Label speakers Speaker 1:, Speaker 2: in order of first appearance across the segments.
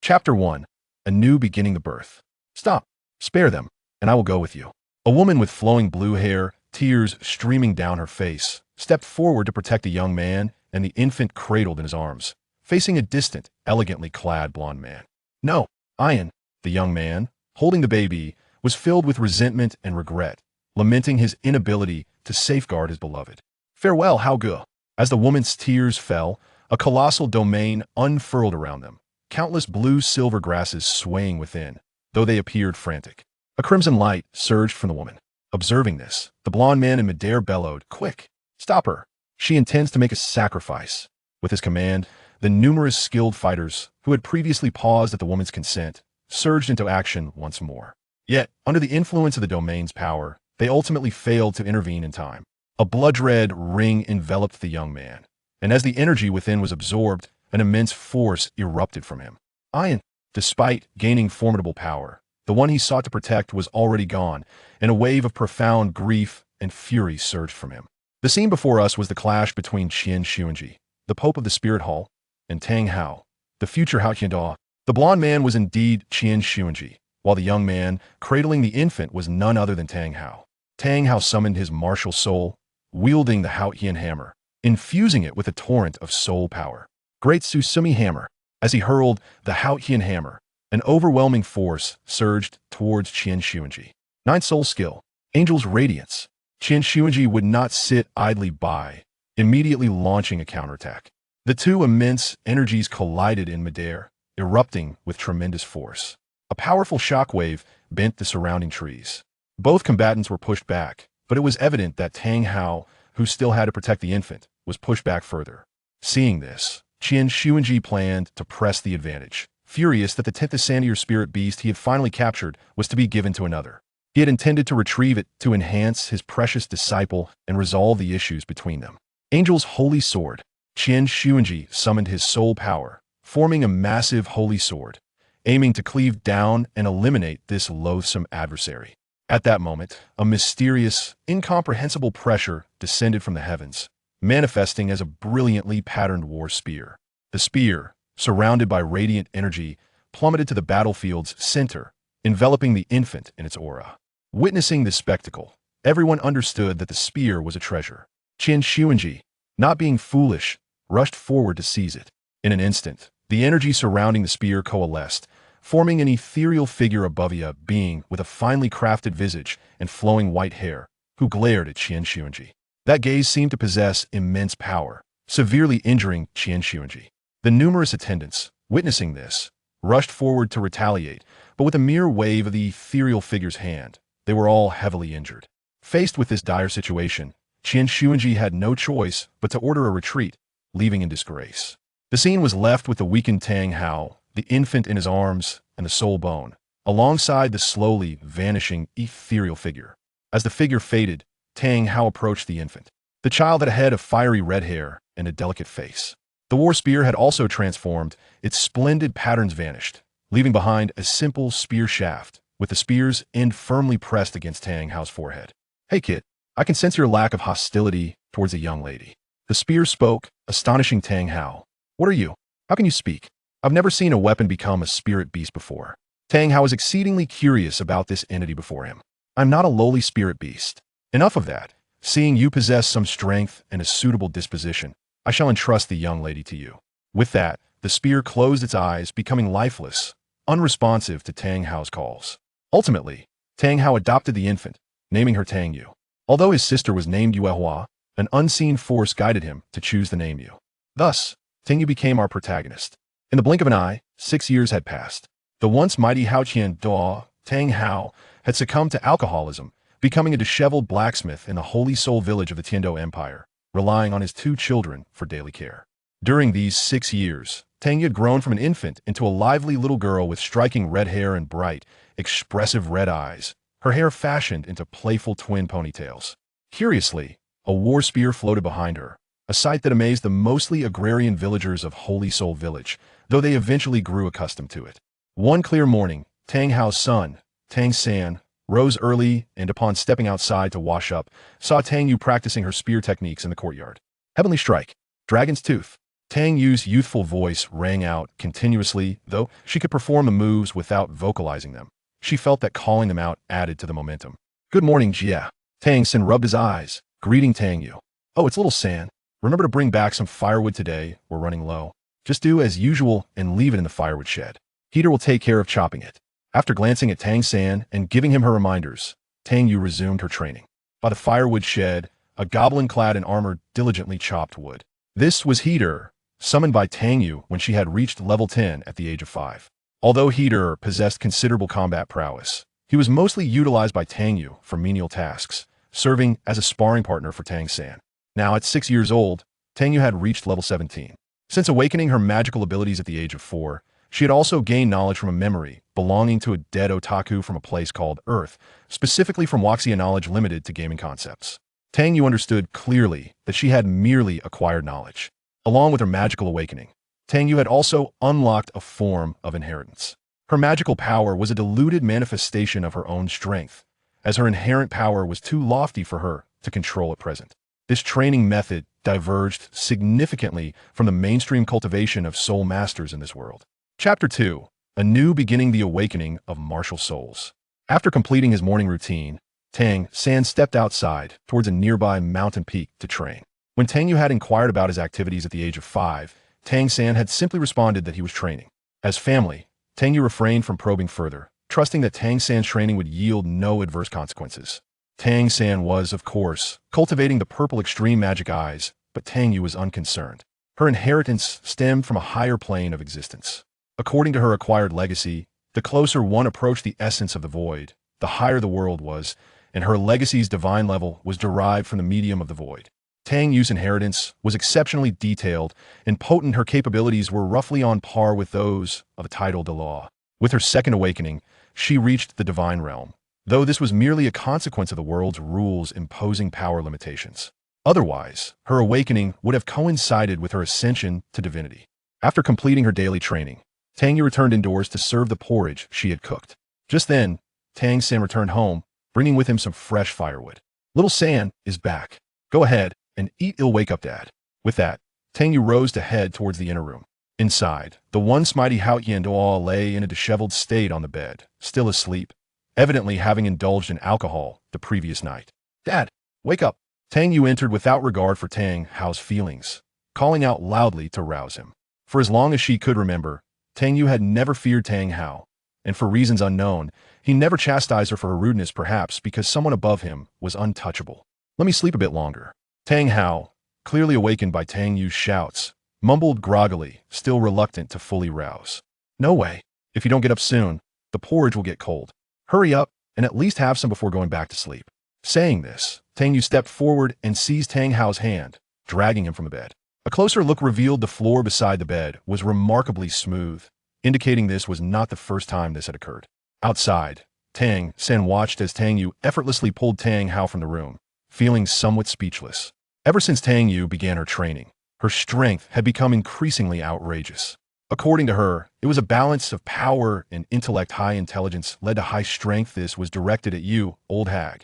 Speaker 1: Chapter 1. A New Beginning the Birth. Stop. Spare them, and I will go with you. A woman with flowing blue hair, tears streaming down her face, stepped forward to protect a young man and the infant cradled in his arms, facing a distant, elegantly clad blond man. No, Ian, the young man, holding the baby, was filled with resentment and regret, lamenting his inability to safeguard his beloved. Farewell, Hauge. As the woman's tears fell, a colossal domain unfurled around them, countless blue-silver grasses swaying within, though they appeared frantic. A crimson light surged from the woman. Observing this, the blond man in midair bellowed, "Quick! Stop her! She intends to make a sacrifice." With his command, the numerous skilled fighters, who had previously paused at the woman's consent, surged into action once more. Yet, under the influence of the domain's power, they ultimately failed to intervene in time. A blood-red ring enveloped the young man, and as the energy within was absorbed, an immense force erupted from him. Ian, despite gaining formidable power, the one he sought to protect was already gone, and a wave of profound grief and fury surged from him. The scene before us was the clash between Qian Xuanji, the Pope of the Spirit Hall, and Tang Hao, the future Hao Qianda. The blond man was indeed Qian Xuanji, while the young man, cradling the infant, was none other than Tang Hao. Tang Hao summoned his martial soul, wielding the Hao Qian hammer, infusing it with a torrent of soul power. Great Susumi hammer. As he hurled the Hao Qian hammer, an overwhelming force surged towards Qian Xuanji. 9th soul skill, Angel's Radiance. Qian Xuanji would not sit idly by, immediately launching a counterattack. The two immense energies collided in midair, erupting with tremendous force. A powerful shockwave bent the surrounding trees. Both combatants were pushed back, but it was evident that Tang Hao, who still had to protect the infant, was pushed back further. Seeing this, Qian Xuanji planned to press the advantage, furious that the 10th Ascendier spirit beast he had finally captured was to be given to another. He had intended to retrieve it to enhance his precious disciple and resolve the issues between them. Angel's Holy Sword. Qian Xuanji summoned his soul power, forming a massive holy sword, aiming to cleave down and eliminate this loathsome adversary. At that moment, a mysterious, incomprehensible pressure descended from the heavens, manifesting as a brilliantly patterned war spear. The spear, surrounded by radiant energy, plummeted to the battlefield's center, enveloping the infant in its aura. Witnessing this spectacle, everyone understood that the spear was a treasure. Qian Xuanji, not being foolish, rushed forward to seize it. In an instant, the energy surrounding the spear coalesced, forming an ethereal figure above a being with a finely crafted visage and flowing white hair, who glared at Qian Xuanji. That gaze seemed to possess immense power, severely injuring Qian Xuanji. The numerous attendants, witnessing this, rushed forward to retaliate, but with a mere wave of the ethereal figure's hand, they were all heavily injured. Faced with this dire situation, Qian Xuanji had no choice but to order a retreat, leaving in disgrace. The scene was left with the weakened Tang Hao, the infant in his arms, and the soul bone, alongside the slowly vanishing ethereal figure. As the figure faded, Tang Hao approached the infant. The child had a head of fiery red hair and a delicate face. The war spear had also transformed, its splendid patterns vanished, leaving behind a simple spear shaft, with the spear's end firmly pressed against Tang Hao's forehead. "Hey kid, I can sense your lack of hostility towards a young lady." The spear spoke, astonishing Tang Hao. "What are you? How can you speak? I've never seen a weapon become a spirit beast before." Tang Hao was exceedingly curious about this entity before him. "I'm not a lowly spirit beast. Enough of that. Seeing you possess some strength and a suitable disposition, I shall entrust the young lady to you." With that, the spear closed its eyes, becoming lifeless, unresponsive to Tang Hao's calls. Ultimately, Tang Hao adopted the infant, naming her Tang Yu. Although his sister was named Yuehua, an unseen force guided him to choose the name Yu. Thus, Tang Yu became our protagonist. In the blink of an eye, 6 years had passed. The once mighty Hao Qianda, Tang Hao, had succumbed to alcoholism, becoming a disheveled blacksmith in the Holy Soul village of the Tiando Empire, relying on his 2 children for daily care. During these 6 years, Tang Yu had grown from an infant into a lively little girl with striking red hair and bright, expressive red eyes, her hair fashioned into playful twin ponytails. Curiously, a war spear floated behind her, a sight that amazed the mostly agrarian villagers of Holy Soul Village, though they eventually grew accustomed to it. One clear morning, Tang Hao's son, Tang San, rose early and upon stepping outside to wash up, saw Tang Yu practicing her spear techniques in the courtyard. Heavenly Strike, Dragon's Tooth, Tang Yu's youthful voice rang out continuously, though she could perform the moves without vocalizing them. She felt that calling them out added to the momentum. Good morning, Jia. Tang Sin rubbed his eyes, greeting Tang Yu. Oh, it's little San. Remember to bring back some firewood today. We're running low. Just do as usual and leave it in the firewood shed. Heater will take care of chopping it. After glancing at Tang San and giving him her reminders, Tang Yu resumed her training. By the firewood shed, a goblin clad in armor diligently chopped wood. This was Heater, summoned by Tang Yu when she had reached level 10 at the age of 5. Although Heater possessed considerable combat prowess, he was mostly utilized by Tang Yu for menial tasks, serving as a sparring partner for Tang San. Now, at 6 years old, Tang Yu had reached level 17. Since awakening her magical abilities at the age of 4, she had also gained knowledge from a memory belonging to a dead otaku from a place called Earth, specifically from Waxia knowledge limited to gaming concepts. Tang Yu understood clearly that she had merely acquired knowledge. Along with her magical awakening, Tang Yu had also unlocked a form of inheritance. Her magical power was a diluted manifestation of her own strength, as her inherent power was too lofty for her to control at present. This training method diverged significantly from the mainstream cultivation of soul masters in this world. Chapter 2. A New Beginning: The Awakening of Martial Souls. After completing his morning routine, Tang San stepped outside towards a nearby mountain peak to train. When Tang Yu had inquired about his activities at the age of 5, Tang San had simply responded that he was training. As family, Tang Yu refrained from probing further, trusting that Tang San's training would yield no adverse consequences. Tang San was, of course, cultivating the purple extreme magic eyes, but Tang Yu was unconcerned. Her inheritance stemmed from a higher plane of existence. According to her acquired legacy, the closer one approached the essence of the void, the higher the world was, and her legacy's divine level was derived from the medium of the void. Tang Yu's inheritance was exceptionally detailed and potent. Her capabilities were roughly on par with those of a titled Douluo. With her second awakening, she reached the divine realm, though this was merely a consequence of the world's rules imposing power limitations. Otherwise, her awakening would have coincided with her ascension to divinity. After completing her daily training, Tang Yu returned indoors to serve the porridge she had cooked. Just then, Tang San returned home, bringing with him some fresh firewood. Little San is back. Go ahead and eat. It'll wake up Dad. With that, Tang Yu rose to head towards the inner room. Inside, the once mighty Haotian Douluo lay in a disheveled state on the bed, still asleep, evidently having indulged in alcohol the previous night. Dad, wake up. Tang Yu entered without regard for Tang Hao's feelings, calling out loudly to rouse him. For as long as she could remember, Tang Yu had never feared Tang Hao, and for reasons unknown, he never chastised her for her rudeness, perhaps because someone above him was untouchable. Let me sleep a bit longer. Tang Hao, clearly awakened by Tang Yu's shouts, mumbled groggily, still reluctant to fully rouse. No way. If you don't get up soon, the porridge will get cold. Hurry up and at least have some before going back to sleep. Saying this, Tang Yu stepped forward and seized Tang Hao's hand, dragging him from the bed. A closer look revealed the floor beside the bed was remarkably smooth, indicating this was not the first time this had occurred. Outside, Tang San watched as Tang Yu effortlessly pulled Tang Hao from the room, feeling somewhat speechless. Ever since Tang Yu began her training, her strength had become increasingly outrageous. According to her, it was a balance of power and intellect. High intelligence led to high strength. This was directed at you, old hag.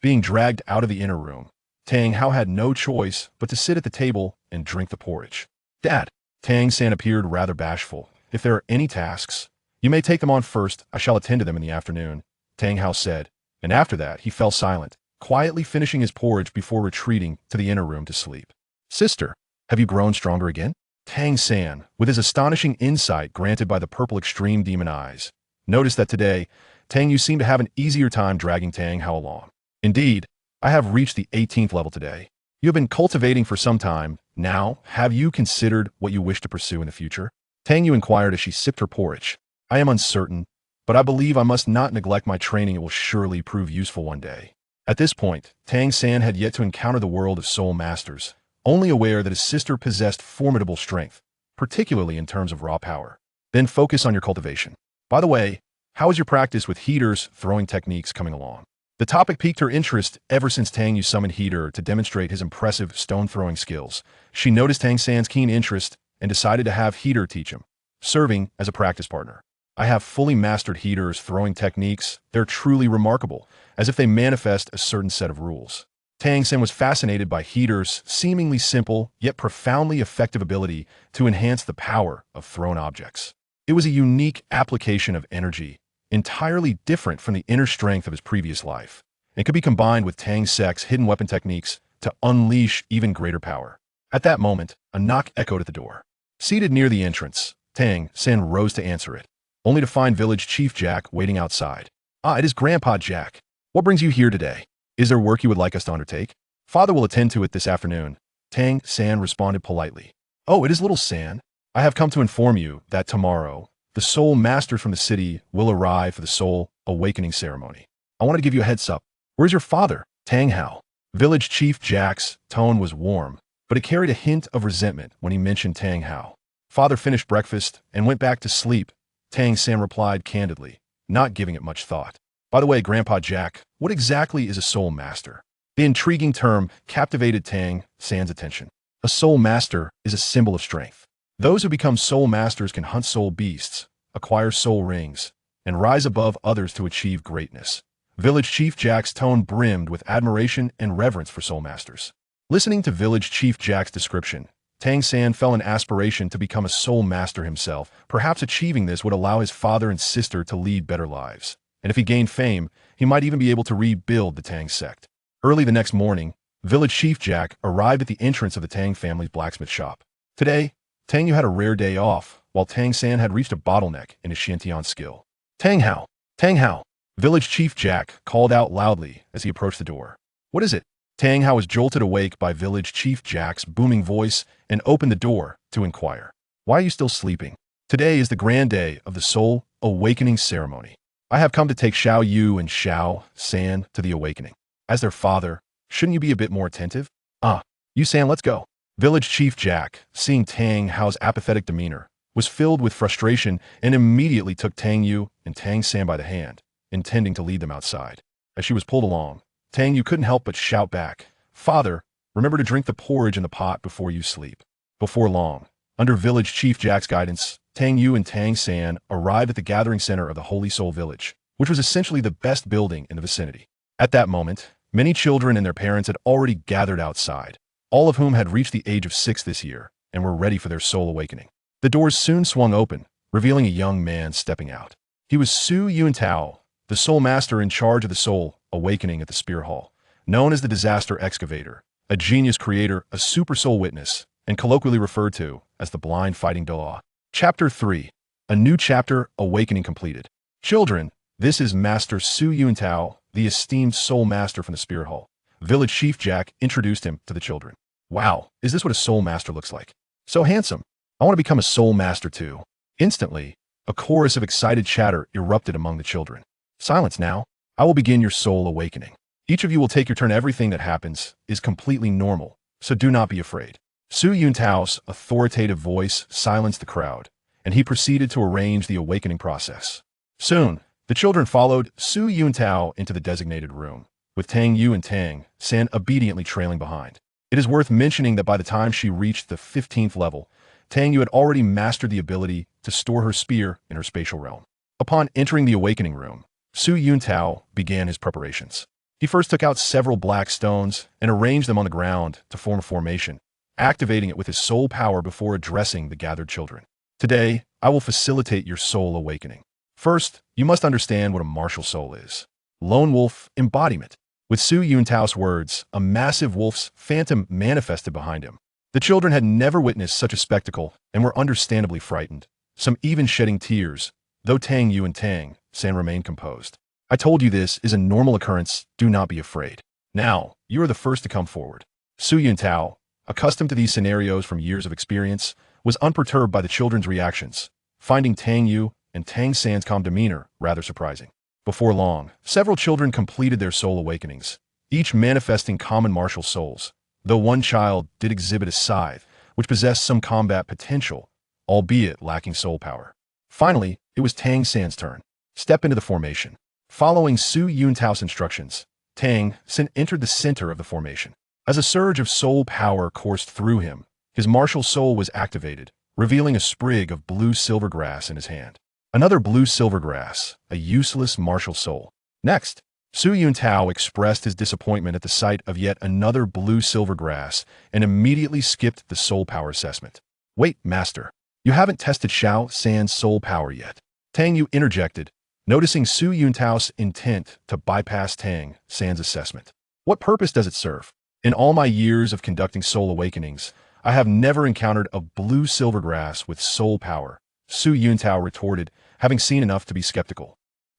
Speaker 1: Being dragged out of the inner room, Tang Hao had no choice but to sit at the table and drink the porridge. Dad, Tang San appeared rather bashful. If there are any tasks, you may take them on first. I shall attend to them in the afternoon, Tang Hao said, and after that he fell silent, quietly finishing his porridge before retreating to the inner room to sleep. Sister, have you grown stronger again? Tang San, with his astonishing insight granted by the purple extreme demon eyes, noticed that today, Tang Yu seemed to have an easier time dragging Tang Hao along. Indeed, I have reached the 18th level today. You have been cultivating for some time. Now, have you considered what you wish to pursue in the future? Tang Yu inquired as she sipped her porridge. I am uncertain, but I believe I must not neglect my training. It will surely prove useful one day. At this point, Tang San had yet to encounter the world of soul masters, only aware that his sister possessed formidable strength, particularly in terms of raw power. Then focus on your cultivation. By the way, how is your practice with Heater's throwing techniques coming along? The topic piqued her interest ever since Tang Yu summoned Heater to demonstrate his impressive stone-throwing skills. She noticed Tang San's keen interest and decided to have Heater teach him, serving as a practice partner. I have fully mastered Heater's throwing techniques. They're truly remarkable, as if they manifest a certain set of rules. Tang San was fascinated by Heater's seemingly simple yet profoundly effective ability to enhance the power of thrown objects. It was a unique application of energy, entirely different from the inner strength of his previous life, and could be combined with Tang Sek's hidden weapon techniques to unleash even greater power. At that moment, a knock echoed at the door. Seated near the entrance, Tang San rose to answer it, only to find village chief Jack waiting outside. "Ah, it is Grandpa Jack. What brings you here today? Is there work you would like us to undertake?" "Father will attend to it this afternoon," Tang San responded politely. "Oh, it is little San. I have come to inform you that tomorrow, the soul master from the city will arrive for the soul awakening ceremony. I want to give you a heads up. Where's your father, Tang Hao?" Village chief Jack's tone was warm, but it carried a hint of resentment when he mentioned Tang Hao. "Father finished breakfast and went back to sleep," Tang San replied candidly, not giving it much thought. "By the way, Grandpa Jack, what exactly is a soul master?" The intriguing term captivated Tang San's attention. A soul master is a symbol of strength. Those who become soul masters can hunt soul beasts, acquire soul rings, and rise above others to achieve greatness. Village Chief Jack's tone brimmed with admiration and reverence for soul masters. Listening to Village Chief Jack's description, Tang San felt an aspiration to become a soul master himself. Perhaps achieving this would allow his father and sister to lead better lives. And if he gained fame, he might even be able to rebuild the Tang sect. Early the next morning, Village Chief Jack arrived at the entrance of the Tang family's blacksmith shop. Today, Tang Yu had a rare day off, while Tang San had reached a bottleneck in his Shantian skill. "Tang Hao! Tang Hao!" Village Chief Jack called out loudly as he approached the door. "What is it?" Tang Hao was jolted awake by Village Chief Jack's booming voice and opened the door to inquire. "Why are you still sleeping? Today is the grand day of the soul awakening ceremony. I have come to take Xiao Yu and Xiao San to the awakening. As their father, shouldn't you be a bit more attentive?" "Ah, Yu San, let's go." Village Chief Jack, seeing Tang Hao's apathetic demeanor, was filled with frustration and immediately took Tang Yu and Tang San by the hand, intending to lead them outside. As she was pulled along, Tang Yu couldn't help but shout back, "Father, remember to drink the porridge in the pot before you sleep." Before long, under Village Chief Jack's guidance, Tang Yu and Tang San arrived at the gathering center of the Holy Soul Village, which was essentially the best building in the vicinity. At that moment, many children and their parents had already gathered outside, all of whom had reached the age of 6 this year and were ready for their soul awakening. The doors soon swung open, revealing a young man stepping out. He was Su Yuntao, the soul master in charge of the soul awakening at the Spear Hall, known as the Disaster Excavator, a genius creator, a super soul witness, and colloquially referred to as the blind fighting Douluo. Chapter 3. A new chapter, awakening completed. Children, this is Master Su Yuntao, the esteemed soul master from the Spear Hall. Village Chief Jack introduced him to the children. "Wow, is this what a soul master looks like? So handsome. I want to become a soul master too." Instantly, a chorus of excited chatter erupted among the children. "Silence now. I will begin your soul awakening. Each of you will take your turn. Everything that happens is completely normal, so do not be afraid." Su Yuntao's authoritative voice silenced the crowd, and he proceeded to arrange the awakening process. Soon, the children followed Su Yuntao into the designated room, with Tang Yu and Tang San obediently trailing behind. It is worth mentioning that by the time she reached the 15th level, Tang Yu had already mastered the ability to store her spear in her spatial realm. Upon entering the awakening room, Su Yuntao began his preparations. He first took out several black stones and arranged them on the ground to form a formation, activating it with his soul power before addressing the gathered children. "Today, I will facilitate your soul awakening. First, you must understand what a martial soul is. Lone wolf embodiment." With Su Yuntao's words, a massive wolf's phantom manifested behind him. The children had never witnessed such a spectacle and were understandably frightened, some even shedding tears, though Tang Yu and Tang San remained composed. "I told you this is a normal occurrence. Do not be afraid. Now, you are the first to come forward." Su Yuntao, accustomed to these scenarios from years of experience, was unperturbed by the children's reactions, finding Tang Yu and Tang San's calm demeanor rather surprising. Before long, several children completed their soul awakenings, each manifesting common martial souls, though one child did exhibit a scythe, which possessed some combat potential, albeit lacking soul power. Finally, it was Tang San's turn. Step into the formation. Following Su Yuntao's instructions, Tang San entered the center of the formation. As a surge of soul power coursed through him, his martial soul was activated, revealing a sprig of blue silvergrass in his hand. Another blue silvergrass, a useless martial soul. Next, Su Yuntao expressed his disappointment at the sight of yet another blue silver grass and immediately skipped the soul power assessment. Wait, master. You haven't tested Xiao San's soul power yet. Tang Yu interjected, noticing Su Yuntao's intent to bypass Tang San's assessment. What purpose does it serve? In all my years of conducting soul awakenings, I have never encountered a blue silver grass with soul power, Su Yuntao retorted, having seen enough to be skeptical.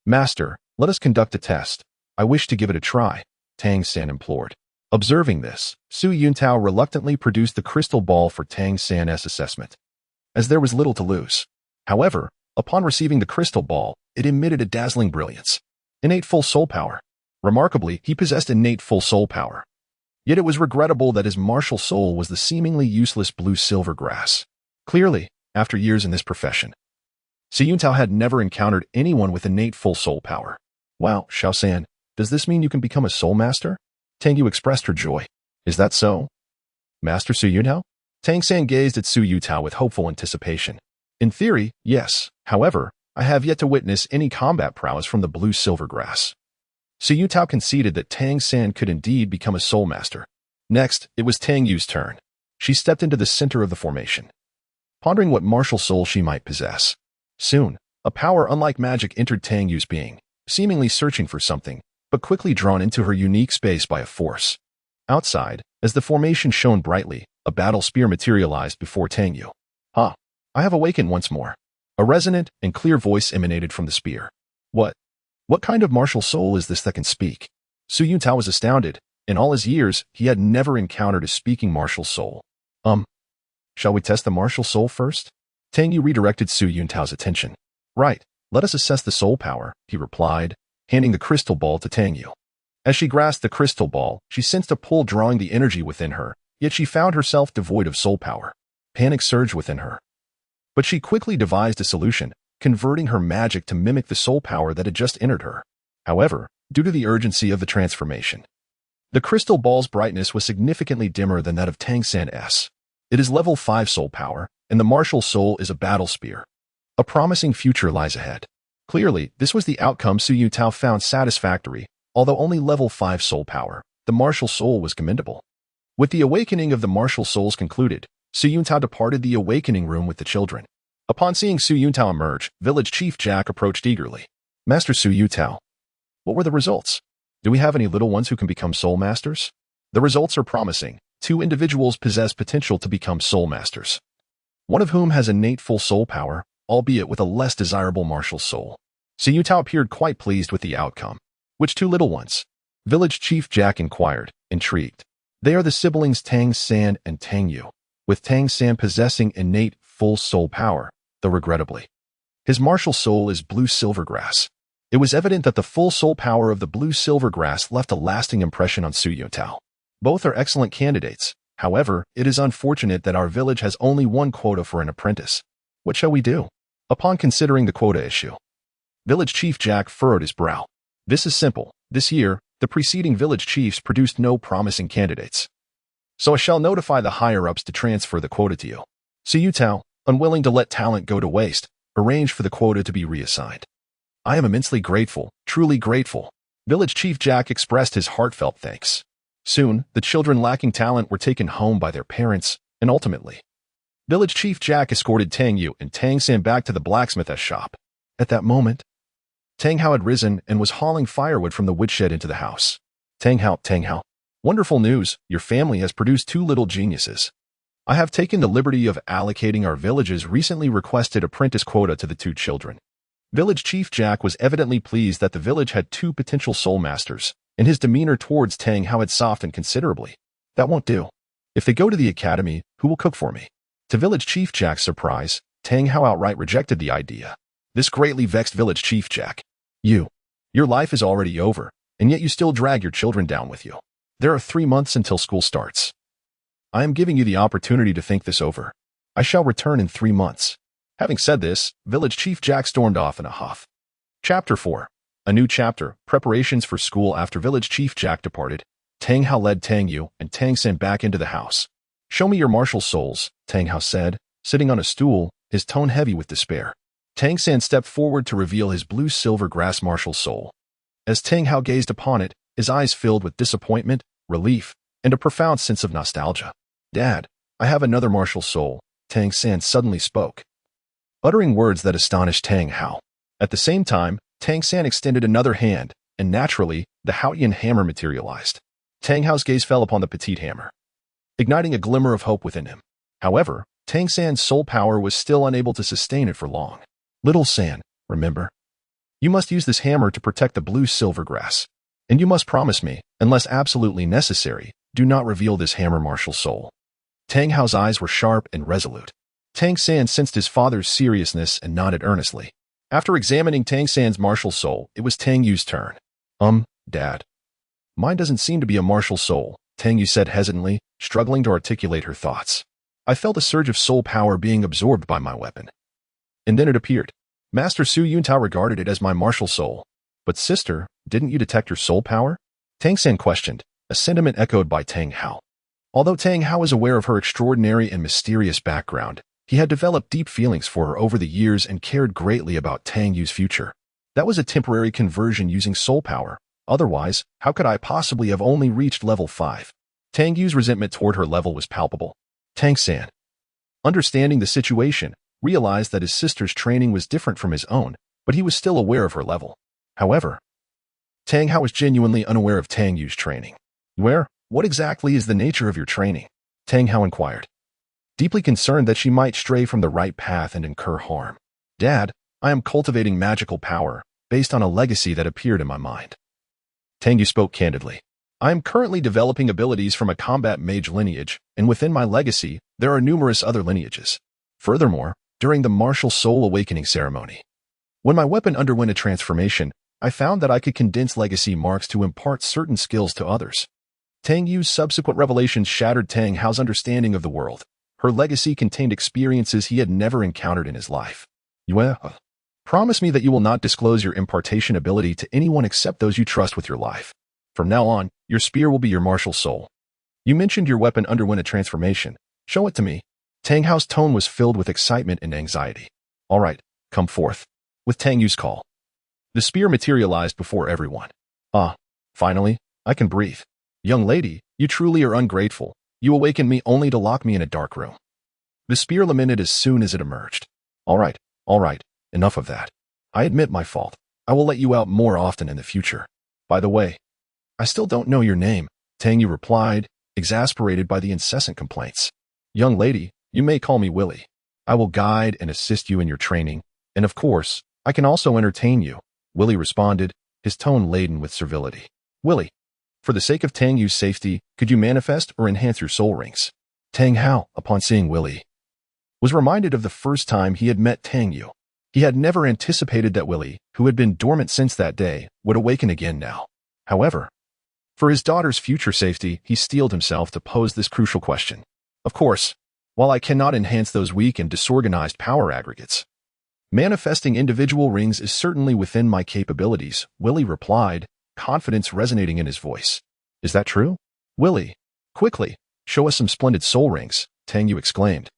Speaker 1: Master, let us conduct a test. I wish to give it a try, Tang San implored. Observing this, Su Yuntao reluctantly produced the crystal ball for Tang San's assessment, as there was little to lose. However, upon receiving the crystal ball, it emitted a dazzling brilliance. Innate full soul power. Remarkably, he possessed innate full soul power. Yet it was regrettable that his martial soul was the seemingly useless blue-silver grass. Clearly, after years in this profession, Su Yuntao had never encountered anyone with innate full soul power. Wow, Xiao San, does this mean you can become a soul master? Tang Yu expressed her joy. Is that so? Master Su Yuntao? Tang San gazed at Su Yuntao with hopeful anticipation. In theory, yes. However, I have yet to witness any combat prowess from the blue-silver grass. Su Yuntao conceded that Tang San could indeed become a soul master. Next, it was Tang Yu's turn. She stepped into the center of the formation, pondering what martial soul she might possess. Soon, a power unlike magic entered Tang Yu's being, seemingly searching for something, but quickly drawn into her unique space by a force. Outside, as the formation shone brightly, a battle spear materialized before Tang Yu. I have awakened once more. A resonant and clear voice emanated from the spear. What kind of martial soul is this that can speak? Su Yuntao was astounded. In all his years, he had never encountered a speaking martial soul. Shall we test the martial soul first? Tang Yu redirected Su Yuntao's attention. Right, let us assess the soul power, he replied, handing the crystal ball to Tang Yu. As she grasped the crystal ball, she sensed a pull drawing the energy within her, yet she found herself devoid of soul power. Panic surged within her. But she quickly devised a solution, converting her magic to mimic the soul power that had just entered her. However, due to the urgency of the transformation, the crystal ball's brightness was significantly dimmer than that of Tang San's. It is level 5 soul power, and the martial soul is a battle spear. A promising future lies ahead. Clearly, this was the outcome Su Yuntao found satisfactory. Although only level 5 soul power, the martial soul was commendable. With the awakening of the martial souls concluded, Su Yuntao departed the awakening room with the children. Upon seeing Su Yuntao emerge, Village Chief Jack approached eagerly. Master Su Yuntao, what were the results? Do we have any little ones who can become soul masters? The results are promising. 2 individuals possess potential to become soul masters, one of whom has innate full soul power, albeit with a less desirable martial soul. Su Yuntao appeared quite pleased with the outcome. Which 2 little ones? Village Chief Jack inquired, intrigued. They are the siblings Tang San and Tang Yu, with Tang San possessing innate full soul power, though regrettably, his martial soul is blue-silver grass. It was evident that the full soul power of the blue-silver grass left a lasting impression on Su Yuntao. Both are excellent candidates. However, it is unfortunate that our village has only 1 quota for an apprentice. What shall we do? Upon considering the quota issue, Village Chief Jack furrowed his brow. This is simple. This year, the preceding village chiefs produced no promising candidates. So I shall notify the higher-ups to transfer the quota to you. Su Yuntao, unwilling to let talent go to waste, arranged for the quota to be reassigned. I am immensely grateful, truly grateful. Village Chief Jack expressed his heartfelt thanks. Soon, the children lacking talent were taken home by their parents, and ultimately, Village Chief Jack escorted Tang Yu and Tang San back to the blacksmith's shop. At that moment, Tang Hao had risen and was hauling firewood from the woodshed into the house. Tang Hao. Wonderful news, your family has produced 2 little geniuses. I have taken the liberty of allocating our village's recently requested apprentice quota to the 2 children. Village Chief Jack was evidently pleased that the village had 2 potential soul masters, and his demeanor towards Tang Hao had softened considerably. That won't do. If they go to the academy, who will cook for me? To Village Chief Jack's surprise, Tang Hao outright rejected the idea. This greatly vexed Village Chief Jack. Your life is already over, and yet you still drag your children down with you. There are 3 months until school starts. I am giving you the opportunity to think this over. I shall return in 3 months. Having said this, Village Chief Jack stormed off in a huff. Chapter 4. A new chapter, preparations for school. After Village Chief Jack departed, Tang Hao led Tang Yu and Tang San back into the house. Show me your martial souls, Tang Hao said, sitting on a stool, his tone heavy with despair. Tang San stepped forward to reveal his blue-silver grass martial soul. As Tang Hao gazed upon it, his eyes filled with disappointment, relief, and a profound sense of nostalgia. "Dad, I have another martial soul," Tang San suddenly spoke, uttering words that astonished Tang Hao. At the same time, Tang San extended another hand, and naturally, the Haotian hammer materialized. Tang Hao's gaze fell upon the petite hammer, igniting a glimmer of hope within him. However, Tang San's soul power was still unable to sustain it for long. "Little San, remember? You must use this hammer to protect the blue silver grass. And you must promise me, unless absolutely necessary, do not reveal this hammer martial soul." Tang Hao's eyes were sharp and resolute. Tang San sensed his father's seriousness and nodded earnestly. After examining Tang San's martial soul, it was Tang Yu's turn. Dad. Mine doesn't seem to be a martial soul," Tang Yu said hesitantly, struggling to articulate her thoughts. "I felt a surge of soul power being absorbed by my weapon. And then it appeared. Master Su Yuntao regarded it as my martial soul. But sister, didn't you detect your soul power?" Tang San questioned, a sentiment echoed by Tang Hao. Although Tang Hao was aware of her extraordinary and mysterious background, he had developed deep feelings for her over the years and cared greatly about Tang Yu's future. That was a temporary conversion using soul power. Otherwise, how could I possibly have only reached level 5? Tang Yu's resentment toward her level was palpable. Tang San, understanding the situation, realized that his sister's training was different from his own, but he was still aware of her level. However, Tang Hao was genuinely unaware of Tang Yu's training. What exactly is the nature of your training?" Tang Hao inquired, deeply concerned that she might stray from the right path and incur harm. "Dad, I am cultivating magical power, based on a legacy that appeared in my mind." Tang Yu spoke candidly. "I am currently developing abilities from a combat mage lineage, and within my legacy, there are numerous other lineages. Furthermore, during the martial soul awakening ceremony, when my weapon underwent a transformation, I found that I could condense legacy marks to impart certain skills to others." Tang Yu's subsequent revelations shattered Tang Hao's understanding of the world. Her legacy contained experiences he had never encountered in his life. Promise me that you will not disclose your impartation ability to anyone except those you trust with your life. From now on, your spear will be your martial soul. You mentioned your weapon underwent a transformation. Show it to me." Tang Hao's tone was filled with excitement and anxiety. "All right, come forth." With Tang Yu's call, the spear materialized before everyone. Finally, I can breathe. "Young lady, you truly are ungrateful. You awakened me only to lock me in a dark room." The spear lamented as soon as it emerged. All right, enough of that. I admit my fault. I will let you out more often in the future. By the way, I still don't know your name," Tang Yu replied, exasperated by the incessant complaints. "Young lady, you may call me Willie. I will guide and assist you in your training, and of course, I can also entertain you," Willie responded, his tone laden with servility. "Willie, for the sake of Tang Yu's safety, could you manifest or enhance your soul rings?" Tang Hao, upon seeing Willie, was reminded of the first time he had met Tang Yu. He had never anticipated that Willie, who had been dormant since that day, would awaken again now. However, for his daughter's future safety, he steeled himself to pose this crucial question. "Of course, while I cannot enhance those weak and disorganized power aggregates, manifesting individual rings is certainly within my capabilities," Willie replied, confidence resonating in his voice. "Is that true?" "Willie, quickly, show us some splendid soul rings," Tang Yu exclaimed,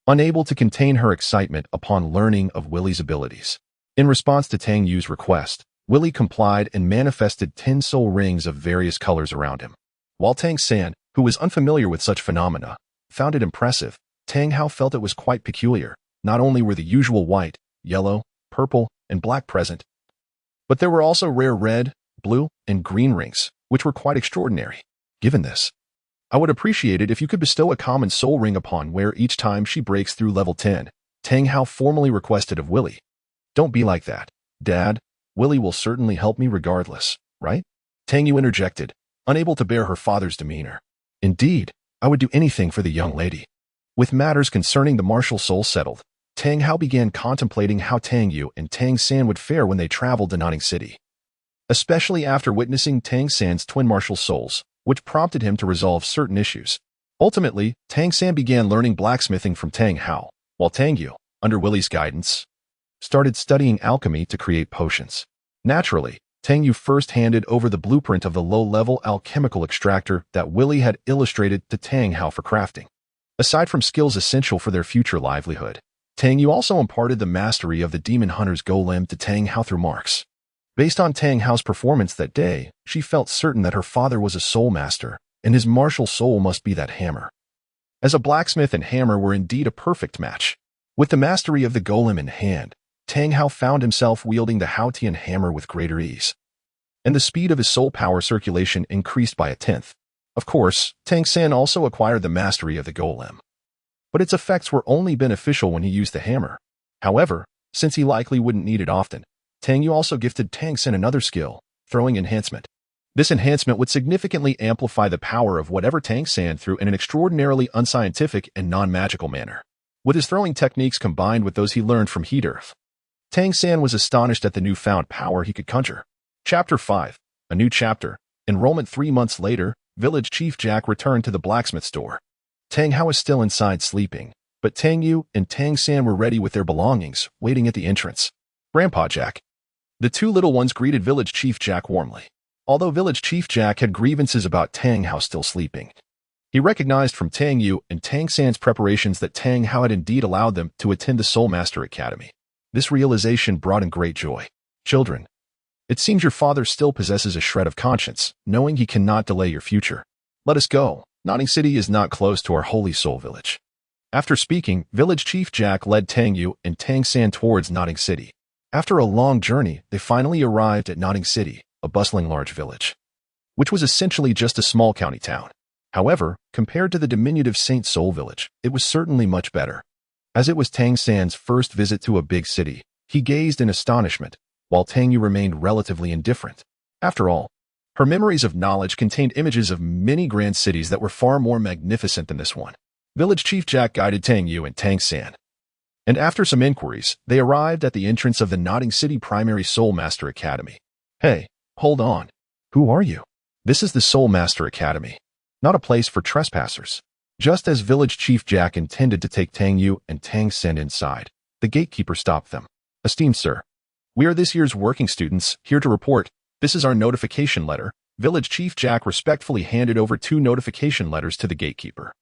Speaker 1: unable to contain her excitement upon learning of Willie's abilities. In response to Tang Yu's request, Willie complied and manifested 10 soul rings of various colors around him. While Tang San, who was unfamiliar with such phenomena, found it impressive, Tang Hao felt it was quite peculiar. Not only were the usual white, yellow, purple, and black present, but there were also rare red, blue, and green rings, which were quite extraordinary. Given this, I would appreciate it if you could bestow a common soul ring upon Where each time she breaks through level 10, Tang Hao formally requested of Willie. "Don't be like that, Dad. Willie will certainly help me regardless, right?" Tang Yu interjected, unable to bear her father's demeanor. "Indeed, I would do anything for the young lady." With matters concerning the martial soul settled, Tang Hao began contemplating how Tang Yu and Tang San would fare when they traveled to Nanning City, especially after witnessing Tang San's twin martial souls, which prompted him to resolve certain issues. Ultimately, Tang San began learning blacksmithing from Tang Hao, while Tang Yu, under Willie's guidance, started studying alchemy to create potions. Naturally, Tang Yu first handed over the blueprint of the low-level alchemical extractor that Willie had illustrated to Tang Hao for crafting. Aside from skills essential for their future livelihood, Tang Yu also imparted the mastery of the demon hunter's golem to Tang Hao through marks. Based on Tang Hao's performance that day, she felt certain that her father was a soul master, and his martial soul must be that hammer. As a blacksmith and hammer were indeed a perfect match. With the mastery of the golem in hand, Tang Hao found himself wielding the Haotian hammer with greater ease. And the speed of his soul power circulation increased by 1/10. Of course, Tang San also acquired the mastery of the golem. But its effects were only beneficial when he used the hammer. However, since he likely wouldn't need it often, Tang Yu also gifted Tang San another skill, throwing enhancement. This enhancement would significantly amplify the power of whatever Tang San threw in an extraordinarily unscientific and non-magical manner. With his throwing techniques combined with those he learned from Heat Earth, Tang San was astonished at the newfound power he could conjure. Chapter 5. A new chapter. Enrollment 3 months later, Village Chief Jack returned to the blacksmith store. Tang Hao was still inside sleeping, but Tang Yu and Tang San were ready with their belongings, waiting at the entrance. Grandpa Jack. The two little ones greeted Village Chief Jack warmly. Although Village Chief Jack had grievances about Tang Hao still sleeping, he recognized from Tang Yu and Tang San's preparations that Tang Hao had indeed allowed them to attend the Soul Master Academy. This realization brought him great joy. Children, it seems your father still possesses a shred of conscience, knowing he cannot delay your future. Let us go. Nodding City is not close to our Holy Soul Village. After speaking, Village Chief Jack led Tang Yu and Tang San towards Nodding City. After a long journey, they finally arrived at Nodding City, a bustling large village, which was essentially just a small county town. However, compared to the diminutive Saint Soul Village, it was certainly much better. As it was Tang San's first visit to a big city, he gazed in astonishment, while Tang Yu remained relatively indifferent. After all, her memories of knowledge contained images of many grand cities that were far more magnificent than this one. Village Chief Jack guided Tang Yu and Tang San, and after some inquiries, they arrived at the entrance of the Nodding City Primary Soul Master Academy. Hey, hold on. Who are you? This is the Soul Master Academy, not a place for trespassers. Just as Village Chief Jack intended to take Tang Yu and Tang San inside, the gatekeeper stopped them. Esteemed sir, we are this year's working students, here to report. This is our notification letter. Village Chief Jack respectfully handed over 2 notification letters to the gatekeeper.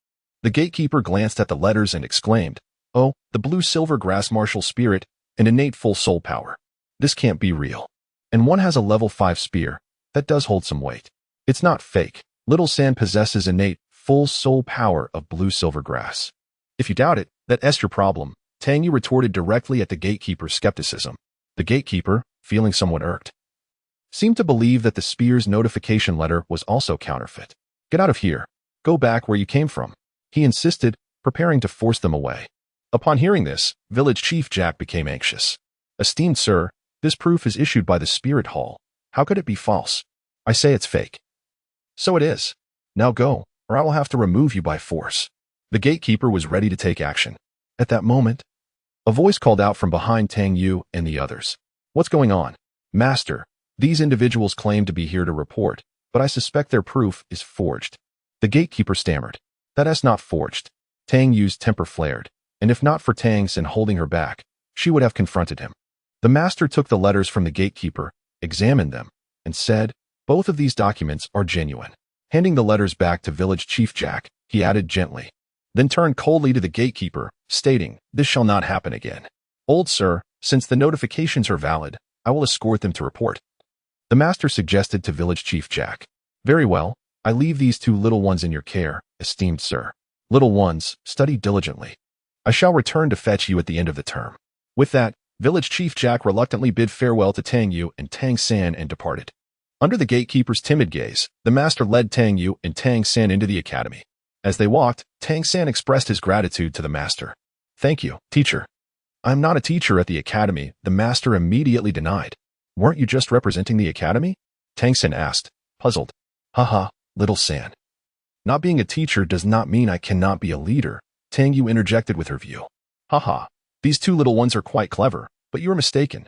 Speaker 1: The gatekeeper glanced at the letters and exclaimed, "Oh, the blue-silver grass martial spirit and innate full soul power. This can't be real. And one has a level 5 spear. That does hold some weight. It's not fake. Little San possesses innate full soul power of blue-silver grass. If you doubt it, that's your problem." Tang Yu retorted directly at the gatekeeper's skepticism. The gatekeeper, feeling somewhat irked, seemed to believe that the spear's notification letter was also counterfeit. "Get out of here. Go back where you came from," he insisted, preparing to force them away. Upon hearing this, Village Chief Jack became anxious. "Esteemed sir, this proof is issued by the Spirit Hall. How could it be false? I say it's fake." "So it is. Now go, or I will have to remove you by force." The gatekeeper was ready to take action. At that moment, a voice called out from behind Tang Yu and the others. "What's going on?" "Master, these individuals claim to be here to report, but I suspect their proof is forged." The gatekeeper stammered. "That's not forged." Tang Yu's temper flared, and if not for Tang San holding her back, she would have confronted him. The master took the letters from the gatekeeper, examined them, and said, "Both of these documents are genuine." Handing the letters back to Village Chief Jack, he added gently, then turned coldly to the gatekeeper, stating, "This shall not happen again. Old sir, since the notifications are valid, I will escort them to report." The master suggested to Village Chief Jack, "Very well, I leave these 2 little ones in your care, esteemed sir. Little ones, study diligently. I shall return to fetch you at the end of the term." With that, Village Chief Jack reluctantly bid farewell to Tang Yu and Tang San and departed. Under the gatekeeper's timid gaze, the master led Tang Yu and Tang San into the academy. As they walked, Tang San expressed his gratitude to the master. "Thank you, teacher." "I'm not a teacher at the academy," the master immediately denied. "Weren't you just representing the academy?" Tang San asked, puzzled. "Haha, little San. Not being a teacher does not mean I cannot be a leader," Tang Yu interjected with her view. "Haha, these 2 little ones are quite clever, but you're mistaken.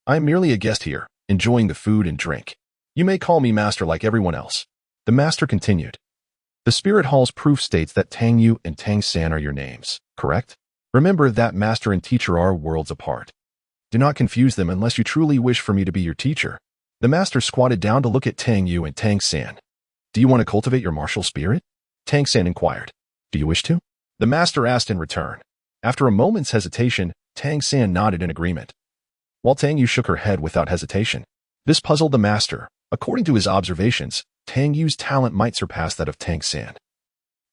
Speaker 1: I am merely a guest here, enjoying the food and drink. You may call me master like everyone else." The master continued. "The Spirit Hall's proof states that Tang Yu and Tang San are your names, correct? Remember that master and teacher are worlds apart. Do not confuse them unless you truly wish for me to be your teacher." The master squatted down to look at Tang Yu and Tang San. "Do you want to cultivate your martial spirit?" Tang San inquired. "Do you wish to?" the master asked in return. After a moment's hesitation, Tang San nodded in agreement, while Tang Yu shook her head without hesitation. This puzzled the master. According to his observations, Tang Yu's talent might surpass that of Tang San,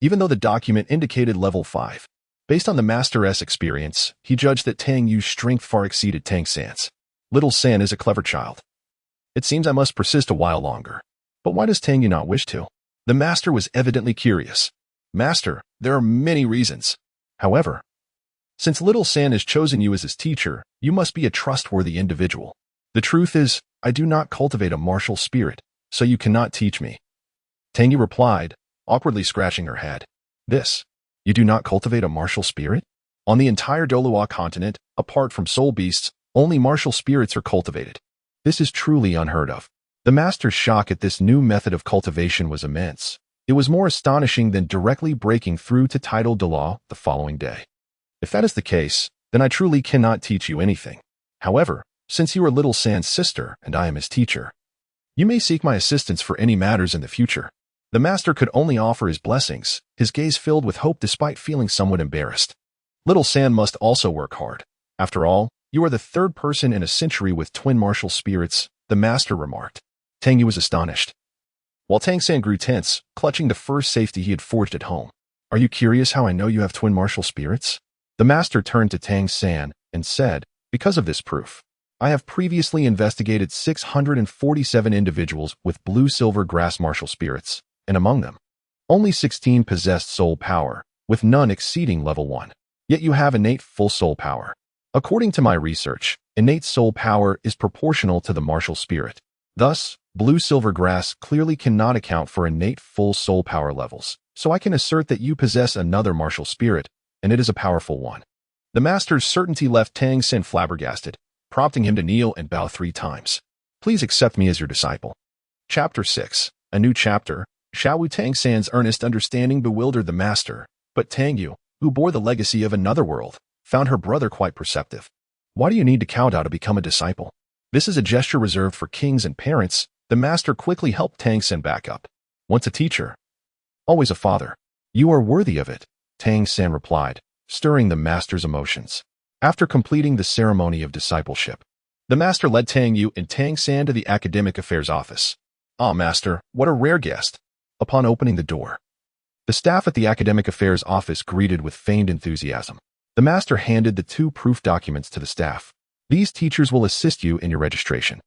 Speaker 1: even though the document indicated level 5. Based on the master's experience, he judged that Tang Yu's strength far exceeded Tang San's. Little San is a clever child. It seems I must persist a while longer. But why does Tang Yu not wish to? The master was evidently curious. Master, there are many reasons. However, since Little San has chosen you as his teacher, you must be a trustworthy individual. The truth is, I do not cultivate a martial spirit, so you cannot teach me. Tang Yu replied, awkwardly scratching her head. You do not cultivate a martial spirit? On the entire Douluo continent, apart from soul beasts, only martial spirits are cultivated. This is truly unheard of. The master's shock at this new method of cultivation was immense. It was more astonishing than directly breaking through to title Douluo the following day. If that is the case, then I truly cannot teach you anything. However, since you are Little San's sister and I am his teacher, you may seek my assistance for any matters in the future. The master could only offer his blessings, his gaze filled with hope despite feeling somewhat embarrassed. Little San must also work hard. After all, you are the third person in a century with twin martial spirits, the master remarked. Tang Yu was astonished, while Tang San grew tense, clutching the first safety he had forged at home. Are you curious how I know you have twin martial spirits? The master turned to Tang San and said, because of this proof, I have previously investigated 647 individuals with blue-silver grass martial spirits, and among them, only 16 possessed soul power, with none exceeding level 1. Yet you have innate full soul power. According to my research, innate soul power is proportional to the martial spirit. Thus, blue-silver grass clearly cannot account for innate full soul power levels, so I can assert that you possess another martial spirit, and it is a powerful one. The master's certainty left Tang San flabbergasted, prompting him to kneel and bow 3 times. Please accept me as your disciple. Chapter 6. A new chapter. Xiao Tang San's earnest understanding bewildered the master, but Tang Yu, who bore the legacy of another world, found her brother quite perceptive. Why do you need to kowtow to become a disciple? This is a gesture reserved for kings and parents. The master quickly helped Tang San back up. Once a teacher, always a father. You are worthy of it, Tang San replied, stirring the master's emotions. After completing the ceremony of discipleship, the master led Tang Yu and Tang San to the academic affairs office. Ah, master, what a rare guest. Upon opening the door, the staff at the academic affairs office greeted with feigned enthusiasm. The master handed the 2 proof documents to the staff. These teachers will assist you in your registration.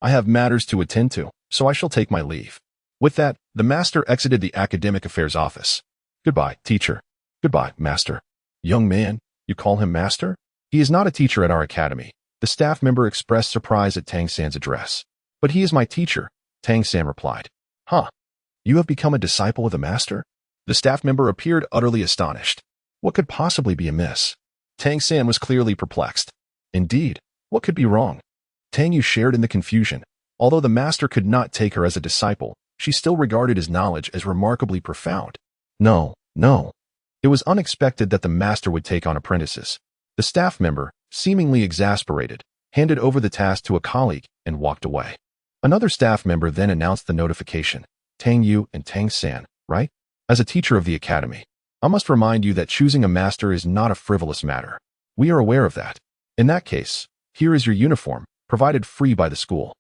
Speaker 1: I have matters to attend to, so I shall take my leave. With that, the master exited the academic affairs office. Goodbye, teacher. Goodbye, master. Young man, you call him master? He is not a teacher at our academy. The staff member expressed surprise at Tang San's address. But he is my teacher, Tang San replied. Huh? You have become a disciple of the master? The staff member appeared utterly astonished. What could possibly be amiss? Tang San was clearly perplexed. Indeed, what could be wrong? Tang Yu shared in the confusion. Although the master could not take her as a disciple, she still regarded his knowledge as remarkably profound. No. It was unexpected that the master would take on apprentices. The staff member, seemingly exasperated, handed over the task to a colleague and walked away. Another staff member then announced the notification. Tang Yu and Tang San, right? As a teacher of the academy, I must remind you that choosing a master is not a frivolous matter. We are aware of that. In that case, here is your uniform, provided free by the school.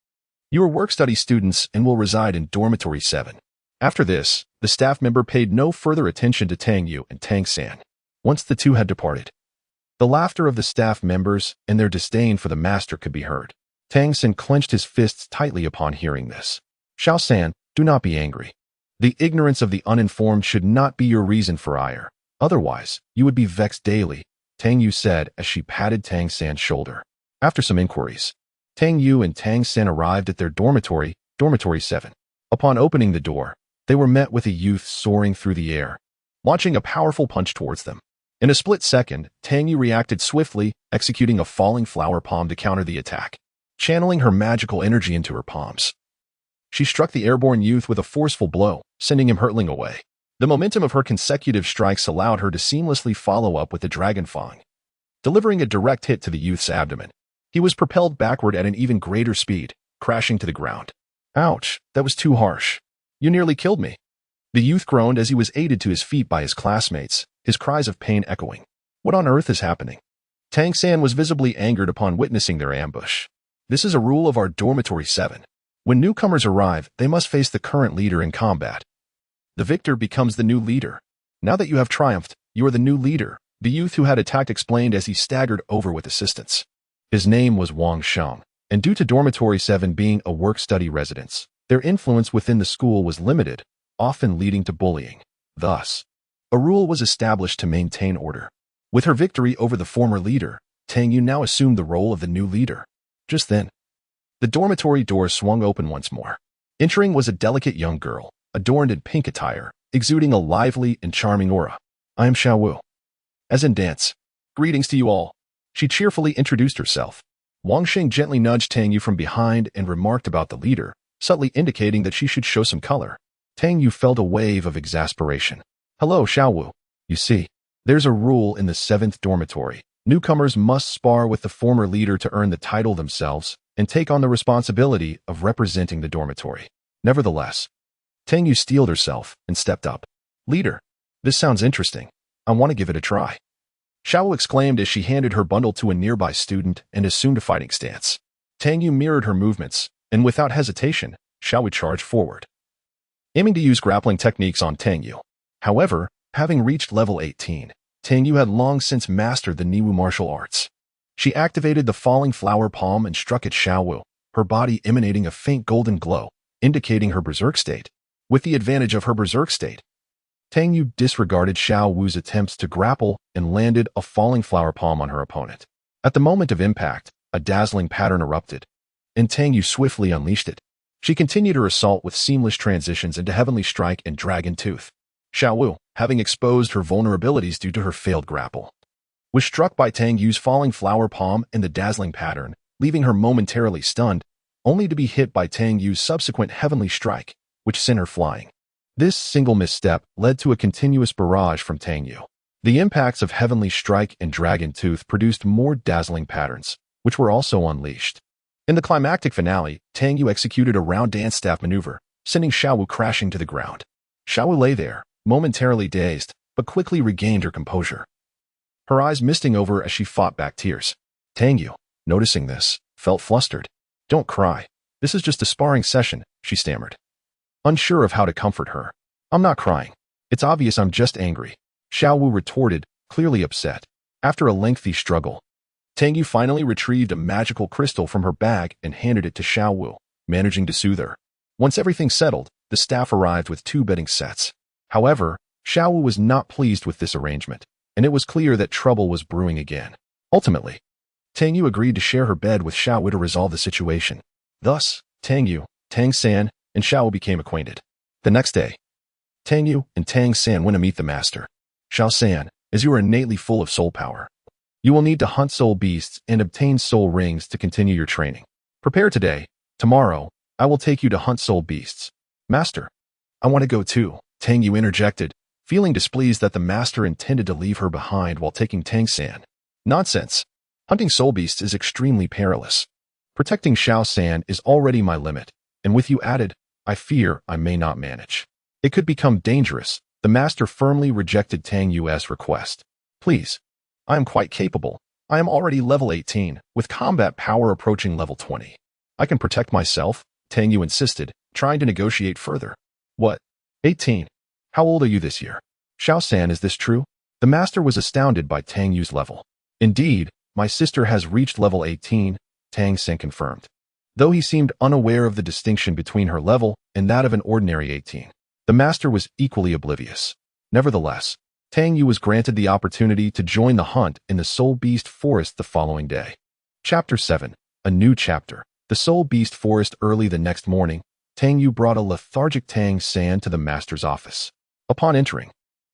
Speaker 1: You are work-study students and will reside in dormitory 7. After this, the staff member paid no further attention to Tang Yu and Tang San. Once the 2 had departed, the laughter of the staff members and their disdain for the master could be heard. Tang San clenched his fists tightly upon hearing this. Xiao San, do not be angry. The ignorance of the uninformed should not be your reason for ire. Otherwise, you would be vexed daily, Tang Yu said as she patted Tang San's shoulder. After some inquiries, Tang Yu and Tang San arrived at their dormitory 7. Upon opening the door, they were met with a youth soaring through the air, launching a powerful punch towards them. In a split second, Tang Yu reacted swiftly, executing a falling flower palm to counter the attack, channeling her magical energy into her palms. She struck the airborne youth with a forceful blow, sending him hurtling away. The momentum of her consecutive strikes allowed her to seamlessly follow up with the Dragon Fang, delivering a direct hit to the youth's abdomen. He was propelled backward at an even greater speed, crashing to the ground. Ouch, that was too harsh. You nearly killed me. The youth groaned as he was aided to his feet by his classmates, his cries of pain echoing. What on earth is happening? Tang San was visibly angered upon witnessing their ambush. This is a rule of our dormitory 7. When newcomers arrive, they must face the current leader in combat. The victor becomes the new leader. Now that you have triumphed, you are the new leader, the youth who had attacked explained as he staggered over with assistance. His name was Wang Sheng, and due to Dormitory 7 being a work-study residence, their influence within the school was limited, often leading to bullying. Thus, a rule was established to maintain order. With her victory over the former leader, Tang Yu now assumed the role of the new leader. Just then, the dormitory door swung open once more. Entering was a delicate young girl, adorned in pink attire, exuding a lively and charming aura. I am Xiao Wu. As in dance. Greetings to you all. She cheerfully introduced herself. Wang Xing gently nudged Tang Yu from behind and remarked about the leader, subtly indicating that she should show some color. Tang Yu felt a wave of exasperation. Hello, Xiao Wu. You see, there's a rule in the 7th dormitory. Newcomers must spar with the former leader to earn the title themselves and take on the responsibility of representing the dormitory. Nevertheless, Tang Yu steeled herself and stepped up. Leader, this sounds interesting. I want to give it a try. Xiao Wu exclaimed as she handed her bundle to a nearby student and assumed a fighting stance. Tang Yu mirrored her movements, and without hesitation, Xiao Wu charged forward, aiming to use grappling techniques on Tang Yu. However, having reached level 18, Tang Yu had long since mastered the Niwu martial arts. She activated the falling flower palm and struck at Xiao Wu, her body emanating a faint golden glow, indicating her berserk state. With the advantage of her berserk state, Tang Yu disregarded Xiao Wu's attempts to grapple and landed a falling flower palm on her opponent. At the moment of impact, a dazzling pattern erupted, and Tang Yu swiftly unleashed it. She continued her assault with seamless transitions into Heavenly Strike and Dragon Tooth. Xiao Wu, having exposed her vulnerabilities due to her failed grapple, was struck by Tang Yu's falling flower palm and the dazzling pattern, leaving her momentarily stunned, only to be hit by Tang Yu's subsequent Heavenly Strike, which sent her flying. This single misstep led to a continuous barrage from Tang Yu. The impacts of Heavenly Strike and Dragon Tooth produced more dazzling patterns, which were also unleashed. In the climactic finale, Tang Yu executed a round dance staff maneuver, sending Xiao Wu crashing to the ground. Xiao Wu lay there, momentarily dazed, but quickly regained her composure, her eyes misting over as she fought back tears. Tang Yu, noticing this, felt flustered. Don't cry. This is just a sparring session, she stammered, unsure of how to comfort her. I'm not crying. It's obvious I'm just angry, Xiao Wu retorted, clearly upset. After a lengthy struggle, Tang Yu finally retrieved a magical crystal from her bag and handed it to Xiao Wu, managing to soothe her. Once everything settled, the staff arrived with 2 bedding sets. However, Xiao Wu was not pleased with this arrangement, and it was clear that trouble was brewing again. Ultimately, Tang Yu agreed to share her bed with Xiao Wu to resolve the situation. Thus, Tang Yu, Tang San, and Xiao Wu became acquainted. The next day, Tang Yu and Tang San went to meet the master. Xiao San, as you are innately full of soul power, you will need to hunt soul beasts and obtain soul rings to continue your training. Prepare today. Tomorrow, I will take you to hunt soul beasts. Master, I want to go too, Tang Yu interjected, feeling displeased that the master intended to leave her behind while taking Tang San. Nonsense. Hunting soul beasts is extremely perilous. Protecting Xiao San is already my limit, and with you added, I fear I may not manage. It could become dangerous. The master firmly rejected Tang Yu's request. Please, I am quite capable. I am already level 18, with combat power approaching level 20. I can protect myself, Tang Yu insisted, trying to negotiate further. What? 18? How old are you this year? Xiao San, is this true? The master was astounded by Tang Yu's level. Indeed, my sister has reached level 18, Tang San confirmed, though he seemed unaware of the distinction between her level and that of an ordinary 18. The master was equally oblivious. Nevertheless, Tang Yu was granted the opportunity to join the hunt in the Soul Beast Forest the following day. Chapter 7. A new chapter. The Soul Beast Forest. Early the next morning, Tang Yu brought a lethargic Tang San to the master's office. Upon entering,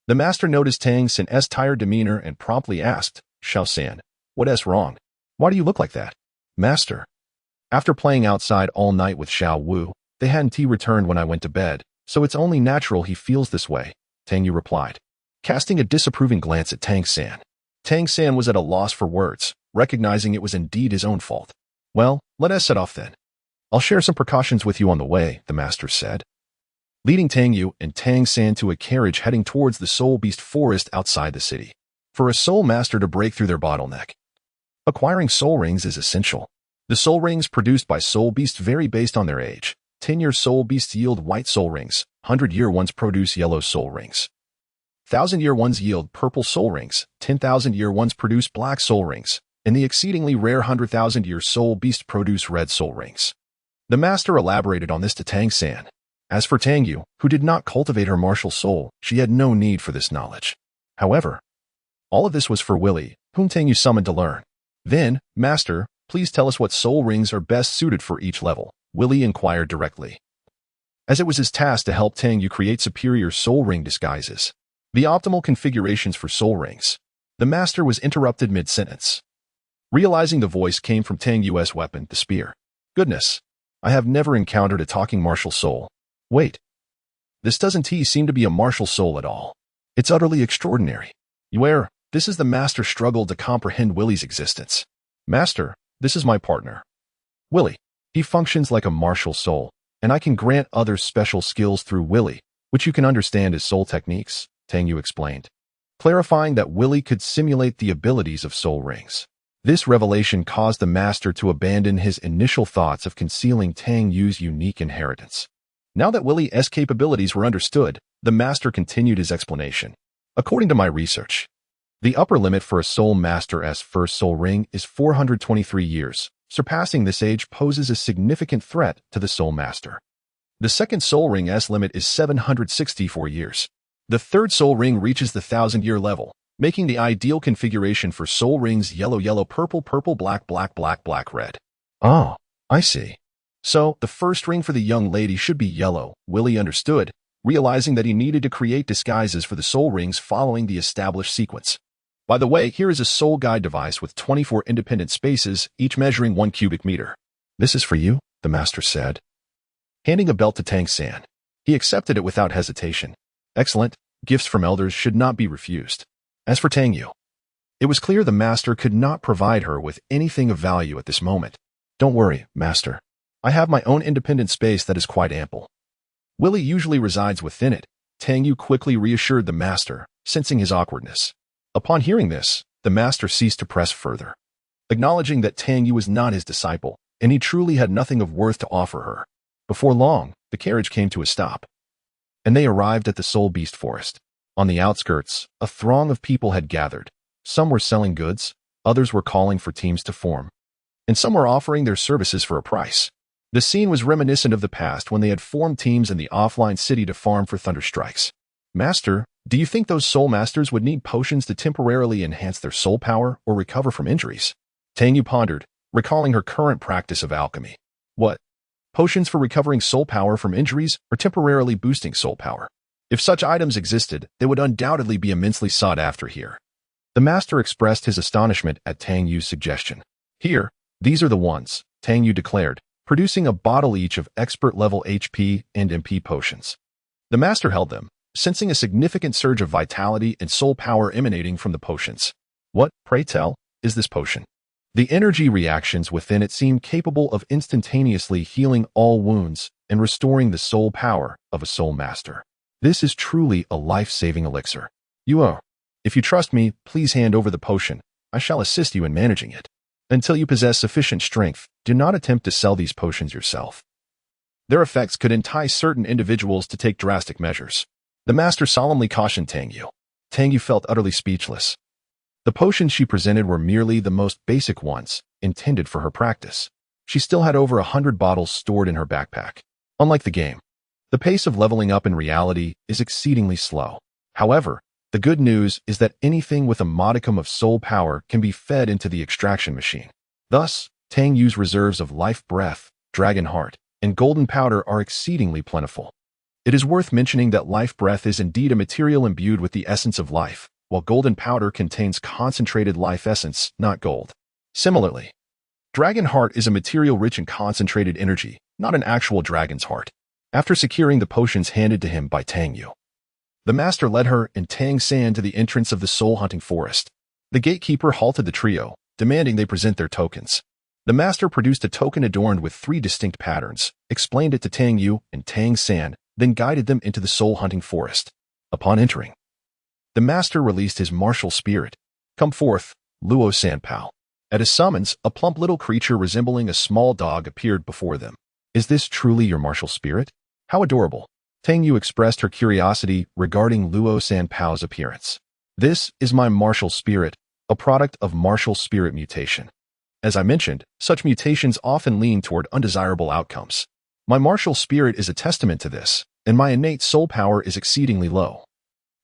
Speaker 1: the master noticed Tang San's tired demeanor and promptly asked, Xiao San, what's wrong? Why do you look like that? Master. After playing outside all night with Xiao Wu, they hadn't returned when I went to bed, so it's only natural he feels this way, Tang Yu replied, casting a disapproving glance at Tang San. Tang San was at a loss for words, recognizing it was indeed his own fault. Well, let us set off then. I'll share some precautions with you on the way, the master said, leading Tang Yu and Tang San to a carriage heading towards the Soul Beast Forest outside the city. For a soul master to break through their bottleneck, acquiring soul rings is essential. The soul rings produced by soul beasts vary based on their age, 10-year soul beasts yield white soul rings, 100-year ones produce yellow soul rings. 1,000-year ones yield purple soul rings, 10,000-year ones produce black soul rings, and the exceedingly rare 100,000-year soul beasts produce red soul rings. The master elaborated on this to Tang San. As for Tang Yu, who did not cultivate her martial soul, she had no need for this knowledge. However, all of this was for Willie, whom Tang Yu summoned to learn. Then, Master, please tell us what soul rings are best suited for each level, Willie inquired directly. As it was his task to help Tang Yu create superior soul ring disguises, the optimal configurations for soul rings, the master was interrupted mid-sentence. Realizing the voice came from Tang Yu's weapon, the spear. Goodness, I have never encountered a talking martial soul. Wait. This doesn't seem to be a martial soul at all. It's utterly extraordinary. This is the master struggled to comprehend Willie's existence. Master, this is my partner. Willie. He functions like a martial soul, and I can grant others special skills through Willie, which you can understand as soul techniques, Tang Yu explained, clarifying that Willie could simulate the abilities of soul rings. This revelation caused the master to abandon his initial thoughts of concealing Tang Yu's unique inheritance. Now that Willie's capabilities were understood, the master continued his explanation. According to my research, the upper limit for a soul master's first soul ring is 423 years. Surpassing this age poses a significant threat to the soul master. The second soul ring's limit is 764 years. The third soul ring reaches the 1,000-year level, making the ideal configuration for soul rings yellow, yellow, purple, purple, black, black, black, black, red. Oh, I see. So, the first ring for the young lady should be yellow, Willie understood, realizing that he needed to create disguises for the soul rings following the established sequence. By the way, here is a soul guide device with 24 independent spaces, each measuring 1 cubic meter. This is for you, the master said, handing a belt to Tang San. He accepted it without hesitation. Excellent. Gifts from elders should not be refused. As for Tang Yu, it was clear the master could not provide her with anything of value at this moment. Don't worry, master. I have my own independent space that is quite ample. Willie usually resides within it. Tang Yu quickly reassured the master, sensing his awkwardness. Upon hearing this, the master ceased to press further, acknowledging that Tang Yu was not his disciple, and he truly had nothing of worth to offer her. Before long, the carriage came to a stop, and they arrived at the Soul Beast Forest. On the outskirts, a throng of people had gathered. Some were selling goods, others were calling for teams to form, and some were offering their services for a price. The scene was reminiscent of the past when they had formed teams in the offline city to farm for thunderstrikes. Master, do you think those soul masters would need potions to temporarily enhance their soul power or recover from injuries? Tang Yu pondered, recalling her current practice of alchemy. What? Potions for recovering soul power from injuries or temporarily boosting soul power? If such items existed, they would undoubtedly be immensely sought after here. The master expressed his astonishment at Tang Yu's suggestion. Here, these are the ones, Tang Yu declared, producing a bottle each of expert-level HP and MP potions. The master held them, sensing a significant surge of vitality and soul power emanating from the potions. What, pray tell, is this potion? The energy reactions within it seem capable of instantaneously healing all wounds and restoring the soul power of a soul master. This is truly a life-saving elixir. If you trust me, please hand over the potion. I shall assist you in managing it. Until you possess sufficient strength, do not attempt to sell these potions yourself. Their effects could entice certain individuals to take drastic measures. The master solemnly cautioned Tang Yu. Tang Yu felt utterly speechless. The potions she presented were merely the most basic ones, intended for her practice. She still had over 100 bottles stored in her backpack. Unlike the game, the pace of leveling up in reality is exceedingly slow. However, the good news is that anything with a modicum of soul power can be fed into the extraction machine. Thus, Tang Yu's reserves of life breath, dragon heart, and golden powder are exceedingly plentiful. It is worth mentioning that life breath is indeed a material imbued with the essence of life, while golden powder contains concentrated life essence, not gold. Similarly, dragon heart is a material rich in concentrated energy, not an actual dragon's heart. After securing the potions handed to him by Tang Yu, the master led her and Tang San to the entrance of the soul-hunting forest. The gatekeeper halted the trio, demanding they present their tokens. The master produced a token adorned with 3 distinct patterns, explained it to Tang Yu and Tang San, then guided them into the soul-hunting forest. Upon entering, the master released his martial spirit. Come forth, Luo Sanpao. At his summons, a plump little creature resembling a small dog appeared before them. Is this truly your martial spirit? How adorable. Tang Yu expressed her curiosity regarding Luo Sanpao's appearance. This is my martial spirit, a product of martial spirit mutation. As I mentioned, such mutations often lean toward undesirable outcomes. My martial spirit is a testament to this, and my innate soul power is exceedingly low.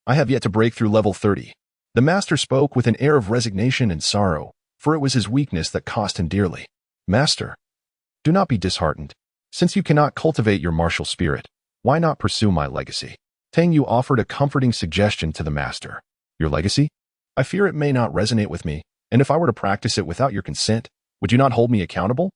Speaker 1: I have yet to break through level 30. The master spoke with an air of resignation and sorrow, for it was his weakness that cost him dearly. Master, do not be disheartened. Since you cannot cultivate your martial spirit, why not pursue my legacy? Tang Yu offered a comforting suggestion to the master. Your legacy? I fear it may not resonate with me, and if I were to practice it without your consent, would you not hold me accountable?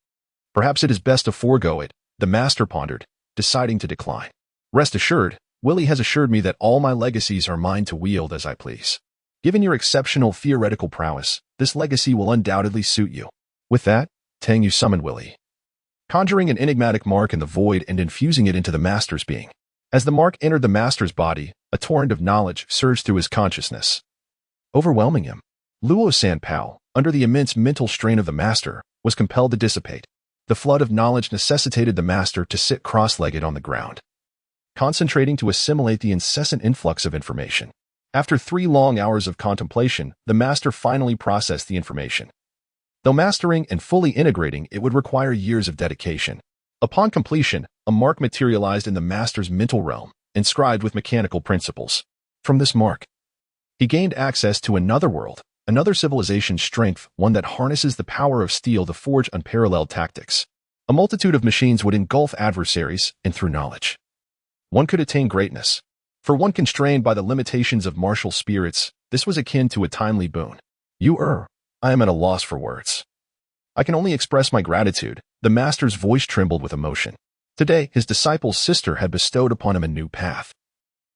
Speaker 1: Perhaps it is best to forego it, the master pondered, deciding to decline. Rest assured, Willie has assured me that all my legacies are mine to wield as I please. Given your exceptional theoretical prowess, this legacy will undoubtedly suit you. With that, Tang Yu summoned Willie, conjuring an enigmatic mark in the void and infusing it into the master's being. As the mark entered the master's body, a torrent of knowledge surged through his consciousness, overwhelming him. Luo Sanpao, under the immense mental strain of the master, was compelled to dissipate. The flood of knowledge necessitated the master to sit cross-legged on the ground, concentrating to assimilate the incessant influx of information. After 3 long hours of contemplation, the master finally processed the information. Though mastering and fully integrating it would require years of dedication. Upon completion, a mark materialized in the master's mental realm, inscribed with mechanical principles. From this mark, he gained access to another world, another civilization's strength, one that harnesses the power of steel to forge unparalleled tactics. A multitude of machines would engulf adversaries, and through knowledge, one could attain greatness. For one constrained by the limitations of martial spirits, this was akin to a timely boon. I am at a loss for words. I can only express my gratitude. The master's voice trembled with emotion. Today, his disciple's sister had bestowed upon him a new path.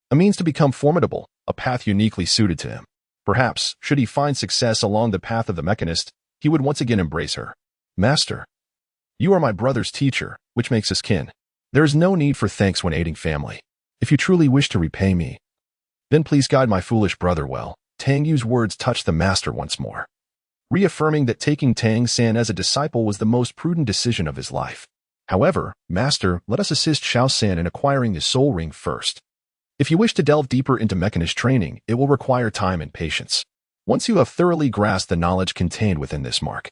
Speaker 1: A means to become formidable, a path uniquely suited to him. Perhaps, should he find success along the path of the mechanist, he would once again embrace her. Master, you are my brother's teacher, which makes us kin. There is no need for thanks when aiding family. If you truly wish to repay me, then please guide my foolish brother well. Tang Yu's words touched the master once more, reaffirming that taking Tang San as a disciple was the most prudent decision of his life. However, master, let us assist Xiao San in acquiring the soul ring first. If you wish to delve deeper into mechanist training, it will require time and patience. Once you have thoroughly grasped the knowledge contained within this mark,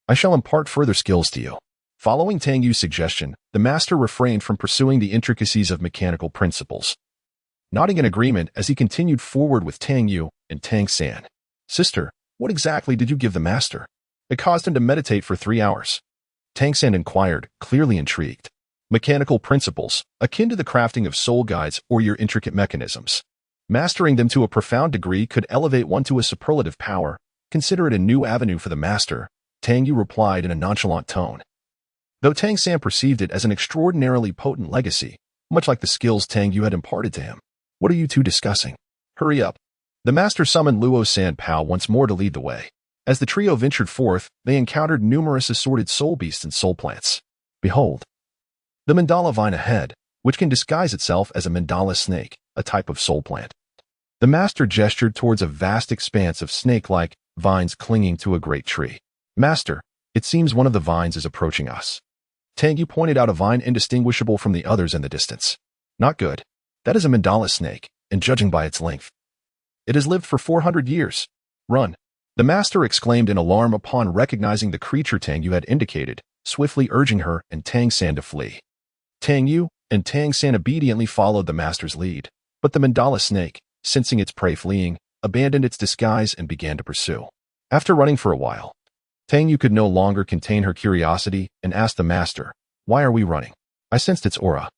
Speaker 1: I shall impart further skills to you. Following Tang Yu's suggestion, the master refrained from pursuing the intricacies of mechanical principles, nodding in agreement as he continued forward with Tang Yu and Tang San. Sister, what exactly did you give the master? It caused him to meditate for 3 hours. Tang San inquired, clearly intrigued. Mechanical principles, akin to the crafting of soul guides or your intricate mechanisms. Mastering them to a profound degree could elevate one to a superlative power. Consider it a new avenue for the master, Tang Yu replied in a nonchalant tone. Though Tang San perceived it as an extraordinarily potent legacy, much like the skills Tang Yu had imparted to him. What are you two discussing? Hurry up. The master summoned Luo Sanpao once more to lead the way. As the trio ventured forth, they encountered numerous assorted soul beasts and soul plants. Behold, the mandala vine ahead, which can disguise itself as a mandala snake, a type of soul plant. The master gestured towards a vast expanse of snake-like vines clinging to a great tree. Master, it seems one of the vines is approaching us. Tang Yu pointed out a vine indistinguishable from the others in the distance. Not good. That is a mandala snake, and judging by its length, it has lived for 400 years. Run. The master exclaimed in alarm upon recognizing the creature Tang Yu had indicated, swiftly urging her and Tang San to flee. Tang Yu and Tang San obediently followed the master's lead, but the mandala snake, sensing its prey fleeing, abandoned its disguise and began to pursue. After running for a while, Tang Yu could no longer contain her curiosity and asked the master, "Why are we running?" I sensed its aura,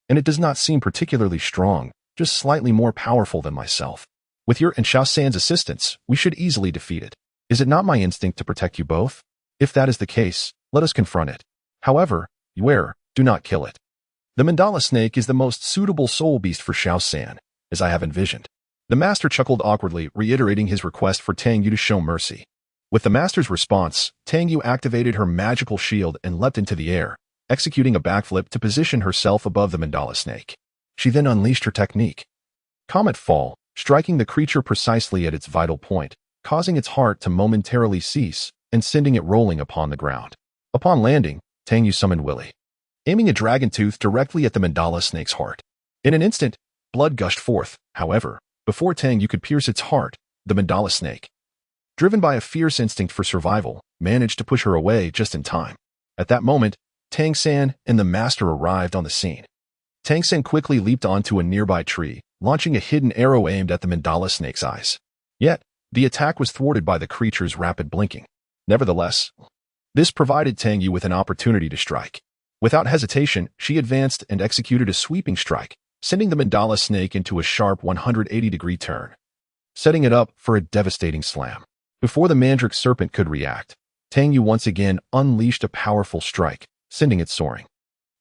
Speaker 1: and it does not seem particularly strong, just slightly more powerful than myself. With your and Xiao San's assistance, we should easily defeat it. Is it not my instinct to protect you both? If that is the case, let us confront it. However, beware, do not kill it. The mandala snake is the most suitable soul beast for Xiao San, as I have envisioned. The master chuckled awkwardly, reiterating his request for Tang Yu to show mercy. With the master's response, Tang Yu activated her magical shield and leapt into the air, executing a backflip to position herself above the mandala snake. She then unleashed her technique. Comet Fall, striking the creature precisely at its vital point, causing its heart to momentarily cease and sending it rolling upon the ground. Upon landing, Tang Yu summoned Willie. aiming a dragon tooth directly at the mandala snake's heart. In an instant, blood gushed forth. However, before Tang Yu could pierce its heart, the mandala snake, driven by a fierce instinct for survival, managed to push her away just in time. At that moment, Tang San and the master arrived on the scene. Tang San quickly leaped onto a nearby tree, launching a hidden arrow aimed at the mandala snake's eyes. Yet, the attack was thwarted by the creature's rapid blinking. Nevertheless, this provided Tang Yu with an opportunity to strike. Without hesitation, she advanced and executed a sweeping strike, sending the mandala snake into a sharp 180-degree turn, setting it up for a devastating slam. Before the mandrake serpent could react, Tang Yu once again unleashed a powerful strike, sending it soaring.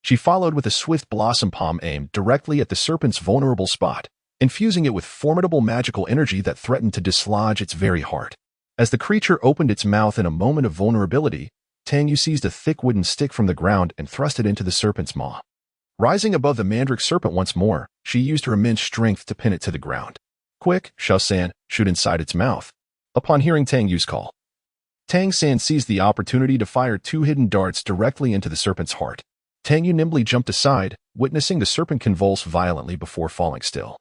Speaker 1: She followed with a swift blossom palm aimed directly at the serpent's vulnerable spot, infusing it with formidable magical energy that threatened to dislodge its very heart. As the creature opened its mouth in a moment of vulnerability, Tang Yu seized a thick wooden stick from the ground and thrust it into the serpent's maw. Rising above the mandrake serpent once more, she used her immense strength to pin it to the ground. Quick, Xiao San, shoot inside its mouth. Upon hearing Tang Yu's call, Tang San seized the opportunity to fire 2 hidden darts directly into the serpent's heart. Tang Yu nimbly jumped aside, witnessing the serpent convulse violently before falling still.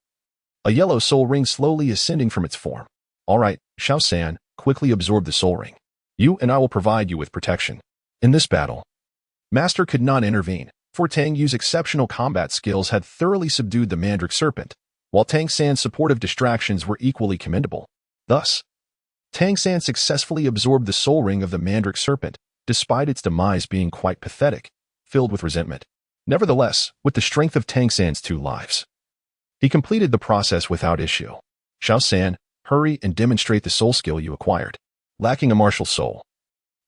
Speaker 1: A yellow soul ring slowly ascending from its form. All right, Xiao San, quickly absorb the soul ring. You and I will provide you with protection. In this battle, Master could not intervene, for Tang Yu's exceptional combat skills had thoroughly subdued the mandrake serpent, while Tang San's supportive distractions were equally commendable. Thus, Tang San successfully absorbed the soul ring of the mandrake serpent, despite its demise being quite pathetic, filled with resentment. Nevertheless, with the strength of Tang San's 2 lives, he completed the process without issue. Xiao San, hurry and demonstrate the soul skill you acquired. Lacking a martial soul,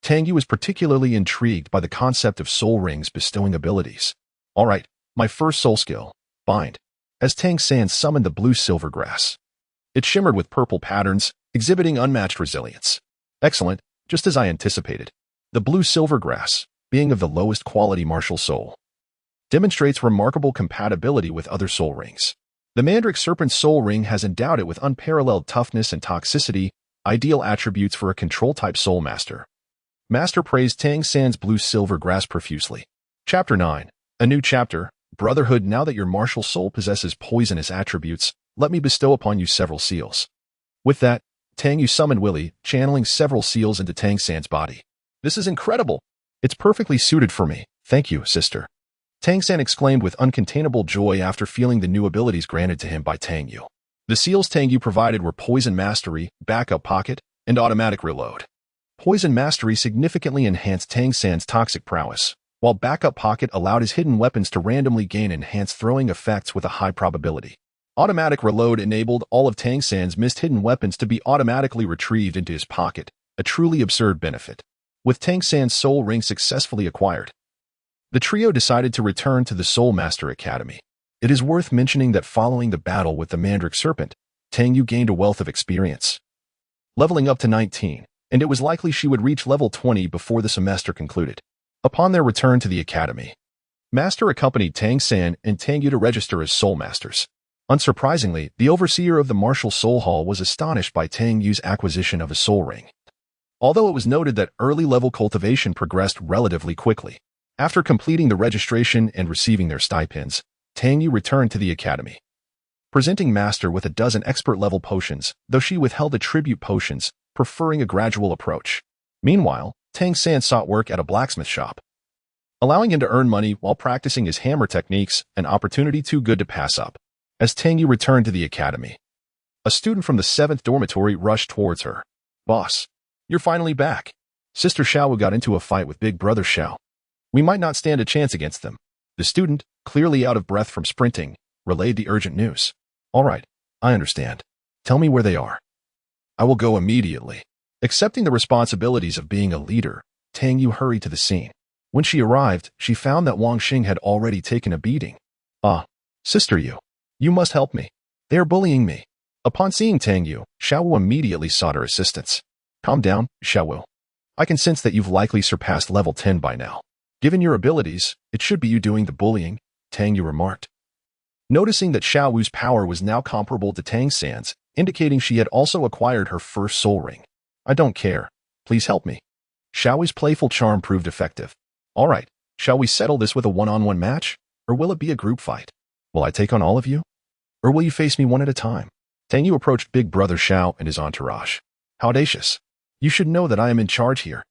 Speaker 1: Tang Yu was particularly intrigued by the concept of soul rings bestowing abilities. All right, my first soul skill, bind. As Tang San summoned the blue silver grass, it shimmered with purple patterns, exhibiting unmatched resilience. Excellent, just as I anticipated. The blue silver grass, being of the lowest quality martial soul, demonstrates remarkable compatibility with other soul rings. The mandrake serpent's soul ring has endowed it with unparalleled toughness and toxicity, ideal attributes for a control-type soul master. Master praised Tang San's blue silver grass profusely. Chapter 9. A new chapter, Brotherhood. Now that your martial soul possesses poisonous attributes, let me bestow upon you several seals. With that, Tang Yu summoned Willy, channeling several seals into Tang San's body. This is incredible. It's perfectly suited for me. Thank you, sister. Tang San exclaimed with uncontainable joy after feeling the new abilities granted to him by Tang Yu. The seals Tang Yu provided were Poison Mastery, Backup Pocket, and Automatic Reload. Poison Mastery significantly enhanced Tang San's toxic prowess, while Backup Pocket allowed his hidden weapons to randomly gain enhanced throwing effects with a high probability. Automatic Reload enabled all of Tang San's missed hidden weapons to be automatically retrieved into his pocket, a truly absurd benefit. With Tang San's soul ring successfully acquired, the trio decided to return to the Soul Master Academy. It is worth mentioning that following the battle with the mandrake serpent, Tang Yu gained a wealth of experience, leveling up to 19, and it was likely she would reach level 20 before the semester concluded. Upon their return to the academy, Master accompanied Tang San and Tang Yu to register as Soul Masters. Unsurprisingly, the overseer of the Martial Soul Hall was astonished by Tang Yu's acquisition of a soul ring. Although it was noted that early-level cultivation progressed relatively quickly. After completing the registration and receiving their stipends, Tang Yu returned to the academy, presenting Master with a dozen expert-level potions, though she withheld the tribute potions, preferring a gradual approach. Meanwhile, Tang San sought work at a blacksmith shop, allowing him to earn money while practicing his hammer techniques, an opportunity too good to pass up. As Tang Yu returned to the academy, a student from the 7th dormitory rushed towards her. Boss, you're finally back. Sister Xiao got into a fight with Big Brother Xiao. We might not stand a chance against them. The student, clearly out of breath from sprinting, relayed the urgent news. All right, I understand. Tell me where they are. I will go immediately. Accepting the responsibilities of being a leader, Tang Yu hurried to the scene. When she arrived, she found that Wang Xing had already taken a beating. Ah, Sister Yu, you must help me. They are bullying me. Upon seeing Tang Yu, Xiao Wu immediately sought her assistance. Calm down, Xiao Wu. I can sense that you've likely surpassed level 10 by now. Given your abilities, it should be you doing the bullying, Tang Yu remarked. Noticing that Xiao Wu's power was now comparable to Tang San's, indicating she had also acquired her first soul ring. I don't care. Please help me. Xiao Wu's playful charm proved effective. All right, Shall we settle this with a one-on-one match, or will it be a group fight? Will I take on all of you, or will you face me one at a time? Tang Yu approached Big Brother Xiao and his entourage. How audacious. You should know that I am in charge here.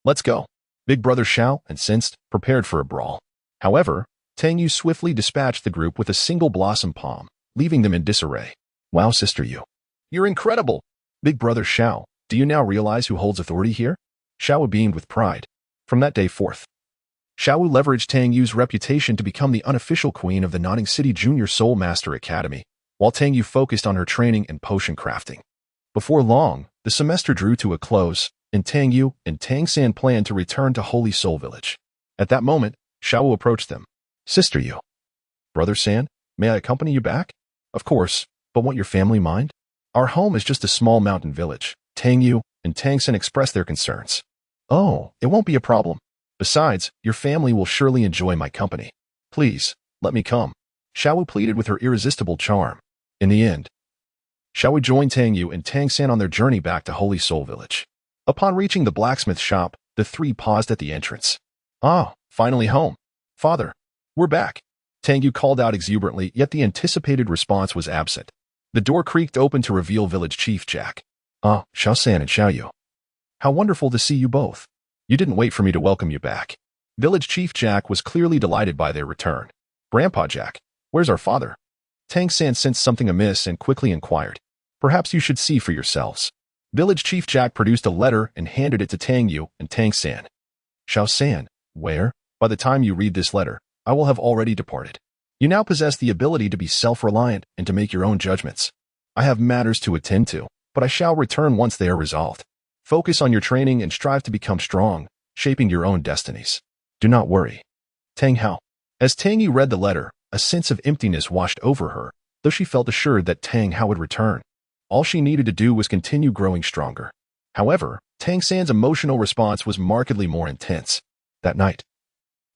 Speaker 1: Let's go. Big Brother Xiao, incensed, prepared for a brawl. However, Tang Yu swiftly dispatched the group with a single blossom palm, leaving them in disarray. Wow, Sister Yu. You're incredible. Big Brother Xiao, do you now realize who holds authority here? Xiao beamed with pride. From that day forth, Xiao leveraged Tang Yu's reputation to become the unofficial queen of the Nodding City Junior Soul Master Academy, while Tang Yu focused on her training and potion crafting. Before long, the semester drew to a close, and Tang Yu and Tang San planned to return to Holy Soul Village. At that moment, Xiao approached them. Sister Yu. Brother San, may I accompany you back? Of course, but won't your family mind? Our home is just a small mountain village. Tang Yu and Tang San expressed their concerns. Oh, it won't be a problem. Besides, your family will surely enjoy my company. Please, let me come. Xiao pleaded with her irresistible charm. In the end, Xiao joined Tang Yu and Tang San on their journey back to Holy Soul Village. Upon reaching the blacksmith shop, the three paused at the entrance. Ah, finally home. Father, we're back. Tang Yu called out exuberantly, yet the anticipated response was absent. The door creaked open to reveal Village Chief Jack. Ah, Xiao San and Xiao Yu. How wonderful to see you both. You didn't wait for me to welcome you back. Village Chief Jack was clearly delighted by their return. Grandpa Jack, where's our father? Tang San sensed something amiss and quickly inquired. Perhaps you should see for yourselves. Village Chief Jack produced a letter and handed it to Tang Yu and Tang San. Xiao San, where? By the time you read this letter, I will have already departed. You now possess the ability to be self-reliant and to make your own judgments. I have matters to attend to, but I shall return once they are resolved. Focus on your training and strive to become strong, shaping your own destinies. Do not worry. Tang Hao. As Tang Yu read the letter, a sense of emptiness washed over her, though she felt assured that Tang Hao would return. All she needed to do was continue growing stronger. However, Tang San's emotional response was markedly more intense. That night,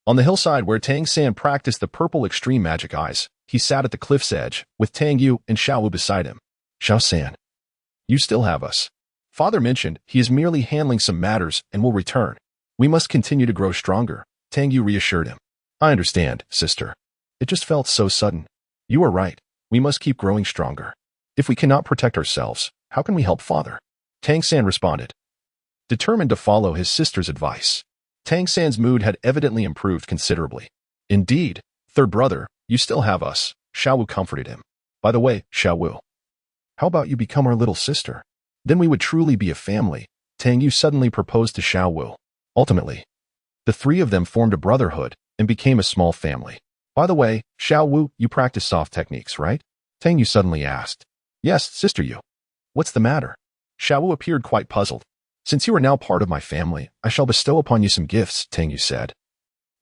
Speaker 1: on the hillside where Tang San practiced the purple extreme magic eyes, he sat at the cliff's edge, with Tang Yu and Xiao Wu beside him. Xiao San, you still have us. Father mentioned he is merely handling some matters and will return. We must continue to grow stronger, Tang Yu reassured him. I understand, sister. It just felt so sudden. You are right. We must keep growing stronger. If we cannot protect ourselves, how can we help Father? Tang San responded, determined to follow his sister's advice. Tang San's mood had evidently improved considerably. Indeed, third brother, you still have us, Xiao Wu comforted him. By the way, Xiao Wu, how about you become our little sister? Then we would truly be a family, Tang Yu suddenly proposed to Xiao Wu. Ultimately, the three of them formed a brotherhood and became a small family. By the way, Xiao Wu, you practice soft techniques, right? Tang Yu suddenly asked. Yes, Sister Yu. What's the matter? Xiao Wu appeared quite puzzled. Since you are now part of my family, I shall bestow upon you some gifts, Tang Yu said.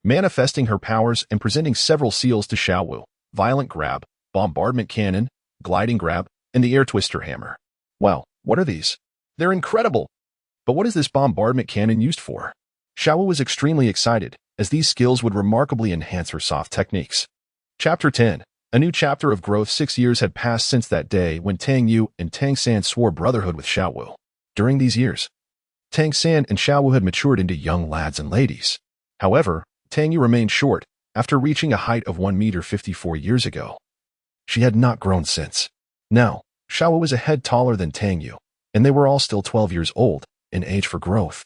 Speaker 1: Manifesting her powers and presenting several seals to Xiao Wu, Violent Grab, Bombardment Cannon, Gliding Grab, and the Air Twister Hammer. Well, what are these? They're incredible! But what is this Bombardment Cannon used for? Xiao Wu was extremely excited, as these skills would remarkably enhance her soft techniques. Chapter 10. A new chapter of growth. 6 years had passed since that day when Tang Yu and Tang San swore brotherhood with Xiao Wu. During these years, Tang San and Xiao Wu had matured into young lads and ladies. However, Tang Yu remained short, after reaching a height of 1 meter 54 years ago. She had not grown since. Now, Xiao Wu was a head taller than Tang Yu, and they were all still 12 years old, in age for growth.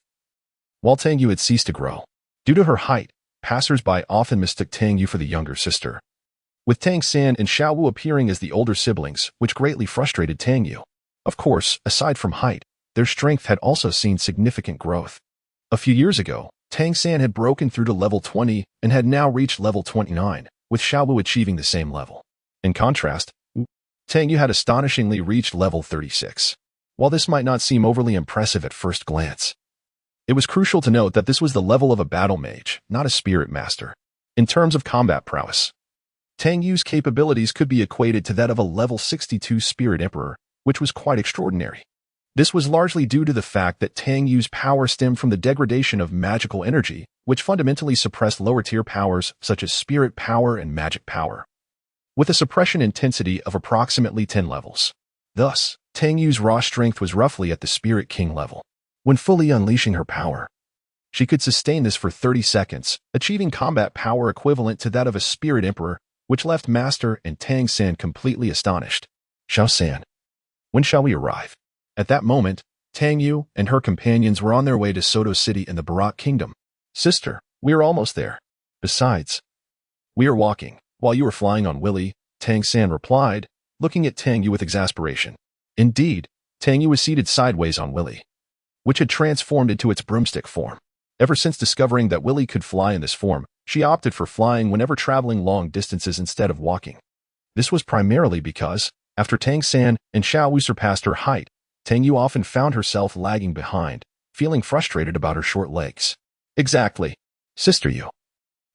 Speaker 1: While Tang Yu had ceased to grow. Due to her height, passers-by often mistook Tang Yu for the younger sister, with Tang San and Xiao Wu appearing as the older siblings, which greatly frustrated Tang Yu. Of course, aside from height, their strength had also seen significant growth. A few years ago, Tang San had broken through to level 20 and had now reached level 29, with Xiao Wu achieving the same level. In contrast, Tang Yu had astonishingly reached level 36. While this might not seem overly impressive at first glance, it was crucial to note that this was the level of a battle mage, not a spirit master. In terms of combat prowess, Tang Yu's capabilities could be equated to that of a level 62 Spirit Emperor, which was quite extraordinary. This was largely due to the fact that Tang Yu's power stemmed from the degradation of magical energy, which fundamentally suppressed lower-tier powers such as spirit power and magic power, with a suppression intensity of approximately 10 levels. Thus, Tang Yu's raw strength was roughly at the Spirit King level. When fully unleashing her power, She could sustain this for 30 seconds, achieving combat power equivalent to that of a spirit emperor, which left Master and Tang San completely astonished. Xiao San, when shall we arrive? At that moment, Tang Yu and her companions were on their way to Soto City in the Barak Kingdom. Sister, we are almost there. Besides, we are walking, while you are flying on Willy, Tang San replied, looking at Tang Yu with exasperation. Indeed, Tang Yu was seated sideways on Willy, which had transformed into its broomstick form. Ever since discovering that Willy could fly in this form, she opted for flying whenever traveling long distances instead of walking. This was primarily because, after Tang San and Xiao Wu surpassed her height, Tang Yu often found herself lagging behind, feeling frustrated about her short legs. Exactly. Sister Yu.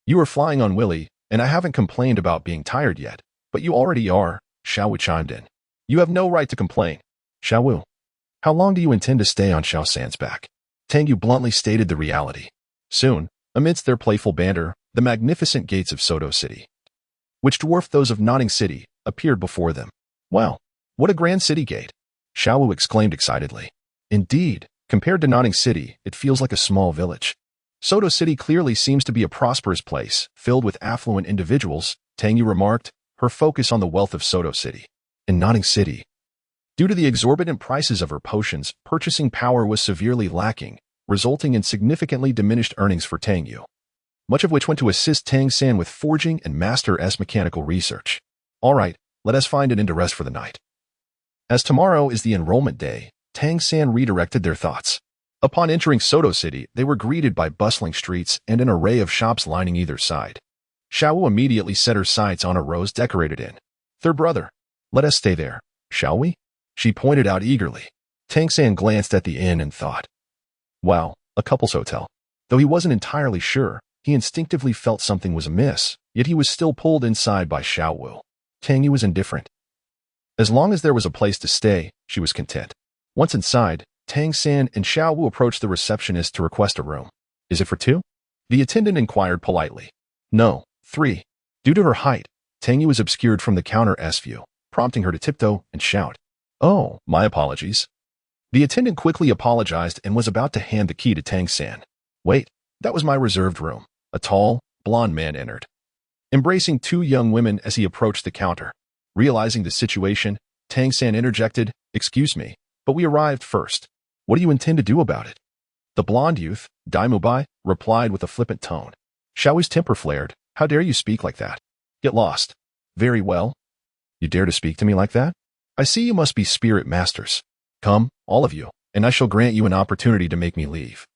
Speaker 1: You are flying on Willy, and I haven't complained about being tired yet, but you already are, Xiao Wu chimed in. You have no right to complain. Xiao Wu, how long do you intend to stay on Xiao San's back? Tang Yu bluntly stated the reality. Soon, amidst their playful banter, the magnificent gates of Soto City, which dwarfed those of Nodding City, appeared before them. Wow, what a grand city gate! Xiao Wu exclaimed excitedly. Indeed, compared to Nodding City, it feels like a small village. Soto City clearly seems to be a prosperous place, filled with affluent individuals, Tang Yu remarked, her focus on the wealth of Soto City. In Nodding City, due to the exorbitant prices of her potions, purchasing power was severely lacking, resulting in significantly diminished earnings for Tang Yu, much of which went to assist Tang San with forging and Master S mechanical research. All right, let us find an inn to rest for the night. As tomorrow is the enrollment day, Tang San redirected their thoughts. Upon entering Soto City, they were greeted by bustling streets and an array of shops lining either side. Xiao Wu immediately set her sights on a rose-decorated inn. Their brother. Let us stay there, shall we? She pointed out eagerly. Tang San glanced at the inn and thought, wow, a couple's hotel. Though he wasn't entirely sure, he instinctively felt something was amiss, yet he was still pulled inside by Xiao Wu. Tang Yu was indifferent. As long as there was a place to stay, she was content. Once inside, Tang San and Xiao Wu approached the receptionist to request a room. Is it for two? The attendant inquired politely. No, 3. Due to her height, Tang Yu was obscured from the counter-S view, prompting her to tiptoe and shout. Oh, my apologies. The attendant quickly apologized and was about to hand the key to Tang San. Wait, that was my reserved room. A tall, blonde man entered, embracing 2 young women as he approached the counter. Realizing the situation, Tang San interjected, excuse me, but we arrived first. What do you intend to do about it? The blonde youth, Daimubai, replied with a flippant tone. Xiao Wu's temper flared. How dare you speak like that? Get lost. Very well. You dare to speak to me like that? I see you must be spirit masters. Come, all of you, and I shall grant you an opportunity to make me leave.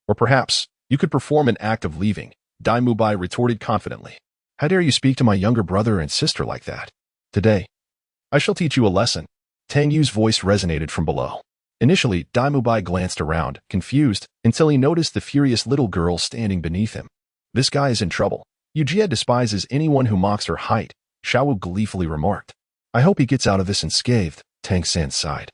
Speaker 1: Or perhaps, you could perform an act of leaving, Daimubai retorted confidently. How dare you speak to my younger brother and sister like that? Today, I shall teach you a lesson. Tang Yu's voice resonated from below. Initially, Daimubai glanced around, confused, until he noticed the furious little girl standing beneath him. This guy is in trouble. Yujia despises anyone who mocks her height, Xiao Wu gleefully remarked. I hope he gets out of this unscathed, Tang San sighed.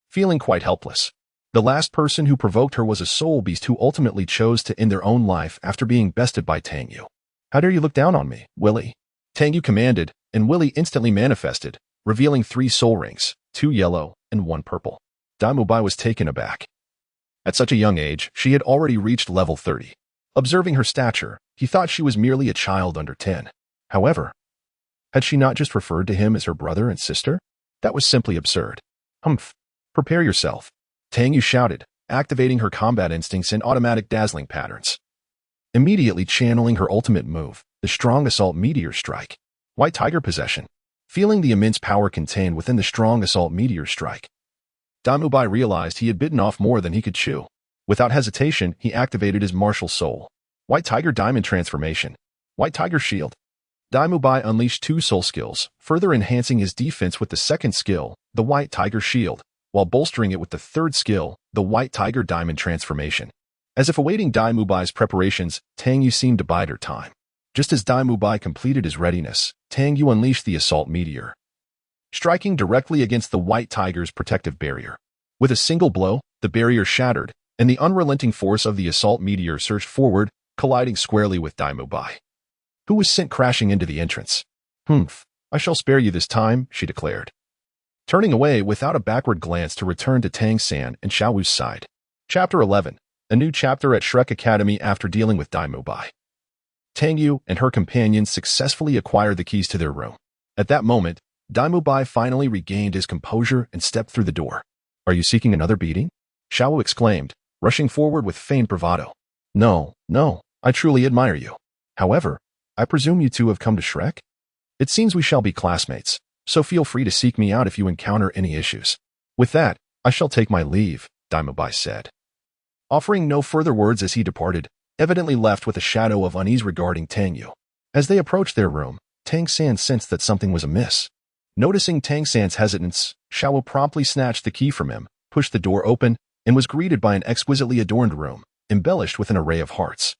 Speaker 1: Feeling quite helpless. The last person who provoked her was a soul beast who ultimately chose to end their own life after being bested by Tang Yu. How dare you look down on me, Willy? Tang Yu commanded, and Willy instantly manifested, revealing 3 soul rings, 2 yellow and 1 purple. Daimubai was taken aback. At such a young age, she had already reached level 30. Observing her stature, he thought she was merely a child under 10. However, had she not just referred to him as her brother and sister? That was simply absurd. Humph. Prepare yourself. Tang Yu shouted, activating her combat instincts and automatic dazzling patterns. Immediately channeling her ultimate move, the strong assault meteor strike. White Tiger possession. Feeling the immense power contained within the strong assault meteor strike, Daimubai realized he had bitten off more than he could chew. Without hesitation, he activated his martial soul. White Tiger Diamond Transformation. White Tiger Shield. Daimubai unleashed 2 soul skills, further enhancing his defense with the second skill, the White Tiger Shield, while bolstering it with the third skill, the White Tiger Diamond Transformation. As if awaiting Daimubai's preparations, Tang Yu seemed to bide her time. Just as Daimubai completed his readiness, Tang Yu unleashed the Assault Meteor, striking directly against the White Tiger's protective barrier. With a single blow, the barrier shattered, and the unrelenting force of the Assault Meteor surged forward, colliding squarely with Daimubai, who was sent crashing into the entrance. Humph, I shall spare you this time, she declared, turning away without a backward glance to return to Tang San and Xiao Wu's side. Chapter 11. A new chapter at Shrek Academy after dealing with Daimubai. Tang Yu and her companions successfully acquired the keys to their room. At that moment, Daimubai finally regained his composure and stepped through the door. "Are you seeking another beating?" Xiao exclaimed, rushing forward with feigned bravado. No, I truly admire you. However, I presume you two have come to Shrek? It seems we shall be classmates, so feel free to seek me out if you encounter any issues. With that, I shall take my leave, Daimubai said. Offering no further words as he departed, evidently left with a shadow of unease regarding Tang Yu. As they approached their room, Tang San sensed that something was amiss. Noticing Tang San's hesitance, Xiao promptly snatched the key from him, pushed the door open, and was greeted by an exquisitely adorned room, embellished with an array of hearts.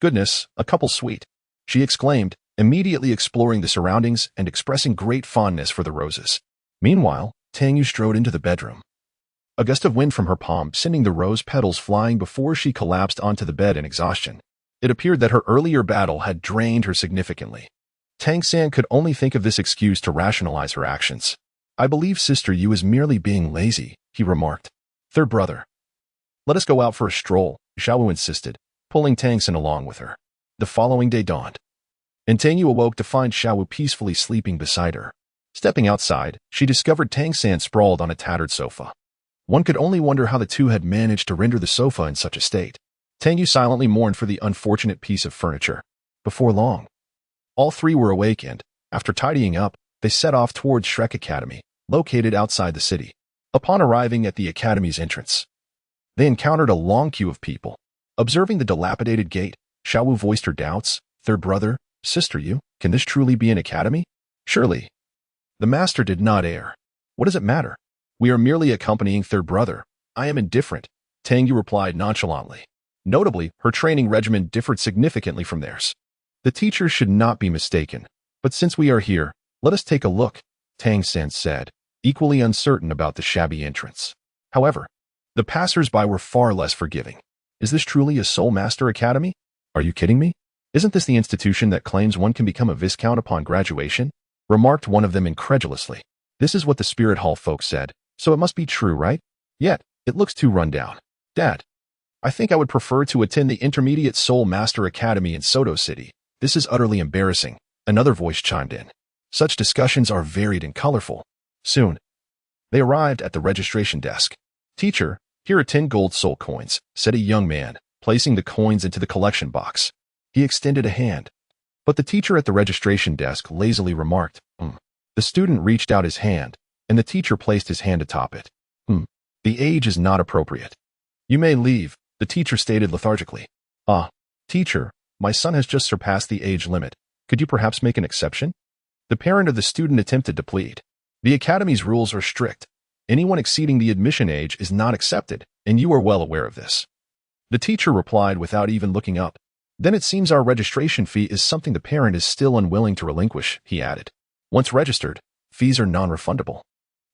Speaker 1: "Goodness, a couple sweet," she exclaimed, immediately exploring the surroundings and expressing great fondness for the roses. Meanwhile, Tang Yu strode into the bedroom. A gust of wind from her palm sending the rose petals flying before she collapsed onto the bed in exhaustion. It appeared that her earlier battle had drained her significantly. Tang San could only think of this excuse to rationalize her actions. "I believe Sister Yu is merely being lazy," he remarked. "Third brother, let us go out for a stroll," Xiao insisted, pulling Tang San along with her. The following day dawned, and Tang Yu awoke to find Xiao peacefully sleeping beside her. Stepping outside, she discovered Tang San sprawled on a tattered sofa. One could only wonder how the two had managed to render the sofa in such a state. Tang Yu silently mourned for the unfortunate piece of furniture. Before long, all three were awake and, after tidying up, they set off towards Shrek Academy, located outside the city. Upon arriving at the academy's entrance, they encountered a long queue of people. Observing the dilapidated gate, Xiao voiced her doubts. "Third brother, Sister Yu, can this truly be an academy?" "Surely." The master did not err. "What does it matter? We are merely accompanying third brother. I am indifferent," Tang Yu replied nonchalantly. Notably, her training regimen differed significantly from theirs. "The teachers should not be mistaken, but since we are here, let us take a look," Tang San said, equally uncertain about the shabby entrance. However, the passers-by were far less forgiving. "Is this truly a Soul Master Academy? Are you kidding me? Isn't this the institution that claims one can become a Viscount upon graduation?" remarked one of them incredulously. "This is what the Spirit Hall folks said, so it must be true, right? Yet, it looks too run down. Dad, I think I would prefer to attend the Intermediate Soul Master Academy in Soto City. This is utterly embarrassing," another voice chimed in. Such discussions are varied and colorful. Soon, they arrived at the registration desk. "Teacher, here are 10 gold soul coins," said a young man, placing the coins into the collection box. He extended a hand, but the teacher at the registration desk lazily remarked, The student reached out his hand, and the teacher placed his hand atop it. The age is not appropriate. "You may leave," the teacher stated lethargically. "Ah, teacher, my son has just surpassed the age limit. Could you perhaps make an exception?" The parent of the student attempted to plead. "The academy's rules are strict. Anyone exceeding the admission age is not accepted, and you are well aware of this." The teacher replied without even looking up. "Then it seems our registration fee is something the parent is still unwilling to relinquish," he added. "Once registered, fees are non-refundable."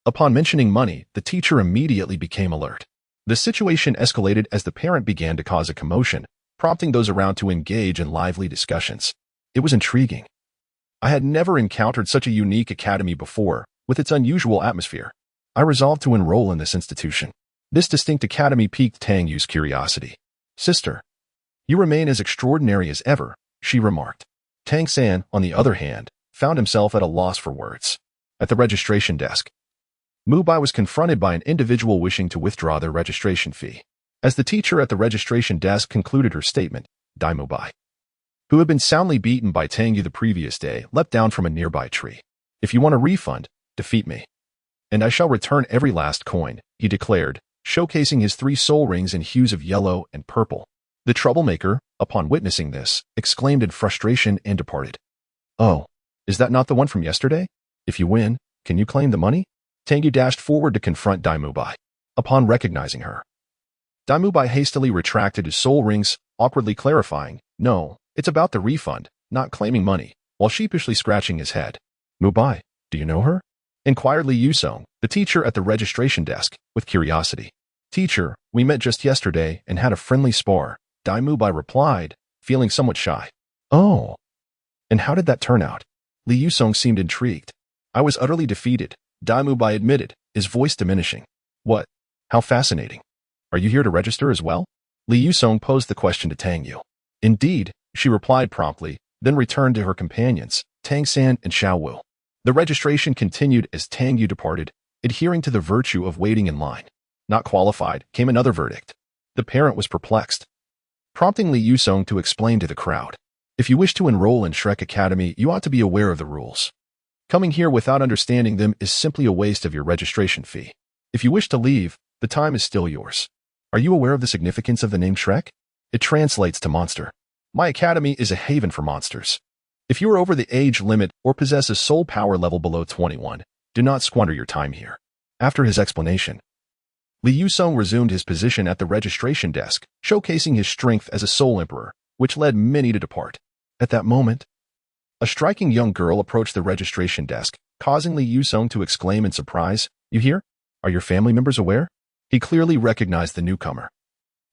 Speaker 1: Upon mentioning money, the teacher immediately became alert. The situation escalated as the parent began to cause a commotion, prompting those around to engage in lively discussions. It was intriguing. I had never encountered such a unique academy before, with its unusual atmosphere. I resolved to enroll in this institution. This distinct academy piqued Tang Yu's curiosity. "Sister, you remain as extraordinary as ever," she remarked. Tang San, on the other hand, found himself at a loss for words. At the registration desk, Mubai was confronted by an individual wishing to withdraw their registration fee. As the teacher at the registration desk concluded her statement, Daimubai, who had been soundly beaten by Tang Yu the previous day, leapt down from a nearby tree. "If you want a refund, defeat me, and I shall return every last coin," he declared, showcasing his 3 soul rings in hues of yellow and purple. The troublemaker, upon witnessing this, exclaimed in frustration and departed. "Oh, is that not the one from yesterday? If you win, can you claim the money?" Tang Yu dashed forward to confront Daimubai. Upon recognizing her, Daimubai hastily retracted his soul rings, awkwardly clarifying, "No, it's about the refund, not claiming money," while sheepishly scratching his head. "Mubai, do you know her?" inquired Li Yusong, the teacher at the registration desk, with curiosity. "Teacher, we met just yesterday and had a friendly spar," Daimubai replied, feeling somewhat shy. "Oh, and how did that turn out?" Li Yusong seemed intrigued. "I was utterly defeated," Daimubai admitted, his voice diminishing. "What? How fascinating. Are you here to register as well?" Li Yusong posed the question to Tang Yu. Indeed, she replied promptly, then returned to her companions, Tang San and Xiao Wu. The registration continued as Tang Yu departed, adhering to the virtue of waiting in line. Not qualified, came another verdict. The parent was perplexed, prompting Li Yusong to explain to the crowd. If you wish to enroll in Shrek Academy, you ought to be aware of the rules. Coming here without understanding them is simply a waste of your registration fee. If you wish to leave, the time is still yours. Are you aware of the significance of the name Shrek? It translates to monster. My academy is a haven for monsters. If you are over the age limit or possess a soul power level below 21, do not squander your time here. After his explanation, Li Yusong resumed his position at the registration desk, showcasing his strength as a soul emperor, which led many to depart. At that moment, a striking young girl approached the registration desk, causing Li Yusong to exclaim in surprise, "You here? Are your family members aware?" He clearly recognized the newcomer,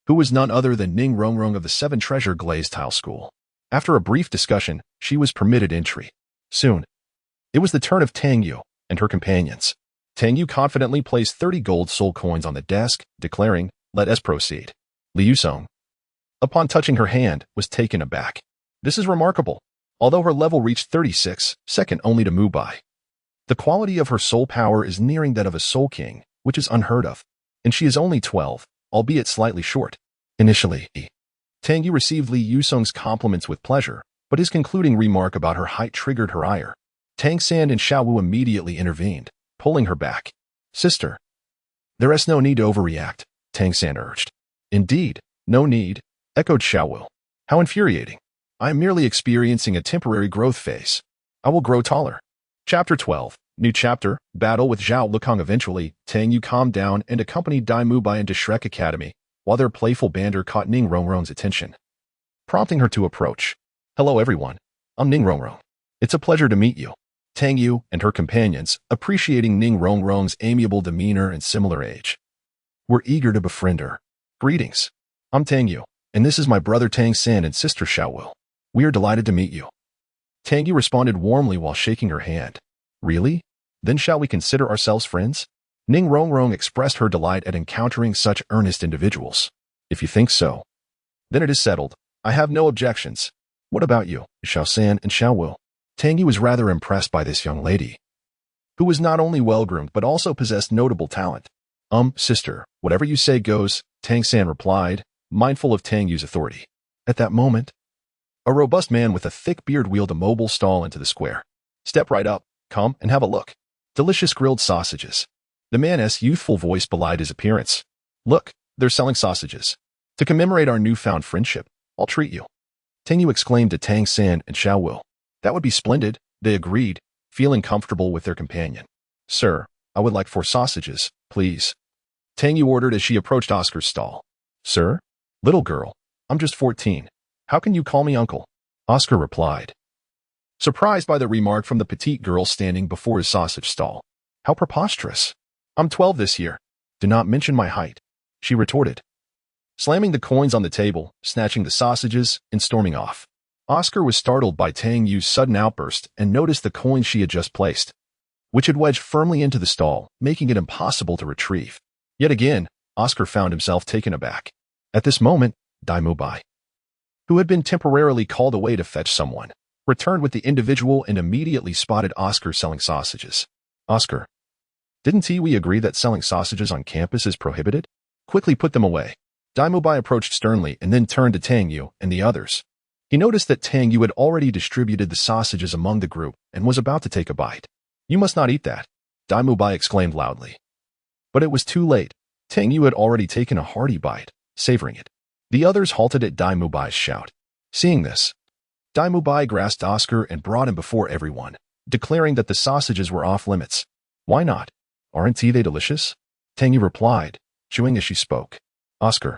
Speaker 1: who was none other than Ning Rongrong of the Seven Treasure Glazed Tile School. After a brief discussion, she was permitted entry. Soon, it was the turn of Tang Yu and her companions. Tang Yu confidently placed 30 gold soul coins on the desk, declaring, "Let us proceed." Li Yusong, upon touching her hand, was taken aback. This is remarkable. Although her level reached 36, second only to Mu Bai, the quality of her soul power is nearing that of a soul king, which is unheard of, and she is only 12, albeit slightly short. Initially, Tang Yu received Li Yusong's compliments with pleasure, but his concluding remark about her height triggered her ire. Tang San and Xiao Wu immediately intervened, pulling her back. "Sister, there is no need to overreact," Tang San urged. "Indeed, no need," echoed Xiao Wu. "How infuriating. I am merely experiencing a temporary growth phase. I will grow taller." Chapter 12. New chapter, Battle with Zhao Lukong. Eventually, Tang Yu calmed down and accompanied Dai Mubai into Shrek Academy, while their playful banter caught Ning Rongrong's attention, prompting her to approach. "Hello everyone, I'm Ning Rongrong. It's a pleasure to meet you." Tang Yu and her companions, appreciating Ning Rongrong's amiable demeanor and similar age, were eager to befriend her. "Greetings. I'm Tang Yu, and this is my brother Tang San and sister Xiao Wu. We are delighted to meet you." Tang Yu responded warmly while shaking her hand. "Really? Then shall we consider ourselves friends?" Ning Rongrong expressed her delight at encountering such earnest individuals. "If you think so, then it is settled. I have no objections. What about you, Xiao San and Xiao Wu?" Tang Yu was rather impressed by this young lady, who was not only well-groomed but also possessed notable talent. Sister, whatever you say goes," Tang San replied, mindful of Tang Yu's authority. At that moment, a robust man with a thick beard wheeled a mobile stall into the square. "Step right up, come and have a look. Delicious grilled sausages." The man's youthful voice belied his appearance. "Look, they're selling sausages. To commemorate our newfound friendship, I'll treat you." Tang Yu exclaimed to Tang San and Xiao Wu. "That would be splendid," they agreed, feeling comfortable with their companion. "Sir, I would like 4 sausages, please," Tang Yu ordered as she approached Oscar's stall. "Sir? Little girl, I'm just 14. How can you call me uncle?" Oscar replied, surprised by the remark from the petite girl standing before his sausage stall. "How preposterous. I'm 12 this year. Do not mention my height," she retorted, slamming the coins on the table, snatching the sausages, and storming off. Oscar was startled by Tang Yu's sudden outburst and noticed the coins she had just placed, which had wedged firmly into the stall, making it impossible to retrieve. Yet again, Oscar found himself taken aback. At this moment, Dai Mubai, who had been temporarily called away to fetch someone, returned with the individual and immediately spotted Oscar selling sausages. "Oscar, didn't we agree that selling sausages on campus is prohibited? Quickly put them away." Dai Mubai approached sternly and then turned to Tang Yu and the others. He noticed that Tang Yu had already distributed the sausages among the group and was about to take a bite. "You must not eat that," Dai Mubai exclaimed loudly. But it was too late. Tang Yu had already taken a hearty bite, savoring it. The others halted at Dai Mubai's shout. Seeing this, Dai Mubai grasped Oscar and brought him before everyone, declaring that the sausages were off limits. "Why not? Aren't they delicious?" Tang Yu replied, chewing as she spoke. "Oscar,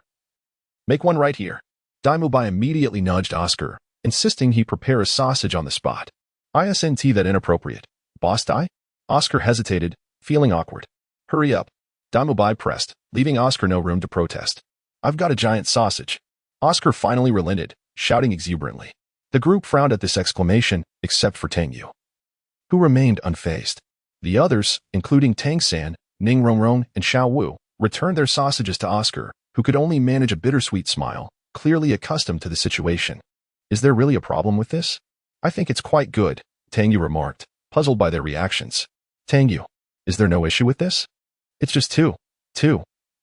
Speaker 1: make one right here." Dai Mubai immediately nudged Oscar, insisting he prepare a sausage on the spot. "Isn't that inappropriate, boss Dai?" Oscar hesitated, feeling awkward. "Hurry up," Dai Mubai pressed, leaving Oscar no room to protest. "I've got a giant sausage." Oscar finally relented, shouting exuberantly. The group frowned at this exclamation, except for Tang Yu, who remained unfazed. The others, including Tang San, Ning Rongrong, and Xiao Wu, returned their sausages to Oscar, who could only manage a bittersweet smile, clearly accustomed to the situation. Is there really a problem with this? I think it's quite good, Tang Yu remarked, puzzled by their reactions. Tang Yu, is there no issue with this? It's just two.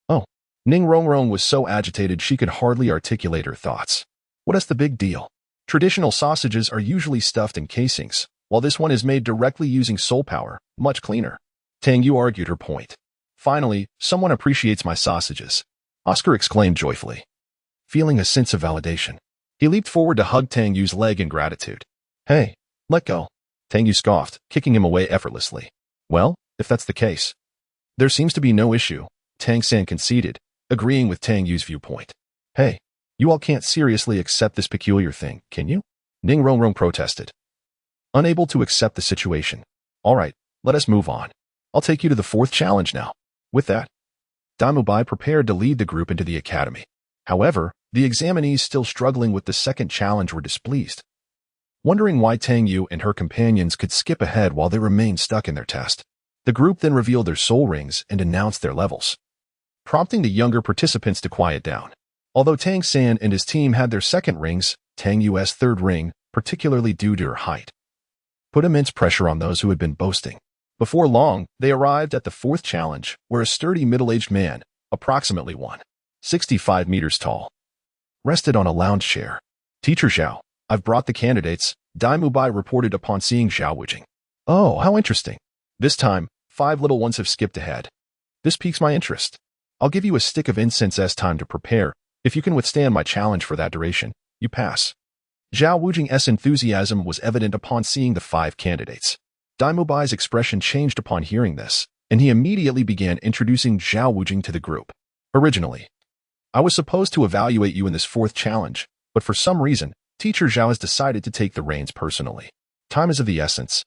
Speaker 1: Oh. Ning Rongrong was so agitated she could hardly articulate her thoughts. What is the big deal? Traditional sausages are usually stuffed in casings, while this one is made directly using soul power, much cleaner. Tang Yu argued her point. Finally, someone appreciates my sausages, Oscar exclaimed joyfully. Feeling a sense of validation, he leaped forward to hug Tang Yu's leg in gratitude. Hey, let go, Tang Yu scoffed, kicking him away effortlessly. Well, if that's the case. There seems to be no issue, Tang San conceded, agreeing with Tang Yu's viewpoint. Hey, you all can't seriously accept this peculiar thing, can you? Ning Rongrong protested. Unable to accept the situation. All right, let us move on. I'll take you to the fourth challenge now. With that, Daimu Bai prepared to lead the group into the academy. However, the examinees still struggling with the second challenge were displeased, wondering why Tang Yu and her companions could skip ahead while they remained stuck in their test. The group then revealed their soul rings and announced their levels, prompting the younger participants to quiet down. Although Tang San and his team had their second rings, Tang Yu's third ring, particularly due to her height, put immense pressure on those who had been boasting. Before long, they arrived at the fourth challenge, where a sturdy middle-aged man, approximately 165 meters tall, rested on a lounge chair. Teacher Zhao, I've brought the candidates, Daimu Bai reported upon seeing Zhao Wujing. Oh, how interesting. This time, 5 little ones have skipped ahead. This piques my interest. I'll give you a stick of incense as time to prepare. If you can withstand my challenge for that duration, you pass. Zhao Wujing's enthusiasm was evident upon seeing the 5 candidates. Daimu Bai's expression changed upon hearing this, and he immediately began introducing Zhao Wujing to the group. Originally, I was supposed to evaluate you in this fourth challenge, but for some reason, Teacher Zhao has decided to take the reins personally. Time is of the essence.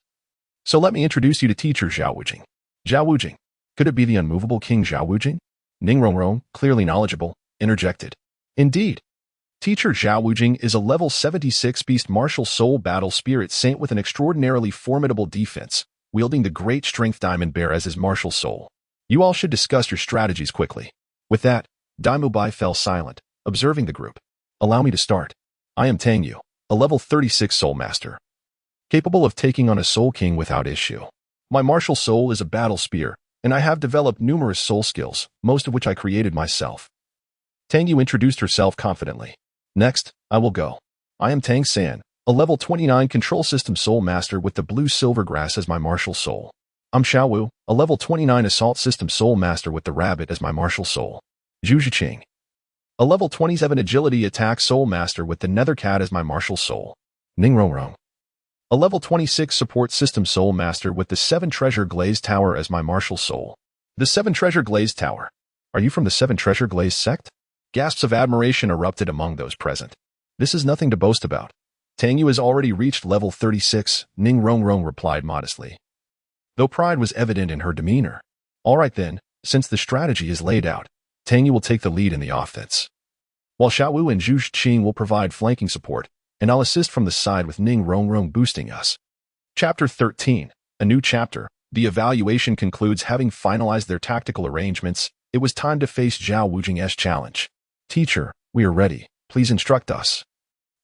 Speaker 1: So let me introduce you to Teacher Zhao Wujing. Zhao Wujing, could it be the unmovable King Zhao Wujing? Ning Rongrong, clearly knowledgeable, interjected. Indeed. Teacher Zhao Wujing is a level 76 beast martial soul battle spirit saint with an extraordinarily formidable defense, wielding the great strength diamond bear as his martial soul. You all should discuss your strategies quickly. With that, Daimu Bai fell silent, observing the group. Allow me to start. I am Tang Yu, a level 36 soul master, capable of taking on a soul king without issue. My martial soul is a battle spear, and I have developed numerous soul skills, most of which I created myself. Tang Yu introduced herself confidently. Next, I will go. I am Tang San, a level 29 control system soul master with the blue silver grass as my martial soul. I'm Xiao Wu, a level 29 assault system soul master with the rabbit as my martial soul. Zhu Zhiqing, a level 27 agility attack soul master with the nether cat as my martial soul. Ning Rongrong, a level 26 support system soul master with the 7 treasure glazed tower as my martial soul. The 7 treasure glazed tower. Are you from the 7 treasure glazed sect? Gasps of admiration erupted among those present. This is nothing to boast about. Tang Yu has already reached level 36, Ning Rongrong replied modestly, though pride was evident in her demeanor. All right then, since the strategy is laid out, Tang Yu will take the lead in the offense, while Xiao Wu and Zhu Zhiqing will provide flanking support, and I'll assist from the side with Ning Rongrong boosting us. Chapter 13, a new chapter. The evaluation concludes. Having finalized their tactical arrangements, it was time to face Zhao Wujing's challenge. Teacher, we are ready. Please instruct us.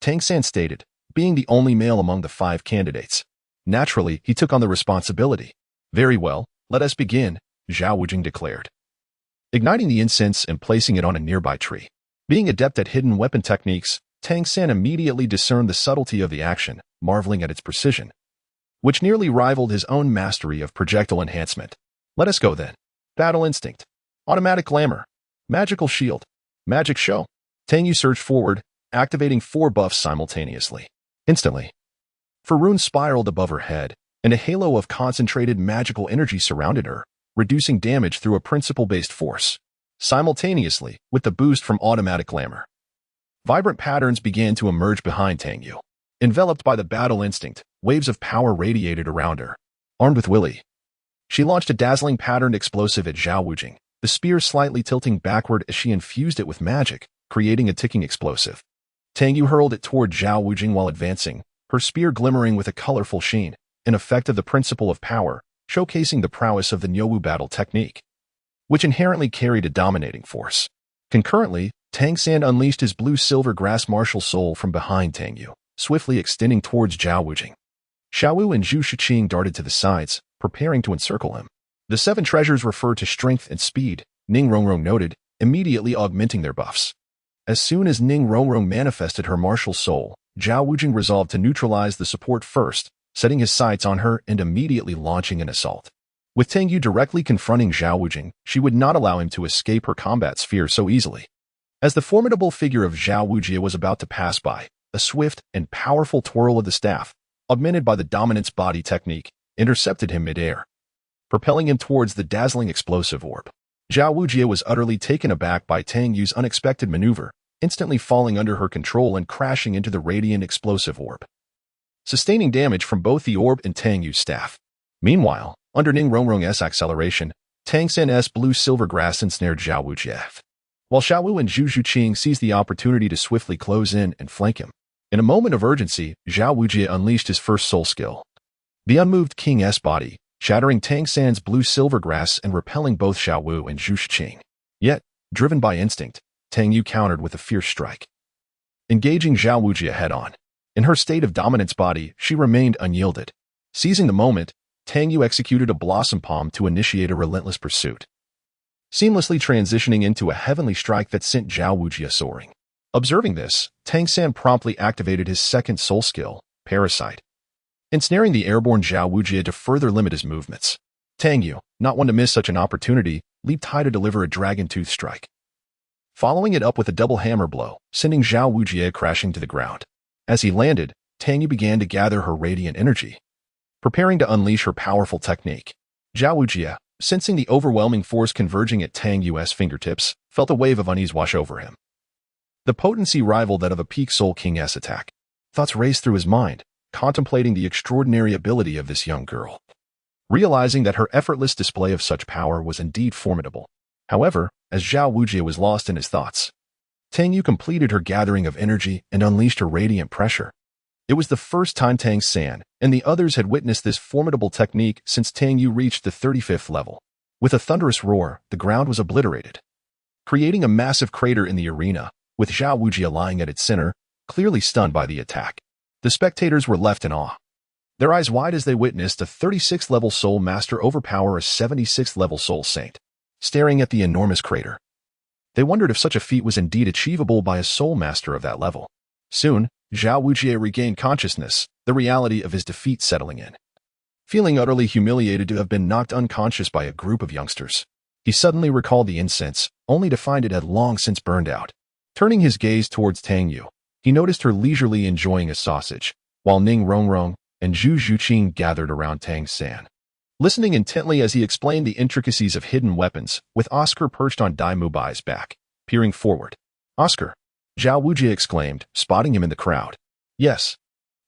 Speaker 1: Tang San stated, being the only male among the 5 candidates. Naturally, he took on the responsibility. Very well, let us begin, Zhao Wujing declared, igniting the incense and placing it on a nearby tree. Being adept at hidden weapon techniques, Tang San immediately discerned the subtlety of the action, marveling at its precision, which nearly rivaled his own mastery of projectile enhancement. Let us go then. Battle instinct, automatic glamour, magical shield, magic show. Tang Yu surged forward, activating 4 buffs simultaneously. Instantly, 4 runes spiraled above her head, and a halo of concentrated magical energy surrounded her, reducing damage through a principle-based force. Simultaneously, with the boost from automatic glamour, vibrant patterns began to emerge behind Tang Yu. Enveloped by the battle instinct, waves of power radiated around her. Armed with Willy, she launched a dazzling patterned explosive at Zhao Wujing, the spear slightly tilting backward as she infused it with magic, creating a ticking explosive. Tang Yu hurled it toward Zhao Wujing while advancing, her spear glimmering with a colorful sheen, an effect of the principle of power, showcasing the prowess of the Nyowu battle technique, which inherently carried a dominating force. Concurrently, Tang San unleashed his blue-silver grass martial soul from behind Tang Yu, swiftly extending towards Zhao Wujing. Xiao Wu and Zhu Shiqing darted to the sides, preparing to encircle him. The 7 treasures refer to strength and speed, Ning Rongrong noted, immediately augmenting their buffs. As soon as Ning Rongrong manifested her martial soul, Zhao Wujing resolved to neutralize the support first, setting his sights on her and immediately launching an assault. With Tang Yu directly confronting Zhao Wujing, she would not allow him to escape her combat sphere so easily. As the formidable figure of Zhao Wujie was about to pass by, a swift and powerful twirl of the staff, augmented by the dominance body technique, intercepted him mid-air, propelling him towards the dazzling explosive orb. Zhao Wujie was utterly taken aback by Tang Yu's unexpected maneuver, instantly falling under her control and crashing into the radiant explosive orb, sustaining damage from both the orb and Tang Yu's staff. Meanwhile, under Ning Rongrong's acceleration, Tang San's blue-silver grass ensnared Zhao Wujie, while Xiao Wu and Zhu Shiqing seized the opportunity to swiftly close in and flank him. In a moment of urgency, Zhao Wujie unleashed his first soul skill, the unmoved King's body, shattering Tang San's blue-silver grass and repelling both Xiao Wu and Zhu Shiqing. Yet, driven by instinct, Tang Yu countered with a fierce strike, engaging Zhao Wujie head-on. In her state of dominance body, she remained unyielded. Seizing the moment, Tang Yu executed a blossom palm to initiate a relentless pursuit, seamlessly transitioning into a heavenly strike that sent Zhao Wujie soaring. Observing this, Tang San promptly activated his second soul skill, Parasite, ensnaring the airborne Zhao Wujie to further limit his movements. Tang Yu, not one to miss such an opportunity, leaped high to deliver a dragon tooth strike, following it up with a double hammer blow, sending Zhao Wujie crashing to the ground. As he landed, Tang Yu began to gather her radiant energy, preparing to unleash her powerful technique. Zhao Wujie, sensing the overwhelming force converging at Tang Yu's fingertips, felt a wave of unease wash over him. The potency rivaled that of a peak Soul King's attack. Thoughts raced through his mind, contemplating the extraordinary ability of this young girl, realizing that her effortless display of such power was indeed formidable. However, as Zhao Wujie was lost in his thoughts, Tang Yu completed her gathering of energy and unleashed her radiant pressure. It was the first time Tang San and the others had witnessed this formidable technique since Tang Yu reached the 35th level. With a thunderous roar, the ground was obliterated, creating a massive crater in the arena, with Zhao Wujie lying at its center, clearly stunned by the attack. The spectators were left in awe, their eyes wide as they witnessed a 36th level soul master overpower a 76th level soul saint, staring at the enormous crater. They wondered if such a feat was indeed achievable by a soul master of that level. Soon, Zhao Wujie regained consciousness, the reality of his defeat settling in. Feeling utterly humiliated to have been knocked unconscious by a group of youngsters, he suddenly recalled the incense, only to find it had long since burned out. Turning his gaze towards Tang Yu, he noticed her leisurely enjoying a sausage, while Ning Rongrong and Zhu Shiqing gathered around Tang San, listening intently as he explained the intricacies of hidden weapons, with Oscar perched on Dai Mubai's back, peering forward. "Oscar," Zhao Wujie exclaimed, spotting him in the crowd. "Yes,"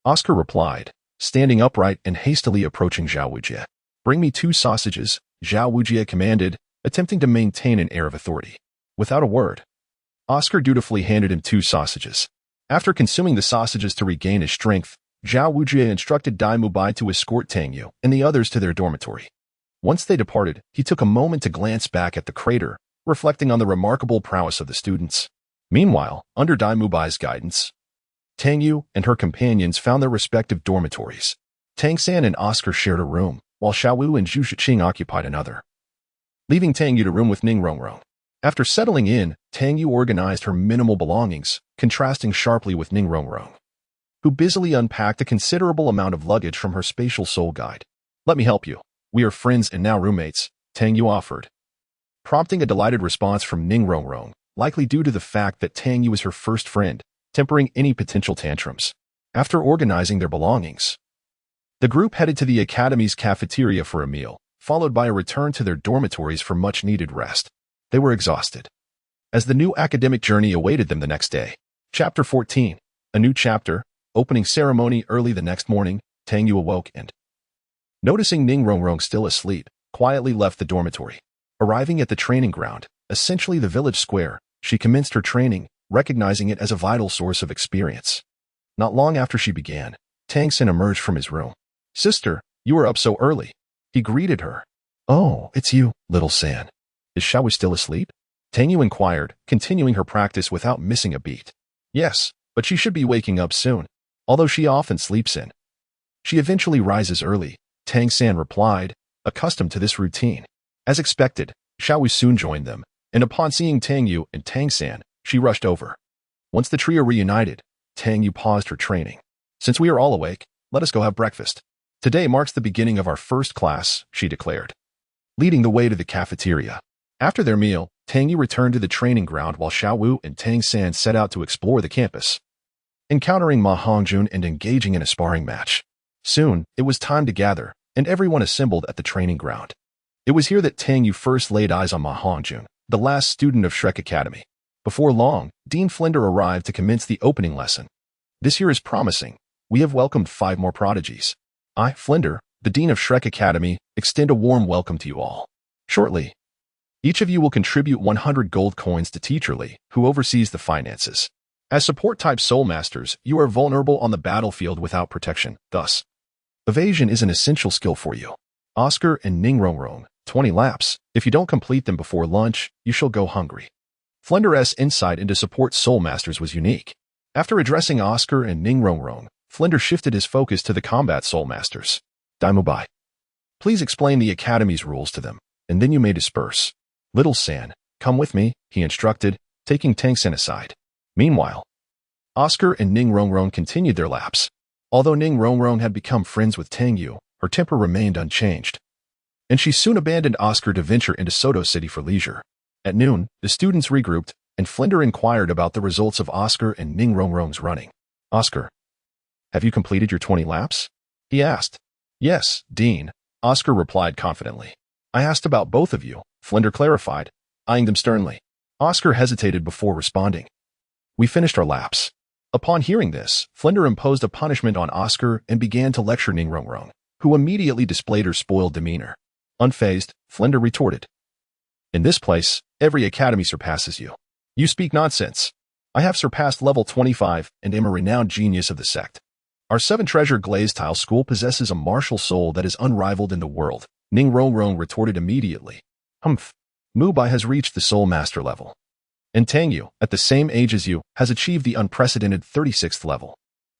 Speaker 1: Oscar replied, standing upright and hastily approaching Zhao Wujie. "Bring me 2 sausages," Zhao Wujie commanded, attempting to maintain an air of authority. Without a word, Oscar dutifully handed him 2 sausages. After consuming the sausages to regain his strength, Zhao Wujie instructed Dai Mubai to escort Tang Yu and the others to their dormitory. Once they departed, he took a moment to glance back at the crater, reflecting on the remarkable prowess of the students. Meanwhile, under Dai Mubai's guidance, Tang Yu and her companions found their respective dormitories. Tang San and Oscar shared a room, while Xiao Wu and Zhu Shiqing occupied another, leaving Tang Yu to room with Ning Rongrong. After settling in, Tang Yu organized her minimal belongings, contrasting sharply with Ning Rongrong, who busily unpacked a considerable amount of luggage from her spatial soul guide. "Let me help you. We are friends and now roommates," Tang Yu offered, prompting a delighted response from Ning Rongrong, likely due to the fact that Tang Yu was her first friend, tempering any potential tantrums. After organizing their belongings, the group headed to the academy's cafeteria for a meal, followed by a return to their dormitories for much-needed rest. They were exhausted, as the new academic journey awaited them the next day. Chapter 14. A new chapter. Opening ceremony. Early the next morning, Tang Yu awoke and, noticing Ning Rongrong still asleep, quietly left the dormitory. Arriving at the training ground, essentially the village square, she commenced her training, recognizing it as a vital source of experience. Not long after she began, Tang San emerged from his room. "Sister, you are up so early," he greeted her. "Oh, it's you, little San. Is Xiao still asleep?" Tang Yu inquired, continuing her practice without missing a beat. Yes, but she should be waking up soon, although she often sleeps in. She eventually rises early, Tang San replied, accustomed to this routine. As expected, Xiaowu soon joined them, and upon seeing Tang Yu and Tang San, she rushed over. Once the trio reunited, Tang Yu paused her training. Since we are all awake, let us go have breakfast. Today marks the beginning of our first class, she declared, leading the way to the cafeteria. After their meal, Tang Yu returned to the training ground while Xiaowu and Tang San set out to explore the campus, encountering Ma Hongjun and engaging in a sparring match. Soon, it was time to gather, and everyone assembled at the training ground. It was here that Tang Yu first laid eyes on Ma Hongjun, the last student of Shrek Academy. Before long, Dean Flender arrived to commence the opening lesson. This year is promising. We have welcomed 5 more prodigies. I, Flender, the Dean of Shrek Academy, extend a warm welcome to you all. Shortly, each of you will contribute 100 gold coins to Teacher Lee, who oversees the finances. As support-type soul masters, you are vulnerable on the battlefield without protection. Thus, evasion is an essential skill for you. Oscar and Ning Rongrong, 20 laps. If you don't complete them before lunch, you shall go hungry. Flender's insight into support soul masters was unique. After addressing Oscar and Ning Rongrong, Flender shifted his focus to the combat soul masters. Daimubai, please explain the Academy's rules to them, and then you may disperse. Little San, come with me, he instructed, taking Tang San aside. Meanwhile, Oscar and Ning Rongrong continued their laps. Although Ning Rongrong had become friends with Tang Yu, her temper remained unchanged, and she soon abandoned Oscar to venture into Soto City for leisure. At noon, the students regrouped, and Flender inquired about the results of Oscar and Ning Rongrong's running. Oscar, have you completed your 20 laps? He asked. Yes, Dean, Oscar replied confidently. I asked about both of you, Flender clarified, eyeing them sternly. Oscar hesitated before responding. We finished our laps. Upon hearing this, Flender imposed a punishment on Oscar and began to lecture Ning Rongrong, who immediately displayed her spoiled demeanor. Unfazed, Flender retorted. In this place, every academy surpasses you. You speak nonsense. I have surpassed level 25 and am a renowned genius of the sect. Our 7-treasure glazed tile school possesses a martial soul that is unrivaled in the world, Ning Rongrong retorted immediately. Humph. Mubai has reached the soul master level. And Tang Yu, at the same age as you, has achieved the unprecedented 36th level.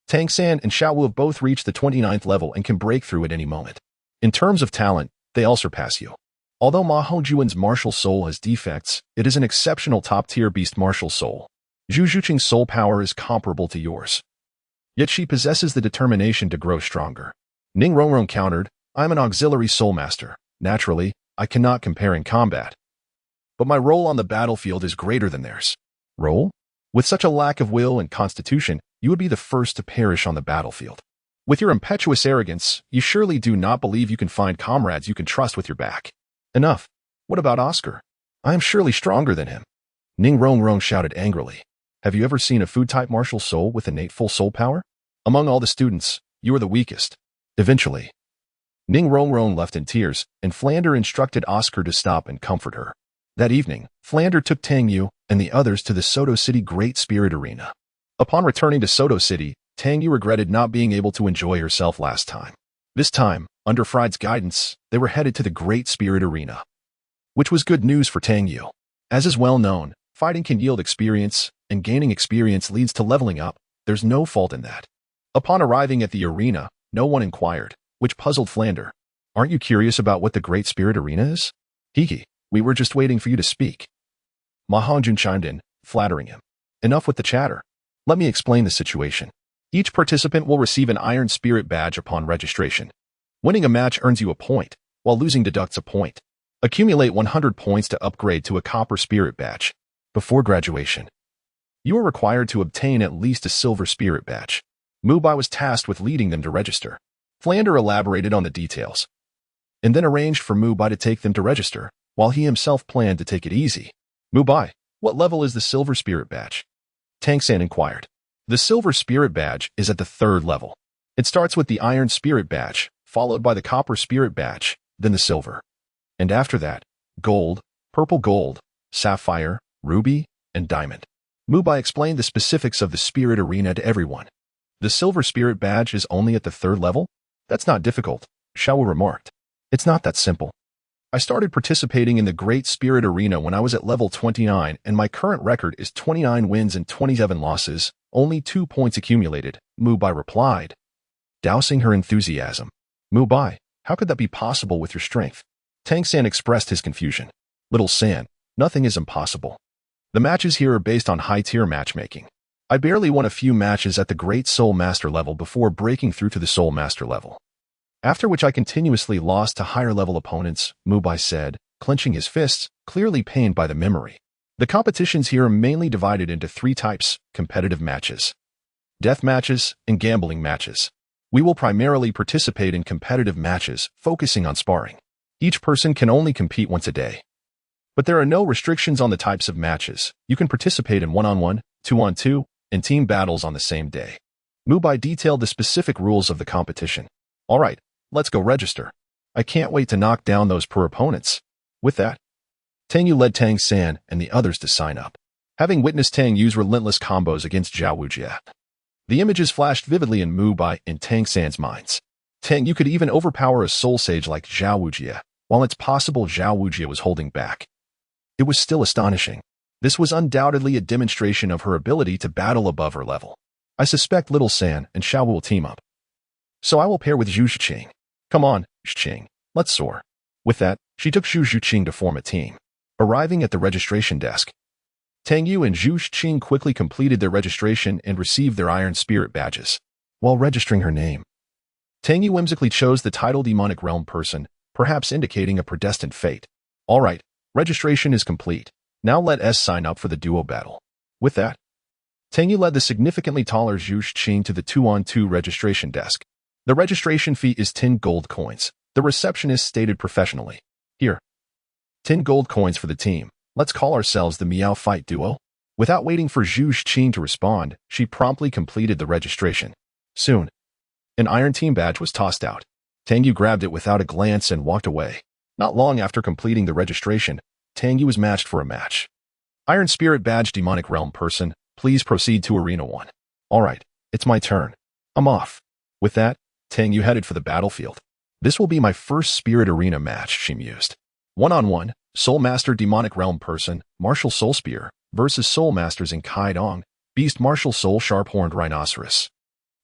Speaker 1: Tang San and Xiaowu have both reached the 29th level and can break through at any moment. In terms of talent, they all surpass you. Although Ma Hongjuan's martial soul has defects, it is an exceptional top-tier beast martial soul. Zhu Zhuqing's soul power is comparable to yours. Yet she possesses the determination to grow stronger. Ning Rongrong countered, I am an auxiliary soul master. Naturally, I cannot compare in combat. But my role on the battlefield is greater than theirs. Role? With such a lack of will and constitution, you would be the first to perish on the battlefield. With your impetuous arrogance, you surely do not believe you can find comrades you can trust with your back. Enough. What about Oscar? I am surely stronger than him. Ning Rongrong shouted angrily. Have you ever seen a food-type martial soul with innate full soul power? Among all the students, you are the weakest. Eventually, Ning Rongrong left in tears, and Flander instructed Oscar to stop and comfort her. That evening, Flander took Tang Yu and the others to the Soto City Great Spirit Arena. Upon returning to Soto City, Tang Yu regretted not being able to enjoy herself last time. This time, under Fried's guidance, they were headed to the Great Spirit Arena, which was good news for Tang Yu. As is well known, fighting can yield experience, and gaining experience leads to leveling up. There's no fault in that. Upon arriving at the arena, no one inquired, which puzzled Flander. Aren't you curious about what the Great Spirit Arena is? Hiki, we were just waiting for you to speak. Ma Hongjun chimed in, flattering him. Enough with the chatter. Let me explain the situation. Each participant will receive an Iron Spirit badge upon registration. Winning a match earns you a point, while losing deducts a point. Accumulate 100 points to upgrade to a Copper Spirit badge. Before graduation, you are required to obtain at least a Silver Spirit badge. Mubai was tasked with leading them to register. Flander elaborated on the details, and then arranged for Mubai to take them to register, while he himself planned to take it easy. Mubai, what level is the Silver Spirit badge? Tang San inquired. The Silver Spirit badge is at the 3rd level. It starts with the Iron Spirit badge, followed by the Copper Spirit badge, then the Silver. And after that, Gold, Purple Gold, Sapphire, Ruby, and Diamond. Mubai explained the specifics of the Spirit Arena to everyone. The Silver Spirit badge is only at the 3rd level? That's not difficult, Xiaowu remarked. It's not that simple. I started participating in the Great Spirit Arena when I was at level 29, and my current record is 29 wins and 27 losses, only 2 points accumulated, Mu Bai replied, dousing her enthusiasm. Mu Bai, how could that be possible with your strength? Tang San expressed his confusion. Little San, nothing is impossible. The matches here are based on high-tier matchmaking. I barely won a few matches at the Great Soul Master level before breaking through to the Soul Master level. After which I continuously lost to higher-level opponents, Mu Bai said, clenching his fists, clearly pained by the memory. The competitions here are mainly divided into 3 types: competitive matches, death matches, and gambling matches. We will primarily participate in competitive matches, focusing on sparring. Each person can only compete once a day. But there are no restrictions on the types of matches. You can participate in 1-on-1, 2-on-2, and team battles on the same day. Mu Bai detailed the specific rules of the competition. Alright, let's go register. I can't wait to knock down those poor opponents. With that, Tang Yu led Tang San and the others to sign up. Having witnessed Tang Yu's relentless combos against Zhao Wujie, the images flashed vividly in Mu Bai and Tang San's minds. Tang Yu could even overpower a soul sage like Zhao Wujie, while it's possible Zhao Wujie was holding back. It was still astonishing. This was undoubtedly a demonstration of her ability to battle above her level. I suspect Little San and Xiao will team up. So I will pair with Zhu Zhiqing. Come on, Zhiqing, let's soar. With that, she took Zhu Zhiqing to form a team. Arriving at the registration desk, Tang Yu and Zhu Zhiqing quickly completed their registration and received their Iron Spirit badges. While registering her name, Tang Yu whimsically chose the title Demonic Realm Person, perhaps indicating a predestined fate. Alright, registration is complete. Now let us sign up for the duo battle. With that, Tang Yu led the significantly taller Zhu Zhiqing to the 2-on-2 registration desk. The registration fee is 10 gold coins. The receptionist stated professionally. Here, 10 gold coins for the team. Let's call ourselves the Meow Fight Duo. Without waiting for Zhu Zhiqing to respond, she promptly completed the registration. Soon, an Iron Team badge was tossed out. Tang Yu grabbed it without a glance and walked away. Not long after completing the registration, Tang Yu was matched for a match. Iron Spirit Badge Demonic Realm Person, please proceed to Arena 1. Alright, it's my turn. I'm off. With that, Tang Yu headed for the battlefield. This will be my first Spirit Arena match, she mused. 1-on-1, Soul Master Demonic Realm Person, Martial Soul Spear, versus Soul Masters in Kai Dong, Beast Martial Soul Sharp-Horned Rhinoceros.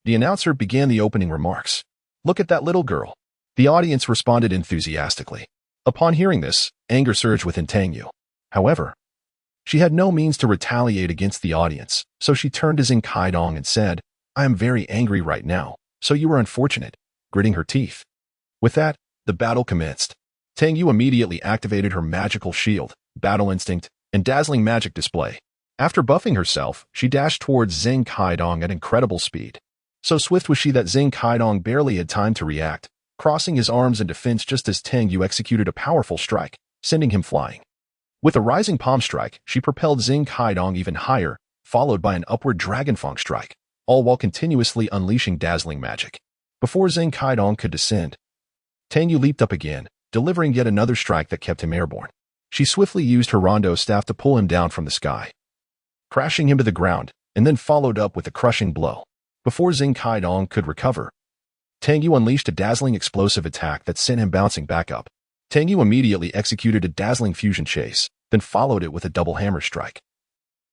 Speaker 1: The announcer began the opening remarks. Look at that little girl. The audience responded enthusiastically. Upon hearing this, anger surged within Tang Yu. However, she had no means to retaliate against the audience, so she turned to Xing Kaidong and said, I am very angry right now, so you were unfortunate, gritting her teeth. With that, the battle commenced. Tang Yu immediately activated her magical shield, battle instinct, and dazzling magic display. After buffing herself, she dashed towards Xing Kaidong at incredible speed. So swift was she that Xing Kaidong barely had time to react, crossing his arms in defense just as Tang Yu executed a powerful strike, sending him flying. With a rising palm strike, she propelled Xing Kaidong even higher, followed by an upward dragonfang strike, all while continuously unleashing dazzling magic. Before Xing Kaidong could descend, Tang Yu leaped up again, delivering yet another strike that kept him airborne. She swiftly used her rondo staff to pull him down from the sky, crashing him to the ground, and then followed up with a crushing blow. Before Xing Kaidong could recover, Tang Yu unleashed a dazzling explosive attack that sent him bouncing back up. Tang Yu immediately executed a dazzling fusion chase, then followed it with a double hammer strike,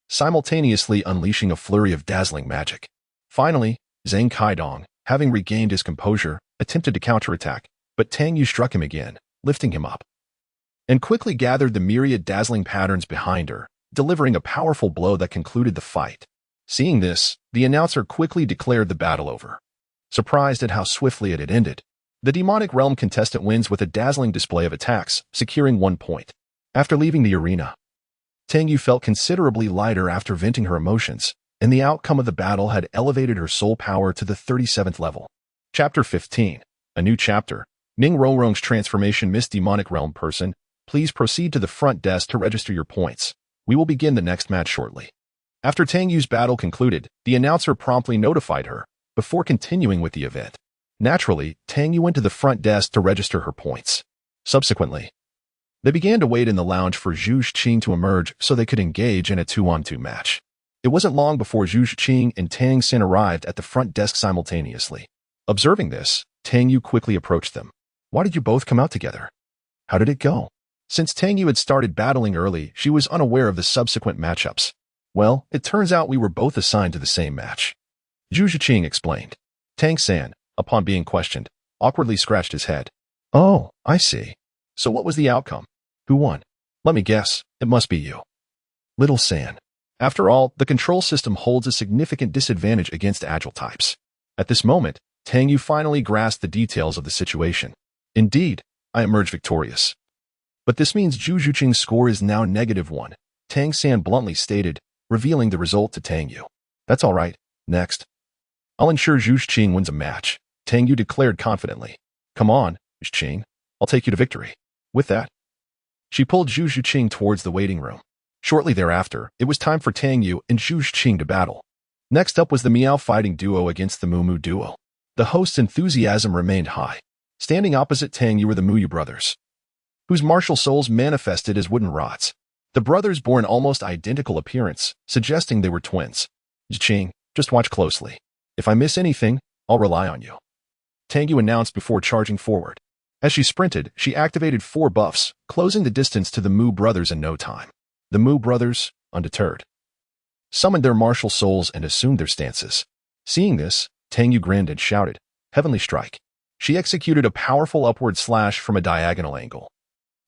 Speaker 1: simultaneously unleashing a flurry of dazzling magic. Finally, Xing Kaidong, having regained his composure, attempted to counterattack, but Tang Yu struck him again, lifting him up, and quickly gathered the myriad dazzling patterns behind her, delivering a powerful blow that concluded the fight. Seeing this, the announcer quickly declared the battle over. Surprised at how swiftly it had ended, the Demonic Realm contestant wins with a dazzling display of attacks, securing 1 point. After leaving the arena, Tang Yu felt considerably lighter after venting her emotions, and the outcome of the battle had elevated her soul power to the 37th level. Chapter 15. A new chapter. Ning Rorong's transformation. Miss Demonic Realm Person, please proceed to the front desk to register your points. We will begin the next match shortly. After Tang Yu's battle concluded, the announcer promptly notified her, before continuing with the event. Naturally, Tang Yu went to the front desk to register her points. Subsequently, they began to wait in the lounge for Zhu Zhiqing to emerge so they could engage in a 2-on-2 match. It wasn't long before Zhu Zhiqing and Tang Xin arrived at the front desk simultaneously. Observing this, Tang Yu quickly approached them. Why did you both come out together? How did it go? Since Tang Yu had started battling early, she was unaware of the subsequent matchups. Well, it turns out we were both assigned to the same match. Zhu Zhiqing explained. Tang San, upon being questioned, awkwardly scratched his head. Oh, I see. So what was the outcome? Who won? Let me guess, it must be you. Little San. After all, the control system holds a significant disadvantage against agile types. At this moment, Tang Yu finally grasped the details of the situation. Indeed, I emerged victorious. But this means Zhu Zhiqing's score is now -1, Tang San bluntly stated, revealing the result to Tang Yu. That's all right. Next. I'll ensure Zhu Zhiqing wins a match, Tang Yu declared confidently. Come on, Zhiqing. I'll take you to victory. With that, she pulled Zhu Zhiqing towards the waiting room. Shortly thereafter, it was time for Tang Yu and Zhu Zhiqing to battle. Next up was the Miao fighting duo against the Mu duo. The host's enthusiasm remained high. Standing opposite Tang Yu were the Muyu brothers, whose martial souls manifested as wooden rods. The brothers bore an almost identical appearance, suggesting they were twins. Zhiqing, just watch closely. If I miss anything, I'll rely on you, Tang Yu announced before charging forward. As she sprinted, she activated 4 buffs, closing the distance to the Mu brothers in no time. The Mu brothers, undeterred, summoned their martial souls and assumed their stances. Seeing this, Tang Yu grinned and shouted, Heavenly Strike. She executed a powerful upward slash from a diagonal angle,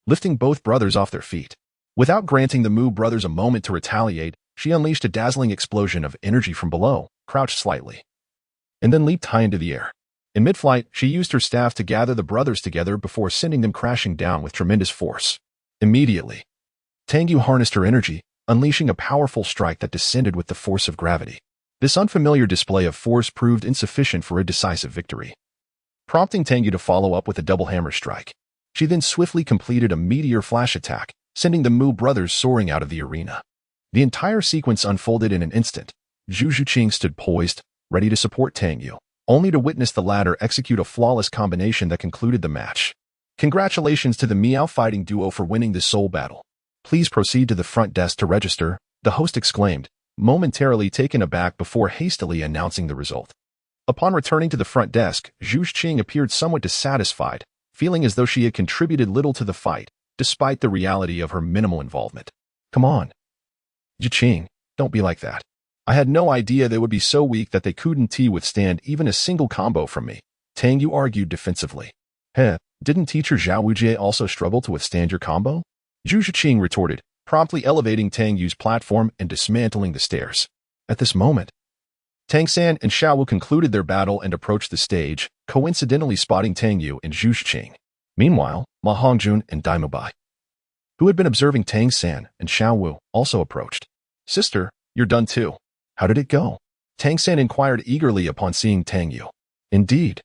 Speaker 1: lifting both brothers off their feet. Without granting the Mu brothers a moment to retaliate, she unleashed a dazzling explosion of energy from below, crouched slightly, and then leaped high into the air. In mid-flight, she used her staff to gather the brothers together before sending them crashing down with tremendous force. Immediately, Tang Yu harnessed her energy, unleashing a powerful strike that descended with the force of gravity. This unfamiliar display of force proved insufficient for a decisive victory, prompting Tang Yu to follow up with a double hammer strike. She then swiftly completed a meteor flash attack, sending the Mu brothers soaring out of the arena. The entire sequence unfolded in an instant. Zhu Zhiqing stood poised, ready to support Tang Yu, only to witness the latter execute a flawless combination that concluded the match. Congratulations to the Miao fighting duo for winning this soul battle. Please proceed to the front desk to register, the host exclaimed, momentarily taken aback before hastily announcing the result. Upon returning to the front desk, Zhu Zhiqing appeared somewhat dissatisfied, feeling as though she had contributed little to the fight, despite the reality of her minimal involvement. Come on, Zhiqing, don't be like that. I had no idea they would be so weak that they couldn't withstand even a single combo from me, Tang Yu argued defensively. Didn't teacher Zhao Wujie also struggle to withstand your combo? Zhu Zhiqing retorted, promptly elevating Tang Yu's platform and dismantling the stairs. At this moment, Tang San and Xiao Wu concluded their battle and approached the stage, coincidentally spotting Tang Yu and Zhu Zhiqing. Meanwhile, Ma Hongjun and Dai Mubai, who had been observing Tang San and Xiao Wu, also approached. Sister, you're done too. How did it go? Tang San inquired eagerly upon seeing Tang Yu. Indeed.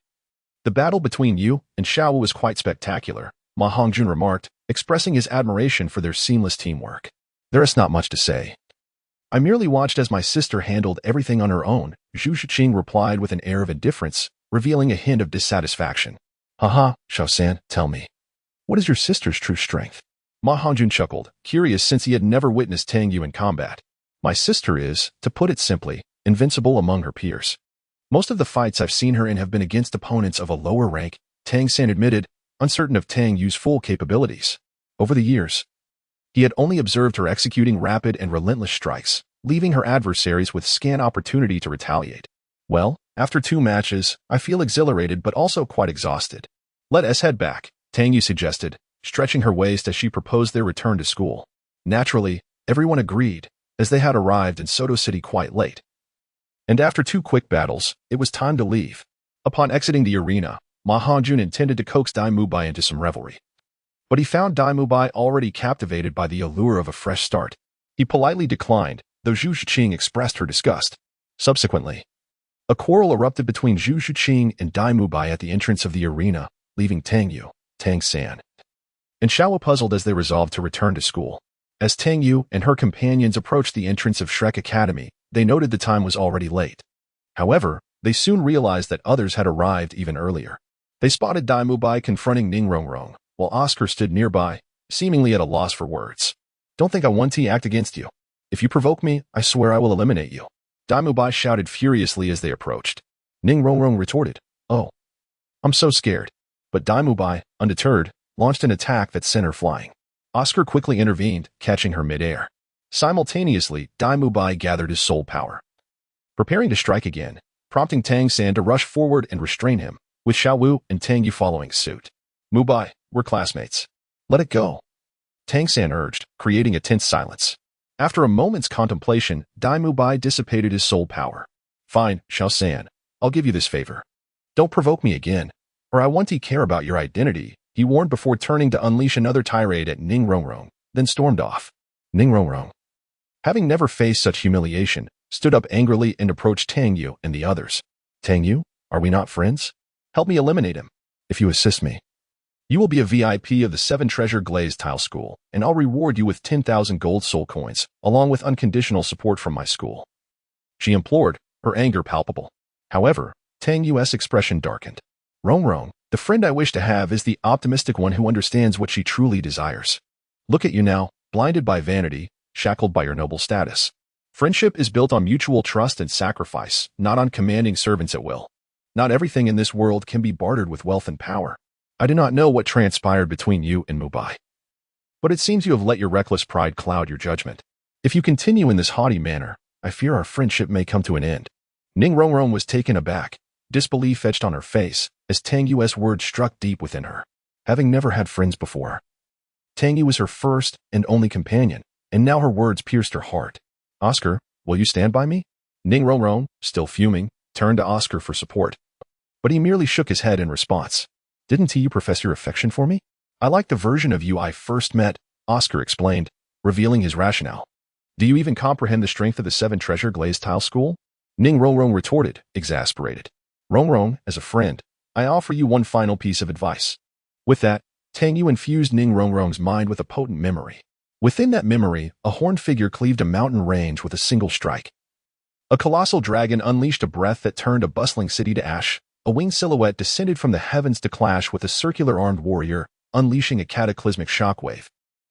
Speaker 1: The battle between you and Xiao Wu was quite spectacular, Ma Hongjun remarked, expressing his admiration for their seamless teamwork. There is not much to say. I merely watched as my sister handled everything on her own, Zhu Zhiqing replied with an air of indifference, revealing a hint of dissatisfaction. Haha, Xiao-san, tell me. What is your sister's true strength? Ma Hongjun chuckled, curious since he had never witnessed Tang Yu in combat. My sister is, to put it simply, invincible among her peers. Most of the fights I've seen her in have been against opponents of a lower rank, Tang San admitted, uncertain of Tang Yu's full capabilities. Over the years, he had only observed her executing rapid and relentless strikes, leaving her adversaries with scant opportunity to retaliate. Well, after 2 matches, I feel exhilarated but also quite exhausted. Let us head back, Tang Yu suggested, stretching her waist as she proposed their return to school. Naturally, everyone agreed, as they had arrived in Soto City quite late. And after 2 quick battles, it was time to leave. Upon exiting the arena, Ma Hongjun intended to coax Dai Mubai into some revelry. But he found Dai Mubai already captivated by the allure of a fresh start. He politely declined, though Zhu Zhiqing expressed her disgust. Subsequently, a quarrel erupted between Zhu Zhiqing and Dai Mubai at the entrance of the arena, leaving Tang Yu, Tang San, and Xiao Wu puzzled as they resolved to return to school. As Tang Yu and her companions approached the entrance of Shrek Academy, they noted the time was already late. However, they soon realized that others had arrived even earlier. They spotted Dai Mubai confronting Ning Rongrong, while Oscar stood nearby, seemingly at a loss for words. Don't think I want to act against you. If you provoke me, I swear I will eliminate you, Dai Mubai shouted furiously as they approached. Ning Rongrong retorted, Oh, I'm so scared. But Dai Mubai, undeterred, launched an attack that sent her flying. Oscar quickly intervened, catching her midair. Simultaneously, Dai Mubai gathered his soul power, preparing to strike again, prompting Tang San to rush forward and restrain him, with Xiao Wu and Tang Yu following suit. Mubai, we're classmates. Let it go, Tang San urged, creating a tense silence. After a moment's contemplation, Dai Mubai dissipated his soul power. Fine, Xiao San, I'll give you this favor. Don't provoke me again, or I won't care about your identity, he warned before turning to unleash another tirade at Ning Rongrong, then stormed off. Ning Rongrong, having never faced such humiliation, stood up angrily and approached Tang Yu and the others. Tang Yu, are we not friends? Help me eliminate him. If you assist me, you will be a VIP of the 7 Treasure Glazed Tile School, and I'll reward you with 10,000 gold soul coins, along with unconditional support from my school. She implored, her anger palpable. However, Tang Yu's expression darkened. Rongrong, the friend I wish to have is the optimistic one who understands what she truly desires. Look at you now, blinded by vanity, shackled by your noble status. Friendship is built on mutual trust and sacrifice, not on commanding servants at will. Not everything in this world can be bartered with wealth and power. I do not know what transpired between you and Mubai, but it seems you have let your reckless pride cloud your judgment. If you continue in this haughty manner, I fear our friendship may come to an end. Ning Rongrong was taken aback, disbelief etched on her face, as Tang Yu's words struck deep within her. Having never had friends before, Tang Yu was her first and only companion, and now her words pierced her heart. Oscar, will you stand by me? Ning Rongrong, still fuming, turned to Oscar for support, but he merely shook his head in response. Didn't you profess your affection for me? I like the version of you I first met, Oscar explained, revealing his rationale. Do you even comprehend the strength of the 7 Treasure Glazed Tile School? Ning Rongrong retorted, exasperated. Rongrong, as a friend, I offer you one final piece of advice. With that, Tang Yu infused Ning Rongrong's mind with a potent memory. Within that memory, a horned figure cleaved a mountain range with a single strike. A colossal dragon unleashed a breath that turned a bustling city to ash. A winged silhouette descended from the heavens to clash with a circular armed warrior, unleashing a cataclysmic shockwave.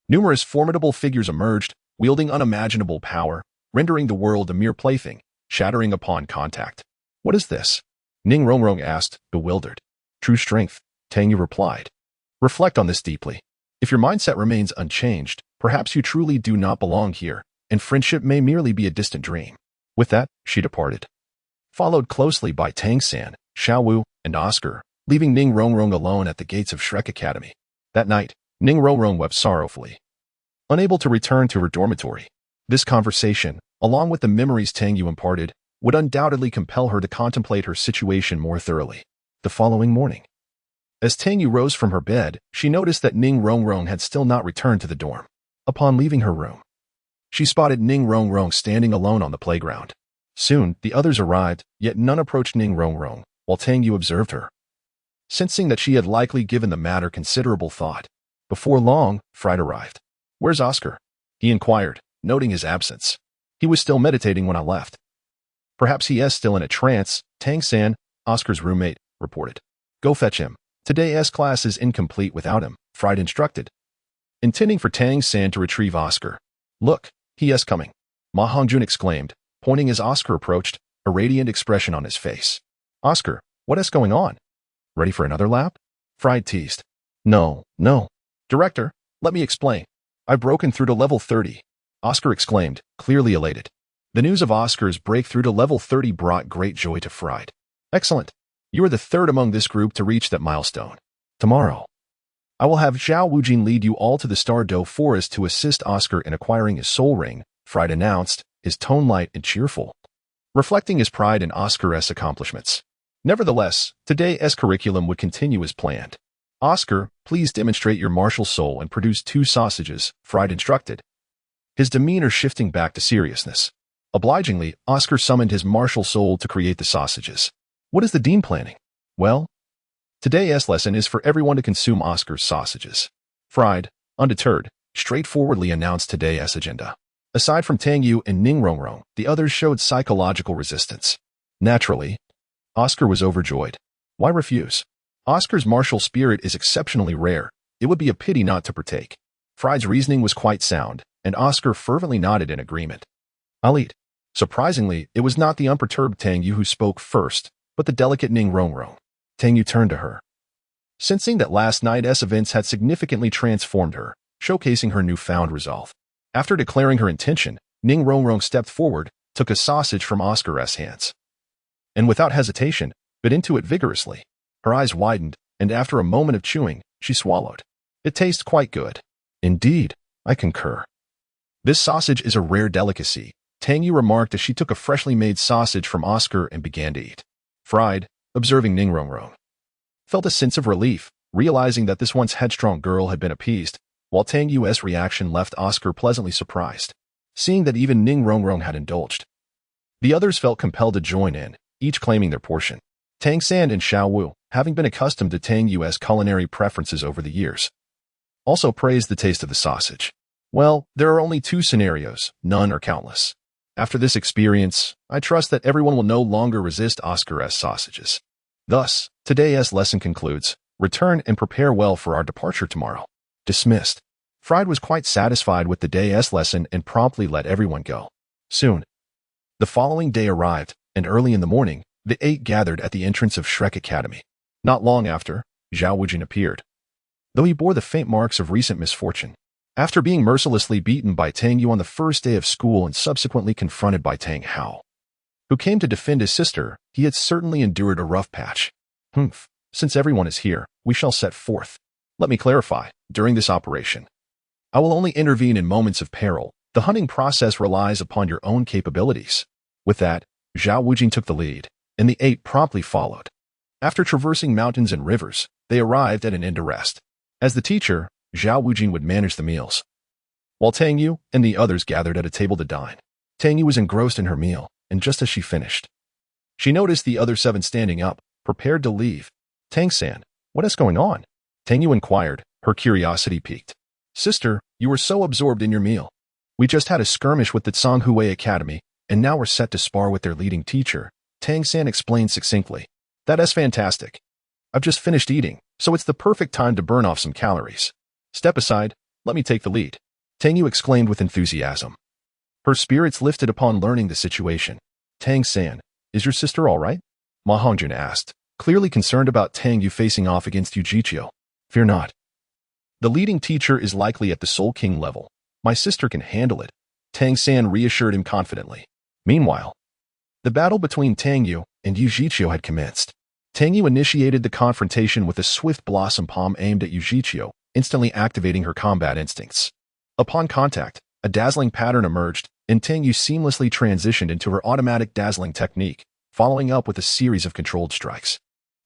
Speaker 1: Numerous formidable figures emerged, wielding unimaginable power, rendering the world a mere plaything, shattering upon contact. What is this? Ning Rongrong asked, bewildered. True strength, Tang Yu replied. Reflect on this deeply. If your mindset remains unchanged, perhaps you truly do not belong here, and friendship may merely be a distant dream. With that, she departed, followed closely by Tang San, Xiao Wu, and Oscar, leaving Ning Rongrong alone at the gates of Shrek Academy. That night, Ning Rongrong wept sorrowfully, unable to return to her dormitory. This conversation, along with the memories Tang Yu imparted, would undoubtedly compel her to contemplate her situation more thoroughly. The following morning, as Tang Yu rose from her bed, she noticed that Ning Rongrong had still not returned to the dorm. Upon leaving her room, she spotted Ning Rongrong standing alone on the playground. Soon, the others arrived, yet none approached Ning Rongrong, while Tang Yu observed her, sensing that she had likely given the matter considerable thought. Before long, Fried arrived. Where's Oscar? He inquired, noting his absence. He was still meditating when I left. Perhaps he is still in a trance, Tang San, Oscar's roommate, reported. Go fetch him. Today's class is incomplete without him, Fried instructed, intending for Tang San to retrieve Oscar. Look, he is coming, Ma Hongjun exclaimed, pointing as Oscar approached, a radiant expression on his face. Oscar, what is going on? Ready for another lap? Fried teased. No. Director, let me explain. I've broken through to level 30, Oscar exclaimed, clearly elated. The news of Oscar's breakthrough to level 30 brought great joy to Fried. Excellent. You are the third among this group to reach that milestone. Tomorrow, I will have Zhao Wujin lead you all to the Stardew Forest to assist Oscar in acquiring his soul ring, Fried announced, his tone light and cheerful, reflecting his pride in Oscar's accomplishments. Nevertheless, today's curriculum would continue as planned. Oscar, please demonstrate your martial soul and produce 2 sausages, Fried instructed, his demeanor shifting back to seriousness. Obligingly, Oscar summoned his martial soul to create the sausages. What is the dean planning? Well, today's lesson is for everyone to consume Oscar's sausages. Fried, undeterred, straightforwardly announced today's agenda. Aside from Tang Yu and Ning Rongrong, the others showed psychological resistance. Naturally, Oscar was overjoyed. Why refuse? Oscar's martial spirit is exceptionally rare. It would be a pity not to partake. Fried's reasoning was quite sound, and Oscar fervently nodded in agreement. I'll eat. Surprisingly, it was not the unperturbed Tang Yu who spoke first, but the delicate Ning Rongrong. Tang Yu turned to her, sensing that last night's events had significantly transformed her, showcasing her newfound resolve. After declaring her intention, Ning Rongrong stepped forward, took a sausage from Oscar's hands, and without hesitation, bit into it vigorously. Her eyes widened, and after a moment of chewing, she swallowed. It tastes quite good. Indeed, I concur. This sausage is a rare delicacy, Tang Yu remarked as she took a freshly made sausage from Oscar and began to eat. Fried, observing Ning Rongrong, felt a sense of relief, realizing that this once headstrong girl had been appeased, while Tang Yu's reaction left Oscar pleasantly surprised, seeing that even Ning Rongrong had indulged. The others felt compelled to join in, each claiming their portion. Tang San and Xiao Wu, having been accustomed to Tang Yu's culinary preferences over the years, also praised the taste of the sausage. Well, there are only two scenarios, none are countless. After this experience, I trust that everyone will no longer resist Oscar's sausages. Thus, today's lesson concludes. Return and prepare well for our departure tomorrow. Dismissed. Fried was quite satisfied with the day's lesson and promptly let everyone go. Soon, the following day arrived, and early in the morning, the 8 gathered at the entrance of Shrek Academy. Not long after, Zhao Wujin appeared, though he bore the faint marks of recent misfortune. After being mercilessly beaten by Tang Yu on the first day of school and subsequently confronted by Tang Hao, who came to defend his sister, he had certainly endured a rough patch. Since everyone is here, we shall set forth. Let me clarify, during this operation, I will only intervene in moments of peril. The hunting process relies upon your own capabilities. With that, Zhao Wujin took the lead, and the 8 promptly followed. After traversing mountains and rivers, they arrived at an inn to rest. As the teacher, Zhao Wujin would manage the meals, while Tang Yu and the others gathered at a table to dine. Tang Yu was engrossed in her meal, and just as she finished, she noticed the other 7 standing up, prepared to leave. Tang San, what is going on? Tang Yu inquired, her curiosity piqued. Sister, you were so absorbed in your meal. We just had a skirmish with the Tsanghui Academy, and now we're set to spar with their leading teacher, Tang San explained succinctly. That is fantastic. I've just finished eating, so it's the perfect time to burn off some calories. Step aside, let me take the lead, Tang Yu exclaimed with enthusiasm. Her spirits lifted upon learning the situation. Tang San, is your sister all right? Ma Hongjun asked, clearly concerned about Tang Yu facing off against Yu Jiqiu. Fear not. The leading teacher is likely at the Soul King level. My sister can handle it, Tang San reassured him confidently. Meanwhile, the battle between Tang Yu and Yu Jiqiu had commenced. Tang Yu initiated the confrontation with a swift blossom palm aimed at Yu Jiqiu, instantly activating her combat instincts. Upon contact, a dazzling pattern emerged, and Tang Yu seamlessly transitioned into her automatic dazzling technique, following up with a series of controlled strikes.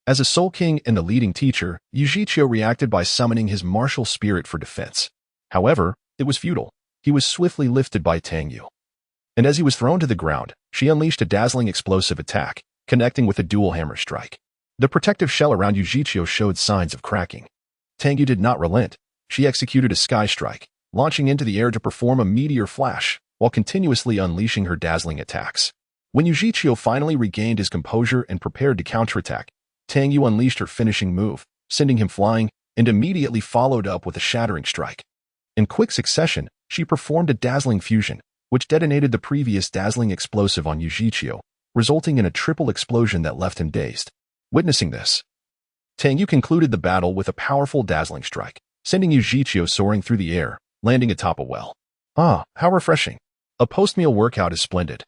Speaker 1: As a Soul King and the leading teacher, Yu Jiqiu reacted by summoning his martial spirit for defense. However, it was futile. He was swiftly lifted by Tang Yu, and as he was thrown to the ground, she unleashed a dazzling explosive attack, connecting with a dual hammer strike. The protective shell around Yu Jiqiu showed signs of cracking. Tang Yu did not relent. She executed a sky strike, launching into the air to perform a meteor flash, while continuously unleashing her dazzling attacks. When Yu Jiqiu finally regained his composure and prepared to counterattack, Tang Yu unleashed her finishing move, sending him flying, and immediately followed up with a shattering strike. In quick succession, she performed a dazzling fusion, which detonated the previous dazzling explosive on Yu Jiqiu, resulting in a triple explosion that left him dazed. Witnessing this, Tang Yu concluded the battle with a powerful dazzling strike, sending Yu Jiqiu soaring through the air, landing atop a well. Ah, how refreshing. A post-meal workout is splendid,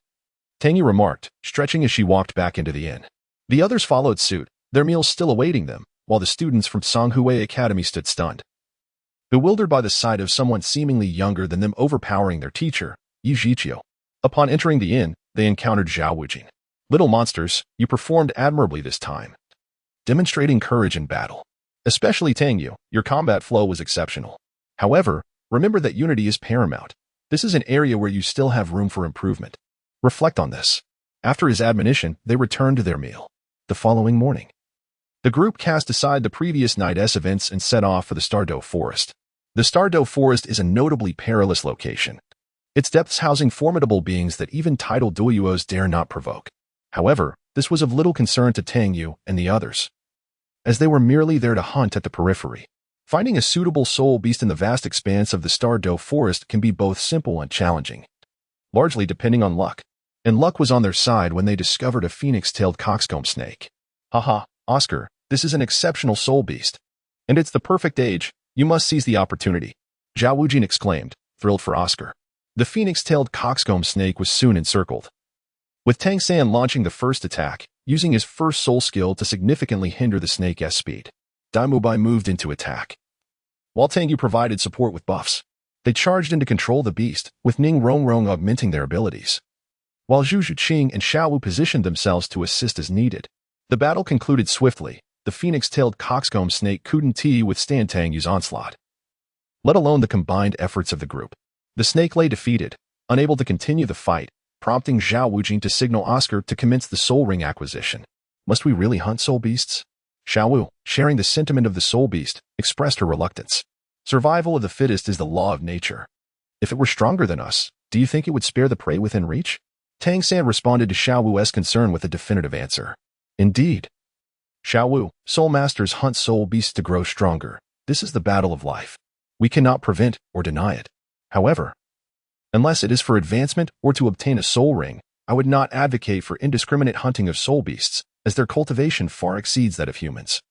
Speaker 1: Tang Yu remarked, stretching as she walked back into the inn. The others followed suit, their meals still awaiting them, while the students from Tsanghui Academy stood stunned, bewildered by the sight of someone seemingly younger than them overpowering their teacher, Yu Jiqiu. Upon entering the inn, they encountered Zhao Wujin. Little monsters, you performed admirably this time, demonstrating courage in battle. Especially Tang Yu, your combat flow was exceptional. However, remember that unity is paramount. This is an area where you still have room for improvement. Reflect on this. After his admonition, they returned to their meal. The following morning, the group cast aside the previous night's events and set off for the Douluo Forest. The Douluo Forest is a notably perilous location, its depths housing formidable beings that even titled Douluos dare not provoke. However, this was of little concern to Tang Yu and the others, as they were merely there to hunt at the periphery. Finding a suitable soul beast in the vast expanse of the Douluo Forest can be both simple and challenging, largely depending on luck. And luck was on their side when they discovered a phoenix-tailed coxcomb snake. Haha, Oscar, this is an exceptional soul beast, And it's the perfect age. You must seize the opportunity. Zhao Wujin exclaimed, thrilled for Oscar. The phoenix-tailed coxcomb snake was soon encircled. With Tang San launching the first attack, using his first soul skill to significantly hinder the snake's speed, Dai Mubai moved into attack. While Tang Yu provided support with buffs, they charged in to control the beast, with Ning Rongrong augmenting their abilities. While Zhu Zhuqing and Xiao Wu positioned themselves to assist as needed, the battle concluded swiftly. The phoenix-tailed coxcomb snake couldn't withstand Tang Yu's onslaught, let alone the combined efforts of the group. The snake lay defeated, unable to continue the fight, prompting Zhao Wujin to signal Oscar to commence the soul ring acquisition. Must we really hunt soul beasts? Xiao Wu, sharing the sentiment of the soul beast, expressed her reluctance. Survival of the fittest is the law of nature. If it were stronger than us, do you think it would spare the prey within reach? Tang San responded to Xiao Wu's concern with a definitive answer. Indeed. Xiao Wu, soul masters hunt soul beasts to grow stronger. This is the battle of life. We cannot prevent or deny it. However, unless it is for advancement or to obtain a soul ring, I would not advocate for indiscriminate hunting of soul beasts, as their cultivation far exceeds that of humans.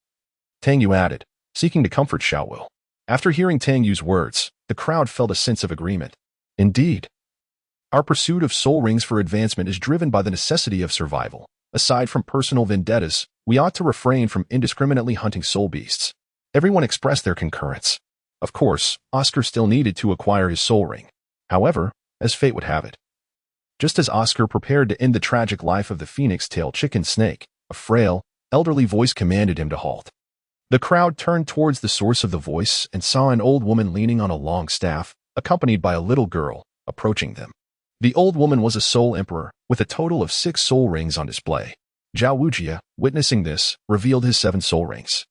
Speaker 1: Tang Yu added, seeking to comfort Xiao Wu. After hearing Tang Yu's words, the crowd felt a sense of agreement. Indeed. Our pursuit of soul rings for advancement is driven by the necessity of survival. Aside from personal vendettas, we ought to refrain from indiscriminately hunting soul beasts. Everyone expressed their concurrence. Of course, Oscar still needed to acquire his soul ring. However, as fate would have it, just as Oscar prepared to end the tragic life of the phoenix-tailed chicken snake, a frail, elderly voice commanded him to halt. The crowd turned towards the source of the voice and saw an old woman leaning on a long staff, accompanied by a little girl, approaching them. The old woman was a soul emperor, with a total of 6 soul rings on display. Zhao Wujia, witnessing this, revealed his 7 soul rings,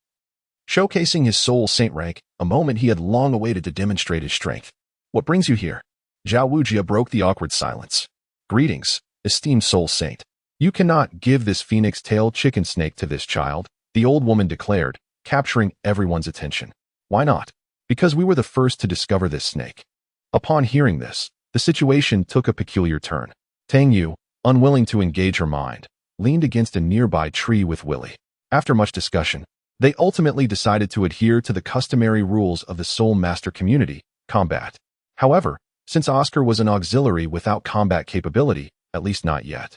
Speaker 1: showcasing his soul saint rank, a moment he had long awaited to demonstrate his strength. What brings you here? Zhao Wujia broke the awkward silence. Greetings, esteemed soul saint. You cannot give this phoenix-tailed chicken snake to this child, the old woman declared, capturing everyone's attention. Why not? Because we were the first to discover this snake. Upon hearing this, the situation took a peculiar turn. Tang Yu, unwilling to engage her mind, leaned against a nearby tree with Willy. After much discussion, they ultimately decided to adhere to the customary rules of the Soul Master community, combat. However, since Oscar was an auxiliary without combat capability, at least not yet,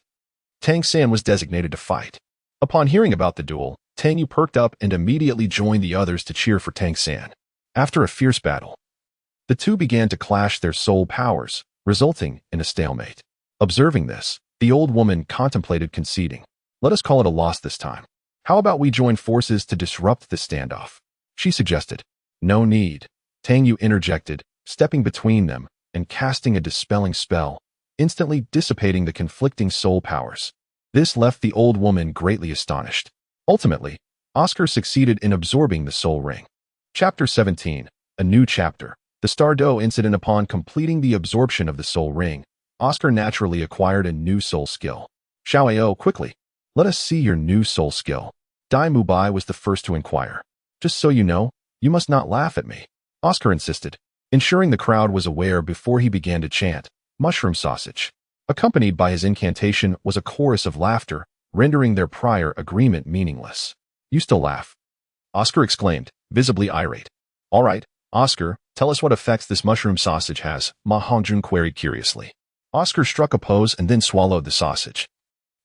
Speaker 1: Tang San was designated to fight. Upon hearing about the duel, Tang Yu perked up and immediately joined the others to cheer for Tang San. After a fierce battle, the two began to clash their soul powers, resulting in a stalemate. Observing this, the old woman contemplated conceding. Let us call it a loss this time. How about we join forces to disrupt this standoff? She suggested. No need. Tang Yu interjected, stepping between them and casting a dispelling spell, instantly dissipating the conflicting soul powers. This left the old woman greatly astonished. Ultimately, Oscar succeeded in absorbing the soul ring. Chapter 17, a new chapter. The Douluo incident. Upon completing the absorption of the soul ring, Oscar naturally acquired a new soul skill. Xiao quickly. Let us see your new soul skill. Dai Mubai was the first to inquire. Just so you know, you must not laugh at me, Oscar insisted, ensuring the crowd was aware before he began to chant, mushroom sausage. Accompanied by his incantation was a chorus of laughter, rendering their prior agreement meaningless. You still laugh? Oscar exclaimed, visibly irate. All right, Oscar, tell us what effects this mushroom sausage has, Ma Hongjun queried curiously. Oscar struck a pose and then swallowed the sausage,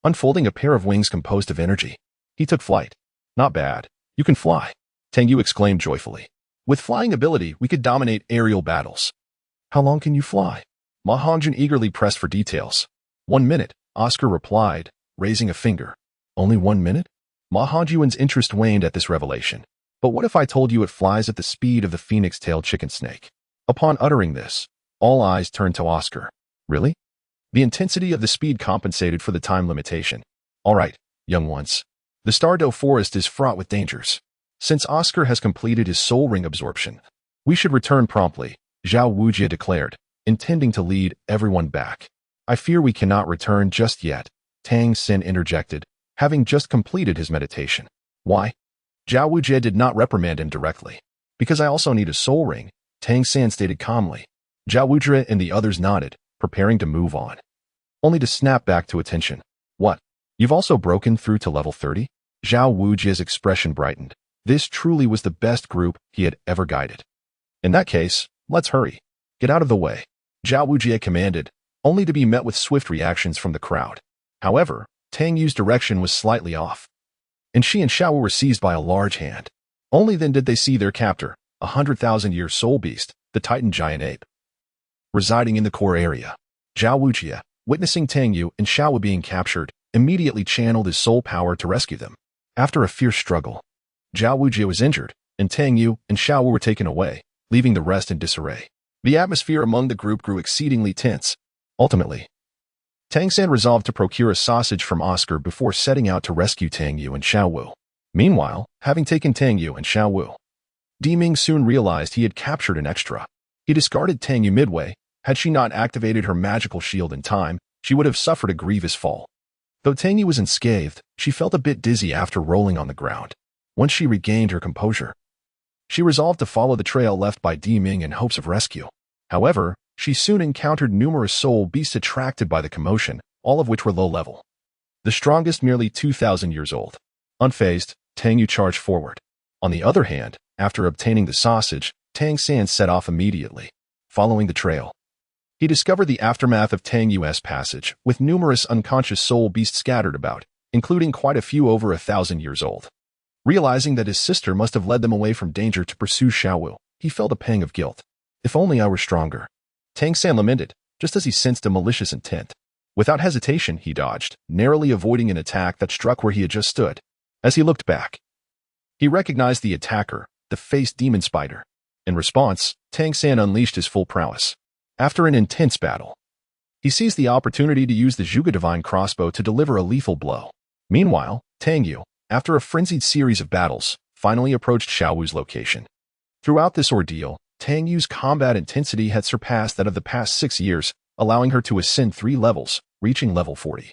Speaker 1: unfolding a pair of wings composed of energy. He took flight. Not bad. You can fly, Tang Yu exclaimed joyfully. With flying ability, we could dominate aerial battles. How long can you fly? Ma Hongjun eagerly pressed for details. 1 minute, Oscar replied, raising a finger. Only 1 minute? Ma Hongjun's interest waned at this revelation. But what if I told you it flies at the speed of the phoenix-tailed chicken snake? Upon uttering this, all eyes turned to Oscar. Really? The intensity of the speed compensated for the time limitation. All right, young ones. The Douluo forest is fraught with dangers. Since Oscar has completed his soul ring absorption, we should return promptly, Zhao Wujia declared, intending to lead everyone back. I fear we cannot return just yet, Tang San interjected, having just completed his meditation. Why? Zhao Wujia did not reprimand him directly. Because I also need a soul ring, Tang San stated calmly. Zhao Wujia and the others nodded, preparing to move on, only to snap back to attention. What? You've also broken through to level 30? Zhao Wujia's expression brightened, This truly was the best group he had ever guided. In that case, let's hurry. Get out of the way, Zhao Wujie commanded, only to be met with swift reactions from the crowd. However, Tang Yu's direction was slightly off, and she and Xiao Wu were seized by a large hand. Only then did they see their captor, 100,000-year soul beast, the Titan giant ape, residing in the core area. Zhao Wujie, witnessing Tang Yu and Xiao Wu being captured, immediately channeled his soul power to rescue them. After a fierce struggle, Zhao Wujie was injured, and Tang Yu and Xiao Wu were taken away, leaving the rest in disarray. The atmosphere among the group grew exceedingly tense. Ultimately, Tang San resolved to procure a sausage from Oscar before setting out to rescue Tang Yu and Xiao Wu. Meanwhile, having taken Tang Yu and Xiao Wu, Di Ming soon realized he had captured an extra. He discarded Tang Yu midway. Had she not activated her magical shield in time, she would have suffered a grievous fall. Though Tang Yu was unscathed, she felt a bit dizzy after rolling on the ground. Once she regained her composure, she resolved to follow the trail left by Di Ming in hopes of rescue. However, she soon encountered numerous soul beasts attracted by the commotion, all of which were low level. The strongest merely 2,000 years old. Unfazed, Tang Yu charged forward. On the other hand, after obtaining the sausage, Tang San set off immediately. Following the trail, he discovered the aftermath of Tang Yu's passage, with numerous unconscious soul beasts scattered about, including quite a few over 1,000 years old. Realizing that his sister must have led them away from danger to pursue Xiao Wu, he felt a pang of guilt. If only I were stronger, Tang San lamented, just as he sensed a malicious intent. Without hesitation, he dodged, narrowly avoiding an attack that struck where he had just stood. As he looked back, he recognized the attacker, the faced demon spider. In response, Tang San unleashed his full prowess. After an intense battle, he seized the opportunity to use the Zhuge Divine crossbow to deliver a lethal blow. Meanwhile, Tang Yu, after a frenzied series of battles, finally approached Xiao Wu's location. Throughout this ordeal, Tang Yu's combat intensity had surpassed that of the past 6 years, allowing her to ascend 3 levels, reaching level 40,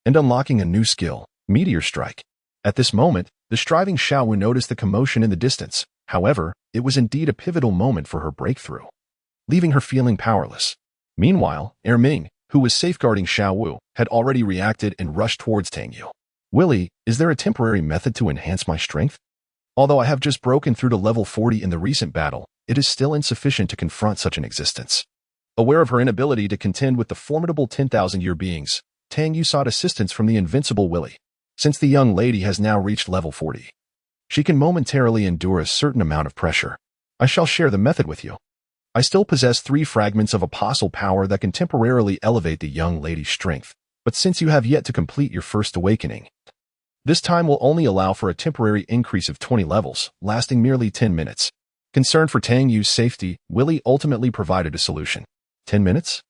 Speaker 1: and unlocking a new skill, Meteor Strike. At this moment, the striving Xiao Wu noticed the commotion in the distance. However, it was indeed a pivotal moment for her breakthrough, leaving her feeling powerless. Meanwhile, Ming, who was safeguarding Xiao Wu, had already reacted and rushed towards Tang Yu. Willie, is there a temporary method to enhance my strength? Although I have just broken through to level 40 in the recent battle, it is still insufficient to confront such an existence. Aware of her inability to contend with the formidable 10,000-year beings, Tang Yu sought assistance from the invincible Willie. Since the young lady has now reached level 40, she can momentarily endure a certain amount of pressure. I shall share the method with you. I still possess 3 fragments of apostle power that can temporarily elevate the young lady's strength, but since you have yet to complete your first awakening, this time will only allow for a temporary increase of 20 levels, lasting merely 10 minutes. Concerned for Tang Yu's safety, Willie ultimately provided a solution. 10 minutes?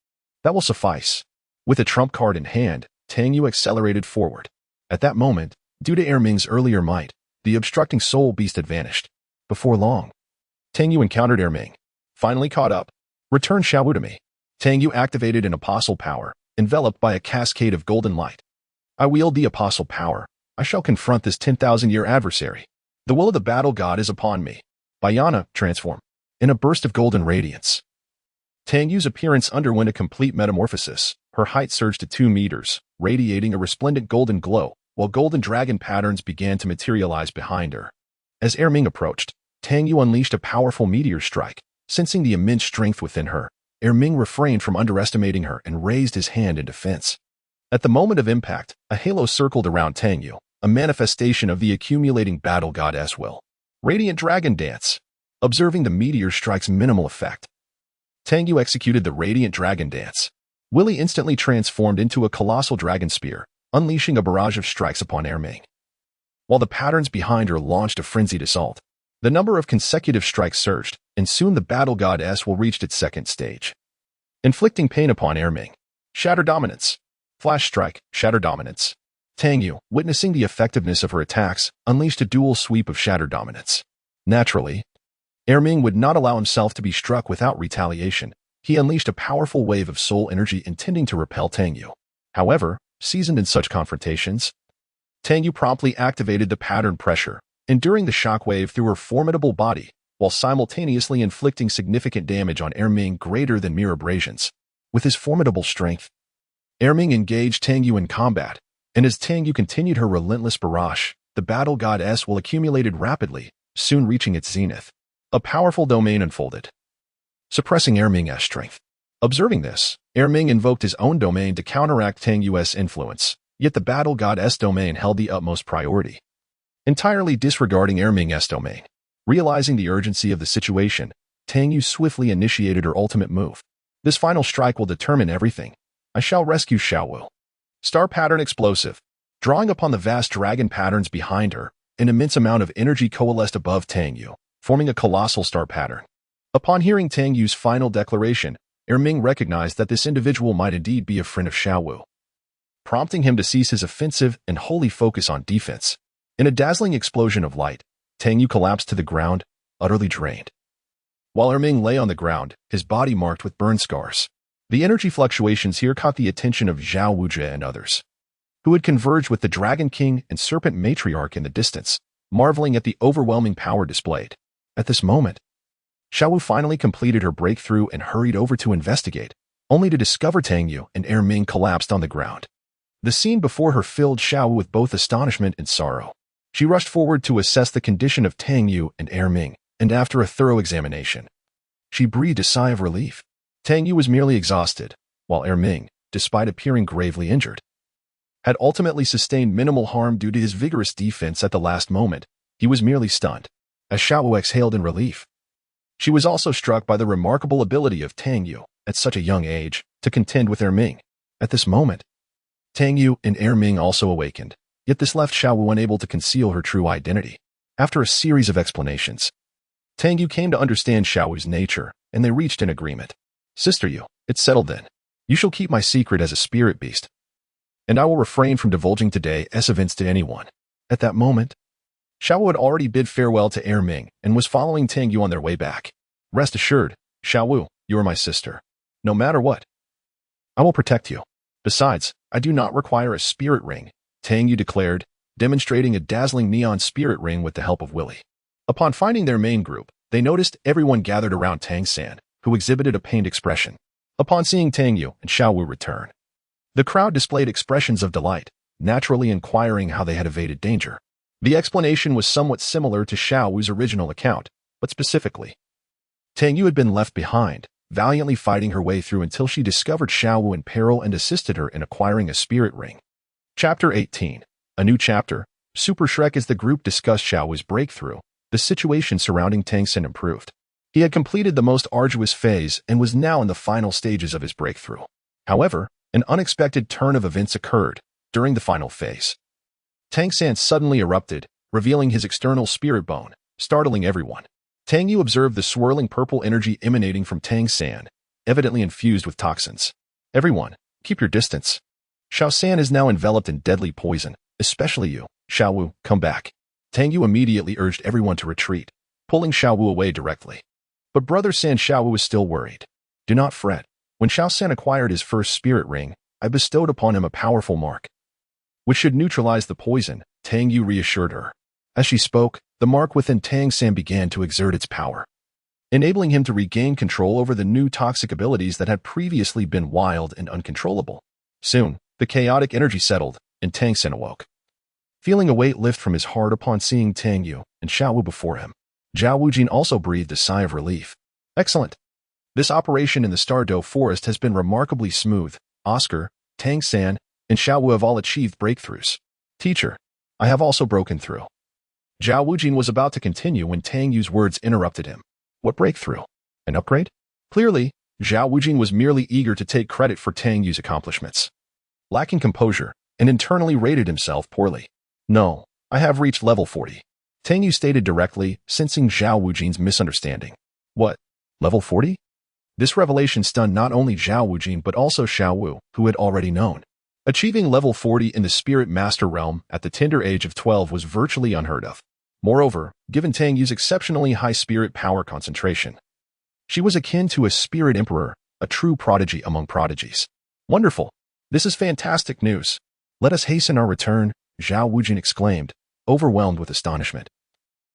Speaker 1: That will suffice. With a trump card in hand, Tang Yu accelerated forward. At that moment, due to Ming's earlier might, the obstructing soul beast had vanished. Before long, Tang Yu encountered Ming. Finally caught up. Return Xiao Wu to me. Tang Yu activated an apostle power, enveloped by a cascade of golden light. I wield the apostle power. I shall confront this 10,000-year adversary. The will of the battle god is upon me. Beiana, transform. In a burst of golden radiance, Tang Yu's appearance underwent a complete metamorphosis. Her height surged to 2 meters, radiating a resplendent golden glow, while golden dragon patterns began to materialize behind her. As Ming approached, Tang Yu unleashed a powerful meteor strike. Sensing the immense strength within her, Ming refrained from underestimating her and raised his hand in defense. At the moment of impact, a halo circled around Tang Yu, a manifestation of the accumulating battle goddess will. Radiant Dragon Dance. Observing the meteor strike's minimal effect, Tang Yu executed the Radiant Dragon Dance. Willie instantly transformed into a colossal dragon spear, unleashing a barrage of strikes upon Ming. While the patterns behind her launched a frenzied assault, the number of consecutive strikes surged, and soon the battle goddess will reach its second stage, inflicting pain upon Ming. Shatter Dominance. Flash Strike, Shatter Dominance. Tang Yu, witnessing the effectiveness of her attacks, unleashed a dual sweep of Shatter Dominance. Naturally, Ming would not allow himself to be struck without retaliation. He unleashed a powerful wave of soul energy intending to repel Tang Yu. However, seasoned in such confrontations, Tang Yu promptly activated the pattern pressure, enduring the shockwave through her formidable body, while simultaneously inflicting significant damage on Ming greater than mere abrasions. With his formidable strength, Ming engaged Tang Yu in combat, and as Tang Yu continued her relentless barrage, the battle goddess will accumulated rapidly, soon reaching its zenith. A powerful domain unfolded, suppressing Erming's strength. Observing this, Erming invoked his own domain to counteract Tang Yu's influence, yet the battle goddess domain held the utmost priority. Entirely disregarding Erming's domain. Realizing the urgency of the situation, Tang Yu swiftly initiated her ultimate move. This final strike will determine everything. I shall rescue Xiaowu. Star pattern explosive. Drawing upon the vast dragon patterns behind her, an immense amount of energy coalesced above Tang Yu, forming a colossal star pattern. Upon hearing Tang Yu's final declaration, Erming recognized that this individual might indeed be a friend of Xiaowu, prompting him to cease his offensive and wholly focus on defense. In a dazzling explosion of light, Tang Yu collapsed to the ground, utterly drained. While Erming lay on the ground, his body marked with burn scars. The energy fluctuations here caught the attention of Zhao Wuzhe and others, who had converged with the Dragon King and Serpent Matriarch in the distance, marveling at the overwhelming power displayed. At this moment, Xiaowu finally completed her breakthrough and hurried over to investigate, only to discover Tang Yu and Erming collapsed on the ground. The scene before her filled Xiaowu with both astonishment and sorrow. She rushed forward to assess the condition of Tang Yu and Erming, and after a thorough examination, she breathed a sigh of relief. Tang Yu was merely exhausted, while Erming, despite appearing gravely injured, had ultimately sustained minimal harm due to his vigorous defense at the last moment. He was merely stunned. As Xiaowu exhaled in relief, she was also struck by the remarkable ability of Tang Yu, at such a young age, to contend with Erming. At this moment, Tang Yu and Erming also awakened, yet this left Xiaowu unable to conceal her true identity. After a series of explanations, Tang Yu came to understand Xiaowu's nature, and they reached an agreement. Sister Yu, it's settled then. You shall keep my secret as a spirit beast, and I will refrain from divulging today's events to anyone. At that moment, Xiaowu had already bid farewell to Erming and was following Tang Yu on their way back. Rest assured, Xiaowu, you are my sister. No matter what, I will protect you. Besides, I do not require a spirit ring, Tang Yu declared, demonstrating a dazzling neon spirit ring with the help of Willy. Upon finding their main group, they noticed everyone gathered around Tang San, who exhibited a pained expression. Upon seeing Tang Yu and Xiaowu return, the crowd displayed expressions of delight, naturally inquiring how they had evaded danger. The explanation was somewhat similar to Xiaowu's original account, but specifically, Tang Yu had been left behind, valiantly fighting her way through until she discovered Xiaowu in peril and assisted her in acquiring a spirit ring. Chapter 18. A new chapter. Super Shrek. As the group discussed Xiaowu's breakthrough, the situation surrounding Tang San improved. He had completed the most arduous phase and was now in the final stages of his breakthrough. However, an unexpected turn of events occurred during the final phase. Tang San suddenly erupted, revealing his external spirit bone, startling everyone. Tang Yu observed the swirling purple energy emanating from Tang San, evidently infused with toxins. Everyone, keep your distance. Xiao San is now enveloped in deadly poison, especially you. Xiaowu, come back. Tang Yu immediately urged everyone to retreat, pulling Xiaowu away directly. But Brother San Xiaowu was still worried. Do not fret. When Xiao San acquired his first spirit ring, I bestowed upon him a powerful mark, which should neutralize the poison, Tang Yu reassured her. As she spoke, the mark within Tang San began to exert its power, enabling him to regain control over the new toxic abilities that had previously been wild and uncontrollable. Soon, the chaotic energy settled, and Tang San awoke, feeling a weight lift from his heart upon seeing Tang Yu and Xiaowu before him. Zhao Wujin also breathed a sigh of relief. Excellent. This operation in the Stardew Forest has been remarkably smooth. Oscar, Tang San, and Xiaowu have all achieved breakthroughs. Teacher, I have also broken through. Zhao Wujin was about to continue when Tang Yu's words interrupted him. What breakthrough? An upgrade? Clearly, Zhao Wujin was merely eager to take credit for Tang Yu's accomplishments. Lacking composure, and internally rated himself poorly. No, I have reached level 40. Tang Yu stated directly, sensing Zhao Wujin's misunderstanding. What? Level 40? This revelation stunned not only Zhao Wujin but also Xiaowu, who had already known. Achieving level 40 in the Spirit Master realm at the tender age of 12 was virtually unheard of. Moreover, given Tang Yu's exceptionally high spirit power concentration, she was akin to a spirit emperor, a true prodigy among prodigies. Wonderful! This is fantastic news. Let us hasten our return, Zhao Wujin exclaimed, overwhelmed with astonishment,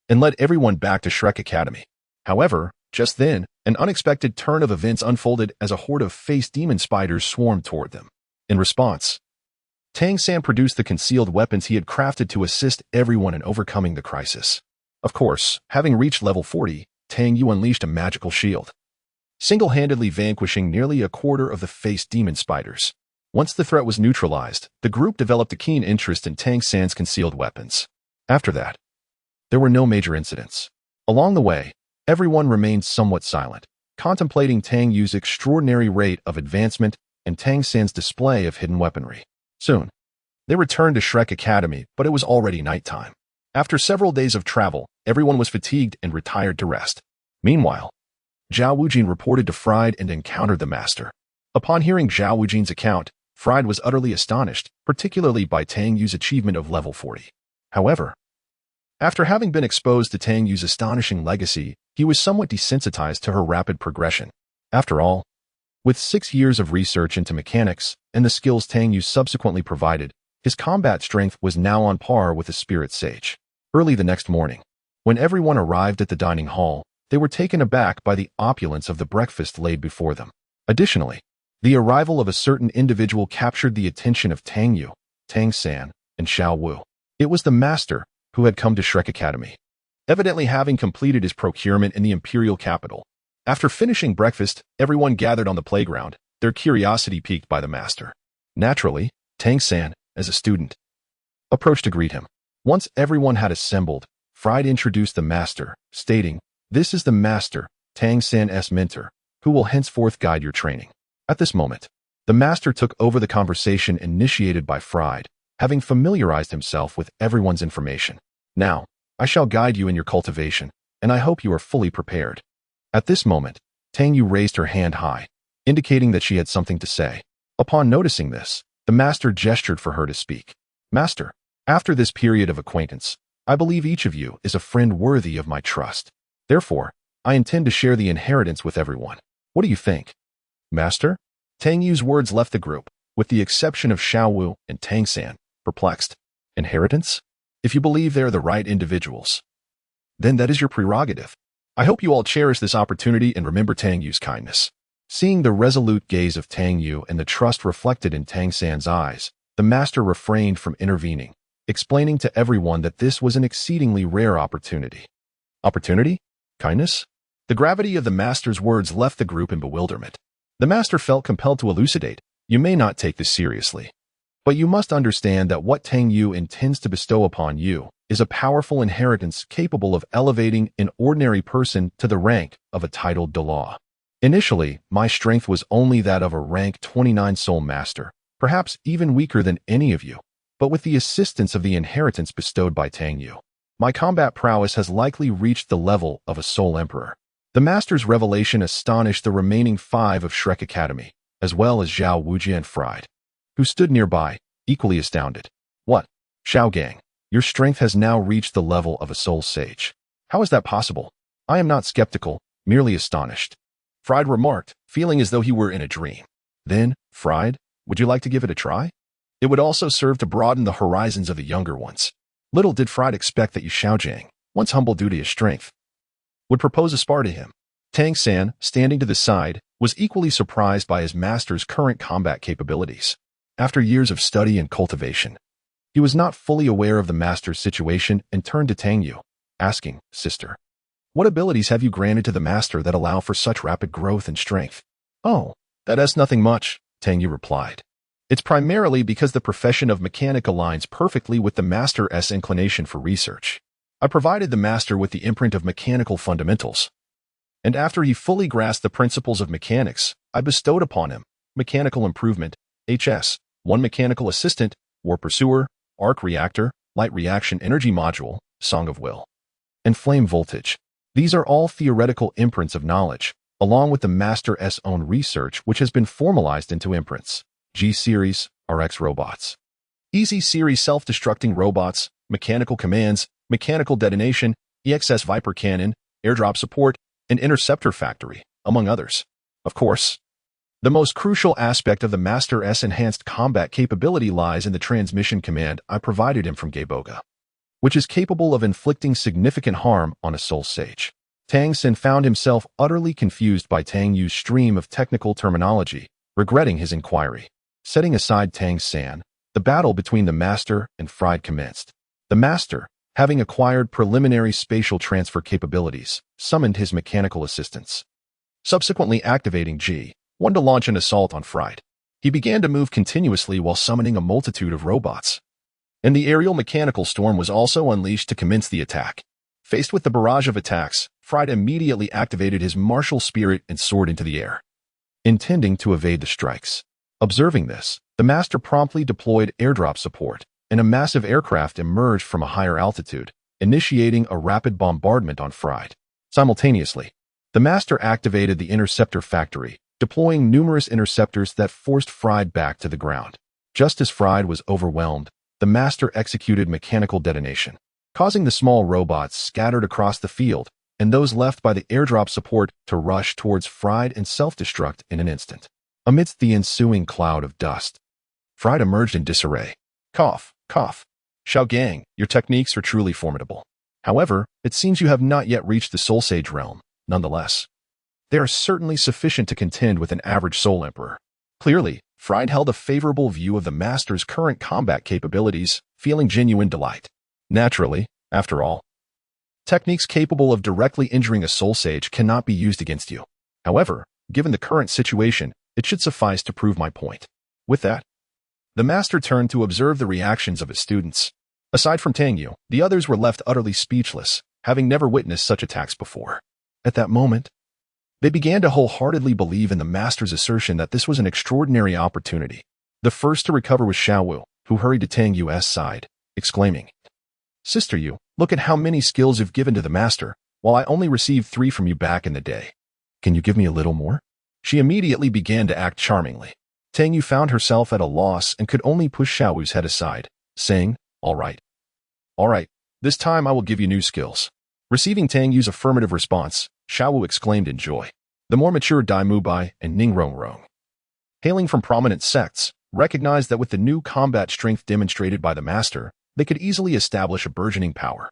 Speaker 1: and led everyone back to Shrek Academy. However, just then, an unexpected turn of events unfolded as a horde of face demon spiders swarmed toward them. In response, Tang San produced the concealed weapons he had crafted to assist everyone in overcoming the crisis. Of course, having reached level 40, Tang Yu unleashed a magical shield, single-handedly vanquishing nearly a quarter of the face demon spiders. Once the threat was neutralized, the group developed a keen interest in Tang San's concealed weapons. After that, there were no major incidents. Along the way, everyone remained somewhat silent, contemplating Tang Yu's extraordinary rate of advancement and Tang San's display of hidden weaponry. Soon, they returned to Shrek Academy, but it was already nighttime. After several days of travel, everyone was fatigued and retired to rest. Meanwhile, Zhao Wujin reported to Fried and encountered the master. Upon hearing Zhao Wujin's account, Fried was utterly astonished, particularly by Tang Yu's achievement of level 40. However, after having been exposed to Tang Yu's astonishing legacy, he was somewhat desensitized to her rapid progression. After all, with 6 years of research into mechanics and the skills Tang Yu subsequently provided, his combat strength was now on par with a spirit sage. Early the next morning, when everyone arrived at the dining hall, they were taken aback by the opulence of the breakfast laid before them. Additionally, the arrival of a certain individual captured the attention of Tang Yu, Tang San, and Xiao Wu. It was the master who had come to Shrek Academy, evidently having completed his procurement in the imperial capital. After finishing breakfast, everyone gathered on the playground, their curiosity piqued by the master. Naturally, Tang San, as a student, approached to greet him. Once everyone had assembled, Fried introduced the master, stating, "This is the master, Tang San's mentor, who will henceforth guide your training." At this moment, the master took over the conversation initiated by Fried, having familiarized himself with everyone's information. "Now, I shall guide you in your cultivation, and I hope you are fully prepared." At this moment, Tang Yu raised her hand high, indicating that she had something to say. Upon noticing this, the master gestured for her to speak. "Master, after this period of acquaintance, I believe each of you is a friend worthy of my trust. Therefore, I intend to share the inheritance with everyone. What do you think?" "Master?" Tang Yu's words left the group, with the exception of Xiao Wu and Tang San, perplexed. "Inheritance? If you believe they are the right individuals, then that is your prerogative. I hope you all cherish this opportunity and remember Tang Yu's kindness." Seeing the resolute gaze of Tang Yu and the trust reflected in Tang San's eyes, the master refrained from intervening, explaining to everyone that this was an exceedingly rare opportunity. Opportunity? Kindness? The gravity of the master's words left the group in bewilderment. The master felt compelled to elucidate, "You may not take this seriously, but you must understand that what Tang Yu intends to bestow upon you is a powerful inheritance capable of elevating an ordinary person to the rank of a titled Douluo. Initially, my strength was only that of a rank 29 soul master, perhaps even weaker than any of you, but with the assistance of the inheritance bestowed by Tang Yu, my combat prowess has likely reached the level of a soul emperor." The master's revelation astonished the remaining 5 of Shrek Academy, as well as Zhao Wujie and Fried, who stood nearby, equally astounded. "What? Xiao Gang, your strength has now reached the level of a soul sage. How is that possible?" "I am not skeptical, merely astonished," Fried remarked, feeling as though he were in a dream. "Then, Fried, would you like to give it a try? It would also serve to broaden the horizons of the younger ones." Little did Fried expect that Yu Xiaojiang, once humble due to his strength, would propose a spar to him. Tang San, standing to the side, was equally surprised by his master's current combat capabilities. After years of study and cultivation, he was not fully aware of the master's situation and turned to Tang Yu, asking, "Sister, what abilities have you granted to the master that allow for such rapid growth and strength?" "Oh, that is nothing much," Tang Yu replied. "It's primarily because the profession of mechanic aligns perfectly with the master's inclination for research. I provided the master with the imprint of mechanical fundamentals, and after he fully grasped the principles of mechanics, I bestowed upon him mechanical improvement, HS, 1 mechanical assistant, war pursuer, arc reactor, light reaction energy module, song of will, and flame voltage. These are all theoretical imprints of knowledge, along with the master's own research which has been formalized into imprints. G-Series, RX robots, Easy-Series self-destructing robots, mechanical commands, mechanical detonation, EXS Viper cannon, airdrop support, and interceptor factory, among others. Of course, the most crucial aspect of the master's enhanced combat capability lies in the transmission command I provided him from Geiboga, which is capable of inflicting significant harm on a soul sage. Tang San found himself utterly confused by Tang Yu's stream of technical terminology, regretting his inquiry. Setting aside Tang San, The battle between the Master and Fried commenced. The Master, having acquired preliminary spatial transfer capabilities, summoned his mechanical assistants, subsequently activating G1 to launch an assault on Fried. He began to move continuously while summoning a multitude of robots, and the aerial mechanical storm was also unleashed to commence the attack. Faced with the barrage of attacks, Fried immediately activated his martial spirit and soared into the air, intending to evade the strikes. Observing this, the Master promptly deployed airdrop support, and a massive aircraft emerged from a higher altitude, initiating a rapid bombardment on Fried. Simultaneously, the Master activated the interceptor factory, deploying numerous interceptors that forced Fried back to the ground. Just as Fried was overwhelmed, the Master executed mechanical detonation, causing the small robots scattered across the field and those left by the airdrop support to rush towards Fried and self-destruct in an instant. Amidst the ensuing cloud of dust, Fried emerged in disarray. Cough, cough. Shao Gang, your techniques are truly formidable. However, it seems you have not yet reached the Soul Sage realm. Nonetheless, they are certainly sufficient to contend with an average Soul Emperor. Clearly, Fried held a favorable view of the Master's current combat capabilities, feeling genuine delight. Naturally, after all, techniques capable of directly injuring a Soul Sage cannot be used against you. However, given the current situation, it should suffice to prove my point. With that, the Master turned to observe the reactions of his students. Aside from Tang Yu, the others were left utterly speechless, having never witnessed such attacks before. At that moment, they began to wholeheartedly believe in the Master's assertion that this was an extraordinary opportunity. The first to recover was Xiao Wu, who hurried to Tang Yu's side, exclaiming, "Sister Yu, look at how many skills you've given to the Master, while I only received 3 from you back in the day. Can you give me a little more?" She immediately began to act charmingly. Tang Yu found herself at a loss and could only push Xiao Wu's head aside, saying, All right, this time I will give you new skills." Receiving Tang Yu's affirmative response, Xiao Wu exclaimed in joy. The more mature Dai Mubai and Ning Rongrong, hailing from prominent sects, recognized that with the new combat strength demonstrated by the Master, they could easily establish a burgeoning power.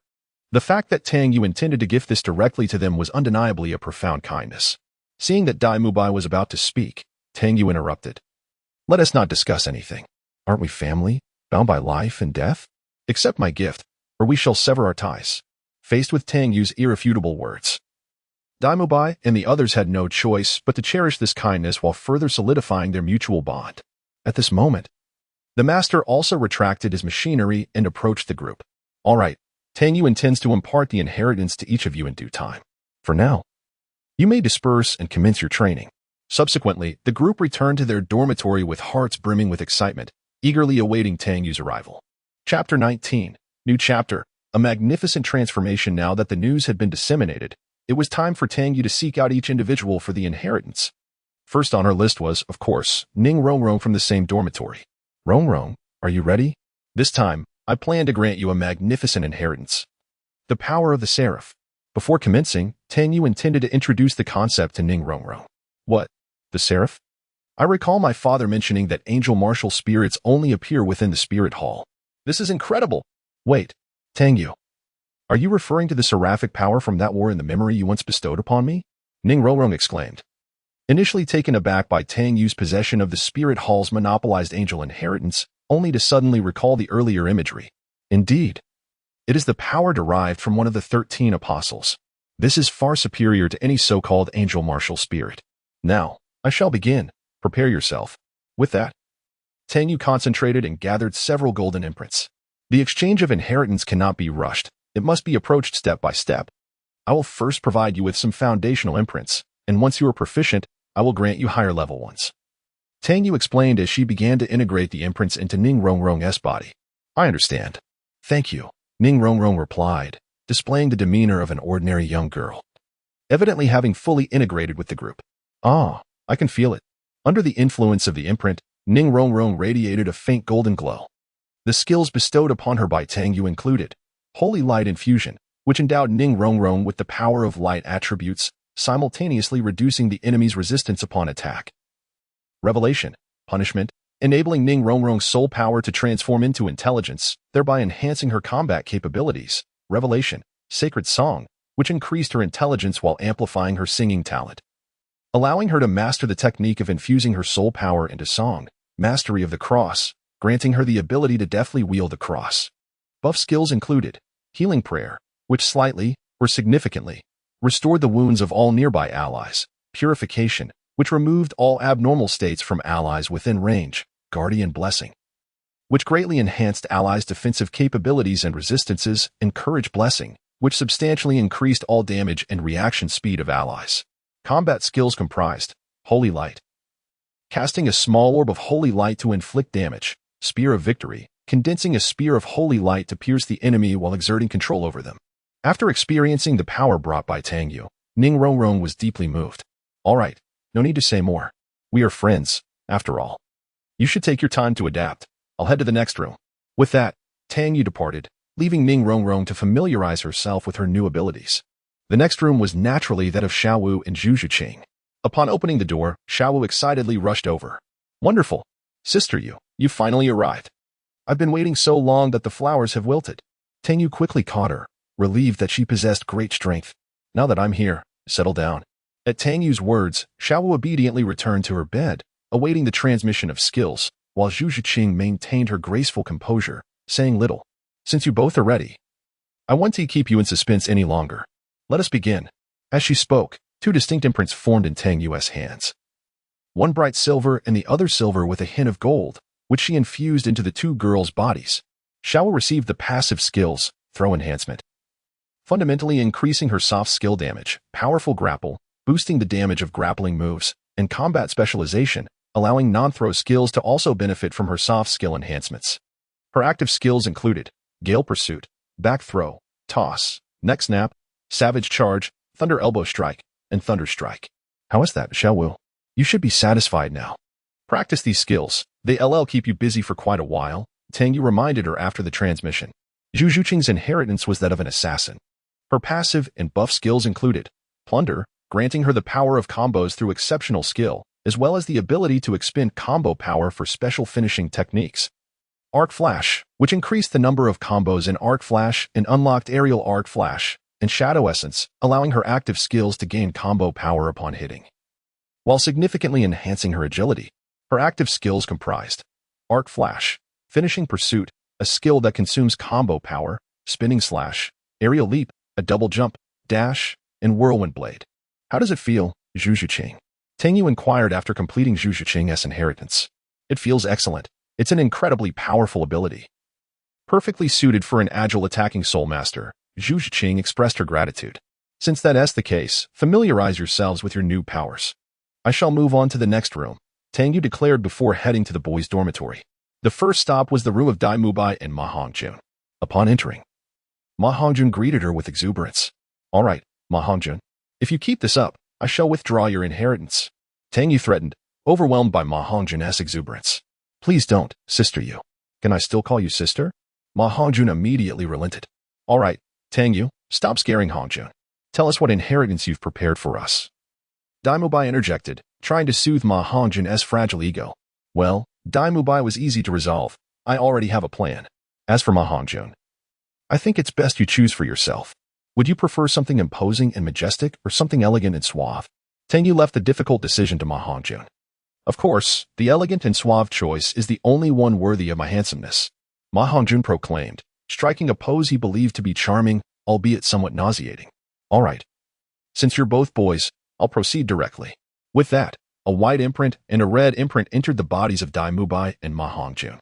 Speaker 1: The fact that Tang Yu intended to gift this directly to them was undeniably a profound kindness. Seeing that Dai Mubai was about to speak, Tang Yu interrupted. "Let us not discuss anything. Aren't we family, bound by life and death? Accept my gift, or we shall sever our ties." Faced with Tang Yu's irrefutable words, Dai Mubai and the others had no choice but to cherish this kindness while further solidifying their mutual bond. At this moment, the Master also retracted his machinery and approached the group. "All right, Tang Yu intends to impart the inheritance to each of you in due time. For now, you may disperse and commence your training." Subsequently, the group returned to their dormitory with hearts brimming with excitement, eagerly awaiting Tang Yu's arrival. Chapter 19. New Chapter. A magnificent transformation. Now that the news had been disseminated, it was time for Tang Yu to seek out each individual for the inheritance. First on her list was, of course, Ning Rongrong from the same dormitory. "Rongrong, are you ready? This time, I plan to grant you a magnificent inheritance. The power of the Seraph." Before commencing, Tang Yu intended to introduce the concept to Ning Rongrong. "What? The Seraph? I recall my father mentioning that angel martial spirits only appear within the spirit hall. This is incredible. Wait, Tang Yu, are you referring to the seraphic power from that war in the memory you once bestowed upon me?" Ning Rongrong exclaimed, initially taken aback by Tang Yu's possession of the spirit hall's monopolized angel inheritance, only to suddenly recall the earlier imagery. "Indeed, it is the power derived from one of the 13 apostles. This is far superior to any so-called angel martial spirit. Now, I shall begin. Prepare yourself." With that, Tang Yu concentrated and gathered several golden imprints. The exchange of inheritance cannot be rushed. It must be approached step by step. I will first provide you with some foundational imprints, and once you are proficient, I will grant you higher level ones. Tang Yu explained as she began to integrate the imprints into Ning Rongrong's body. "I understand. Thank you," Ning Rongrong replied, displaying the demeanor of an ordinary young girl, evidently having fully integrated with the group. "Ah, I can feel it." Under the influence of the imprint, Ning Rongrong radiated a faint golden glow. The skills bestowed upon her by Tang Yu included Holy Light Infusion, which endowed Ning Rongrong with the power of light attributes, simultaneously reducing the enemy's resistance upon attack. Revelation, Punishment, enabling Ning Rongrong's soul power to transform into intelligence, thereby enhancing her combat capabilities. Revelation, Sacred Song, which increased her intelligence while amplifying her singing talent, allowing her to master the technique of infusing her soul power into song. Mastery of the Cross, granting her the ability to deftly wield the cross. Buff skills included Healing Prayer, which slightly, or significantly, restored the wounds of all nearby allies, Purification, which removed all abnormal states from allies within range, Guardian Blessing, which greatly enhanced allies' defensive capabilities and resistances, and Courage Blessing, which substantially increased all damage and reaction speed of allies. Combat skills comprised Holy Light, casting a small orb of holy light to inflict damage, Spear of Victory, condensing a spear of holy light to pierce the enemy while exerting control over them. After experiencing the power brought by Tang Yu, Ning Rongrong was deeply moved. All right, no need to say more. We are friends, after all. You should take your time to adapt. I'll head to the next room. With that, Tang Yu departed, leaving Ning Rongrong to familiarize herself with her new abilities. The next room was naturally that of Xiaowu and Zhu Zhuqing. Upon opening the door, Xiaowu excitedly rushed over. Wonderful! Sister Yu, you finally arrived. I've been waiting so long that the flowers have wilted. Tang Yu quickly caught her, relieved that she possessed great strength. Now that I'm here, settle down. At Tang Yu's words, Xiaowu obediently returned to her bed, awaiting the transmission of skills, while Zhu Zhuqing maintained her graceful composure, saying little. Since you both are ready, I want to keep you in suspense any longer. Let us begin. As she spoke, two distinct imprints formed in Tang Yu's hands. One bright silver and the other silver with a hint of gold, which she infused into the two girls' bodies. Xiaowu received the passive skills, Throw Enhancement, fundamentally increasing her soft skill damage, Powerful Grapple, boosting the damage of grappling moves, and Combat Specialization, allowing non-throw skills to also benefit from her soft skill enhancements. Her active skills included Gale Pursuit, Back Throw, Toss, Neck Snap, Savage Charge, Thunder Elbow Strike, and Thunder Strike. How is that, Xiaowu? You should be satisfied now. Practice these skills. They'll keep you busy for quite a while, Tang Yu reminded her after the transmission. Zhu Zhuqing's inheritance was that of an assassin. Her passive and buff skills included Plunder, granting her the power of combos through exceptional skill, as well as the ability to expend combo power for special finishing techniques. Arc Flash, which increased the number of combos in Arc Flash and unlocked Aerial Arc Flash, and Shadow Essence, allowing her active skills to gain combo power upon hitting, while significantly enhancing her agility. Her active skills comprised Arc Flash, Finishing Pursuit, a skill that consumes combo power, Spinning Slash, Aerial Leap, a double jump, dash, and Whirlwind Blade. How does it feel, Zhu Zhuqing? Tang Yu inquired after completing Zhu Zhuqing's inheritance. It feels excellent. It's an incredibly powerful ability. Perfectly suited for an agile attacking soul master, Zhu Zhuqing expressed her gratitude. Since that's the case, familiarize yourselves with your new powers. I shall move on to the next room, Tang Yu declared before heading to the boys' dormitory. The first stop was the room of Dai Mubai and Ma Hongjun. Upon entering, Ma Hongjun greeted her with exuberance. All right, Ma Hongjun, if you keep this up, I shall withdraw your inheritance, Tang Yu threatened, overwhelmed by Ma Hongjun's exuberance. Please don't, Sister Yu. Can I still call you sister? Ma Hongjun immediately relented. All right, Tang Yu, stop scaring Hongjun. Tell us what inheritance you've prepared for us. Dai Mubai interjected, trying to soothe Ma Hongjun's fragile ego. Well, Dai Mubai was easy to resolve. I already have a plan. As for Ma Hongjun, I think it's best you choose for yourself. Would you prefer something imposing and majestic or something elegant and suave? Tang Yu left the difficult decision to Ma Hongjun. Of course, the elegant and suave choice is the only one worthy of my handsomeness, Ma Hongjun proclaimed, striking a pose he believed to be charming, albeit somewhat nauseating. All right. Since you're both boys, I'll proceed directly. With that, a white imprint and a red imprint entered the bodies of Dai Mubai and Ma Hongjun.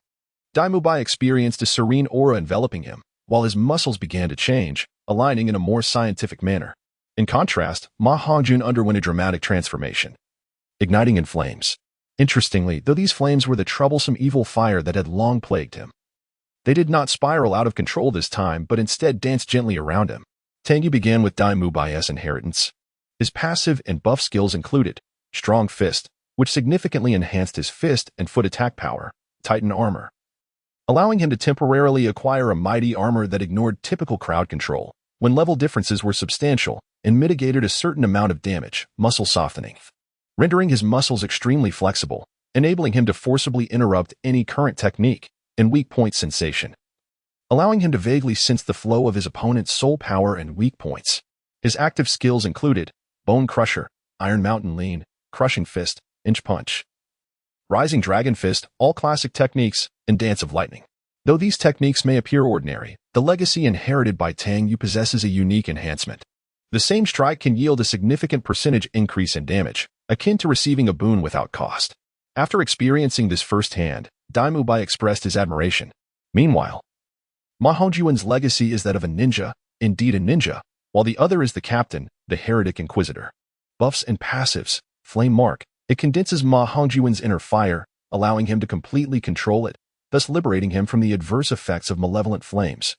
Speaker 1: Dai Mubai experienced a serene aura enveloping him, while his muscles began to change, aligning in a more scientific manner. In contrast, Ma Hongjun underwent a dramatic transformation, igniting in flames. Interestingly, though these flames were the troublesome evil fire that had long plagued him, they did not spiral out of control this time, but instead danced gently around him. Tang Yu began with Dai Mubai's inheritance. His passive and buff skills included Strong Fist, which significantly enhanced his fist and foot attack power, Titan Armor, allowing him to temporarily acquire a mighty armor that ignored typical crowd control when level differences were substantial and mitigated a certain amount of damage, Muscle Softening, rendering his muscles extremely flexible, enabling him to forcibly interrupt any current technique and weak point sensation, allowing him to vaguely sense the flow of his opponent's soul power and weak points. His active skills included Bone Crusher, Iron Mountain Lean, Crushing Fist, Inch Punch, Rising Dragon Fist, all classic techniques, and Dance of Lightning. Though these techniques may appear ordinary, the legacy inherited by Tang Yu possesses a unique enhancement. The same strike can yield a significant percentage increase in damage, akin to receiving a boon without cost. After experiencing this firsthand, Daimu Bai expressed his admiration. Meanwhile, Ma Hongjuan's legacy is that of a ninja, indeed a ninja, while the other is the captain, the heretic inquisitor. Buffs and passives, Flame Mark, it condenses Ma Hongjuan's inner fire, allowing him to completely control it, thus liberating him from the adverse effects of malevolent flames.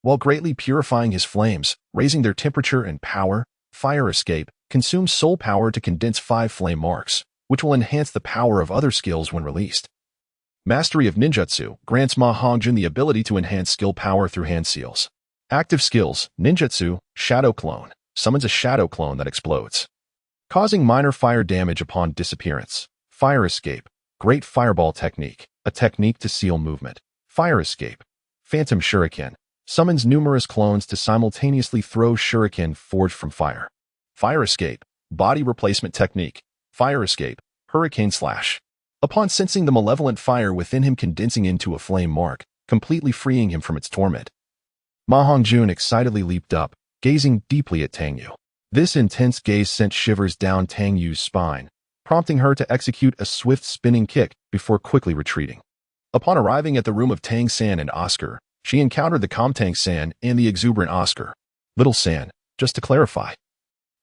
Speaker 1: While greatly purifying his flames, raising their temperature and power, Fire Escape consumes soul power to condense 5 flame marks, which will enhance the power of other skills when released. Mastery of Ninjutsu grants Ma Hongjun the ability to enhance skill power through hand seals. Active skills, Ninjutsu, Shadow Clone, summons a shadow clone that explodes, causing minor fire damage upon disappearance. Fire Escape, Great Fireball Technique, a technique to seal movement. Fire Escape, Phantom Shuriken, summons numerous clones to simultaneously throw shuriken forged from fire. Fire Escape, Body Replacement Technique. Fire Escape, Hurricane Slash. Upon sensing the malevolent fire within him condensing into a flame mark, completely freeing him from its torment, Ma Hongjun excitedly leaped up, gazing deeply at Tang Yu. This intense gaze sent shivers down Tang Yu's spine, prompting her to execute a swift spinning kick before quickly retreating. Upon arriving at the room of Tang San and Oscar, she encountered the calm Tang San and the exuberant Oscar. Little San, just to clarify,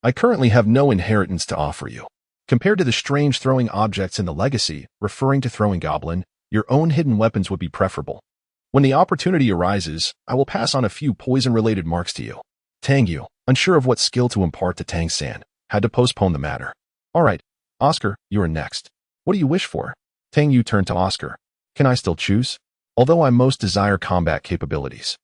Speaker 1: I currently have no inheritance to offer you. Compared to the strange throwing objects in the legacy, referring to throwing goblin, your own hidden weapons would be preferable. When the opportunity arises, I will pass on a few poison-related marks to you. Tang Yu, unsure of what skill to impart to Tang San, had to postpone the matter. All right, Oscar, you are next. What do you wish for? Tang Yu turned to Oscar. Can I still choose? Although I most desire combat capabilities,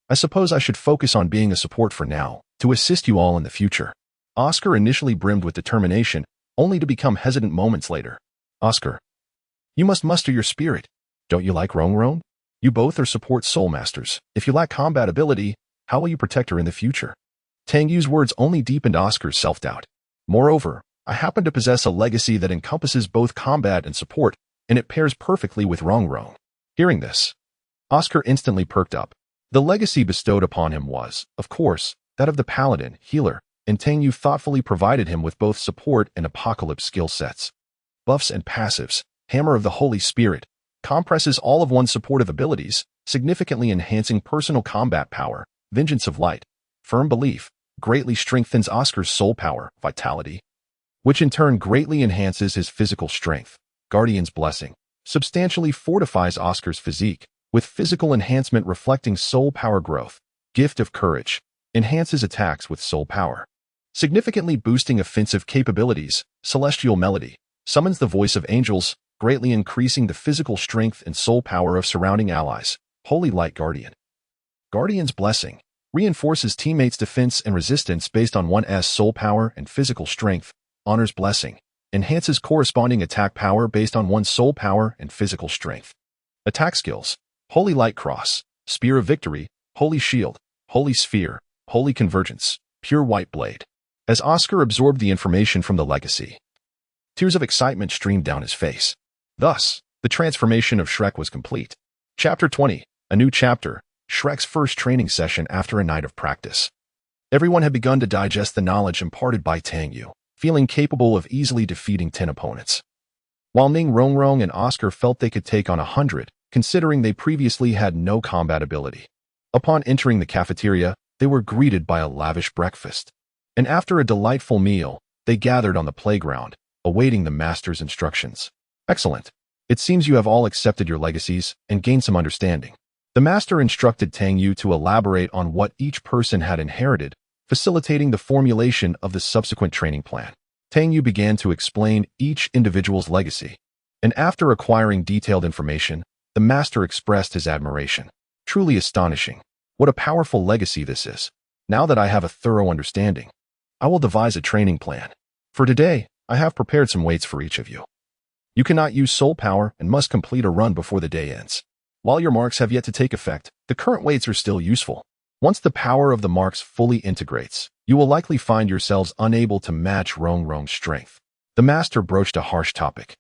Speaker 1: I suppose I should focus on being a support for now, to assist you all in the future. Oscar initially brimmed with determination, only to become hesitant moments later. Oscar, you must muster your spirit. Don't you like Rong? You both are support soul masters. If you lack combat ability, how will you protect her in the future? Tang Yu's words only deepened Oscar's self-doubt. Moreover, I happen to possess a legacy that encompasses both combat and support, and it pairs perfectly with Rong. Hearing this, Oscar instantly perked up. The legacy bestowed upon him was, of course, that of the paladin, healer, and Tang Yu thoughtfully provided him with both support and apocalypse skill sets. Buffs and passives, Hammer of the Holy Spirit, compresses all of one's supportive abilities, significantly enhancing personal combat power. Vengeance of Light, Firm Belief, greatly strengthens Oscar's soul power, vitality, which in turn greatly enhances his physical strength. Guardian's Blessing substantially fortifies Oscar's physique, with physical enhancement reflecting soul power growth. Gift of Courage enhances attacks with soul power, significantly boosting offensive capabilities. Celestial Melody summons the voice of angels, greatly increasing the physical strength and soul power of surrounding allies. Holy Light Guardian. Guardian's Blessing reinforces teammates' defense and resistance based on one's soul power and physical strength. Honor's Blessing enhances corresponding attack power based on one's soul power and physical strength. Attack skills: Holy Light Cross, Spear of Victory, Holy Shield, Holy Sphere, Holy Convergence, Pure White Blade. As Oscar absorbed the information from the legacy, tears of excitement streamed down his face. Thus, the transformation of Shrek was complete. Chapter 20, a new chapter, Shrek's first training session after a night of practice. Everyone had begun to digest the knowledge imparted by Tang Yu, feeling capable of easily defeating 10 opponents. While Ning Rong and Oscar felt they could take on 100, considering they previously had no combat ability. Upon entering the cafeteria, they were greeted by a lavish breakfast. And after a delightful meal, they gathered on the playground, awaiting the master's instructions. Excellent. It seems you have all accepted your legacies and gained some understanding. The master instructed Tang Yu to elaborate on what each person had inherited, facilitating the formulation of the subsequent training plan. Tang Yu began to explain each individual's legacy, and after acquiring detailed information, the master expressed his admiration. Truly astonishing. What a powerful legacy this is. Now that I have a thorough understanding, I will devise a training plan. For today, I have prepared some weights for each of you. You cannot use soul power and must complete a run before the day ends. While your marks have yet to take effect, the current weights are still useful. Once the power of the marks fully integrates, you will likely find yourselves unable to match Rong's strength. The master broached a harsh topic.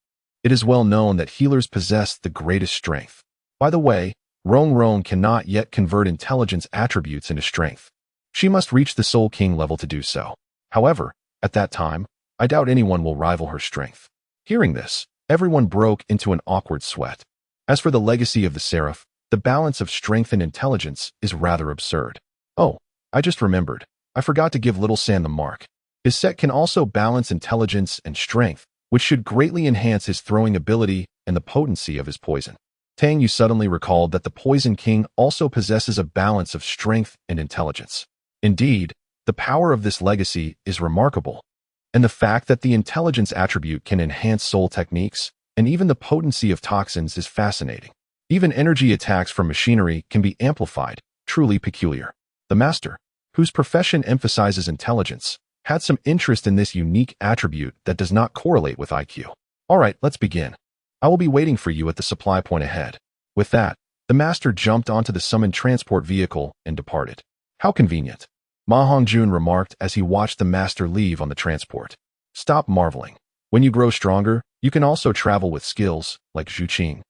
Speaker 1: It is well known that healers possess the greatest strength. By the way, Rong cannot yet convert intelligence attributes into strength. She must reach the Soul King level to do so. However, at that time, I doubt anyone will rival her strength. Hearing this, everyone broke into an awkward sweat. As for the legacy of the Seraph, the balance of strength and intelligence is rather absurd. Oh, I just remembered. I forgot to give Little San the mark. His set can also balance intelligence and strength, which should greatly enhance his throwing ability and the potency of his poison. Tang Yu suddenly recalled that the Poison King also possesses a balance of strength and intelligence. Indeed, the power of this legacy is remarkable, and the fact that the intelligence attribute can enhance soul techniques and even the potency of toxins is fascinating. Even energy attacks from machinery can be amplified, truly peculiar. The master, whose profession emphasizes intelligence, had some interest in this unique attribute that does not correlate with IQ. All right, let's begin. I will be waiting for you at the supply point ahead. With that, the master jumped onto the summoned transport vehicle and departed. How convenient, Ma Hongjun remarked as he watched the master leave on the transport. Stop marveling. When you grow stronger, you can also travel with skills, like Zhu Qing,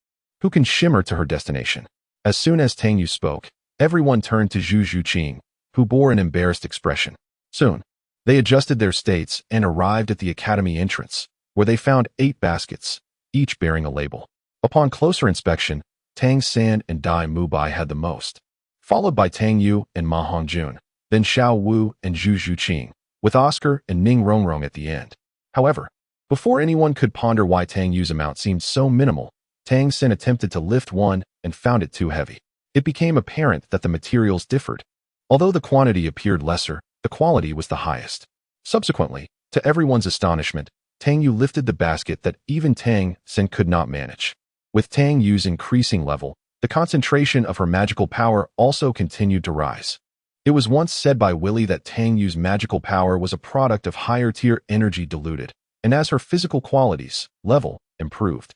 Speaker 1: who can shimmer to her destination. As soon as Tang Yu spoke, everyone turned to Zhu Qing, who bore an embarrassed expression. Soon, they adjusted their states and arrived at the academy entrance, where they found 8 baskets, each bearing a label. Upon closer inspection, Tang San and Dai Mubai had the most, followed by Tang Yu and Ma Hongjun, then Xiao Wu and Zhu Qing, with Oscar and Ning Rongrong at the end. However, before anyone could ponder why Tang Yu's amount seemed so minimal, Tang San attempted to lift one and found it too heavy. It became apparent that the materials differed. Although the quantity appeared lesser, the quality was the highest. Subsequently, to everyone's astonishment, Tang Yu lifted the basket that even Tang San could not manage. With Tang Yu's increasing level, the concentration of her magical power also continued to rise. It was once said by Willie that Tang Yu's magical power was a product of higher-tier energy diluted, and as her physical qualities, level, improved,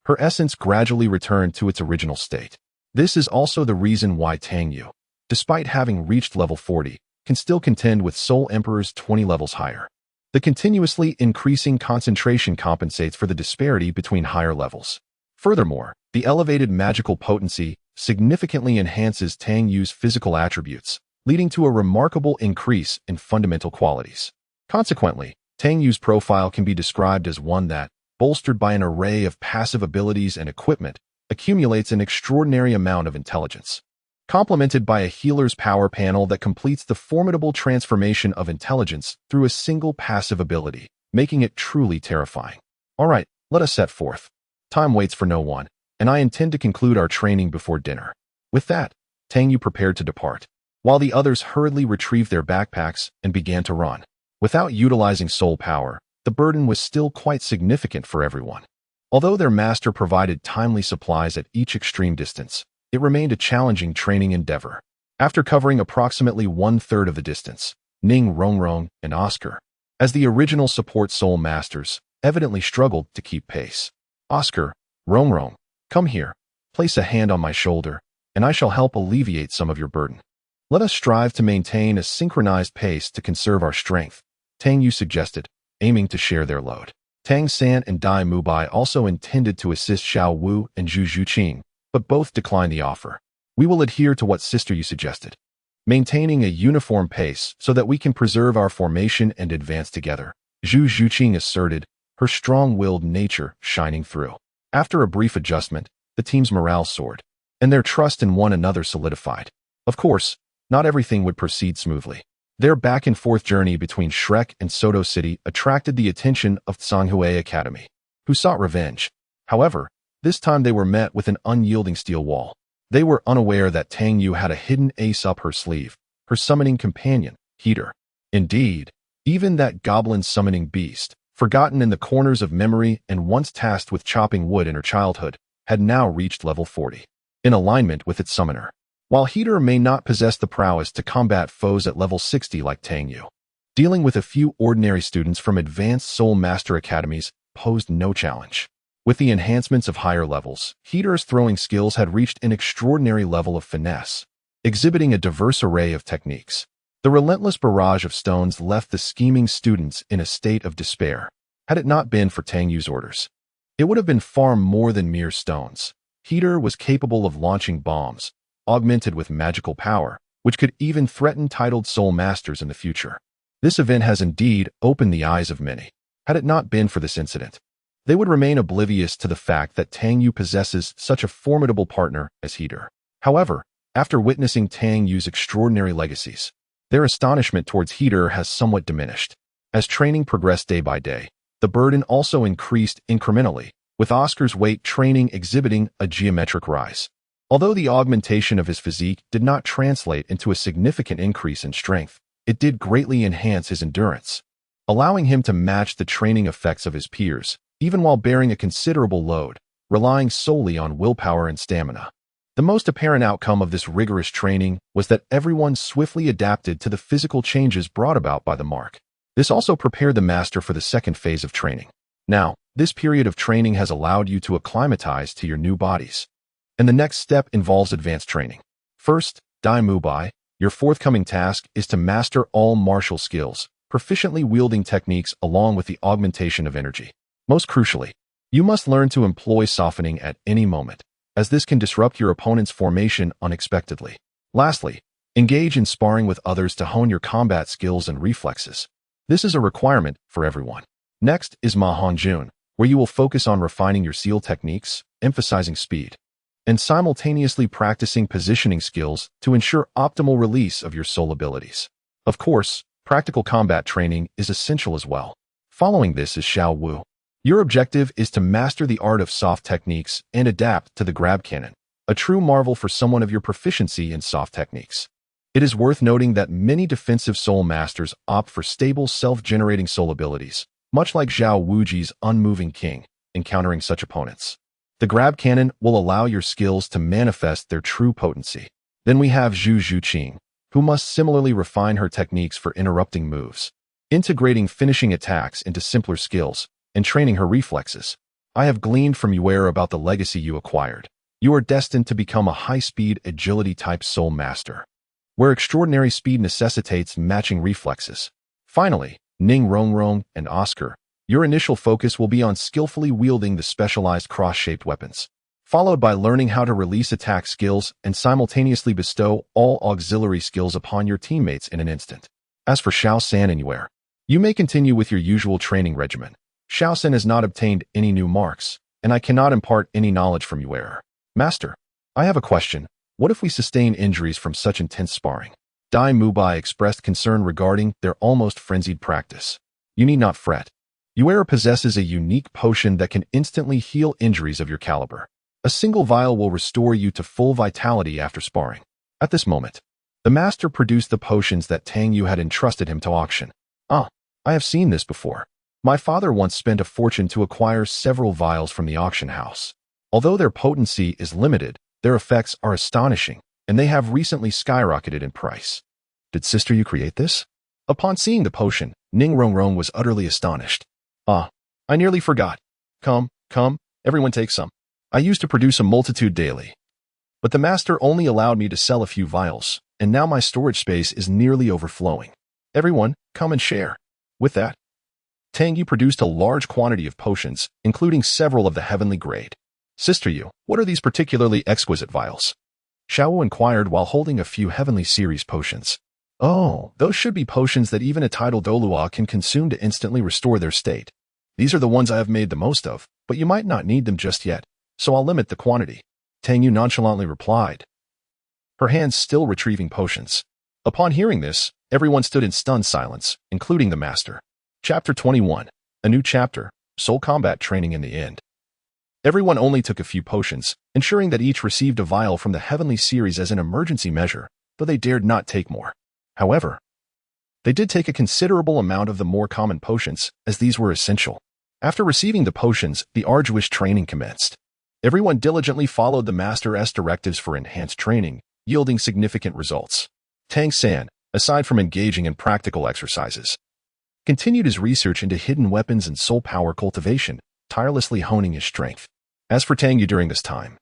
Speaker 1: her essence gradually returned to its original state. This is also the reason why Tang Yu, despite having reached level 40, can still contend with Soul Emperors 20 levels higher. The continuously increasing concentration compensates for the disparity between higher levels. Furthermore, the elevated magical potency significantly enhances Tang Yu's physical attributes, leading to a remarkable increase in fundamental qualities. Consequently, Tang Yu's profile can be described as one that, bolstered by an array of passive abilities and equipment, accumulates an extraordinary amount of intelligence. Complemented by a healer's power panel that completes the formidable transformation of intelligence through a single passive ability, making it truly terrifying. All right, let us set forth. Time waits for no one, and I intend to conclude our training before dinner. With that, Tang Yu prepared to depart, while the others hurriedly retrieved their backpacks and began to run. Without utilizing soul power, the burden was still quite significant for everyone. Although their master provided timely supplies at each extreme distance, it remained a challenging training endeavor. After covering approximately 1/3 of the distance, Ning Rongrong and Oscar, as the original support soul masters, evidently struggled to keep pace. Oscar, Rongrong, come here, place a hand on my shoulder, and I shall help alleviate some of your burden. Let us strive to maintain a synchronized pace to conserve our strength, Tang Yu suggested, aiming to share their load. Tang San and Dai Mubai also intended to assist Xiao Wu and Zhu Qing, but both declined the offer. We will adhere to what Sister Yu suggested, maintaining a uniform pace so that we can preserve our formation and advance together, Zhu Qing asserted, her strong-willed nature shining through. After a brief adjustment, the team's morale soared, and their trust in one another solidified. Of course, not everything would proceed smoothly. Their back-and-forth journey between Shrek and Soto City attracted the attention of Tsanghui Academy, who sought revenge. However, this time they were met with an unyielding steel wall. They were unaware that Tang Yu had a hidden ace up her sleeve, her summoning companion, Heater. Indeed, even that goblin summoning beast, forgotten in the corners of memory and once tasked with chopping wood in her childhood, had now reached level 40, in alignment with its summoner. While Heater may not possess the prowess to combat foes at level 60 like Tang Yu, dealing with a few ordinary students from advanced Soul Master Academies posed no challenge. With the enhancements of higher levels, Heater's throwing skills had reached an extraordinary level of finesse, exhibiting a diverse array of techniques. The relentless barrage of stones left the scheming students in a state of despair, had it not been for Tang Yu's orders. It would have been far more than mere stones. Heater was capable of launching bombs, augmented with magical power, which could even threaten titled soul masters in the future. This event has indeed opened the eyes of many. Had it not been for this incident, they would remain oblivious to the fact that Tang Yu possesses such a formidable partner as Heater. However, after witnessing Tang Yu's extraordinary legacies, their astonishment towards Heater has somewhat diminished. As training progressed day by day, the burden also increased incrementally, with Oscar's weight training exhibiting a geometric rise. Although the augmentation of his physique did not translate into a significant increase in strength, it did greatly enhance his endurance, allowing him to match the training effects of his peers, even while bearing a considerable load, relying solely on willpower and stamina. The most apparent outcome of this rigorous training was that everyone swiftly adapted to the physical changes brought about by the mark. This also prepared the master for the second phase of training. Now, this period of training has allowed you to acclimatize to your new bodies, and the next step involves advanced training. First, Dai Mubai, your forthcoming task is to master all martial skills, proficiently wielding techniques along with the augmentation of energy. Most crucially, you must learn to employ softening at any moment, as this can disrupt your opponent's formation unexpectedly. Lastly, engage in sparring with others to hone your combat skills and reflexes. This is a requirement for everyone. Next is Mahonjun, where you will focus on refining your seal techniques, emphasizing speed, and simultaneously practicing positioning skills to ensure optimal release of your soul abilities. Of course, practical combat training is essential as well. Following this is Xiao Wu. Your objective is to master the art of soft techniques and adapt to the grab cannon, a true marvel for someone of your proficiency in soft techniques. It is worth noting that many defensive soul masters opt for stable self-generating soul abilities, much like Zhao Wuji's Unmoving King, encountering such opponents. The grab cannon will allow your skills to manifest their true potency. Then we have Zhu Zhuqing, who must similarly refine her techniques for interrupting moves, integrating finishing attacks into simpler skills, and training her reflexes. I have gleaned from Yuer about the legacy you acquired. You are destined to become a high-speed agility-type soul master, where extraordinary speed necessitates matching reflexes. Finally, Ning Rongrong and Oscar, your initial focus will be on skillfully wielding the specialized cross-shaped weapons, followed by learning how to release attack skills and simultaneously bestow all auxiliary skills upon your teammates in an instant. As for Xiao San and Yuer, you may continue with your usual training regimen. Xiao San has not obtained any new marks, and I cannot impart any knowledge from Yuer. Master, I have a question. What if we sustain injuries from such intense sparring? Dai Mubai expressed concern regarding their almost frenzied practice. You need not fret. Yuer possesses a unique potion that can instantly heal injuries of your caliber. A single vial will restore you to full vitality after sparring. At this moment, the master produced the potions that Tang Yu had entrusted him to auction. I have seen this before. My father once spent a fortune to acquire several vials from the auction house. Although their potency is limited, their effects are astonishing, and they have recently skyrocketed in price. Did Sister Yu create this? Upon seeing the potion, Ning Rongrong was utterly astonished. I nearly forgot. Come, everyone take some. I used to produce a multitude daily, but the master only allowed me to sell a few vials, and now my storage space is nearly overflowing. Everyone, come and share. With that, Tang Yu produced a large quantity of potions, including several of the heavenly grade. Sister Yu, what are these particularly exquisite vials? Xiao Wu inquired while holding a few heavenly series potions. Oh, those should be potions that even a titled Douluo can consume to instantly restore their state. These are the ones I have made the most of, but you might not need them just yet, so I'll limit the quantity. Tang Yu nonchalantly replied, her hands still retrieving potions. Upon hearing this, everyone stood in stunned silence, including the master. Chapter 21. A new chapter, soul combat training in the end. Everyone only took a few potions, ensuring that each received a vial from the heavenly series as an emergency measure, though they dared not take more. However, they did take a considerable amount of the more common potions, as these were essential. After receiving the potions, the arduous training commenced. Everyone diligently followed the Master's directives for enhanced training, yielding significant results. Tang San, aside from engaging in practical exercises, continued his research into hidden weapons and soul power cultivation, tirelessly honing his strength. As for Tang Yu during this time,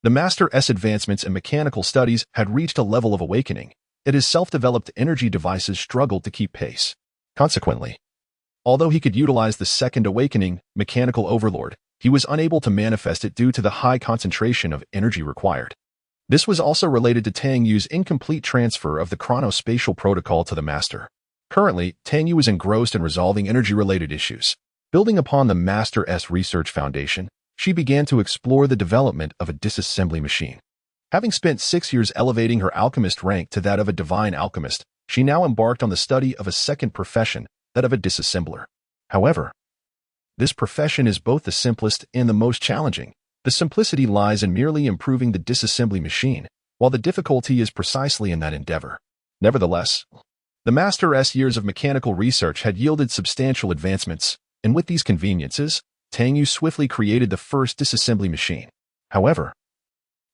Speaker 1: the Master's advancements in mechanical studies had reached a level of awakening, yet his self-developed energy devices struggled to keep pace. Consequently, although he could utilize the second awakening, Mechanical Overlord, he was unable to manifest it due to the high concentration of energy required. This was also related to Tang Yu's incomplete transfer of the chronospatial protocol to the master. Currently, Tang Yu is engrossed in resolving energy-related issues. Building upon the Master's research foundation, she began to explore the development of a disassembly machine. Having spent 6 years elevating her alchemist rank to that of a divine alchemist, she now embarked on the study of a second profession, that of a disassembler. However, this profession is both the simplest and the most challenging. The simplicity lies in merely improving the disassembly machine, while the difficulty is precisely in that endeavor. Nevertheless, the Master's years of mechanical research had yielded substantial advancements, and with these conveniences, Tang Yu swiftly created the first disassembly machine. However,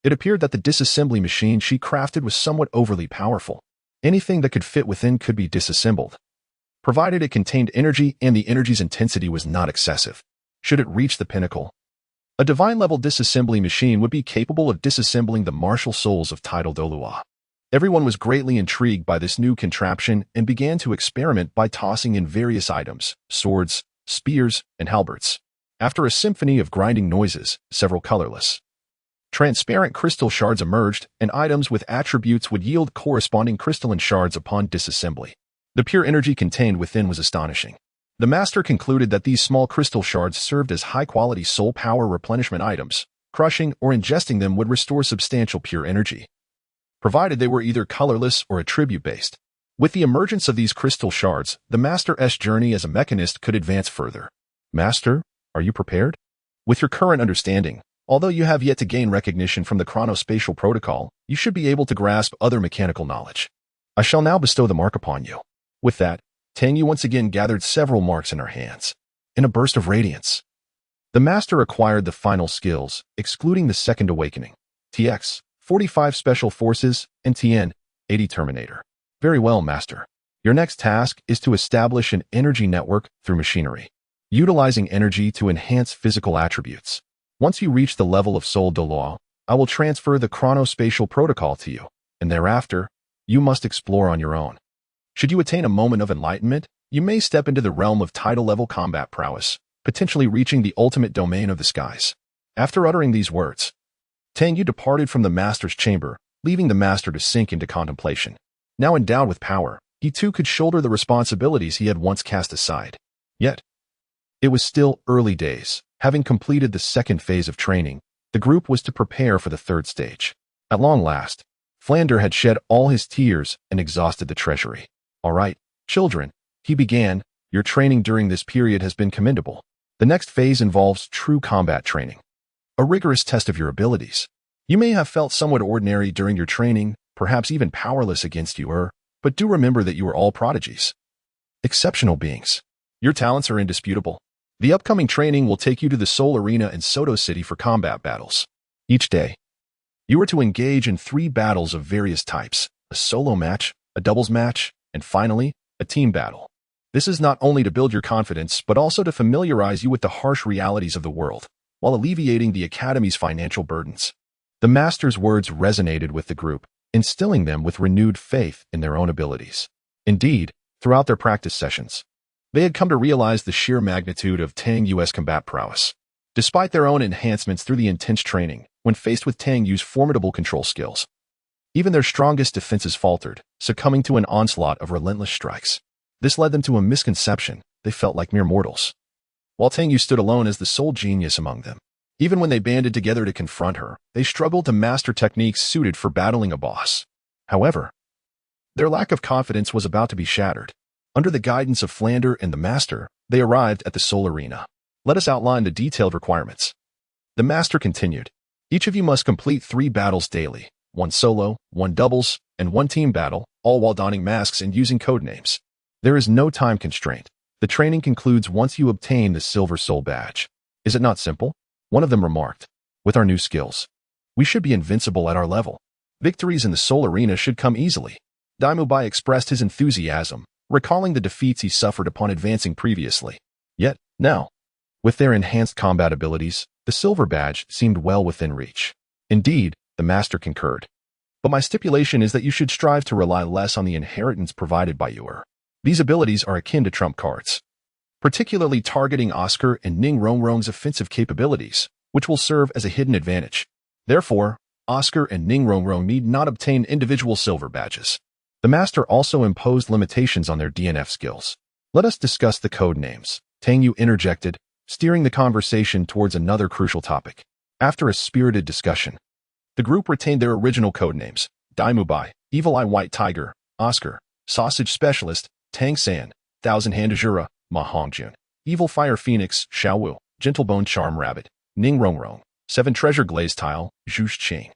Speaker 1: it appeared that the disassembly machine she crafted was somewhat overly powerful. Anything that could fit within could be disassembled, provided it contained energy and the energy's intensity was not excessive. Should it reach the pinnacle, a divine-level disassembly machine would be capable of disassembling the martial souls of tidal Douluo. Everyone was greatly intrigued by this new contraption and began to experiment by tossing in various items, swords, spears, and halberds. After a symphony of grinding noises, several colorless, transparent crystal shards emerged, and items with attributes would yield corresponding crystalline shards upon disassembly. The pure energy contained within was astonishing. The master concluded that these small crystal shards served as high-quality soul power replenishment items. Crushing or ingesting them would restore substantial pure energy, provided they were either colorless or attribute-based. With the emergence of these crystal shards, the Master's journey as a mechanist could advance further. Master, are you prepared? With your current understanding, although you have yet to gain recognition from the chronospatial protocol, you should be able to grasp other mechanical knowledge. I shall now bestow the mark upon you. With that, Tang Yu once again gathered several marks in her hands. In a burst of radiance, the master acquired the final skills, excluding the second awakening, TX, 45 Special Forces, and TN, 80 Terminator. Very well, master. Your next task is to establish an energy network through machinery, utilizing energy to enhance physical attributes. Once you reach the level of Soul Douluo, I will transfer the chronospatial protocol to you, and thereafter, you must explore on your own. Should you attain a moment of enlightenment, you may step into the realm of tidal-level combat prowess, potentially reaching the ultimate domain of the skies. After uttering these words, Tang Yu departed from the master's chamber, leaving the master to sink into contemplation. Now endowed with power, he too could shoulder the responsibilities he had once cast aside. Yet, it was still early days. Having completed the second phase of training, the group was to prepare for the third stage. At long last, Flander had shed all his tears and exhausted the treasury. All right, children, he began, your training during this period has been commendable. The next phase involves true combat training, a rigorous test of your abilities. You may have felt somewhat ordinary during your training, perhaps even powerless against you, but do remember that you are all prodigies, exceptional beings. Your talents are indisputable. The upcoming training will take you to the Soul Arena in Soto City for combat battles. Each day, you are to engage in 3 battles of various types, a solo match, a doubles match, and finally, a team battle. This is not only to build your confidence, but also to familiarize you with the harsh realities of the world, while alleviating the Academy's financial burdens. The master's words resonated with the group, instilling them with renewed faith in their own abilities. Indeed, throughout their practice sessions, they had come to realize the sheer magnitude of Tang Yu's combat prowess. Despite their own enhancements through the intense training, when faced with Tang Yu's formidable control skills, even their strongest defenses faltered, succumbing to an onslaught of relentless strikes. This led them to a misconception. They felt like mere mortals, while Tang Yu stood alone as the sole genius among them. Even when they banded together to confront her, they struggled to master techniques suited for battling a boss. However, their lack of confidence was about to be shattered. Under the guidance of Flander and the master, they arrived at the Soul Arena. Let us outline the detailed requirements. The master continued. Each of you must complete 3 battles daily. 1 solo, 1 doubles, and 1 team battle, all while donning masks and using code names. There is no time constraint. The training concludes once you obtain the Silver Soul Badge. Is it not simple? One of them remarked. With our new skills, we should be invincible at our level. Victories in the Soul Arena should come easily. Daimubai expressed his enthusiasm, recalling the defeats he suffered upon advancing previously. Yet, now, with their enhanced combat abilities, the Silver Badge seemed well within reach. Indeed, the master concurred. But my stipulation is that you should strive to rely less on the inheritance provided by you. These abilities are akin to trump cards. particularly targeting Oscar and Ning Rongrong's offensive capabilities, which will serve as a hidden advantage. Therefore, Oscar and Ning Rongrong need not obtain individual silver badges. The Master also imposed limitations on their DNF skills. Let us discuss the code names. Tang Yu interjected, steering the conversation towards another crucial topic. After a spirited discussion, the group retained their original code names: Daimu Bai, Evil Eye White Tiger, Oscar, Sausage Specialist, Tang San, Thousand Hand Azura, Ma Hongjun, Evil Fire Phoenix, Xiao Wu, Gentlebone Charm Rabbit, Ning Rongrong, Seven Treasure Glaze Tile, Zhu Qing.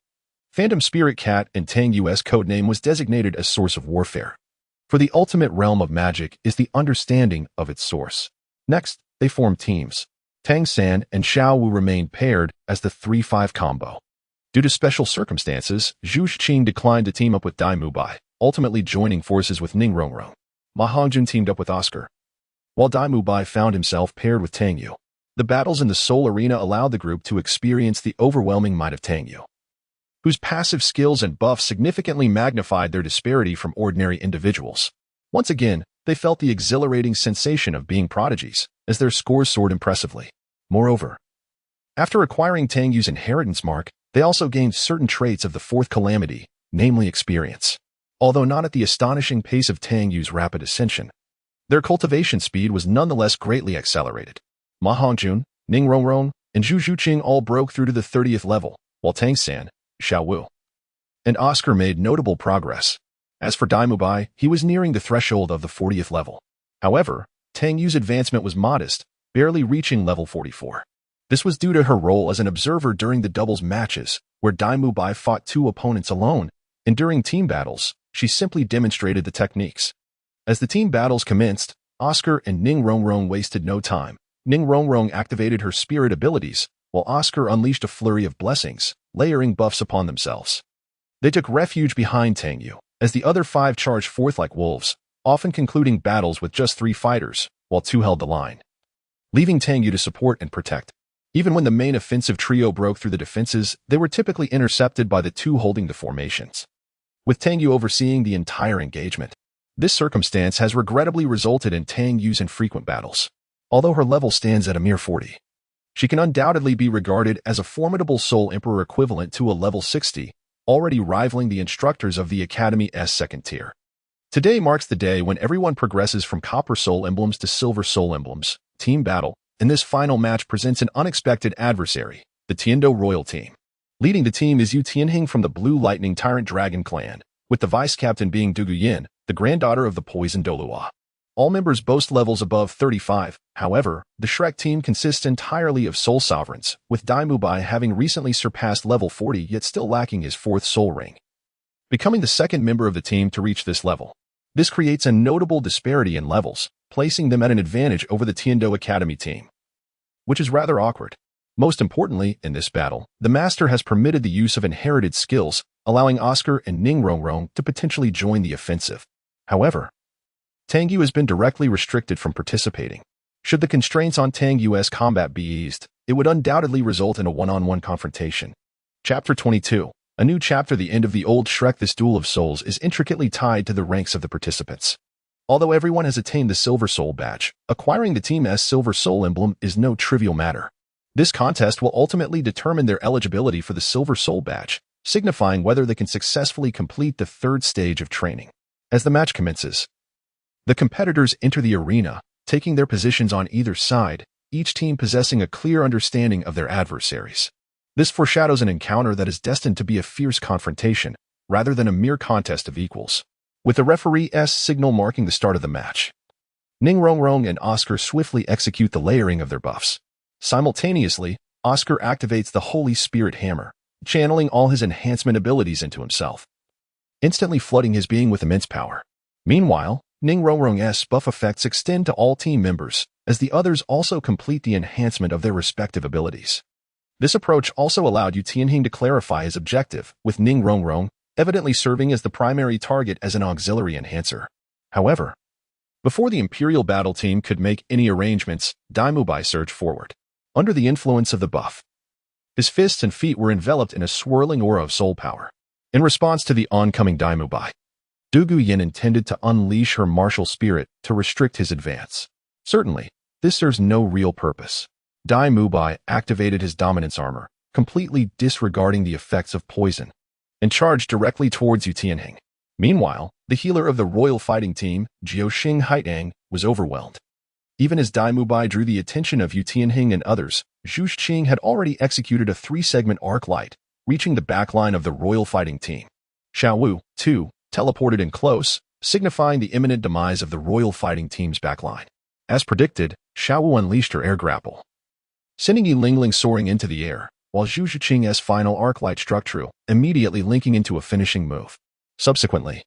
Speaker 1: Phantom Spirit Cat and Tang Yu's codename was designated as Source of Warfare. For the ultimate realm of magic is the understanding of its source. Next, they formed teams. Tang San and Xiao Wu remained paired as the 3-5 combo. Due to special circumstances, Zhu Qing declined to team up with Daimu Bai, ultimately joining forces with Ning Rongrong. Ma Hongjun teamed up with Oscar, while Daimu Bai found himself paired with Tang Yu. The battles in the Soul Arena allowed the group to experience the overwhelming might of Tang Yu, whose passive skills and buffs significantly magnified their disparity from ordinary individuals. Once again, they felt the exhilarating sensation of being prodigies, as their scores soared impressively. Moreover, after acquiring Tang Yu's inheritance mark, they also gained certain traits of the fourth calamity, namely experience. Although not at the astonishing pace of Tang Yu's rapid ascension, their cultivation speed was nonetheless greatly accelerated. Ma Hongjun, Ning Rongrong, and Zhu Qing all broke through to the 30th level, while Tang San, Xiao Wu, and Oscar made notable progress. As for Daimu Bai, he was nearing the threshold of the 40th level. However, Tang Yu's advancement was modest, barely reaching level 44. This was due to her role as an observer during the doubles matches, where Daimu Bai fought 2 opponents alone, and during team battles, she simply demonstrated the techniques. As the team battles commenced, Oscar and Ning Rongrong wasted no time. Ning Rongrong activated her spirit abilities, while Oscar unleashed a flurry of blessings, layering buffs upon themselves. They took refuge behind Tang Yu, as the other 5 charged forth like wolves, often concluding battles with just 3 fighters, while 2 held the line, leaving Tang Yu to support and protect. Even when the main offensive trio broke through the defenses, they were typically intercepted by the 2 holding the formations, with Tang Yu overseeing the entire engagement. This circumstance has regrettably resulted in Tang Yu's infrequent battles. Although her level stands at a mere 40, she can undoubtedly be regarded as a formidable Soul Emperor equivalent to a level 60, already rivaling the instructors of the Academy's second tier. Today marks the day when everyone progresses from Copper Soul Emblems to Silver Soul Emblems. Team Battle, and this final match presents an unexpected adversary, the Tiando Royal Team. Leading the team is Yu Tianhing from the Blue Lightning Tyrant Dragon Clan, with the vice-captain being Du Guyin, the granddaughter of the Poison Douluo. All members boast levels above 35, however, the Shrek team consists entirely of Soul Sovereigns, with Daimu Bai having recently surpassed level 40 yet still lacking his 4th Soul Ring, becoming the second member of the team to reach this level. This creates a notable disparity in levels, placing them at an advantage over the Tiando Academy team, which is rather awkward. Most importantly, in this battle, the Master has permitted the use of inherited skills, allowing Oscar and Ning Rongrong to potentially join the offensive. However, Tang Yu has been directly restricted from participating. Should the constraints on Tang Yu's combat be eased, it would undoubtedly result in a one-on-one confrontation. Chapter 22. A new chapter. The end of the old Shrek. This duel of souls is intricately tied to the ranks of the participants. Although everyone has attained the Silver Soul badge, acquiring the Team's Silver Soul emblem is no trivial matter. This contest will ultimately determine their eligibility for the Silver Soul badge, signifying whether they can successfully complete the 3rd stage of training. As the match commences, the competitors enter the arena, taking their positions on either side, each team possessing a clear understanding of their adversaries. This foreshadows an encounter that is destined to be a fierce confrontation, rather than a mere contest of equals. With the referee's signal marking the start of the match, Ning Rongrong and Oscar swiftly execute the layering of their buffs. Simultaneously, Oscar activates the Holy Spirit Hammer, channeling all his enhancement abilities into himself, instantly flooding his being with immense power. Meanwhile, Ning Rongrong's buff effects extend to all team members, as the others also complete the enhancement of their respective abilities. This approach also allowed Yu Tianhing to clarify his objective, with Ning Rongrong evidently serving as the primary target as an auxiliary enhancer. However, before the Imperial Battle Team could make any arrangements, Daimu Bai surged forward. Under the influence of the buff, his fists and feet were enveloped in a swirling aura of soul power. In response to the oncoming Daimu Bai, Du Guyin intended to unleash her martial spirit to restrict his advance. Certainly, This serves no real purpose. Dai Mubai activated his dominance armor, completely disregarding the effects of poison, and charged directly towards Yu Tianheng. Meanwhile, the healer of the royal fighting team, Jiuxing Haitang, was overwhelmed. Even as Dai Mubai drew the attention of Yu Tianheng and others, Zhu Xing had already executed a 3-segment arc light, reaching the backline of the royal fighting team. Xiao Wu, too, teleported in close, signifying the imminent demise of the royal fighting team's backline. As predicted, Xiao Wu unleashed her air grapple, sending Yi Lingling soaring into the air, while Zhu Zhiqing's final arc light struck true, immediately linking into a finishing move. Subsequently,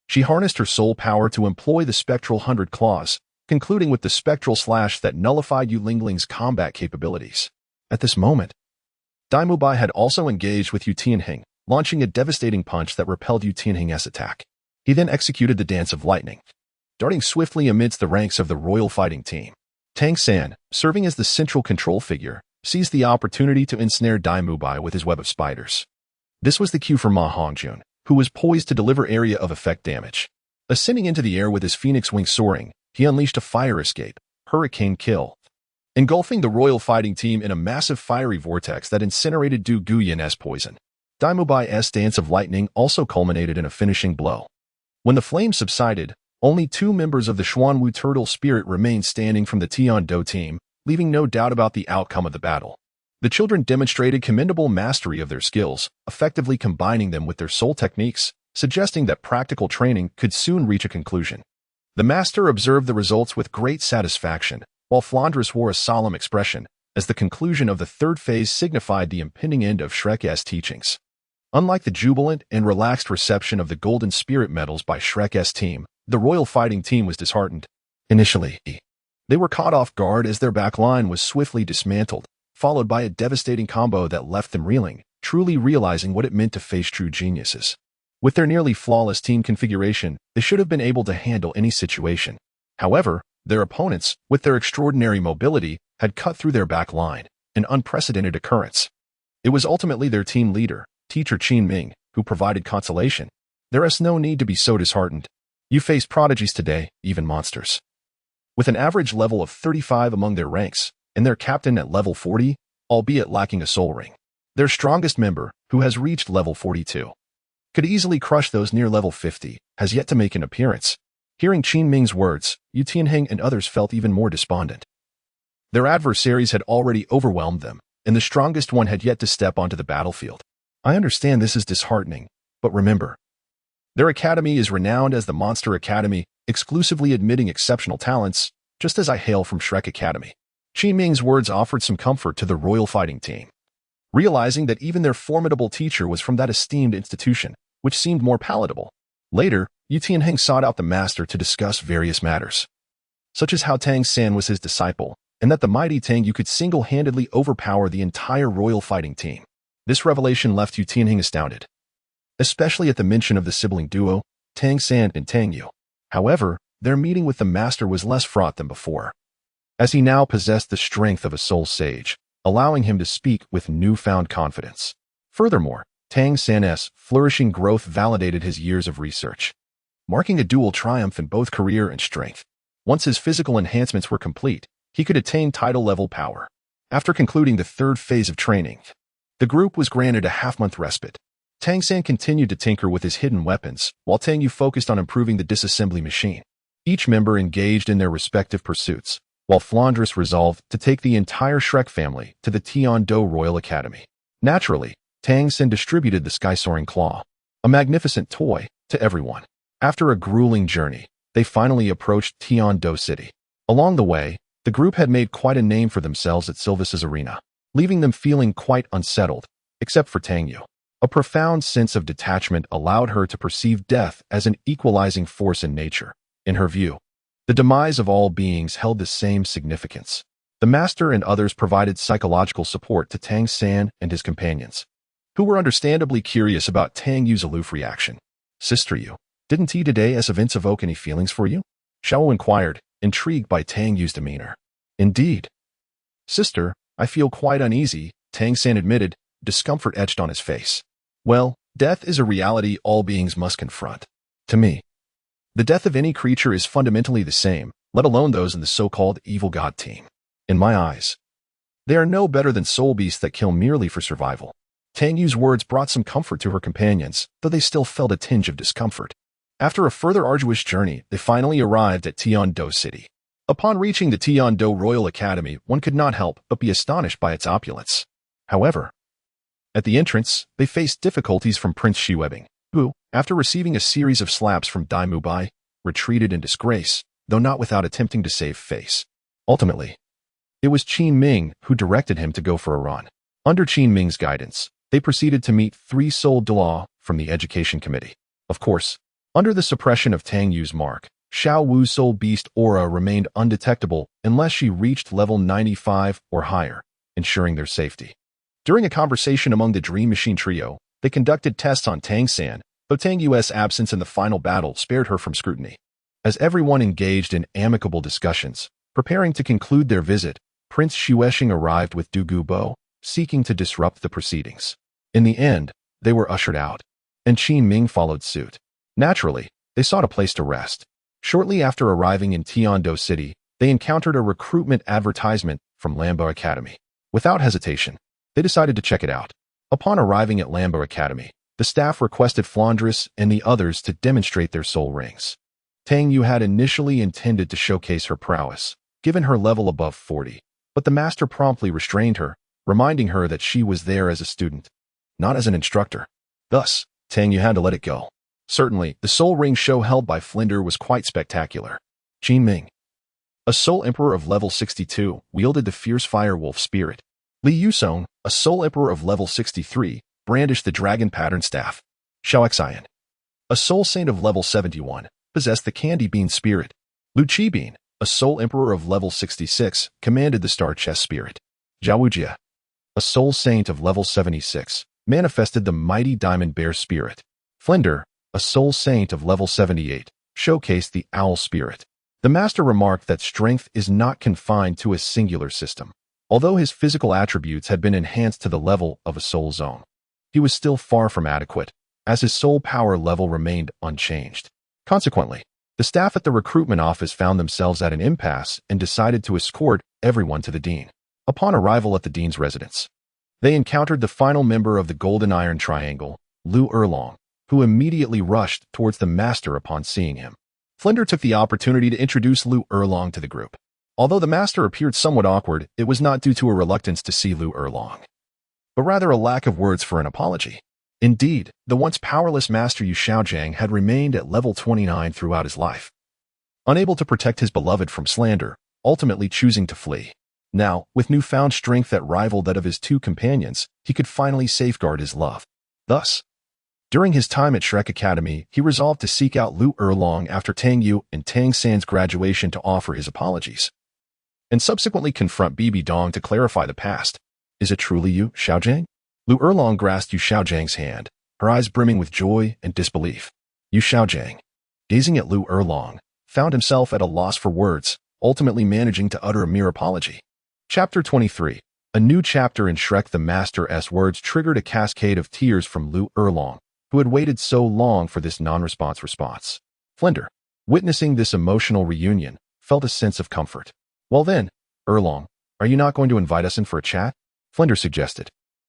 Speaker 1: she harnessed her soul power to employ the spectral 100 claws, concluding with the spectral slash that nullified Yu Lingling's combat capabilities. At this moment, Dai Mubai had also engaged with Yu Tianheng, launching a devastating punch that repelled Yu Tianheng's attack. He then executed the Dance of Lightning, darting swiftly amidst the ranks of the royal fighting team. Tang San, serving as the central control figure, seized the opportunity to ensnare Dai Mubai with his web of spiders. This was the cue for Ma Hongjun, who was poised to deliver area of effect damage. Ascending into the air with his phoenix wing soaring, he unleashed a fire escape, hurricane kill, engulfing the royal fighting team in a massive fiery vortex that incinerated Du Guyun's poison. Dai Mubai's Dance of Lightning also culminated in a finishing blow. When the flames subsided, only 2 members of the Xuanwu Turtle Spirit remained standing from the Tian-Do team, leaving no doubt about the outcome of the battle. The children demonstrated commendable mastery of their skills, effectively combining them with their soul techniques, suggesting that practical training could soon reach a conclusion. The master observed the results with great satisfaction, while Flandris wore a solemn expression, as the conclusion of the 3rd phase signified the impending end of Shrek's teachings. Unlike the jubilant and relaxed reception of the Golden Spirit medals by Shrek's team, the royal fighting team was disheartened. Initially, they were caught off guard as their back line was swiftly dismantled, followed by a devastating combo that left them reeling, truly realizing what it meant to face true geniuses. With their nearly flawless team configuration, they should have been able to handle any situation. However, their opponents, with their extraordinary mobility, had cut through their back line, an unprecedented occurrence. It was ultimately their team leader, Teacher Qin Ming, who provided consolation. There is no need to be so disheartened. You face prodigies today, even monsters. With an average level of 35 among their ranks, and their captain at level 40, albeit lacking a soul ring. Their strongest member, who has reached level 42, could easily crush those near level 50, has yet to make an appearance. Hearing Qin Ming's words, Yu Tianheng and others felt even more despondent. Their adversaries had already overwhelmed them, and the strongest one had yet to step onto the battlefield. I understand this is disheartening, but remember, their academy is renowned as the Monster Academy, exclusively admitting exceptional talents, just as I hail from Shrek Academy. Qin Ming's words offered some comfort to the royal fighting team. Realizing that even their formidable teacher was from that esteemed institution, which seemed more palatable. Later, Yu Tianheng sought out the master to discuss various matters, such as how Tang San was his disciple, and that the mighty Tang Yu could single-handedly overpower the entire royal fighting team. This revelation left Yu Tianheng astounded, especially at the mention of the sibling duo, Tang San and Tang Yu. However, their meeting with the master was less fraught than before, as he now possessed the strength of a soul sage, allowing him to speak with newfound confidence. Furthermore, Tang San's flourishing growth validated his years of research, marking a dual triumph in both career and strength. Once his physical enhancements were complete, he could attain title-level power. After concluding the 3rd phase of training, the group was granted a half-month respite. Tang San continued to tinker with his hidden weapons, while Tang Yu focused on improving the disassembly machine. Each member engaged in their respective pursuits, while Flandris resolved to take the entire Shrek family to the Tian-Do Royal Academy. Naturally, Tang San distributed the sky-soaring claw, a magnificent toy, to everyone. After a grueling journey, they finally approached Tian-Do City. Along the way, the group had made quite a name for themselves at Sylvis's arena, leaving them feeling quite unsettled, except for Tang Yu. A profound sense of detachment allowed her to perceive death as an equalizing force in nature. In her view, the demise of all beings held the same significance. The master and others provided psychological support to Tang San and his companions, who were understandably curious about Tang Yu's aloof reaction. Sister Yu, didn't today's events evoke any feelings for you? Xiao inquired, intrigued by Tang Yu's demeanor. Indeed. Sister, I feel quite uneasy, Tang San admitted, discomfort etched on his face. Well, death is a reality all beings must confront. To me, the death of any creature is fundamentally the same, let alone those in the so-called evil god team. In my eyes, they are no better than soul beasts that kill merely for survival. Tang Yu's words brought some comfort to her companions, though they still felt a tinge of discomfort. After a further arduous journey, they finally arrived at Tiando City. Upon reaching the Tiando Royal Academy, one could not help but be astonished by its opulence. However, at the entrance, they faced difficulties from Prince Shiwebing, who, after receiving a series of slaps from Dai Mubai, retreated in disgrace, though not without attempting to save face. Ultimately, it was Qin Ming who directed him to go for a run. Under Qin Ming's guidance, they proceeded to meet 3 Soul Douluo from the Education Committee. Of course, under the suppression of Tang Yu's mark, Xiao Wu's soul beast aura remained undetectable unless she reached level 95 or higher, ensuring their safety. During a conversation among the Dream Machine trio, they conducted tests on Tang San, though Tang Yu's absence in the final battle spared her from scrutiny. As everyone engaged in amicable discussions, preparing to conclude their visit, Prince Xuesheng arrived with Du Gubo, seeking to disrupt the proceedings. In the end, they were ushered out, and Qin Ming followed suit. Naturally, they sought a place to rest. Shortly after arriving in Tiando City, they encountered a recruitment advertisement from Lambo Academy. Without hesitation, they decided to check it out. Upon arriving at Lambo Academy, the staff requested Flandris and the others to demonstrate their soul rings. Tang Yu had initially intended to showcase her prowess, given her level above 40, but the master promptly restrained her, reminding her that she was there as a student, not as an instructor. Thus, Tang Yu had to let it go. Certainly, the soul ring show held by Flinder was quite spectacular. Qin Ming, a soul emperor of level 62, wielded the fierce fire wolf spirit. Li Yusong, a soul emperor of level 63, brandished the dragon pattern staff. Xiao Xian, a soul saint of level 71, possessed the candy bean spirit. Lu Qibin, a soul emperor of level 66, commanded the star chess spirit. Zhao Wujia, a soul saint of level 76, manifested the mighty diamond bear spirit. Flinder, a soul saint of level 78, showcased the owl spirit. The master remarked that strength is not confined to a singular system. Although his physical attributes had been enhanced to the level of a soul zone, he was still far from adequate, as his soul power level remained unchanged. Consequently, the staff at the recruitment office found themselves at an impasse and decided to escort everyone to the dean. Upon arrival at the dean's residence, they encountered the final member of the Golden Iron Triangle, Lu Erlong, who immediately rushed towards the master upon seeing him. Flinder took the opportunity to introduce Lu Erlong to the group. Although the master appeared somewhat awkward, it was not due to a reluctance to see Lu Erlong, but rather a lack of words for an apology. Indeed, the once powerless master Yu Xiaojiang had remained at level 29 throughout his life, unable to protect his beloved from slander, ultimately choosing to flee. Now, with newfound strength that rivaled that of his 2 companions, he could finally safeguard his love. Thus, during his time at Shrek Academy, he resolved to seek out Lu Erlong after Tang Yu and Tang San's graduation to offer his apologies, and subsequently confront Bibi Dong to clarify the past. Is it truly you, Xiaojiang? Lu Erlong grasped Yu Xiaojiang's hand, her eyes brimming with joy and disbelief. Yu Xiaojiang, gazing at Lu Erlong, found himself at a loss for words, ultimately managing to utter a mere apology. Chapter 23. A new chapter in Shrek. The Master's words triggered a cascade of tears from Lu Erlong, who had waited so long for this non-response response. Flinder, witnessing this emotional reunion, felt a sense of comfort. Well then, Erlong, are you not going to invite us in for a chat? Flinder suggested.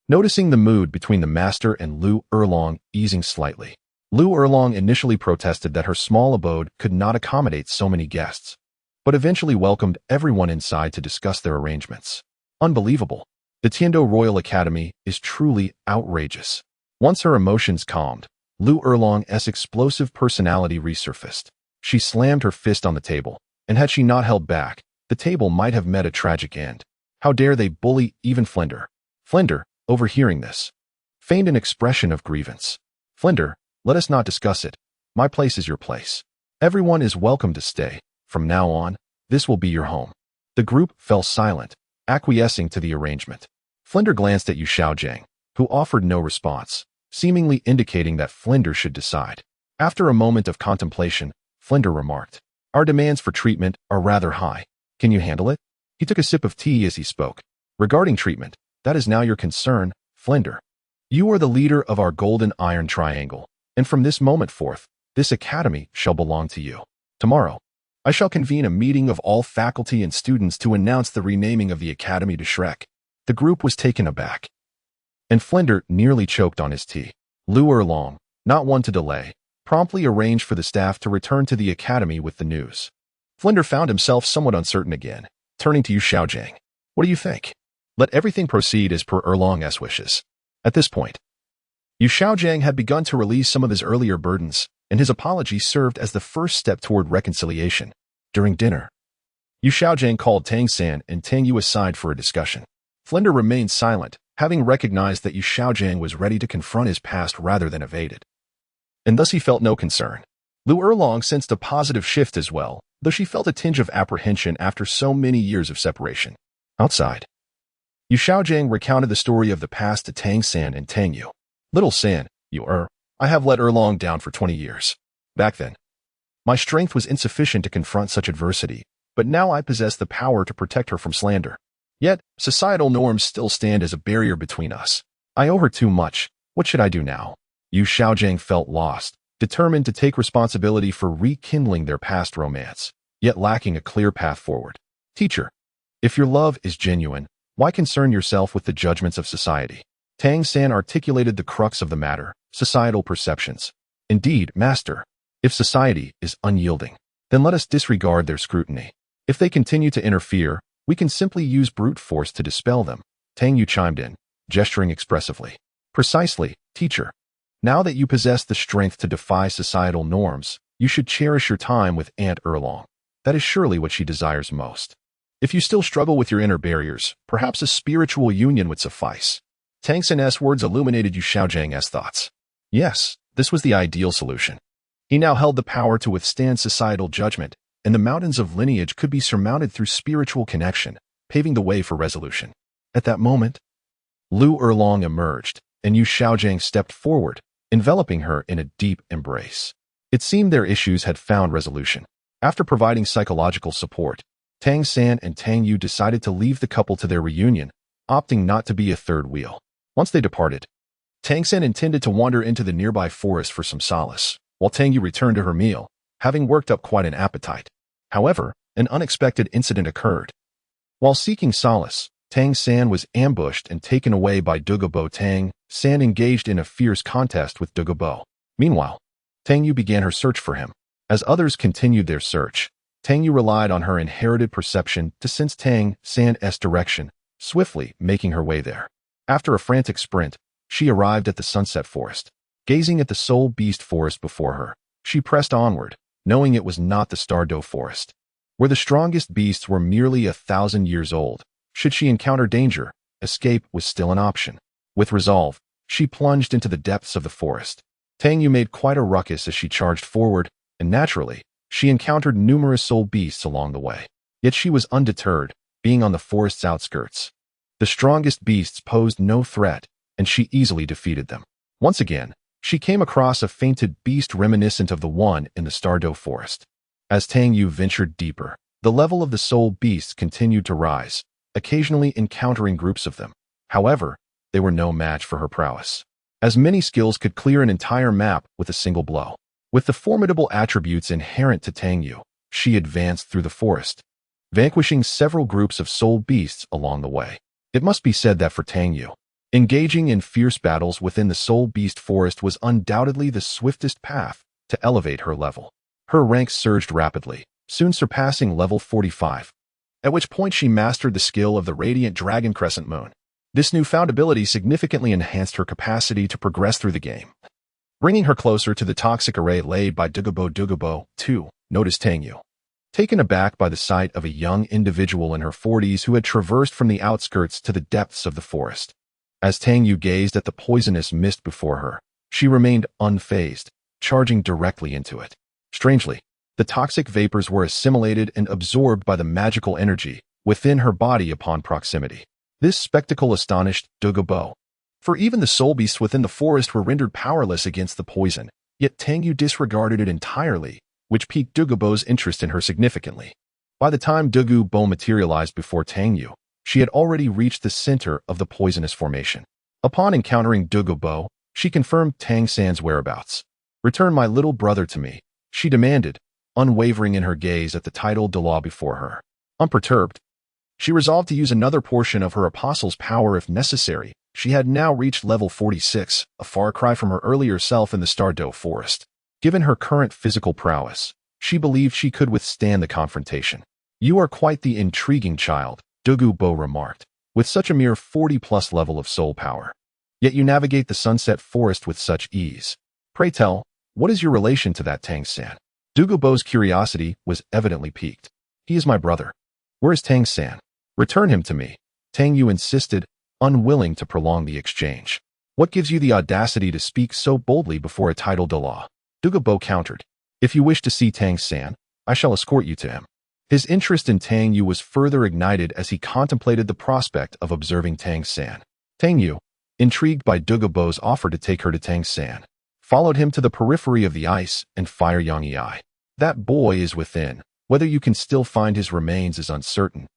Speaker 1: Noticing the mood between the master and Lu Erlong easing slightly, Lu Erlong initially protested that her small abode could not accommodate so many guests, but eventually welcomed everyone inside to discuss their arrangements. Unbelievable. The Tiando Royal Academy is truly outrageous. Once her emotions calmed, Lu Erlong's explosive personality resurfaced. She slammed her fist on the table, and had she not held back, the table might have met a tragic end. How dare they bully even Flinder? Flinder, overhearing this, feigned an expression of grievance. Flinder, let us not discuss it. My place is your place. Everyone is welcome to stay. From now on, this will be your home. The group fell silent, acquiescing to the arrangement. Flinder glanced at Yu Xiaojiang, who offered no response, seemingly indicating that Flinder should decide. After a moment of contemplation, Flinder remarked, "Our demands for treatment are rather high. Can you handle it?" He took a sip of tea as he spoke. "Regarding treatment, that is now your concern, Flinder. You are the leader of our Golden Iron Triangle, and from this moment forth, this academy shall belong to you. Tomorrow, I shall convene a meeting of all faculty and students to announce the renaming of the academy to Shrek. The group was taken aback, and Flinder nearly choked on his tea. Lu Erlong, not one to delay, promptly arranged for the staff to return to the academy with the news. Flinder found himself somewhat uncertain again, turning to Yu Xiaojiang. What do you think? Let everything proceed as per Erlong's wishes. At this point, Yu Xiaojiang had begun to release some of his earlier burdens, and his apology served as the first step toward reconciliation. During dinner, Yu Xiaojiang called Tang San and Tang Yu aside for a discussion. Flinder remained silent, having recognized that Yu Xiaojiang was ready to confront his past rather than evade it. And thus he felt no concern. Lu Erlong sensed a positive shift as well, though she felt a tinge of apprehension after so many years of separation. Outside, Yu Xiaojiang recounted the story of the past to Tang San and Tang Yu. Little San, I have let Erlong down for 20 years. Back then, my strength was insufficient to confront such adversity, but now I possess the power to protect her from slander. Yet, societal norms still stand as a barrier between us. I owe her too much. What should I do now? Yu Xiaojiang felt lost, determined to take responsibility for rekindling their past romance, yet lacking a clear path forward. Teacher, if your love is genuine, why concern yourself with the judgments of society? Tang San articulated the crux of the matter, societal perceptions. Indeed, master, if society is unyielding, then let us disregard their scrutiny. If they continue to interfere, we can simply use brute force to dispel them. Tang Yu chimed in, gesturing expressively. Precisely, teacher. Now that you possess the strength to defy societal norms, you should cherish your time with Aunt Erlong. That is surely what she desires most. If you still struggle with your inner barriers, perhaps a spiritual union would suffice. Tang San's words illuminated Yu Xiaojiang's thoughts. Yes, this was the ideal solution. He now held the power to withstand societal judgment, and the mountains of lineage could be surmounted through spiritual connection, paving the way for resolution. At that moment, Lu Erlong emerged, and Yu Xiaojiang stepped forward, enveloping her in a deep embrace. It seemed their issues had found resolution. After providing psychological support, Tang San and Tang Yu decided to leave the couple to their reunion, opting not to be a third wheel. Once they departed, Tang San intended to wander into the nearby forest for some solace, while Tang Yu returned to her meal, having worked up quite an appetite. However, an unexpected incident occurred. While seeking solace, Tang San was ambushed and taken away by Douluo. Tang San engaged in a fierce contest with Douluo. Meanwhile, Tang Yu began her search for him. As others continued their search, Tang Yu relied on her inherited perception to sense Tang San's direction, swiftly making her way there. After a frantic sprint, she arrived at the Sunset Forest. Gazing at the Soul Beast Forest before her, she pressed onward, knowing it was not the Stardew Forest, where the strongest beasts were merely 1,000 years old. Should she encounter danger, escape was still an option. With resolve, she plunged into the depths of the forest. Tang Yu made quite a ruckus as she charged forward, and naturally, she encountered numerous soul beasts along the way. Yet she was undeterred, being on the forest's outskirts. The strongest beasts posed no threat, and she easily defeated them. Once again, she came across a fainted beast reminiscent of the one in the Stardew Forest. As Tang Yu ventured deeper, the level of the soul beasts continued to rise, occasionally encountering groups of them. However, they were no match for her prowess, as many skills could clear an entire map with a single blow. With the formidable attributes inherent to Tang Yu, she advanced through the forest, vanquishing several groups of soul beasts along the way. It must be said that for Tang Yu, engaging in fierce battles within the Soul Beast Forest was undoubtedly the swiftest path to elevate her level. Her ranks surged rapidly, soon surpassing level 45, at which point she mastered the skill of the Radiant Dragon Crescent Moon. This newfound ability significantly enhanced her capacity to progress through the game, bringing her closer to the toxic array laid by Douluo. Too, noticed Tang Yu, taken aback by the sight of a young individual in her 40s who had traversed from the outskirts to the depths of the forest. As Tang Yu gazed at the poisonous mist before her, she remained unfazed, charging directly into it. Strangely, the toxic vapors were assimilated and absorbed by the magical energy within her body upon proximity. This spectacle astonished Douluo, for even the soul beasts within the forest were rendered powerless against the poison, yet Tang Yu disregarded it entirely, which piqued Douluo's interest in her significantly. By the time Douluo materialized before Tang Yu, she had already reached the center of the poisonous formation. Upon encountering Douluo, she confirmed Tang San's whereabouts. "Return my little brother to me," she demanded, unwavering in her gaze at the titled Douluo before her. Unperturbed, she resolved to use another portion of her apostle's power if necessary. She had now reached level 46, a far cry from her earlier self in the Douluo forest. Given her current physical prowess, she believed she could withstand the confrontation. "You are quite the intriguing child," Douluo remarked, "with such a mere 40-plus level of soul power. Yet you navigate the sunset forest with such ease. Pray tell, what is your relation to that Tang-san?" Douluo's curiosity was evidently piqued. "He is my brother." "Where is Tang-san?" "Return him to me," Tang Yu insisted, unwilling to prolong the exchange. "What gives you the audacity to speak so boldly before a titled Douluo?" Douluo countered. "If you wish to see Tang-san, I shall escort you to him." His interest in Tang Yu was further ignited as he contemplated the prospect of observing Tang-san. Tang Yu, intrigued by Douluo's offer to take her to Tang-san, followed him to the periphery of the ice and fire Yang. "That boy is within. Whether you can still find his remains is uncertain,"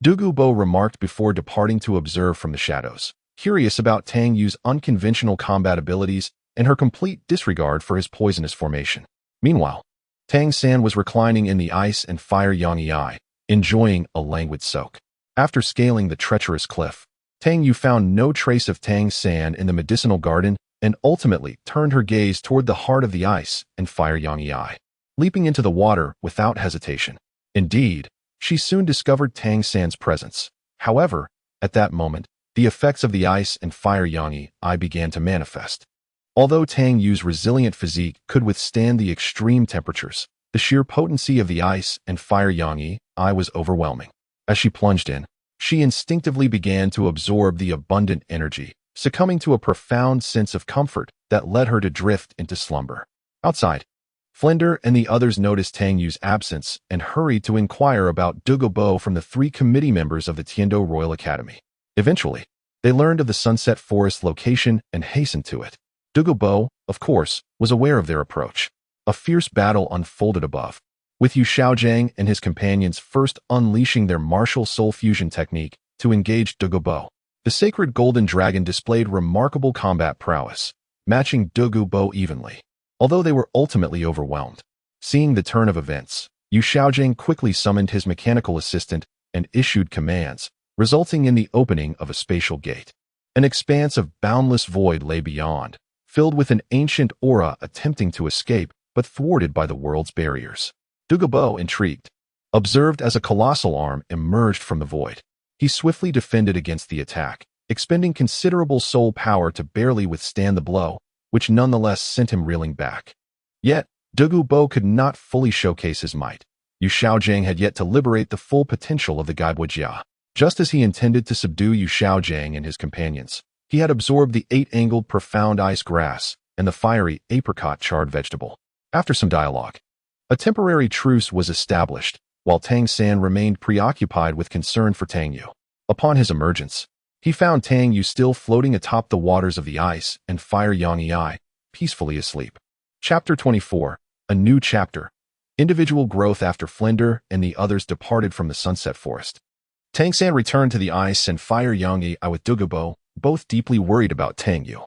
Speaker 1: Douluo remarked before departing to observe from the shadows, curious about Tang Yu's unconventional combat abilities and her complete disregard for his poisonous formation. Meanwhile, Tang-san was reclining in the ice and fire Yang, enjoying a languid soak. After scaling the treacherous cliff, Tang Yu found no trace of Tang-san in the medicinal garden and ultimately turned her gaze toward the heart of the ice and fire Yang, leaping into the water without hesitation. Indeed, she soon discovered Tang-san's presence. However, at that moment, the effects of the ice and fire Yang began to manifest. Although Tang Yu's resilient physique could withstand the extreme temperatures, the sheer potency of the ice and fire Yang was overwhelming. As she plunged in, she instinctively began to absorb the abundant energy, succumbing to a profound sense of comfort that led her to drift into slumber. Outside, Flinder and the others noticed Tang Yu's absence and hurried to inquire about Douluo from the 3 committee members of the Tiando Royal Academy. Eventually, they learned of the Sunset Forest location and hastened to it. Douluo, of course, was aware of their approach. A fierce battle unfolded above, with Yu Xiaojang and his companions first unleashing their martial soul fusion technique to engage Douluo. The sacred golden dragon displayed remarkable combat prowess, matching Douluo evenly, although they were ultimately overwhelmed. Seeing the turn of events, Yu Xiaojang quickly summoned his mechanical assistant and issued commands, resulting in the opening of a spatial gate. An expanse of boundless void lay beyond, filled with an ancient aura attempting to escape but thwarted by the world's barriers. Douluo, intrigued, observed as a colossal arm emerged from the void. He swiftly defended against the attack, expending considerable soul power to barely withstand the blow, which nonetheless sent him reeling back. Yet, Douluo could not fully showcase his might. Yu Xiaojang had yet to liberate the full potential of the Gaibuojia. Just as he intended to subdue Yu Xiaojang and his companions, he had absorbed the 8-angled profound ice grass and the fiery apricot charred vegetable. After some dialogue, a temporary truce was established, while Tang-san remained preoccupied with concern for Tang Yu. Upon his emergence, he found Tang Yu still floating atop the waters of the ice and fire Yang, peacefully asleep. Chapter 24, A New Chapter. Individual growth. After Flinder and the others departed from the Sunset Forest, Tang-san returned to the ice and fire Yang with Douluo, both deeply worried about Tang Yu.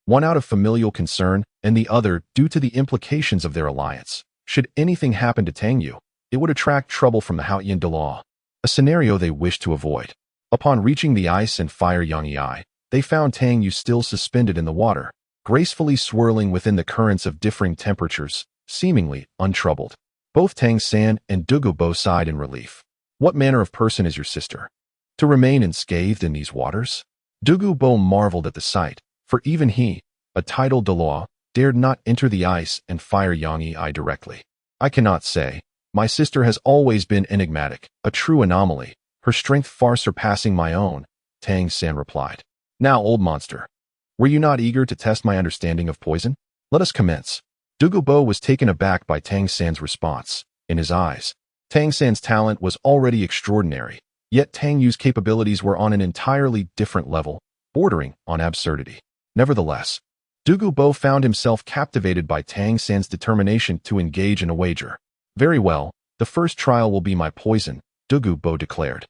Speaker 1: One out of familial concern, and the other due to the implications of their alliance. Should anything happen to Tang Yu, it would attract trouble from the Haoyan Douluo, a scenario they wished to avoid. Upon reaching the ice and fire Yang, they found Tang Yu still suspended in the water, gracefully swirling within the currents of differing temperatures, seemingly untroubled. Both Tang-san and Douluo sighed in relief. "What manner of person is your sister, to remain unscathed in these waters?" Douluo marveled at the sight, for even he, a titled Douluo, dared not enter the ice and fire Yang directly. "I cannot say. My sister has always been enigmatic, a true anomaly, her strength far surpassing my own," Tang-san replied. "Now, old monster, were you not eager to test my understanding of poison? Let us commence." Douluo was taken aback by Tang-san's response. In his eyes, Tang-san's talent was already extraordinary, yet Tang Yu's capabilities were on an entirely different level, bordering on absurdity. Nevertheless, Douluo found himself captivated by Tang-san's determination to engage in a wager. "Very well, the first trial will be my poison," Douluo declared,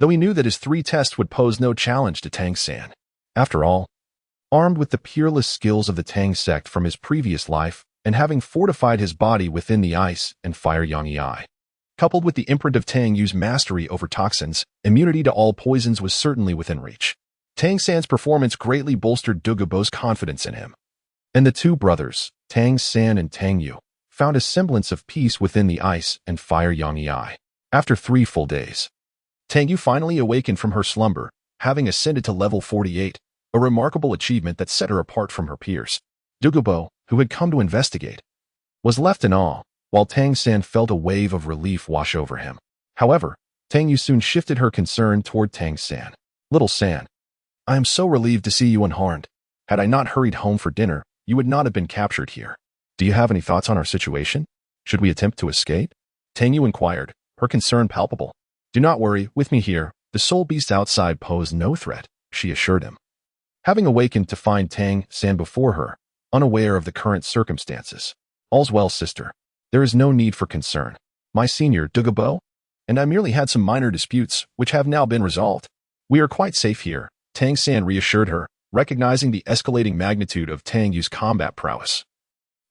Speaker 1: though he knew that his 3 tests would pose no challenge to Tang-san. After all, armed with the peerless skills of the Tang sect from his previous life, and having fortified his body within the ice and fire yang. Coupled with the imprint of Tang Yu's mastery over toxins, immunity to all poisons was certainly within reach. Tang San's performance greatly bolstered Douluo's confidence in him. And the two brothers, Tang San and Tang Yu, found a semblance of peace within the ice and fire yang. After 3 full days, Tang Yu finally awakened from her slumber, having ascended to level 48, a remarkable achievement that set her apart from her peers. Douluo, who had come to investigate, was left in awe, while Tang San felt a wave of relief wash over him. However, Tang Yu soon shifted her concern toward Tang San. Little San, I am so relieved to see you unharmed. Had I not hurried home for dinner, you would not have been captured here. Do you have any thoughts on our situation? Should we attempt to escape? Tang Yu inquired, her concern palpable. Do not worry, with me here, the soul beasts outside pose no threat, she assured him. Having awakened to find Tang San before her, unaware of the current circumstances. All's well, sister. There is no need for concern. My senior, Douluo, and I merely had some minor disputes, which have now been resolved. We are quite safe here, Tang San reassured her, recognizing the escalating magnitude of Tang Yu's combat prowess,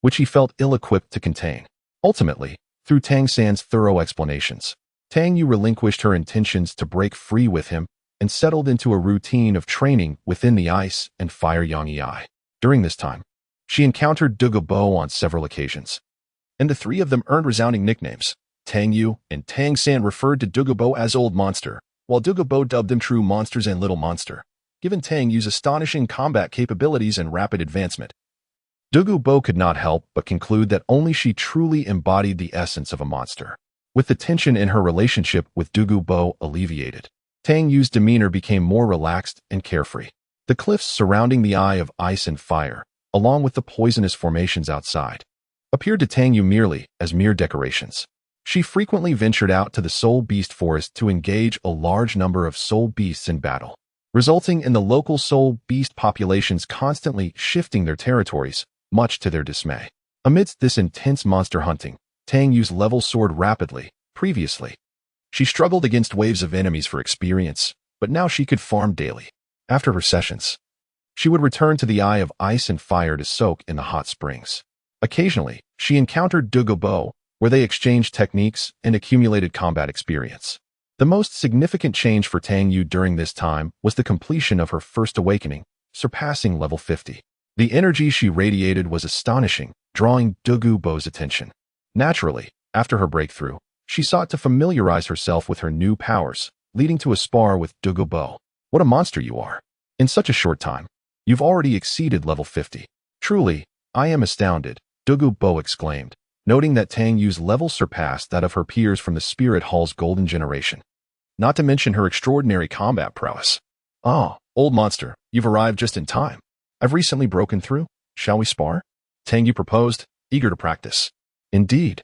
Speaker 1: which he felt ill-equipped to contain. Ultimately, through Tang San's thorough explanations, Tang Yu relinquished her intentions to break free with him and settled into a routine of training within the ice and fire yang. During this time, she encountered Douluo on several occasions, and the three of them earned resounding nicknames. Tang Yu and Tang San referred to Douluo as Old Monster, while Douluo dubbed them True Monsters and Little Monster, given Tang Yu's astonishing combat capabilities and rapid advancement. Douluo could not help but conclude that only she truly embodied the essence of a monster. With the tension in her relationship with Douluo alleviated, Tang Yu's demeanor became more relaxed and carefree. The cliffs surrounding the Eye of Ice and Fire, along with the poisonous formations outside, appeared to Tang Yu merely as mere decorations. She frequently ventured out to the Soul Beast Forest to engage a large number of soul beasts in battle, resulting in the local soul beast populations constantly shifting their territories, much to their dismay. Amidst this intense monster hunting, Tang Yu's level soared rapidly. Previously, she struggled against waves of enemies for experience, but now she could farm daily. After her sessions, she would return to the Eye of Ice and Fire to soak in the hot springs. Occasionally, she encountered Douluo, where they exchanged techniques and accumulated combat experience. The most significant change for Tang Yu during this time was the completion of her first awakening, surpassing level 50. The energy she radiated was astonishing, drawing Douluo's attention. Naturally, after her breakthrough, she sought to familiarize herself with her new powers, leading to a spar with Douluo. What a monster you are! In such a short time, you've already exceeded level 50. Truly, I am astounded, Douluo exclaimed, noting that Tang Yu's level surpassed that of her peers from the Spirit Hall's golden generation. Not to mention her extraordinary combat prowess. Ah, old monster, you've arrived just in time. I've recently broken through. Shall we spar? Tang Yu proposed, eager to practice. Indeed.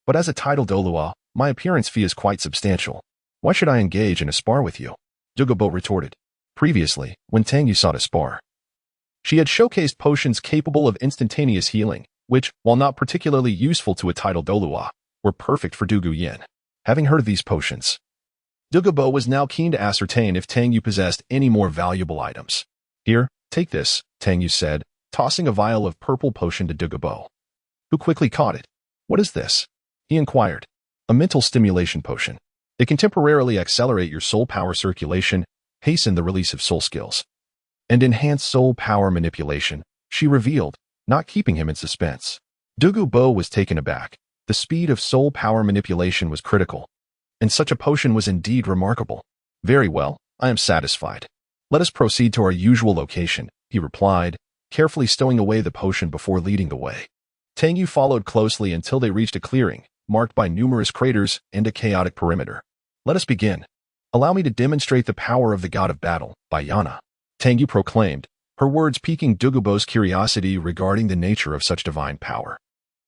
Speaker 1: But as a titled Douluo, my appearance fee is quite substantial. Why should I engage in a spar with you? Douluo retorted. Previously, when Tang Yu sought a spar, she had showcased potions capable of instantaneous healing, which, while not particularly useful to a titled Douluo, were perfect for Douluo Yin. Having heard of these potions, Douluo was now keen to ascertain if Tang Yu possessed any more valuable items. Here, take this, Tang Yu said, tossing a vial of purple potion to Douluo, who quickly caught it. What is this? He inquired. A mental stimulation potion. It can temporarily accelerate your soul power circulation, hasten the release of soul skills, and enhance soul power manipulation, she revealed, not keeping him in suspense. Douluo was taken aback. The speed of soul power manipulation was critical, and such a potion was indeed remarkable. Very well, I am satisfied. Let us proceed to our usual location, he replied, carefully stowing away the potion before leading the way. Tang Yu followed closely until they reached a clearing, marked by numerous craters and a chaotic perimeter. Let us begin. Allow me to demonstrate the power of the god of battle, Beiana, Tang Yu proclaimed, her words piquing Douluo's curiosity regarding the nature of such divine power.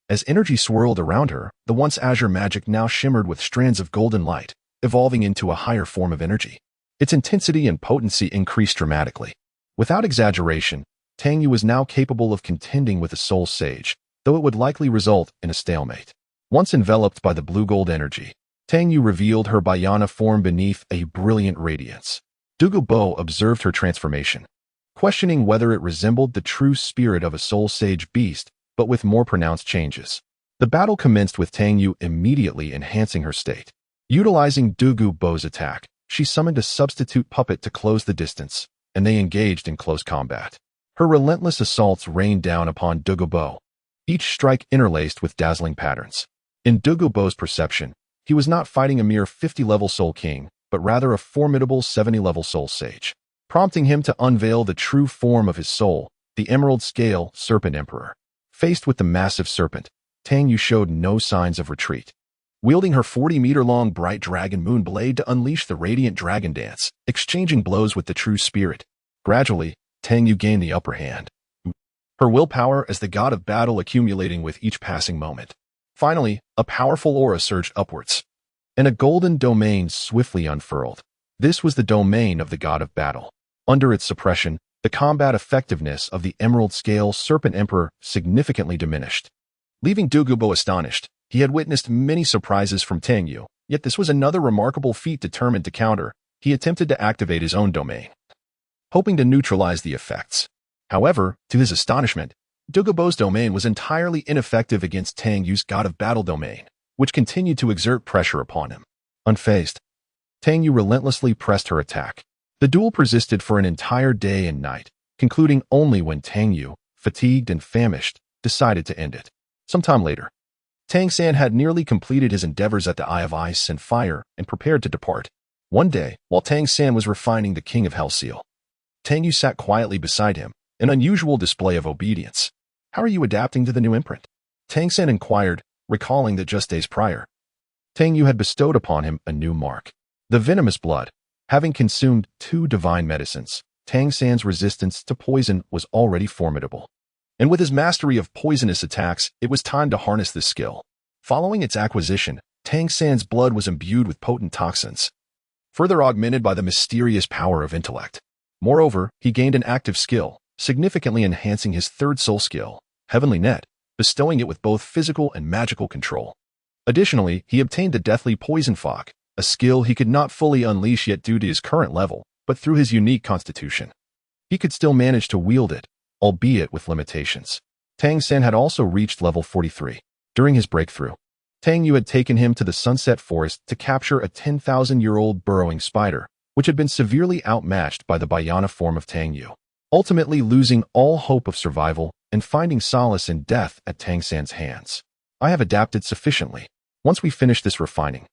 Speaker 1: As energy swirled around her, the once azure magic now shimmered with strands of golden light, evolving into a higher form of energy. Its intensity and potency increased dramatically. Without exaggeration, Tang Yu was now capable of contending with a soul sage, though it would likely result in a stalemate. Once enveloped by the blue-gold energy, Tang Yu revealed her Beiana form beneath a brilliant radiance. Douluo observed her transformation, questioning whether it resembled the true spirit of a soul sage beast but with more pronounced changes. The battle commenced with Tang Yu immediately enhancing her state. Utilizing Douluo's attack, she summoned a substitute puppet to close the distance, and they engaged in close combat. Her relentless assaults rained down upon Douluo, each strike interlaced with dazzling patterns. In Douluo's perception, he was not fighting a mere 50-level Soul King, but rather a formidable 70-level Soul Sage, prompting him to unveil the true form of his soul, the Emerald Scale Serpent Emperor. Faced with the massive serpent, Tang Yu showed no signs of retreat. Wielding her 40-meter-long bright dragon moon blade to unleash the radiant dragon dance, exchanging blows with the true spirit. Gradually, Tang Yu gained the upper hand, her willpower as the god of battle accumulating with each passing moment. Finally, a powerful aura surged upwards, and a golden domain swiftly unfurled. This was the domain of the god of battle. Under its suppression, the combat effectiveness of the Emerald Scale Serpent Emperor significantly diminished. Leaving Douluo astonished, he had witnessed many surprises from Tang Yu, yet this was another remarkable feat determined to counter. He attempted to activate his own domain, hoping to neutralize the effects. However, to his astonishment, Douluo's domain was entirely ineffective against Tang Yu's god of battle domain, which continued to exert pressure upon him. Unfazed, Tang Yu relentlessly pressed her attack. The duel persisted for an entire day and night, concluding only when Tang Yu, fatigued and famished, decided to end it. Sometime later, Tang San had nearly completed his endeavors at the Eye of Ice and Fire and prepared to depart. One day, while Tang San was refining the King of Hell seal, Tang Yu sat quietly beside him, an unusual display of obedience. "How are you adapting to the new imprint?" Tang San inquired, recalling that just days prior, Tang Yu had bestowed upon him a new mark, the venomous blood. Having consumed 2 divine medicines, Tang San's resistance to poison was already formidable. And with his mastery of poisonous attacks, it was time to harness this skill. Following its acquisition, Tang San's blood was imbued with potent toxins, further augmented by the mysterious power of intellect. Moreover, he gained an active skill, significantly enhancing his 3rd soul skill, Heavenly Net, bestowing it with both physical and magical control. Additionally, he obtained the deathly Poison Fog, a skill he could not fully unleash yet due to his current level, but through his unique constitution, he could still manage to wield it, albeit with limitations. Tang San had also reached level 43. During his breakthrough, Tang Yu had taken him to the Sunset Forest to capture a 10,000-year-old burrowing spider, which had been severely outmatched by the Beiana form of Tang Yu, ultimately losing all hope of survival and finding solace in death at Tang San's hands. "I have adapted sufficiently. Once we finish this refining,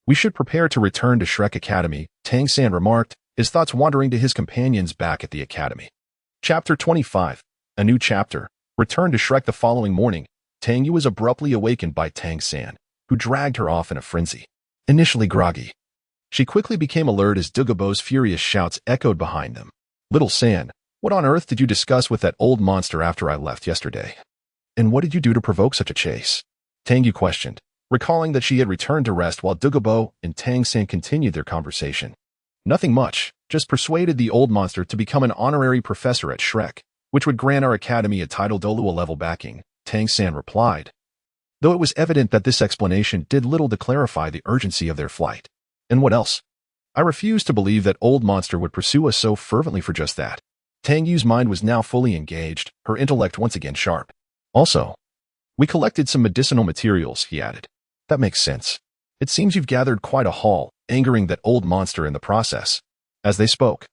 Speaker 1: we should prepare to return to Shrek Academy," Tang San remarked, his thoughts wandering to his companions back at the academy. Chapter 25. A new chapter. Return to Shrek. The following morning, Tang Yu was abruptly awakened by Tang San, who dragged her off in a frenzy. Initially groggy, she quickly became alert as Douluo's furious shouts echoed behind them. "Little San, what on earth did you discuss with that old monster after I left yesterday? And what did you do to provoke such a chase?" Tang Yu questioned, recalling that she had returned to rest while Douluo and Tang San continued their conversation. "Nothing much, just persuaded the old monster to become an honorary professor at Shrek, which would grant our academy a title Douluo level backing," Tang San replied, though it was evident that this explanation did little to clarify the urgency of their flight. "And what else?" "I refuse to believe that old monster would pursue us so fervently for just that." Tang Yu's mind was now fully engaged, her intellect once again sharp. "Also, we collected some medicinal materials," he added. "That makes sense. It seems you've gathered quite a haul, angering that old monster in the process." As they spoke,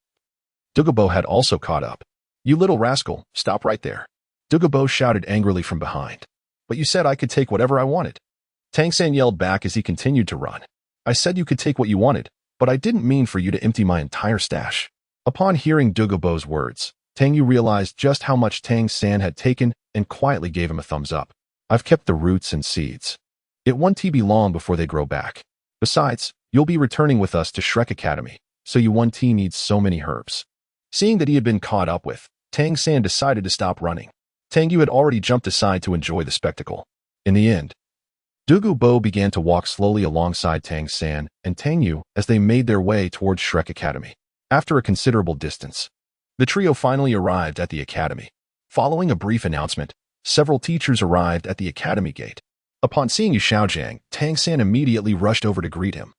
Speaker 1: Douluo had also caught up. "You little rascal, stop right there." Douluo shouted angrily from behind. "But you said I could take whatever I wanted." Tang San yelled back as he continued to run. "I said you could take what you wanted, but I didn't mean for you to empty my entire stash." Upon hearing Douluo's words, Tang Yu realized just how much Tang San had taken and quietly gave him a thumbs up. "I've kept the roots and seeds. It won't be long before they grow back. Besides, you'll be returning with us to Shrek Academy, so you won't need so many herbs." Seeing that he had been caught up with, Tang San decided to stop running. Tang Yu had already jumped aside to enjoy the spectacle. In the end, Douluo began to walk slowly alongside Tang San and Tang Yu as they made their way towards Shrek Academy. After a considerable distance, the trio finally arrived at the academy. Following a brief announcement, several teachers arrived at the academy gate. Upon seeing Yu Xiaojiang, Tang San immediately rushed over to greet him,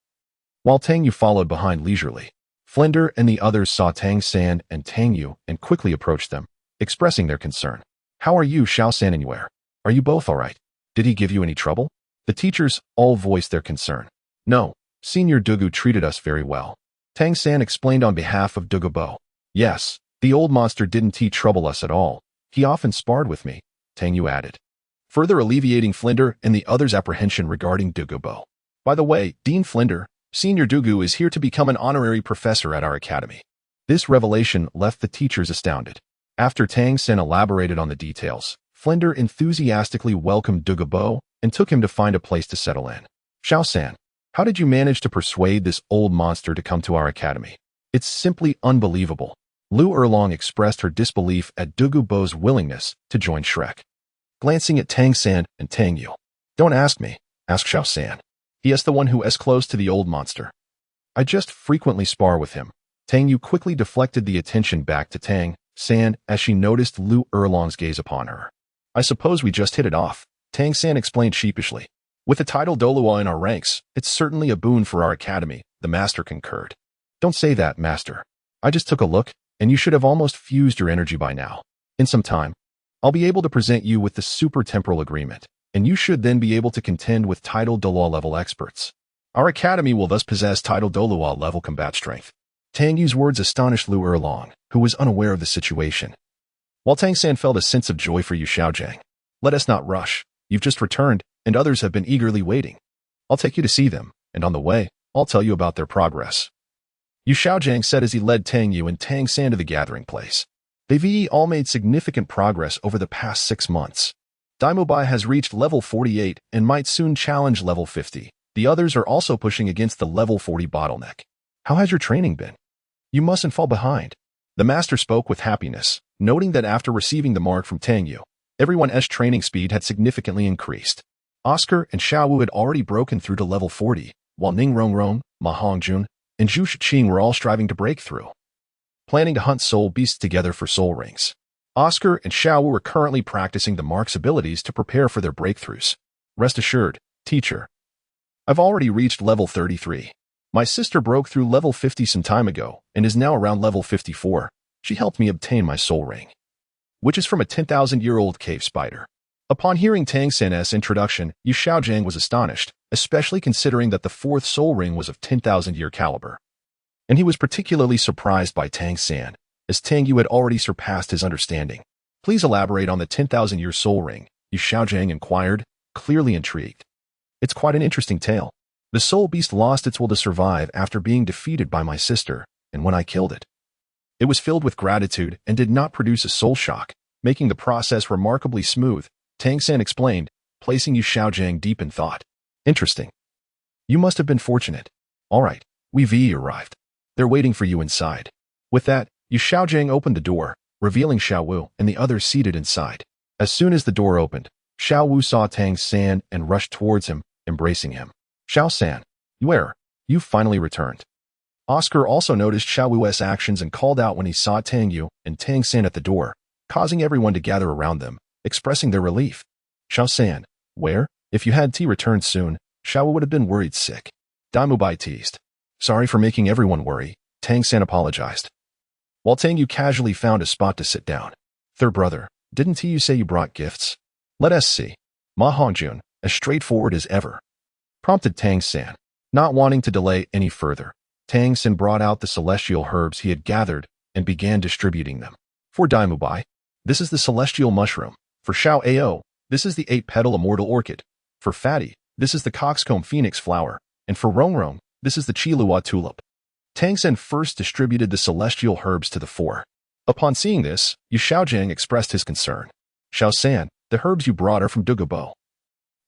Speaker 1: while Tang Yu followed behind leisurely. Flender and the others saw Tang San and Tang Yu and quickly approached them, expressing their concern. "How are you, Xiao San, anywhere?" Are you both all right? Did he give you any trouble? The teachers all voiced their concern. No, Senior Douluo treated us very well. Tang San explained on behalf of Douluo. Yes, the old monster didn't trouble us at all. He often sparred with me, Tang Yu added, further alleviating Flinder and the others' apprehension regarding Douluo. By the way, Dean Flinder, Senior Douluo is here to become an honorary professor at our academy. This revelation left the teachers astounded. After Tang San elaborated on the details, Flinder enthusiastically welcomed Douluo and took him to find a place to settle in. Xiao San, how did you manage to persuade this old monster to come to our academy? It's simply unbelievable. Lu Erlong expressed her disbelief at Douluo's willingness to join Shrek. Glancing at Tang San and Tang Yu. Don't ask me, ask Xiao San. He is the one who is close to the old monster. I just frequently spar with him. Tang Yu quickly deflected the attention back to Tang San as she noticed Lu Erlong's gaze upon her. I suppose we just hit it off, Tang San explained sheepishly. With the title Douluo in our ranks, it's certainly a boon for our academy, the master concurred. Don't say that, master. I just took a look, and you should have almost fused your energy by now. In some time, I'll be able to present you with the super temporal agreement, and you should then be able to contend with title Douluo level experts. Our academy will thus possess title Douluo level combat strength. Tang Yu's words astonished Lu Erlong, who was unaware of the situation. While Tang San felt a sense of joy for Yu Xiaojiang. Let us not rush. You've just returned, and others have been eagerly waiting. I'll take you to see them, and on the way, I'll tell you about their progress. Yu Xiaojiang said as he led Tang Yu and Tang San to the gathering place. They've all made significant progress over the past 6 months. Daimobai has reached level 48 and might soon challenge level 50. The others are also pushing against the level 40 bottleneck. How has your training been? You mustn't fall behind. The master spoke with happiness, noting that after receiving the mark from Tang Yu, everyone's training speed had significantly increased. Oscar and Xiao Wu had already broken through to level 40, while Ning Rongrong, Ma Hongjun, and Zhu Shiqing were all striving to break through, planning to hunt soul beasts together for soul rings. Oscar and Xiao Wu were currently practicing the mark's abilities to prepare for their breakthroughs. Rest assured, teacher. I've already reached level 33. My sister broke through level 50 some time ago and is now around level 54. She helped me obtain my soul ring, which is from a 10,000-year-old cave spider. Upon hearing Tang San's introduction, Yu Xiaojiang was astonished, especially considering that the 4th soul ring was of 10,000-year caliber. And he was particularly surprised by Tang San, as Tang Yu had already surpassed his understanding. Please elaborate on the 10,000-year soul ring, Yu Xiaojiang inquired, clearly intrigued. It's quite an interesting tale. The soul beast lost its will to survive after being defeated by my sister, and when I killed it, it was filled with gratitude and did not produce a soul shock, making the process remarkably smooth, Tang San explained, placing Yu Xiaojiang deep in thought. Interesting. You must have been fortunate. All right, we've arrived. They're waiting for you inside. With that, Yu Xiaojiang opened the door, revealing Xiao Wu and the others seated inside. As soon as the door opened, Xiao Wu saw Tang San and rushed towards him, embracing him. Xiao San, you've finally returned. Oscar also noticed Xiao Wu's actions and called out when he saw Tang Yu and Tang San at the door, causing everyone to gather around them, expressing their relief. Xiao San, if you had tea returned soon, Xiao Wu would have been worried sick. Daimobai teased. Sorry for making everyone worry, Tang San apologized. While Tang Yu casually found a spot to sit down. Third brother, didn't you say you brought gifts? Let us see. Ma Hongjun, as straightforward as ever, prompted Tang San. Not wanting to delay any further, Tang San brought out the celestial herbs he had gathered and began distributing them. For Daimobai, this is the celestial mushroom. For Xiao Ao, this is the 8-petal immortal orchid. For Fatty, this is the coxcomb phoenix flower. And for Rongrong, this is the Qilua tulip. Tang San first distributed the celestial herbs to the 4. Upon seeing this, Yu Xiaojiang expressed his concern. Xiao San, the herbs you brought are from Douluo.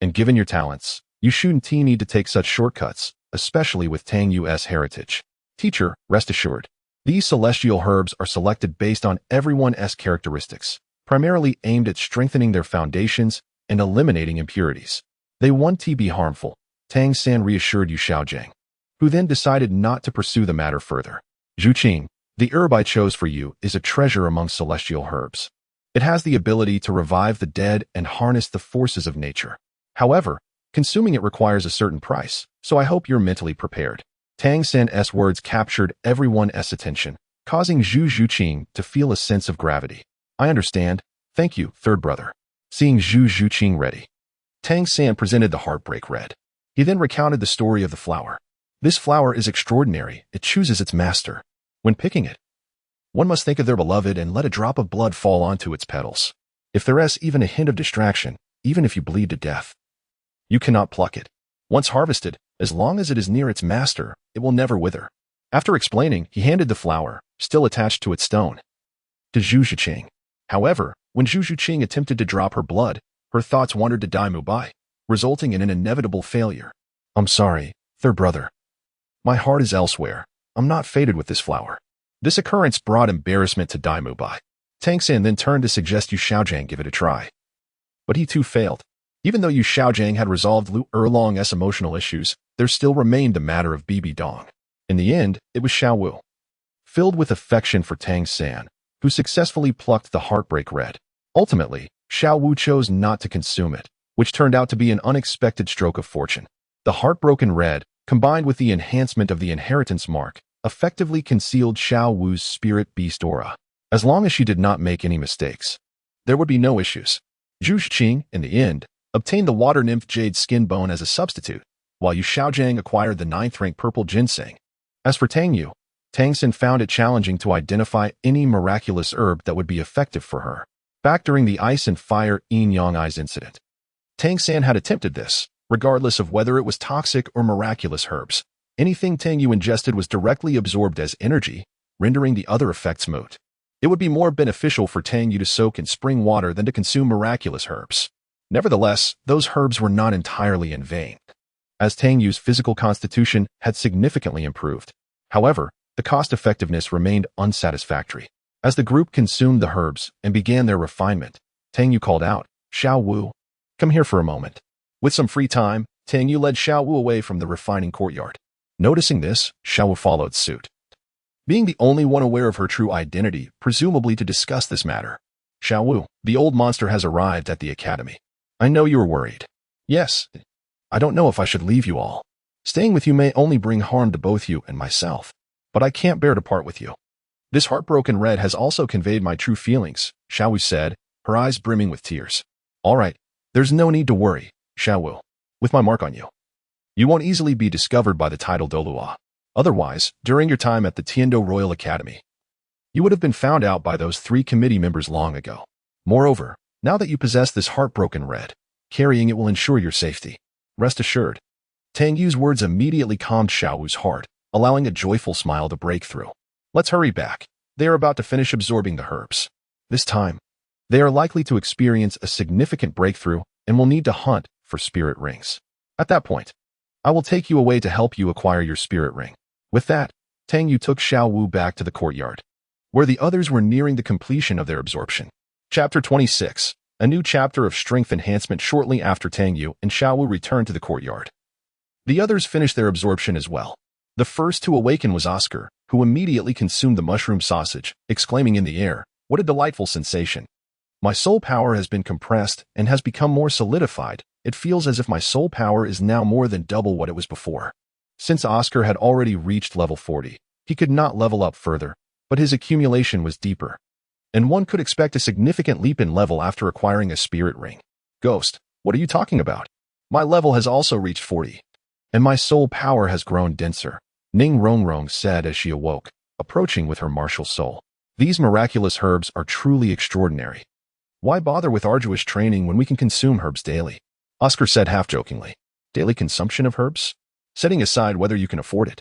Speaker 1: And given your talents, you shouldn't need to take such shortcuts, especially with Tang Yu's heritage. Teacher, rest assured. These celestial herbs are selected based on everyone's characteristics, primarily aimed at strengthening their foundations and eliminating impurities. They won't be harmful, Tang San reassured Yu Xiaojiang, who then decided not to pursue the matter further. Zhuqing, the herb I chose for you is a treasure among celestial herbs. It has the ability to revive the dead and harness the forces of nature. However, consuming it requires a certain price, so I hope you're mentally prepared. Tang San's words captured everyone's attention, causing Zhuqing to feel a sense of gravity. I understand. Thank you, third brother. Seeing Zhu Zhuqing ready, Tang San presented the heartbreak red. He then recounted the story of the flower. This flower is extraordinary. It chooses its master. When picking it, one must think of their beloved and let a drop of blood fall onto its petals. If there is even a hint of distraction, even if you bleed to death, you cannot pluck it. Once harvested, as long as it is near its master, it will never wither. After explaining, he handed the flower, still attached to its stone, to Zhu Zhuqing. However, when Zhu Zhuqing attempted to drop her blood, her thoughts wandered to Dai Mubai, resulting in an inevitable failure. I'm sorry, third brother. My heart is elsewhere. I'm not fated with this flower. This occurrence brought embarrassment to Dai Mubai. Tang San then turned to suggest Yu Xiaojiang give it a try. But he too failed. Even though Yu Xiaojiang had resolved Lu Erlong's emotional issues, there still remained the matter of Bibi Dong. In the end, it was Xiao Wu. Filled with affection for Tang San, who successfully plucked the heartbreak red. Ultimately, Xiao Wu chose not to consume it, which turned out to be an unexpected stroke of fortune. The heartbroken red, combined with the enhancement of the inheritance mark, effectively concealed Xiao Wu's spirit beast aura. As long as she did not make any mistakes, there would be no issues. Zhu Zhuqing, in the end, obtained the water nymph jade skin bone as a substitute, while Yu Xiaojiang acquired the 9th rank purple ginseng. As for Tang Yu, Tang San found it challenging to identify any miraculous herb that would be effective for her. Back during the ice and fire Yin Yang Eyes incident, Tang San had attempted this, regardless of whether it was toxic or miraculous herbs. Anything Tang Yu ingested was directly absorbed as energy, rendering the other effects moot. It would be more beneficial for Tang Yu to soak in spring water than to consume miraculous herbs. Nevertheless, those herbs were not entirely in vain, as Tang Yu's physical constitution had significantly improved. However, the cost-effectiveness remained unsatisfactory. As the group consumed the herbs and began their refinement, Tang Yu called out, Xiao Wu, come here for a moment. With some free time, Tang Yu led Xiao Wu away from the refining courtyard. Noticing this, Xiao Wu followed suit. Being the only one aware of her true identity, presumably to discuss this matter. Xiao Wu, the old monster has arrived at the academy. I know you are worried. Yes. I don't know if I should leave you all. Staying with you may only bring harm to both you and myself, but I can't bear to part with you. This heartbroken red has also conveyed my true feelings, Xiao Wu said, her eyes brimming with tears. All right, there's no need to worry, Xiao Wu, with my mark on you. You won't easily be discovered by the title Douluo. Otherwise, during your time at the Tiando Royal Academy, you would have been found out by those 3 committee members long ago. Moreover, now that you possess this heartbroken red, carrying it will ensure your safety. Rest assured. Tang Yu's words immediately calmed Xiao Wu's heart, allowing a joyful smile to break through. Let's hurry back. They are about to finish absorbing the herbs. This time, they are likely to experience a significant breakthrough and will need to hunt for spirit rings. At that point, I will take you away to help you acquire your spirit ring. With that, Tang Yu took Xiao Wu back to the courtyard, where the others were nearing the completion of their absorption. Chapter 26, a new chapter of strength enhancement. Shortly after Tang Yu and Xiao Wu returned to the courtyard, the others finished their absorption as well. The first to awaken was Oscar, who immediately consumed the mushroom sausage, exclaiming in the air, what a delightful sensation. My soul power has been compressed and has become more solidified. It feels as if my soul power is now more than double what it was before. Since Oscar had already reached level 40, he could not level up further, but his accumulation was deeper, and one could expect a significant leap in level after acquiring a spirit ring. Ghost, what are you talking about? My level has also reached 40, and my soul power has grown denser, Ning Rongrong said as she awoke, approaching with her martial soul. These miraculous herbs are truly extraordinary. Why bother with arduous training when we can consume herbs daily? Oscar said half-jokingly. Daily consumption of herbs? Setting aside whether you can afford it.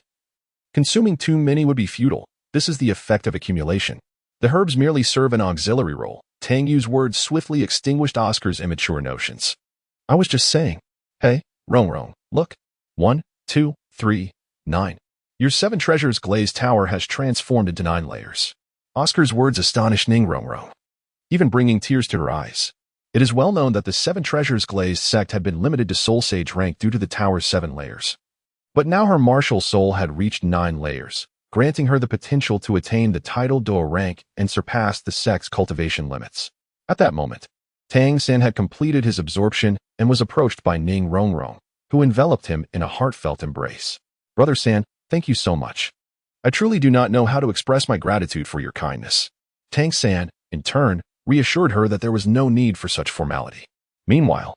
Speaker 1: Consuming too many would be futile. This is the effect of accumulation. The herbs merely serve an auxiliary role. Tang Yu's words swiftly extinguished Oscar's immature notions. I was just saying. Hey, Rongrong, look. 1, 2, 3, 9. Your 7 treasures glazed tower has transformed into 9 layers. Oscar's words astonished Ning Rongrong, even bringing tears to her eyes. It is well known that the 7 treasures glazed sect had been limited to soul sage rank due to the tower's 7 layers. But now her martial soul had reached 9 layers, granting her the potential to attain the title Douluo rank and surpass the sect's cultivation limits. At that moment, Tang San had completed his absorption and was approached by Ning Rongrong, who enveloped him in a heartfelt embrace. Brother San, thank you so much. I truly do not know how to express my gratitude for your kindness. Tang San, in turn, reassured her that there was no need for such formality. Meanwhile,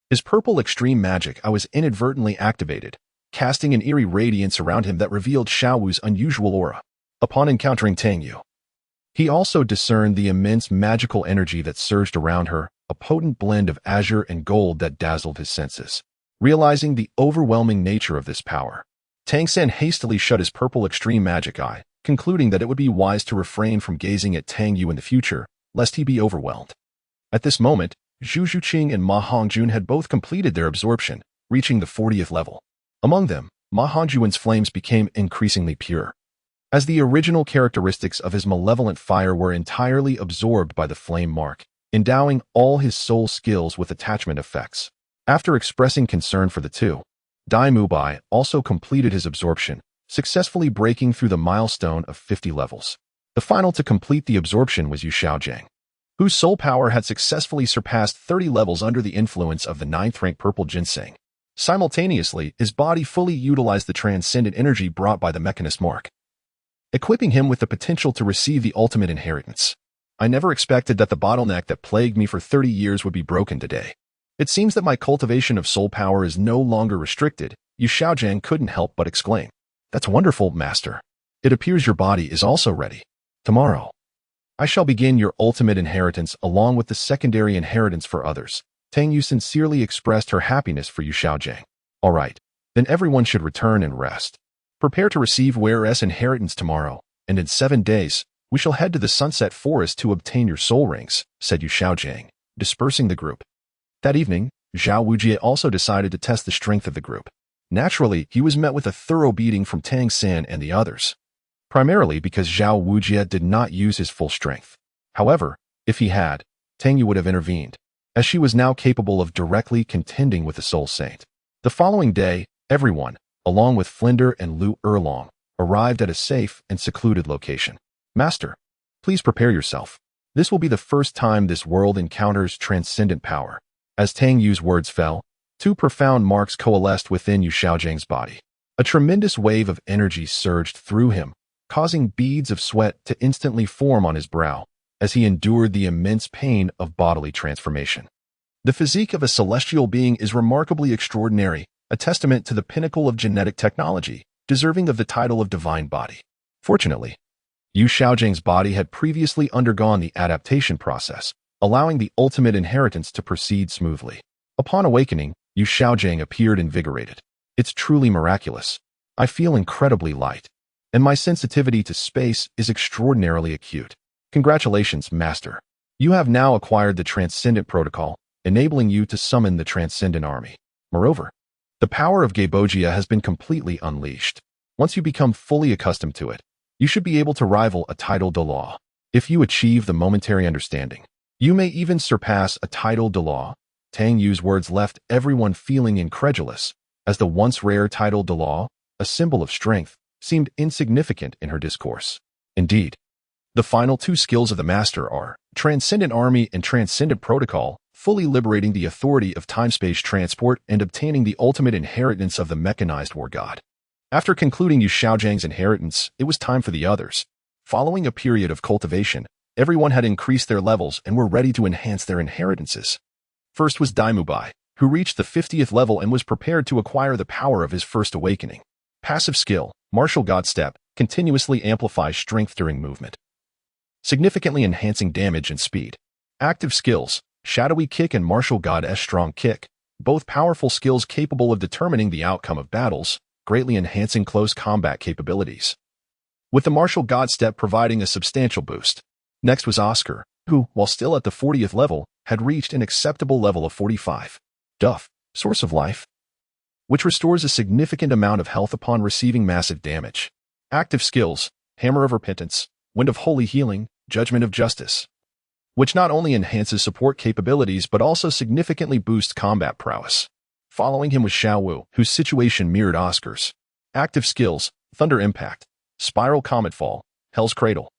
Speaker 1: his purple extreme magic was inadvertently activated, casting an eerie radiance around him that revealed Xiaowu's unusual aura. Upon encountering Tang Yu, he also discerned the immense magical energy that surged around her, a potent blend of azure and gold that dazzled his senses. Realizing the overwhelming nature of this power, Tang San hastily shut his purple extreme magic eye, concluding that it would be wise to refrain from gazing at Tang Yu in the future, lest he be overwhelmed. At this moment, Zhu Zhuqing and Ma Hongjun had both completed their absorption, reaching the 40th level. Among them, Ma Hongjuan's flames became increasingly pure, as the original characteristics of his malevolent fire were entirely absorbed by the flame mark, endowing all his soul skills with attachment effects. After expressing concern for the two, Dai Mubai also completed his absorption, successfully breaking through the milestone of 50 levels. The final to complete the absorption was Yu Xiaojiang, whose soul power had successfully surpassed 30 levels under the influence of the 9th-rank purple ginseng. Simultaneously, his body fully utilized the transcendent energy brought by the mechanist mark, equipping him with the potential to receive the ultimate inheritance. I never expected that the bottleneck that plagued me for 30 years would be broken today. It seems that my cultivation of soul power is no longer restricted, Yu Xiaojiang couldn't help but exclaim. That's wonderful, Master. It appears your body is also ready. Tomorrow, I shall begin your ultimate inheritance along with the secondary inheritance for others. Tang Yu sincerely expressed her happiness for Yu Xiaojiang. All right, then everyone should return and rest. Prepare to receive Ware's inheritance tomorrow, and in 7 days, we shall head to the Sunset Forest to obtain your soul rings, said Yu Xiaojiang, dispersing the group. That evening, Zhao Wujie also decided to test the strength of the group. Naturally, he was met with a thorough beating from Tang San and the others, primarily because Zhao Wujie did not use his full strength. However, if he had, Tang Yu would have intervened, as she was now capable of directly contending with the Soul Saint. The following day, everyone, along with Flinder and Lu Erlong, arrived at a safe and secluded location. Master, please prepare yourself. This will be the first time this world encounters transcendent power. As Tang Yu's words fell, 2 profound marks coalesced within Yu Xiaojiang's body. A tremendous wave of energy surged through him, causing beads of sweat to instantly form on his brow as he endured the immense pain of bodily transformation. The physique of a celestial being is remarkably extraordinary, a testament to the pinnacle of genetic technology, deserving of the title of divine body. Fortunately, Yu Xiaojiang's body had previously undergone the adaptation process, allowing the ultimate inheritance to proceed smoothly. Upon awakening, Yu Xiaojiang appeared invigorated. It's truly miraculous. I feel incredibly light, and my sensitivity to space is extraordinarily acute. Congratulations, Master. You have now acquired the Transcendent Protocol, enabling you to summon the Transcendent Army. Moreover, the power of Gebogia has been completely unleashed. Once you become fully accustomed to it, you should be able to rival a title Douluo. If you achieve the momentary understanding, you may even surpass a title Douluo. Tang Yu's words left everyone feeling incredulous, as the once rare title Douluo, a symbol of strength, seemed insignificant in her discourse. Indeed, the final 2 skills of the Master are Transcendent Army and Transcendent Protocol, fully liberating the authority of time-space transport and obtaining the ultimate inheritance of the mechanized war god. After concluding Yu Xiaojiang's inheritance, it was time for the others. Following a period of cultivation, everyone had increased their levels and were ready to enhance their inheritances. First was Dai Mubai, who reached the 50th level and was prepared to acquire the power of his first awakening. Passive skill, Martial God Step, continuously amplifies strength during movement, significantly enhancing damage and speed. Active skills, Shadowy Kick and Martial God Strong Kick, both powerful skills capable of determining the outcome of battles, greatly enhancing close combat capabilities, with the Martial God Step providing a substantial boost. Next was Oscar, who, while still at the 40th level, had reached an acceptable level of 45. Duff, Source of Life, which restores a significant amount of health upon receiving massive damage. Active skills, Hammer of Repentance, Wind of Holy Healing, Judgment of Justice, which not only enhances support capabilities but also significantly boosts combat prowess. Following him was Xiao Wu, whose situation mirrored Oscar's. Active skills, Thunder Impact, Spiral Comet Fall, Hell's Cradle,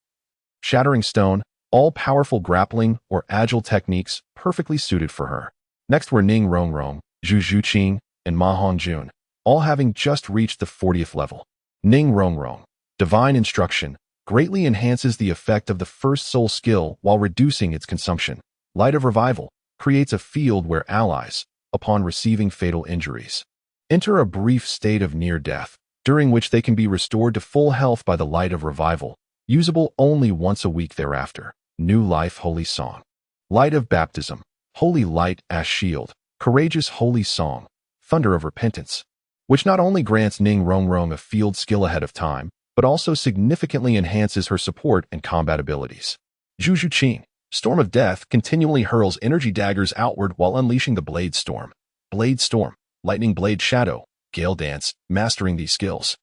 Speaker 1: Shattering Stone, all powerful grappling or agile techniques perfectly suited for her. Next were Ning Rongrong, Zhu Zhuqing, and Ma Hongjun, all having just reached the 40th level. Ning Rongrong, Divine Instruction, greatly enhances the effect of the first soul skill while reducing its consumption. Light of Revival creates a field where allies, upon receiving fatal injuries, enter a brief state of near death, during which they can be restored to full health by the Light of Revival, usable only once a week thereafter. New Life Holy Song. Light of Baptism. Holy Light as Shield. Courageous Holy Song. Thunder of Repentance, which not only grants Ning Rongrong a field skill ahead of time, but also significantly enhances her support and combat abilities. Juju Qing. Storm of Death continually hurls energy daggers outward while unleashing the Blade Storm. Blade Storm. Lightning Blade Shadow. Gale Dance. Mastering these skills,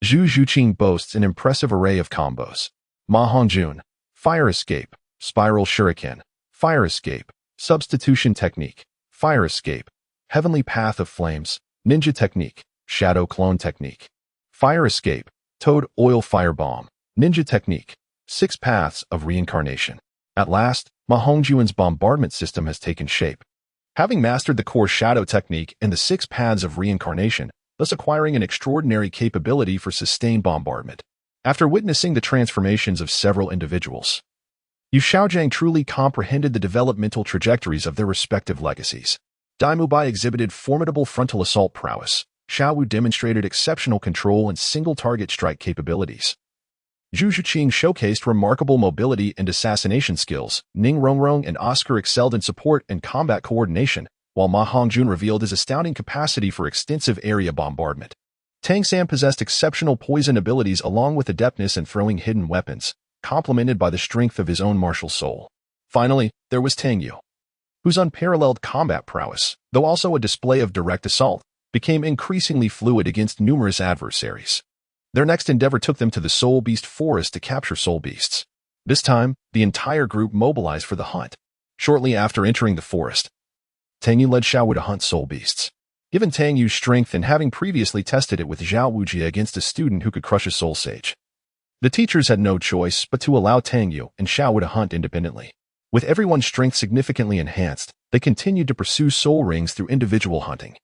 Speaker 1: Zhu Zhuqing boasts an impressive array of combos. Ma Hongjun. Fire Escape. Spiral Shuriken. Fire Escape. Substitution Technique. Fire Escape. Heavenly Path of Flames. Ninja Technique. Shadow Clone Technique. Fire Escape. Toad Oil Firebomb. Ninja Technique. 6 Paths of Reincarnation. At last, Ma Hongjuan's bombardment system has taken shape. Having mastered the core Shadow Technique and the 6 Paths of Reincarnation, thus acquiring an extraordinary capability for sustained bombardment. After witnessing the transformations of several individuals, Yu Xiaojiang truly comprehended the developmental trajectories of their respective legacies. Daimu Bai exhibited formidable frontal assault prowess. Xiao Wu demonstrated exceptional control and single-target strike capabilities. Zhu Zhuqing showcased remarkable mobility and assassination skills. Ning Rongrong and Oscar excelled in support and combat coordination, while Ma Hongjun revealed his astounding capacity for extensive area bombardment. Tang San possessed exceptional poison abilities along with adeptness in throwing hidden weapons, complemented by the strength of his own martial soul. Finally, there was Tang Yu, whose unparalleled combat prowess, though also a display of direct assault, became increasingly fluid against numerous adversaries. Their next endeavor took them to the Soul Beast Forest to capture soul beasts. This time, the entire group mobilized for the hunt. Shortly after entering the forest, Tang Yu led Xiao Wu to hunt soul beasts. Given Tang Yu's strength and having previously tested it with Zhao Wujie against a student who could crush a soul sage, the teachers had no choice but to allow Tang Yu and Xiao Wu to hunt independently. With everyone's strength significantly enhanced, they continued to pursue soul rings through individual hunting,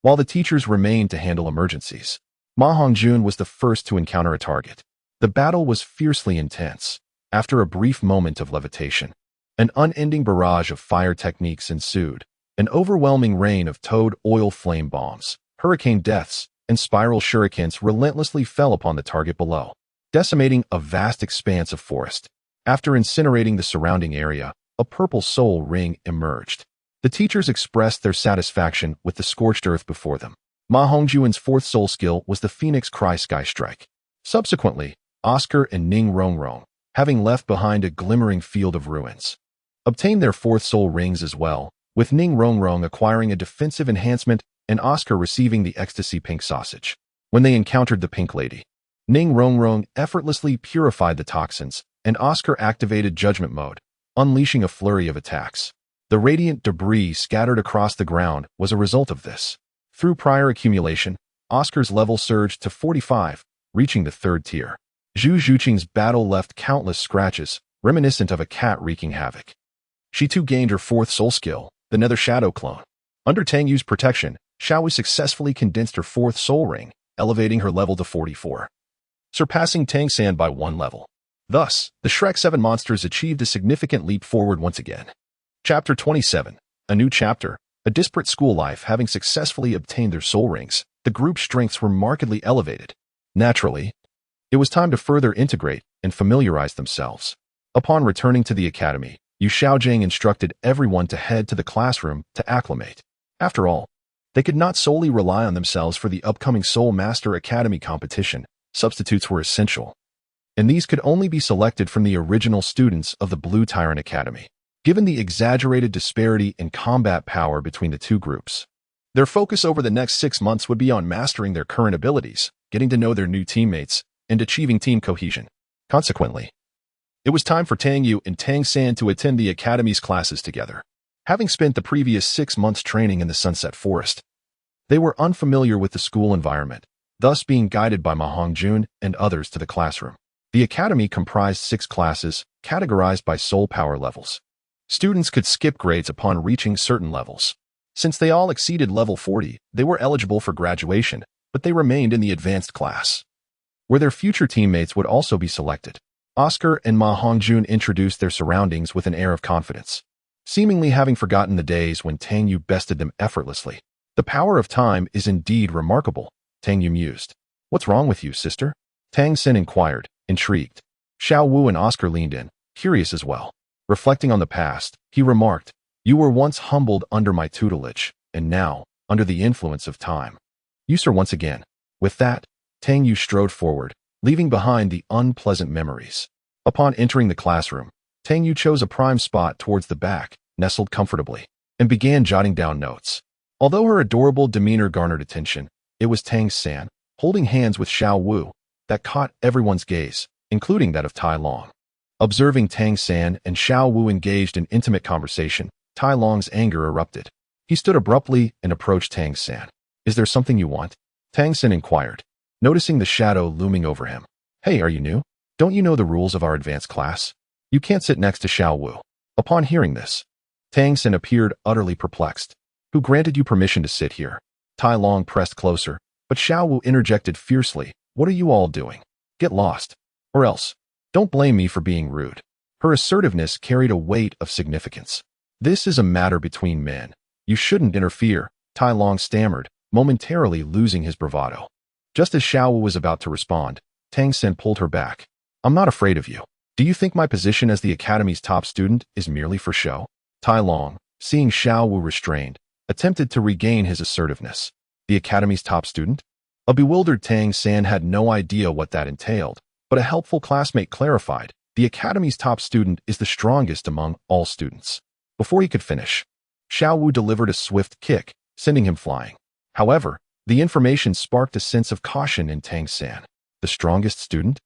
Speaker 1: while the teachers remained to handle emergencies. Ma Hongjun was the first to encounter a target. The battle was fiercely intense. After a brief moment of levitation, an unending barrage of fire techniques ensued. An overwhelming rain of toad oil flame bombs, hurricane deaths, and spiral shurikens relentlessly fell upon the target below, decimating a vast expanse of forest. After incinerating the surrounding area, a purple soul ring emerged. The teachers expressed their satisfaction with the scorched earth before them. Ma Hongjuan's 4th soul skill was the Phoenix Cry Sky Strike. Subsequently, Oscar and Ning Rongrong, having left behind a glimmering field of ruins, obtained their 4th soul rings as well, with Ning Rongrong acquiring a defensive enhancement and Oscar receiving the Ecstasy Pink Sausage. When they encountered the Pink Lady, Ning Rongrong effortlessly purified the toxins, and Oscar activated Judgment Mode, unleashing a flurry of attacks. The radiant debris scattered across the ground was a result of this. Through prior accumulation, Oscar's level surged to 45, reaching the 3rd tier. Zhu Zhuqing's battle left countless scratches, reminiscent of a cat wreaking havoc. She too gained her 4th soul skill, the Nether Shadow Clone. Under Tang Yu's protection, Xiao Wu successfully condensed her 4th soul ring, elevating her level to 44, surpassing Tang San by 1 level. Thus, the Shrek 7 monsters achieved a significant leap forward once again. Chapter 27. A new chapter. A disparate school life. Having successfully obtained their soul rings, the group's strengths were markedly elevated. Naturally, it was time to further integrate and familiarize themselves. Upon returning to the academy, Yu Xiaojiang instructed everyone to head to the classroom to acclimate. After all, they could not solely rely on themselves for the upcoming Soul Master Academy competition. Substitutes were essential, and these could only be selected from the original students of the Blue Tyrant Academy. Given the exaggerated disparity in combat power between the two groups, their focus over the next 6 months would be on mastering their current abilities, getting to know their new teammates, and achieving team cohesion. Consequently, it was time for Tang Yu and Tang San to attend the academy's classes together. Having spent the previous 6 months training in the Sunset Forest, they were unfamiliar with the school environment, thus being guided by Ma Hongjun and others to the classroom. The academy comprised 6 classes, categorized by soul power levels. Students could skip grades upon reaching certain levels. Since they all exceeded level 40, they were eligible for graduation, but they remained in the advanced class. where their future teammates would also be selected. Oscar and Ma Hongjun introduced their surroundings with an air of confidence, seemingly having forgotten the days when Tang Yu bested them effortlessly. The power of time is indeed remarkable, Tang Yu mused. What's wrong with you, sister? Tang Xin inquired, intrigued. Xiao Wu and Oscar leaned in, curious as well. Reflecting on the past, he remarked, you were once humbled under my tutelage, and now, under the influence of time, you sir once again. With that, Tang Yu strode forward, leaving behind the unpleasant memories. Upon entering the classroom, Tang Yu chose a prime spot towards the back, nestled comfortably, and began jotting down notes. Although her adorable demeanor garnered attention, it was Tang San, holding hands with Xiao Wu, that caught everyone's gaze, including that of Tai Long. Observing Tang San and Xiao Wu engaged in intimate conversation, Tai Long's anger erupted. He stood abruptly and approached Tang San. Is there something you want? Tang San inquired, noticing the shadow looming over him. Hey, are you new? Don't you know the rules of our advanced class? You can't sit next to Xiao Wu. Upon hearing this, Tang San appeared utterly perplexed. Who granted you permission to sit here? Tai Long pressed closer, but Xiao Wu interjected fiercely. What are you all doing? Get lost. Or else, don't blame me for being rude. Her assertiveness carried a weight of significance. This is a matter between men. You shouldn't interfere, Tai Long stammered, momentarily losing his bravado. Just as Xiao Wu was about to respond, Tang Sen pulled her back. I'm not afraid of you. Do you think my position as the Academy's top student is merely for show? Tai Long, seeing Xiao Wu restrained, attempted to regain his assertiveness. The Academy's top student? A bewildered Tang San had no idea what that entailed, but a helpful classmate clarified, the Academy's top student is the strongest among all students. Before he could finish, Xiao Wu delivered a swift kick, sending him flying. However, the information sparked a sense of caution in Tang San. The strongest student?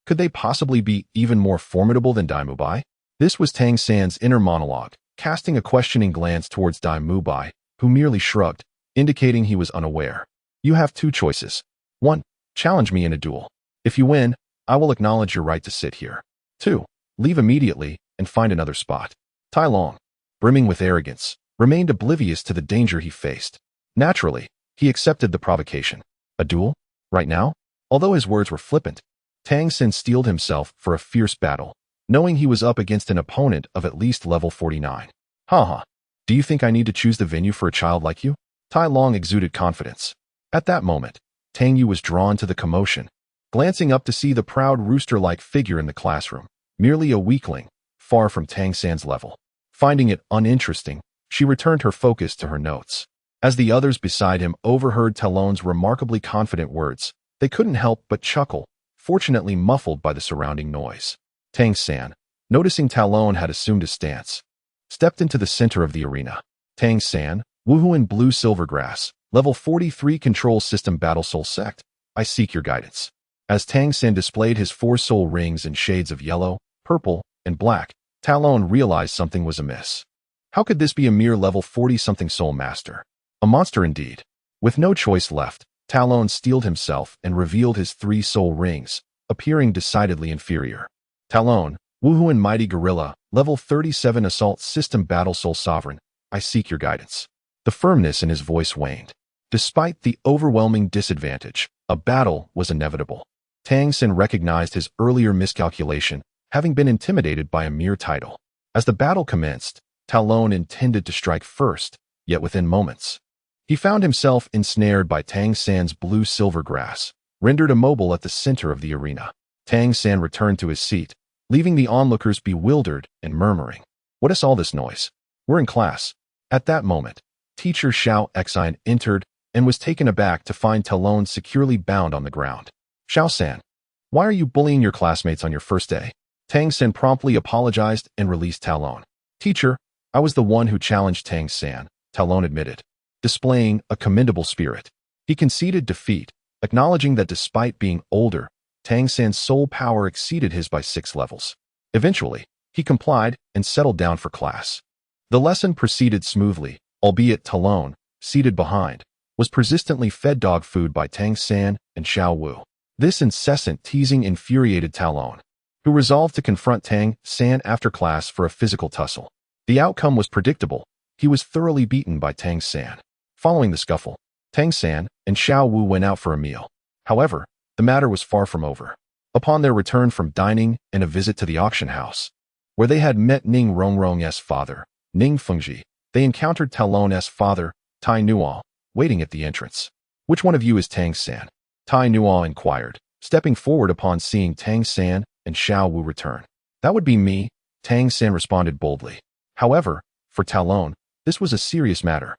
Speaker 1: Could they possibly be even more formidable than Dai Mubai? This was Tang San's inner monologue, casting a questioning glance towards Dai Mubai, who merely shrugged, indicating he was unaware. You have two choices. 1. Challenge me in a duel. If you win, I will acknowledge your right to sit here. 2. Leave immediately and find another spot. Tai Long, brimming with arrogance, remained oblivious to the danger he faced. Naturally, he accepted the provocation. A duel? Right now? Although his words were flippant, Tang Sen steeled himself for a fierce battle, knowing he was up against an opponent of at least level 49. Haha. Do you think I need to choose the venue for a child like you? Tai Long exuded confidence. At that moment, Tang Yu was drawn to the commotion, glancing up to see the proud rooster-like figure in the classroom, merely a weakling, far from Tang San's level. Finding it uninteresting, she returned her focus to her notes. As the others beside him overheard Talon's remarkably confident words, they couldn't help but chuckle, fortunately muffled by the surrounding noise. Tang San, noticing Talon had assumed a stance, stepped into the center of the arena. Tang San, Wuhuan Blue Silvergrass, Level 43 Control System Battle Soul Sect, I seek your guidance. As Tang San displayed his 4 soul rings in shades of yellow, purple, and black, Talon realized something was amiss. How could this be a mere level 40-something soul master? A monster indeed. With no choice left, Talon steeled himself and revealed his 3 soul rings, appearing decidedly inferior. Talon, Wuhuan Mighty Gorilla, Level 37 Assault System Battle Soul Sovereign, I seek your guidance. The firmness in his voice waned. Despite the overwhelming disadvantage, a battle was inevitable. Tang Sen recognized his earlier miscalculation, having been intimidated by a mere title. As the battle commenced, Talon intended to strike first, yet within moments, he found himself ensnared by Tang San's blue silvergrass, rendered immobile at the center of the arena. Tang San returned to his seat, leaving the onlookers bewildered and murmuring, "What is all this noise? We're in class." At that moment, Teacher Xiao Xin entered and was taken aback to find Talon securely bound on the ground. "Xiao San, why are you bullying your classmates on your first day?" Tang San promptly apologized and released Talon. "Teacher, I was the one who challenged Tang San," Talon admitted, displaying a commendable spirit. He conceded defeat, acknowledging that despite being older, Tang San's soul power exceeded his by 6 levels. Eventually, he complied and settled down for class. The lesson proceeded smoothly, albeit Talon, seated behind, was persistently fed dog food by Tang San and Xiao Wu. This incessant teasing infuriated Talon, who resolved to confront Tang San after class for a physical tussle. The outcome was predictable. He was thoroughly beaten by Tang San. Following the scuffle, Tang San and Xiao Wu went out for a meal. However, the matter was far from over. Upon their return from dining and a visit to the auction house, where they had met Ning Rongrong's father, Ning Fengji, they encountered Talon's father, Tai Nuo, waiting at the entrance. "Which one of you is Tang-san?" Tai Nuo inquired, stepping forward upon seeing Tang-san and Xiao Wu return. "That would be me," Tang-san responded boldly. However, for Talon, this was a serious matter,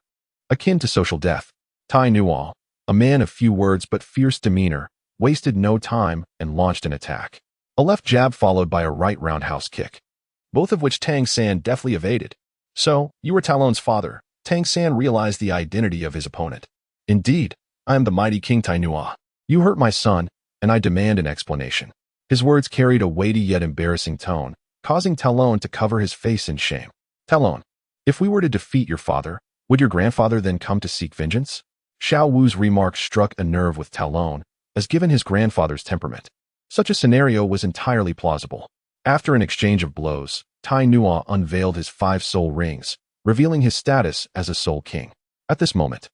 Speaker 1: akin to social death. Tai Nuo, a man of few words but fierce demeanor, wasted no time and launched an attack. A left jab followed by a right roundhouse kick, both of which Tang-san deftly evaded. "So, you were Talon's father." Tang-san realized the identity of his opponent. "Indeed, I am the mighty King Tai Nuo. You hurt my son, and I demand an explanation." His words carried a weighty yet embarrassing tone, causing Talon to cover his face in shame. "Talon, if we were to defeat your father, would your grandfather then come to seek vengeance?" Xiao Wu's remark struck a nerve with Talon, as given his grandfather's temperament, such a scenario was entirely plausible. After an exchange of blows, Tai Nuo unveiled his 5 soul rings, revealing his status as a soul king. At this moment,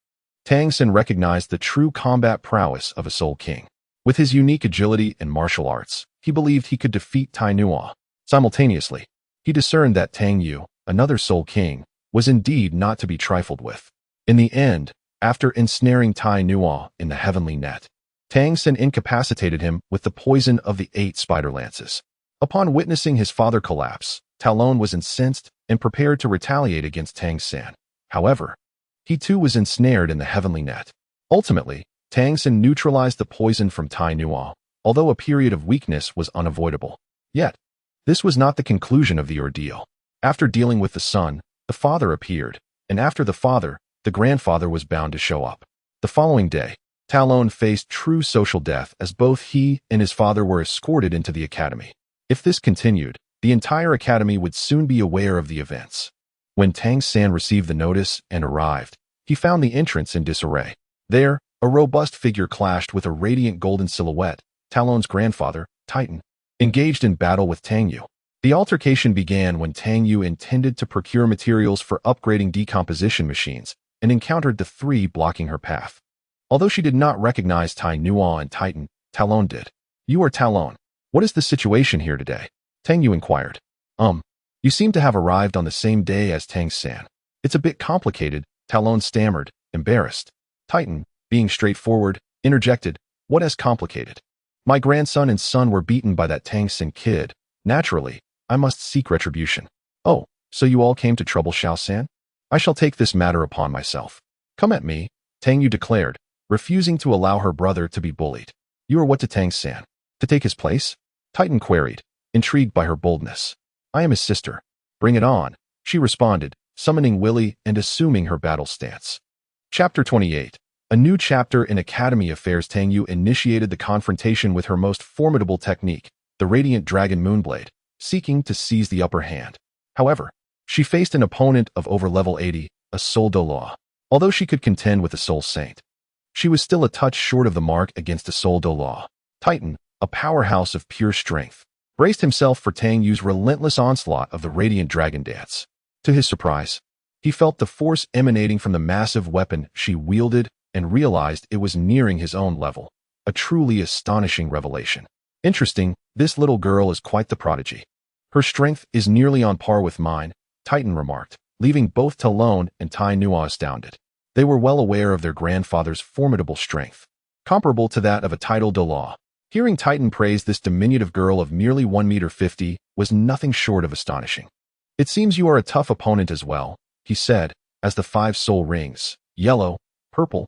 Speaker 1: Tang-san recognized the true combat prowess of a soul king. With his unique agility and martial arts, he believed he could defeat Tai Nuo. Simultaneously, he discerned that Tang Yu, another soul king, was indeed not to be trifled with. In the end, after ensnaring Tai Nuo in the heavenly net, Tang-san incapacitated him with the poison of the 8 spider lances. Upon witnessing his father collapse, Talon was incensed and prepared to retaliate against Tang-san. However, he too was ensnared in the heavenly net. Ultimately, Tang-san neutralized the poison from Tai Nuo, although a period of weakness was unavoidable. Yet, this was not the conclusion of the ordeal. After dealing with the son, the father appeared, and after the father, the grandfather was bound to show up. The following day, Talon faced true social death as both he and his father were escorted into the academy. If this continued, the entire academy would soon be aware of the events. When Tang-san received the notice and arrived, he found the entrance in disarray. There, a robust figure clashed with a radiant golden silhouette, Talon's grandfather, Titan, engaged in battle with Tang Yu. The altercation began when Tang Yu intended to procure materials for upgrading decomposition machines and encountered the 3 blocking her path. Although she did not recognize Tai Nuo and Titan, Talon did. "You are Talon. What is the situation here today?" Tang Yu inquired. You seem to have arrived on the same day as Tang-san." "It's a bit complicated," Talon stammered, embarrassed. Titan, being straightforward, interjected, "What is complicated? My grandson and son were beaten by that Tang-san kid. Naturally, I must seek retribution." "Oh, so you all came to trouble Xiao-san? I shall take this matter upon myself." "Come at me," Tang Yu declared, refusing to allow her brother to be bullied. "You are what to Tang-san? To take his place?" Titan queried, intrigued by her boldness. "I am his sister." "Bring it on," she responded, summoning Willy and assuming her battle stance. Chapter 28. A new chapter in Academy Affairs. Tang Yu initiated the confrontation with her most formidable technique, the Radiant Dragon Moonblade, seeking to seize the upper hand. However, she faced an opponent of over level 80, a Soul Douluo. Although she could contend with a Soul Saint, she was still a touch short of the mark against a Soul Douluo. Titan, a powerhouse of pure strength, braced himself for Tang Yu's relentless onslaught of the Radiant Dragon Dance. To his surprise, he felt the force emanating from the massive weapon she wielded and realized it was nearing his own level, a truly astonishing revelation. "Interesting, this little girl is quite the prodigy. Her strength is nearly on par with mine," Titan remarked, leaving both Talon and Tai Nuo astounded. They were well aware of their grandfather's formidable strength, comparable to that of a tidal Douluo. Hearing Titan praise this diminutive girl of merely 1.50 meters was nothing short of astonishing. "It seems you are a tough opponent as well," he said, as the 5 soul rings, yellow, purple,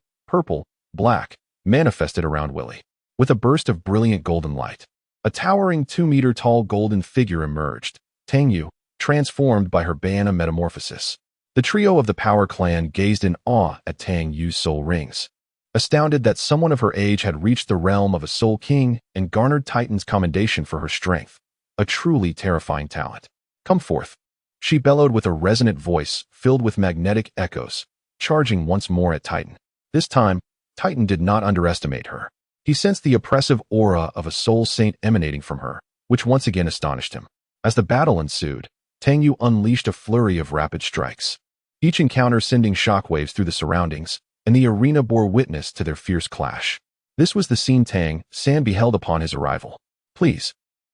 Speaker 1: black, manifested around Willy. With a burst of brilliant golden light, a towering 2-meter-tall golden figure emerged, Tang Yu, transformed by her Beiana metamorphosis. The trio of the Power Clan gazed in awe at Tang Yu's soul rings, astounded that someone of her age had reached the realm of a soul king and garnered Titan's commendation for her strength, a truly terrifying talent. "Come forth," she bellowed with a resonant voice filled with magnetic echoes, charging once more at Titan. This time, Titan did not underestimate her. He sensed the oppressive aura of a soul saint emanating from her, which once again astonished him. As the battle ensued, Tang Yu unleashed a flurry of rapid strikes, each encounter sending shockwaves through the surroundings, and the arena bore witness to their fierce clash. This was the scene Tang San beheld upon his arrival. Please,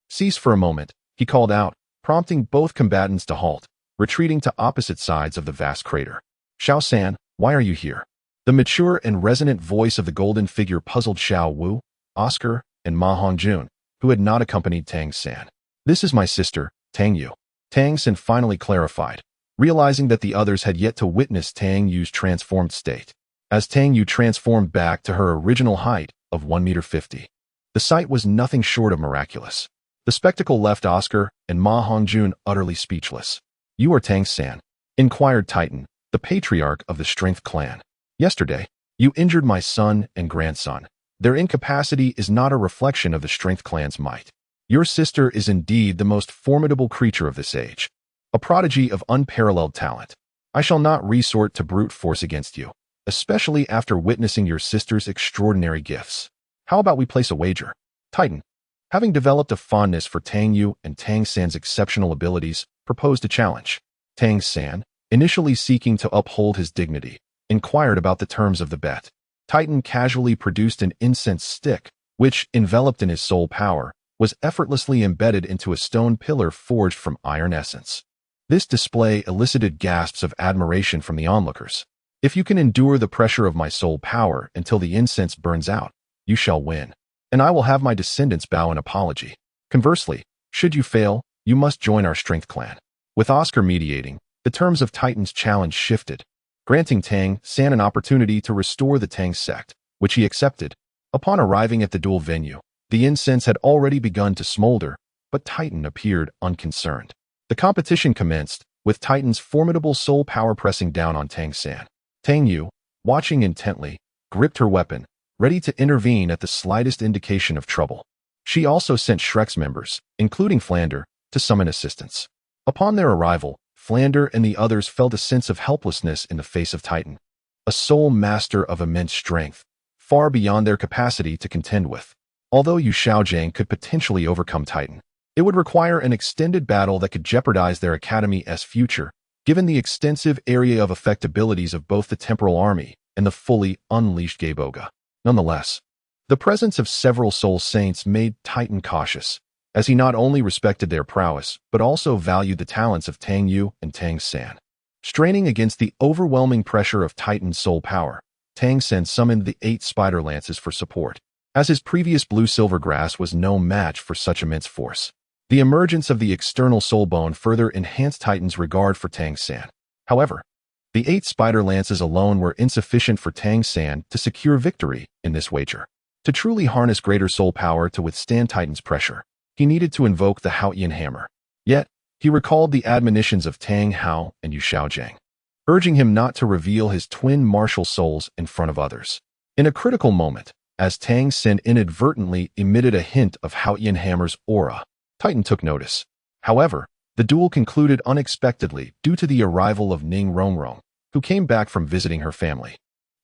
Speaker 1: cease for a moment, he called out, prompting both combatants to halt, retreating to opposite sides of the vast crater. Xiao San, why are you here? The mature and resonant voice of the golden figure puzzled Xiao Wu, Oscar, and Ma Hongjun, who had not accompanied Tang San. This is my sister, Tang Yu. Tang San finally clarified, realizing that the others had yet to witness Tang Yu's transformed state. As Tang Yu transformed back to her original height of 1.50 meters, the sight was nothing short of miraculous. The spectacle left Oscar and Ma Hongjun utterly speechless. You are Tang San, inquired Titan, the patriarch of the Strength clan. Yesterday, you injured my son and grandson. Their incapacity is not a reflection of the Strength clan's might. Your sister is indeed the most formidable creature of this age, a prodigy of unparalleled talent. I shall not resort to brute force against you, especially after witnessing your sister's extraordinary gifts. How about we place a wager? Titan, having developed a fondness for Tang Yu and Tang San's exceptional abilities, proposed a challenge. Tang San, initially seeking to uphold his dignity, inquired about the terms of the bet. Titan casually produced an incense stick, which, enveloped in his soul power, was effortlessly embedded into a stone pillar forged from iron essence. This display elicited gasps of admiration from the onlookers. If you can endure the pressure of my soul power until the incense burns out, you shall win, and I will have my descendants bow in apology. Conversely, should you fail, you must join our Strength clan. With Oscar mediating, the terms of Titan's challenge shifted, granting Tang San an opportunity to restore the Tang sect, which he accepted. Upon arriving at the duel venue, the incense had already begun to smolder, but Titan appeared unconcerned. The competition commenced, with Titan's formidable soul power pressing down on Tang San. Tang Yu, watching intently, gripped her weapon, ready to intervene at the slightest indication of trouble. She also sent Shrek's members, including Flander, to summon assistance. Upon their arrival, Flander and the others felt a sense of helplessness in the face of Titan, a soul master of immense strength, far beyond their capacity to contend with. Although Yu Xiaojiang could potentially overcome Titan, it would require an extended battle that could jeopardize their academy's future, given the extensive area of effect abilities of both the Temporal Army and the fully unleashed Geiboga. Nonetheless, the presence of several Soul Saints made Titan cautious, as he not only respected their prowess, but also valued the talents of Tang Yu and Tang San. Straining against the overwhelming pressure of Titan's soul power, Tang San summoned the 8 spider lances for support, as his previous blue-silver grass was no match for such immense force. The emergence of the external soul bone further enhanced Titan's regard for Tang San. However, the 8 spider lances alone were insufficient for Tang San to secure victory in this wager. To truly harness greater soul power to withstand Titan's pressure, he needed to invoke the Haotian hammer. Yet, he recalled the admonitions of Tang Hao and Yu Xiaojiang, urging him not to reveal his twin martial souls in front of others. In a critical moment, as Tang San inadvertently emitted a hint of Haotian hammer's aura, Titan took notice. However, the duel concluded unexpectedly due to the arrival of Ning Rongrong, who came back from visiting her family.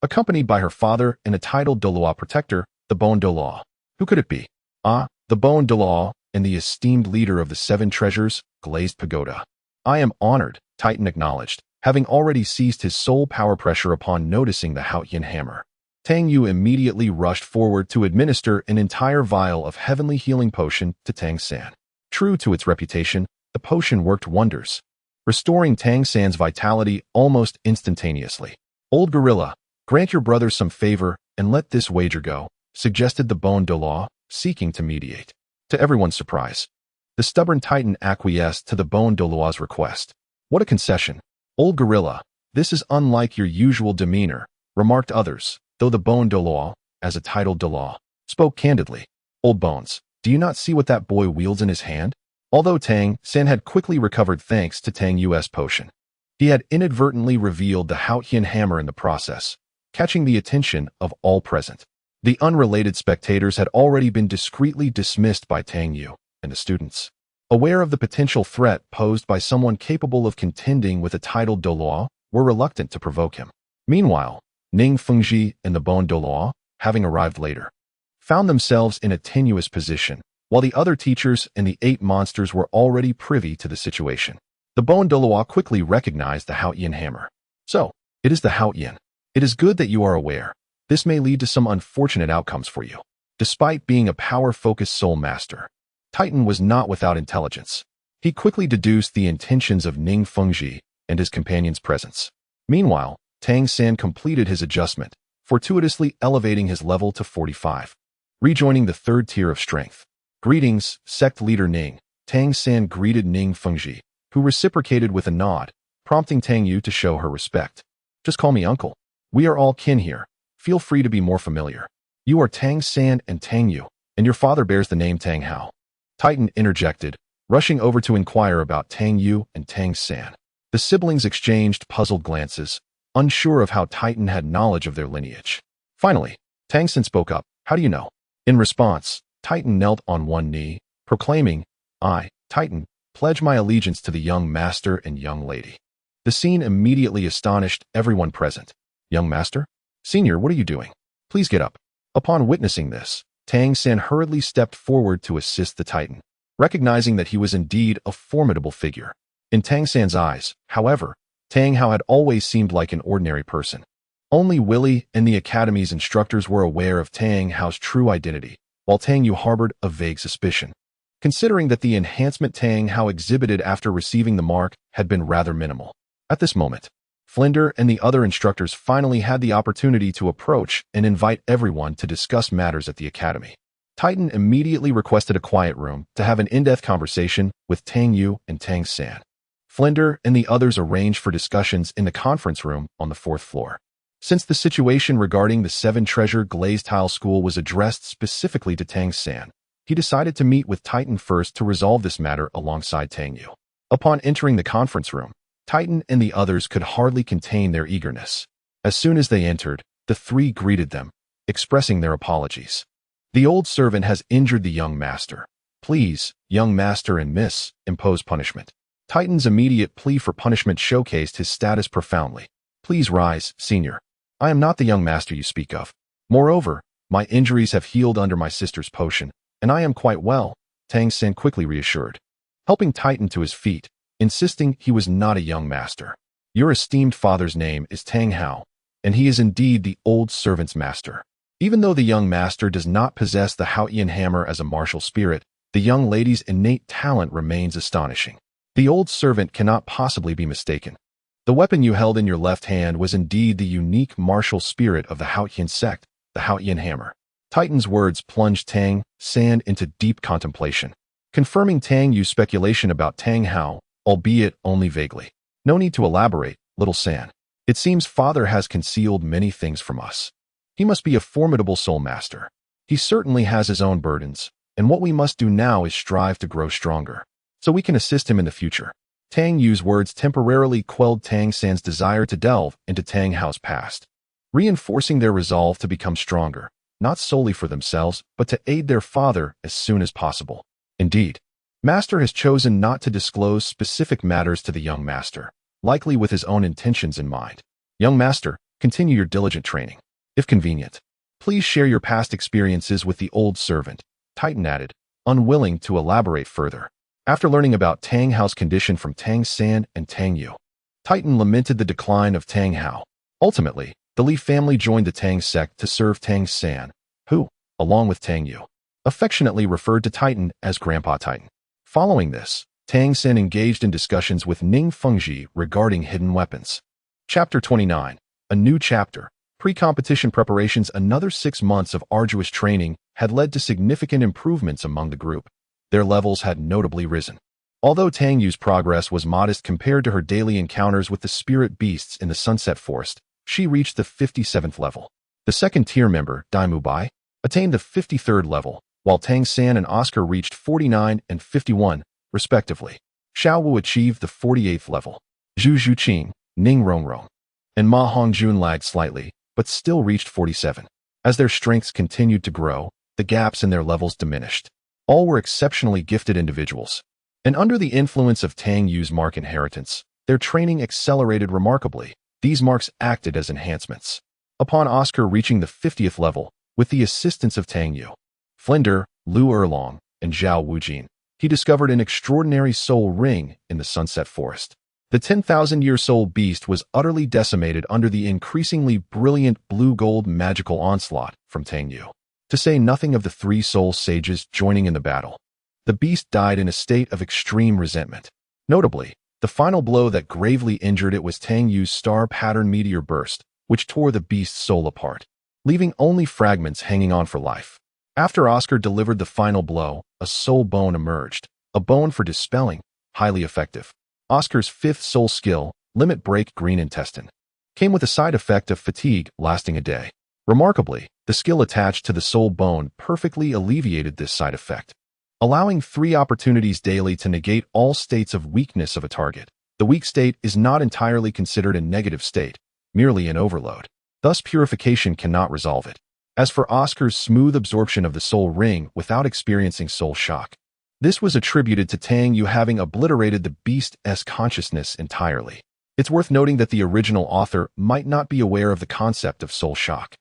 Speaker 1: Accompanied by her father and a titled Douluo protector, the Bon Douluo. Who could it be? The Bon Douluo and the esteemed leader of the 7 treasures, Glazed Pagoda. I am honored, Titan acknowledged, having already ceased his soul power pressure upon noticing the Haotian hammer. Tang Yu immediately rushed forward to administer an entire vial of heavenly healing potion to Tang San. True to its reputation, the potion worked wonders, restoring Tang San's vitality almost instantaneously. Old Gorilla, grant your brother some favor and let this wager go, suggested the Bon Douluo, seeking to mediate. To everyone's surprise, the stubborn Titan acquiesced to the Bon Douluo's request. What a concession. Old Gorilla, this is unlike your usual demeanor, remarked others, though the Bon Douluo, as a titled Douluo, spoke candidly. Old Bones, do you not see what that boy wields in his hand? Although Tang San had quickly recovered thanks to Tang Yu's potion, he had inadvertently revealed the Haotian hammer in the process, catching the attention of all present. The unrelated spectators had already been discreetly dismissed by Tang Yu and the students. Aware of the potential threat posed by someone capable of contending with a titled Douluo, were reluctant to provoke him. Meanwhile, Ning Fengji and the Bon Douluo, having arrived later, found themselves in a tenuous position, while the other teachers and the 8 monsters were already privy to the situation. The Bon Douluo quickly recognized the Haotian hammer. So, it is the Haotian. It is good that you are aware. This may lead to some unfortunate outcomes for you. Despite being a power-focused soul master, Titan was not without intelligence. He quickly deduced the intentions of Ning Fengji and his companion's presence. Meanwhile, Tang San completed his adjustment, fortuitously elevating his level to 45. Rejoining the third tier of strength. Greetings, sect leader Ning. Tang San greeted Ning Fengji, who reciprocated with a nod, prompting Tang Yu to show her respect. Just call me uncle. We are all kin here. Feel free to be more familiar. You are Tang San and Tang Yu, and your father bears the name Tang Hao. Titan interjected, rushing over to inquire about Tang Yu and Tang San. The siblings exchanged puzzled glances, unsure of how Titan had knowledge of their lineage. Finally, Tang San spoke up. How do you know? In response, Titan knelt on one knee, proclaiming, I, Titan, pledge my allegiance to the young master and young lady. The scene immediately astonished everyone present. Young master? Senior, what are you doing? Please get up. Upon witnessing this, Tang San hurriedly stepped forward to assist the Titan, recognizing that he was indeed a formidable figure. In Tang San's eyes, however, Tang Hao had always seemed like an ordinary person. Only Willie and the Academy's instructors were aware of Tang Hao's true identity, while Tang Yu harbored a vague suspicion. Considering that the enhancement Tang Hao exhibited after receiving the mark had been rather minimal. At this moment, Flinder and the other instructors finally had the opportunity to approach and invite everyone to discuss matters at the Academy. Titan immediately requested a quiet room to have an in-depth conversation with Tang Yu and Tang San. Flinder and the others arranged for discussions in the conference room on the 4th floor. Since the situation regarding the 7-treasure glazed tile school was addressed specifically to Tang San, he decided to meet with Titan first to resolve this matter alongside Tang Yu. Upon entering the conference room, Titan and the others could hardly contain their eagerness. As soon as they entered, the three greeted them, expressing their apologies. The old servant has injured the young master. Please, young master and miss, impose punishment. Titan's immediate plea for punishment showcased his status profoundly. Please rise, senior. I am not the young master you speak of. Moreover, my injuries have healed under my sister's potion, and I am quite well, Tang San quickly reassured, helping Titan to his feet, insisting he was not a young master. Your esteemed father's name is Tang Hao, and he is indeed the old servant's master. Even though the young master does not possess the Haotian hammer as a martial spirit, the young lady's innate talent remains astonishing. The old servant cannot possibly be mistaken. The weapon you held in your left hand was indeed the unique martial spirit of the Haotian sect, the Haotian hammer. Titan's words plunged Tang San into deep contemplation, confirming Tang Yu's speculation about Tang Hao, albeit only vaguely. No need to elaborate, little San. It seems father has concealed many things from us. He must be a formidable soul master. He certainly has his own burdens, and what we must do now is strive to grow stronger, so we can assist him in the future. Tang Yu's words temporarily quelled Tang San's desire to delve into Tang Hao's past, reinforcing their resolve to become stronger, not solely for themselves, but to aid their father as soon as possible. Indeed, Master has chosen not to disclose specific matters to the young master, likely with his own intentions in mind. Young master, continue your diligent training. If convenient, please share your past experiences with the old servant, Titan added, unwilling to elaborate further. After learning about Tang Hao's condition from Tang San and Tang Yu, Titan lamented the decline of Tang Hao. Ultimately, the Li family joined the Tang sect to serve Tang San, who, along with Tang Yu, affectionately referred to Titan as Grandpa Titan. Following this, Tang San engaged in discussions with Ning Fengji regarding hidden weapons. Chapter 29. A new chapter. Pre-competition preparations. Another 6 months of arduous training had led to significant improvements among the group. Their levels had notably risen. Although Tang Yu's progress was modest compared to her daily encounters with the spirit beasts in the Sunset Forest, she reached the 57th level. The second-tier member, Daimu Bai, attained the 53rd level, while Tang San and Oscar reached 49 and 51, respectively. Xiao Wu achieved the 48th level. Zhu Zhuqing, Ning Rongrong, and Ma Hongjun lagged slightly, but still reached 47. As their strengths continued to grow, the gaps in their levels diminished. All were exceptionally gifted individuals, and under the influence of Tang Yu's mark inheritance, their training accelerated remarkably. These marks acted as enhancements. Upon Oscar reaching the 50th level, with the assistance of Tang Yu, Flinder, Lu Erlong, and Zhao Wujin, he discovered an extraordinary soul ring in the Sunset Forest. The 10,000-year-soul beast was utterly decimated under the increasingly brilliant blue-gold magical onslaught from Tang Yu. To say nothing of the 3 soul sages joining in the battle. The beast died in a state of extreme resentment. Notably, the final blow that gravely injured it was Tang Yu's star-pattern meteor burst, which tore the beast's soul apart, leaving only fragments hanging on for life. After Oscar delivered the final blow, a soul bone emerged, a bone for dispelling, highly effective. Oscar's 5th soul skill, Limit Break Green Intestine, came with a side effect of fatigue lasting a day. Remarkably, the skill attached to the soul bone perfectly alleviated this side effect, allowing 3 opportunities daily to negate all states of weakness of a target. The weak state is not entirely considered a negative state, merely an overload. Thus, purification cannot resolve it. As for Oscar's smooth absorption of the soul ring without experiencing soul shock, this was attributed to Tang Yu having obliterated the beast's consciousness entirely. It's worth noting that the original author might not be aware of the concept of soul shock.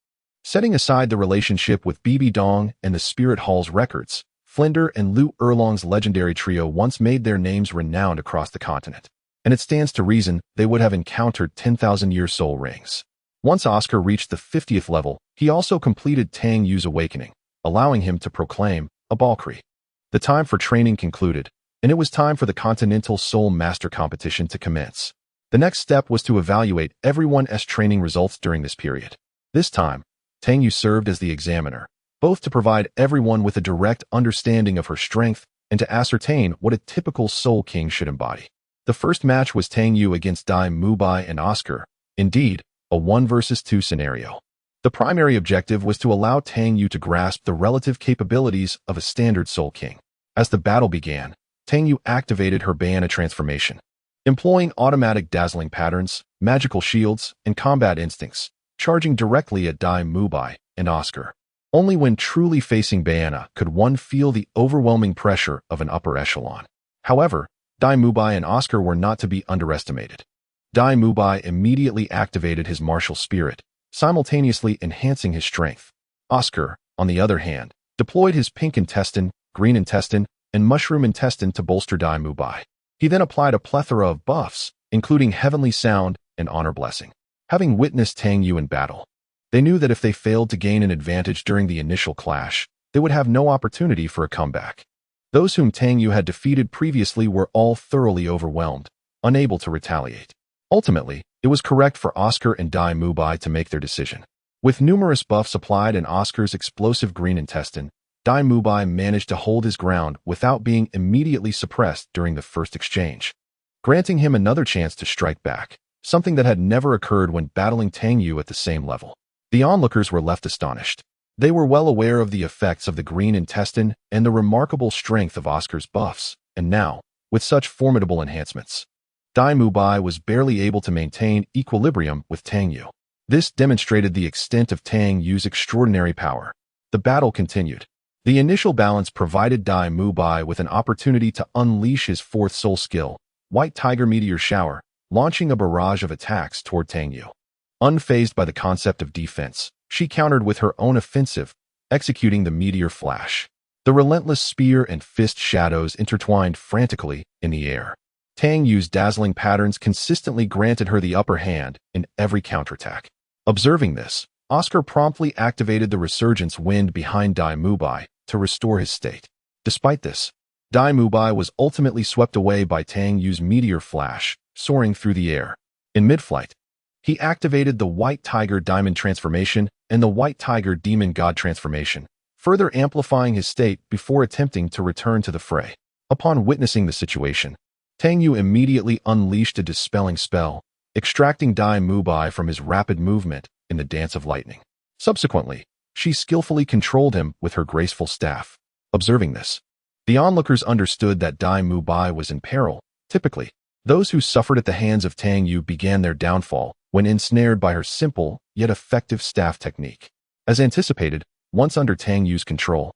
Speaker 1: Setting aside the relationship with Bibi Dong and the Spirit Hall's records, Flinder and Liu Erlong's legendary trio once made their names renowned across the continent, and it stands to reason they would have encountered 10,000-year soul rings. Once Oscar reached the 50th level, he also completed Tang Yu's awakening, allowing him to proclaim a Valkyrie. The time for training concluded, and it was time for the Continental Soul Master Competition to commence. The next step was to evaluate everyone's training results during this period. This time, Tang Yu served as the examiner, both to provide everyone with a direct understanding of her strength and to ascertain what a typical Soul King should embody. The first match was Tang Yu against Dai Mubai and Oscar, indeed, a 1 versus 2 scenario. The primary objective was to allow Tang Yu to grasp the relative capabilities of a standard Soul King. As the battle began, Tang Yu activated her Beiana transformation, employing automatic dazzling patterns, magical shields, and combat instincts, charging directly at Dai Mubai and Oscar. Only when truly facing Beiana could one feel the overwhelming pressure of an upper echelon. However, Dai Mubai and Oscar were not to be underestimated. Dai Mubai immediately activated his martial spirit, simultaneously enhancing his strength. Oscar, on the other hand, deployed his pink intestine, green intestine, and mushroom intestine to bolster Dai Mubai. He then applied a plethora of buffs, including Heavenly Sound and Honor Blessing. Having witnessed Tang Yu in battle, they knew that if they failed to gain an advantage during the initial clash, they would have no opportunity for a comeback. Those whom Tang Yu had defeated previously were all thoroughly overwhelmed, unable to retaliate. Ultimately, it was correct for Oscar and Dai Mubai to make their decision. With numerous buffs applied and Oscar's explosive green intestine, Dai Mubai managed to hold his ground without being immediately suppressed during the first exchange, granting him another chance to strike back, something that had never occurred when battling Tang Yu at the same level. The onlookers were left astonished. They were well aware of the effects of the green intestine and the remarkable strength of Oscar's buffs, and now, with such formidable enhancements, Dai Mubai was barely able to maintain equilibrium with Tang Yu. This demonstrated the extent of Tang Yu's extraordinary power. The battle continued. The initial balance provided Dai Mubai with an opportunity to unleash his 4th soul skill, White Tiger Meteor Shower, launching a barrage of attacks toward Tang Yu. Unfazed by the concept of defense, she countered with her own offensive, executing the Meteor Flash. The relentless spear and fist shadows intertwined frantically in the air. Tang Yu's dazzling patterns consistently granted her the upper hand in every counterattack. Observing this, Oscar promptly activated the Resurgence Wind behind Dai Mubai to restore his state. Despite this, Dai Mubai was ultimately swept away by Tang Yu's Meteor Flash, soaring through the air. In mid-flight, he activated the White Tiger Diamond transformation and the White Tiger Demon God transformation, further amplifying his state before attempting to return to the fray. Upon witnessing the situation, Tang Yu immediately unleashed a dispelling spell, extracting Dai Mubai from his rapid movement in the Dance of Lightning. Subsequently, she skillfully controlled him with her graceful staff. Observing this, the onlookers understood that Dai Mubai was in peril. Typically, those who suffered at the hands of Tang Yu began their downfall when ensnared by her simple yet effective staff technique. As anticipated, once under Tang Yu's control,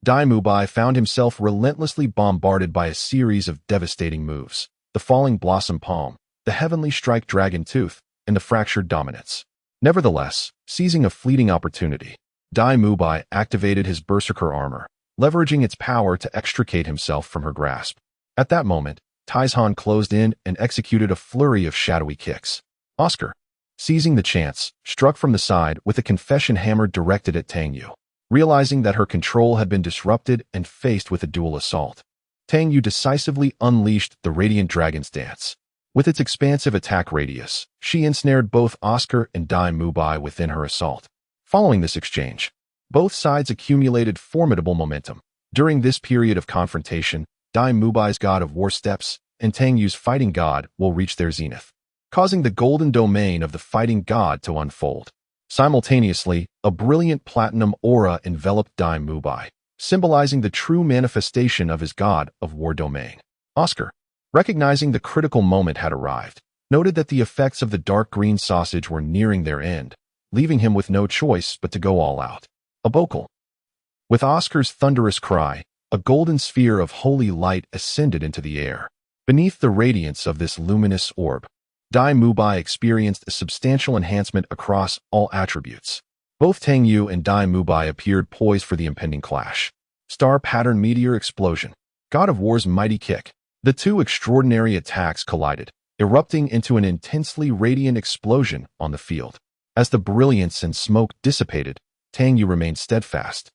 Speaker 1: Dai Mubai found himself relentlessly bombarded by a series of devastating moves: the Falling Blossom Palm, the Heavenly Strike Dragon Tooth, and the Fractured Dominance. Nevertheless, seizing a fleeting opportunity, Dai Mubai activated his Berserker armor, leveraging its power to extricate himself from her grasp. At that moment, Taizhan closed in and executed a flurry of shadowy kicks. Oscar, seizing the chance, struck from the side with a confession hammer directed at Tang Yu. Realizing that her control had been disrupted and faced with a dual assault, Tang Yu decisively unleashed the Radiant Dragon's Dance. With its expansive attack radius, she ensnared both Oscar and Dai Mubai within her assault. Following this exchange, both sides accumulated formidable momentum. During this period of confrontation, Dai Mubai's God of War steps and Tang Yu's fighting god will reach their zenith, causing the golden domain of the fighting god to unfold. Simultaneously, a brilliant platinum aura enveloped Dai Mubai, symbolizing the true manifestation of his god of war domain. Oscar, recognizing the critical moment had arrived, noted that the effects of the dark green sausage were nearing their end, leaving him with no choice but to go all out. A vocal. With Oscar's thunderous cry, a golden sphere of holy light ascended into the air. Beneath the radiance of this luminous orb, Dai Mubai experienced a substantial enhancement across all attributes. Both Tang Yu and Dai Mubai appeared poised for the impending clash. Star Pattern Meteor Explosion. God of War's mighty kick. The two extraordinary attacks collided, erupting into an intensely radiant explosion on the field. As the brilliance and smoke dissipated, Tang Yu remained steadfast,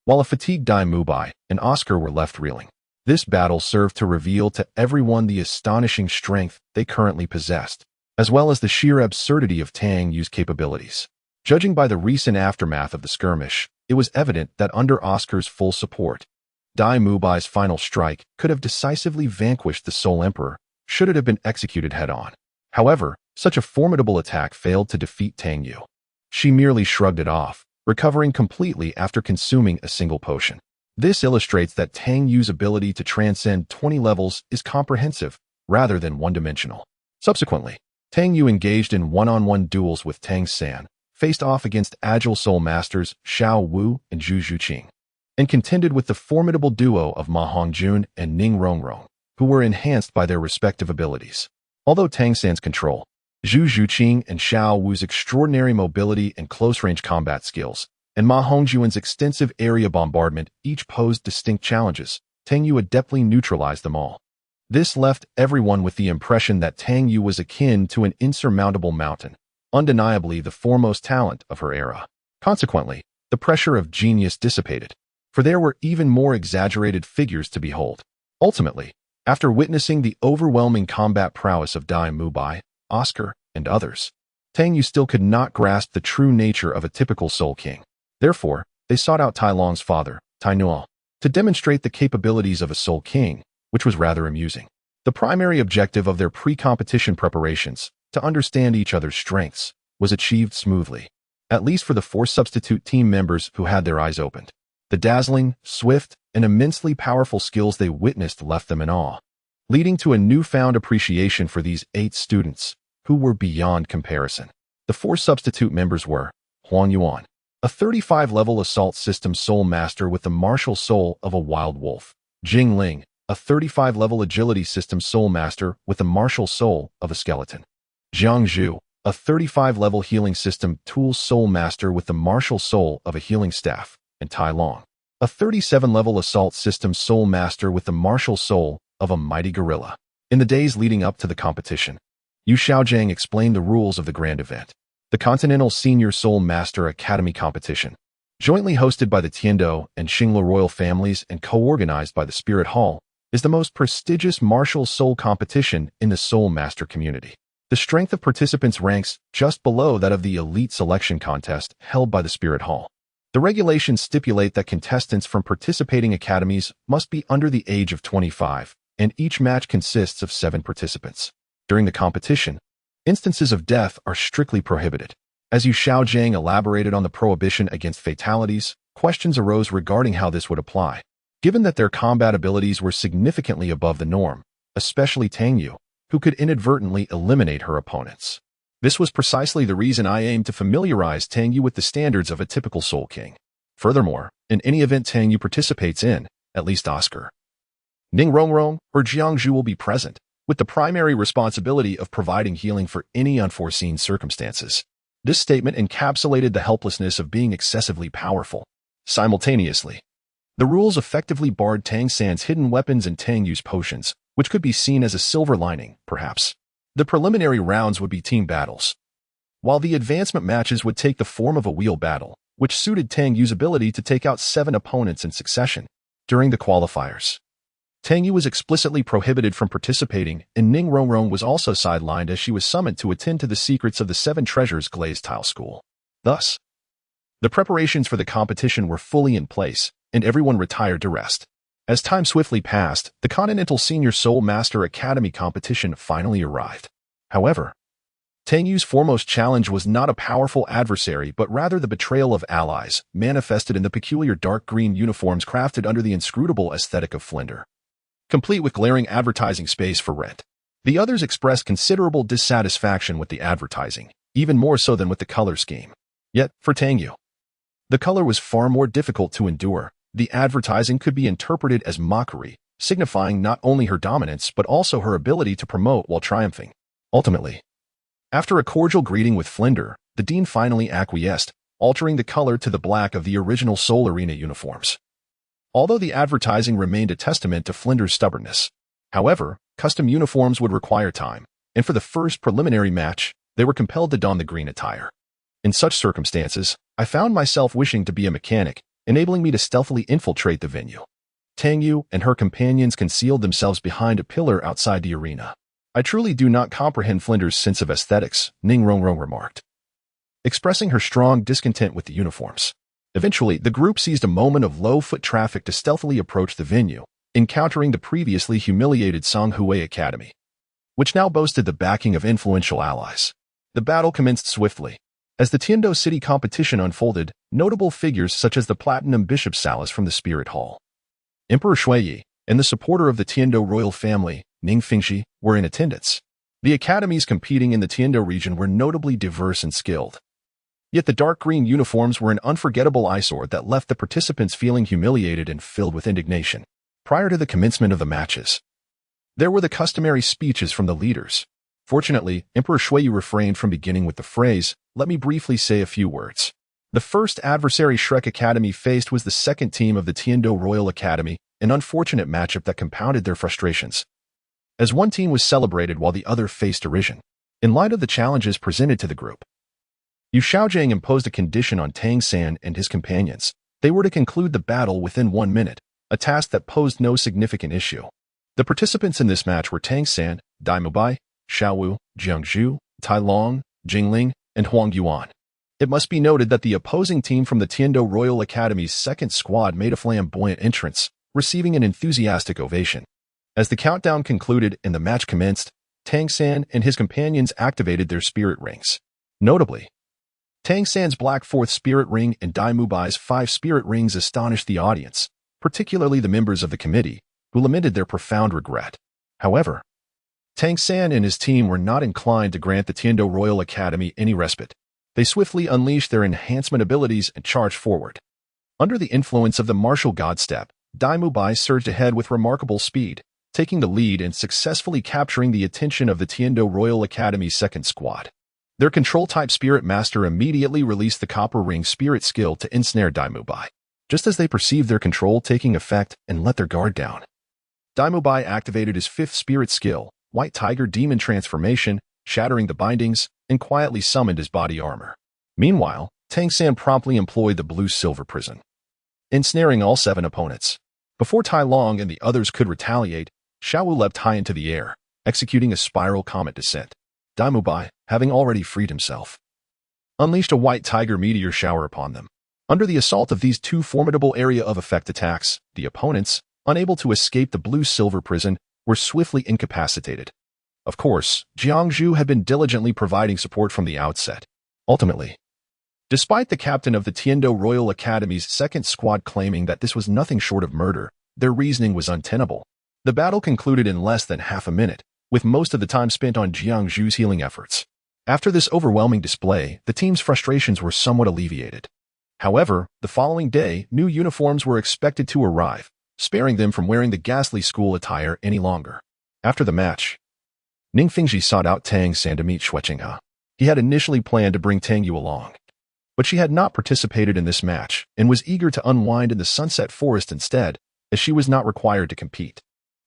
Speaker 1: while a fatigued Dai Mubai and Oscar were left reeling. This battle served to reveal to everyone the astonishing strength they currently possessed, as well as the sheer absurdity of Tang Yu's capabilities. Judging by the recent aftermath of the skirmish, it was evident that under Oscar's full support, Dai Mubai's final strike could have decisively vanquished the Soul Emperor should it have been executed head-on. However, such a formidable attack failed to defeat Tang Yu. She merely shrugged it off, recovering completely after consuming a single potion. This illustrates that Tang Yu's ability to transcend 20 levels is comprehensive, rather than one-dimensional. Subsequently, Tang Yu engaged in one-on-one duels with Tang San, faced off against agile soul masters Xiao Wu and Zhu Zhuqing, and contended with the formidable duo of Ma Hongjun and Ning Rongrong, who were enhanced by their respective abilities. Although Tang San's control, Zhu Zhuqing and Xiao Wu's extraordinary mobility and close-range combat skills, and Ma Hongjun's extensive area bombardment each posed distinct challenges, Tang Yu adeptly neutralized them all. This left everyone with the impression that Tang Yu was akin to an insurmountable mountain, undeniably the foremost talent of her era. Consequently, the pressure of genius dissipated, for there were even more exaggerated figures to behold. Ultimately, after witnessing the overwhelming combat prowess of Dai Mubai, Oscar, and others, Tang Yu still could not grasp the true nature of a typical Soul King. Therefore, they sought out Tai Long's father, Tai Nuo, to demonstrate the capabilities of a Soul King, which was rather amusing. The primary objective of their pre-competition preparations, to understand each other's strengths, was achieved smoothly, at least for the 4 substitute team members who had their eyes opened. The dazzling, swift, and immensely powerful skills they witnessed left them in awe, leading to a newfound appreciation for these 8 students, who were beyond comparison. The 4 substitute members were Huan Yuan, a 35-level assault system soul master with the martial soul of a wild wolf; Jing Ling, a 35-level agility system soul master with the martial soul of a skeleton; Jiang Zhu, a 35-level healing system tool soul master with the martial soul of a healing staff; and Tai Long, a 37-level assault system soul master with the martial soul of a mighty gorilla. In the days leading up to the competition, Yu Xiaojiang explained the rules of the grand event. The Continental Senior Soul Master Academy competition, jointly hosted by the Tiando and Xingla royal families and co-organized by the Spirit Hall, is the most prestigious martial soul competition in the Soul Master community. The strength of participants ranks just below that of the elite selection contest held by the Spirit Hall. The regulations stipulate that contestants from participating academies must be under the age of 25, and each match consists of 7 participants. During the competition, instances of death are strictly prohibited. As Yu Xiaojiang elaborated on the prohibition against fatalities, questions arose regarding how this would apply, given that their combat abilities were significantly above the norm, especially Tang Yu, who could inadvertently eliminate her opponents. This was precisely the reason I aimed to familiarize Tang Yu with the standards of a typical Soul King. Furthermore, in any event Tang Yu participates in, at least Oscar, Ning Rongrong or Jiang Zhu will be present, with the primary responsibility of providing healing for any unforeseen circumstances. This statement encapsulated the helplessness of being excessively powerful. Simultaneously, the rules effectively barred Tang San's hidden weapons and Tang Yu's potions, which could be seen as a silver lining, perhaps. The preliminary rounds would be team battles, while the advancement matches would take the form of a wheel battle, which suited Tang Yu's ability to take out 7 opponents in succession. During the qualifiers, Tang Yu was explicitly prohibited from participating, and Ning Rongrong was also sidelined as she was summoned to attend to the secrets of the 7 Treasures Glazed Tile School. Thus, the preparations for the competition were fully in place, and everyone retired to rest. As time swiftly passed, the Continental Senior Soul Master Academy competition finally arrived. However, Tang Yu's foremost challenge was not a powerful adversary but rather the betrayal of allies, manifested in the peculiar dark green uniforms crafted under the inscrutable aesthetic of Flinder, complete with glaring advertising space for rent. The others expressed considerable dissatisfaction with the advertising, even more so than with the color scheme. Yet, for Tang Yu, the color was far more difficult to endure. The advertising could be interpreted as mockery, signifying not only her dominance but also her ability to promote while triumphing. Ultimately, after a cordial greeting with Flinder, the Dean finally acquiesced, altering the color to the black of the original Soul Arena uniforms. Although the advertising remained a testament to Flinder's stubbornness. However, custom uniforms would require time, and for the first preliminary match, they were compelled to don the green attire. In such circumstances, I found myself wishing to be a mechanic, enabling me to stealthily infiltrate the venue. Tang Yu and her companions concealed themselves behind a pillar outside the arena. I truly do not comprehend Flinder's sense of aesthetics, Ning Rongrong remarked, expressing her strong discontent with the uniforms. Eventually, the group seized a moment of low foot traffic to stealthily approach the venue, encountering the previously humiliated Songhui Academy, which now boasted the backing of influential allies. The battle commenced swiftly. As the Tiando City competition unfolded, notable figures such as the Platinum Bishop Salas from the Spirit Hall, Emperor Shuiyi, and the supporter of the Tiando royal family, Ning Fingxi, were in attendance. The academies competing in the Tiando region were notably diverse and skilled. Yet the dark green uniforms were an unforgettable eyesore that left the participants feeling humiliated and filled with indignation. Prior to the commencement of the matches, there were the customary speeches from the leaders. Fortunately, Emperor Shuiyi refrained from beginning with the phrase, "Let me briefly say a few words." The first adversary Shrek Academy faced was the second team of the Tiando Royal Academy, an unfortunate matchup that compounded their frustrations, as one team was celebrated while the other faced derision. In light of the challenges presented to the group, Yu Xiaojiang imposed a condition on Tang San and his companions. They were to conclude the battle within 1 minute, a task that posed no significant issue. The participants in this match were Tang San, Dai Mubai, Xiaowu, Jiang Zhu, Tai Long, Jingling, and Huang Yuan. It must be noted that the opposing team from the Tiando Royal Academy's second squad made a flamboyant entrance, receiving an enthusiastic ovation. As the countdown concluded and the match commenced, Tang San and his companions activated their spirit rings. Notably, Tang San's Black 4th Spirit Ring and Dai Mubai's 5 Spirit Rings astonished the audience, particularly the members of the committee, who lamented their profound regret. However, Tang San and his team were not inclined to grant the Tiando Royal Academy any respite. They swiftly unleashed their enhancement abilities and charged forward. Under the influence of the martial god step, Dai Mubai surged ahead with remarkable speed, taking the lead and successfully capturing the attention of the Tiando Royal Academy's second squad. Their control-type Spirit Master immediately released the Copper Ring Spirit skill to ensnare Dai Mubai. Just as they perceived their control taking effect and let their guard down, Dai Mubai activated his 5th Spirit skill, White Tiger Demon Transformation, shattering the bindings, and quietly summoned his body armor. Meanwhile, Tang San promptly employed the Blue-Silver Prison, ensnaring all 7 opponents. Before Tai Long and the others could retaliate, Xiaowu leapt high into the air, executing a spiral comet descent. Dai Mubai, having already freed himself, unleashed a White Tiger meteor shower upon them. Under the assault of these 2 formidable area of effect attacks, the opponents, unable to escape the Blue-Silver Prison, were swiftly incapacitated. Of course, Jiang Zhu had been diligently providing support from the outset. Ultimately, despite the captain of the Tiando Royal Academy's second squad claiming that this was nothing short of murder, their reasoning was untenable. The battle concluded in less than half a minute, with most of the time spent on Jiang Zhu's healing efforts. After this overwhelming display, the team's frustrations were somewhat alleviated. However, the following day, new uniforms were expected to arrive, sparing them from wearing the ghastly school attire any longer. After the match, Ning Fingxi sought out Tang San to meet Xueqinghe. He had initially planned to bring Tang Yu along, but she had not participated in this match and was eager to unwind in the Sunset Forest instead, as she was not required to compete.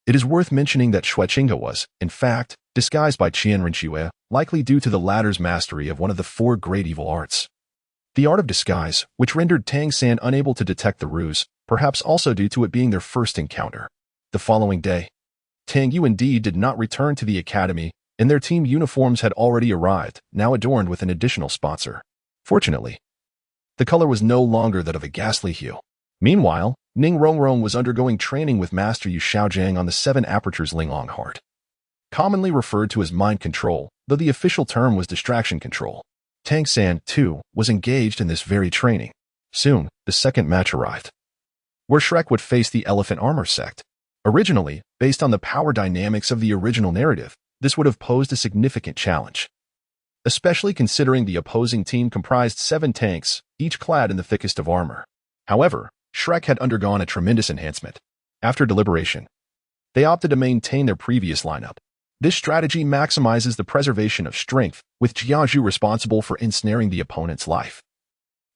Speaker 1: It is worth mentioning that Shuechinga was, in fact, disguised by Qian Renxue, likely due to the latter's mastery of one of the four great evil arts. The art of disguise, which rendered Tang San unable to detect the ruse, perhaps also due to it being their first encounter. The following day, Tang Yu indeed did not return to the academy, and their team uniforms had already arrived, now adorned with an additional sponsor. Fortunately, the color was no longer that of a ghastly hue. Meanwhile, Ning Rongrong was undergoing training with Master Yu Xiaojiang on the 7 apertures Linglong Heart, commonly referred to as mind control, though the official term was distraction control. Tang San, too, was engaged in this very training. Soon, the second match arrived, where Shrek would face the Elephant Armor sect. Originally, based on the power dynamics of the original narrative, this would have posed a significant challenge, especially considering the opposing team comprised 7 tanks, each clad in the thickest of armor. However, Shrek had undergone a tremendous enhancement. After deliberation, they opted to maintain their previous lineup. This strategy maximizes the preservation of strength, with Jiazhu responsible for ensnaring the opponent's life,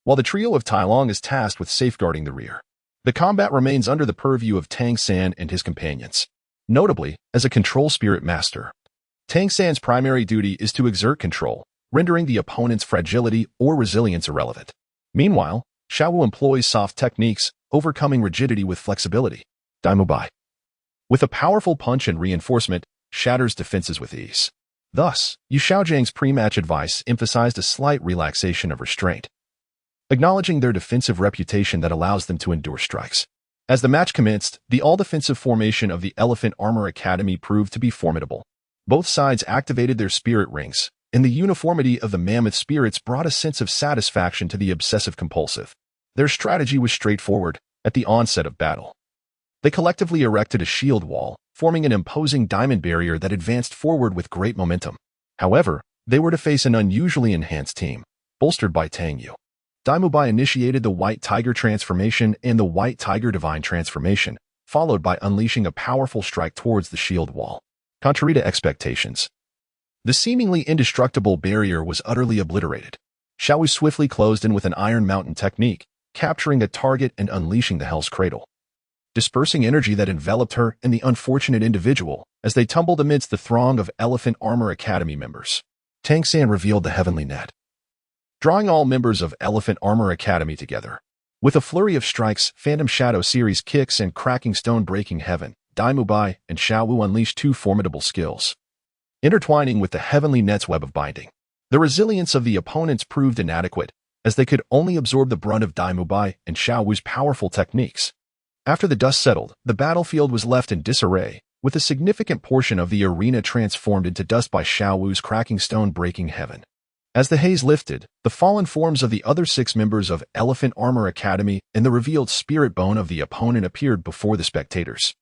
Speaker 1: while the trio of Tai Long is tasked with safeguarding the rear. The combat remains under the purview of Tang San and his companions. Notably, as a control spirit master, Tang San's primary duty is to exert control, rendering the opponent's fragility or resilience irrelevant. Meanwhile, Xiaowu employs soft techniques, overcoming rigidity with flexibility. Daimubai, with a powerful punch and reinforcement, shatters defenses with ease. Thus, Yu Xiaojiang's pre-match advice emphasized a slight relaxation of restraint, acknowledging their defensive reputation that allows them to endure strikes. As the match commenced, the all-defensive formation of the Elephant Armor Academy proved to be formidable. Both sides activated their spirit rings, and the uniformity of the mammoth spirits brought a sense of satisfaction to the obsessive-compulsive. Their strategy was straightforward. At the onset of battle, they collectively erected a shield wall, forming an imposing diamond barrier that advanced forward with great momentum. However, they were to face an unusually enhanced team, bolstered by Tang Yu. Daimubai initiated the White Tiger transformation and the White Tiger Divine transformation, followed by unleashing a powerful strike towards the shield wall. Contrary to expectations, the seemingly indestructible barrier was utterly obliterated. Xiaowu swiftly closed in with an Iron Mountain technique, capturing a target and unleashing the Hell's Cradle, dispersing energy that enveloped her and the unfortunate individual as they tumbled amidst the throng of Elephant Armor Academy members. Tang San revealed the heavenly net, drawing all members of Elephant Armor Academy together. With a flurry of strikes, Phantom Shadow series kicks and cracking stone breaking heaven, Daimubai and Xiaowu unleashed 2 formidable skills, intertwining with the heavenly net's web of binding. The resilience of the opponents proved inadequate, as they could only absorb the brunt of Daimubai and Xiaowu's powerful techniques. After the dust settled, the battlefield was left in disarray, with a significant portion of the arena transformed into dust by Xiaowu's cracking stone breaking heaven. As the haze lifted, the fallen forms of the other 6 members of Elephant Armor Academy and the revealed spirit bone of the opponent appeared before the spectators.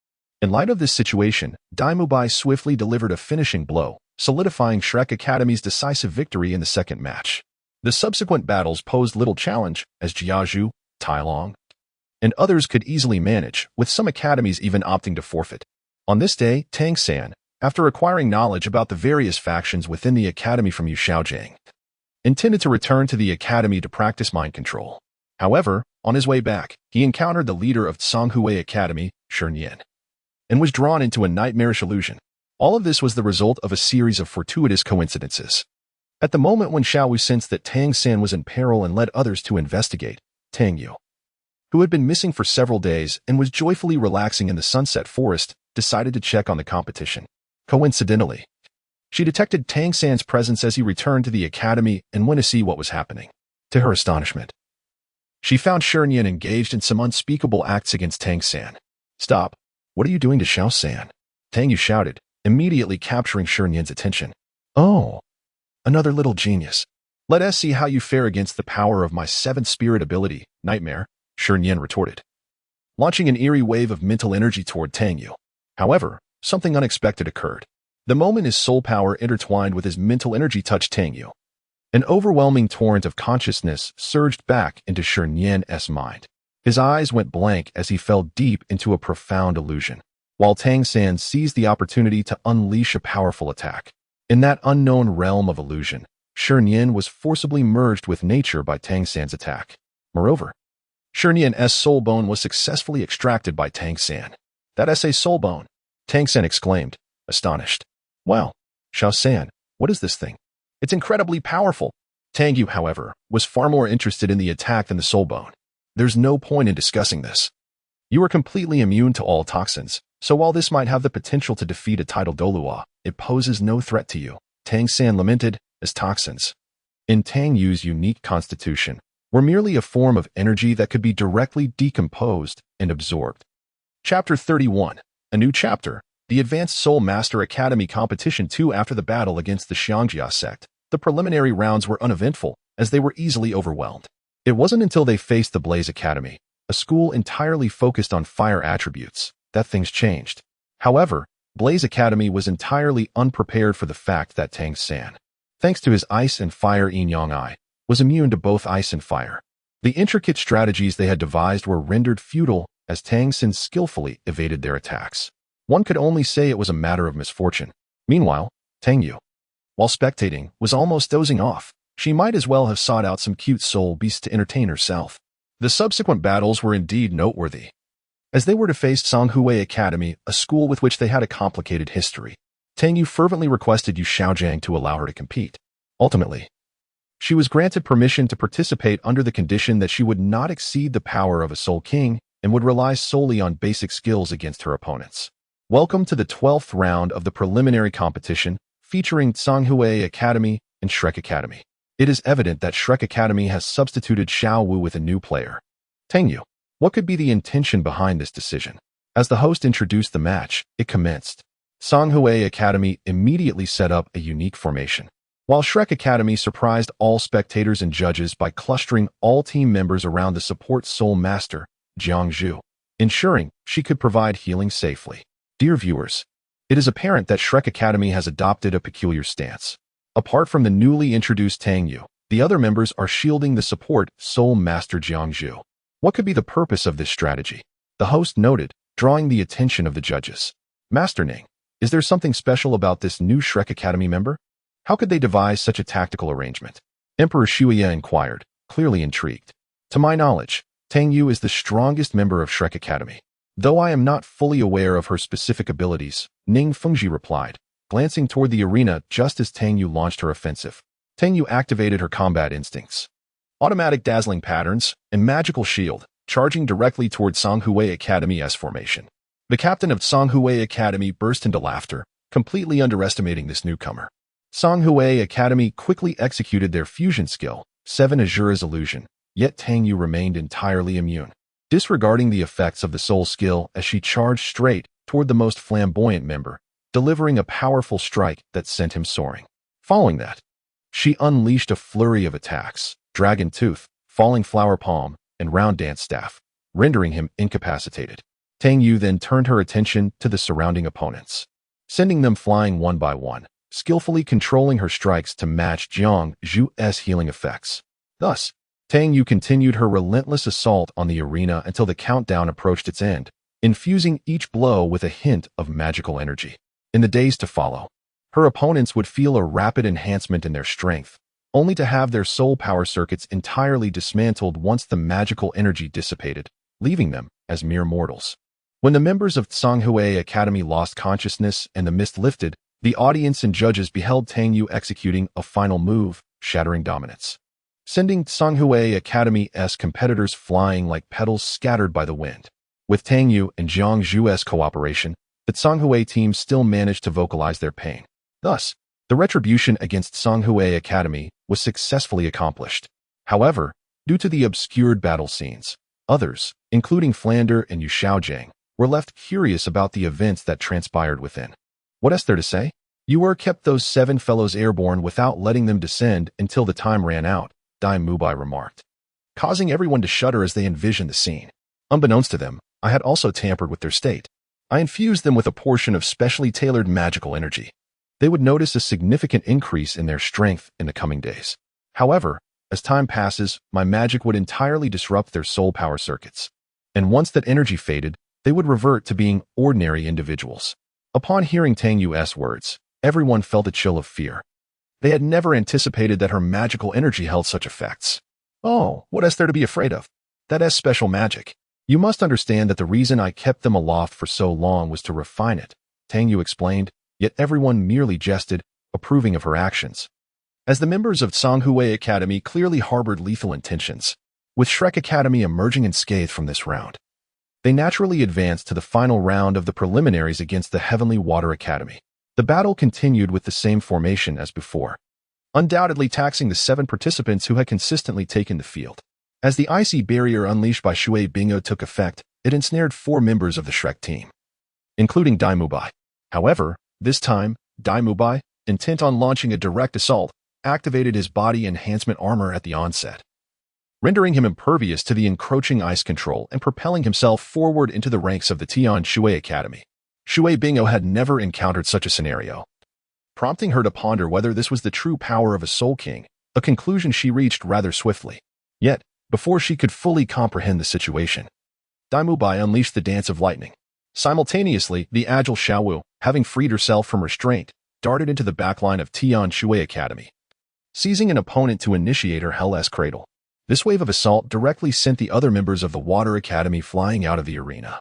Speaker 1: In light of this situation, Daimubai swiftly delivered a finishing blow, solidifying Shrek Academy's decisive victory in the second match. The subsequent battles posed little challenge, as Jiazhu, Tai Long, and others could easily manage, with some academies even opting to forfeit. On this day, Tang San, after acquiring knowledge about the various factions within the academy from Yu Xiaojiang, intended to return to the academy to practice mind control. However, on his way back, he encountered the leader of Tsonghui Academy, Shernyan, and was drawn into a nightmarish illusion. All of this was the result of a series of fortuitous coincidences. At the moment when Xiaowu sensed that Tang San was in peril and led others to investigate, Tang Yu, who had been missing for several days and was joyfully relaxing in the Sunset Forest, decided to check on the competition. Coincidentally, she detected Tang San's presence as he returned to the academy and went to see what was happening. To her astonishment, she found Shernyan engaged in some unspeakable acts against Tang San. "Stop! What are you doing to Xiao San?" Tang Yu shouted, immediately capturing Shernyan's attention. "Oh, another little genius. Let us see how you fare against the power of my 7th spirit ability, Nightmare," Shernyan retorted, launching an eerie wave of mental energy toward Tang Yu. However, something unexpected occurred. The moment his soul power intertwined with his mental energy touched Tang Yu, an overwhelming torrent of consciousness surged back into Shernyan's mind. His eyes went blank as he fell deep into a profound illusion, while Tang San seized the opportunity to unleash a powerful attack. In that unknown realm of illusion, Shernyan was forcibly merged with nature by Tang San's attack. Moreover, Shernyan's soul bone was successfully extracted by Tang San. That SA soul bone, Tang Sen exclaimed, astonished. Wow, Xiao San, what is this thing? It's incredibly powerful. Tang Yu, however, was far more interested in the attack than the soul bone. There's no point in discussing this. You are completely immune to all toxins, so while this might have the potential to defeat a titled Douluo, it poses no threat to you, Tang San lamented, as toxins, in Tang Yu's unique constitution, were merely a form of energy that could be directly decomposed and absorbed. Chapter 31, a new chapter, the Advanced Soul Master Academy Competition 2. After the battle against the Xiangjia sect, the preliminary rounds were uneventful, as they were easily overwhelmed. It wasn't until they faced the Blaze Academy, a school entirely focused on fire attributes, that things changed. However, Blaze Academy was entirely unprepared for the fact that Tang San, thanks to his ice and fire yin-yang eye, was immune to both ice and fire. The intricate strategies they had devised were rendered futile as Tang San skillfully evaded their attacks. One could only say it was a matter of misfortune. Meanwhile, Tang Yu, while spectating, was almost dozing off. She might as well have sought out some cute soul beast to entertain herself. The subsequent battles were indeed noteworthy, as they were to face Songhui Academy, a school with which they had a complicated history. Tang Yu fervently requested Yu Xiaojiang to allow her to compete. Ultimately, she was granted permission to participate under the condition that she would not exceed the power of a Soul King and would rely solely on basic skills against her opponents. Welcome to the 12th round of the preliminary competition, featuring Songhui Academy and Shrek Academy. It is evident that Shrek Academy has substituted Xiao Wu with a new player. Tang Yu, what could be the intention behind this decision? As the host introduced the match, it commenced. Songhui Academy immediately set up a unique formation, while Shrek Academy surprised all spectators and judges by clustering all team members around the support Soul Master, Jiang Zhu, ensuring she could provide healing safely. Dear viewers, it is apparent that Shrek Academy has adopted a peculiar stance. Apart from the newly introduced Tang Yu, the other members are shielding the support Soul Master Jiang Zhu. What could be the purpose of this strategy? The host noted, drawing the attention of the judges. Master Ning, is there something special about this new Shrek Academy member? How could they devise such a tactical arrangement? Emperor Shuya inquired, clearly intrigued. To my knowledge, Tang Yu is the strongest member of Shrek Academy. Though I am not fully aware of her specific abilities, Ning Fengji replied, glancing toward the arena just as Tang Yu launched her offensive. Tang Yu activated her combat instincts. Automatic dazzling patterns and magical shield, charging directly toward Songhui Academy's formation. The captain of Songhui Academy burst into laughter, completely underestimating this newcomer. Songhui Academy quickly executed their fusion skill, 7 Azura's illusion, yet Tang Yu remained entirely immune, disregarding the effects of the soul skill as she charged straight toward the most flamboyant member, delivering a powerful strike that sent him soaring. Following that, she unleashed a flurry of attacks, Dragon Tooth, Falling Flower Palm, and Round Dance Staff, rendering him incapacitated. Tang Yu then turned her attention to the surrounding opponents, sending them flying one by one, skillfully controlling her strikes to match Jiang Zhu's healing effects. Thus, Tang Yu continued her relentless assault on the arena until the countdown approached its end, infusing each blow with a hint of magical energy. In the days to follow, her opponents would feel a rapid enhancement in their strength, only to have their soul power circuits entirely dismantled once the magical energy dissipated, leaving them as mere mortals. When the members of Songhui Academy lost consciousness and the mist lifted, the audience and judges beheld Tang Yu executing a final move, shattering dominance, sending Songhui Academy's competitors flying like petals scattered by the wind. With Tang Yu and Jiang Zhu's cooperation, the Songhui team still managed to vocalize their pain. Thus, the retribution against Songhui Academy was successfully accomplished. However, due to the obscured battle scenes, others, including Flander and Yu Xiaojiang, were left curious about the events that transpired within. What is there to say? You were kept those 7 fellows airborne without letting them descend until the time ran out, Dai Mubai remarked, causing everyone to shudder as they envisioned the scene. Unbeknownst to them, I had also tampered with their state. I infused them with a portion of specially tailored magical energy. They would notice a significant increase in their strength in the coming days. However, as time passes, my magic would entirely disrupt their soul power circuits. And once that energy faded, they would revert to being ordinary individuals. Upon hearing Tang Yu's words, everyone felt a chill of fear. They had never anticipated that her magical energy held such effects. Oh, what is there to be afraid of? That is special magic. You must understand that the reason I kept them aloft for so long was to refine it, Tang Yu explained, yet everyone merely jested, approving of her actions. As the members of Songhui Academy clearly harbored lethal intentions, with Shrek Academy emerging unscathed from this round, they naturally advanced to the final round of the preliminaries against the Heavenly Water Academy. The battle continued with the same formation as before, undoubtedly taxing the 7 participants who had consistently taken the field. As the icy barrier unleashed by Shui Bingo took effect, it ensnared 4 members of the Shrek team, including Dai Mubai. However, this time, Dai Mubai, intent on launching a direct assault, activated his body enhancement armor at the onset, rendering him impervious to the encroaching ice control and propelling himself forward into the ranks of the Tian Shui Academy. Shui Bingo had never encountered such a scenario, prompting her to ponder whether this was the true power of a Soul King, a conclusion she reached rather swiftly. Yet, before she could fully comprehend the situation, Dai Mubai unleashed the Dance of Lightning. Simultaneously, the agile Xiaowu, having freed herself from restraint, darted into the backline of Tian Shui Academy, seizing an opponent to initiate her Hell-S Cradle. This wave of assault directly sent the other members of the Water Academy flying out of the arena.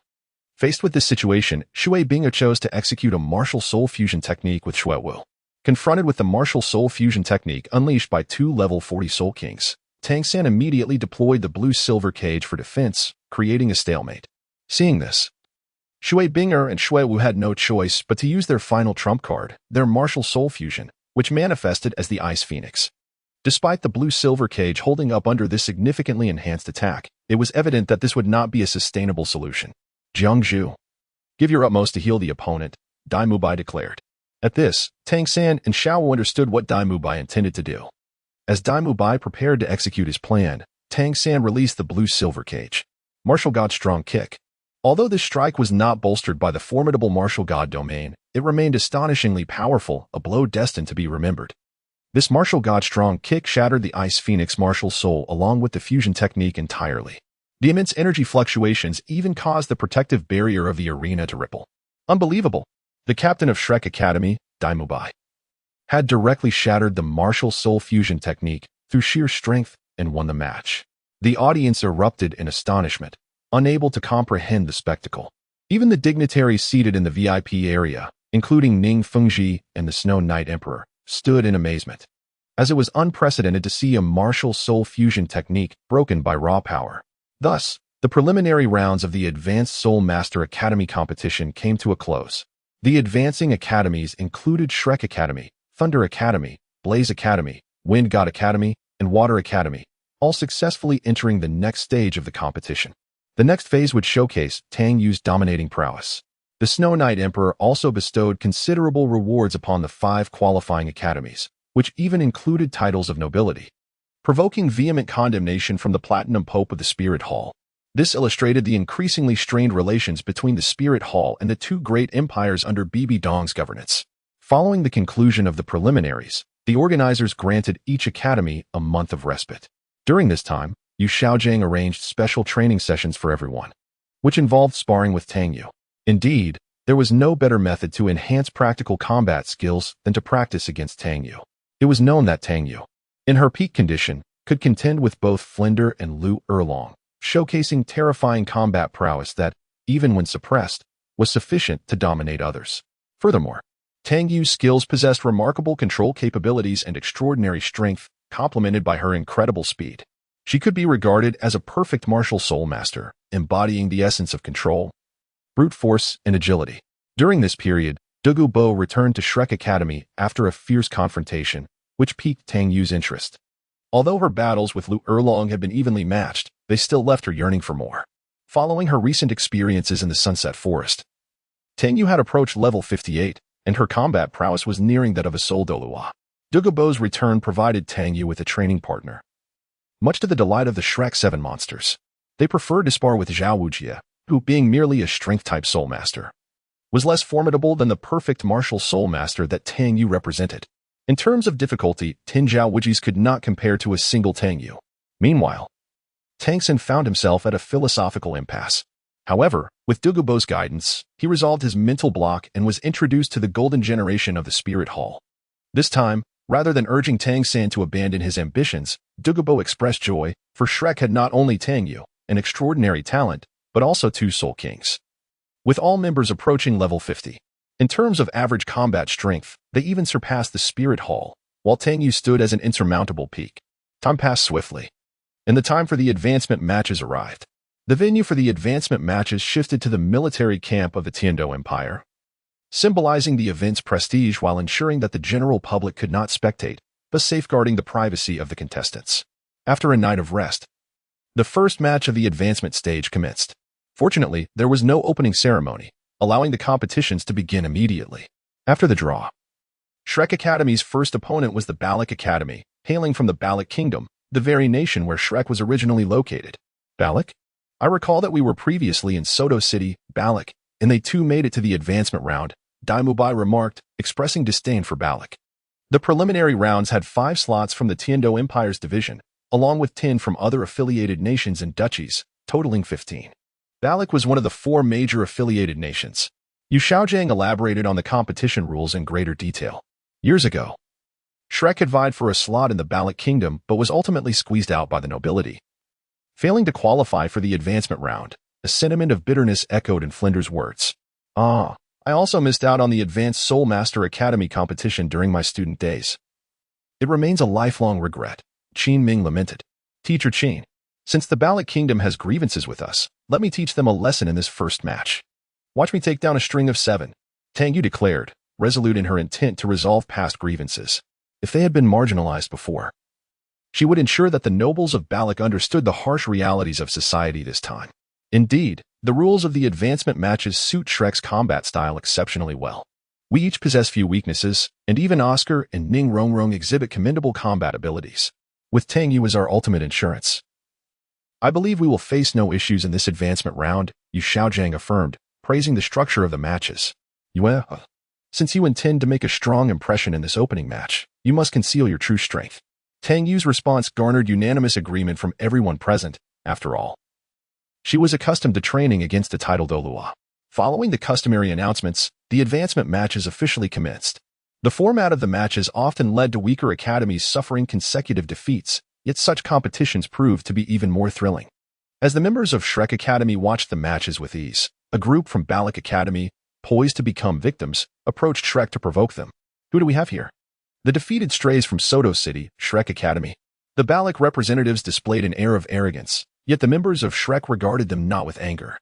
Speaker 1: Faced with this situation, Shui Bingo chose to execute a martial soul fusion technique with Shuewu. Confronted with the martial soul fusion technique unleashed by 2 level 40 Soul Kings, Tang San immediately deployed the blue-silver cage for defense, creating a stalemate. Seeing this, Shui Bingo and Shuewu had no choice but to use their final trump card, their martial soul fusion, which manifested as the Ice Phoenix. Despite the blue-silver cage holding up under this significantly enhanced attack, it was evident that this would not be a sustainable solution. Jiangzhu, give your utmost to heal the opponent, Dai Mubai declared. At this, Tang San and Xiaowu understood what Dai Mubai intended to do. As Dai Mubai prepared to execute his plan, Tang San released the blue-silver cage. Martial God Strong Kick. Although this strike was not bolstered by the formidable Martial God domain, it remained astonishingly powerful, a blow destined to be remembered. This Martial God Strong Kick shattered the Ice Phoenix martial soul along with the fusion technique entirely. The immense energy fluctuations even caused the protective barrier of the arena to ripple. Unbelievable! The captain of Shrek Academy, Dai Mubai, had directly shattered the martial soul fusion technique through sheer strength and won the match. The audience erupted in astonishment, unable to comprehend the spectacle. Even the dignitaries seated in the VIP area, including Ning Fengji and the Snow Knight Emperor, stood in amazement, as it was unprecedented to see a martial soul fusion technique broken by raw power. Thus, the preliminary rounds of the Advanced Soul Master Academy competition came to a close. The advancing academies included Shrek Academy, Thunder Academy, Blaze Academy, Wind God Academy, and Water Academy, all successfully entering the next stage of the competition. The next phase would showcase Tang Yu's dominating prowess. The Snow Knight Emperor also bestowed considerable rewards upon the 5 qualifying academies, which even included titles of nobility, provoking vehement condemnation from the Platinum Pope of the Spirit Hall. This illustrated the increasingly strained relations between the Spirit Hall and the 2 great empires under Bibi Dong's governance. Following the conclusion of the preliminaries, the organizers granted each academy a month of respite. During this time, Yu Xiaojiang arranged special training sessions for everyone, which involved sparring with Tang Yu. Indeed, there was no better method to enhance practical combat skills than to practice against Tang Yu. It was known that Tang Yu, in her peak condition, could contend with both Flinder and Lu Erlong, showcasing terrifying combat prowess that, even when suppressed, was sufficient to dominate others. Furthermore, Tang Yu's skills possessed remarkable control capabilities and extraordinary strength, complemented by her incredible speed. She could be regarded as a perfect martial soul master, embodying the essence of control, brute force, and agility. During this period, Douluo returned to Shrek Academy after a fierce confrontation, which piqued Tang Yu's interest. Although her battles with Lu Erlong had been evenly matched, they still left her yearning for more. Following her recent experiences in the Sunset Forest, Tang Yu had approached level 58, and her combat prowess was nearing that of a Soul Douluo. Douluo's return provided Tang Yu with a training partner. Much to the delight of the Shrek 7 monsters, they preferred to spar with Zhao Wujie, who, being merely a strength-type soul master, was less formidable than the perfect martial soul master that Tang Yu represented. In terms of difficulty, Tin Zhao Wuji's could not compare to a single Tang Yu. Meanwhile, Tang San found himself at a philosophical impasse. However, with Douluo's guidance, he resolved his mental block and was introduced to the golden generation of the Spirit Hall. This time, rather than urging Tang San to abandon his ambitions, Douluo expressed joy, for Shrek had not only Tang Yu, an extraordinary talent, but also 2 Soul Kings. With all members approaching level 50, In terms of average combat strength, they even surpassed the Spirit Hall, while Tang Yu stood as an insurmountable peak. Time passed swiftly, and the time for the advancement matches arrived. The venue for the advancement matches shifted to the military camp of the Tiando Empire, symbolizing the event's prestige while ensuring that the general public could not spectate, thus safeguarding the privacy of the contestants. After a night of rest, the first match of the advancement stage commenced. Fortunately, there was no opening ceremony, allowing the competitions to begin immediately. After the draw, Shrek Academy's first opponent was the Balak Academy, hailing from the Balak Kingdom, the very nation where Shrek was originally located. Balak? I recall that we were previously in Soto City, Balak, and they too made it to the advancement round, Daimubai remarked, expressing disdain for Balak. The preliminary rounds had 5 slots from the Tiando Empire's division, along with 10 from other affiliated nations and duchies, totaling 15. Balak was one of the 4 major affiliated nations. Yu Xiaojiang elaborated on the competition rules in greater detail. Years ago, Shrek had vied for a slot in the Balak Kingdom but was ultimately squeezed out by the nobility. Failing to qualify for the advancement round, a sentiment of bitterness echoed in Flinder's words. I also missed out on the Advanced Soul Master Academy competition during my student days. It remains a lifelong regret, Qin Ming lamented. Teacher Qin, since the Balak Kingdom has grievances with us, let me teach them a lesson in this first match. Watch me take down a string of 7, Tang Yu declared, resolute in her intent to resolve past grievances. If they had been marginalized before, she would ensure that the nobles of Balak understood the harsh realities of society this time. Indeed, the rules of the advancement matches suit Shrek's combat style exceptionally well. We each possess few weaknesses, and even Oscar and Ning Rongrong exhibit commendable combat abilities, with Tang Yu as our ultimate insurance. I believe we will face no issues in this advancement round, Yu Xiaojiang affirmed, praising the structure of the matches. Since you intend to make a strong impression in this opening match, you must conceal your true strength. Tang Yu's response garnered unanimous agreement from everyone present, after all. She was accustomed to training against the title Douluo. Following the customary announcements, the advancement matches officially commenced. The format of the matches often led to weaker academies suffering consecutive defeats, yet such competitions proved to be even more thrilling. As the members of Shrek Academy watched the matches with ease, a group from Balak Academy, poised to become victims, approached Shrek to provoke them. Who do we have here? The defeated strays from Soto City, Shrek Academy. The Balak representatives displayed an air of arrogance, yet the members of Shrek regarded them not with anger,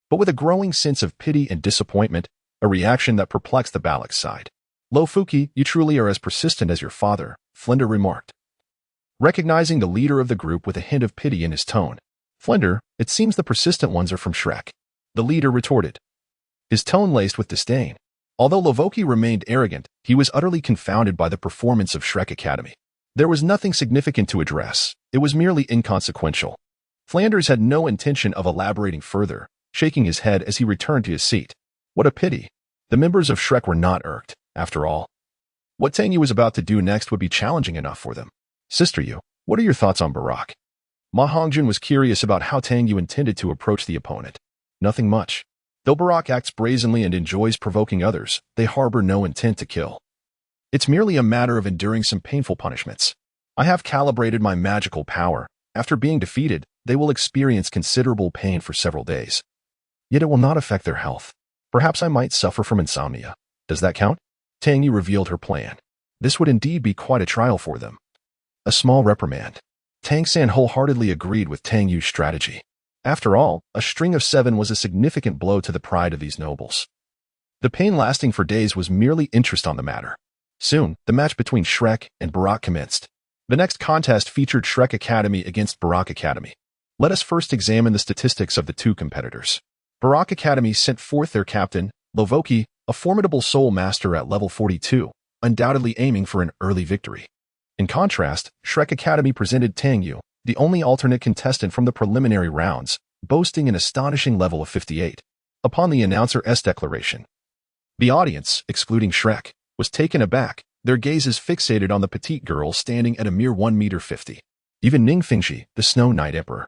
Speaker 1: but with a growing sense of pity and disappointment, a reaction that perplexed the Balak side. Lo Fuki, you truly are as persistent as your father, Flinder remarked, recognizing the leader of the group with a hint of pity in his tone. Flinder, it seems the persistent ones are from Shrek, the leader retorted, his tone laced with disdain. Although Lovoki remained arrogant, he was utterly confounded by the performance of Shrek Academy. There was nothing significant to address, it was merely inconsequential. Flanders had no intention of elaborating further, shaking his head as he returned to his seat. What a pity. The members of Shrek were not irked, after all. What Tang Yu was about to do next would be challenging enough for them. Sister Yu, what are your thoughts on Barak? Ma Hongjun was curious about how Tang Yu intended to approach the opponent. Nothing much. Though Barak acts brazenly and enjoys provoking others, they harbor no intent to kill. It's merely a matter of enduring some painful punishments. I have calibrated my magical power. After being defeated, they will experience considerable pain for several days. Yet it will not affect their health. Perhaps I might suffer from insomnia. Does that count? Tang Yu revealed her plan. This would indeed be quite a trial for them. A small reprimand. Tang San wholeheartedly agreed with Tang Yu's strategy. After all, a string of 7 was a significant blow to the pride of these nobles. The pain lasting for days was merely interest on the matter. Soon, the match between Shrek and Barak commenced. The next contest featured Shrek Academy against Barak Academy. Let us first examine the statistics of the two competitors. Barak Academy sent forth their captain, Lovoki, a formidable soul master at level 42, undoubtedly aiming for an early victory. In contrast, Shrek Academy presented Tang Yu, the only alternate contestant from the preliminary rounds, boasting an astonishing level of 58. Upon the announcer's declaration, the audience, excluding Shrek, was taken aback, their gazes fixated on the petite girl standing at a mere 1.50 meters. Even Ning Fingxi, the Snow Knight Emperor,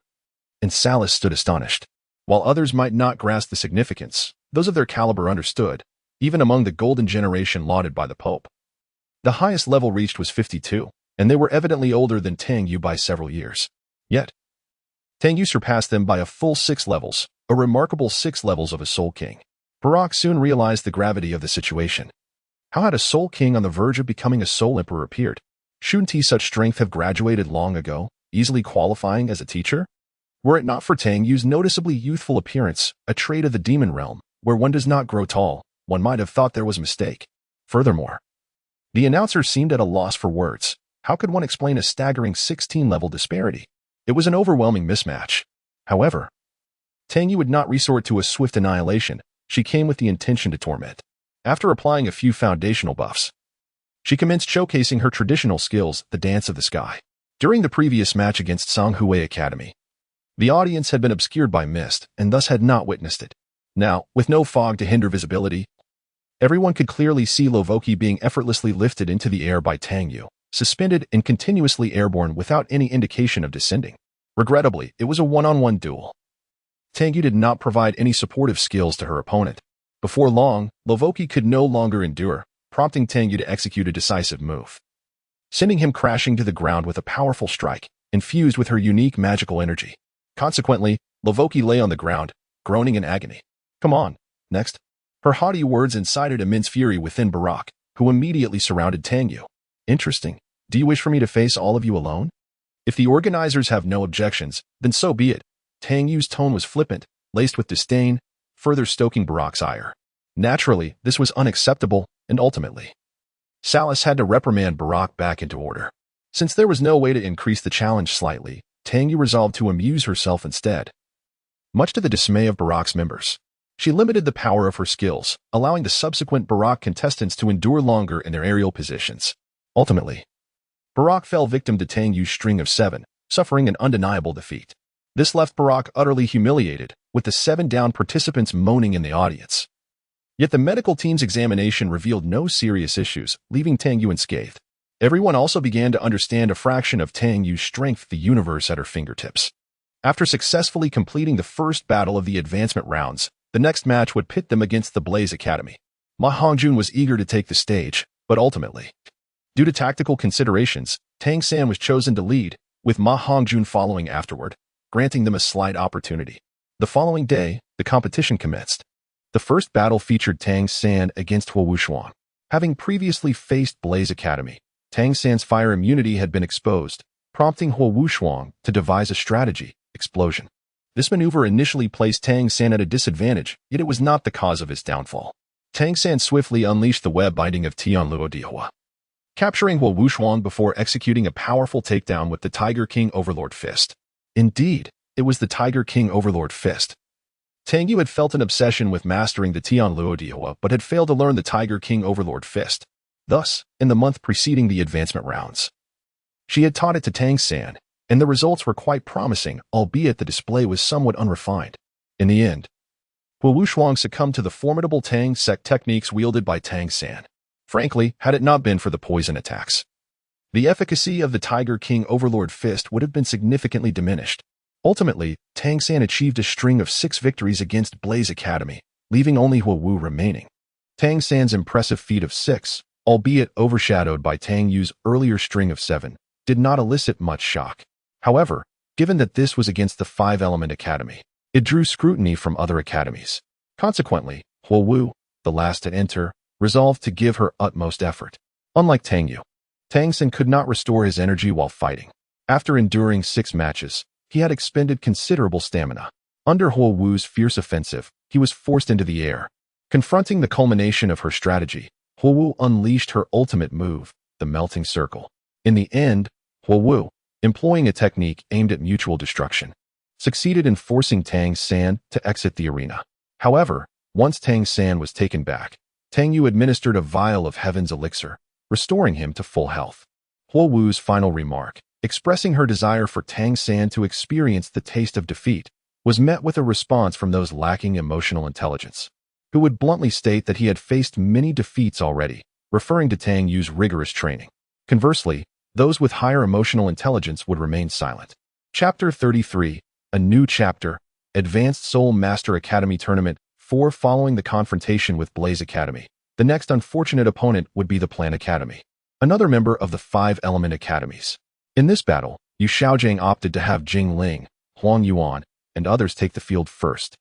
Speaker 1: and Salis stood astonished. While others might not grasp the significance, those of their caliber understood, even among the golden generation lauded by the Pope. The highest level reached was 52, and they were evidently older than Tang Yu by several years. Yet, Tang Yu surpassed them by a full 6 levels, a remarkable 6 levels of a Soul King. Barak soon realized the gravity of the situation. How had a Soul King on the verge of becoming a Soul Emperor appeared? Shouldn't he such strength have graduated long ago, easily qualifying as a teacher? Were it not for Tang Yu's noticeably youthful appearance, a trait of the demon realm, where one does not grow tall, one might have thought there was a mistake. Furthermore, the announcer seemed at a loss for words. How could one explain a staggering 16-level disparity? It was an overwhelming mismatch. However, Tang Yu would not resort to a swift annihilation. She came with the intention to torment. After applying a few foundational buffs, she commenced showcasing her traditional skills, the dance of the sky. During the previous match against Songhui Academy, the audience had been obscured by mist and thus had not witnessed it. Now, with no fog to hinder visibility, everyone could clearly see Lovoki being effortlessly lifted into the air by Tang Yu, suspended and continuously airborne without any indication of descending. Regrettably, it was a one-on-one duel. Tang Yu did not provide any supportive skills to her opponent. Before long, Lovoki could no longer endure, prompting Tang Yu to execute a decisive move, sending him crashing to the ground with a powerful strike, infused with her unique magical energy. Consequently, Lovoki lay on the ground, groaning in agony. "Come on, next." Her haughty words incited immense fury within Barak, who immediately surrounded Tang Yu. "Interesting. Do you wish for me to face all of you alone? If the organizers have no objections, then so be it." Tang Yu's tone was flippant, laced with disdain, further stoking Barak's ire. Naturally, this was unacceptable, and ultimately, Salas had to reprimand Barak back into order. Since there was no way to increase the challenge slightly, Tang Yu resolved to amuse herself instead. Much to the dismay of Barak's members, she limited the power of her skills, allowing the subsequent Barak contestants to endure longer in their aerial positions. Ultimately, Barak fell victim to Tang Yu's string of 7, suffering an undeniable defeat. This left Barak utterly humiliated, with the 7 down participants moaning in the audience. Yet the medical team's examination revealed no serious issues, leaving Tang Yu unscathed. Everyone also began to understand a fraction of Tang Yu's strength, the universe at her fingertips. After successfully completing the first battle of the advancement rounds, the next match would pit them against the Blaze Academy. Ma Hongjun was eager to take the stage, but ultimately, due to tactical considerations, Tang San was chosen to lead, with Ma Hongjun following afterward, granting them a slight opportunity. The following day, the competition commenced. The first battle featured Tang San against Huo Wushuang. Having previously faced Blaze Academy, Tang San's fire immunity had been exposed, prompting Huo Wushuang to devise a strategy, explosion. This maneuver initially placed Tang San at a disadvantage, yet it was not the cause of his downfall. Tang San swiftly unleashed the web binding of Tianluo Dihua, capturing Huo Wushuang before executing a powerful takedown with the Tiger King Overlord Fist. Indeed, it was the Tiger King Overlord Fist. Tang Yu had felt an obsession with mastering the Tianluo Dihua but had failed to learn the Tiger King Overlord Fist. Thus, in the month preceding the advancement rounds, she had taught it to Tang San, and the results were quite promising, albeit the display was somewhat unrefined. In the end, Huo Wushuang succumbed to the formidable Tang sect techniques wielded by Tang San. Frankly, had it not been for the poison attacks, the efficacy of the Tiger King Overlord Fist would have been significantly diminished. Ultimately, Tang San achieved a string of 6 victories against Blaze Academy, leaving only Huo Wu remaining. Tang San's impressive feat of 6, albeit overshadowed by Tang Yu's earlier string of 7, did not elicit much shock. However, given that this was against the 5-element academy, it drew scrutiny from other academies. Consequently, Huo Wu, the last to enter, resolved to give her utmost effort. Unlike Tang Yu, Tang San could not restore his energy while fighting. After enduring 6 matches, he had expended considerable stamina. Under Huo Wu's fierce offensive, he was forced into the air. Confronting the culmination of her strategy, Huo Wu unleashed her ultimate move, the melting circle. In the end, Huo Wu, employing a technique aimed at mutual destruction, succeeded in forcing Tang San to exit the arena. However, once Tang San was taken back, Tang Yu administered a vial of Heaven's elixir, restoring him to full health. Huo Wu's final remark, expressing her desire for Tang San to experience the taste of defeat, was met with a response from those lacking emotional intelligence, who would bluntly state that he had faced many defeats already, referring to Tang Yu's rigorous training. Conversely, those with higher emotional intelligence would remain silent. Chapter 33, A New Chapter, Advanced Soul Master Academy Tournament 4. Following the confrontation with Blaze Academy, the next unfortunate opponent would be the Plan Academy, another member of the 5-element academies. In this battle, Yu Xiaojiang opted to have Jing Ling, Huang Yuan, and others take the field first.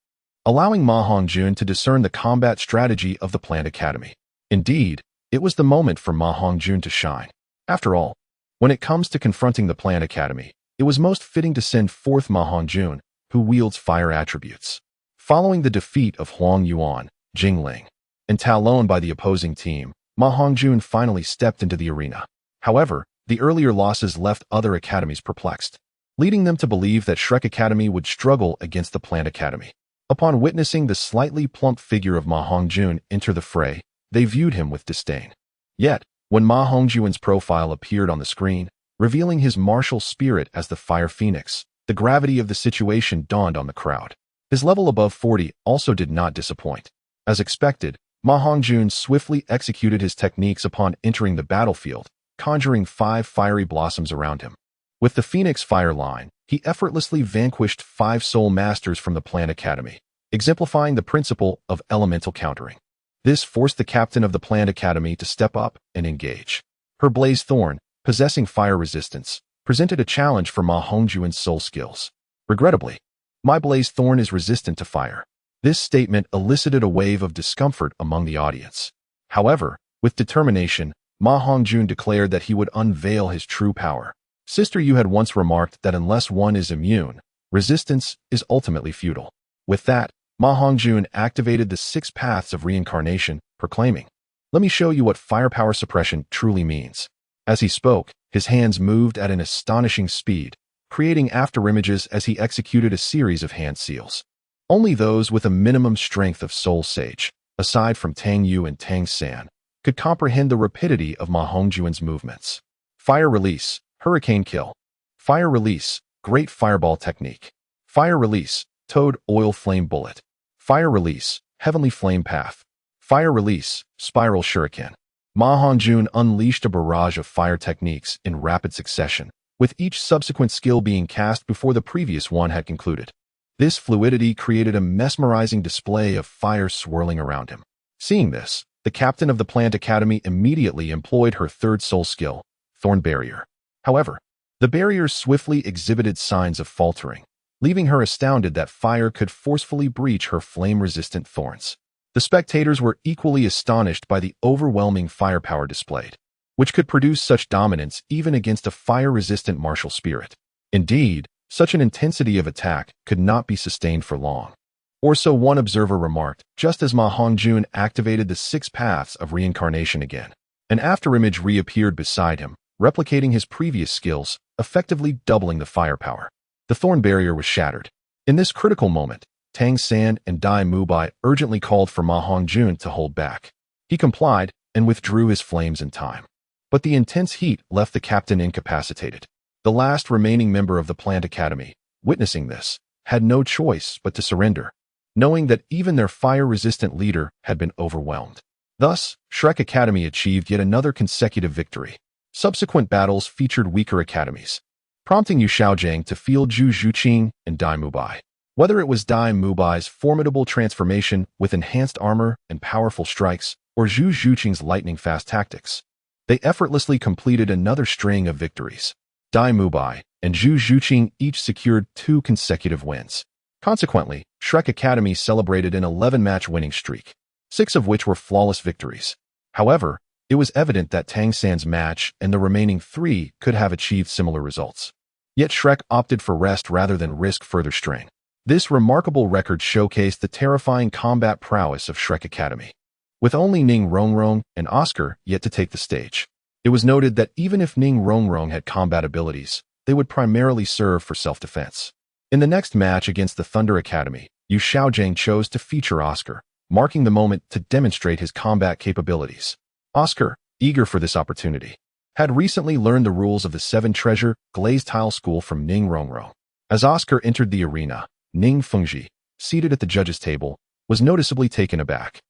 Speaker 1: allowing Ma Hongjun to discern the combat strategy of the planned academy. Indeed, it was the moment for Ma Hongjun to shine. After all, when it comes to confronting the planned academy, it was most fitting to send forth Ma Hongjun, who wields fire attributes. Following the defeat of Huang Yuan, Jingling, and Talon by the opposing team, Ma Hongjun finally stepped into the arena. However, the earlier losses left other academies perplexed, leading them to believe that Shrek Academy would struggle against the planned academy. Upon witnessing the slightly plump figure of Ma Hongjun enter the fray, they viewed him with disdain. Yet, when Ma Hongjun's profile appeared on the screen, revealing his martial spirit as the Fire Phoenix, the gravity of the situation dawned on the crowd. His level above 40 also did not disappoint. As expected, Ma Hongjun swiftly executed his techniques upon entering the battlefield, conjuring 5 fiery blossoms around him. With the Phoenix Fire line, he effortlessly vanquished 5 soul masters from the planned academy, exemplifying the principle of elemental countering. This forced the captain of the planned academy to step up and engage. Her Blaze Thorn, possessing fire resistance, presented a challenge for Ma Hongjun's soul skills. Regrettably, my Blaze Thorn is resistant to fire. This statement elicited a wave of discomfort among the audience. However, with determination, Ma Hongjun declared that he would unveil his true power. Sister Yu had once remarked that unless one is immune, resistance is ultimately futile. With that, Ma Hongjun activated the 6 paths of reincarnation, proclaiming, "Let me show you what firepower suppression truly means." As he spoke, his hands moved at an astonishing speed, creating afterimages as he executed a series of hand seals. Only those with a minimum strength of Soul Sage, aside from Tang Yu and Tang San, could comprehend the rapidity of Ma Hongjun's movements. Fire Release, Hurricane Kill. Fire Release, Great Fireball Technique. Fire Release, Toad Oil Flame Bullet. Fire Release, Heavenly Flame Path. Fire Release, Spiral Shuriken. Ma Hongjun unleashed a barrage of fire techniques in rapid succession, with each subsequent skill being cast before the previous one had concluded. This fluidity created a mesmerizing display of fire swirling around him. Seeing this, the captain of the planned academy immediately employed her 3rd soul skill, Thorn Barrier. However, the barrier swiftly exhibited signs of faltering, leaving her astounded that fire could forcefully breach her flame-resistant thorns. The spectators were equally astonished by the overwhelming firepower displayed, which could produce such dominance even against a fire-resistant martial spirit. Indeed, such an intensity of attack could not be sustained for long. Or so one observer remarked, just as Ma Hongjun activated the 6 paths of reincarnation again. An afterimage reappeared beside him, replicating his previous skills, effectively doubling the firepower. The thorn barrier was shattered. In this critical moment, Tang San and Dai Mubai urgently called for Ma Hongjun to hold back. He complied and withdrew his flames in time. But the intense heat left the captain incapacitated. The last remaining member of the planned academy, witnessing this, had no choice but to surrender, knowing that even their fire-resistant leader had been overwhelmed. Thus, Shrek Academy achieved yet another consecutive victory. Subsequent battles featured weaker academies, prompting Yu Xiaojing to field Zhu Zhuqing and Dai Mubai. Whether it was Dai Mubai's formidable transformation with enhanced armor and powerful strikes, or Zhu Zhuqing's lightning-fast tactics, they effortlessly completed another string of victories. Dai Mubai and Zhu Zhuqing each secured 2 consecutive wins. Consequently, Shrek Academy celebrated an 11-match winning streak, 6 of which were flawless victories. However, it was evident that Tang San's match and the remaining 3 could have achieved similar results. Yet Shrek opted for rest rather than risk further strain. This remarkable record showcased the terrifying combat prowess of Shrek Academy. With only Ning Rongrong and Oscar yet to take the stage, it was noted that even if Ning Rongrong had combat abilities, they would primarily serve for self-defense. In the next match against the Thunder Academy, Yu Xiaojing chose to feature Oscar, marking the moment to demonstrate his combat capabilities. Oscar, eager for this opportunity, had recently learned the rules of the 7 Treasure Glazed Tile School from Ning Rongrong. As Oscar entered the arena, Ning Fengji, seated at the judges' table, was noticeably taken aback.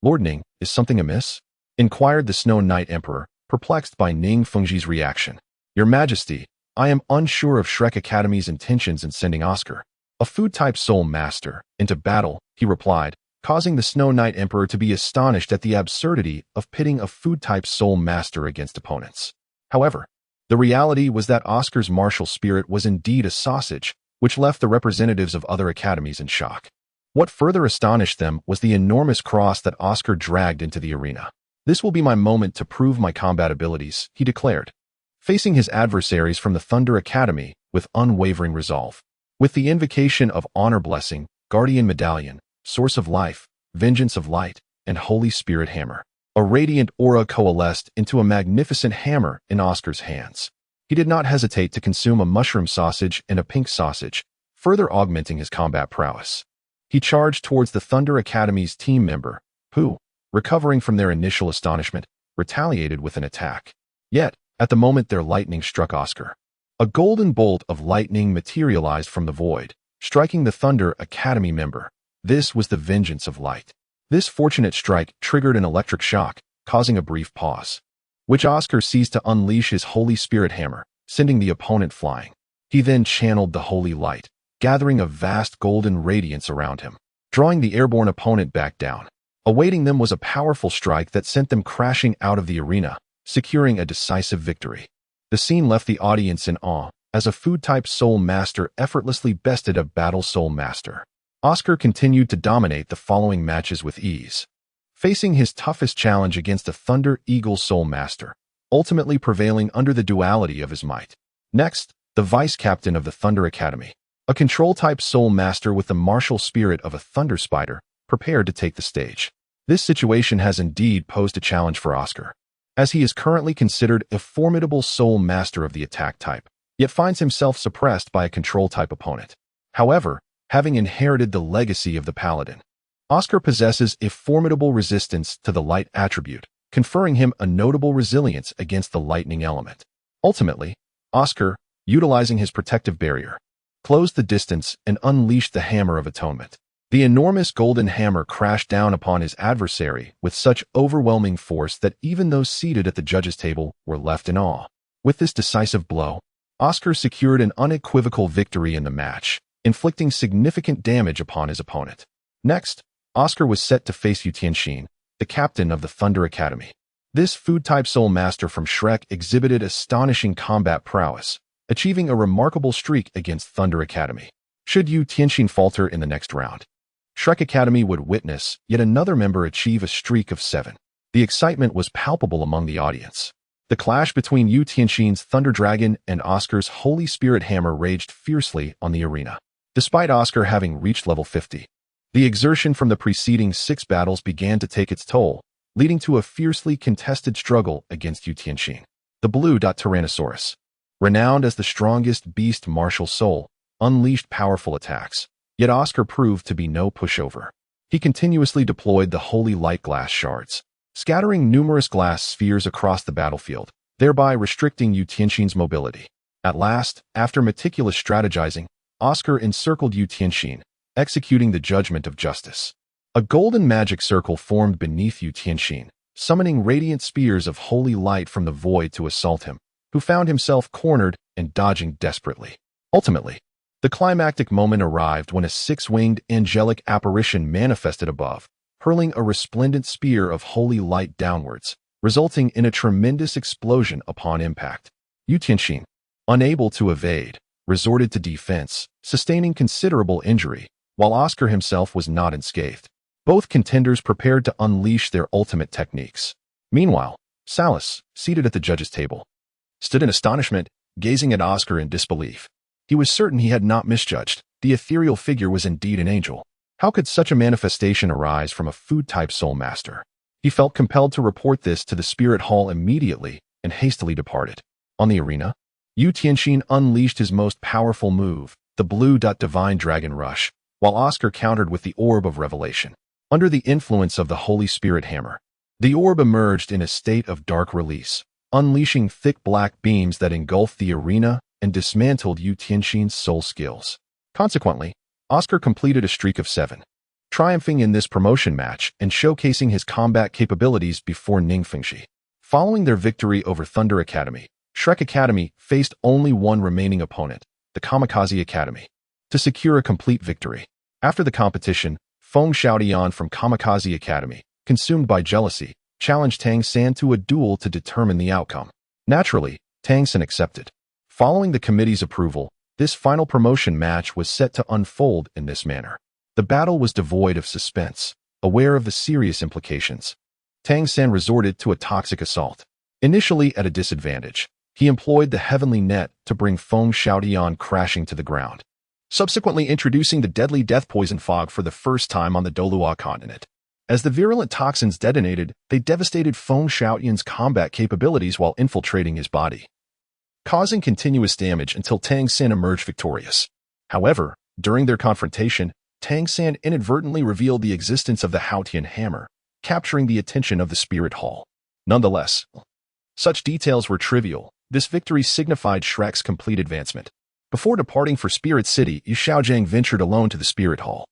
Speaker 1: "Lord Ning, is something amiss?" inquired the Snow Knight Emperor, perplexed by Ning Fengji's reaction. "Your Majesty, I am unsure of Shrek Academy's intentions in sending Oscar, a food-type soul master, into battle," he replied, causing the Snow Knight Emperor to be astonished at the absurdity of pitting a food-type soul master against opponents. However, the reality was that Oscar's martial spirit was indeed a sausage, which left the representatives of other academies in shock. What further astonished them was the enormous cross that Oscar dragged into the arena. "This will be my moment to prove my combat abilities," he declared, facing his adversaries from the Thunder Academy with unwavering resolve. With the invocation of Honor Blessing, Guardian Medallion, Source of Life, Vengeance of Light, and Holy Spirit Hammer, a radiant aura coalesced into a magnificent hammer in Oscar's hands. He did not hesitate to consume a mushroom sausage and a pink sausage, further augmenting his combat prowess. He charged towards the Thunder Academy's team member, who, recovering from their initial astonishment, retaliated with an attack. Yet, at the moment their lightning struck Oscar, a golden bolt of lightning materialized from the void, striking the Thunder Academy member. This was the Vengeance of Light. This fortunate strike triggered an electric shock, causing a brief pause, which Oscar seized to unleash his Holy Spirit Hammer, sending the opponent flying. He then channeled the holy light, gathering a vast golden radiance around him, drawing the airborne opponent back down. Awaiting them was a powerful strike that sent them crashing out of the arena, securing a decisive victory. The scene left the audience in awe, as a food-type Soul Master effortlessly bested a Battle Soul Master. Oscar continued to dominate the following matches with ease, facing his toughest challenge against a Thunder Eagle Soul Master, ultimately prevailing under the duality of his might. Next, the Vice-Captain of the Thunder Academy, a Control-type Soul Master with the martial spirit of a Thunder Spider, prepared to take the stage. This situation has indeed posed a challenge for Oscar, as he is currently considered a formidable Soul Master of the attack type, yet finds himself suppressed by a Control-type opponent. However, having inherited the legacy of the Paladin, Oscar possesses a formidable resistance to the light attribute, conferring him a notable resilience against the lightning element. Ultimately, Oscar, utilizing his protective barrier, closed the distance and unleashed the Hammer of Atonement. The enormous golden hammer crashed down upon his adversary with such overwhelming force that even those seated at the judges' table were left in awe. With this decisive blow, Oscar secured an unequivocal victory in the match, inflicting significant damage upon his opponent. Next, Oscar was set to face Yu Tianxin, the captain of the Thunder Academy. This food-type Soul Master from Shrek exhibited astonishing combat prowess, achieving a remarkable streak against Thunder Academy. Should Yu Tianxin falter in the next round, Shrek Academy would witness yet another member achieve a streak of 7. The excitement was palpable among the audience. The clash between Yu Tianxin's Thunder Dragon and Oscar's Holy Spirit Hammer raged fiercely on the arena. Despite Oscar having reached level 50, the exertion from the preceding 6 battles began to take its toll, leading to a fiercely contested struggle against Yu Tianxin. The Blue Tyrannosaurus, renowned as the strongest beast martial soul, unleashed powerful attacks. Yet Oscar proved to be no pushover. He continuously deployed the holy light glass shards, scattering numerous glass spheres across the battlefield, thereby restricting Yu Tianxin's mobility. At last, after meticulous strategizing, Oscar encircled Yu Tianxin, executing the judgment of justice. A golden magic circle formed beneath Yu Tianxin, summoning radiant spears of holy light from the void to assault him, who found himself cornered and dodging desperately. Ultimately, the climactic moment arrived when a 6-winged angelic apparition manifested above, hurling a resplendent spear of holy light downwards, resulting in a tremendous explosion upon impact. Yu Tianxin, unable to evade, resorted to defense, sustaining considerable injury, while Oscar himself was not unscathed. Both contenders prepared to unleash their ultimate techniques. Meanwhile, Salus, seated at the judges' table, stood in astonishment, gazing at Oscar in disbelief. He was certain he had not misjudged. The ethereal figure was indeed an angel. How could such a manifestation arise from a food-type Soul Master? He felt compelled to report this to the Spirit Hall immediately and hastily departed. On the arena, Yu Tianxin unleashed his most powerful move, the Blue Divine Dragon Rush, while Oscar countered with the Orb of Revelation. Under the influence of the Holy Spirit Hammer, the orb emerged in a state of dark release, unleashing thick black beams that engulfed the arena and dismantled Yu Tianxin's soul skills. Consequently, Oscar completed a streak of 7, triumphing in this promotion match and showcasing his combat capabilities before Ningfengxi. Following their victory over Thunder Academy, Shrek Academy faced only one remaining opponent, the Kamikaze Academy, to secure a complete victory. After the competition, Feng Xiaodian from Kamikaze Academy, consumed by jealousy, challenged Tang San to a duel to determine the outcome. Naturally, Tang San accepted. Following the committee's approval, this final promotion match was set to unfold in this manner. The battle was devoid of suspense, aware of the serious implications. Tang San resorted to a toxic assault. Initially at a disadvantage, he employed the heavenly net to bring Feng Xiaotian crashing to the ground, subsequently introducing the deadly death poison fog for the first time on the Douluo continent. As the virulent toxins detonated, they devastated Feng Xiaotian's combat capabilities while infiltrating his body, causing continuous damage until Tang San emerged victorious. However, during their confrontation, Tang San inadvertently revealed the existence of the Haotian hammer, capturing the attention of the Spirit Hall. Nonetheless, such details were trivial. This victory signified Shrek's complete advancement. Before departing for Spirit City, Yu Xiaojiang ventured alone to the Spirit Hall,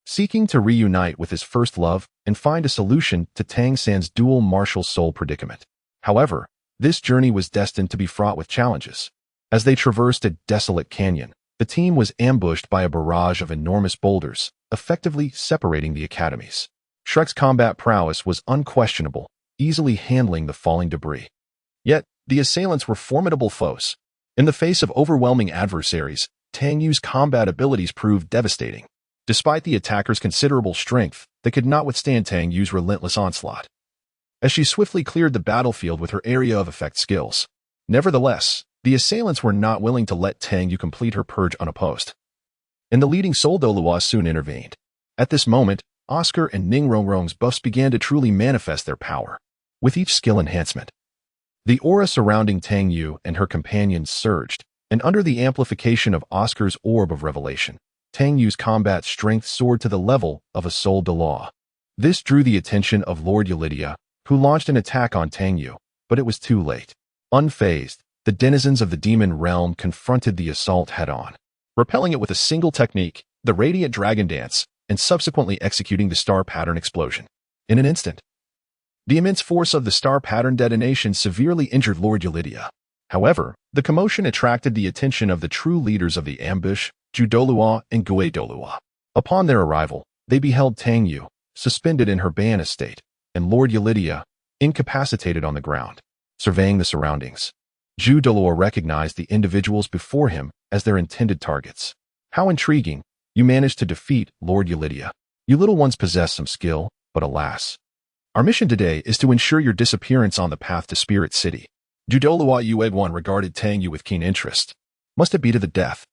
Speaker 1: seeking to reunite with his first love and find a solution to Tang San's dual martial soul predicament. However, this journey was destined to be fraught with challenges. As they traversed a desolate canyon, the team was ambushed by a barrage of enormous boulders, effectively separating the academies. Shrek's combat prowess was unquestionable, easily handling the falling debris. Yet, the assailants were formidable foes. In the face of overwhelming adversaries, Tang Yu's combat abilities proved devastating. Despite the attackers' considerable strength, they could not withstand Tang Yu's relentless onslaught, as she swiftly cleared the battlefield with her area of effect skills. Nevertheless, the assailants were not willing to let Tang Yu complete her purge unopposed, and the leading Soul Douluo soon intervened. At this moment, Oscar and Ning Rongrong's buffs began to truly manifest their power. With each skill enhancement, the aura surrounding Tang Yu and her companions surged, and under the amplification of Oscar's orb of revelation, Tang Yu's combat strength soared to the level of a Soul Douluo. This drew the attention of Lord Eulidia, who launched an attack on Tang Yu, but it was too late. Unfazed, the denizens of the demon realm confronted the assault head-on, repelling it with a single technique, the Radiant Dragon Dance, and subsequently executing the star pattern explosion. In an instant, the immense force of the star pattern detonation severely injured Lord Eulidia. However, the commotion attracted the attention of the true leaders of the ambush, Zhu Douluo and Gui Douluo. Upon their arrival, they beheld Tang Yu, suspended in her Beiana state, and Lord Eulidia, incapacitated on the ground. Surveying the surroundings, Zhu Douluo recognized the individuals before him as their intended targets. How intriguing! You managed to defeat Lord Eulidia. You little ones possess some skill, but alas. Our mission today is to ensure your disappearance on the path to Spirit City. Zhu Douluo Yueguan regarded Tang Yu with keen interest. Must it be to the death?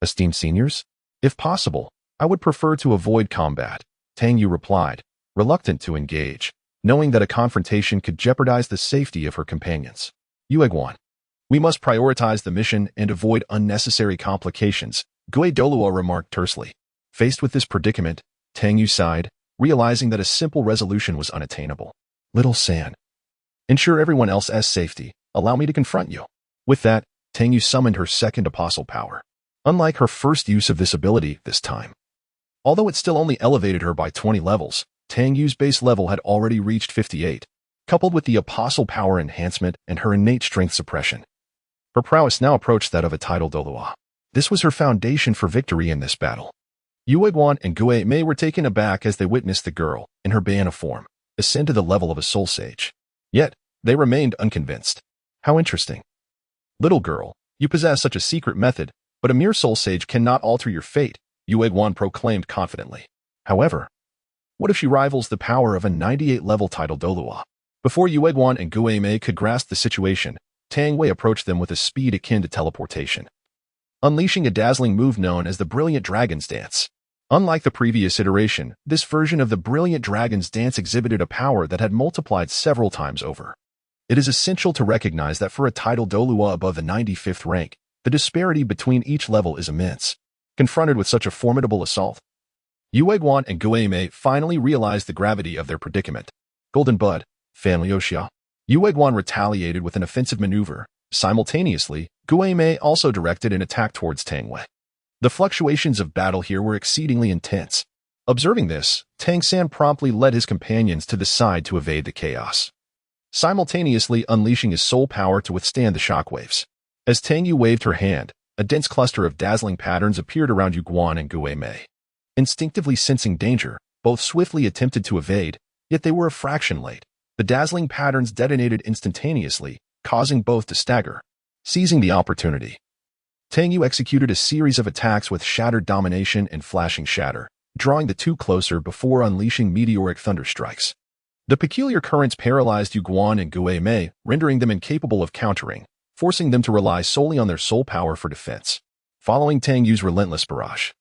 Speaker 1: Esteemed seniors? If possible, I would prefer to avoid combat, Tang Yu replied, reluctant to engage, knowing that a confrontation could jeopardize the safety of her companions. Yueguan, we must prioritize the mission and avoid unnecessary complications, Gui Douluo remarked tersely. Faced with this predicament, Tang Yu sighed, realizing that a simple resolution was unattainable. Little San, ensure everyone else's safety. Allow me to confront you. With that, Tang Yu summoned her second apostle power. Unlike her first use of this ability this time, although it still only elevated her by 20 levels, Tang Yu's base level had already reached 58, coupled with the apostle power enhancement and her innate strength suppression. Her prowess now approached that of a titled Douluo. This was her foundation for victory in this battle. Yueguan and Gui Mei were taken aback as they witnessed the girl, in her Beiana form, ascend to the level of a soul sage. Yet, they remained unconvinced. How interesting. Little girl, you possess such a secret method, but a mere soul sage cannot alter your fate, Yueguan proclaimed confidently. However, what if she rivals the power of a 98-level titled Douluo? Before Yueguan and Gui Mei could grasp the situation, Tang Wei approached them with a speed akin to teleportation, unleashing a dazzling move known as the Brilliant Dragon's Dance. Unlike the previous iteration, this version of the Brilliant Dragon's Dance exhibited a power that had multiplied several times over. It is essential to recognize that for a titled Douluo above the 95th rank, the disparity between each level is immense. Confronted with such a formidable assault, Yueguan and Gui Mei finally realized the gravity of their predicament. Golden Bud, Fan Liuxia. Yueguan retaliated with an offensive maneuver. Simultaneously, Gui Mei also directed an attack towards Tang Wei. The fluctuations of battle here were exceedingly intense. Observing this, Tang San promptly led his companions to the side to evade the chaos, simultaneously unleashing his soul power to withstand the shockwaves. As Tang Yu waved her hand, a dense cluster of dazzling patterns appeared around Yueguan and Gui Mei. Instinctively sensing danger, both swiftly attempted to evade, yet they were a fraction late. The dazzling patterns detonated instantaneously, causing both to stagger. Seizing the opportunity, Tang Yu executed a series of attacks with Shattered Domination and Flashing Shatter, drawing the two closer before unleashing meteoric thunderstrikes. The peculiar currents paralyzed Yu Guan and Gue Mei, rendering them incapable of countering, forcing them to rely solely on their soul power for defense. Following Tang Yu's relentless barrage,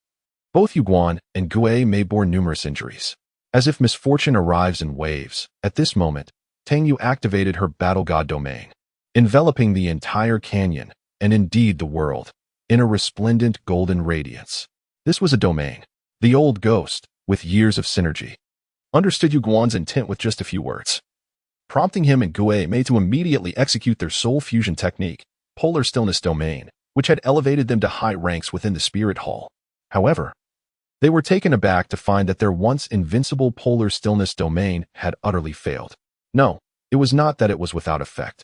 Speaker 1: both Yu Guan and Gue Mei bore numerous injuries. As if misfortune arrives in waves, at this moment, Tang Yu activated her battle god domain, enveloping the entire canyon, and indeed the world, in a resplendent golden radiance. This was a domain. The old ghost, with years of synergy, understood Yu Guan's intent with just a few words, prompting him and Gue Mei to immediately execute their soul fusion technique, Polar Stillness Domain, which had elevated them to high ranks within the Spirit Hall. However, they were taken aback to find that their once invincible Polar Stillness Domain had utterly failed. No, it was not that it was without effect.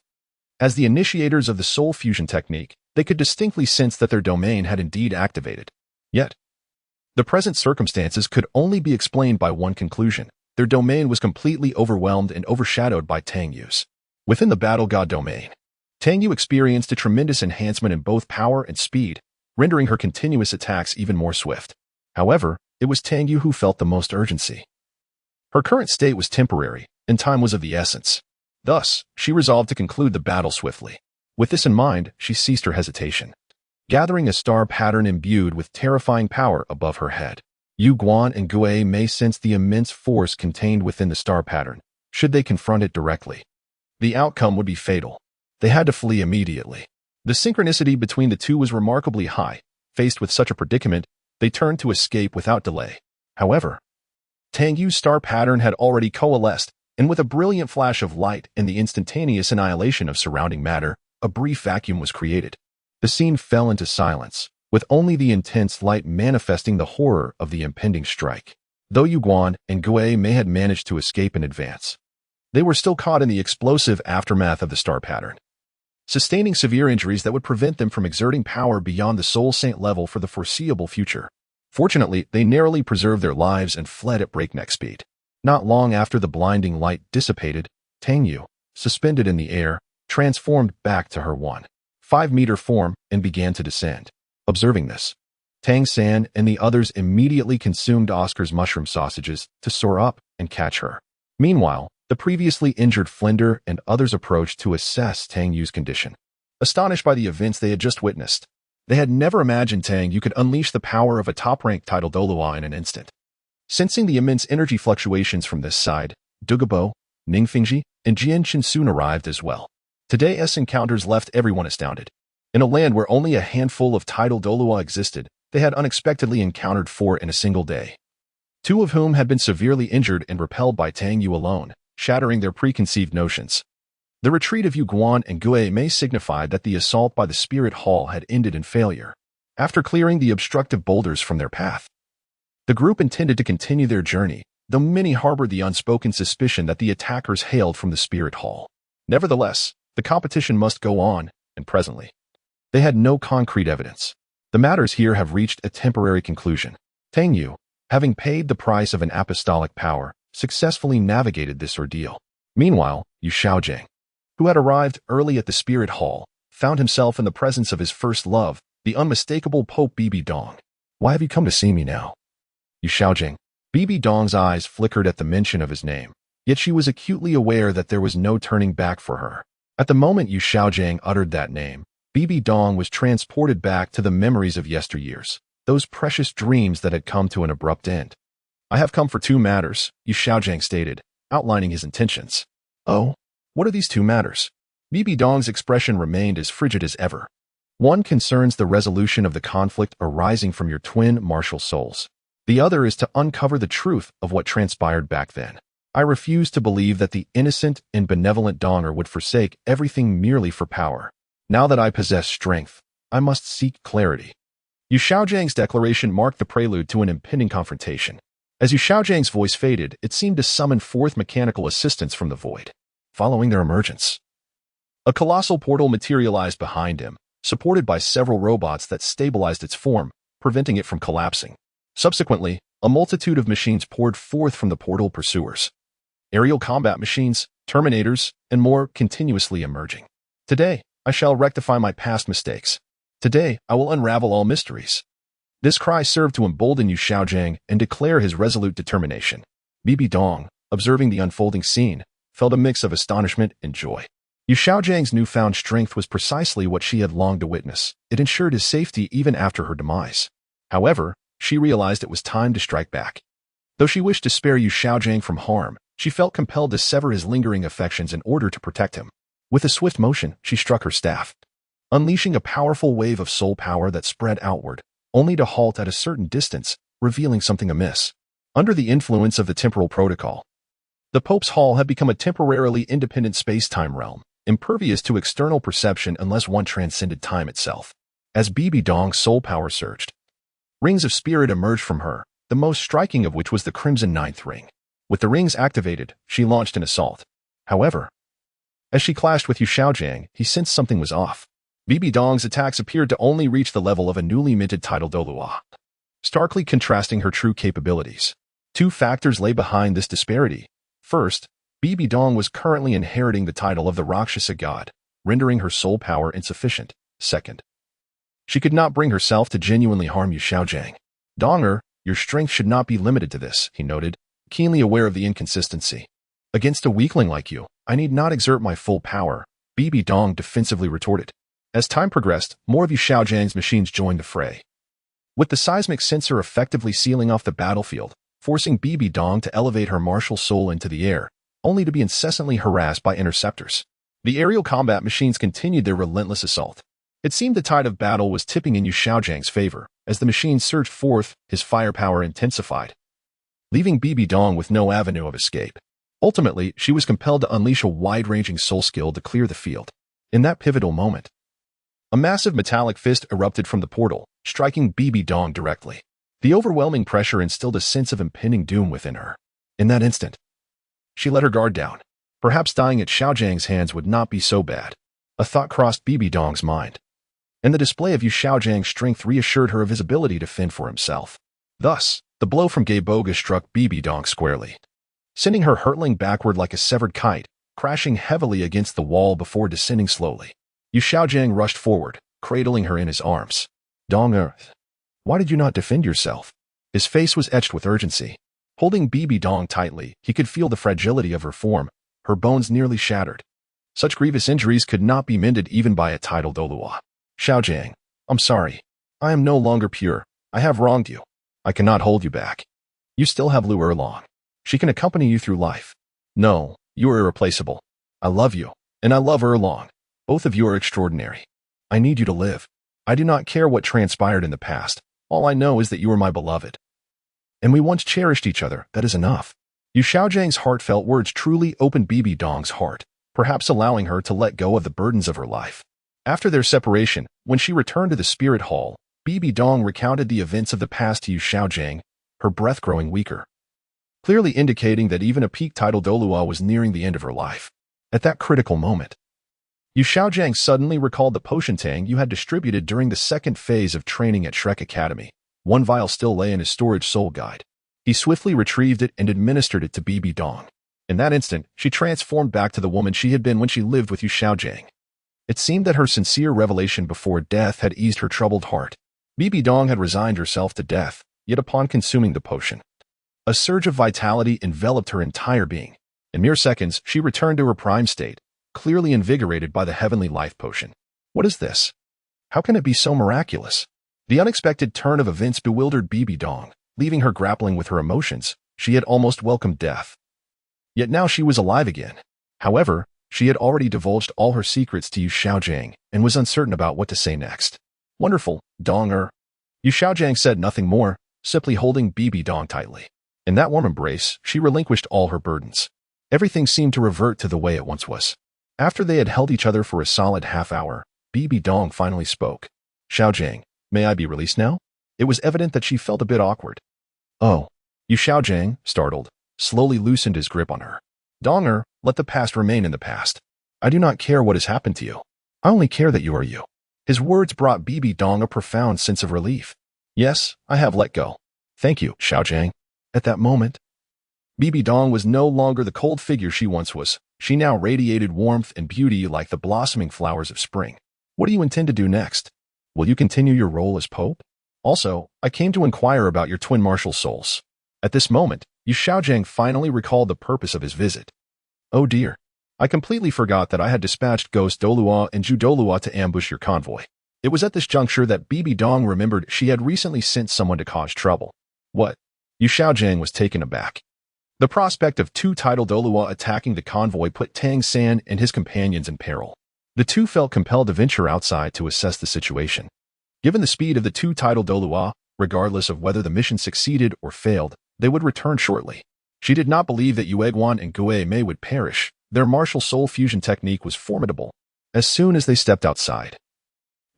Speaker 1: As the initiators of the soul fusion technique, they could distinctly sense that their domain had indeed activated. Yet, the present circumstances could only be explained by one conclusion. Their domain was completely overwhelmed and overshadowed by Tang Yu's. Within the battle god domain, Tang Yu experienced a tremendous enhancement in both power and speed, rendering her continuous attacks even more swift. However, it was Tang Yu who felt the most urgency. Her current state was temporary, and time was of the essence. Thus, she resolved to conclude the battle swiftly. With this in mind, she ceased her hesitation, gathering a star pattern imbued with terrifying power above her head. Yu Guan and Gue Mei sensed the immense force contained within the star pattern. Should they confront it directly, the outcome would be fatal. They had to flee immediately. The synchronicity between the two was remarkably high. Faced with such a predicament, they turned to escape without delay. However, Tang Yu's star pattern had already coalesced, and with a brilliant flash of light and the instantaneous annihilation of surrounding matter, a brief vacuum was created. The scene fell into silence, with only the intense light manifesting the horror of the impending strike. Though Yu Guan and Gue Mei had managed to escape in advance, they were still caught in the explosive aftermath of the star pattern, sustaining severe injuries that would prevent them from exerting power beyond the Soul Saint level for the foreseeable future. Fortunately, they narrowly preserved their lives and fled at breakneck speed. Not long after the blinding light dissipated, Tang Yu, suspended in the air, transformed back to her 1.5-meter form and began to descend. Observing this, Tang San and the others immediately consumed Oscar's mushroom sausages to soar up and catch her. Meanwhile, the previously injured Flinder and others approached to assess Tang Yu's condition. Astonished by the events they had just witnessed, they had never imagined Tang Yu could unleash the power of a top-ranked title Douluo in an instant. Sensing the immense energy fluctuations from this side, Dugabo, Ningfingji, and Jian Qin soon arrived as well. Today's encounters left everyone astounded. In a land where only a handful of title Douluo existed, they had unexpectedly encountered 4 in a single day. 2 of whom had been severely injured and repelled by Tang Yu alone, shattering their preconceived notions. The retreat of Yu Guan and Gue Mei signified that the assault by the Spirit Hall had ended in failure. After clearing the obstructive boulders from their path, the group intended to continue their journey, though many harbored the unspoken suspicion that the attackers hailed from the Spirit Hall. Nevertheless, the competition must go on, and presently, they had no concrete evidence. The matters here have reached a temporary conclusion. Tang Yu, having paid the price of an apostolic power, successfully navigated this ordeal. Meanwhile, Yu Xiaojing, who had arrived early at the Spirit Hall, found himself in the presence of his first love, the unmistakable Pope Bibi Dong. "Why have you come to see me now?" Yu Xiaojing. Bibi Dong's eyes flickered at the mention of his name, yet she was acutely aware that there was no turning back for her. At the moment Yu Xiaojing uttered that name, Bibi Dong was transported back to the memories of yesteryears, those precious dreams that had come to an abrupt end. "I have come for 2 matters, Yu Xiaojing stated, outlining his intentions. "Oh? What are these 2 matters?" Bibi Dong's expression remained as frigid as ever. "One concerns the resolution of the conflict arising from your twin martial souls. The other is to uncover the truth of what transpired back then. I refuse to believe that the innocent and benevolent Donger would forsake everything merely for power. Now that I possess strength, I must seek clarity." Yu Xiaojing's declaration marked the prelude to an impending confrontation. As Yu Xiaojing's voice faded, it seemed to summon forth mechanical assistance from the void. Following their emergence, a colossal portal materialized behind him, supported by several robots that stabilized its form, preventing it from collapsing. Subsequently, a multitude of machines poured forth from the portal pursuers. Aerial combat machines, terminators, and more continuously emerging. "Today, I shall rectify my past mistakes. Today, I will unravel all mysteries." This cry served to embolden Yu Xiaojiang and declare his resolute determination. Bibi Dong, observing the unfolding scene, felt a mix of astonishment and joy. Yu Xiaojiang's newfound strength was precisely what she had longed to witness. It ensured his safety even after her demise. However, she realized it was time to strike back. Though she wished to spare Yu Xiaojiang from harm, she felt compelled to sever his lingering affections in order to protect him. With a swift motion, she struck her staff, unleashing a powerful wave of soul power that spread outward, only to halt at a certain distance, revealing something amiss. Under the influence of the temporal protocol, the Pope's Hall had become a temporarily independent space-time realm, impervious to external perception unless one transcended time itself. As Bibi Dong's soul power surged, rings of spirit emerged from her, the most striking of which was the Crimson Ninth Ring. With the rings activated, she launched an assault. However, as she clashed with Yu Xiaojiang, he sensed something was off. Bibi Dong's attacks appeared to only reach the level of a newly minted title Douluo, starkly contrasting her true capabilities. Two factors lay behind this disparity. First, Bibi Dong was currently inheriting the title of the Rakshasa god, rendering her soul power insufficient. Second, she could not bring herself to genuinely harm Yu Xiaojiang. Donger, your strength should not be limited to this, he noted, keenly aware of the inconsistency. Against a weakling like you, I need not exert my full power, Bibi Dong defensively retorted. As time progressed, more of Yu Xiaojiang's machines joined the fray, with the seismic sensor effectively sealing off the battlefield, forcing Bibi Dong to elevate her martial soul into the air, only to be incessantly harassed by interceptors. The aerial combat machines continued their relentless assault. It seemed the tide of battle was tipping in Yu Xiaojiang's favor. As the machines surged forth, his firepower intensified, leaving Bibi Dong with no avenue of escape. Ultimately, she was compelled to unleash a wide-ranging soul skill to clear the field. In that pivotal moment, a massive metallic fist erupted from the portal, striking Bibi Dong directly. The overwhelming pressure instilled a sense of impending doom within her. In that instant, she let her guard down. Perhaps dying at Xiaojiang's hands would not be so bad. A thought crossed Bibi Dong's mind, and the display of Yu Xiaojiang's strength reassured her of his ability to fend for himself. Thus, the blow from Gei Boga struck Bibi Dong squarely, sending her hurtling backward like a severed kite, crashing heavily against the wall before descending slowly. Yu Xiaojiang rushed forward, cradling her in his arms. Dong, why did you not defend yourself? His face was etched with urgency. Holding Bibi Dong tightly, he could feel the fragility of her form, her bones nearly shattered. Such grievous injuries could not be mended even by a title Douluo. Xiaojiang, I'm sorry. I am no longer pure. I have wronged you. I cannot hold you back. You still have Lu Erlong. She can accompany you through life. No, you are irreplaceable. I love you, and I love Erlong. Both of you are extraordinary. I need you to live. I do not care what transpired in the past. All I know is that you are my beloved. And we once cherished each other. That is enough. Yu Xiaojiang's heartfelt words truly opened Bibi Dong's heart, perhaps allowing her to let go of the burdens of her life. After their separation, when she returned to the Spirit Hall, Bibi Dong recounted the events of the past to Yu Xiaojiang, her breath growing weaker, clearly indicating that even a peak title Douluo was nearing the end of her life. At that critical moment, Yu Xiaojiang suddenly recalled the potion Tang Yu had distributed during the second phase of training at Shrek Academy. One vial still lay in his storage soul guide. He swiftly retrieved it and administered it to Bibi Dong. In that instant, she transformed back to the woman she had been when she lived with Yu Xiaojiang. It seemed that her sincere revelation before death had eased her troubled heart. Bibi Dong had resigned herself to death, yet upon consuming the potion, a surge of vitality enveloped her entire being. In mere seconds, she returned to her prime state, clearly invigorated by the heavenly life potion. What is this? How can it be so miraculous? The unexpected turn of events bewildered Bibi Dong, leaving her grappling with her emotions. She had almost welcomed death. Yet now she was alive again. However, she had already divulged all her secrets to Yu Xiaojiang and was uncertain about what to say next. Wonderful, Donger. Yu Xiaojiang said nothing more, simply holding Bibi Dong tightly. In that warm embrace, she relinquished all her burdens. Everything seemed to revert to the way it once was. After they had held each other for a solid half hour, Bibi Dong finally spoke. Xiaojiang, may I be released now? It was evident that she felt a bit awkward. Oh. Yu Xiaojiang, startled, slowly loosened his grip on her. Donger, let the past remain in the past. I do not care what has happened to you. I only care that you are you. His words brought Bibi Dong a profound sense of relief. Yes, I have let go. Thank you, Xiaojiang. At that moment, Bibi Dong was no longer the cold figure she once was. She now radiated warmth and beauty like the blossoming flowers of spring. What do you intend to do next? Will you continue your role as Pope? Also, I came to inquire about your twin martial souls. At this moment, Yu Xiaojiang finally recalled the purpose of his visit. Oh dear. I completely forgot that I had dispatched Ghost Douluo and Zhu Douluo to ambush your convoy. It was at this juncture that Bibi Dong remembered she had recently sent someone to cause trouble. What? Yu Xiaojiang was taken aback. The prospect of two titled Douluo attacking the convoy put Tang San and his companions in peril. The two felt compelled to venture outside to assess the situation. Given the speed of the two titled Douluo, regardless of whether the mission succeeded or failed, they would return shortly. She did not believe that Yueguan and Gue Mei would perish. Their martial soul fusion technique was formidable. As soon as they stepped outside,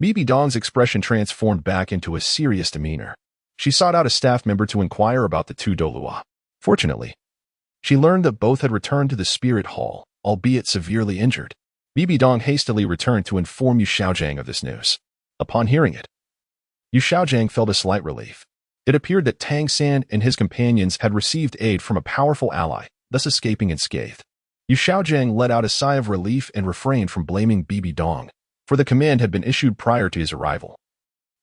Speaker 1: Bibi Dong's expression transformed back into a serious demeanor. She sought out a staff member to inquire about the two Douluo. Fortunately, she learned that both had returned to the spirit hall, albeit severely injured. Bibi Dong hastily returned to inform Yu Xiaojiang of this news. Upon hearing it, Yu Xiaojiang felt a slight relief. It appeared that Tang San and his companions had received aid from a powerful ally, thus escaping unscathed. Yu Xiaojiang let out a sigh of relief and refrained from blaming Bibi Dong, for the command had been issued prior to his arrival.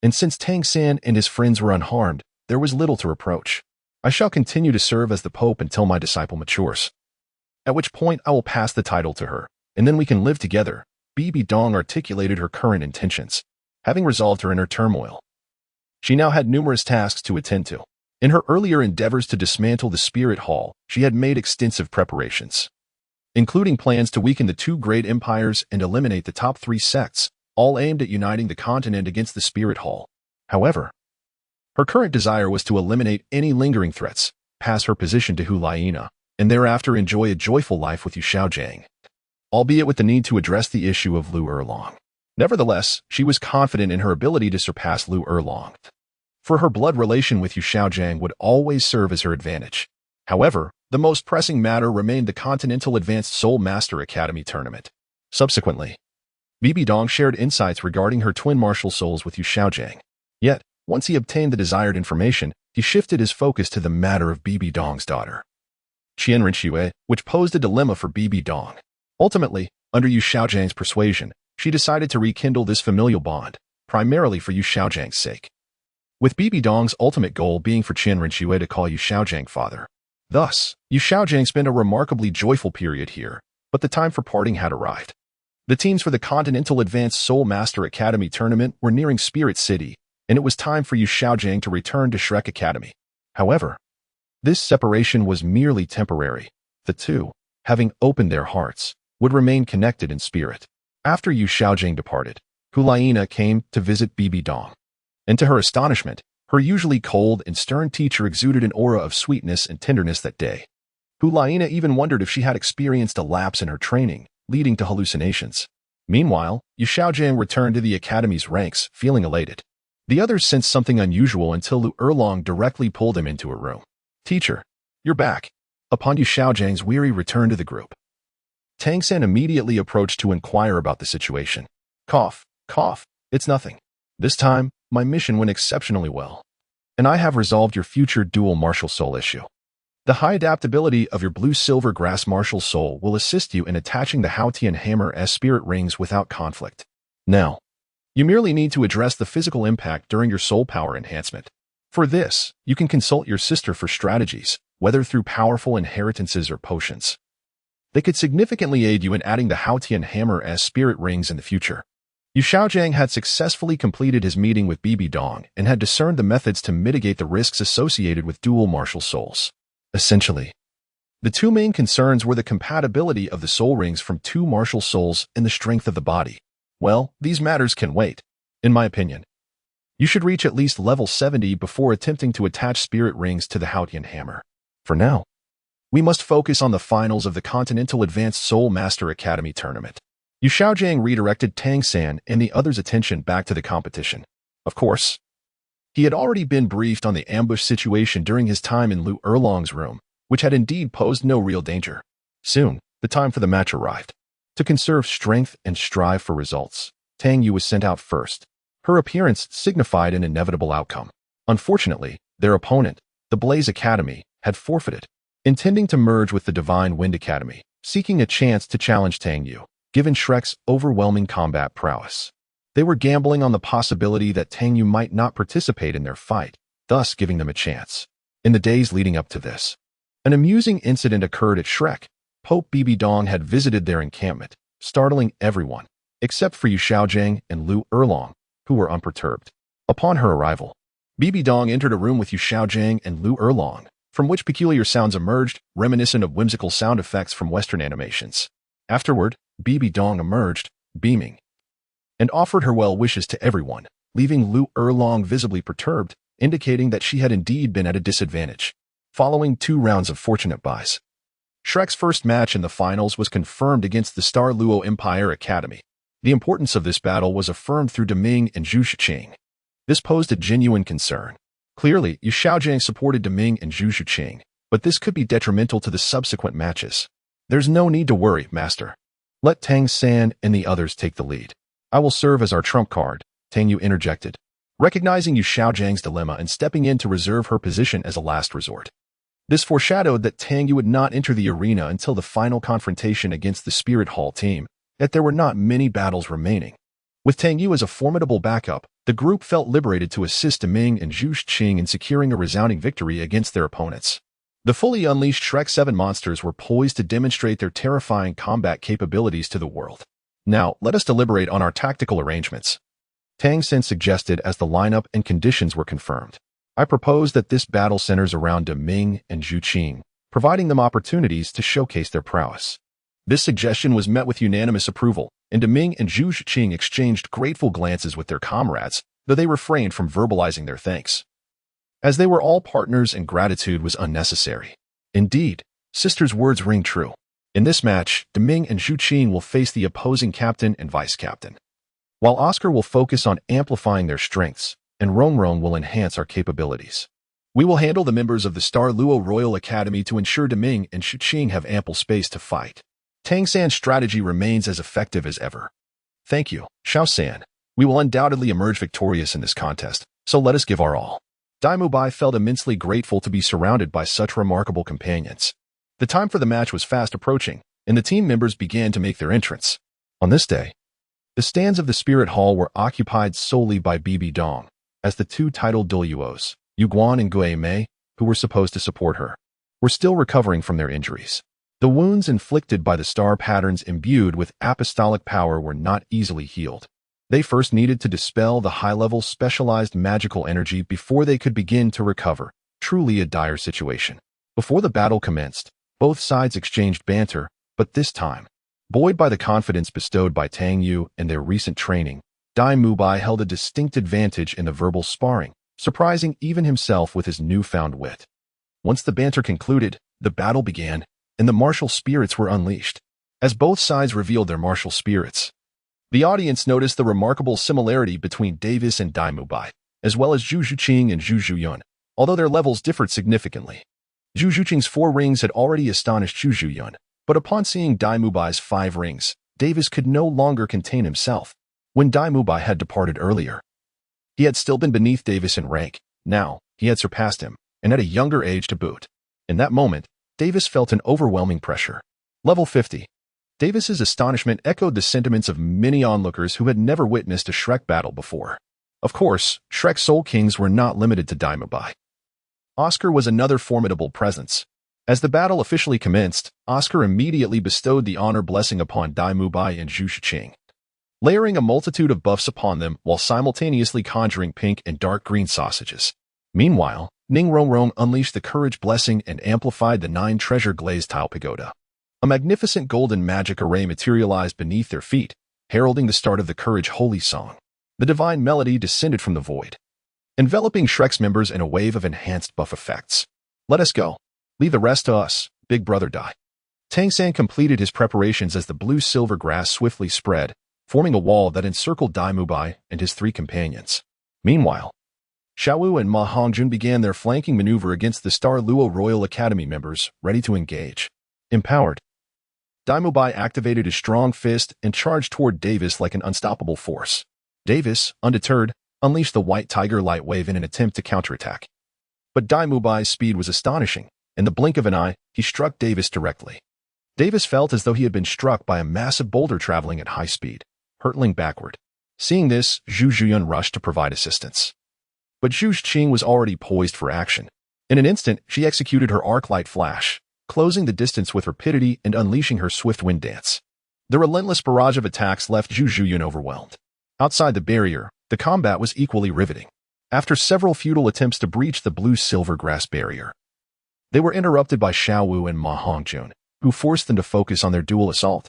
Speaker 1: And since Tang San and his friends were unharmed, there was little to reproach. I shall continue to serve as the Pope until my disciple matures. At which point I will pass the title to her, and then we can live together. Bibi Dong articulated her current intentions, having resolved her inner turmoil. She now had numerous tasks to attend to. In her earlier endeavors to dismantle the Spirit Hall, she had made extensive preparations, including plans to weaken the two great empires and eliminate the top three sects, all aimed at uniting the continent against the Spirit Hall. However, her current desire was to eliminate any lingering threats, pass her position to Beiana, and thereafter enjoy a joyful life with Yu Xiaojiang, albeit with the need to address the issue of Lu Erlong. Nevertheless, she was confident in her ability to surpass Lu Erlong, for her blood relation with Yu Xiaojiang would always serve as her advantage. However, the most pressing matter remained the Continental Advanced Soul Master Academy tournament. Subsequently, Bibi Dong shared insights regarding her twin martial souls with Yu Xiaojiang. Yet, once he obtained the desired information, he shifted his focus to the matter of Bibi Dong's daughter, Qian Rinxue, which posed a dilemma for Bibi Dong. Ultimately, under Yu Xiaojiang's persuasion, she decided to rekindle this familial bond, primarily for Yu Xiaojiang's sake, with Bibi Dong's ultimate goal being for Qian Rinxue to call Yu Xiaojiang father. Thus, Yu Xiaojiang spent a remarkably joyful period here, but the time for parting had arrived. The teams for the Continental Advanced Soul Master Academy tournament were nearing Spirit City, and it was time for Yu Xiaojiang to return to Shrek Academy. However, this separation was merely temporary. The two, having opened their hearts, would remain connected in spirit. After Yu Xiaojiang departed, Beiana came to visit Bibi Dong. And to her astonishment, her usually cold and stern teacher exuded an aura of sweetness and tenderness that day. Beiana even wondered if she had experienced a lapse in her training, leading to hallucinations. Meanwhile, Yu Xiaojiang returned to the academy's ranks, feeling elated. The others sensed something unusual until Lu Erlong directly pulled him into a room. "Teacher, you're back." Upon Yu Xiaojiang's weary return to the group, Tang San immediately approached to inquire about the situation. Cough, cough, it's nothing. This time, my mission went exceptionally well, and I have resolved your future dual martial soul issue. The high adaptability of your blue-silver grass martial soul will assist you in attaching the Haotian hammer as spirit rings without conflict. Now, you merely need to address the physical impact during your soul power enhancement. For this, you can consult your sister for strategies, whether through powerful inheritances or potions. They could significantly aid you in adding the Haotian hammer as spirit rings in the future. Yu Xiaojiang had successfully completed his meeting with Bibi Dong and had discerned the methods to mitigate the risks associated with dual martial souls. Essentially, the two main concerns were the compatibility of the soul rings from two martial souls and the strength of the body. Well, these matters can wait. In my opinion, you should reach at least level 70 before attempting to attach spirit rings to the Haotian hammer. For now, we must focus on the finals of the Continental Advanced Soul Master Academy tournament. Yu Xiaojiang redirected Tang San and the others' attention back to the competition. Of course, he had already been briefed on the ambush situation during his time in Lu Erlong's room, which had indeed posed no real danger. Soon, the time for the match arrived. To conserve strength and strive for results, Tang Yu was sent out first. Her appearance signified an inevitable outcome. Unfortunately, their opponent, the Blaze Academy, had forfeited, intending to merge with the Divine Wind Academy, seeking a chance to challenge Tang Yu, given Shrek's overwhelming combat prowess. They were gambling on the possibility that Tang Yu might not participate in their fight, thus giving them a chance. In the days leading up to this, an amusing incident occurred at Shrek. Pope Bibi Dong had visited their encampment, startling everyone, except for Yu Xiaojing and Lu Erlong, who were unperturbed. Upon her arrival, Bibi Dong entered a room with Yu Xiaojing and Lu Erlong, from which peculiar sounds emerged, reminiscent of whimsical sound effects from Western animations. Afterward, Bibi Dong emerged, beaming, and offered her well wishes to everyone, leaving Lu Erlong visibly perturbed, indicating that she had indeed been at a disadvantage. Following 2 rounds of fortunate buys, Shrek's first match in the finals was confirmed against the Luo Empire Academy. The importance of this battle was affirmed through Deming and Zhu Shiqing. This posed a genuine concern. Clearly, Yu Xiaojing supported Deming and Zhu Shiqing, but this could be detrimental to the subsequent matches. There's no need to worry, Master. Let Tang San and the others take the lead. I will serve as our trump card, Tang Yu interjected, recognizing Yu Xiaojing's dilemma and stepping in to reserve her position as a last resort. This foreshadowed that Tang Yu would not enter the arena until the final confrontation against the Spirit Hall team, yet there were not many battles remaining. With Tang Yu as a formidable backup, the group felt liberated to assist Deming and Zhu Shiqing in securing a resounding victory against their opponents. The fully unleashed Shrek 7 monsters were poised to demonstrate their terrifying combat capabilities to the world. Now, let us deliberate on our tactical arrangements, Tang San suggested as the lineup and conditions were confirmed. I propose that this battle centers around Deming and Zhu Qing, providing them opportunities to showcase their prowess. This suggestion was met with unanimous approval, and Deming and Zhu Shiqing exchanged grateful glances with their comrades, though they refrained from verbalizing their thanks, as they were all partners and gratitude was unnecessary. Indeed, sisters' words ring true. In this match, Deming and Zhu Qing will face the opposing captain and vice-captain, while Oscar will focus on amplifying their strengths, and Rongrong will enhance our capabilities. We will handle the members of the Luo Royal Academy to ensure Deming and Zhu Qing have ample space to fight. Tang San's strategy remains as effective as ever. Thank you, Xiao San. We will undoubtedly emerge victorious in this contest, so let us give our all. Dai Mubai felt immensely grateful to be surrounded by such remarkable companions. The time for the match was fast approaching, and the team members began to make their entrance. On this day, the stands of the Spirit Hall were occupied solely by Bibi Dong, as the 2 titled Douluos, Yu Guan and Gui Mei, who were supposed to support her, were still recovering from their injuries. The wounds inflicted by the star patterns imbued with apostolic power were not easily healed. They first needed to dispel the high-level specialized magical energy before they could begin to recover, truly a dire situation. Before the battle commenced, both sides exchanged banter, but this time, buoyed by the confidence bestowed by Tang Yu and their recent training, Dai Mubai held a distinct advantage in the verbal sparring, surprising even himself with his newfound wit. Once the banter concluded, the battle began, and the martial spirits were unleashed. As both sides revealed their martial spirits, the audience noticed the remarkable similarity between Davis and Dai Mubai, as well as Zhu Shiqing and Zhu Zhuyun, although their levels differed significantly. Zhu Zhuqing's 4 rings had already astonished Zhu Zhuyun, but upon seeing Dai Mubai's 5 rings, Davis could no longer contain himself. When Dai Mubai had departed earlier, he had still been beneath Davis in rank. Now, he had surpassed him, and at a younger age to boot. In that moment, Davis felt an overwhelming pressure. Level 50. Davis's astonishment echoed the sentiments of many onlookers who had never witnessed a Shrek battle before. Of course, Shrek's Soul Kings were not limited to Dai Mubai. Oscar was another formidable presence. As the battle officially commenced, Oscar immediately bestowed the honor blessing upon Dai Mubai and Zhu Shiqing, layering a multitude of buffs upon them while simultaneously conjuring pink and dark green sausages. Meanwhile, Ning Rongrong unleashed the Courage Blessing and amplified the 9 treasure glazed tile pagoda. A magnificent golden magic array materialized beneath their feet, heralding the start of the Courage Holy Song. The divine melody descended from the void, enveloping Shrek's members in a wave of enhanced buff effects. Let us go. Leave the rest to us, Big Brother Dai. Tang San completed his preparations as the blue-silver grass swiftly spread, forming a wall that encircled Dai Mubai and his 3 companions. Meanwhile, Xiaowu and Ma Hongjun began their flanking maneuver against the Luo Royal Academy members, ready to engage. Empowered, Dai Mubai activated his strong fist and charged toward Davis like an unstoppable force. Davis, undeterred, unleashed the White Tiger Light Wave in an attempt to counterattack. But Dai Mubai's speed was astonishing. In the blink of an eye, he struck Davis directly. Davis felt as though he had been struck by a massive boulder traveling at high speed, hurtling backward. Seeing this, Zhu Zhuyun rushed to provide assistance. But Zhu Qing was already poised for action. In an instant, she executed her arc light flash, closing the distance with rapidity and unleashing her swift wind dance. The relentless barrage of attacks left Zhu Zhuyun overwhelmed. Outside the barrier, the combat was equally riveting. After several futile attempts to breach the blue-silver grass barrier, they were interrupted by Xiaowu and Ma Hongjun, who forced them to focus on their dual assault.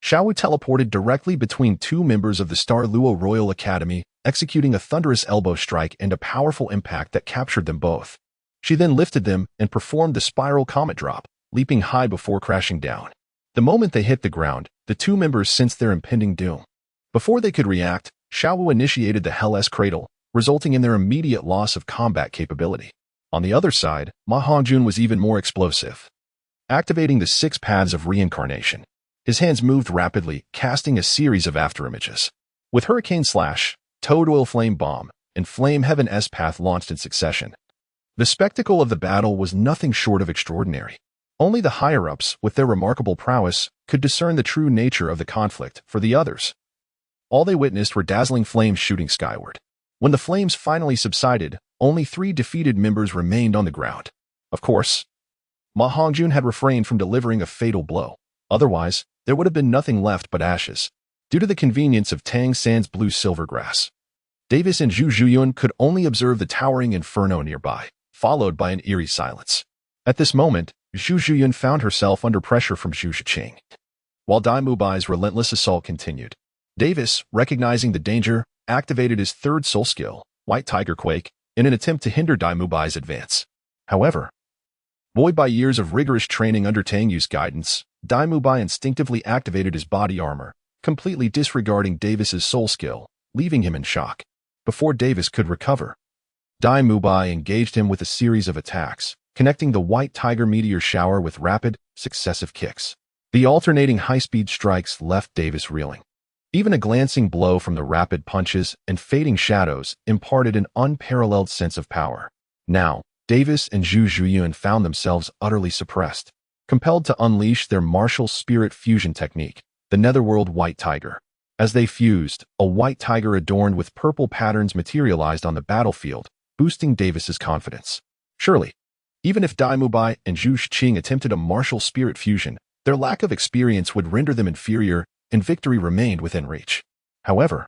Speaker 1: Xiaowu teleported directly between two members of the Douluo Royal Academy, executing a thunderous elbow strike and a powerful impact that captured them both. She then lifted them and performed the spiral comet drop, leaping high before crashing down. The moment they hit the ground, the two members sensed their impending doom. Before they could react, Xiaowu initiated the Hell S Cradle, resulting in their immediate loss of combat capability. On the other side, Ma Hongjun was even more explosive. Activating the 6 paths of reincarnation, his hands moved rapidly, casting a series of afterimages. With Hurricane Slash, Toad Oil Flame Bomb, and Flame Heaven S Path launched in succession. The spectacle of the battle was nothing short of extraordinary. Only the higher-ups, with their remarkable prowess, could discern the true nature of the conflict. For the others, all they witnessed were dazzling flames shooting skyward. When the flames finally subsided, only 3 defeated members remained on the ground. Of course, Ma Hongjun had refrained from delivering a fatal blow. Otherwise, there would have been nothing left but ashes. Due to the convenience of Tang San's blue-silver grass, Davis and Zhu Zhuyun could only observe the towering inferno nearby, followed by an eerie silence. At this moment, Zhu Zhuyun found herself under pressure from Zhu Shiqing. While Dai Mubai's relentless assault continued, Davis, recognizing the danger, activated his 3rd soul skill, White Tiger Quake, in an attempt to hinder Dai Mubai's advance. However, buoyed by years of rigorous training under Tang Yu's guidance, Dai Mubai instinctively activated his body armor, completely disregarding Davis's soul skill, leaving him in shock. Before Davis could recover, Dai Mubai engaged him with a series of attacks, connecting the White Tiger Meteor Shower with rapid, successive kicks. The alternating high-speed strikes left Davis reeling. Even a glancing blow from the rapid punches and fading shadows imparted an unparalleled sense of power. Now, Davis and Zhu Zhuyun found themselves utterly suppressed, compelled to unleash their martial spirit fusion technique, the Netherworld White Tiger. As they fused, a white tiger adorned with purple patterns materialized on the battlefield, boosting Davis's confidence. Surely, even if Dai Mubai and Zhu Shiqing attempted a martial spirit fusion, their lack of experience would render them inferior, and victory remained within reach. However,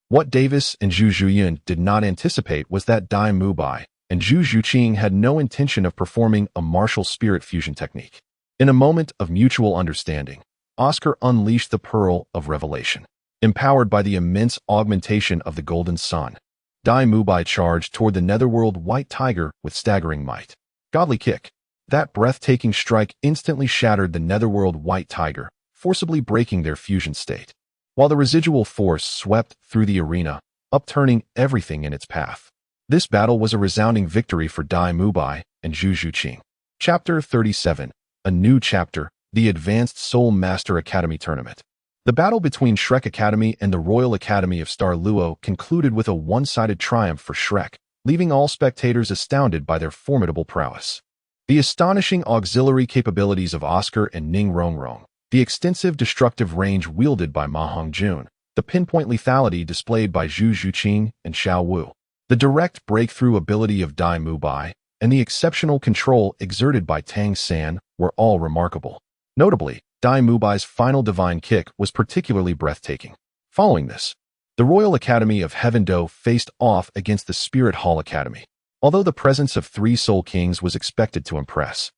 Speaker 1: what Davis and Zhu Zhuyun did not anticipate was that Dai Mubai and Zhu Shiqing had no intention of performing a martial spirit fusion technique. In a moment of mutual understanding, Oscar unleashed the Pearl of Revelation. Empowered by the immense augmentation of the Golden Sun, Dai Mubai charged toward the Netherworld White Tiger with staggering might. Godly kick. That breathtaking strike instantly shattered the Netherworld White Tiger, forcibly breaking their fusion state, while the residual force swept through the arena, upturning everything in its path. This battle was a resounding victory for Dai Mubai and Zhu Shiqing. Chapter 37. A new chapter, the Advanced Soul Master Academy Tournament. The battle between Shrek Academy and the Royal Academy of Starluo concluded with a one-sided triumph for Shrek, leaving all spectators astounded by their formidable prowess. The astonishing auxiliary capabilities of Oscar and Ning Rongrong, the extensive destructive range wielded by Ma Hongjun, the pinpoint lethality displayed by Zhu Shiqing and Xiaowu, the direct breakthrough ability of Dai Mubai, and the exceptional control exerted by Tang San were all remarkable. Notably, Dai Mubai's final divine kick was particularly breathtaking. Following this, the Royal Academy of Heavendo faced off against the Spirit Hall Academy. Although the presence of 3 Soul Kings was expected to impress,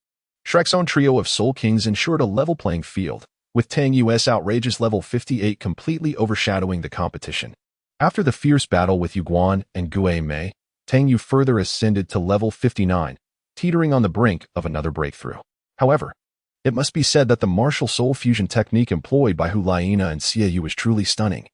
Speaker 1: Shrek's own trio of Soul Kings ensured a level playing field, with Tang Yu's outrageous level 58 completely overshadowing the competition. After the fierce battle with Yuguan and Gue Mei, Tang Yu further ascended to level 59, teetering on the brink of another breakthrough. However, it must be said that the martial soul fusion technique employed by Beiana and Xiaoyu was truly stunning,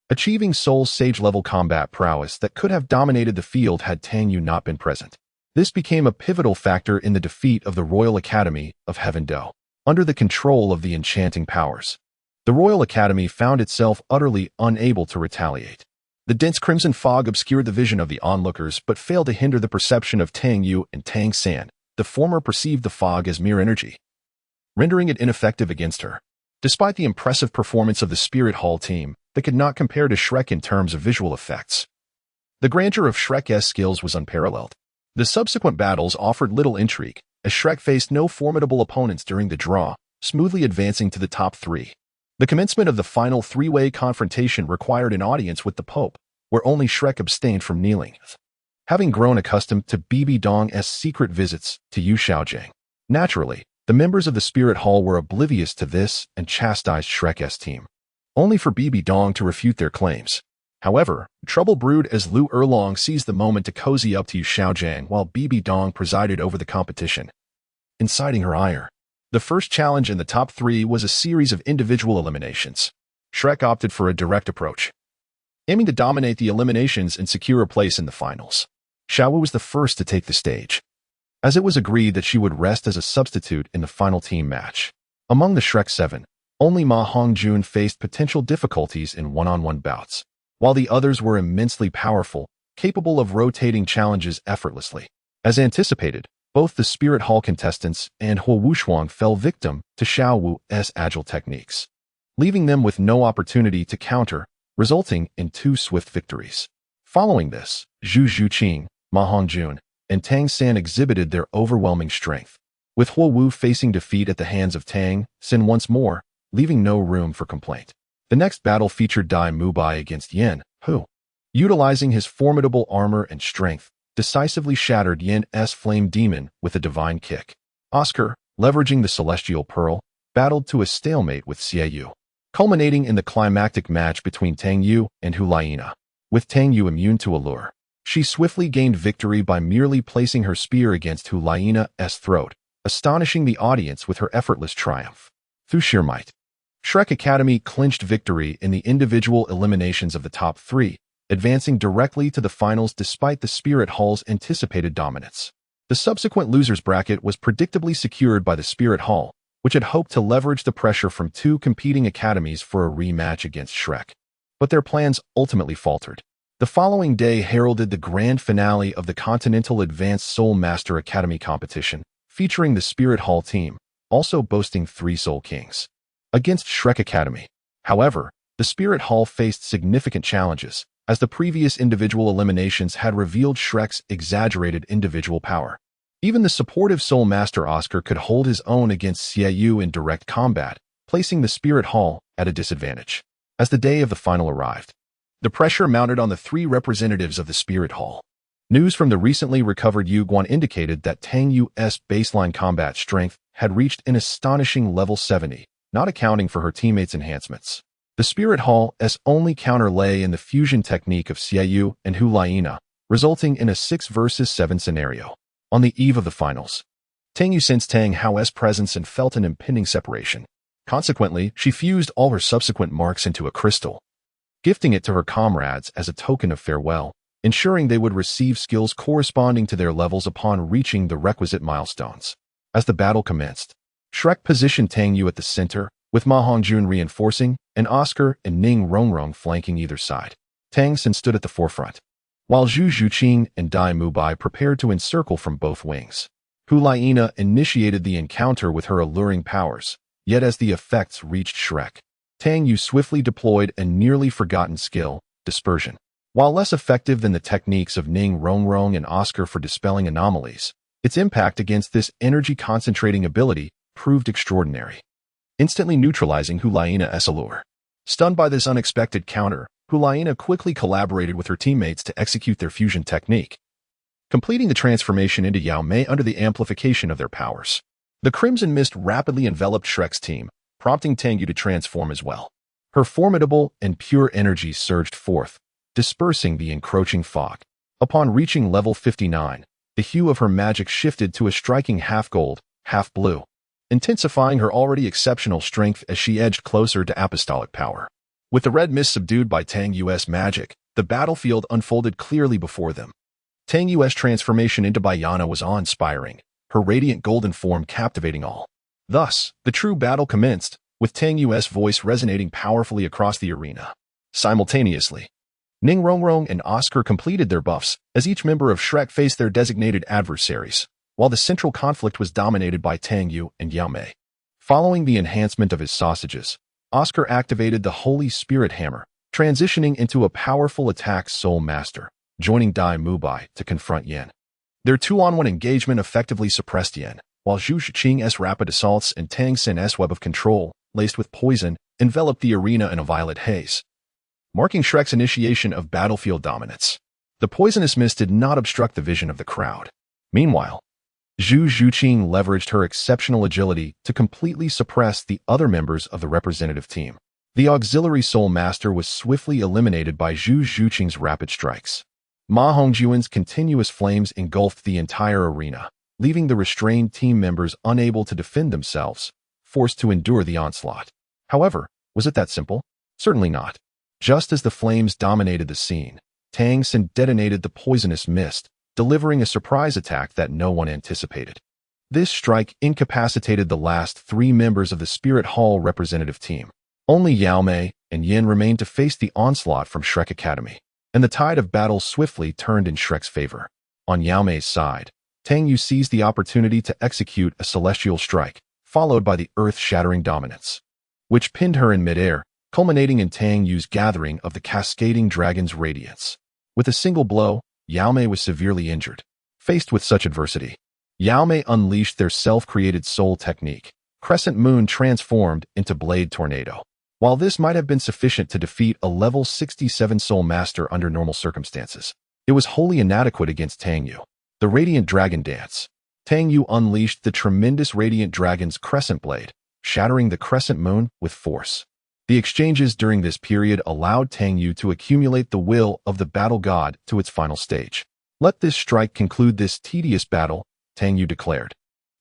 Speaker 1: achieving soul sage-level combat prowess that could have dominated the field had Tang Yu not been present. This became a pivotal factor in the defeat of the Royal Academy of Heavendo. Under the control of the enchanting powers, the Royal Academy found itself utterly unable to retaliate. The dense crimson fog obscured the vision of the onlookers but failed to hinder the perception of Tang Yu and Tang San. The former perceived the fog as mere energy, rendering it ineffective against her. Despite the impressive performance of the Spirit Hall team, that could not compare to Shrek in terms of visual effects. The grandeur of Shrek's skills was unparalleled. The subsequent battles offered little intrigue, as Shrek faced no formidable opponents during the draw, smoothly advancing to the top 3. The commencement of the final 3-way confrontation required an audience with the Pope, where only Shrek abstained from kneeling. Having grown accustomed to Bibi Dong's secret visits to Yu Xiaojiang, naturally, the members of the Spirit Hall were oblivious to this and chastised Shrek's team, only for Bibi Dong to refute their claims. However, trouble brewed as Lu Erlong seized the moment to cozy up to Yu Xiaojiang while Bibi Dong presided over the competition, inciting her ire. The first challenge in the top 3 was a series of individual eliminations. Shrek opted for a direct approach, aiming to dominate the eliminations and secure a place in the finals. Xiaowu was the first to take the stage, as it was agreed that she would rest as a substitute in the final team match. Among the Shrek 7, only Ma Hongjun faced potential difficulties in one-on-one bouts, while the others were immensely powerful, capable of rotating challenges effortlessly. As anticipated, both the Spirit Hall contestants and Huo Wushuang fell victim to Xiao Wu's agile techniques, leaving them with no opportunity to counter, resulting in 2 swift victories. Following this, Zhu Zhuqing, Ma Hongjun, and Tang San exhibited their overwhelming strength, with Huo Wu facing defeat at the hands of Tang Sin once more, leaving no room for complaint. The next battle featured Dai Mubai against Yin, who, utilizing his formidable armor and strength, decisively shattered Yin's flame demon with a divine kick. Oscar, leveraging the Celestial Pearl, battled to a stalemate with Xie Yu, culminating in the climactic match between Tang Yu and Hulaina. With Tang Yu immune to allure, she swiftly gained victory by merely placing her spear against Hulaina's throat, astonishing the audience with her effortless triumph. Through sheer might, Shrek Academy clinched victory in the individual eliminations of the top 3, advancing directly to the finals despite the Spirit Hall's anticipated dominance. The subsequent losers bracket was predictably secured by the Spirit Hall, which had hoped to leverage the pressure from 2 competing academies for a rematch against Shrek. But their plans ultimately faltered. The following day heralded the grand finale of the Continental Advanced Soul Master Academy competition, featuring the Spirit Hall team, also boasting 3 Soul Kings, against Shrek Academy. However, the Spirit Hall faced significant challenges, as the previous individual eliminations had revealed Shrek's exaggerated individual power. Even the supportive Soul Master Oscar could hold his own against Xie Yu in direct combat, placing the Spirit Hall at a disadvantage. As the day of the final arrived, the pressure mounted on the 3 representatives of the Spirit Hall. News from the recently recovered Yu Guan indicated that Tang Yu's baseline combat strength had reached an astonishing level 70, not accounting for her teammates' enhancements. The Spirit Hall's only counter lay in the fusion technique of Xie Yu and Hulaina, resulting in a 6 versus 7 scenario. On the eve of the finals, Tang Yu sensed Tang Hao's presence and felt an impending separation. Consequently, she fused all her subsequent marks into a crystal, gifting it to her comrades as a token of farewell, ensuring they would receive skills corresponding to their levels upon reaching the requisite milestones. As the battle commenced, Shrek positioned Tang Yu at the center, with Ma Hongjun reinforcing, and Oscar and Ning Rongrong flanking either side. Tang Sin stood at the forefront, while Zhu Zhuqing and Dai Mubai prepared to encircle from both wings. Hulaina initiated the encounter with her alluring powers, yet as the effects reached Shrek, Tang Yu swiftly deployed a nearly forgotten skill, dispersion. While less effective than the techniques of Ning Rongrong and Oscar for dispelling anomalies, its impact against this energy-concentrating ability proved extraordinary, instantly neutralizing Hulaina's allure. Stunned by this unexpected counter, Hulaina quickly collaborated with her teammates to execute their fusion technique, completing the transformation into Yao Mei under the amplification of their powers. The crimson mist rapidly enveloped Shrek's team, prompting Tang Yu to transform as well. Her formidable and pure energy surged forth, dispersing the encroaching fog. Upon reaching level 59, the hue of her magic shifted to a striking half-gold, half-blue, intensifying her already exceptional strength as she edged closer to apostolic power. With the red mist subdued by Tang Yu's magic, the battlefield unfolded clearly before them. Tang Yu's transformation into Beiana was awe-inspiring, her radiant golden form captivating all. Thus, the true battle commenced, with Tang Yu's voice resonating powerfully across the arena. Simultaneously, Ning Rongrong and Oscar completed their buffs, as each member of Shrek faced their designated adversaries, while the central conflict was dominated by Tang Yu and Yao Mei. Following the enhancement of his sausages, Oscar activated the Holy Spirit Hammer, transitioning into a powerful attack Soul Master, joining Dai Mubai to confront Yin. Their 2-on-1 engagement effectively suppressed Yin, while Zhu Shiqing's rapid assaults and Tang Sin's web of control, laced with poison, enveloped the arena in a violet haze, marking Shrek's initiation of battlefield dominance. The poisonous mist did not obstruct the vision of the crowd. Meanwhile, Zhu Zhuqing leveraged her exceptional agility to completely suppress the other members of the representative team. The auxiliary Soul Master was swiftly eliminated by Zhu Zhuqing's rapid strikes. Ma Hongjuan's continuous flames engulfed the entire arena, leaving the restrained team members unable to defend themselves, forced to endure the onslaught. However, was it that simple? Certainly not. Just as the flames dominated the scene, Tang Sin detonated the poisonous mist, delivering a surprise attack that no one anticipated. This strike incapacitated the last 3 members of the Spirit Hall representative team. Only Yao Mei and Yin remained to face the onslaught from Shrek Academy, and the tide of battle swiftly turned in Shrek's favor. On Yao Mei's side, Tang Yu seized the opportunity to execute a celestial strike, followed by the earth-shattering dominance, which pinned her in midair, culminating in Tang Yu's gathering of the cascading dragon's radiance. With a single blow, Yao Mei was severely injured. Faced with such adversity, Yao Mei unleashed their self-created soul technique, Crescent Moon transformed into Blade Tornado. While this might have been sufficient to defeat a level 67 Soul Master under normal circumstances, it was wholly inadequate against Tang Yu. The Radiant Dragon Dance. Tang Yu unleashed the tremendous Radiant Dragon's Crescent Blade, shattering the Crescent Moon with force. The exchanges during this period allowed Tang Yu to accumulate the will of the battle god to its final stage. Let this strike conclude this tedious battle, Tang Yu declared.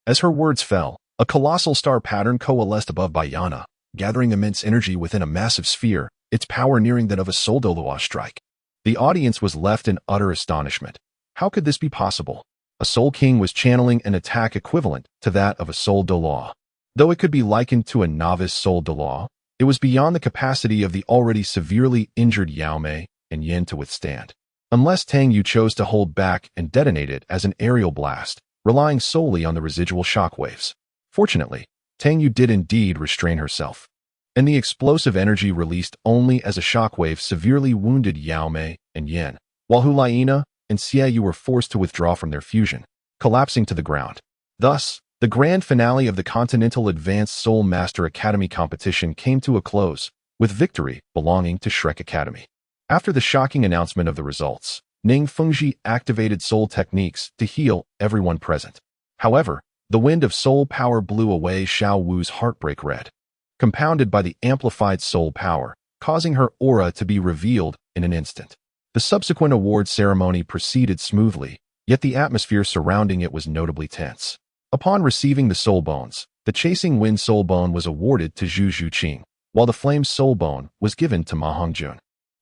Speaker 1: As her words fell, a colossal star pattern coalesced above Beiana, gathering immense energy within a massive sphere, its power nearing that of a Soul Douluo strike. The audience was left in utter astonishment. How could this be possible? A Soul King was channeling an attack equivalent to that of a Soul Douluo. Though it could be likened to a novice Soul Douluo, it was beyond the capacity of the already severely injured Yao Mei and Yin to withstand. Unless Tang Yu chose to hold back and detonate it as an aerial blast, relying solely on the residual shockwaves. Fortunately, Tang Yu did indeed restrain herself, and the explosive energy released only as a shockwave severely wounded Yao Mei and Yin, while Hulaina and Xie Yu were forced to withdraw from their fusion, collapsing to the ground. Thus, the grand finale of the Continental Advanced Soul Master Academy competition came to a close, with victory belonging to Shrek Academy. After the shocking announcement of the results, Ning Fengji activated soul techniques to heal everyone present. However, the wind of soul power blew away Xiao Wu's heartbreak red, compounded by the amplified soul power, causing her aura to be revealed in an instant. The subsequent award ceremony proceeded smoothly, yet the atmosphere surrounding it was notably tense. Upon receiving the soul bones, the Chasing Wind soul bone was awarded to Zhu Zhuqing, while the Flame soul bone was given to Ma Hongjun.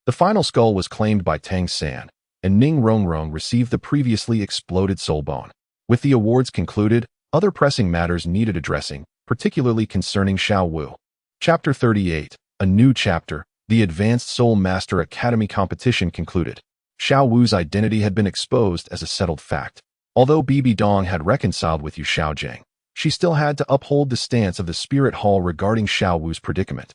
Speaker 1: The final skull was claimed by Tang San, and Ning Rongrong received the previously exploded soul bone. With the awards concluded, other pressing matters needed addressing, particularly concerning Xiao Wu. Chapter 38, a new chapter, the Advanced Soul Master Academy competition concluded. Xiao Wu's identity had been exposed as a settled fact. Although Bibi Dong had reconciled with Yu Xiaojiang, she still had to uphold the stance of the Spirit Hall regarding Xiao Wu's predicament,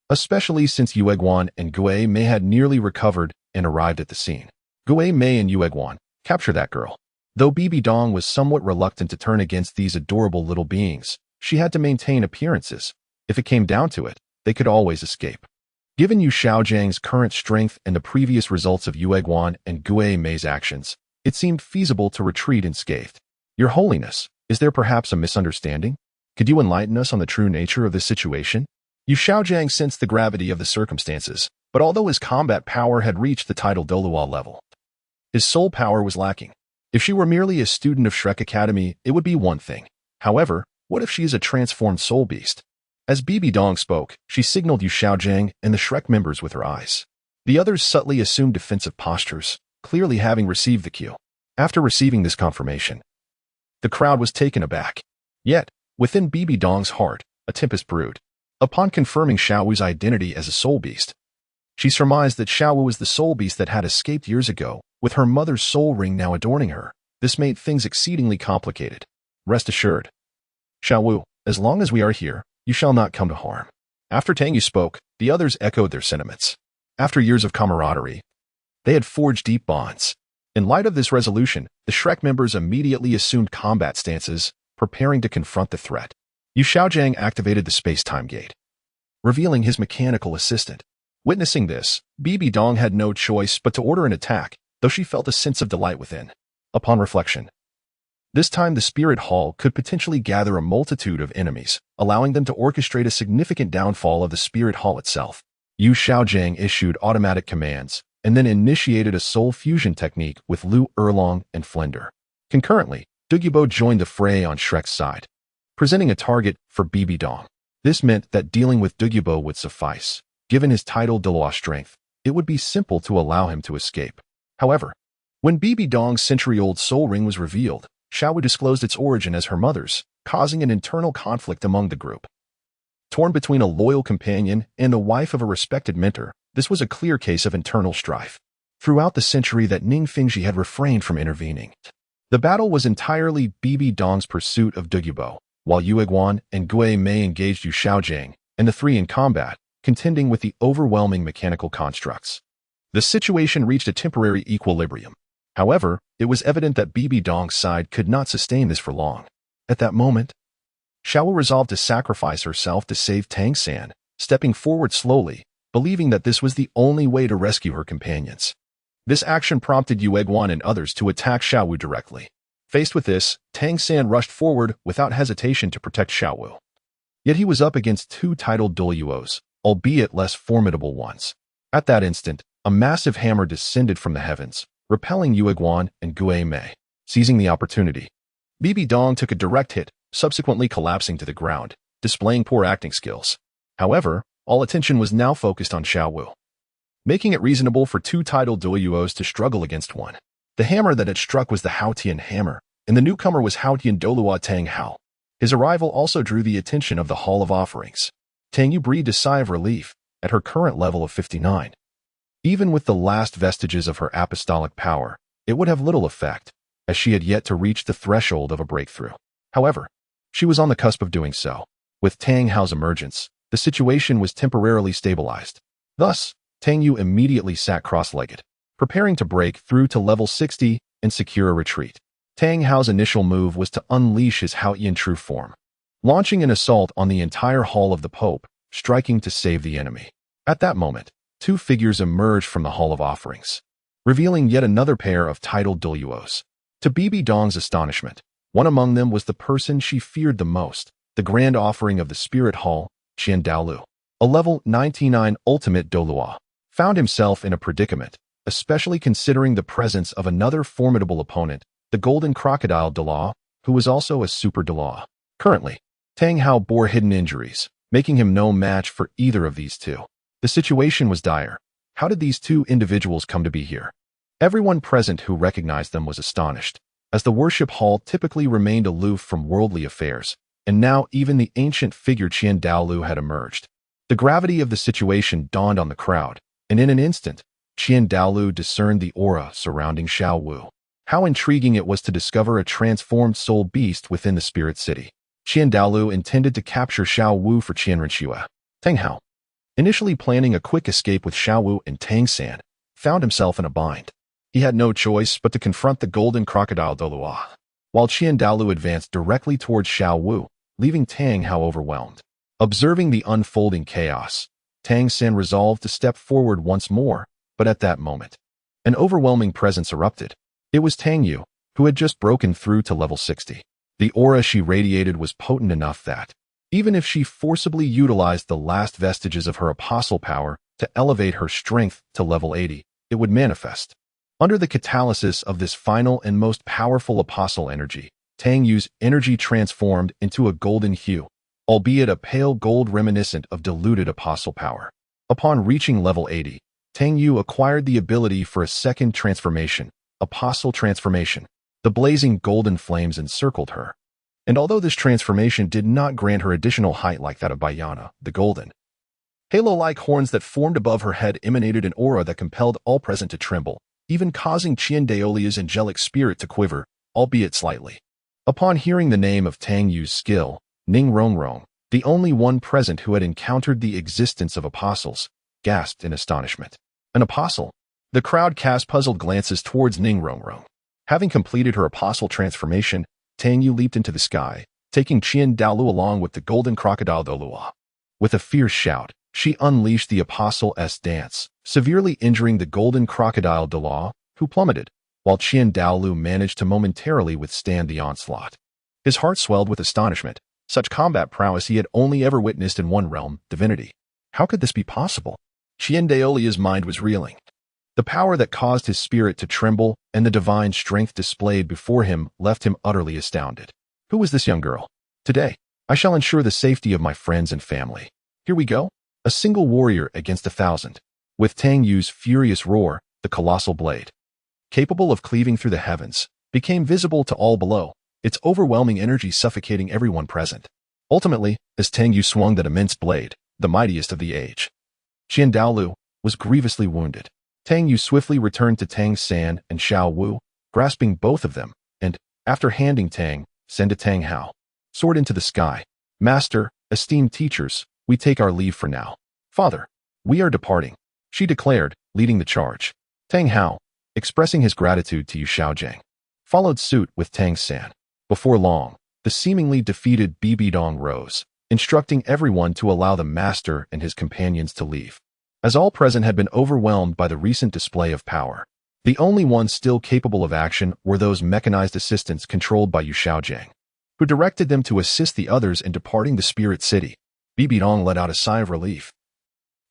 Speaker 1: especially since Yueguan and Gue Mei had nearly recovered and arrived at the scene. Gue Mei and Yueguan, capture that girl. Though Bibi Dong was somewhat reluctant to turn against these adorable little beings, she had to maintain appearances. If it came down to it, they could always escape. Given Yu Xiaojiang's current strength and the previous results of Yueguan and Gue Mei's actions, it seemed feasible to retreat unscathed. Your Holiness, is there perhaps a misunderstanding? Could you enlighten us on the true nature of this situation? Yu Xiaojiang sensed the gravity of the circumstances, but although his combat power had reached the title Douluo level, his soul power was lacking. If she were merely a student of Shrek Academy, it would be one thing. However, what if she is a transformed soul beast? As Bibi Dong spoke, she signaled Yu Xiaojiang and the Shrek members with her eyes. The others subtly assumed defensive postures, clearly having received the cue. After receiving this confirmation, the crowd was taken aback. Yet, within Bibi Dong's heart, a tempest brewed. Upon confirming Xiao Wu's identity as a soul beast, she surmised that Xiao Wu was the soul beast that had escaped years ago, with her mother's soul ring now adorning her. This made things exceedingly complicated. Rest assured, Xiao Wu, as long as we are here, you shall not come to harm. After Tang Yu spoke, the others echoed their sentiments. After years of camaraderie, they had forged deep bonds. In light of this resolution, the Shrek members immediately assumed combat stances, preparing to confront the threat. Yu Xiaojiang activated the space-time gate, revealing his mechanical assistant. Witnessing this, Bibi Dong had no choice but to order an attack, though she felt a sense of delight within. Upon reflection, this time the Spirit Hall could potentially gather a multitude of enemies, allowing them to orchestrate a significant downfall of the Spirit Hall itself. Yu Xiaojiang issued automatic commands, and then initiated a soul fusion technique with Lu Erlong and Flender. Concurrently, Douluo joined the fray on Shrek's side, presenting a target for Bibi Dong. This meant that dealing with Douluo would suffice. Given his title Douluo strength, it would be simple to allow him to escape. However, when Bibi Dong's century-old soul ring was revealed, Xiaowu disclosed its origin as her mother's, causing an internal conflict among the group. Torn between a loyal companion and the wife of a respected mentor, this was a clear case of internal strife. Throughout the century that Ning Fengji had refrained from intervening, the battle was entirely Bibi Dong's pursuit of Douluo, while Yue Guan and Gui Mei engaged Yu Xiaojiang, and the three in combat, contending with the overwhelming mechanical constructs. The situation reached a temporary equilibrium. However, it was evident that Bibi Dong's side could not sustain this for long. At that moment, Xiaowu resolved to sacrifice herself to save Tang San, stepping forward slowly, believing that this was the only way to rescue her companions. This action prompted Yue Guan and others to attack Xiaowu directly. Faced with this, Tang San rushed forward without hesitation to protect Xiaowu. Yet he was up against two titled Douluos, albeit less formidable ones. At that instant, a massive hammer descended from the heavens, repelling Yue Guan and Gui Mei. Seizing the opportunity, Bibi Dong took a direct hit, subsequently collapsing to the ground, displaying poor acting skills. However, all attention was now focused on Xiaowu, making it reasonable for two titled Douluos to struggle against one. The hammer that had struck was the Haotian hammer, and the newcomer was Haotian Douluo Tang Hao. His arrival also drew the attention of the Hall of Offerings. Tang Yu breathed a sigh of relief at her current level of 59. Even with the last vestiges of her apostolic power, it would have little effect, as she had yet to reach the threshold of a breakthrough. However, she was on the cusp of doing so. With Tang Hao's emergence, the situation was temporarily stabilized. Thus, Tang Yu immediately sat cross-legged, preparing to break through to level 60 and secure a retreat. Tang Hao's initial move was to unleash his Haotian true form, launching an assault on the entire Hall of the Pope, striking to save the enemy. At that moment, two figures emerged from the Hall of Offerings, revealing yet another pair of titled Douluos. To Bibi Dong's astonishment, one among them was the person she feared the most, the Grand Offering of the Spirit Hall, Qian Daolu. A level 99 ultimate Douluo found himself in a predicament, especially considering the presence of another formidable opponent, the Golden Crocodile Douluo, who was also a super Douluo. Currently, Tang Hao bore hidden injuries, making him no match for either of these two. The situation was dire. How did these two individuals come to be here? Everyone present who recognized them was astonished, as the worship hall typically remained aloof from worldly affairs, and now even the ancient figure Qian Daolu had emerged. The gravity of the situation dawned on the crowd, and in an instant, Qian Daolu discerned the aura surrounding Xiaowu. How intriguing it was to discover a transformed soul beast within the spirit city. Qian Daolu intended to capture Xiaowu for Qian Renxue. Tang Hao, initially planning a quick escape with Xiaowu and Tang San, found himself in a bind. He had no choice but to confront the Golden Crocodile Douluo, while Qian Daolu advanced directly towards Xiaowu, leaving Tang Hao overwhelmed. Observing the unfolding chaos, Tang San resolved to step forward once more, but at that moment, an overwhelming presence erupted. It was Tang Yu, who had just broken through to level 60. The aura she radiated was potent enough that, even if she forcibly utilized the last vestiges of her apostle power to elevate her strength to level 80, it would manifest. Under the catalysis of this final and most powerful apostle energy, Tang Yu's energy transformed into a golden hue, albeit a pale gold reminiscent of diluted apostle power. Upon reaching level 80, Tang Yu acquired the ability for a second transformation, apostle transformation. The blazing golden flames encircled her, and although this transformation did not grant her additional height like that of Beiana, the golden halo-like horns that formed above her head emanated an aura that compelled all present to tremble, even causing Qian Daolia's angelic spirit to quiver, albeit slightly. Upon hearing the name of Tang Yu's skill, Ning Rongrong, the only one present who had encountered the existence of apostles, gasped in astonishment. An apostle. The crowd cast puzzled glances towards Ning Rongrong. Having completed her apostle transformation, Tang Yu leaped into the sky, taking Qian Daolu along with the golden crocodile Douluo. With a fierce shout, she unleashed the apostle's dance, severely injuring the golden crocodile Douluo, who plummeted, while Qian Daolu managed to momentarily withstand the onslaught. His heart swelled with astonishment. Such combat prowess he had only ever witnessed in one realm, divinity. How could this be possible? Qian Daolia's mind was reeling. The power that caused his spirit to tremble and the divine strength displayed before him left him utterly astounded. Who was this young girl? Today, I shall ensure the safety of my friends and family. Here we go. A single warrior against 1,000. With Tang Yu's furious roar, the colossal blade, capable of cleaving through the heavens, became visible to all below, its overwhelming energy suffocating everyone present. Ultimately, as Tang Yu swung that immense blade, the mightiest of the age, Qian Daolu was grievously wounded. Tang Yu swiftly returned to Tang San and Xiao Wu, grasping both of them, and, after handing Tang San to Tang Hao, soared into the sky. Master, esteemed teachers, we take our leave for now. Father, we are departing, she declared, leading the charge. Tang Hao, expressing his gratitude to Yu Xiaojiang, followed suit with Tang San. Before long, the seemingly defeated Bibidong rose, instructing everyone to allow the master and his companions to leave. As all present had been overwhelmed by the recent display of power, the only ones still capable of action were those mechanized assistants controlled by Yu Xiaojiang, who directed them to assist the others in departing the Spirit City. Bibidong let out a sigh of relief.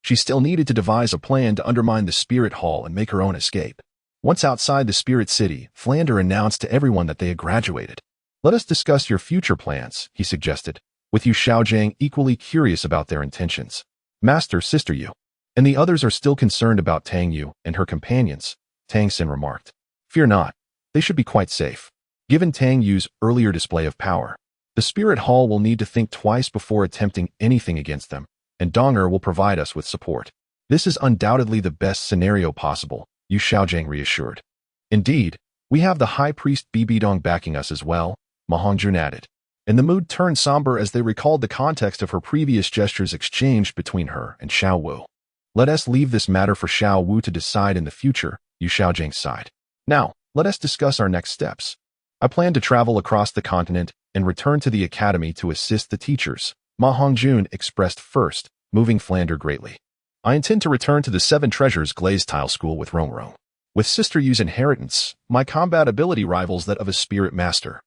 Speaker 1: She still needed to devise a plan to undermine the Spirit Hall and make her own escape. Once outside the Spirit City, Flander announced to everyone that they had graduated. Let us discuss your future plans, he suggested, with Yu Xiaojiang equally curious about their intentions. Master, Sister Yu, and the others are still concerned about Tang Yu and her companions, Tang Xin remarked. Fear not, they should be quite safe. Given Tang Yu's earlier display of power, the Spirit Hall will need to think twice before attempting anything against them, and Donger will provide us with support. This is undoubtedly the best scenario possible, Yu Xiaojiang reassured. Indeed, we have the High Priest Bibidong backing us as well, Ma Hongjun added. And the mood turned somber as they recalled the context of her previous gestures exchanged between her and Xiao Wu. Let us leave this matter for Xiao Wu to decide in the future, Yu Xiaojiang sighed. Now, let us discuss our next steps. I plan to travel across the continent and return to the academy to assist the teachers, Ma Hongjun expressed first, moving Flander greatly. I intend to return to the Seven Treasures Glazed Tile School with Rongrong. With Sister Yu's inheritance, my combat ability rivals that of a spirit master.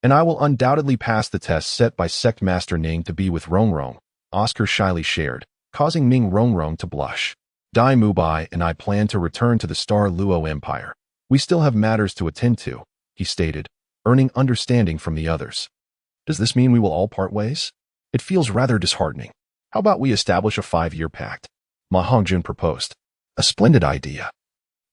Speaker 1: And I will undoubtedly pass the test set by Sect Master Ning to be with Rongrong, Oscar shyly shared, causing Ming Rongrong to blush. Dai Mubai and I plan to return to the Star Luo Empire. We still have matters to attend to, he stated, earning understanding from the others. Does this mean we will all part ways? It feels rather disheartening. How about we establish a 5-year pact? Ma Hongjun proposed. A splendid idea.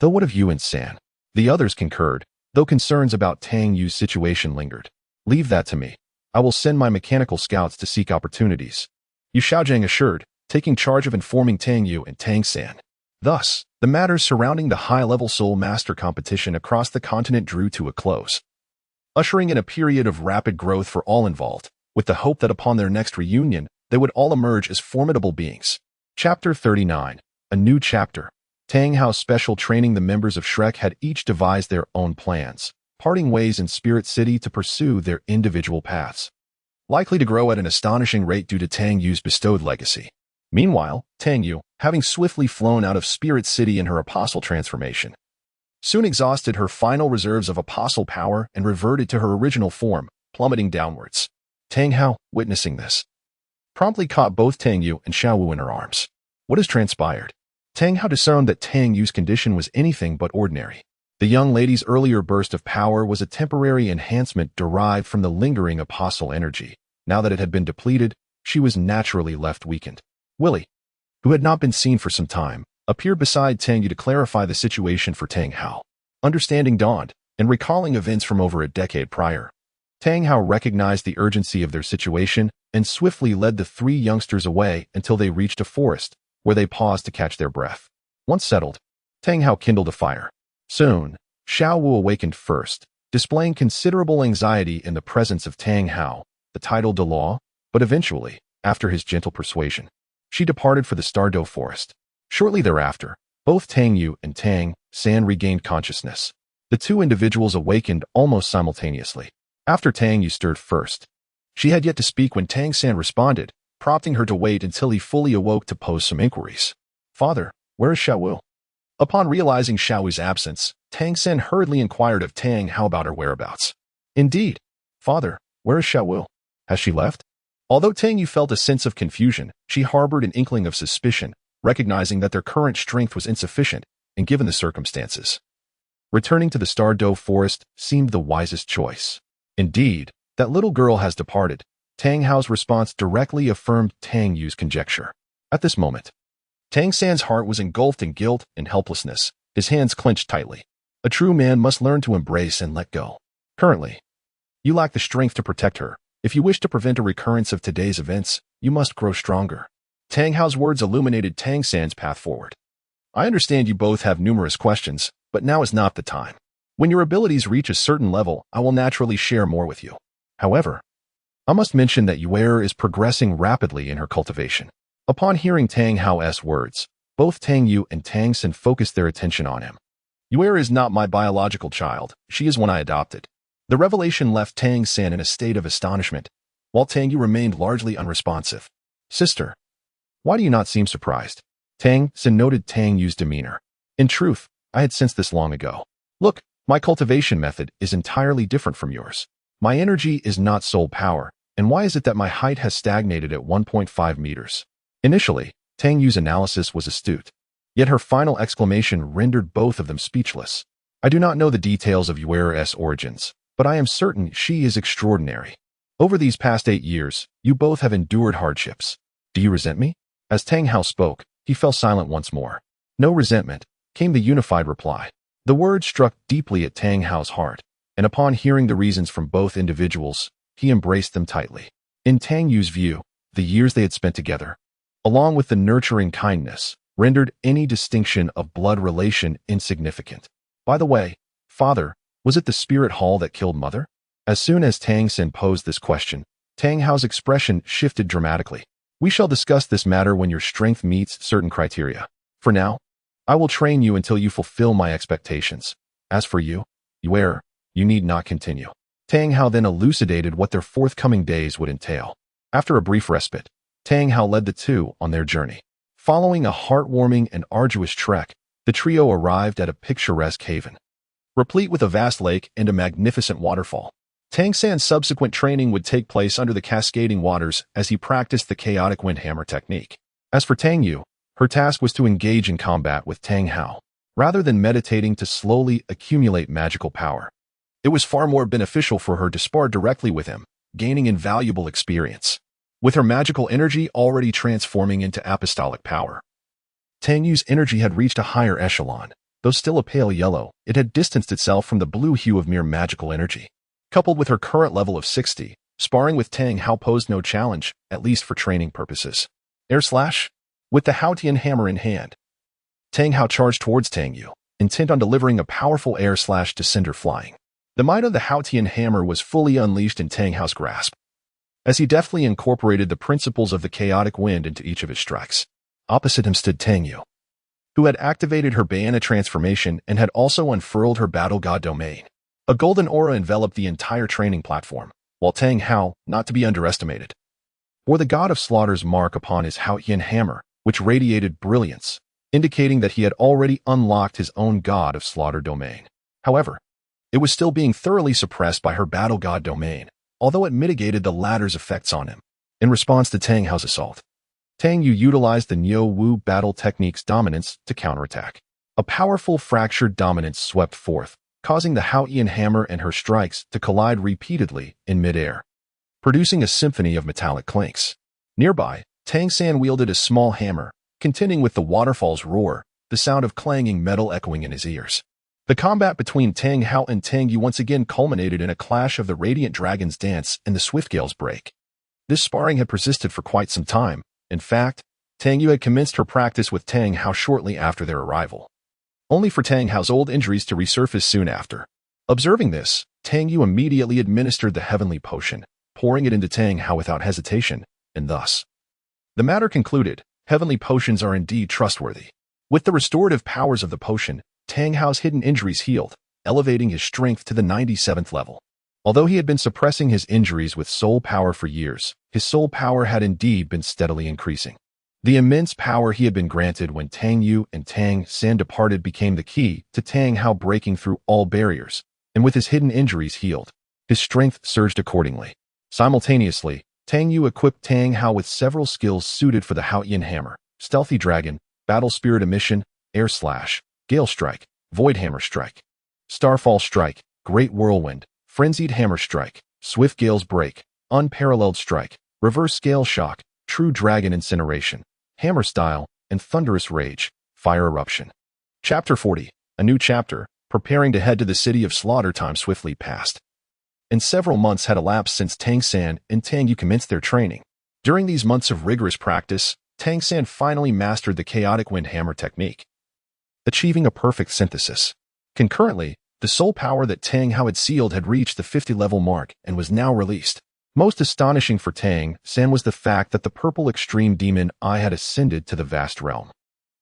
Speaker 1: Though what of you and San? The others concurred, though concerns about Tang Yu's situation lingered. Leave that to me. I will send my mechanical scouts to seek opportunities, Yu Xiaojiang assured, taking charge of informing Tang Yu and Tang San. Thus, the matters surrounding the high-level Soul Master competition across the continent drew to a close, ushering in a period of rapid growth for all involved, with the hope that upon their next reunion, they would all emerge as formidable beings. Chapter 39. A new chapter. Tang Hao's special training. The members of Shrek had each devised their own plans, parting ways in Spirit City to pursue their individual paths, likely to grow at an astonishing rate due to Tang Yu's bestowed legacy. Meanwhile, Tang Yu, having swiftly flown out of Spirit City in her apostle transformation, soon exhausted her final reserves of apostle power and reverted to her original form, plummeting downwards. Tang Hao, witnessing this, promptly caught both Tang Yu and Xiao Wu in her arms. What has transpired? Tang Hao discerned that Tang Yu's condition was anything but ordinary. The young lady's earlier burst of power was a temporary enhancement derived from the lingering apostle energy. Now that it had been depleted, she was naturally left weakened. Willie, who had not been seen for some time, appeared beside Tang Yu to clarify the situation for Tang Hao. Understanding dawned, and recalling events from over a decade prior, Tang Hao recognized the urgency of their situation and swiftly led the 3 youngsters away until they reached a forest, where they paused to catch their breath. Once settled, Tang Hao kindled a fire. Soon, Xiao Wu awakened first, displaying considerable anxiety in the presence of Tang Hao, the title Douluo, but eventually, after his gentle persuasion, she departed for the Stardo forest. Shortly thereafter, Both Tang Yu and Tang San regained consciousness. The two individuals awakened almost simultaneously. After Tang Yu stirred first, she had yet to speak when Tang San responded, prompting her to wait until he fully awoke to pose some inquiries. "Father, where is Xiaowu?" Upon realizing Xiaowu's absence, Tang San hurriedly inquired of Tang Hao about her whereabouts. "Indeed. Father, where is Xiaowu? Has she left?" Although Tang Yu felt a sense of confusion, she harbored an inkling of suspicion, recognizing that their current strength was insufficient, and given the circumstances, returning to the Stardew forest seemed the wisest choice. "Indeed, that little girl has departed." Tang Hao's response directly affirmed Tang Yu's conjecture. At this moment, Tang San's heart was engulfed in guilt and helplessness, his hands clenched tightly. A true man must learn to embrace and let go. Currently, you lack the strength to protect her. If you wish to prevent a recurrence of today's events, you must grow stronger. Tang Hao's words illuminated Tang San's path forward. "I understand you both have numerous questions, but now is not the time. When your abilities reach a certain level, I will naturally share more with you. However, I must mention that Yuer is progressing rapidly in her cultivation." Upon hearing Tang Hao's words, both Tang Yu and Tang San focused their attention on him. "Yuer is not my biological child, she is one I adopted." The revelation left Tang San in a state of astonishment, while Tang Yu remained largely unresponsive. "Sister, why do you not seem surprised?" Tang San noted Tang Yu's demeanor. "In truth, I had sensed this long ago. Look, my cultivation method is entirely different from yours. My energy is not soul power, and why is it that my height has stagnated at 1.5 meters? Initially, Tang Yu's analysis was astute, yet her final exclamation rendered both of them speechless. "I do not know the details of Yuer's origins, but I am certain she is extraordinary. Over these past 8 years, you both have endured hardships. Do you resent me?" As Tang Hao spoke, he fell silent once more. "No resentment," came the unified reply. The words struck deeply at Tang Hao's heart, and upon hearing the reasons from both individuals, he embraced them tightly. In Tang Yu's view, the years they had spent together, along with the nurturing kindness, rendered any distinction of blood relation insignificant. "By the way, father, was it the spirit hall that killed mother?" As soon as Tang San posed this question, Tang Hao's expression shifted dramatically. "We shall discuss this matter when your strength meets certain criteria. For now, I will train you until you fulfill my expectations. As for you, Yuer, you need not continue." Tang Hao then elucidated what their forthcoming days would entail. After a brief respite, Tang Hao led the two on their journey. Following a heartwarming and arduous trek, the trio arrived at a picturesque haven, replete with a vast lake and a magnificent waterfall. Tang San's subsequent training would take place under the cascading waters as he practiced the chaotic wind hammer technique. As for Tang Yu, her task was to engage in combat with Tang Hao, rather than meditating to slowly accumulate magical power. It was far more beneficial for her to spar directly with him, gaining invaluable experience. With her magical energy already transforming into apostolic power, Tang Yu's energy had reached a higher echelon. Though still a pale yellow, it had distanced itself from the blue hue of mere magical energy. Coupled with her current level of 60, sparring with Tang Hao posed no challenge, at least for training purposes. Air slash? With the Haotian hammer in hand, Tang Hao charged towards Tang Yu, intent on delivering a powerful air slash to send her flying. The might of the Haotian hammer was fully unleashed in Tang Hao's grasp, as he deftly incorporated the principles of the chaotic wind into each of his strikes. Opposite him stood Tang Yu, who had activated her Beiana transformation and had also unfurled her battle god domain. A golden aura enveloped the entire training platform, while Tang Hao, not to be underestimated, bore the god of slaughter's mark upon his Haotian hammer, which radiated brilliance, indicating that he had already unlocked his own god of slaughter domain. However, it was still being thoroughly suppressed by her battle god domain, although it mitigated the latter's effects on him. In response to Tang Hao's assault, Tang Yu utilized the Niu Wu battle technique's dominance to counterattack. A powerful fractured dominance swept forth, causing the Haotian hammer and her strikes to collide repeatedly in midair, producing a symphony of metallic clinks. Nearby, Tang San wielded a small hammer, contending with the waterfall's roar, the sound of clanging metal echoing in his ears. The combat between Tang Hao and Tang Yu once again culminated in a clash of the Radiant Dragon's Dance and the Swiftgale's Break. This sparring had persisted for quite some time. In fact, Tang Yu had commenced her practice with Tang Hao shortly after their arrival, only for Tang Hao's old injuries to resurface soon after. Observing this, Tang Yu immediately administered the heavenly potion, pouring it into Tang Hao without hesitation, and thus, the matter concluded. Heavenly potions are indeed trustworthy. With the restorative powers of the potion, Tang Hao's hidden injuries healed, elevating his strength to the 97th level. Although he had been suppressing his injuries with soul power for years, his soul power had indeed been steadily increasing. The immense power he had been granted when Tang Yu and Tang San departed became the key to Tang Hao breaking through all barriers, and with his hidden injuries healed, his strength surged accordingly. Simultaneously, Tang Yu equipped Tang Hao with several skills suited for the Haoyan Hammer, Stealthy Dragon, Battle Spirit Emission, Air Slash, Gale Strike, Void Hammer Strike, Starfall Strike, Great Whirlwind, Frenzied Hammer Strike, Swift Gale's Break, Unparalleled Strike, Reverse Gale Shock, True Dragon Incineration, Hammer Style, and Thunderous Rage, Fire Eruption. Chapter 40, a new chapter, preparing to head to the city of slaughter. Time swiftly passed, and several months had elapsed since Tang San and Tang Yu commenced their training. During these months of rigorous practice, Tang San finally mastered the chaotic wind hammer technique, achieving a perfect synthesis. Concurrently, the soul power that Tang Hao had sealed had reached the 50-level mark and was now released. Most astonishing for Tang San was the fact that the purple extreme demon eye had ascended to the vast realm.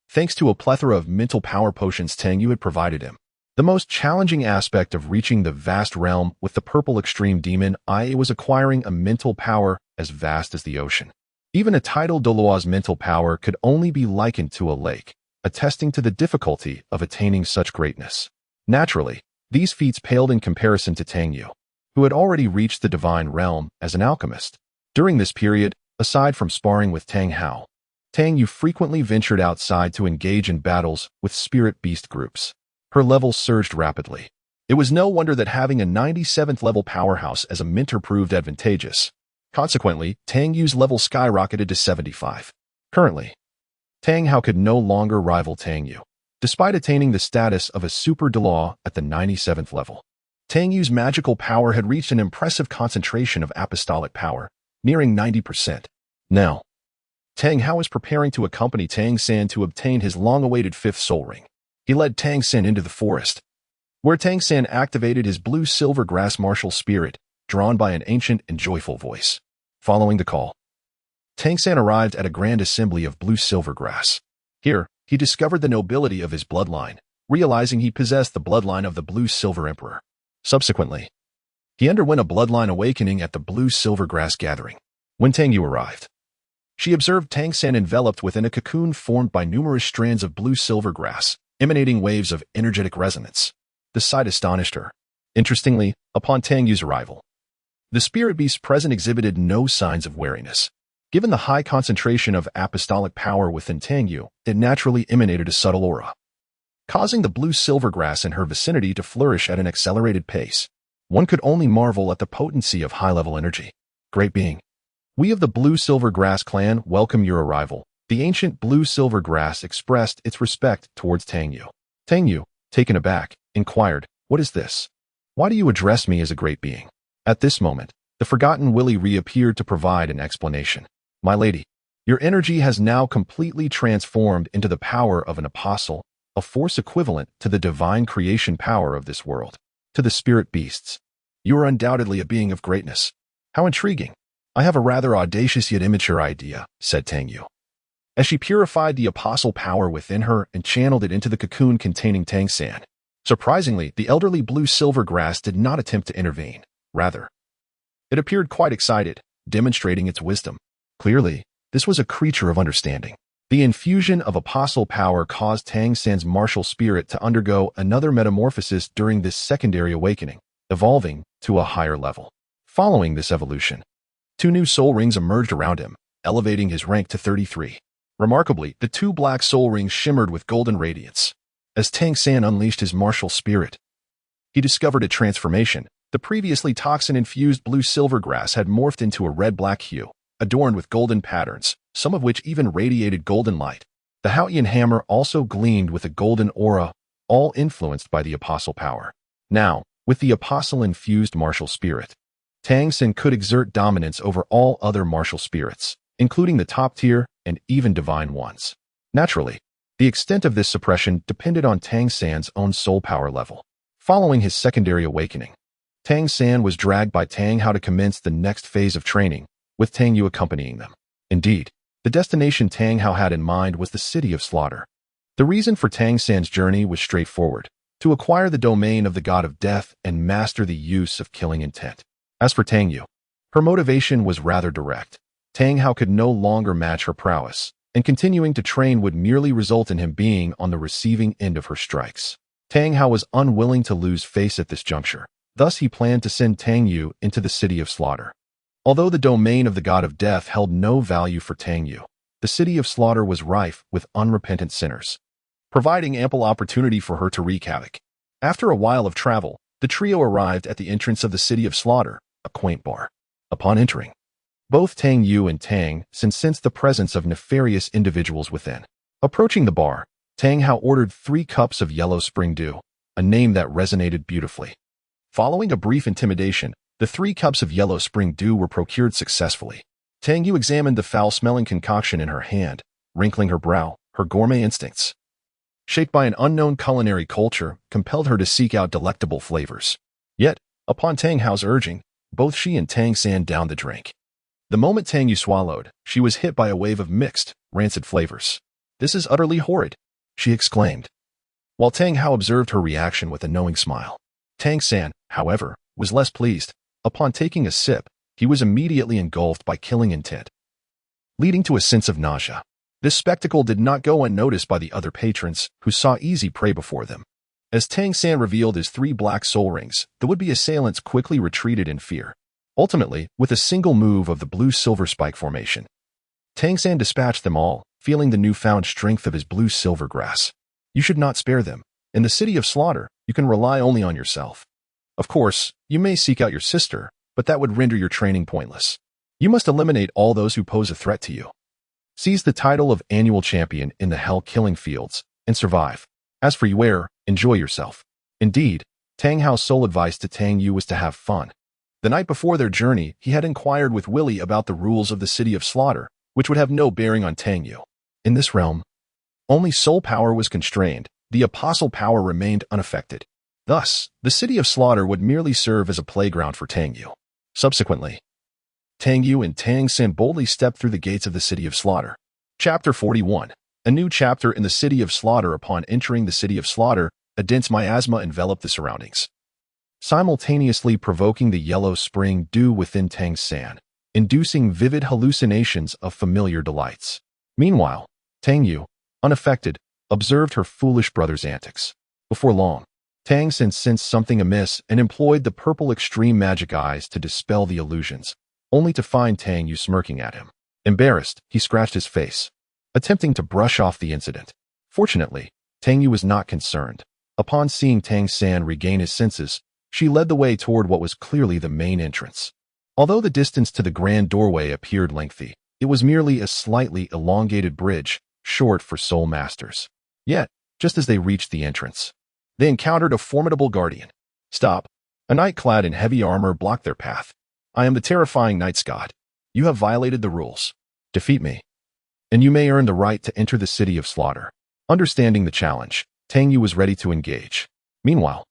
Speaker 1: Thanks to a plethora of mental power potions Tang Yu had provided him. The most challenging aspect of reaching the vast realm with the purple extreme demon eye was acquiring a mental power as vast as the ocean. Even a title Douluo's mental power could only be likened to a lake, attesting to the difficulty of attaining such greatness. Naturally, these feats paled in comparison to Tang Yu, who had already reached the divine realm as an alchemist. During this period, aside from sparring with Tang Hao, Tang Yu frequently ventured outside to engage in battles with spirit beast groups. Her levels surged rapidly. It was no wonder that having a 97th level powerhouse as a mentor proved advantageous. Consequently, Tang Yu's level skyrocketed to 75. Currently, Tang Hao could no longer rival Tang Yu, despite attaining the status of a super Douluo at the 97th level. Tang Yu's magical power had reached an impressive concentration of apostolic power, nearing 90%. Now, Tang Hao was preparing to accompany Tang San to obtain his long-awaited 5th soul ring. He led Tang San into the forest, where Tang San activated his blue-silver grass martial spirit, drawn by an ancient and joyful voice. Following the call, Tang San arrived at a grand assembly of blue-silver grass. Here, he discovered the nobility of his bloodline, realizing he possessed the bloodline of the blue-silver emperor. Subsequently, he underwent a bloodline awakening at the blue-silver grass gathering. When Tang Yu arrived, she observed Tang San enveloped within a cocoon formed by numerous strands of blue-silver grass, emanating waves of energetic resonance. The sight astonished her. Interestingly, upon Tang Yu's arrival, the spirit beasts present exhibited no signs of wariness. Given the high concentration of apostolic power within Tang Yu, it naturally emanated a subtle aura, causing the blue-silver grass in her vicinity to flourish at an accelerated pace. One could only marvel at the potency of high-level energy. Great being, we of the blue-silver grass clan welcome your arrival. The ancient blue-silver grass expressed its respect towards Tang Yu. Tang Yu, taken aback, inquired, "What is this? Why do you address me as a great being?" At this moment, the forgotten Willy reappeared to provide an explanation. "My lady, your energy has now completely transformed into the power of an apostle, a force equivalent to the divine creation power of this world. To the spirit beasts, you are undoubtedly a being of greatness." "How intriguing. I have a rather audacious yet immature idea," said Tang Yu, as she purified the apostle power within her and channeled it into the cocoon containing Tang San. Surprisingly, the elderly blue-silver grass did not attempt to intervene. Rather, it appeared quite excited, demonstrating its wisdom. Clearly, this was a creature of understanding. The infusion of apostle power caused Tang San's martial spirit to undergo another metamorphosis during this secondary awakening, evolving to a higher level. Following this evolution, 2 new soul rings emerged around him, elevating his rank to 33. Remarkably, the 2 black soul rings shimmered with golden radiance. As Tang San unleashed his martial spirit, he discovered a transformation. The previously toxin-infused blue-silver grass had morphed into a red-black hue, adorned with golden patterns, some of which even radiated golden light. The Haoyan hammer also gleamed with a golden aura, all influenced by the apostle power. Now, with the apostle-infused martial spirit, Tang San could exert dominance over all other martial spirits, including the top-tier and even divine ones. Naturally, the extent of this suppression depended on Tang San's own soul power level. Following his secondary awakening, Tang San was dragged by Tang Hao to commence the next phase of training, with Tang Yu accompanying them. Indeed, the destination Tang Hao had in mind was the city of slaughter. The reason for Tang San's journey was straightforward: to acquire the domain of the god of death and master the use of killing intent. As for Tang Yu, her motivation was rather direct. Tang Hao could no longer match her prowess, and continuing to train would merely result in him being on the receiving end of her strikes. Tang Hao was unwilling to lose face at this juncture. Thus, he planned to send Tang Yu into the City of Slaughter. Although the domain of the god of death held no value for Tang Yu, the City of Slaughter was rife with unrepentant sinners, providing ample opportunity for her to wreak havoc. After a while of travel, the trio arrived at the entrance of the City of Slaughter, a quaint bar. Upon entering, both Tang Yu and Tang San sensed the presence of nefarious individuals within. Approaching the bar, Tang Hao ordered 3 cups of yellow spring dew, a name that resonated beautifully. Following a brief intimidation, the 3 cups of yellow spring dew were procured successfully. Tang Yu examined the foul-smelling concoction in her hand, wrinkling her brow. Her gourmet instincts, shaped by an unknown culinary culture, compelled her to seek out delectable flavors. Yet, upon Tang Hao's urging, both she and Tang San downed the drink. The moment Tang Yu swallowed, she was hit by a wave of mixed, rancid flavors. "This is utterly horrid," she exclaimed, while Tang Hao observed her reaction with a knowing smile. Tang San, however, was less pleased. Upon taking a sip, he was immediately engulfed by killing intent, leading to a sense of nausea. This spectacle did not go unnoticed by the other patrons, who saw easy prey before them. As Tang San revealed his 3 black soul rings, the would-be assailants quickly retreated in fear. Ultimately, with a single move of the blue-silver spike formation, Tang San dispatched them all, feeling the newfound strength of his blue-silver grass. You should not spare them. In the City of Slaughter, you can rely only on yourself. Of course, you may seek out your sister, but that would render your training pointless. You must eliminate all those who pose a threat to you. Seize the title of annual champion in the hell-killing fields, and survive. As for you, enjoy yourself. Indeed, Tang Hao's sole advice to Tang Yu was to have fun. The night before their journey, he had inquired with Willie about the rules of the City of Slaughter, which would have no bearing on Tang Yu. In this realm, only soul power was constrained. The apostle power remained unaffected. Thus, the City of Slaughter would merely serve as a playground for Tang Yu. Subsequently, Tang Yu and Tang San boldly stepped through the gates of the City of Slaughter. Chapter 41. A new chapter in the City of Slaughter. Upon entering the City of Slaughter, a dense miasma enveloped the surroundings, simultaneously provoking the yellow spring dew within Tang San, inducing vivid hallucinations of familiar delights. Meanwhile, Tang Yu, unaffected, observed her foolish brother's antics. Before long, Tang San sensed something amiss and employed the purple extreme magic eyes to dispel the illusions, only to find Tang Yu smirking at him. Embarrassed, he scratched his face, attempting to brush off the incident. Fortunately, Tang Yu was not concerned. Upon seeing Tang San regain his senses, she led the way toward what was clearly the main entrance. Although the distance to the grand doorway appeared lengthy, it was merely a slightly elongated bridge, short for soul masters. Yet, just as they reached the entrance, they encountered a formidable guardian. "Stop!" A knight clad in heavy armor blocked their path. "I am the terrifying Knight's God. You have violated the rules. Defeat me, and you may earn the right to enter the City of Slaughter." Understanding the challenge, Tang Yu was ready to engage. Meanwhile,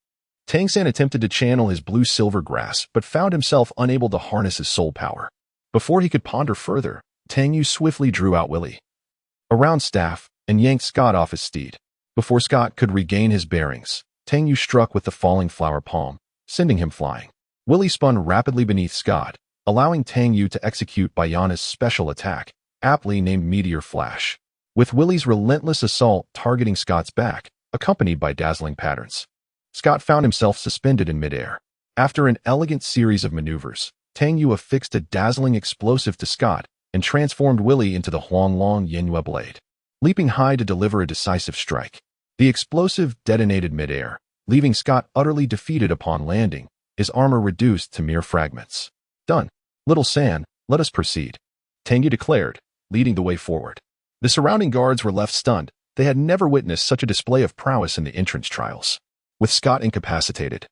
Speaker 1: Tang San attempted to channel his blue-silver grass, but found himself unable to harness his soul power. Before he could ponder further, Tang Yu swiftly drew out Willie, a round staff, and yanked Scott off his steed. Before Scott could regain his bearings, Tang Yu struck with the falling flower palm, sending him flying. Willie spun rapidly beneath Scott, allowing Tang Yu to execute Beiana's special attack, aptly named Meteor Flash, with Willie's relentless assault targeting Scott's back, accompanied by dazzling patterns. Scott found himself suspended in midair. After an elegant series of maneuvers, Tang Yu affixed a dazzling explosive to Scott and transformed Willie into the Huanglong Yinhua blade, leaping high to deliver a decisive strike. The explosive detonated midair, leaving Scott utterly defeated upon landing, his armor reduced to mere fragments. "Done. Little San, let us proceed," Tang Yu declared, leading the way forward. The surrounding guards were left stunned. They had never witnessed such a display of prowess in the entrance trials. With Scott incapacitated,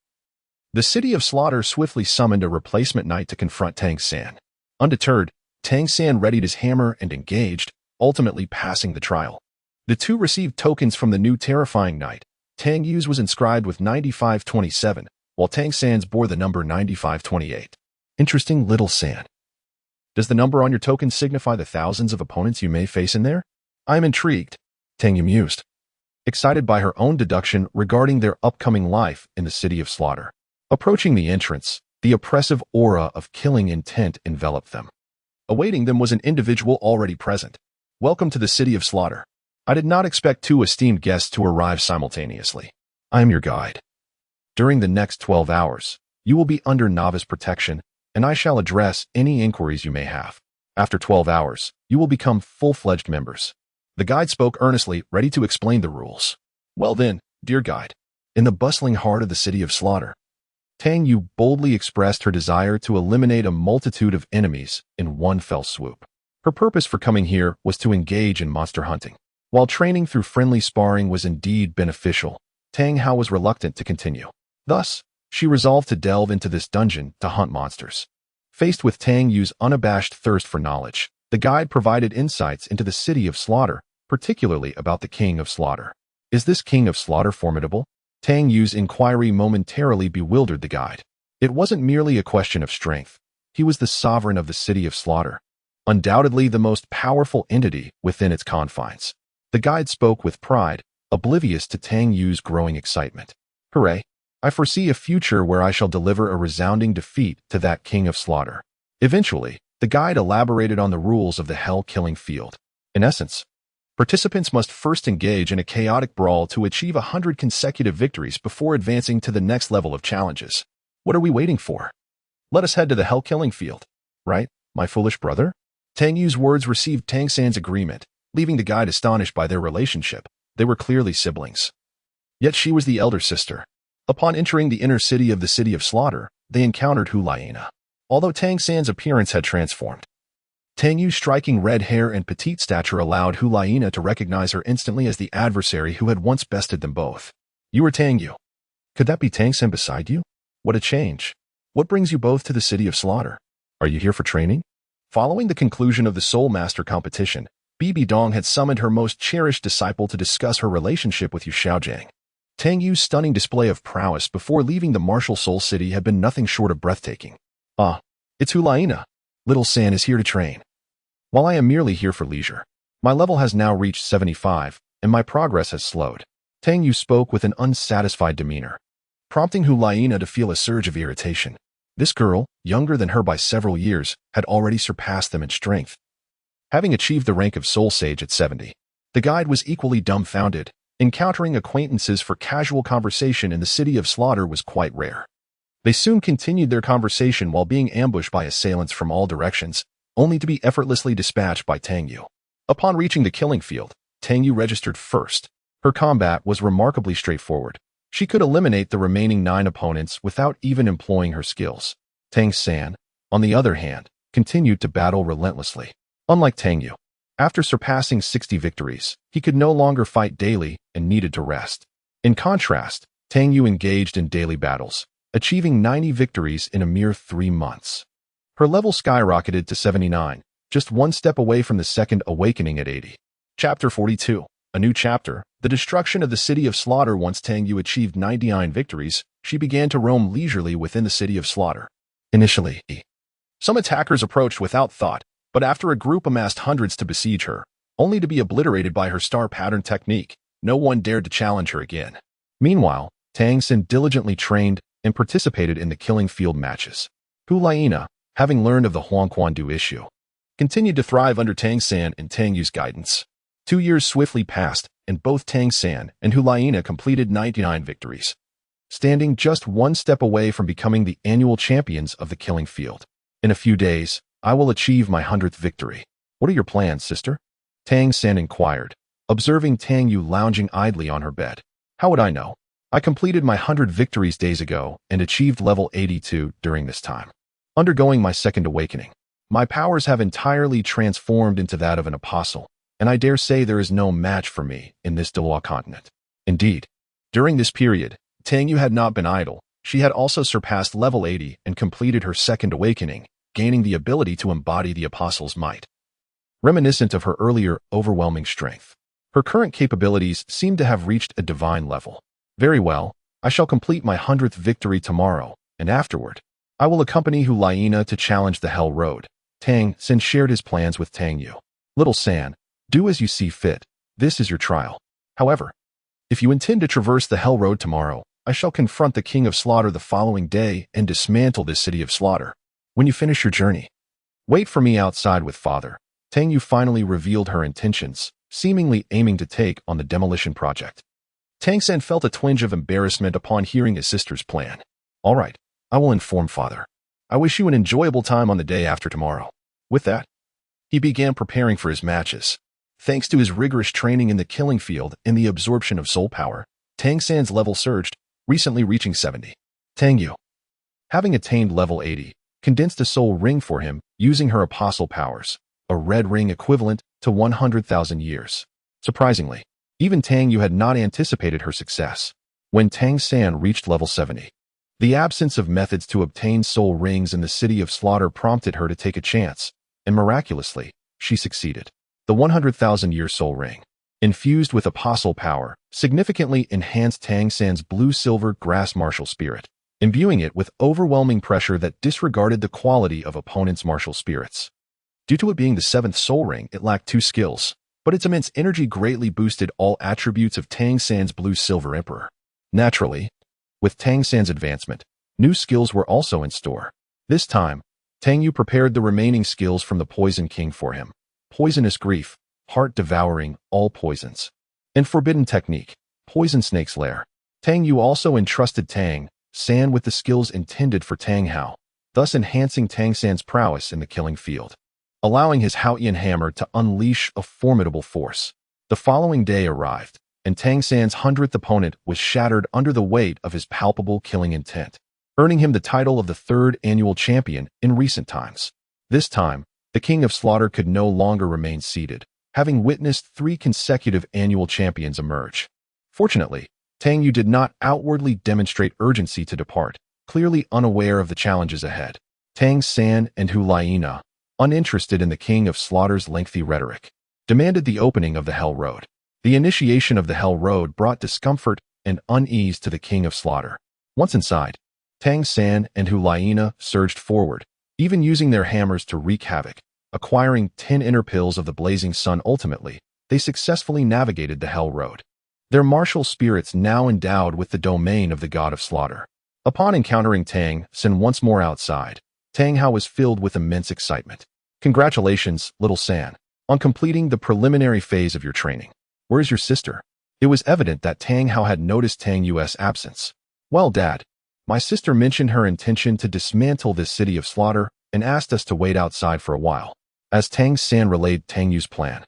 Speaker 1: the City of Slaughter swiftly summoned a replacement knight to confront Tang San. Undeterred, Tang San readied his hammer and engaged, ultimately passing the trial. The two received tokens from the new terrifying knight. Tang Yu's was inscribed with 9527, while Tang San's bore the number 9528. Interesting, Little San. Does the number on your token signify the thousands of opponents you may face in there? I'm intrigued, Tang Yu mused. excited by her own deduction regarding their upcoming life in the city of slaughter. Approaching the entrance, the oppressive aura of killing intent enveloped them. Awaiting them was an individual already present. Welcome to the city of slaughter. I did not expect two esteemed guests to arrive simultaneously. I am your guide. During the next 12 hours, you will be under novice protection, and I shall address any inquiries you may have. After 12 hours, you will become full-fledged members. The guide spoke earnestly, ready to explain the rules. Well then, dear guide, in the bustling heart of the city of slaughter, Tang Yu boldly expressed her desire to eliminate a multitude of enemies in one fell swoop. Her purpose for coming here was to engage in monster hunting. While training through friendly sparring was indeed beneficial, Tang Hao was reluctant to continue. Thus, she resolved to delve into this dungeon to hunt monsters. Faced with Tang Yu's unabashed thirst for knowledge, the guide provided insights into the city of slaughter, particularly about the king of slaughter. Is this king of slaughter formidable? Tang Yu's inquiry momentarily bewildered the guide. It wasn't merely a question of strength. He was the sovereign of the city of slaughter, undoubtedly the most powerful entity within its confines. The guide spoke with pride, oblivious to Tang Yu's growing excitement. Hooray! I foresee a future where I shall deliver a resounding defeat to that king of slaughter. Eventually, the guide elaborated on the rules of the hell-killing field. In essence, participants must first engage in a chaotic brawl to achieve 100 consecutive victories before advancing to the next level of challenges. What are we waiting for? Let us head to the hell-killing field. Right, my foolish brother? Tang Yu's words received Tang San's agreement, leaving the guide astonished by their relationship. They were clearly siblings. Yet she was the elder sister. Upon entering the inner city of the city of slaughter, they encountered Beiana. Although Tang San's appearance had transformed, Tang Yu's striking red hair and petite stature allowed Beiana to recognize her instantly as the adversary who had once bested them both. You are Tang Yu. Could that be Tang San beside you? What a change. What brings you both to the city of slaughter? Are you here for training? Following the conclusion of the Soul Master competition, Bibi Dong had summoned her most cherished disciple to discuss her relationship with Yu Xiaojiang. Tang Yu's stunning display of prowess before leaving the martial soul city had been nothing short of breathtaking. Ah, it's Beiana. Little San is here to train. While I am merely here for leisure, my level has now reached 75, and my progress has slowed. Tang Yu spoke with an unsatisfied demeanor, prompting Beiana to feel a surge of irritation. This girl, younger than her by several years, had already surpassed them in strength. Having achieved the rank of Soul Sage at 70, the guide was equally dumbfounded. Encountering acquaintances for casual conversation in the city of slaughter was quite rare. They soon continued their conversation while being ambushed by assailants from all directions, only to be effortlessly dispatched by Tang Yu. Upon reaching the killing field, Tang Yu registered first. Her combat was remarkably straightforward. She could eliminate the remaining 9 opponents without even employing her skills. Tang San, on the other hand, continued to battle relentlessly. Unlike Tang Yu, after surpassing 60 victories, he could no longer fight daily and needed to rest. In contrast, Tang Yu engaged in daily battles, achieving 90 victories in a mere 3 months. Her level skyrocketed to 79, just one step away from the second awakening at 80. Chapter 42. A new chapter, the destruction of the city of slaughter. Once Tang Yu achieved 99 victories, she began to roam leisurely within the city of slaughter. Initially, some attackers approached without thought, but after a group amassed hundreds to besiege her, only to be obliterated by her star pattern technique, no one dared to challenge her again. Meanwhile, Tang San diligently trained and participated in the killing field matches. Beiana, having learned of the Huangquandu issue, continued to thrive under Tang San and Tang Yu's guidance. 2 years swiftly passed, and both Tang San and Beiana completed 99 victories, standing just one step away from becoming the annual champions of the killing field. In a few days, I will achieve my 100th victory. What are your plans, sister? Tang San inquired, observing Tang Yu lounging idly on her bed. How would I know? I completed my 100 victories days ago and achieved level 82 during this time. Undergoing my second awakening, my powers have entirely transformed into that of an apostle, and I dare say there is no match for me in this Douluo continent. Indeed, during this period, Tang Yu had not been idle. She had also surpassed level 80 and completed her second awakening, gaining the ability to embody the apostle's might. Reminiscent of her earlier overwhelming strength, her current capabilities seemed to have reached a divine level. Very well, I shall complete my 100th victory tomorrow, and afterward, I will accompany Beiana to challenge the Hell Road. Tang San shared his plans with Tang Yu. Little San, do as you see fit. This is your trial. However, If you intend to traverse the Hell Road tomorrow, I shall confront the King of Slaughter the following day and dismantle this city of slaughter. When you finish your journey, wait for me outside with Father. Tang Yu finally revealed her intentions, seemingly aiming to take on the demolition project. Tang San felt a twinge of embarrassment upon hearing his sister's plan. All right, I will inform Father. I wish you an enjoyable time on the day after tomorrow. With that, he began preparing for his matches. Thanks to his rigorous training in the killing field and the absorption of soul power, Tang San's level surged, recently reaching 70. Tang Yu, having attained level 80, condensed a soul ring for him using her apostle powers, a red ring equivalent to 100,000 years. Surprisingly, even Tang Yu had not anticipated her success. When Tang San reached level 70, the absence of methods to obtain soul rings in the City of Slaughter prompted her to take a chance, and miraculously, she succeeded. The 100,000-year soul ring, infused with apostle power, significantly enhanced Tang San's blue-silver grass martial spirit, imbuing it with overwhelming pressure that disregarded the quality of opponents' martial spirits. Due to it being the 7th soul ring, it lacked 2 skills, but its immense energy greatly boosted all attributes of Tang San's blue-silver emperor. Naturally, with Tang San's advancement, new skills were also in store. This time, Tang Yu prepared the remaining skills from the Poison King for him. Poisonous Grief, Heart-Devouring All Poisons, and Forbidden Technique, Poison Snake's Lair. Tang Yu also entrusted Tang San with the skills intended for Tang Hao, thus enhancing Tang San's prowess in the killing field, allowing his Haotian hammer to unleash a formidable force. The following day arrived, and Tang San's 100th opponent was shattered under the weight of his palpable killing intent, earning him the title of the 3rd annual champion in recent times. This time, the King of Slaughter could no longer remain seated, having witnessed 3 consecutive annual champions emerge. Fortunately, Tang Yu did not outwardly demonstrate urgency to depart, clearly unaware of the challenges ahead. Tang San and Beiana, uninterested in the King of Slaughter's lengthy rhetoric, demanded the opening of the Hell Road. The initiation of the Hell Road brought discomfort and unease to the King of Slaughter. Once inside, Tang San and Beiana surged forward, even using their hammers to wreak havoc. Acquiring 10 inner pills of the Blazing Sun ultimately, they successfully navigated the Hell Road, their martial spirits now endowed with the domain of the God of Slaughter. Upon encountering Tang San once more outside, Tang Hao was filled with immense excitement. Congratulations, little San, on completing the preliminary phase of your training. Where is your sister? It was evident that Tang Hao had noticed Tang Yu's absence. Well, Dad, my sister mentioned her intention to dismantle this City of Slaughter and asked us to wait outside for a while. As Tang San relayed Tang Yu's plan,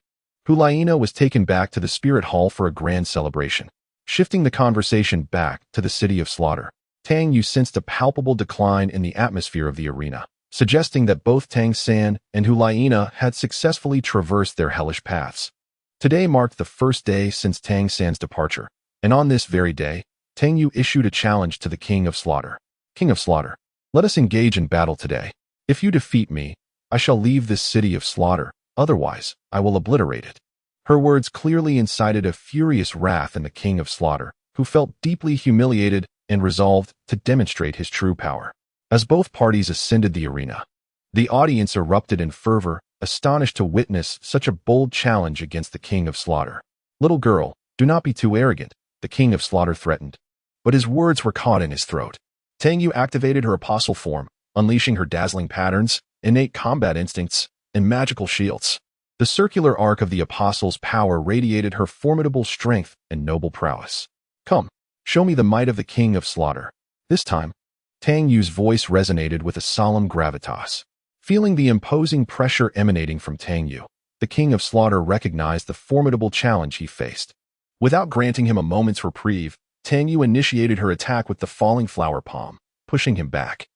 Speaker 1: Beiana was taken back to the Spirit Hall for a grand celebration. Shifting the conversation back to the City of Slaughter, Tang Yu sensed a palpable decline in the atmosphere of the arena, suggesting that both Tang San and Beiana had successfully traversed their hellish paths. Today marked the first day since Tang San's departure, and on this very day, Tang Yu issued a challenge to the King of Slaughter. King of Slaughter, let us engage in battle today. If you defeat me, I shall leave this City of Slaughter, otherwise, I will obliterate it. Her words clearly incited a furious wrath in the King of Slaughter, who felt deeply humiliated and resolved to demonstrate his true power. As both parties ascended the arena, the audience erupted in fervor, astonished to witness such a bold challenge against the King of Slaughter. Little girl, do not be too arrogant, the King of Slaughter threatened. But his words were caught in his throat. Tang Yu activated her apostle form, unleashing her dazzling patterns, innate combat instincts, and magical shields. The circular arc of the apostle's power radiated her formidable strength and noble prowess. Come, show me the might of the King of Slaughter. This time, Tang Yu's voice resonated with a solemn gravitas. Feeling the imposing pressure emanating from Tang Yu, the King of Slaughter recognized the formidable challenge he faced. Without granting him a moment's reprieve, Tang Yu initiated her attack with the falling flower palm, pushing him back,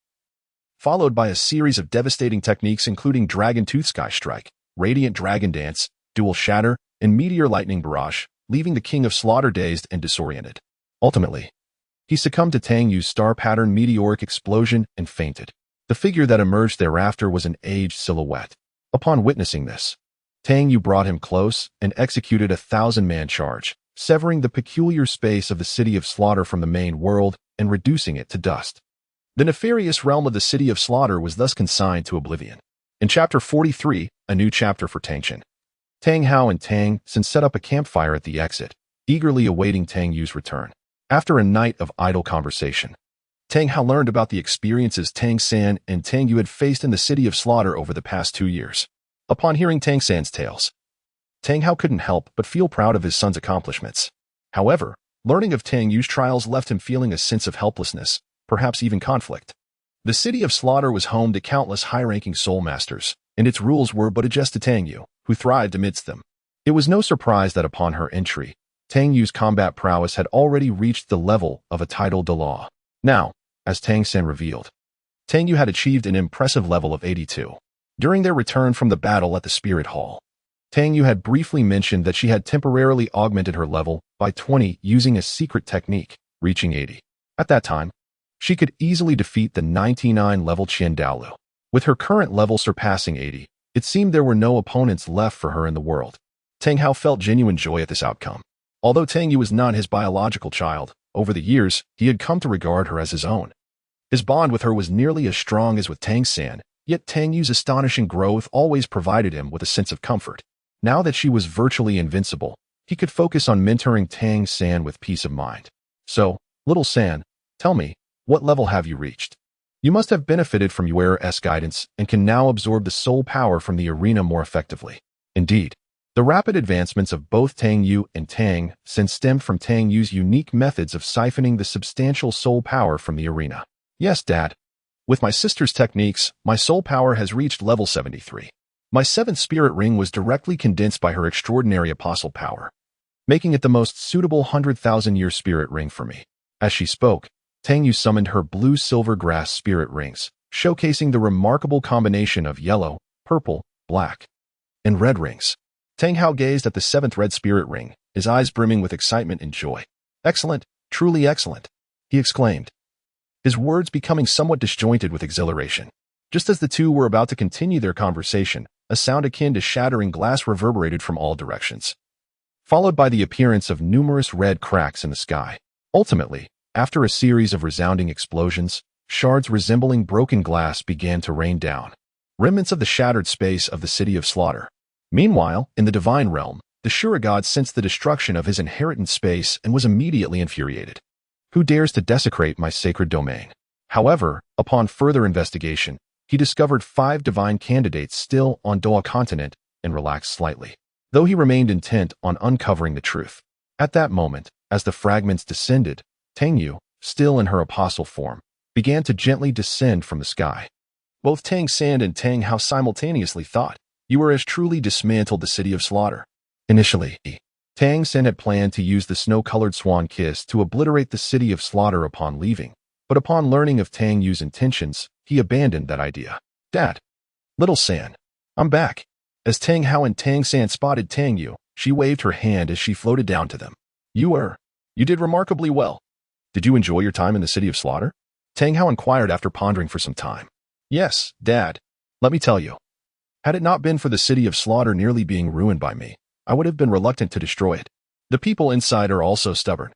Speaker 1: followed by a series of devastating techniques including Dragon Tooth Sky Strike, Radiant Dragon Dance, Dual Shatter, and Meteor Lightning Barrage, leaving the King of Slaughter dazed and disoriented. Ultimately, he succumbed to Tang Yu's star pattern meteoric explosion and fainted. The figure that emerged thereafter was an aged silhouette. Upon witnessing this, Tang Yu brought him close and executed a 1,000-man charge, severing the peculiar space of the City of Slaughter from the main world and reducing it to dust. The nefarious realm of the City of Slaughter was thus consigned to oblivion. In Chapter 43, a new chapter for Tang Chen, Tang Hao and Tang San set up a campfire at the exit, eagerly awaiting Tang Yu's return. After a night of idle conversation, Tang Hao learned about the experiences Tang San and Tang Yu had faced in the City of Slaughter over the past 2 years. Upon hearing Tang San's tales, Tang Hao couldn't help but feel proud of his son's accomplishments. However, learning of Tang Yu's trials left him feeling a sense of helplessness, perhaps even conflict. The City of Slaughter was home to countless high-ranking soul masters, and its rules were but a jest to Tang Yu, who thrived amidst them. It was no surprise that upon her entry, Tang Yu's combat prowess had already reached the level of a titled Douluo. Now, as Tang San revealed, Tang Yu had achieved an impressive level of 82. During their return from the battle at the Spirit Hall, Tang Yu had briefly mentioned that she had temporarily augmented her level by 20 using a secret technique, reaching 80. At that time, she could easily defeat the 99-level Qian Douluo. With her current level surpassing 80, it seemed there were no opponents left for her in the world. Tang Hao felt genuine joy at this outcome. Although Tang Yu was not his biological child, over the years, he had come to regard her as his own. His bond with her was nearly as strong as with Tang San, yet Tang Yu's astonishing growth always provided him with a sense of comfort. Now that she was virtually invincible, he could focus on mentoring Tang San with peace of mind. So, little San, tell me, what level have you reached? You must have benefited from Yuera's guidance and can now absorb the soul power from the arena more effectively. Indeed, the rapid advancements of both Tang Yu and Tang San stemmed from Tang Yu's unique methods of siphoning the substantial soul power from the arena. Yes, Dad. With my sister's techniques, my soul power has reached level 73. My 7th spirit ring was directly condensed by her extraordinary apostle power, making it the most suitable 100,000-year spirit ring for me. As she spoke, Tang Yu summoned her blue-silver grass spirit rings, showcasing the remarkable combination of yellow, purple, black, and red rings. Tang Hao gazed at the 7th red spirit ring, his eyes brimming with excitement and joy. Excellent, truly excellent, he exclaimed, his words becoming somewhat disjointed with exhilaration. Just as the two were about to continue their conversation, a sound akin to shattering glass reverberated from all directions, followed by the appearance of numerous red cracks in the sky. Ultimately, after a series of resounding explosions, shards resembling broken glass began to rain down, remnants of the shattered space of the City of Slaughter. Meanwhile, in the divine realm, the Shura god sensed the destruction of his inheritance space and was immediately infuriated. Who dares to desecrate my sacred domain? However, upon further investigation, he discovered 5 divine candidates still on Douluo continent and relaxed slightly, though he remained intent on uncovering the truth. At that moment, as the fragments descended, Tang Yu, still in her apostle form, began to gently descend from the sky. Both Tang San and Tang Hao simultaneously thought, "You has truly dismantled the City of Slaughter." Initially, Tang San had planned to use the snow-colored swan kiss to obliterate the City of Slaughter upon leaving, but upon learning of Tang Yu's intentions, he abandoned that idea. "Dad, little San, I'm back." As Tang Hao and Tang San spotted Tang Yu, she waved her hand as she floated down to them. You did remarkably well. Did you enjoy your time in the City of Slaughter?" Tang Hao inquired after pondering for some time. "Yes, Dad. Let me tell you. Had it not been for the City of Slaughter nearly being ruined by me, I would have been reluctant to destroy it. The people inside are also stubborn.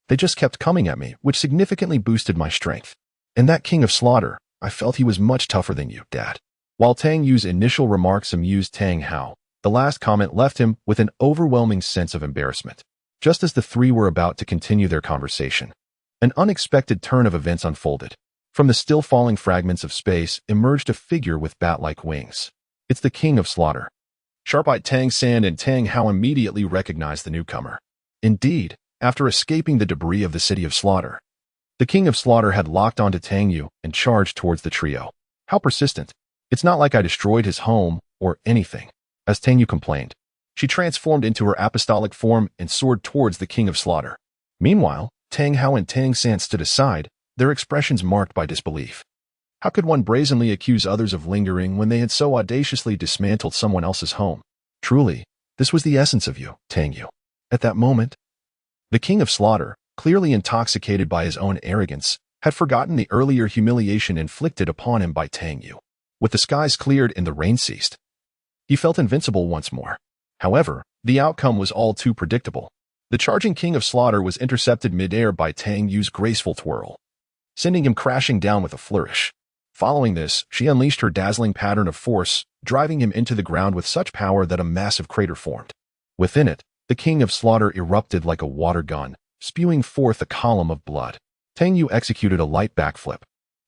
Speaker 1: They just kept coming at me, which significantly boosted my strength. And that King of Slaughter, I felt he was much tougher than you, Dad." While Tang Yu's initial remarks amused Tang Hao, the last comment left him with an overwhelming sense of embarrassment. Just as the three were about to continue their conversation, an unexpected turn of events unfolded. From the still falling fragments of space emerged a figure with bat-like wings. It's the King of Slaughter. Sharp-eyed Tang San and Tang Hao immediately recognized the newcomer. Indeed, after escaping the debris of the City of Slaughter, the King of Slaughter had locked onto Tang Yu and charged towards the trio. How persistent. It's not like I destroyed his home or anything. As Tang Yu complained, she transformed into her apostolic form and soared towards the King of Slaughter. Meanwhile, Tang Hao and Tang San stood aside, their expressions marked by disbelief. How could one brazenly accuse others of lingering when they had so audaciously dismantled someone else's home? Truly, this was the essence of you, Tang Yu. At that moment, the King of Slaughter, clearly intoxicated by his own arrogance, had forgotten the earlier humiliation inflicted upon him by Tang Yu. With the skies cleared and the rain ceased, he felt invincible once more. However, the outcome was all too predictable. The charging King of Slaughter was intercepted mid-air by Tang Yu's graceful twirl, sending him crashing down with a flourish. Following this, she unleashed her dazzling pattern of force, driving him into the ground with such power that a massive crater formed. Within it, The king of slaughter erupted like a water gun, spewing forth a column of blood. Tang Yu executed a light backflip,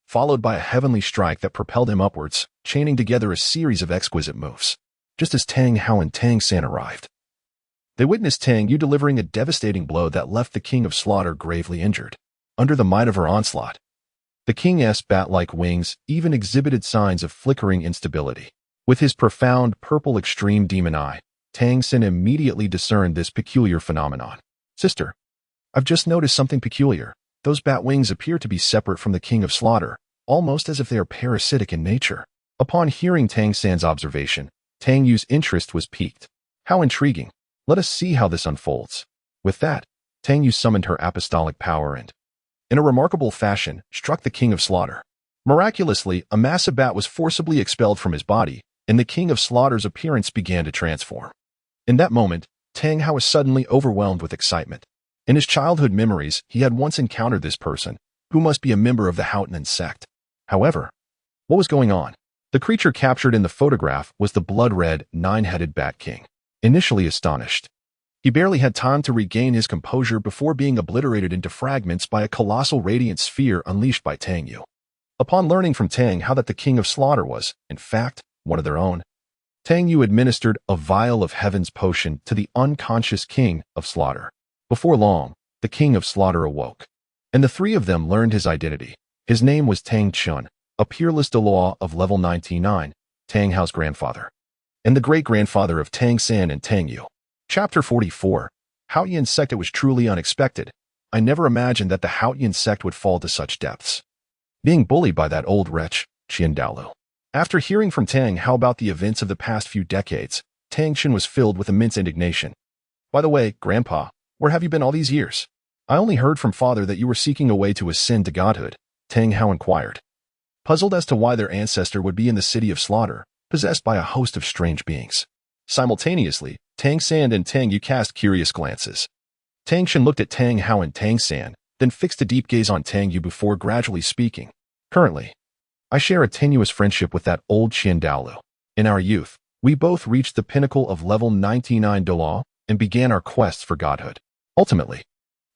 Speaker 1: followed by a heavenly strike that propelled him upwards, chaining together a series of exquisite moves. Just as Tang Hao and Tang San arrived, they witnessed Tang Yu delivering a devastating blow that left the king of slaughter gravely injured. Under the might of her onslaught, the king's bat-like wings even exhibited signs of flickering instability. With his profound purple extreme demon eye, Tang San immediately discerned this peculiar phenomenon. Sister, I've just noticed something peculiar. Those bat wings appear to be separate from the king of slaughter, almost as if they are parasitic in nature. Upon hearing Tang San's observation, Tang Yu's interest was piqued. How intriguing. Let us see how this unfolds. With that, Tang Yu summoned her apostolic power and, in a remarkable fashion, struck the king of slaughter. Miraculously, a massive bat was forcibly expelled from his body, and the king of slaughter's appearance began to transform. In that moment, Tang Hao was suddenly overwhelmed with excitement. In his childhood memories, he had once encountered this person, who must be a member of the Haotian sect. However, what was going on? The creature captured in the photograph was the blood-red, nine-headed Bat King. Initially astonished, he barely had time to regain his composure before being obliterated into fragments by a colossal radiant sphere unleashed by Tang Yu. Upon learning from Tang Hao that the king of slaughter was, in fact, one of their own, Tang Yu administered a vial of heaven's potion to the unconscious king of slaughter. Before long, the king of slaughter awoke, and the three of them learned his identity. His name was Tang Chun, a peerless Douluo of level 99, Tang Hao's grandfather, and the great-grandfather of Tang San and Tang Yu. Chapter 44. Haotian Sect. It was truly unexpected. I never imagined that the Haotian Sect would fall to such depths. Being bullied by that old wretch, Douluo. After hearing from Tang Hao about the events of the past few decades, Tang Chun was filled with immense indignation. By the way, Grandpa, where have you been all these years? I only heard from Father that you were seeking a way to ascend to godhood, Tang Hao inquired. Puzzled as to why their ancestor would be in the city of slaughter, possessed by a host of strange beings. Simultaneously, Tang San and Tang Yu cast curious glances. Tang Chun looked at Tang Hao and Tang San, then fixed a deep gaze on Tang Yu before gradually speaking. Currently, I share a tenuous friendship with that old Douluo. In our youth, we both reached the pinnacle of level 99 Douluo and began our quests for godhood. Ultimately,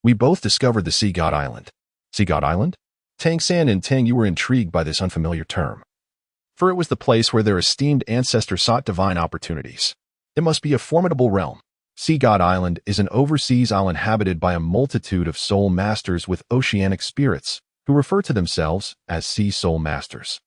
Speaker 1: we both discovered the Sea God Island. Sea God Island? Tang San and Tang Yu were intrigued by this unfamiliar term, for it was the place where their esteemed ancestor sought divine opportunities. It must be a formidable realm. Sea God Island is an overseas island inhabited by a multitude of soul masters with oceanic spirits, who refer to themselves as Sea Soul Masters.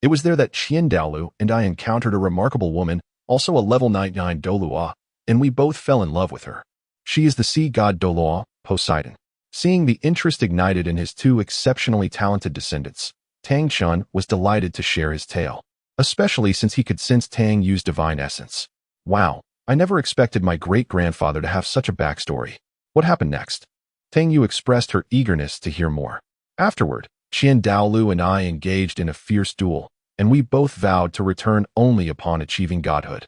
Speaker 1: It was there that Douluo and I encountered a remarkable woman, also a level 99 Douluo, and we both fell in love with her. She is the Sea God Douluo, Poseidon. Seeing the interest ignited in his two exceptionally talented descendants, Tang Chun was delighted to share his tale, especially since he could sense Tang Yu's divine essence. Wow, I never expected my great-grandfather to have such a backstory. What happened next? Tang Yu expressed her eagerness to hear more. Afterward, Douluo and I engaged in a fierce duel, and we both vowed to return only upon achieving godhood.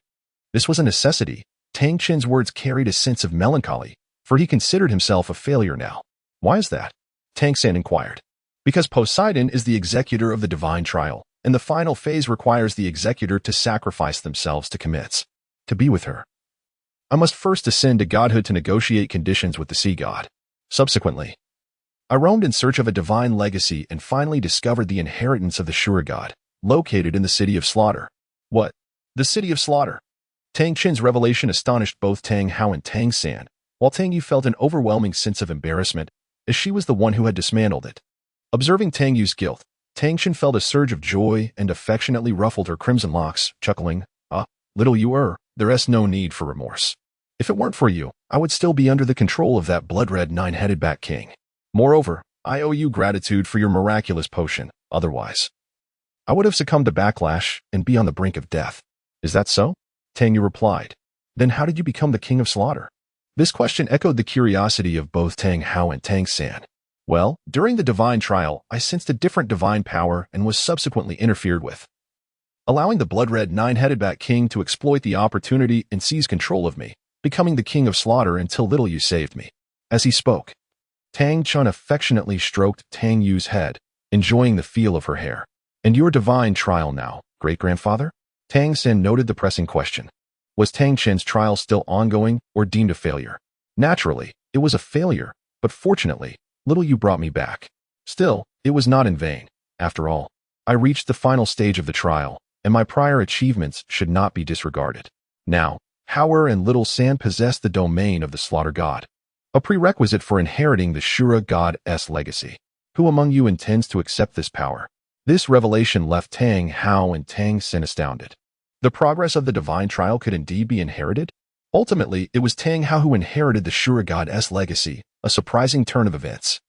Speaker 1: This was a necessity. Tang Chun's words carried a sense of melancholy, for he considered himself a failure now. Why is that? Tang San inquired. Because Poseidon is the executor of the divine trial, and the final phase requires the executor to sacrifice themselves to commits. To be with her, I must first ascend to godhood to negotiate conditions with the sea god. Subsequently, I roamed in search of a divine legacy and finally discovered the inheritance of the Sure God, located in the city of slaughter. What? The city of slaughter? Tang Chun's revelation astonished both Tang Hao and Tang San, while Tang Yu felt an overwhelming sense of embarrassment, as she was the one who had dismantled it. Observing Tang Yu's guilt, Tang Chun felt a surge of joy and affectionately ruffled her crimson locks, chuckling, little you there's no need for remorse. If it weren't for you, I would still be under the control of that blood-red nine-headed Bat King. Moreover, I owe you gratitude for your miraculous potion, otherwise I would have succumbed to backlash and be on the brink of death. Is that so? Tang Yu replied. Then how did you become the king of slaughter? This question echoed the curiosity of both Tang Hao and Tang San. Well, during the divine trial, I sensed a different divine power and was subsequently interfered with, allowing the blood-red nine-headed Bat King to exploit the opportunity and seize control of me, becoming the king of slaughter until little you saved me. As he spoke, Tang Chun affectionately stroked Tang Yu's head, enjoying the feel of her hair. And your divine trial now, great-grandfather? Tang San noted the pressing question. Was Tang Chen's trial still ongoing or deemed a failure? Naturally, it was a failure, but fortunately, little you brought me back. Still, it was not in vain. After all, I reached the final stage of the trial, and my prior achievements should not be disregarded. Now, Hauer and Little San possessed the domain of the Slaughter God, a prerequisite for inheriting the Shura God's legacy. Who among you intends to accept this power? This revelation left Tang Hao and Tang Xin astounded. The progress of the divine trial could indeed be inherited? Ultimately, it was Tang Hao who inherited the Shura God's legacy, a surprising turn of events.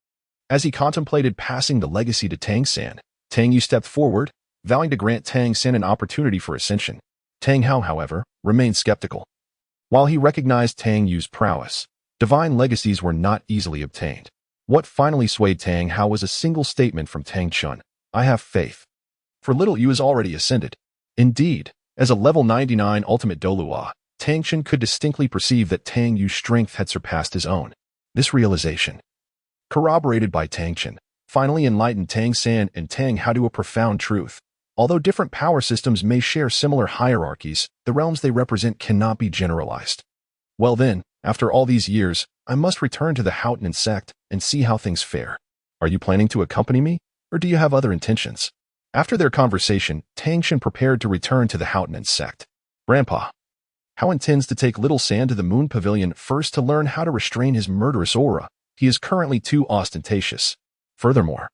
Speaker 1: As he contemplated passing the legacy to Tang San, Tang Yu stepped forward, vowing to grant Tang San an opportunity for ascension. Tang Hao, however, remained skeptical. While he recognized Tang Yu's prowess, divine legacies were not easily obtained. What finally swayed Tang Hao was a single statement from Tang Chun: "I have faith." For Little Yu is already ascended. Indeed, as a level 99 ultimate Douluo, Tang Chun could distinctly perceive that Tang Yu's strength had surpassed his own. This realization, corroborated by Tang Chun, finally enlightened Tang San and Tang Hao to a profound truth. Although different power systems may share similar hierarchies, the realms they represent cannot be generalized. Well then, after all these years, I must return to the Houghton sect and see how things fare. Are you planning to accompany me, or do you have other intentions? After their conversation, Tang Shen prepared to return to the Houghton sect. Grandpa, Hao intends to take Little San to the Moon Pavilion first to learn how to restrain his murderous aura. He is currently too ostentatious. Furthermore,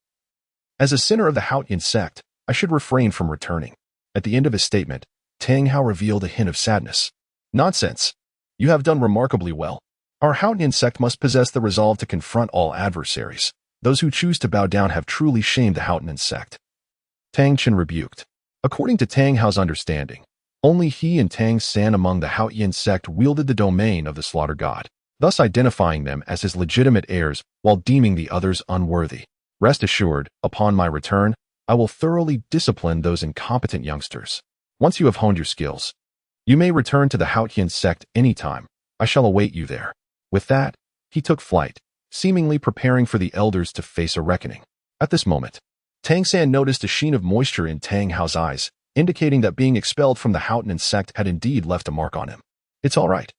Speaker 1: as a sinner of the Houghton sect, I should refrain from returning. At the end of his statement, Tang Hao revealed a hint of sadness. Nonsense. You have done remarkably well. Our Houghton sect must possess the resolve to confront all adversaries. Those who choose to bow down have truly shamed the Houghton sect. Tang Chen rebuked. According to Tang Hao's understanding, only he and Tang San among the Houghton sect wielded the domain of the Slaughter God, thus identifying them as his legitimate heirs while deeming the others unworthy. Rest assured, upon my return, I will thoroughly discipline those incompetent youngsters. Once you have honed your skills, you may return to the Houghton sect anytime. I shall await you there. With that, he took flight, seemingly preparing for the elders to face a reckoning. At this moment, Tang San noticed a sheen of moisture in Tang Hao's eyes, indicating that being expelled from the Houghton sect had indeed left a mark on him. It's all right.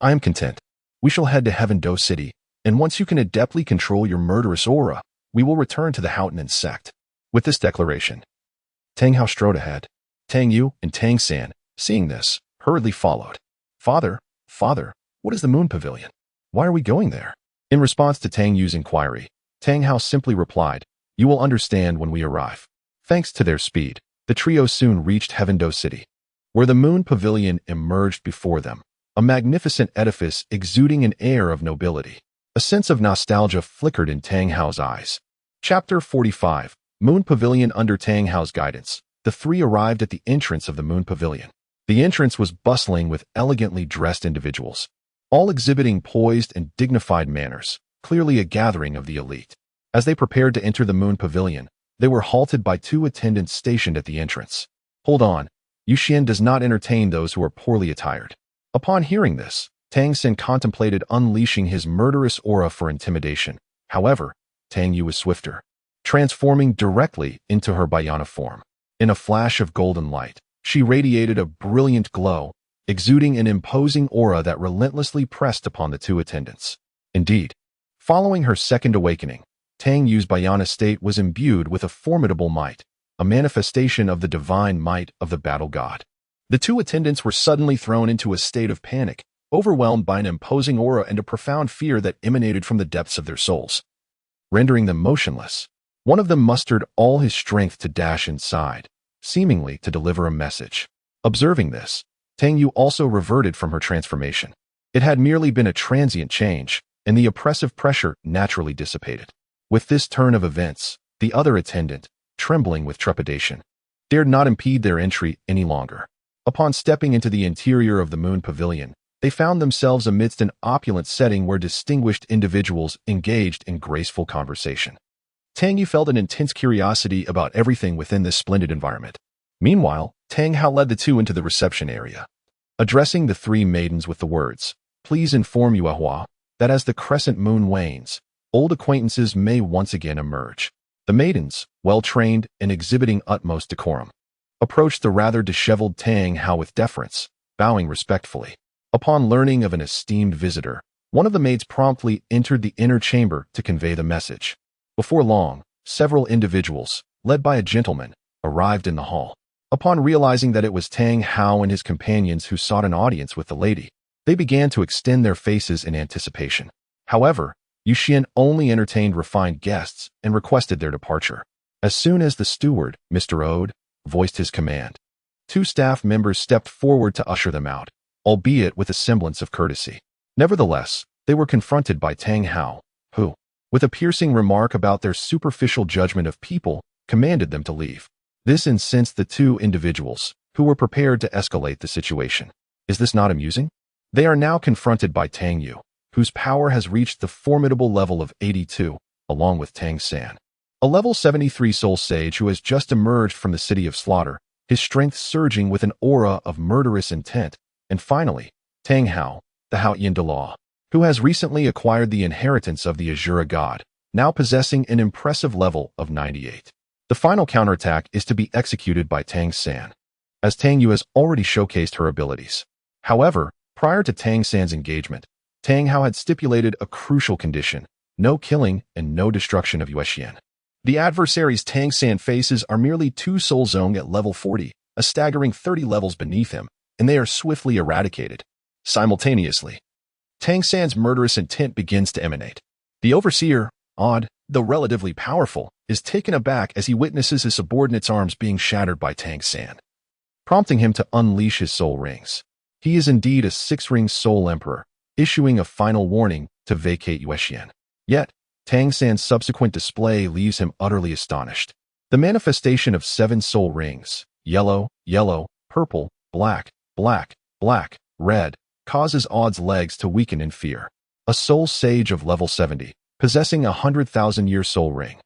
Speaker 1: I am content. We shall head to Heaven Do City, and once you can adeptly control your murderous aura, we will return to the Houghton sect. With this declaration, Tang Hao strode ahead. Tang Yu and Tang San, seeing this, hurriedly followed. Father, what is the Moon Pavilion? Why are we going there? In response to Tang Yu's inquiry, Tang Hao simply replied, "You will understand when we arrive." Thanks to their speed, the trio soon reached Heaven Do City, where the Moon Pavilion emerged before them, a magnificent edifice exuding an air of nobility. A sense of nostalgia flickered in Tang Hao's eyes. Chapter 45, Moon Pavilion. Under Tang Hao's guidance, the three arrived at the entrance of the Moon Pavilion. The entrance was bustling with elegantly dressed individuals, all exhibiting poised and dignified manners, clearly a gathering of the elite. As they prepared to enter the Moon Pavilion, they were halted by two attendants stationed at the entrance. Hold on, Yu Xian does not entertain those who are poorly attired. Upon hearing this, Tang Xin contemplated unleashing his murderous aura for intimidation. However, Tang Yu was swifter, transforming directly into her Beiana form. In a flash of golden light, she radiated a brilliant glow, exuding an imposing aura that relentlessly pressed upon the two attendants. Indeed, following her second awakening, Tang Yu's Beiana state was imbued with a formidable might, a manifestation of the divine might of the battle god. The two attendants were suddenly thrown into a state of panic, overwhelmed by an imposing aura and a profound fear that emanated from the depths of their souls, rendering them motionless. One of them mustered all his strength to dash inside, seemingly to deliver a message. Observing this, Tang Yu also reverted from her transformation. It had merely been a transient change, and the oppressive pressure naturally dissipated. With this turn of events, the other attendant, trembling with trepidation, dared not impede their entry any longer. Upon stepping into the interior of the Moon Pavilion, they found themselves amidst an opulent setting where distinguished individuals engaged in graceful conversation. Tang Yu felt an intense curiosity about everything within this splendid environment. Meanwhile, Tang Hao led the two into the reception area, addressing the three maidens with the words, "Please inform Yuehua that as the crescent moon wanes, old acquaintances may once again emerge." The maidens, well-trained and exhibiting utmost decorum, approached the rather disheveled Tang Hao with deference, bowing respectfully. Upon learning of an esteemed visitor, one of the maids promptly entered the inner chamber to convey the message. Before long, several individuals, led by a gentleman, arrived in the hall. Upon realizing that it was Tang Hao and his companions who sought an audience with the lady, they began to extend their faces in anticipation. However, Yuxian only entertained refined guests and requested their departure. As soon as the steward, Mr. Ode, voiced his command, 2 staff members stepped forward to usher them out, albeit with a semblance of courtesy. Nevertheless, they were confronted by Tang Hao, who, with a piercing remark about their superficial judgment of people, commanded them to leave. This incensed the 2 individuals, who were prepared to escalate the situation. Is this not amusing? They are now confronted by Tang Yu, whose power has reached the formidable level of 82, along with Tang San, a level 73 soul sage who has just emerged from the city of slaughter, his strength surging with an aura of murderous intent, and finally, Tang Hao, the Haoyan Douluo, who has recently acquired the inheritance of the Azura god, now possessing an impressive level of 98. The final counterattack is to be executed by Tang San, as Tang Yu has already showcased her abilities. However, prior to Tang San's engagement, Tang Hao had stipulated a crucial condition: no killing and no destruction of Yuxian. The adversaries Tang San faces are merely 2 soul zone at level 40, a staggering 30 levels beneath him, and they are swiftly eradicated. Simultaneously, Tang San's murderous intent begins to emanate. The overseer, odd, though relatively powerful, is taken aback as he witnesses his subordinate's arms being shattered by Tang San, prompting him to unleash his soul rings. He is indeed a 6-ring soul emperor, issuing a final warning to vacate Yuxian. Yet, Tang San's subsequent display leaves him utterly astonished. The manifestation of 7 soul rings, yellow, yellow, purple, black, black, black, red, causes Odd's legs to weaken in fear. A soul sage of level 70, possessing a 100,000-year soul ring.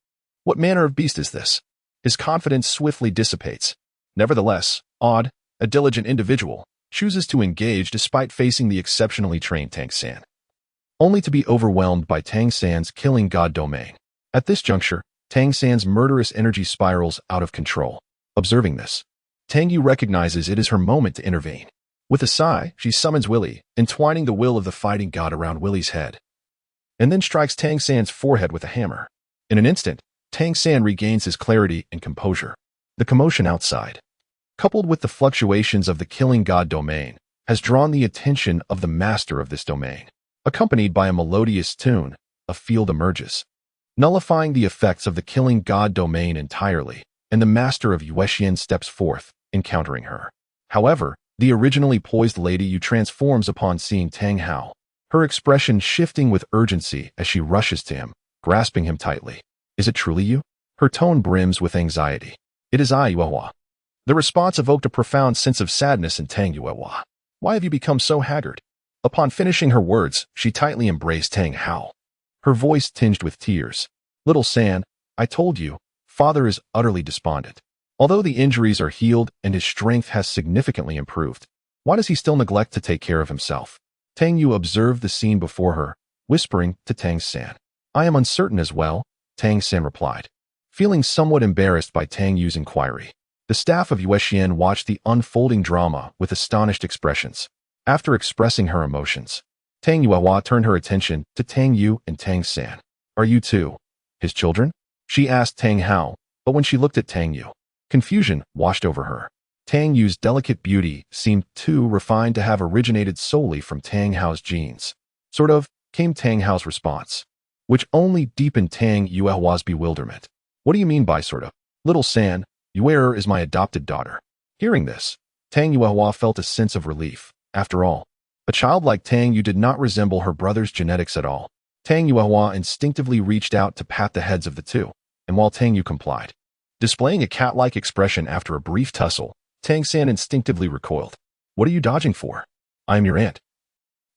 Speaker 1: What manner of beast is this? His confidence swiftly dissipates. Nevertheless, Odd, a diligent individual, chooses to engage despite facing the exceptionally trained Tang San, only to be overwhelmed by Tang San's killing god domain. At this juncture, Tang San's murderous energy spirals out of control. Observing this, Tang Yu recognizes it is her moment to intervene. With a sigh, she summons Willy, entwining the will of the fighting god around Willy's head, and then strikes Tang San's forehead with a hammer. In an instant, Tang San regains his clarity and composure. The commotion outside, coupled with the fluctuations of the killing god domain, has drawn the attention of the master of this domain. Accompanied by a melodious tune, a field emerges, nullifying the effects of the killing god domain entirely, and the master of Yuxian steps forth, encountering her. However, the originally poised Lady Yu transforms upon seeing Tang Hao, her expression shifting with urgency as she rushes to him, grasping him tightly. Is it truly you? Her tone brims with anxiety. It is I, Yuehua. The response evoked a profound sense of sadness in Tang Yuehua. Why have you become so haggard? Upon finishing her words, she tightly embraced Tang Hao, her voice tinged with tears. Little San, I told you, father is utterly despondent. Although the injuries are healed and his strength has significantly improved, why does he still neglect to take care of himself? Tang Yu observed the scene before her, whispering to Tang San. I am uncertain as well, Tang San replied, feeling somewhat embarrassed by Tang Yu's inquiry. The staff of Yuxian watched the unfolding drama with astonished expressions. After expressing her emotions, Tang Yuehua turned her attention to Tang Yu and Tang San. Are you two his children? She asked Tang Hao, but when she looked at Tang Yu, confusion washed over her. Tang Yu's delicate beauty seemed too refined to have originated solely from Tang Hao's genes. Sort of, came Tang Hao's response, which only deepened Tang Yuehua's bewilderment. What do you mean by sort of? Little San, Yuer is my adopted daughter. Hearing this, Tang Yuehua felt a sense of relief. After all, a child like Tang Yu did not resemble her brother's genetics at all. Tang Yuehua instinctively reached out to pat the heads of the two, and while Tang Yu complied, displaying a cat-like expression after a brief tussle, Tang San instinctively recoiled. What are you dodging for? I am your aunt.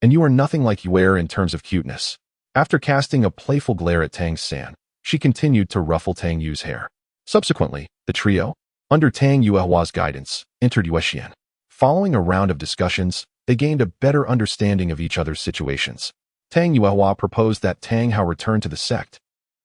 Speaker 1: And you are nothing like Yuer in terms of cuteness. After casting a playful glare at Tang San, she continued to ruffle Tang Yu's hair. Subsequently, the trio, under Tang Yuehua's guidance, entered Yuxian. Following a round of discussions, they gained a better understanding of each other's situations. Tang Yuehua proposed that Tang Hao return to the sect,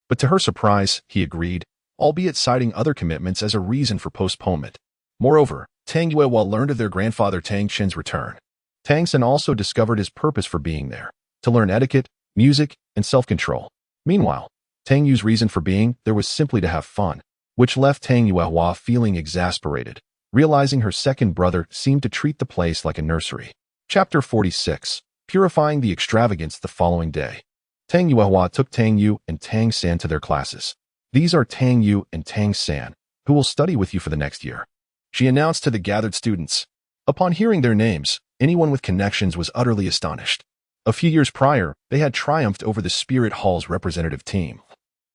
Speaker 1: but to her surprise, he agreed, albeit citing other commitments as a reason for postponement. Moreover, Tang Yuehua learned of their grandfather Tang Chen's return. Tang Sen also discovered his purpose for being there, to learn etiquette, music, and self-control. Meanwhile, Tang Yu's reason for being there was simply to have fun, which left Tang Yuehua feeling exasperated, realizing her second brother seemed to treat the place like a nursery. Chapter 46. Purifying the Extravagance. The following day, Tang Yuehua took Tang Yu and Tang San to their classes. These are Tang Yu and Tang San, who will study with you for the next year, she announced to the gathered students. Upon hearing their names, anyone with connections was utterly astonished. A few years prior, they had triumphed over the Spirit Hall's representative team,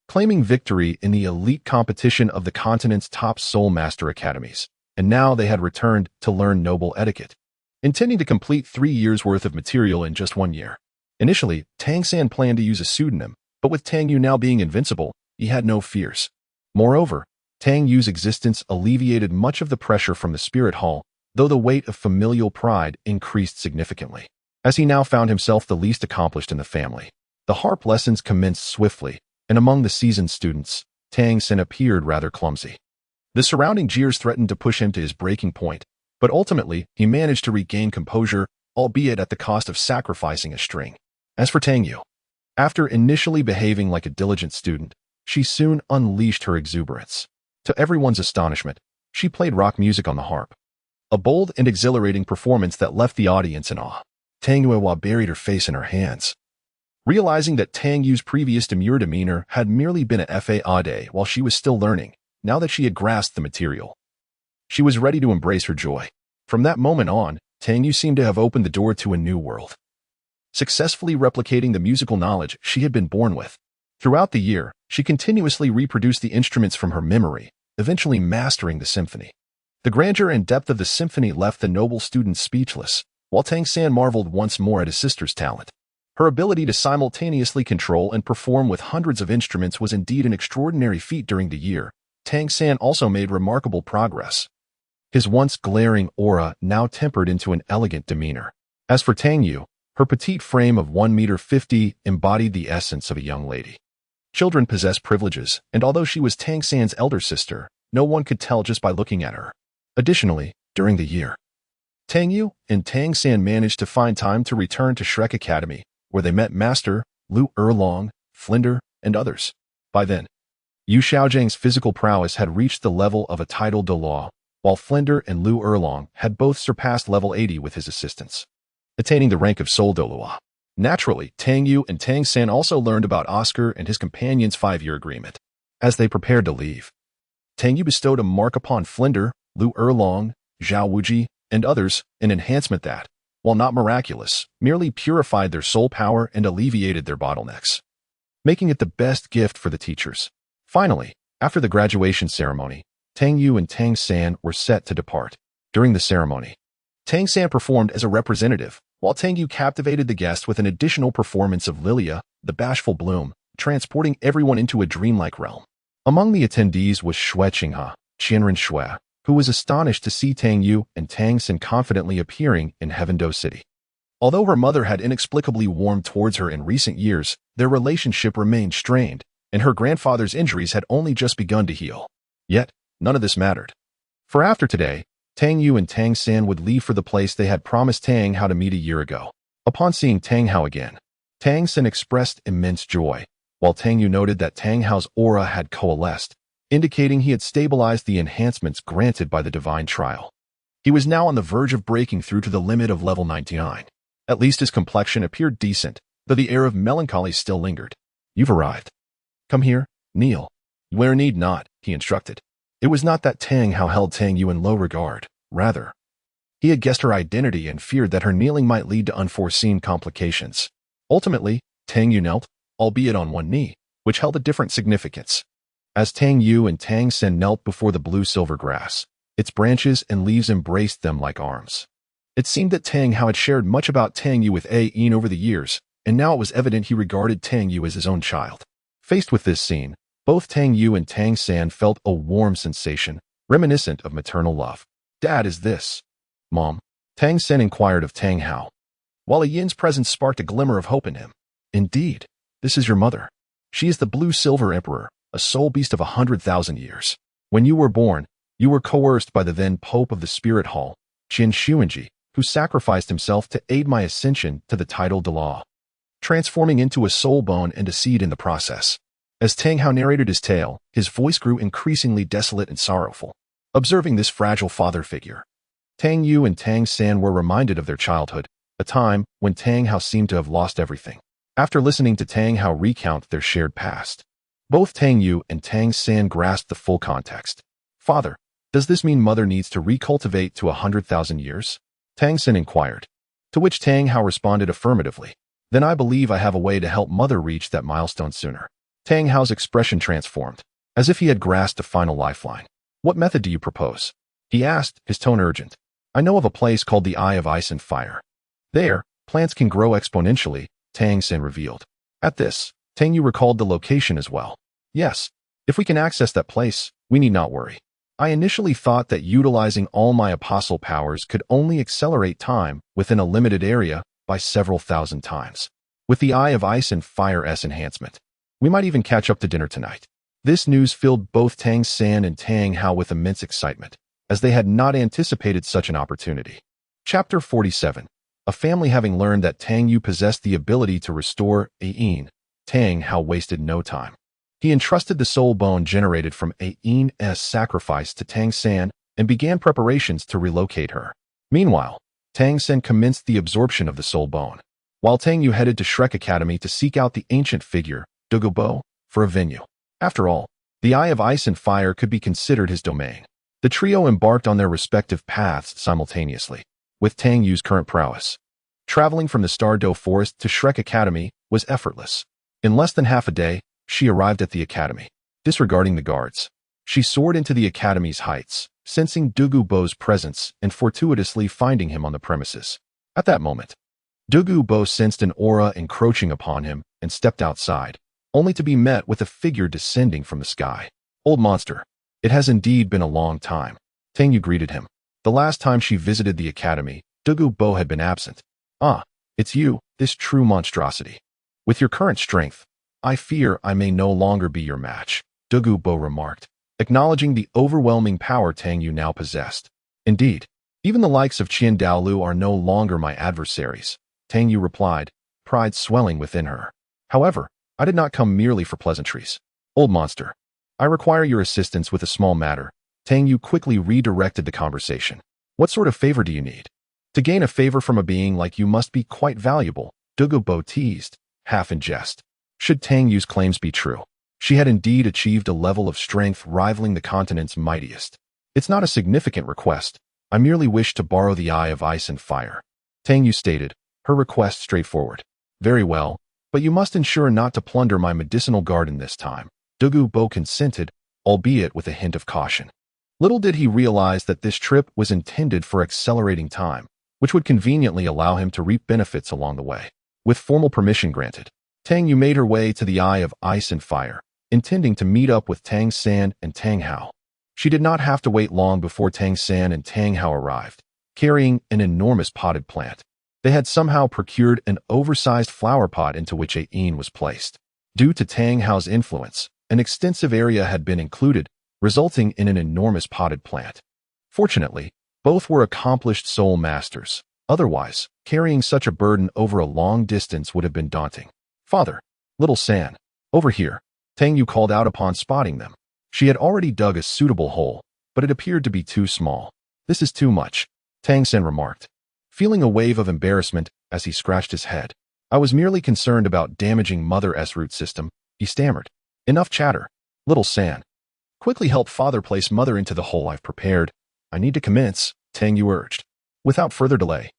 Speaker 1: claiming victory in the elite competition of the continent's top Soul Master Academies, and now they had returned to learn noble etiquette, intending to complete 3 years' worth of material in just 1 year. Initially, Tang San planned to use a pseudonym, but with Tang Yu now being invincible, he had no fears. Moreover, Tang Yu's existence alleviated much of the pressure from the Spirit Hall, though the weight of familial pride increased significantly, as he now found himself the least accomplished in the family. The harp lessons commenced swiftly, and among the seasoned students, Tang Sen appeared rather clumsy. The surrounding jeers threatened to push him to his breaking point, but ultimately he managed to regain composure, albeit at the cost of sacrificing a string. As for Tang Yu, after initially behaving like a diligent student, she soon unleashed her exuberance. To everyone's astonishment, she played rock music on the harp, a bold and exhilarating performance that left the audience in awe. Tang Yuehua buried her face in her hands, realizing that Tang Yu's previous demure demeanor had merely been a fade while she was still learning. Now that she had grasped the material, she was ready to embrace her joy. From that moment on, Tang Yu seemed to have opened the door to a new world, successfully replicating the musical knowledge she had been born with. Throughout the year, she continuously reproduced the instruments from her memory, eventually mastering the symphony. The grandeur and depth of the symphony left the noble student speechless, while Tang San marveled once more at his sister's talent. Her ability to simultaneously control and perform with hundreds of instruments was indeed an extraordinary feat. During the year, Tang San also made remarkable progress, his once glaring aura now tempered into an elegant demeanor. As for Tang Yu, her petite frame of 1.50 meters embodied the essence of a young lady. Children possess privileges, and although she was Tang San's elder sister, no one could tell just by looking at her. Additionally, during the year, Tang Yu and Tang San managed to find time to return to Shrek Academy, where they met Master Lu Erlong, Flinder, and others. By then, Yu Xiaozhang's physical prowess had reached the level of a titled Douluo, while Flinder and Lu Erlong had both surpassed level 80 with his assistance, attaining the rank of Soul Douluo. Naturally, Tang Yu and Tang San also learned about Oscar and his companion's 5-year agreement. As they prepared to leave, Tang Yu bestowed a mark upon Flinder, Lu Erlong, Zhao Wuji, and others, an enhancement that, while not miraculous, merely purified their soul power and alleviated their bottlenecks, making it the best gift for the teachers. Finally, after the graduation ceremony, Tang Yu and Tang San were set to depart. During the ceremony, Tang San performed as a representative, while Tang Yu captivated the guests with an additional performance of Lilia, the bashful bloom, transporting everyone into a dreamlike realm. Among the attendees was Xue Qinghe, Qianren Xue, who was astonished to see Tang Yu and Tang San confidently appearing in Heavendo City. Although her mother had inexplicably warmed towards her in recent years, their relationship remained strained, and her grandfather's injuries had only just begun to heal. Yet, none of this mattered. For after today, Tang Yu and Tang San would leave for the place they had promised Tang Hao to meet a year ago. Upon seeing Tang Hao again, Tang San expressed immense joy, while Tang Yu noted that Tang Hao's aura had coalesced, indicating he had stabilized the enhancements granted by the divine trial. He was now on the verge of breaking through to the limit of level 99. At least his complexion appeared decent, though the air of melancholy still lingered. You've arrived. Come here, kneel. Where need not, he instructed. It was not that Tang Hao held Tang Yu in low regard. Rather, he had guessed her identity and feared that her kneeling might lead to unforeseen complications. Ultimately, Tang Yu knelt, albeit on one knee, which held a different significance. As Tang Yu and Tang San knelt before the blue-silver grass, its branches and leaves embraced them like arms. It seemed that Tang Hao had shared much about Tang Yu with Yin over the years, and now it was evident he regarded Tang Yu as his own child. Faced with this scene, both Tang Yu and Tang San felt a warm sensation, reminiscent of maternal love. Dad, is this Mom? Tang San inquired of Tang Hao, while Yin's presence sparked a glimmer of hope in him. Indeed, this is your mother. She is the blue-silver emperor, a soul beast of 100,000 years. When you were born, You were coerced by the then Pope of the Spirit Hall, Qin Xuanji, who sacrificed himself to aid my ascension to the title Douluo, transforming into a soul bone and a seed in the process. As Tang Hao narrated his tale, his voice grew increasingly desolate and sorrowful. Observing this fragile father figure, Tang Yu and Tang San were reminded of their childhood, a time when Tang Hao seemed to have lost everything. After listening to Tang Hao recount their shared past, both Tang Yu and Tang San grasped the full context. Father, does this mean mother needs to recultivate to 100,000 years? Tang San inquired, to which Tang Hao responded affirmatively. Then I believe I have a way to help mother reach that milestone sooner. Tang Hao's expression transformed, as if he had grasped a final lifeline. What method do you propose? He asked, his tone urgent. I know of a place called the Eye of Ice and Fire. There, plants can grow exponentially, Tang San revealed. At this, Tang Yu recalled the location as well. Yes, if we can access that place, we need not worry. I initially thought that utilizing all my apostle powers could only accelerate time within a limited area by several thousand times. With the Eye of Ice and Fire S enhancement, we might even catch up to dinner tonight. This news filled both Tang San and Tang Hao with immense excitement, as they had not anticipated such an opportunity. Chapter 47. A family having learned that Tang Yu possessed the ability to restore Ain, Tang Hao wasted no time. He entrusted the soul bone generated from Ain's sacrifice to Tang San and began preparations to relocate her. Meanwhile, Tang San commenced the absorption of the soul bone, while Tang Yu headed to Shrek Academy to seek out the ancient figure, Douluo, for a venue. After all, the Eye of Ice and Fire could be considered his domain. The trio embarked on their respective paths simultaneously, with Tang Yu's current prowess. Traveling from the Stardew Forest to Shrek Academy was effortless. In less than half a day, she arrived at the academy. Disregarding the guards, she soared into the academy's heights, sensing Douluo's presence and fortuitously finding him on the premises. At that moment, Douluo sensed an aura encroaching upon him and stepped outside, only to be met with a figure descending from the sky. Old monster, it has indeed been a long time. Tang Yu greeted him. The last time she visited the academy, Douluo had been absent. Ah, it's you, this true monstrosity. With your current strength, I fear I may no longer be your match, Douluo remarked, acknowledging the overwhelming power Tang Yu now possessed. Indeed, even the likes of Qian Daolu are no longer my adversaries, Tang Yu replied, pride swelling within her. However, I did not come merely for pleasantries. Old monster, I require your assistance with a small matter. Tang Yu quickly redirected the conversation. What sort of favor do you need? To gain a favor from a being like you must be quite valuable, Douluo teased, half in jest. Should Tang Yu's claims be true, she had indeed achieved a level of strength rivaling the continent's mightiest. It's not a significant request. I merely wish to borrow the Eye of Ice and Fire. Tang Yu stated, her request straightforward. Very well, but you must ensure not to plunder my medicinal garden this time. Douluo consented, albeit with a hint of caution. Little did he realize that this trip was intended for accelerating time, which would conveniently allow him to reap benefits along the way. With formal permission granted, Tang Yu made her way to the Eye of Ice and Fire, intending to meet up with Tang San and Tang Hao. She did not have to wait long before Tang San and Tang Hao arrived, carrying an enormous potted plant. They had somehow procured an oversized flower pot into which Ain was placed. Due to Tang Hao's influence, an extensive area had been included, resulting in an enormous potted plant. Fortunately, both were accomplished soul masters. Otherwise, carrying such a burden over a long distance would have been daunting. Father, little San, over here, Tang Yu called out upon spotting them. She had already dug a suitable hole, but it appeared to be too small. This is too much, Tang San remarked, feeling a wave of embarrassment as he scratched his head. I was merely concerned about damaging Mother's root system, he stammered. Enough chatter. Little San, quickly help father place mother into the hole I've prepared. I need to commence, Tang Yu urged. Without further delay,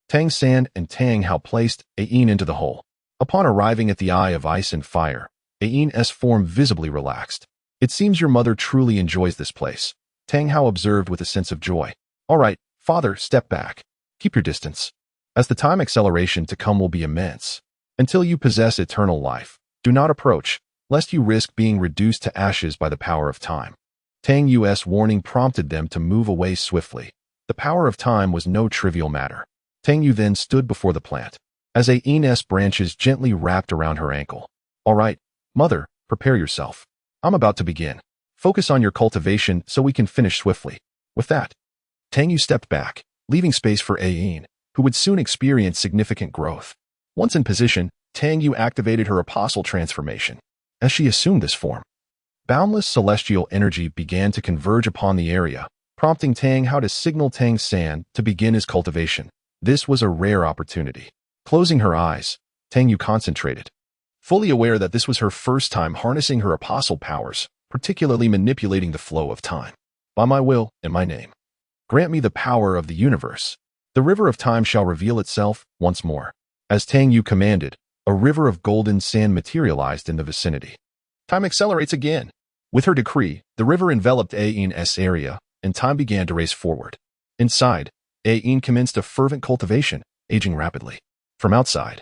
Speaker 1: Tang San and Tang Hao placed Ain into the hole. Upon arriving at the Eye of Ice and Fire, Ain's form visibly relaxed. It seems your mother truly enjoys this place, Tang Hao observed with a sense of joy. All right, father, step back. Keep your distance, as the time acceleration to come will be immense. Until you possess eternal life, do not approach, lest you risk being reduced to ashes by the power of time. Tang Yu's warning prompted them to move away swiftly. The power of time was no trivial matter. Tang Yu then stood before the plant, as Ain's branches gently wrapped around her ankle. All right, mother, prepare yourself. I'm about to begin. Focus on your cultivation so we can finish swiftly. With that, Tang Yu stepped back, leaving space for Ayin, who would soon experience significant growth. Once in position, Tang Yu activated her apostle transformation. As she assumed this form, boundless celestial energy began to converge upon the area, prompting Tang Hao to signal Tang San to begin his cultivation. This was a rare opportunity. Closing her eyes, Tang Yu concentrated, fully aware that this was her first time harnessing her apostle powers, particularly manipulating the flow of time. By my will and my name, grant me the power of the universe. The river of time shall reveal itself once more. As Tang Yu commanded, a river of golden sand materialized in the vicinity. Time accelerates again. With her decree, the river enveloped Ayin's area, and time began to race forward. Inside, Ayin commenced a fervent cultivation, aging rapidly. From outside,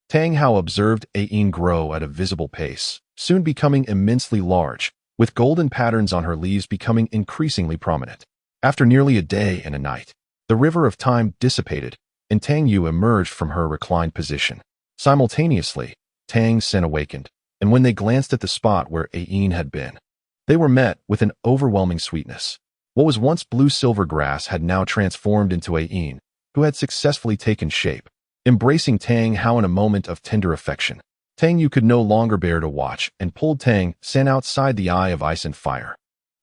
Speaker 1: Tang Hao observed Ayin grow at a visible pace, soon becoming immensely large, with golden patterns on her leaves becoming increasingly prominent. After nearly a day and a night, the river of time dissipated, and Tang Yu emerged from her reclined position. Simultaneously, Tang Sen awakened, and when they glanced at the spot where Ayin had been, they were met with an overwhelming sweetness. What was once blue-silver grass had now transformed into Ayin, who had successfully taken shape, embracing Tang Hao in a moment of tender affection. Tang Yu could no longer bear to watch and pulled Tang Sen outside the eye of ice and fire,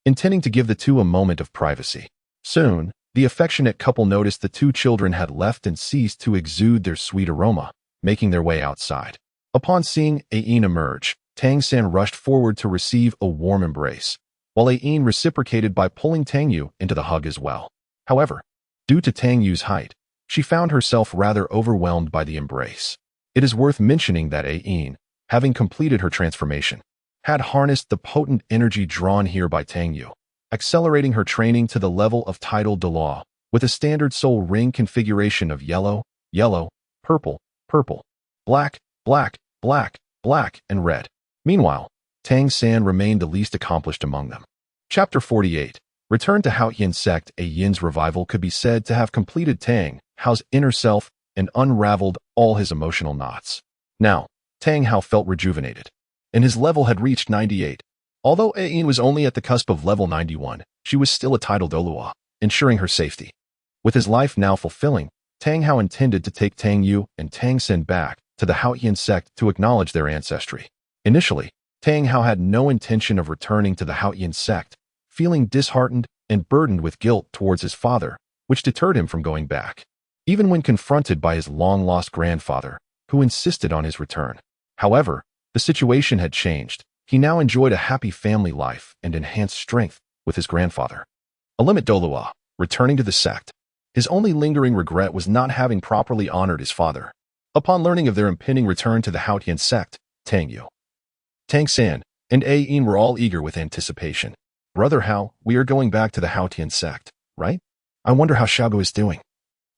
Speaker 1: intending to give the two a moment of privacy. Soon, the affectionate couple noticed the two children had left and ceased to exude their sweet aroma, making their way outside. Upon seeing Ayin emerge, Tang Sen rushed forward to receive a warm embrace, while Ayin reciprocated by pulling Tang Yu into the hug as well. However, due to Tang Yu's height, she found herself rather overwhelmed by the embrace. It is worth mentioning that Ayin, having completed her transformation, had harnessed the potent energy drawn here by Tang Yu, accelerating her training to the level of title Douluo, with a standard soul ring configuration of yellow, yellow, purple, purple, black, black, black, black, and red. Meanwhile, Tang San remained the least accomplished among them. Chapter 48. Return to Hao Yin Sect. Yin's revival could be said to have completed Tang Hao's inner self and unraveled all his emotional knots. Now, Tang Hao felt rejuvenated, and his level had reached 98. Although Yin was only at the cusp of level 91, she was still a title Douluo, ensuring her safety. With his life now fulfilling, Tang Hao intended to take Tang Yu and Tang Sen back to the Hao Yin Sect to acknowledge their ancestry. Initially, Tang Hao had no intention of returning to the Hao Yin Sect, feeling disheartened and burdened with guilt towards his father, which deterred him from going back, even when confronted by his long-lost grandfather, who insisted on his return. However, the situation had changed. He now enjoyed a happy family life and enhanced strength with his grandfather. A limit Douluo, returning to the sect. His only lingering regret was not having properly honored his father. Upon learning of their impending return to the Hao Yin Sect, Tang Yu, Tang San, and Yin were all eager with anticipation. Brother Hao, we are going back to the Hao Yin Sect, right? I wonder how Xiaogu is doing.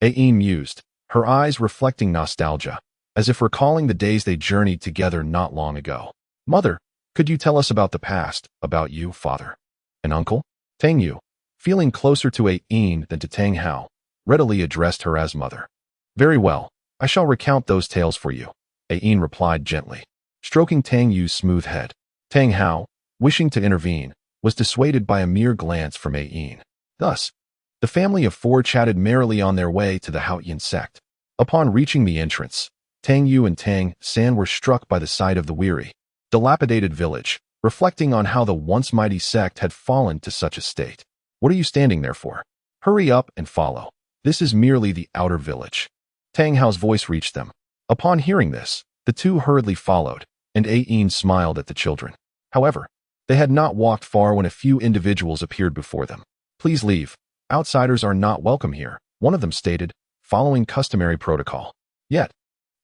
Speaker 1: Yin mused, her eyes reflecting nostalgia, as if recalling the days they journeyed together not long ago. Mother, could you tell us about the past, about you, father, and uncle? Tang Yu, feeling closer to Yin than to Tang Hao, readily addressed her as mother. Very well, I shall recount those tales for you, Yin replied gently, stroking Tang Yu's smooth head. Tang Hao, wishing to intervene, was dissuaded by a mere glance from Yin. Thus, the family of four chatted merrily on their way to the Hao Yin Sect. Upon reaching the entrance, Tang Yu and Tang San were struck by the sight of the weary, dilapidated village, reflecting on how the once mighty sect had fallen to such a state. What are you standing there for? Hurry up and follow. This is merely the outer village. Tang Hao's voice reached them. Upon hearing this, the two hurriedly followed, and Yin smiled at the children. However, they had not walked far when a few individuals appeared before them. Please leave. Outsiders are not welcome here, one of them stated, following customary protocol. Yet,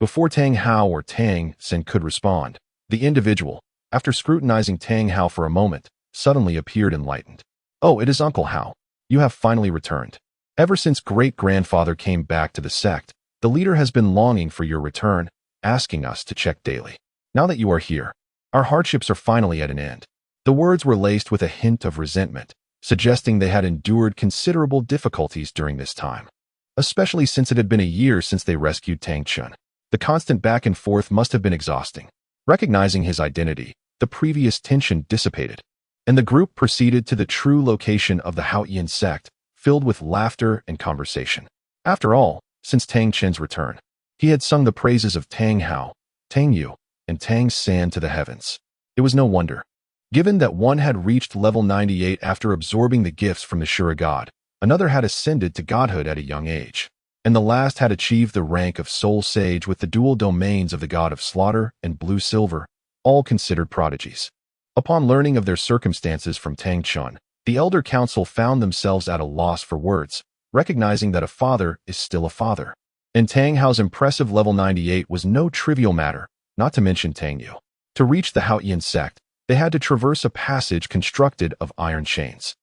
Speaker 1: before Tang Hao or Tang Sen could respond, the individual, after scrutinizing Tang Hao for a moment, suddenly appeared enlightened. Oh, it is Uncle Hao. You have finally returned. Ever since great-grandfather came back to the sect, the leader has been longing for your return, asking us to check daily. Now that you are here, our hardships are finally at an end. The words were laced with a hint of resentment, suggesting they had endured considerable difficulties during this time, especially since it had been a year since they rescued Tang Chun. The constant back and forth must have been exhausting. Recognizing his identity, the previous tension dissipated, and the group proceeded to the true location of the Haotian sect, filled with laughter and conversation. After all, since Tang Chen's return, he had sung the praises of Tang Hao, Tang Yu, and Tang San to the heavens. It was no wonder. Given that one had reached level 98 after absorbing the gifts from the Shura god, another had ascended to godhood at a young age, and the last had achieved the rank of soul sage with the dual domains of the god of slaughter and blue silver, all considered prodigies. Upon learning of their circumstances from Tang Chun, the Elder Council found themselves at a loss for words, recognizing that a father is still a father. And Tang Hao's impressive level 98 was no trivial matter, not to mention Tang Yu. To reach the Haotian sect, they had to traverse a passage constructed of iron chains.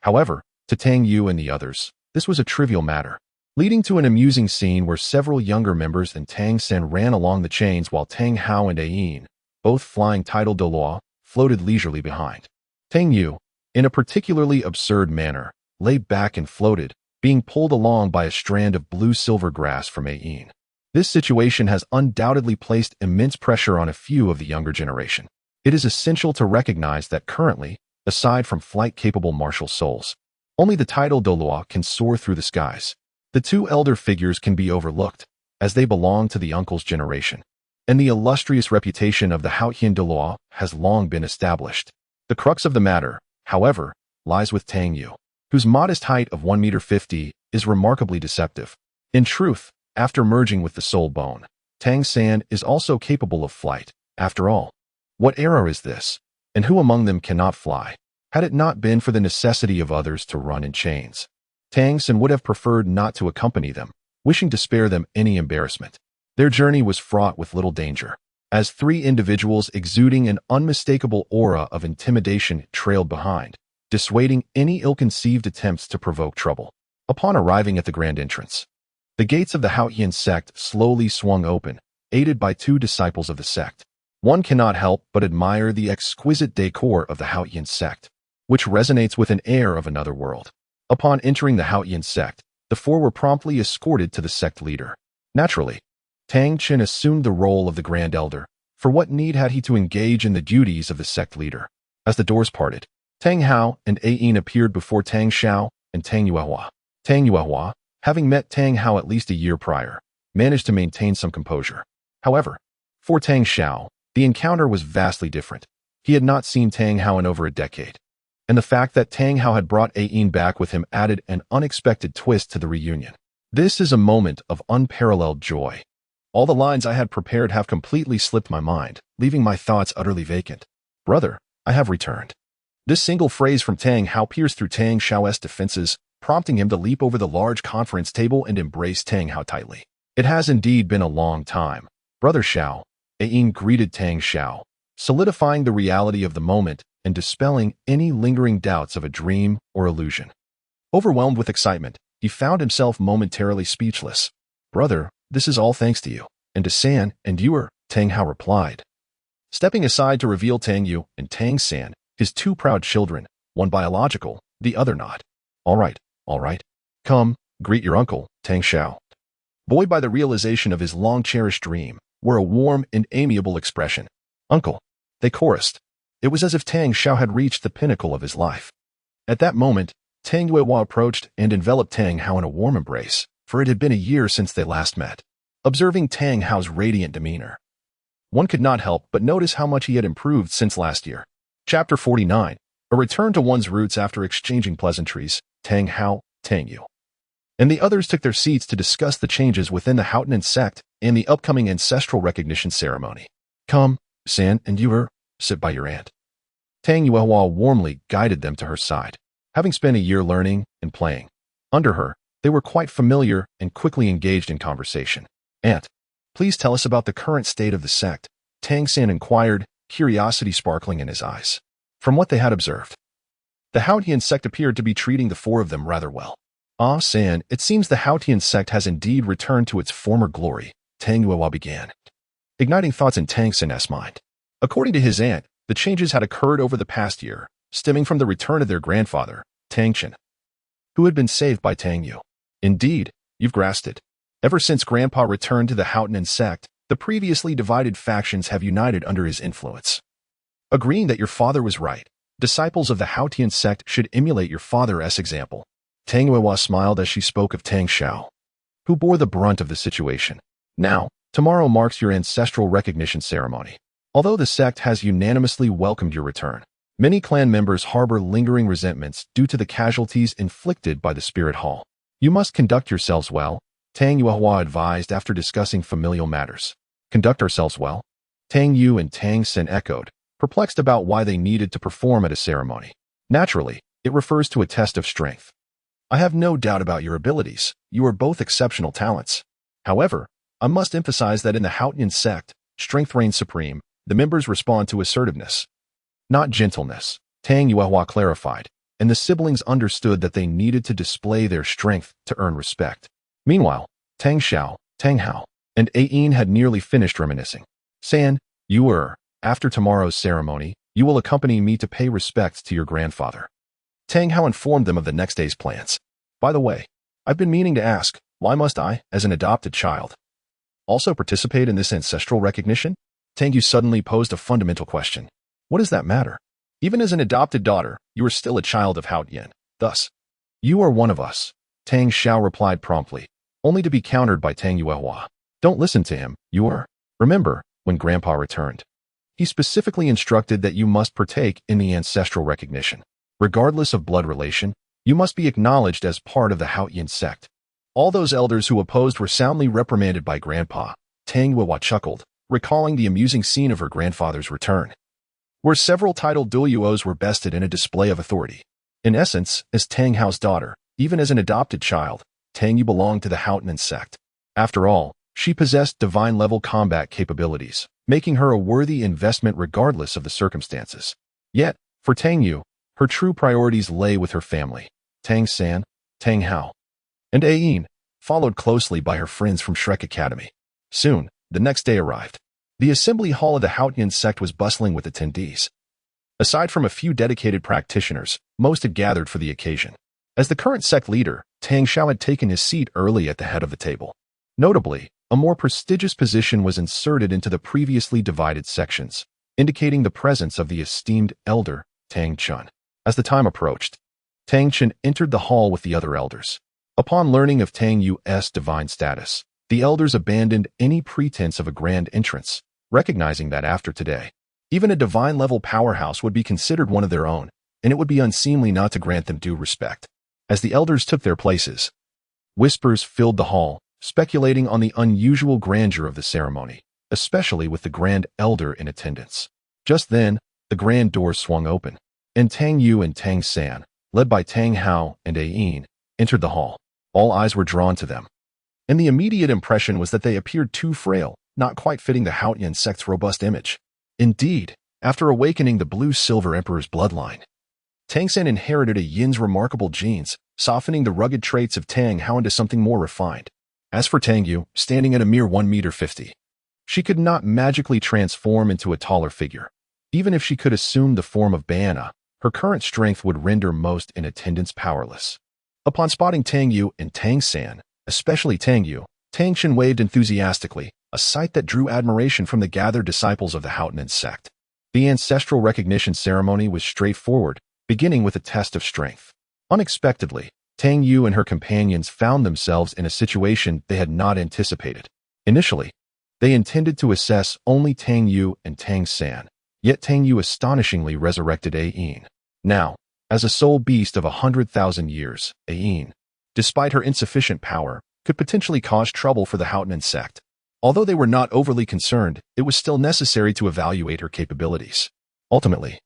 Speaker 1: However, to Tang Yu and the others, this was a trivial matter, leading to an amusing scene where several younger members than Tang Sen ran along the chains while Tang Hao and Ayin, both flying title Douluo, floated leisurely behind. Tang Yu, in a particularly absurd manner, lay back and floated, being pulled along by a strand of blue-silver grass from Ayin. This situation has undoubtedly placed immense pressure on a few of the younger generation. It is essential to recognize that currently, aside from flight-capable martial souls, only the title Douluo can soar through the skies. The two elder figures can be overlooked, as they belong to the uncle's generation, and the illustrious reputation of the Haotian Douluo has long been established. The crux of the matter, however, lies with Tang Yu, whose modest height of 1.50 meters is remarkably deceptive. In truth, after merging with the soul bone, Tang San is also capable of flight. After all, what era is this, and who among them cannot fly? Had it not been for the necessity of others to run in chains, Tang San would have preferred not to accompany them, wishing to spare them any embarrassment. Their journey was fraught with little danger, as three individuals exuding an unmistakable aura of intimidation trailed behind, dissuading any ill-conceived attempts to provoke trouble. Upon arriving at the grand entrance, the gates of the Haotian sect slowly swung open, aided by two disciples of the sect. One cannot help but admire the exquisite decor of the Haotian sect, which resonates with an air of another world. Upon entering the Haotian sect, the four were promptly escorted to the sect leader. Naturally, Tang Chen assumed the role of the Grand Elder, for what need had he to engage in the duties of the sect leader? As the doors parted, Tang Hao and Ayin appeared before Tang Xiao and Tang Yuehua. Tang Yuehua, having met Tang Hao at least a year prior, managed to maintain some composure. However, for Tang Xiao, the encounter was vastly different. He had not seen Tang Hao in over a decade, and the fact that Tang Hao had brought Ayin back with him added an unexpected twist to the reunion. This is a moment of unparalleled joy. All the lines I had prepared have completely slipped my mind, leaving my thoughts utterly vacant. Brother, I have returned. This single phrase from Tang Hao pierced through Tang Xiao's defenses, prompting him to leap over the large conference table and embrace Tang Hao tightly. It has indeed been a long time. Brother Xiao, Ayin greeted Tang Xiao, solidifying the reality of the moment and dispelling any lingering doubts of a dream or illusion. Overwhelmed with excitement, he found himself momentarily speechless. Brother, this is all thanks to you, and to San and Yuer, Tang Hao replied, stepping aside to reveal Tang Yu and Tang San, his two proud children, one biological, the other not. All right. Come, greet your uncle, Tang Xiao. Buoyed by the realization of his long-cherished dream, wore a warm and amiable expression. Uncle, they chorused. It was as if Tang Xiao had reached the pinnacle of his life. At that moment, Tang Yuehua approached and enveloped Tang Hao in a warm embrace, for it had been a year since they last met. Observing Tang Hao's radiant demeanor, one could not help but notice how much he had improved since last year. Chapter 49. A return to one's roots after exchanging pleasantries, Tang Hao, Tang Yu, and the others took their seats to discuss the changes within the Haotian sect and the upcoming ancestral recognition ceremony. Come, San and Yuer, sit by your aunt. Tang Yuehua warmly guided them to her side. Having spent a year learning and playing under her, they were quite familiar and quickly engaged in conversation. Aunt, please tell us about the current state of the sect, Tang San inquired, curiosity sparkling in his eyes. From what they had observed, the Haotian sect appeared to be treating the four of them rather well. Ah, San, it seems the Haotian sect has indeed returned to its former glory, Tang Yuehua began, igniting thoughts in Tang San's mind. According to his aunt, the changes had occurred over the past year, stemming from the return of their grandfather, Tang Chen, who had been saved by Tang Yu. Indeed, you've grasped it. Ever since Grandpa returned to the Haotian sect, the previously divided factions have united under his influence. Agreeing that your father was right, Disciples of the Haotian sect should emulate your father's example. Tang Yuehua smiled as she spoke of Tang Xiao, who bore the brunt of the situation. Now, tomorrow marks your ancestral recognition ceremony. Although the sect has unanimously welcomed your return, many clan members harbor lingering resentments due to the casualties inflicted by the spirit hall. You must conduct yourselves well, Tang Yuehua advised after discussing familial matters. Conduct ourselves well? Tang Yu and Tang Sen echoed, perplexed about why they needed to perform at a ceremony. Naturally, it refers to a test of strength. I have no doubt about your abilities. You are both exceptional talents. However, I must emphasize that in the Haotian sect, strength reigns supreme. The members respond to assertiveness, not gentleness, Tang Yuehua clarified, and the siblings understood that they needed to display their strength to earn respect. Meanwhile, Tang Xiao, Tang Hao, and Ayin had nearly finished reminiscing. San, after tomorrow's ceremony, you will accompany me to pay respects to your grandfather. Tang Hao informed them of the next day's plans. By the way, I've been meaning to ask, why must I, as an adopted child, also participate in this ancestral recognition? Tang Yu suddenly posed a fundamental question. What does that matter? Even as an adopted daughter, you are still a child of Haotian. Thus, you are one of us, Tang Xiao replied promptly, only to be countered by Tang Yuehua. Don't listen to him, Remember, when Grandpa returned, he specifically instructed that you must partake in the ancestral recognition. Regardless of blood relation, you must be acknowledged as part of the Haotian sect. All those elders who opposed were soundly reprimanded by Grandpa. Tang Yuehua chuckled, recalling the amusing scene of her grandfather's return, where several titled Douluos were bested in a display of authority. In essence, as Tang Hao's daughter, even as an adopted child, Tang Yu belonged to the Haotian sect. After all, she possessed divine-level combat capabilities, making her a worthy investment regardless of the circumstances. Yet, for Tang Yu, her true priorities lay with her family, Tang San, Tang Hao, and Ayin, followed closely by her friends from Shrek Academy. Soon, the next day arrived. The assembly hall of the Haotian sect was bustling with attendees. Aside from a few dedicated practitioners, most had gathered for the occasion. As the current sect leader, Tang Xiao had taken his seat early at the head of the table. Notably, a more prestigious position was inserted into the previously divided sections, indicating the presence of the esteemed elder, Tang Chun. As the time approached, Tang Chun entered the hall with the other elders. Upon learning of Tang Yu's divine status, the elders abandoned any pretense of a grand entrance, recognizing that after today, even a divine-level powerhouse would be considered one of their own, and it would be unseemly not to grant them due respect. As the elders took their places, whispers filled the hall, speculating on the unusual grandeur of the ceremony, especially with the Grand Elder in attendance. Just then, the grand doors swung open, and Tang Yu and Tang San, led by Tang Hao and Ayin, entered the hall. All eyes were drawn to them, and the immediate impression was that they appeared too frail, not quite fitting the Haotian sect's robust image. Indeed, after awakening the Blue-Silver Emperor's bloodline, Tang San inherited a Yin's remarkable genes, softening the rugged traits of Tang Hao into something more refined. As for Tang Yu, standing at a mere 1.50 meters, she could not magically transform into a taller figure. Even if she could assume the form of Beiana, her current strength would render most in attendance powerless. Upon spotting Tang Yu and Tang San, especially Tang Yu, Tang Chen waved enthusiastically, a sight that drew admiration from the gathered disciples of the Haotian sect. The ancestral recognition ceremony was straightforward, beginning with a test of strength. Unexpectedly, Tang Yu and her companions found themselves in a situation they had not anticipated. Initially, they intended to assess only Tang Yu and Tang San, yet Tang Yu astonishingly resurrected Ayin. Now, as a soul beast of 100,000 years, Ayin, despite her insufficient power, could potentially cause trouble for the Haotian sect. Although they were not overly concerned, it was still necessary to evaluate her capabilities. Ultimately,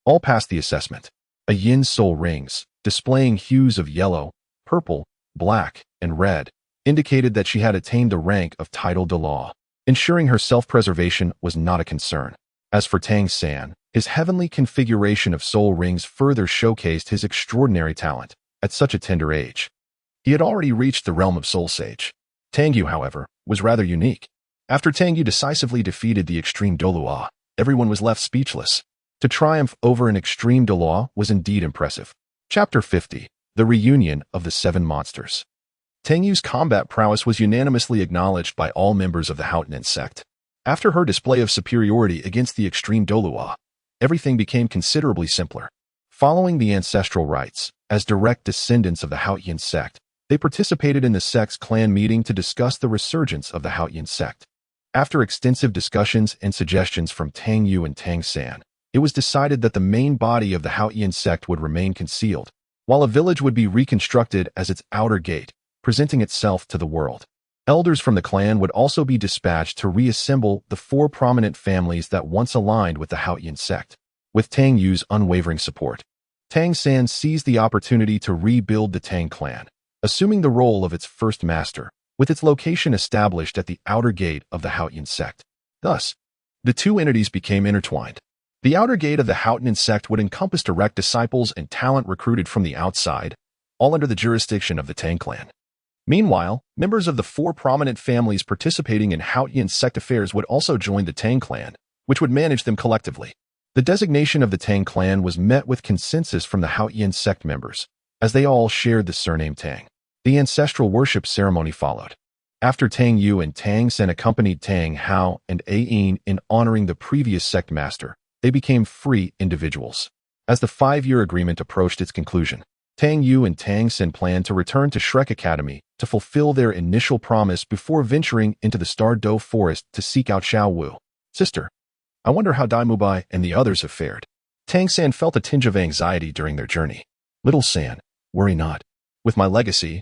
Speaker 1: all passed the assessment. A Yin soul rings, displaying hues of yellow, purple, black, and red, indicated that she had attained the rank of title Douluo. Ensuring her self-preservation was not a concern. As for Tang San, his heavenly configuration of soul rings further showcased his extraordinary talent at such a tender age. He had already reached the realm of Soul Sage. Tang Yu, however, was rather unique. After Tang Yu decisively defeated the extreme Douluo, everyone was left speechless. To triumph over an extreme Douluo was indeed impressive. Chapter 50. The Reunion of the Seven Monsters. Tang Yu's combat prowess was unanimously acknowledged by all members of the Haotian sect. After her display of superiority against the extreme Douluo, everything became considerably simpler. Following the ancestral rites, as direct descendants of the Haotian sect, they participated in the sect's clan meeting to discuss the resurgence of the Haotian sect. After extensive discussions and suggestions from Tang Yu and Tang San, it was decided that the main body of the Haotian sect would remain concealed, while a village would be reconstructed as its outer gate, presenting itself to the world. Elders from the clan would also be dispatched to reassemble the 4 prominent families that once aligned with the Haotian sect. With Tang Yu's unwavering support, Tang San seized the opportunity to rebuild the Tang clan, assuming the role of its first master, with its location established at the outer gate of the Haotian sect. Thus, the two entities became intertwined. The outer gate of the Haotian sect would encompass direct disciples and talent recruited from the outside, all under the jurisdiction of the Tang clan. Meanwhile, members of the 4 prominent families participating in Haotian sect affairs would also join the Tang clan, which would manage them collectively. The designation of the Tang clan was met with consensus from the Haotian sect members, as they all shared the surname Tang. The ancestral worship ceremony followed. After Tang Yu and Tang San accompanied Tang Hao and Ayin in honoring the previous sect master, they became free individuals. As the 5-year agreement approached its conclusion, Tang Yu and Tang San planned to return to Shrek Academy to fulfill their initial promise before venturing into the Stardew Forest to seek out Xiao Wu. Sister, I wonder how Dai Mubai and the others have fared. Tang San felt a tinge of anxiety during their journey. Little San, worry not. With my legacy,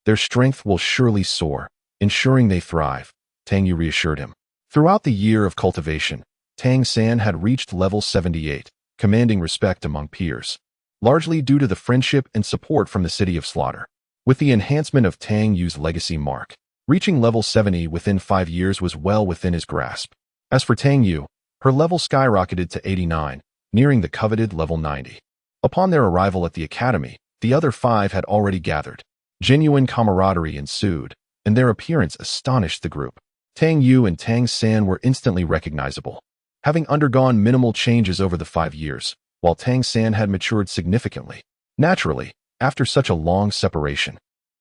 Speaker 1: their strength will surely soar, ensuring they thrive, Tang Yu reassured him. Throughout the year of cultivation, Tang San had reached level 78, commanding respect among peers, largely due to the friendship and support from the City of Slaughter. With the enhancement of Tang Yu's legacy mark, reaching level 70 within 5 years was well within his grasp. As for Tang Yu, her level skyrocketed to 89, nearing the coveted level 90. Upon their arrival at the academy, the other 5 had already gathered. Genuine camaraderie ensued, and their appearance astonished the group. Tang Yu and Tang San were instantly recognizable, having undergone minimal changes over the 5 years, while Tang San had matured significantly. Naturally, after such a long separation,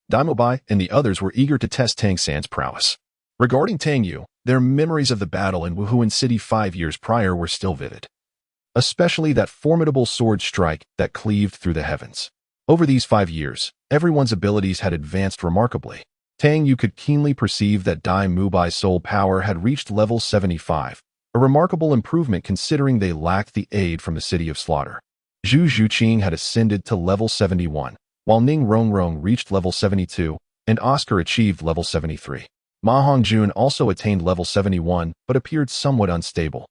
Speaker 1: Daimobai and the others were eager to test Tang San's prowess. Regarding Tang Yu, their memories of the battle in Wuhuan City 5 years prior were still vivid, especially that formidable sword strike that cleaved through the heavens. Over these 5 years, everyone's abilities had advanced remarkably. Tang Yu could keenly perceive that Dai Mubai's soul power had reached level 75, a remarkable improvement considering they lacked the aid from the City of Slaughter. Zhu Zhuqing had ascended to level 71, while Ning Rongrong reached level 72, and Oscar achieved level 73. Ma Hongjun also attained level 71, but appeared somewhat unstable,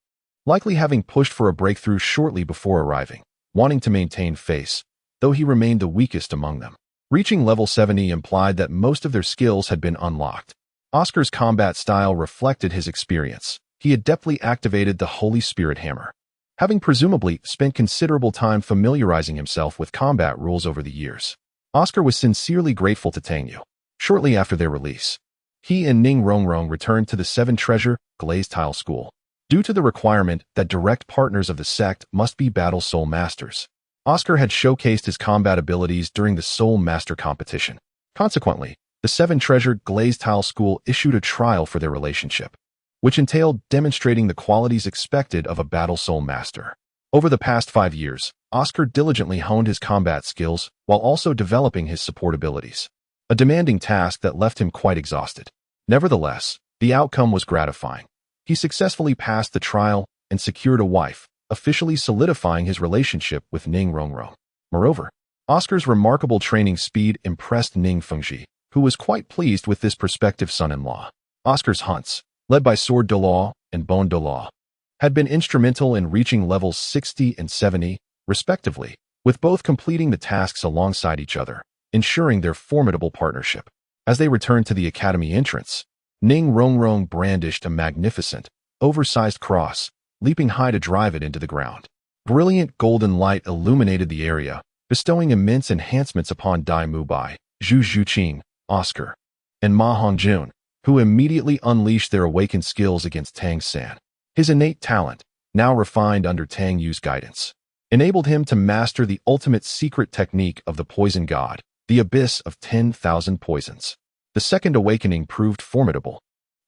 Speaker 1: likely having pushed for a breakthrough shortly before arriving, wanting to maintain face, though he remained the weakest among them. Reaching level 70 implied that most of their skills had been unlocked. Oscar's combat style reflected his experience. He adeptly activated the Holy Spirit Hammer, having presumably spent considerable time familiarizing himself with combat rules over the years. Oscar was sincerely grateful to Tang Yu. Shortly after their release, he and Ning Rongrong returned to the 7 Treasure Glazed Tile School. Due to the requirement that direct partners of the sect must be Battle Soul Masters, Oscar had showcased his combat abilities during the Soul Master competition. Consequently, the 7 Treasure Glazed Tile School issued a trial for their relationship, which entailed demonstrating the qualities expected of a Battle Soul Master. Over the past 5 years, Oscar diligently honed his combat skills while also developing his support abilities, a demanding task that left him quite exhausted. Nevertheless, the outcome was gratifying. He successfully passed the trial and secured a wife, officially solidifying his relationship with Ning Rongrong. Moreover, Oscar's remarkable training speed impressed Ning Fengji, who was quite pleased with this prospective son-in-law. Oscar's hunts, led by Sword Douluo and Bone Douluo, had been instrumental in reaching levels 60 and 70, respectively, with both completing the tasks alongside each other, ensuring their formidable partnership. As they returned to the academy entrance, Ning Rongrong brandished a magnificent, oversized cross, leaping high to drive it into the ground. Brilliant golden light illuminated the area, bestowing immense enhancements upon Dai Mubai, Zhu Zhuqing, Oscar, and Ma Hongjun, who immediately unleashed their awakened skills against Tang San. His innate talent, now refined under Tang Yu's guidance, enabled him to master the ultimate secret technique of the poison god, the abyss of 10,000 poisons. The second awakening proved formidable,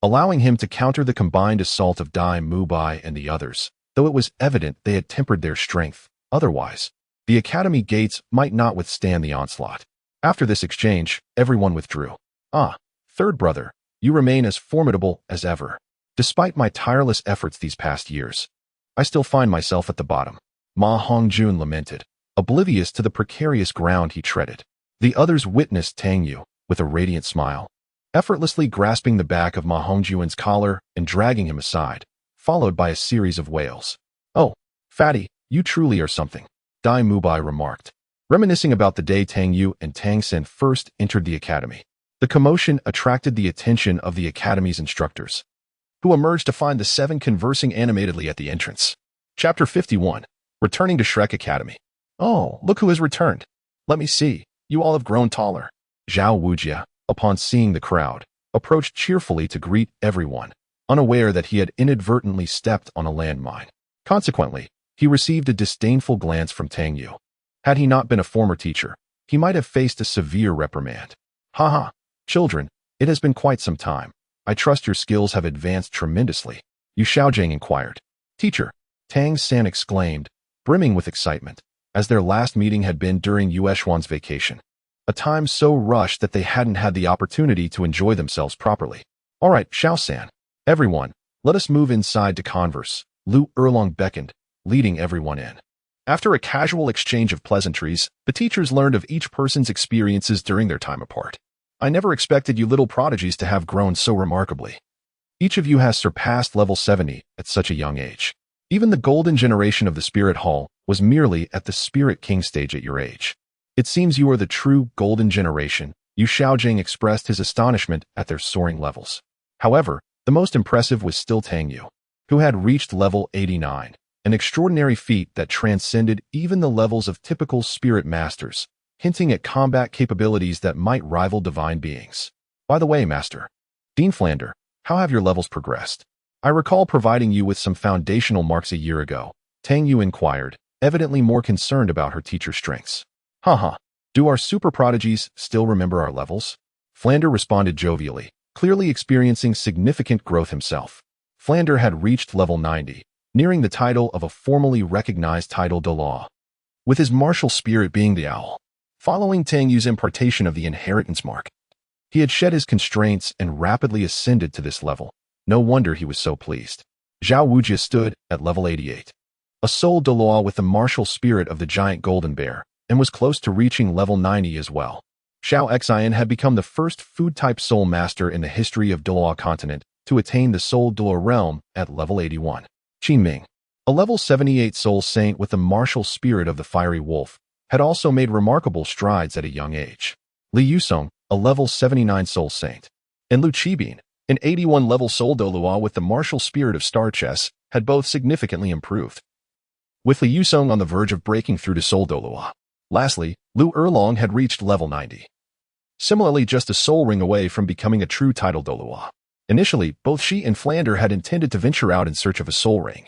Speaker 1: allowing him to counter the combined assault of Dai Mubai and the others, though though it was evident they had tempered their strength. Otherwise, the academy gates might not withstand the onslaught. After this exchange, everyone withdrew. Ah, third brother, you remain as formidable as ever. Despite my tireless efforts these past years, I still find myself at the bottom. Ma Hongjun lamented, oblivious to the precarious ground he treaded. The others witnessed Tang Yu, with a radiant smile, effortlessly grasping the back of Ma Hongjun's collar and dragging him aside, followed by a series of wails. Oh, fatty, you truly are something, Dai Mubai remarked, reminiscing about the day Tang Yu and Tang Sen first entered the academy. The commotion attracted the attention of the academy's instructors, who emerged to find the seven conversing animatedly at the entrance. Chapter 51. Returning to Shrek Academy. Oh, look who has returned. Let me see. You all have grown taller. Zhao Wujia, upon seeing the crowd, approached cheerfully to greet everyone, unaware that he had inadvertently stepped on a landmine. Consequently, he received a disdainful glance from Tang Yu. Had he not been a former teacher, he might have faced a severe reprimand. Haha, children, it has been quite some time. I trust your skills have advanced tremendously, Yu Xiaojing inquired. Teacher, Tang San exclaimed, brimming with excitement, as their last meeting had been during Yueshuan's vacation. A time so rushed that they hadn't had the opportunity to enjoy themselves properly. All right, Xiao San. Everyone, let us move inside to converse, Lu Erlong beckoned, leading everyone in. After a casual exchange of pleasantries, the teachers learned of each person's experiences during their time apart. I never expected you little prodigies to have grown so remarkably. Each of you has surpassed level 70 at such a young age. Even the golden generation of the Spirit Hall was merely at the Spirit King stage at your age. It seems you are the true golden generation, Yu Xiaojing expressed his astonishment at their soaring levels. However, the most impressive was still Tang Yu, who had reached level 89, an extraordinary feat that transcended even the levels of typical spirit masters, hinting at combat capabilities that might rival divine beings. By the way, Master Dean Flander, how have your levels progressed? I recall providing you with some foundational marks a year ago, Tang Yu inquired, evidently more concerned about her teacher's strengths. Haha, do our super prodigies still remember our levels? Flander responded jovially, clearly experiencing significant growth himself. Flander had reached level 90, nearing the title of a formally recognized title Douluo, with his martial spirit being the owl. Following Tang Yu's impartation of the inheritance mark, he had shed his constraints and rapidly ascended to this level. No wonder he was so pleased. Zhao Wujia stood at level 88, a soul Douluo with the martial spirit of the giant golden bear, and was close to reaching level 90 as well. Xiao Xian had become the first food-type soul master in the history of Douluo continent to attain the soul Douluo realm at level 81. Qin Ming, a level 78 soul saint with the martial spirit of the fiery wolf, had also made remarkable strides at a young age. Li Yusong, a level 79 soul saint, and Lu Qibin, an 81 level soul Douluo with the martial spirit of star chess, had both significantly improved, with Li Yusong on the verge of breaking through to soul Douluo. Lastly, Lu Erlong had reached level 90. Similarly, just a soul ring away from becoming a true title Douluo. Initially, both she and Flander had intended to venture out in search of a soul ring.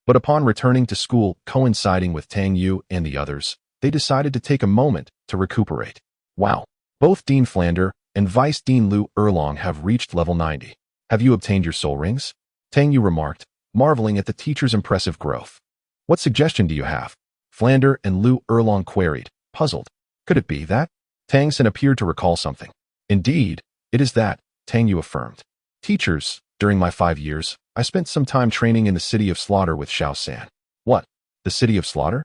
Speaker 1: But upon returning to school, coinciding with Tang Yu and the others, they decided to take a moment to recuperate. Wow, both Dean Flander and Vice Dean Lu Erlong have reached level 90. Have you obtained your soul rings? Tang Yu remarked, marveling at the teacher's impressive growth. What suggestion do you have? Flander and Lu Erlong queried, puzzled. Could it be that? Tang Sen appeared to recall something. Indeed, it is that, Tang Yu affirmed. Teachers, during my 5 years, I spent some time training in the City of Slaughter with Xiao San. What? The City of Slaughter?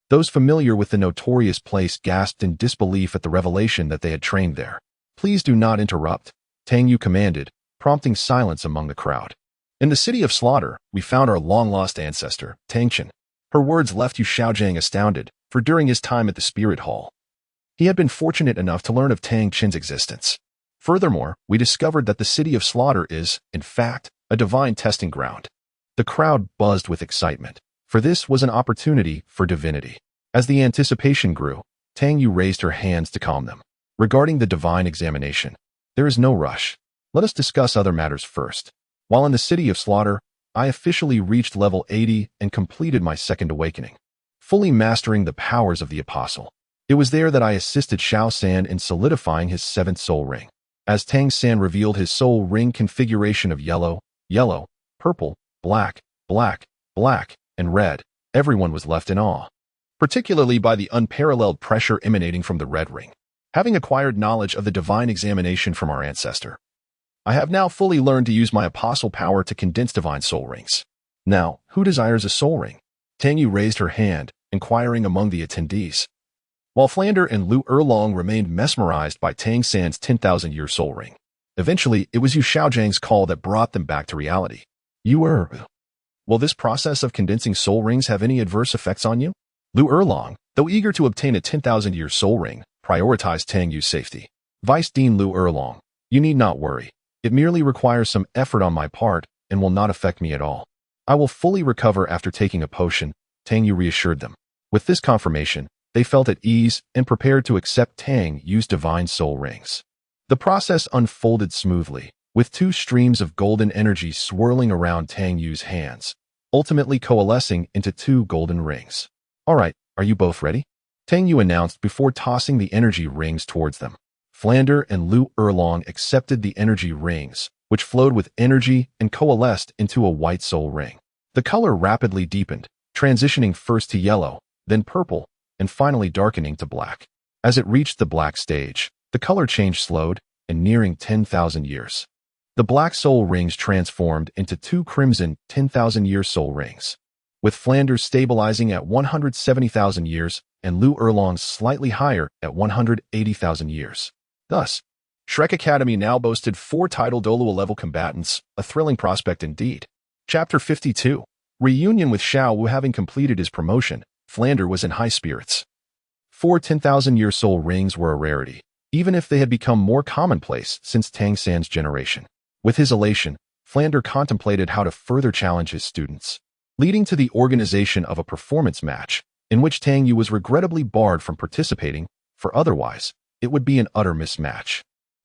Speaker 1: Those familiar with the notorious place gasped in disbelief at the revelation that they had trained there. Please do not interrupt, Tang Yu commanded, prompting silence among the crowd. In the City of Slaughter, we found our long-lost ancestor, Tang Chen. Her words left Yu Xiaojing astounded, for during his time at the Spirit Hall, he had been fortunate enough to learn of Tang Chen's existence. Furthermore, we discovered that the City of Slaughter is, in fact, a divine testing ground. The crowd buzzed with excitement, for this was an opportunity for divinity. As the anticipation grew, Tang Yu raised her hands to calm them. Regarding the divine examination, there is no rush. Let us discuss other matters first. While in the City of Slaughter, I officially reached level 80 and completed my second awakening, fully mastering the powers of the Apostle. It was there that I assisted Xiao San in solidifying his 7th soul ring. As Tang San revealed his soul ring configuration of yellow, yellow, purple, black, black, black, and red, everyone was left in awe, particularly by the unparalleled pressure emanating from the red ring. Having acquired knowledge of the divine examination from our ancestor, I have now fully learned to use my apostle power to condense divine soul rings. Now, who desires a soul ring? Tang Yu raised her hand, inquiring among the attendees, while Flander and Lu Erlong remained mesmerized by Tang San's 10,000-year soul ring. Eventually, it was Yu Xiaozhang's call that brought them back to reality. Will this process of condensing soul rings have any adverse effects on you? Lu Erlong, though eager to obtain a 10,000-year soul ring, prioritized Tang Yu's safety. Vice Dean Lu Erlong, you need not worry. It merely requires some effort on my part and will not affect me at all. I will fully recover after taking a potion, Tang Yu reassured them. With this confirmation, they felt at ease and prepared to accept Tang Yu's divine soul rings. The process unfolded smoothly, with two streams of golden energy swirling around Tang Yu's hands, ultimately coalescing into two golden rings. All right, are you both ready? Tang Yu announced before tossing the energy rings towards them. Flander and Lu Erlong accepted the energy rings, which flowed with energy and coalesced into a white soul ring. The color rapidly deepened, transitioning first to yellow, then purple, and finally darkening to black. As it reached the black stage, the color change slowed, and nearing 10,000 years. The black soul rings transformed into two crimson 10,000-year soul rings, with Flanders stabilizing at 170,000 years and Lu Erlong slightly higher at 180,000 years. Thus, Shrek Academy now boasted 4 title Douluo level combatants, a thrilling prospect indeed. Chapter 52. Reunion with Xiao Wu. Having completed his promotion, Flander was in high spirits. 4 10,000-year soul rings were a rarity, even if they had become more commonplace since Tang San's generation. With his elation, Flander contemplated how to further challenge his students, leading to the organization of a performance match, in which Tang Yu was regrettably barred from participating, for otherwise, it would be an utter mismatch.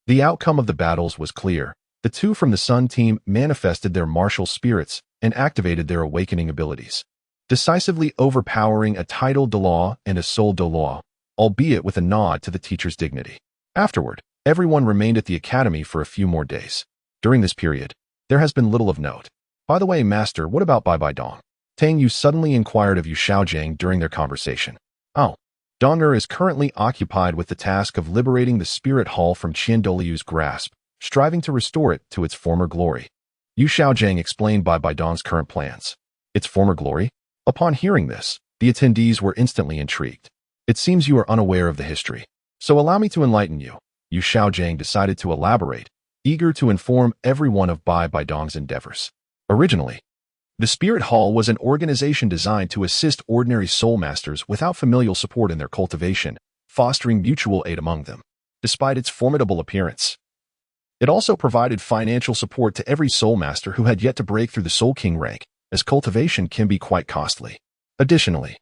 Speaker 1: The outcome of the battles was clear. The two from the Sun team manifested their martial spirits and activated their awakening abilities, decisively overpowering a title Douluo and a soul Douluo, albeit with a nod to the teacher's dignity. Afterward, everyone remained at the academy for a few more days. During this period, there has been little of note. By the way, Master, what about Bai Dong? Tang Yu suddenly inquired of Yu Xiaozhang during their conversation. Oh, Donger is currently occupied with the task of liberating the spirit hall from Qian Douluo's grasp, striving to restore it to its former glory. Yu Xiaozhang explained Bai Dong's current plans. Its former glory? Upon hearing this, the attendees were instantly intrigued. It seems you are unaware of the history, so allow me to enlighten you. Yu Xiaozhang decided to elaborate, eager to inform everyone of Bai Dong's endeavors. Originally, the Spirit Hall was an organization designed to assist ordinary soul masters without familial support in their cultivation, fostering mutual aid among them. Despite its formidable appearance, it also provided financial support to every soul master who had yet to break through the Soul King rank, as cultivation can be quite costly. Additionally,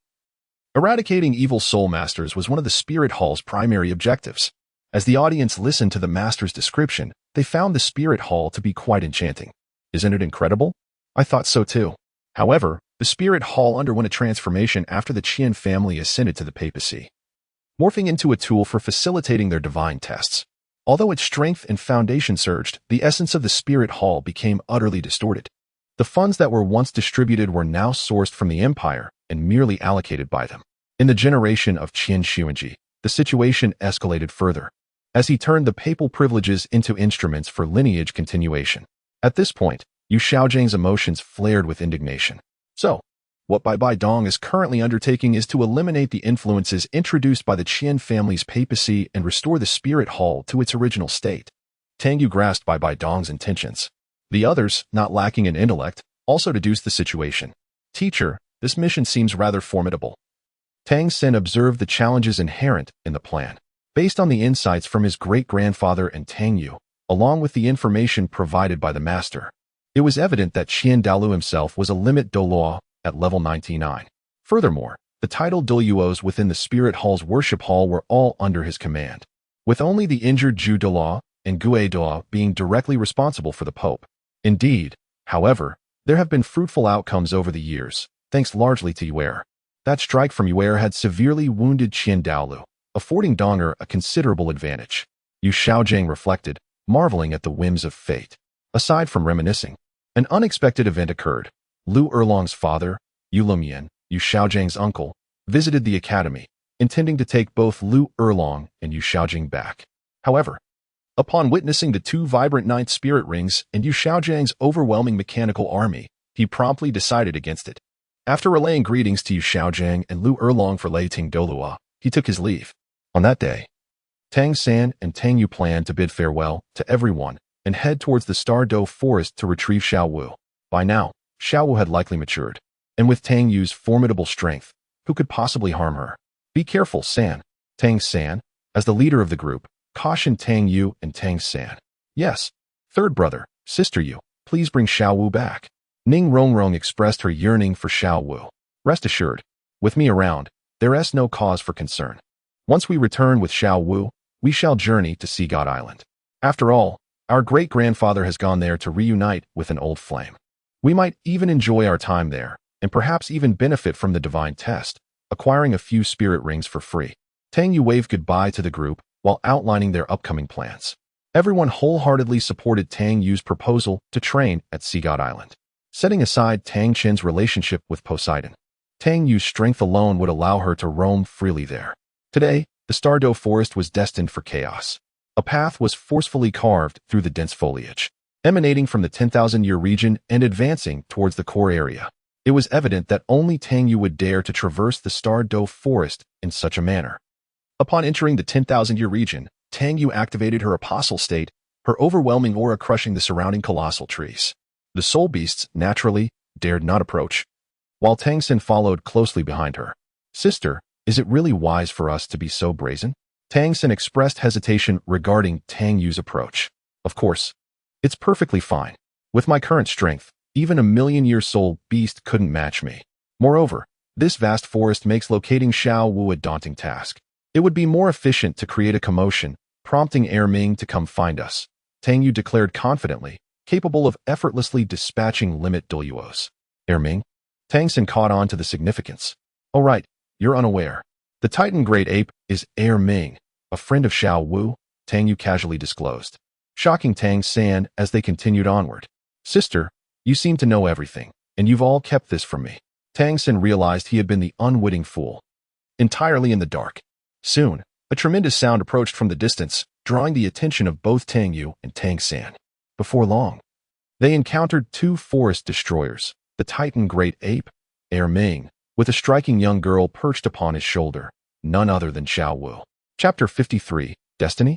Speaker 1: eradicating evil soul masters was one of the Spirit Hall's primary objectives. As the audience listened to the master's description, they found the Spirit Hall to be quite enchanting. Isn't it incredible? I thought so too. However, the Spirit Hall underwent a transformation after the Qian family ascended to the papacy, morphing into a tool for facilitating their divine tests. Although its strength and foundation surged, the essence of the Spirit Hall became utterly distorted. The funds that were once distributed were now sourced from the empire and merely allocated by them. In the generation of Qian Xuanji, the situation escalated further, as he turned the papal privileges into instruments for lineage continuation. At this point, Yu Xiaozhang's emotions flared with indignation. So, what Bai Dong is currently undertaking is to eliminate the influences introduced by the Qian family's papacy and restore the Spirit Hall to its original state. Tang Yu grasped Bai Dong's intentions. The others, not lacking in intellect, also deduced the situation. Teacher, this mission seems rather formidable. Tang Sen observed the challenges inherent in the plan. Based on the insights from his great-grandfather and Tang Yu, along with the information provided by the master, it was evident that Qian Douluo himself was a limit Douluo at level 99. Furthermore, the title Douluos within the Spirit Hall's worship hall were all under his command, with only the injured Zhu Douluo and Gue Douluo being directly responsible for the Pope. Indeed, however, there have been fruitful outcomes over the years, thanks largely to Yuer. That strike from Yuer had severely wounded Qian Douluo, affording Donger a considerable advantage. Yu Xiaozhang reflected, marveling at the whims of fate. Aside from reminiscing, an unexpected event occurred. Lu Erlong's father, Yu Lumian, Yu Xiaojing's uncle, visited the academy, intending to take both Lu Erlong and Yu Xiaojing back. However, upon witnessing the two vibrant ninth spirit rings and Yu Xiaojing's overwhelming mechanical army, he promptly decided against it. After relaying greetings to Yu Xiaojing and Lu Erlong for Lei Ting Douluo, he took his leave. On that day, Tang San and Tang Yu planned to bid farewell to everyone and head towards the Stardew forest to retrieve Xiao Wu. By now, Xiao Wu had likely matured, and with Tang Yu's formidable strength, who could possibly harm her? Be careful, San. Tang San, as the leader of the group, cautioned Tang Yu and Tang San. Yes, third brother, sister Yu, please bring Xiao Wu back. Ning Rongrong expressed her yearning for Xiao Wu. Rest assured, with me around, there is no cause for concern. Once we return with Xiao Wu, we shall journey to Sea God Island. After all, our great-grandfather has gone there to reunite with an old flame. We might even enjoy our time there, and perhaps even benefit from the divine test, acquiring a few spirit rings for free. Tang Yu waved goodbye to the group while outlining their upcoming plans. Everyone wholeheartedly supported Tang Yu's proposal to train at Sea God Island. Setting aside Tang Chen's relationship with Poseidon, Tang Yu's strength alone would allow her to roam freely there. Today, the Stardew forest was destined for chaos. A path was forcefully carved through the dense foliage, emanating from the 10,000-year region and advancing towards the core area. It was evident that only Tang Yu would dare to traverse the Stardew forest in such a manner. Upon entering the 10,000-year region, Tang Yu activated her apostle state, her overwhelming aura crushing the surrounding colossal trees. The soul beasts, naturally, dared not approach, while Tang Sin followed closely behind her. Sister, is it really wise for us to be so brazen? Tang Sin expressed hesitation regarding Tang Yu's approach. Of course, it's perfectly fine. With my current strength, even a million-year soul beast couldn't match me. Moreover, this vast forest makes locating Xiao Wu a daunting task. It would be more efficient to create a commotion, prompting Er Ming to come find us, Tang Yu declared confidently, capable of effortlessly dispatching limit Douluos. Er Ming? Tang Sin caught on to the significance. Oh right, you're unaware. The Titan Great Ape is Er Ming, a friend of Xiao Wu, Tang Yu casually disclosed, shocking Tang San as they continued onward. Sister, you seem to know everything, and you've all kept this from me. Tang Sin realized he had been the unwitting fool. Entirely in the dark. Soon, a tremendous sound approached from the distance, drawing the attention of both Tang Yu and Tang San. Before long, they encountered two forest destroyers, the Titan Great Ape, Er Ming, with a striking young girl perched upon his shoulder, none other than Xiao Wu. Chapter 53, Destiny?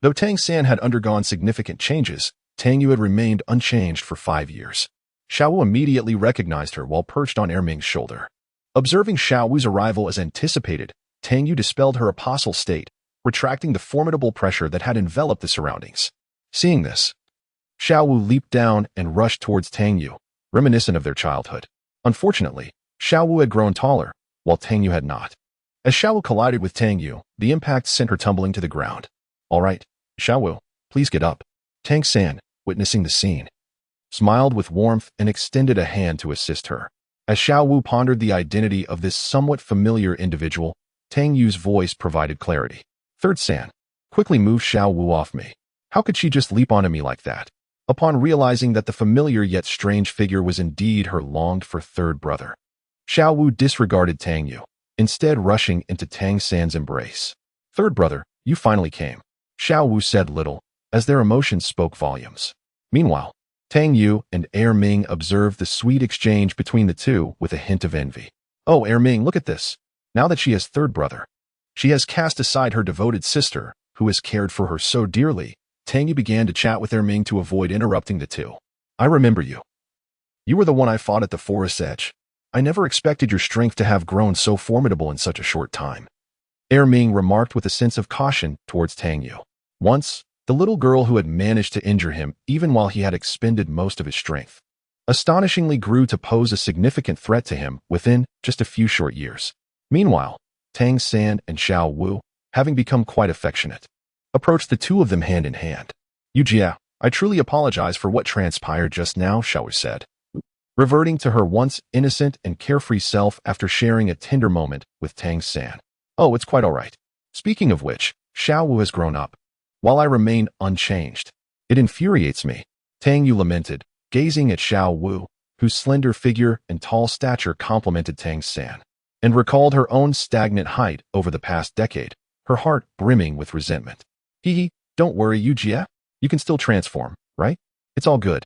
Speaker 1: Though Tang San had undergone significant changes, Tang Yu had remained unchanged for 5 years. Xiao Wu immediately recognized her while perched on Er Ming's shoulder. Observing Xiao Wu's arrival as anticipated, Tang Yu dispelled her apostle state, retracting the formidable pressure that had enveloped the surroundings. Seeing this, Xiao Wu leaped down and rushed towards Tang Yu, reminiscent of their childhood. Unfortunately, Xiao Wu had grown taller, while Tang Yu had not. As Xiao Wu collided with Tang Yu, the impact sent her tumbling to the ground. All right, Xiao Wu, please get up. Tang San, witnessing the scene, smiled with warmth and extended a hand to assist her. As Xiao Wu pondered the identity of this somewhat familiar individual, Tang Yu's voice provided clarity. Third San, quickly move Xiao Wu off me. How could she just leap onto me like that? Upon realizing that the familiar yet strange figure was indeed her longed-for third brother, Xiao Wu disregarded Tang Yu, instead rushing into Tang San's embrace. Third brother, you finally came. Xiao Wu said little, as their emotions spoke volumes. Meanwhile, Tang Yu and Er Ming observed the sweet exchange between the two with a hint of envy. Oh, Er Ming, look at this. Now that she has third brother, she has cast aside her devoted sister, who has cared for her so dearly. Tang Yu began to chat with Er Ming to avoid interrupting the two. I remember you. You were the one I fought at the forest's edge. I never expected your strength to have grown so formidable in such a short time. Er Ming remarked with a sense of caution towards Tang Yu. Once, the little girl who had managed to injure him even while he had expended most of his strength, astonishingly grew to pose a significant threat to him within just a few short years. Meanwhile, Tang San and Xiao Wu, having become quite affectionate, approached the two of them hand in hand. Yu Jia, I truly apologize for what transpired just now, Xiao Wu said, reverting to her once innocent and carefree self after sharing a tender moment with Tang San. Oh, it's quite all right. Speaking of which, Xiao Wu has grown up, while I remain unchanged. It infuriates me, Tang Yu lamented, gazing at Xiao Wu, whose slender figure and tall stature complemented Tang San, and recalled her own stagnant height over the past decade, her heart brimming with resentment. Hee, don't worry, Yujie. You can still transform, right? It's all good.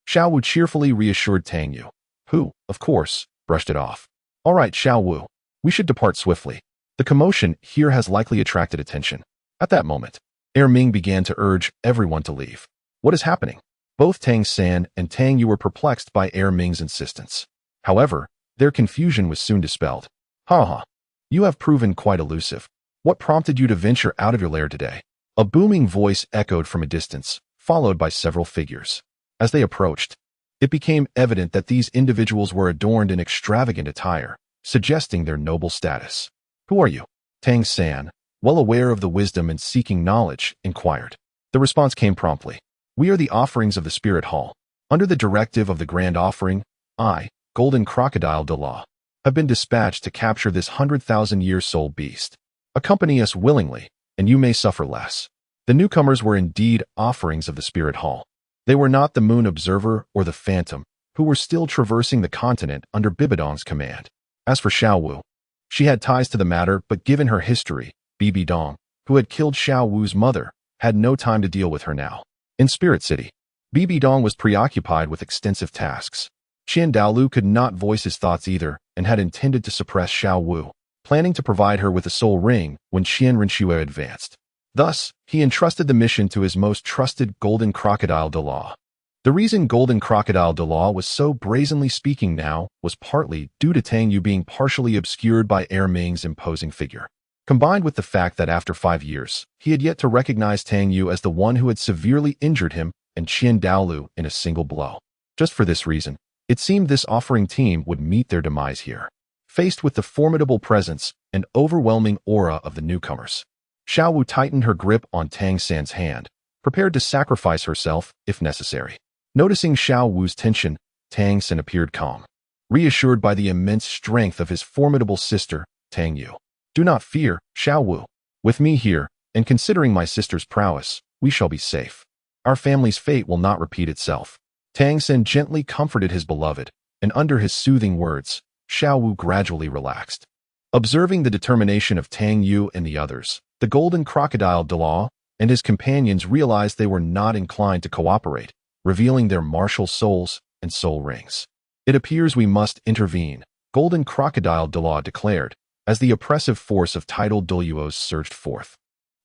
Speaker 1: Xiao Wu cheerfully reassured Tang Yu, who, of course, brushed it off. All right, Xiao Wu, we should depart swiftly. The commotion here has likely attracted attention. At that moment, Ming began to urge everyone to leave. What is happening? Both Tang San and Tang Yu were perplexed by Ming's insistence. However, their confusion was soon dispelled. Ha. You have proven quite elusive. What prompted you to venture out of your lair today? A booming voice echoed from a distance, followed by several figures. As they approached, it became evident that these individuals were adorned in extravagant attire, suggesting their noble status. Who are you? Tang San, well aware of the wisdom and seeking knowledge, inquired. The response came promptly. We are the offerings of the Spirit Hall. Under the directive of the Grand Offering, I, Golden Crocodile Douluo, have been dispatched to capture this 100,000-year soul beast. Accompany us willingly, and you may suffer less. The newcomers were indeed offerings of the Spirit Hall. They were not the Moon Observer or the Phantom, who were still traversing the continent under Bibidong's command. As for Xiao Wu, she had ties to the matter, but given her history, Bibidong, who had killed Xiao Wu's mother, had no time to deal with her now. In Spirit City, Bibidong was preoccupied with extensive tasks. Qian Daolu could not voice his thoughts either, and had intended to suppress Xiao Wu, planning to provide her with a soul ring when Qian Renshue advanced. Thus, he entrusted the mission to his most trusted Golden Crocodile Douluo. The reason Golden Crocodile Douluo was so brazenly speaking now was partly due to Tang Yu being partially obscured by Ming's imposing figure, combined with the fact that after 5 years, he had yet to recognize Tang Yu as the one who had severely injured him and Qian Daolu in a single blow. Just for this reason, it seemed this offering team would meet their demise here. Faced with the formidable presence and overwhelming aura of the newcomers, Xiao Wu tightened her grip on Tang San's hand, prepared to sacrifice herself if necessary. Noticing Xiao Wu's tension, Tang San appeared calm, reassured by the immense strength of his formidable sister, Tang Yu. Do not fear, Xiao Wu. With me here, and considering my sister's prowess, we shall be safe. Our family's fate will not repeat itself. Tang San gently comforted his beloved, and under his soothing words, Xiao Wu gradually relaxed. Observing the determination of Tang Yu and the others, the Golden Crocodile Douluo and his companions realized they were not inclined to cooperate, revealing their martial souls and soul rings. It appears we must intervene, Golden Crocodile Douluo declared, as the oppressive force of titled Douluos surged forth,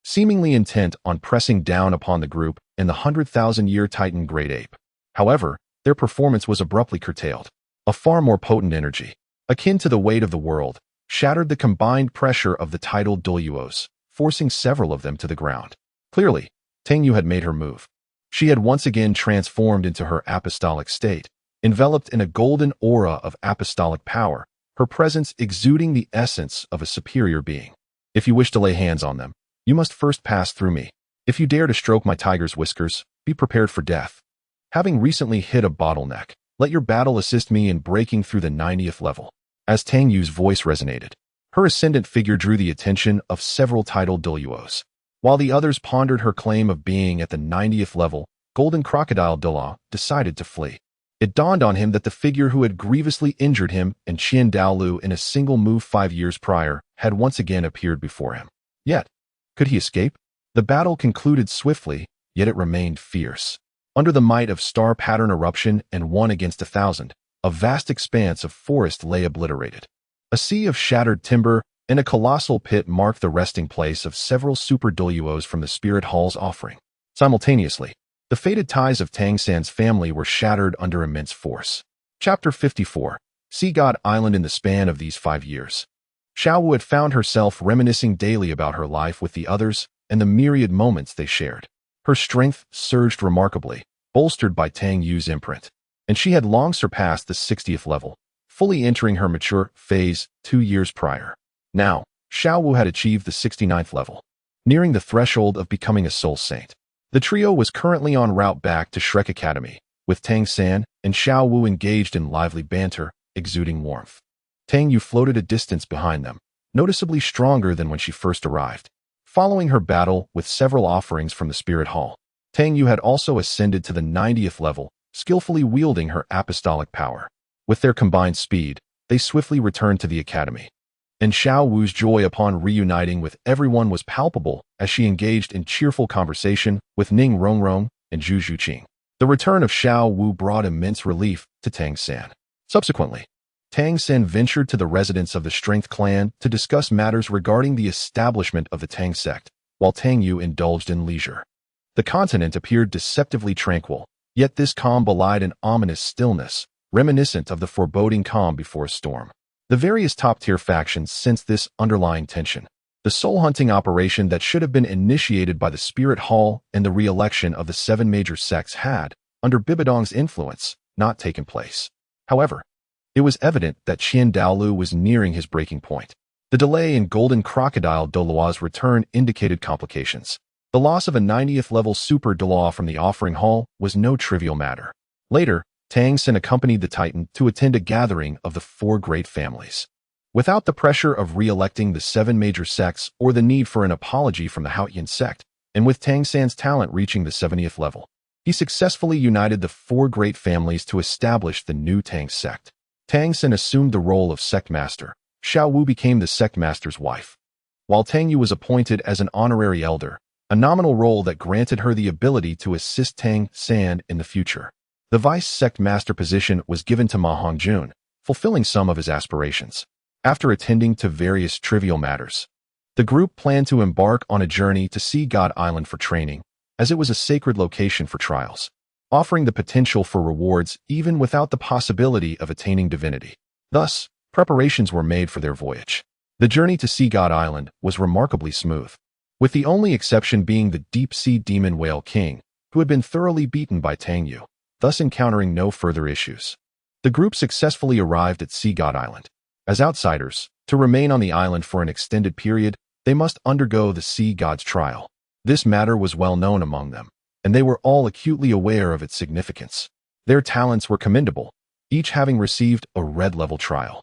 Speaker 1: seemingly intent on pressing down upon the group and the 100,000-year Titan Great Ape. However, their performance was abruptly curtailed. A far more potent energy, akin to the weight of the world, shattered the combined pressure of the titled Douluos, forcing several of them to the ground. Clearly, Tang Yu had made her move. She had once again transformed into her apostolic state, enveloped in a golden aura of apostolic power, her presence exuding the essence of a superior being. If you wish to lay hands on them, you must first pass through me. If you dare to stroke my tiger's whiskers, be prepared for death. Having recently hit a bottleneck, let your battle assist me in breaking through the 90th level. As Tang Yu's voice resonated, her ascendant figure drew the attention of several titled Douluos. While the others pondered her claim of being at the 90th level, Golden Crocodile Douluo decided to flee. It dawned on him that the figure who had grievously injured him and Qian Daolu in a single move 5 years prior had once again appeared before him. Yet, could he escape? The battle concluded swiftly, yet it remained fierce. Under the might of star pattern eruption and 1 against 1,000, a vast expanse of forest lay obliterated. A sea of shattered timber and a colossal pit marked the resting place of several super Douluos from the Spirit Hall's offering. Simultaneously, the fated ties of Tang San's family were shattered under immense force. Chapter 54. Sea God Island. In the span of these 5 years, Xiao Wu had found herself reminiscing daily about her life with the others and the myriad moments they shared. Her strength surged remarkably, bolstered by Tang Yu's imprint, and she had long surpassed the 60th level, fully entering her mature phase 2 years prior. Now, Xiao Wu had achieved the 69th level, nearing the threshold of becoming a soul saint. The trio was currently en route back to Shrek Academy, with Tang San and Xiao Wu engaged in lively banter, exuding warmth. Tang Yu floated a distance behind them, noticeably stronger than when she first arrived. Following her battle with several offerings from the Spirit Hall, Tang Yu had also ascended to the 90th level, skillfully wielding her apostolic power. With their combined speed, they swiftly returned to the academy. And Xiao Wu's joy upon reuniting with everyone was palpable as she engaged in cheerful conversation with Ning Rongrong and Zhu Zhuqing. The return of Xiao Wu brought immense relief to Tang San. Subsequently, Tang San ventured to the residence of the Strength clan to discuss matters regarding the establishment of the Tang sect, while Tang Yu indulged in leisure. The continent appeared deceptively tranquil, yet this calm belied an ominous stillness, reminiscent of the foreboding calm before a storm. The various top-tier factions sensed this underlying tension. The soul-hunting operation that should have been initiated by the Spirit Hall and the re-election of the 7 major sects had, under Bibidong's influence, not taken place. However, it was evident that Qian Douluo was nearing his breaking point. The delay in Golden Crocodile Douluo's return indicated complications. The loss of a 90th level Super Douluo from the Offering Hall was no trivial matter. Later, Tang San accompanied the Titan to attend a gathering of the 4 great families. Without the pressure of re-electing the 7 major sects or the need for an apology from the Haotian sect, and with Tang San's talent reaching the 70th level, he successfully united the 4 great families to establish the new Tang sect. Tang San assumed the role of sect master. Xiao Wu became the sect master's wife, while Tang Yu was appointed as an honorary elder, a nominal role that granted her the ability to assist Tang San in the future. The vice sect master position was given to Ma Hongjun, fulfilling some of his aspirations. After attending to various trivial matters, the group planned to embark on a journey to Sea God Island for training, as it was a sacred location for trials, offering the potential for rewards even without the possibility of attaining divinity. Thus, preparations were made for their voyage. The journey to Sea God Island was remarkably smooth, with the only exception being the deep-sea demon whale king, who had been thoroughly beaten by Tang Yu, thus encountering no further issues. The group successfully arrived at Sea God Island. As outsiders, to remain on the island for an extended period, they must undergo the Sea God's trial. This matter was well known among them, and they were all acutely aware of its significance. Their talents were commendable, each having received a red-level trial,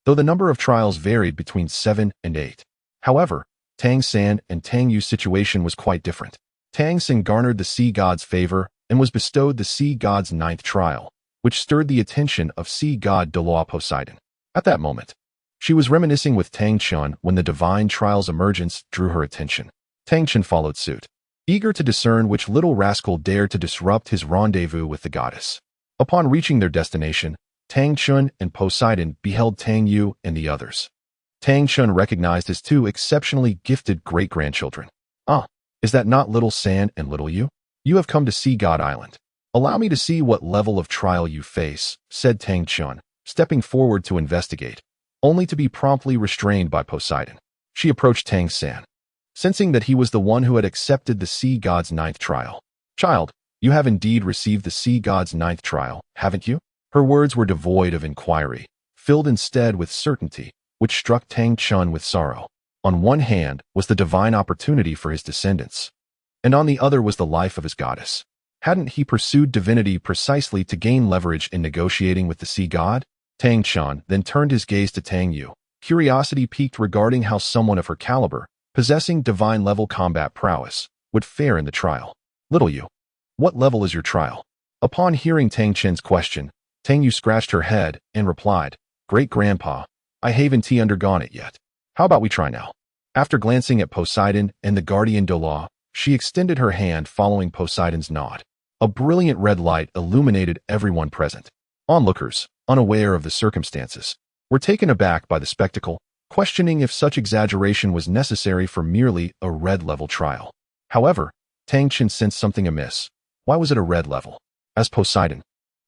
Speaker 1: though the number of trials varied between 7 and 8. However, Tang San and Tang Yu's situation was quite different. Tang San garnered the Sea God's favor and was bestowed the Sea God's 9th trial, which stirred the attention of Sea God Douluo Poseidon. At that moment, she was reminiscing with Tang Chun when the divine trial's emergence drew her attention. Tang Chun followed suit, eager to discern which little rascal dared to disrupt his rendezvous with the goddess. Upon reaching their destination, Tang Chun and Poseidon beheld Tang Yu and the others. Tang Chun recognized his 2 exceptionally gifted great-grandchildren. "Ah, is that not Little San and Little Yu? You have come to Sea God Island. Allow me to see what level of trial you face," said Tang Chun, stepping forward to investigate, only to be promptly restrained by Poseidon. She approached Tang San, sensing that he was the one who had accepted the Sea God's 9th trial. "Child, you have indeed received the Sea God's 9th trial, haven't you?" Her words were devoid of inquiry, filled instead with certainty, which struck Tang Chun with sorrow. On one hand was the divine opportunity for his descendants, and on the other was the life of his goddess. Hadn't he pursued divinity precisely to gain leverage in negotiating with the Sea God? Tang Chun then turned his gaze to Tang Yu, curiosity piqued regarding how someone of her caliber, possessing divine-level combat prowess, would fare in the trial. "Little Yu, what level is your trial?" Upon hearing Tang Chun's question, Tang Yu scratched her head and replied, "Great-grandpa, I haven't undergone it yet. How about we try now?" After glancing at Poseidon and the guardian Douluo, she extended her hand following Poseidon's nod. A brilliant red light illuminated everyone present. Onlookers, unaware of the circumstances, were taken aback by the spectacle, questioning if such exaggeration was necessary for merely a red-level trial. However, Tang Chun sensed something amiss. Why was it a red level? As Poseidon,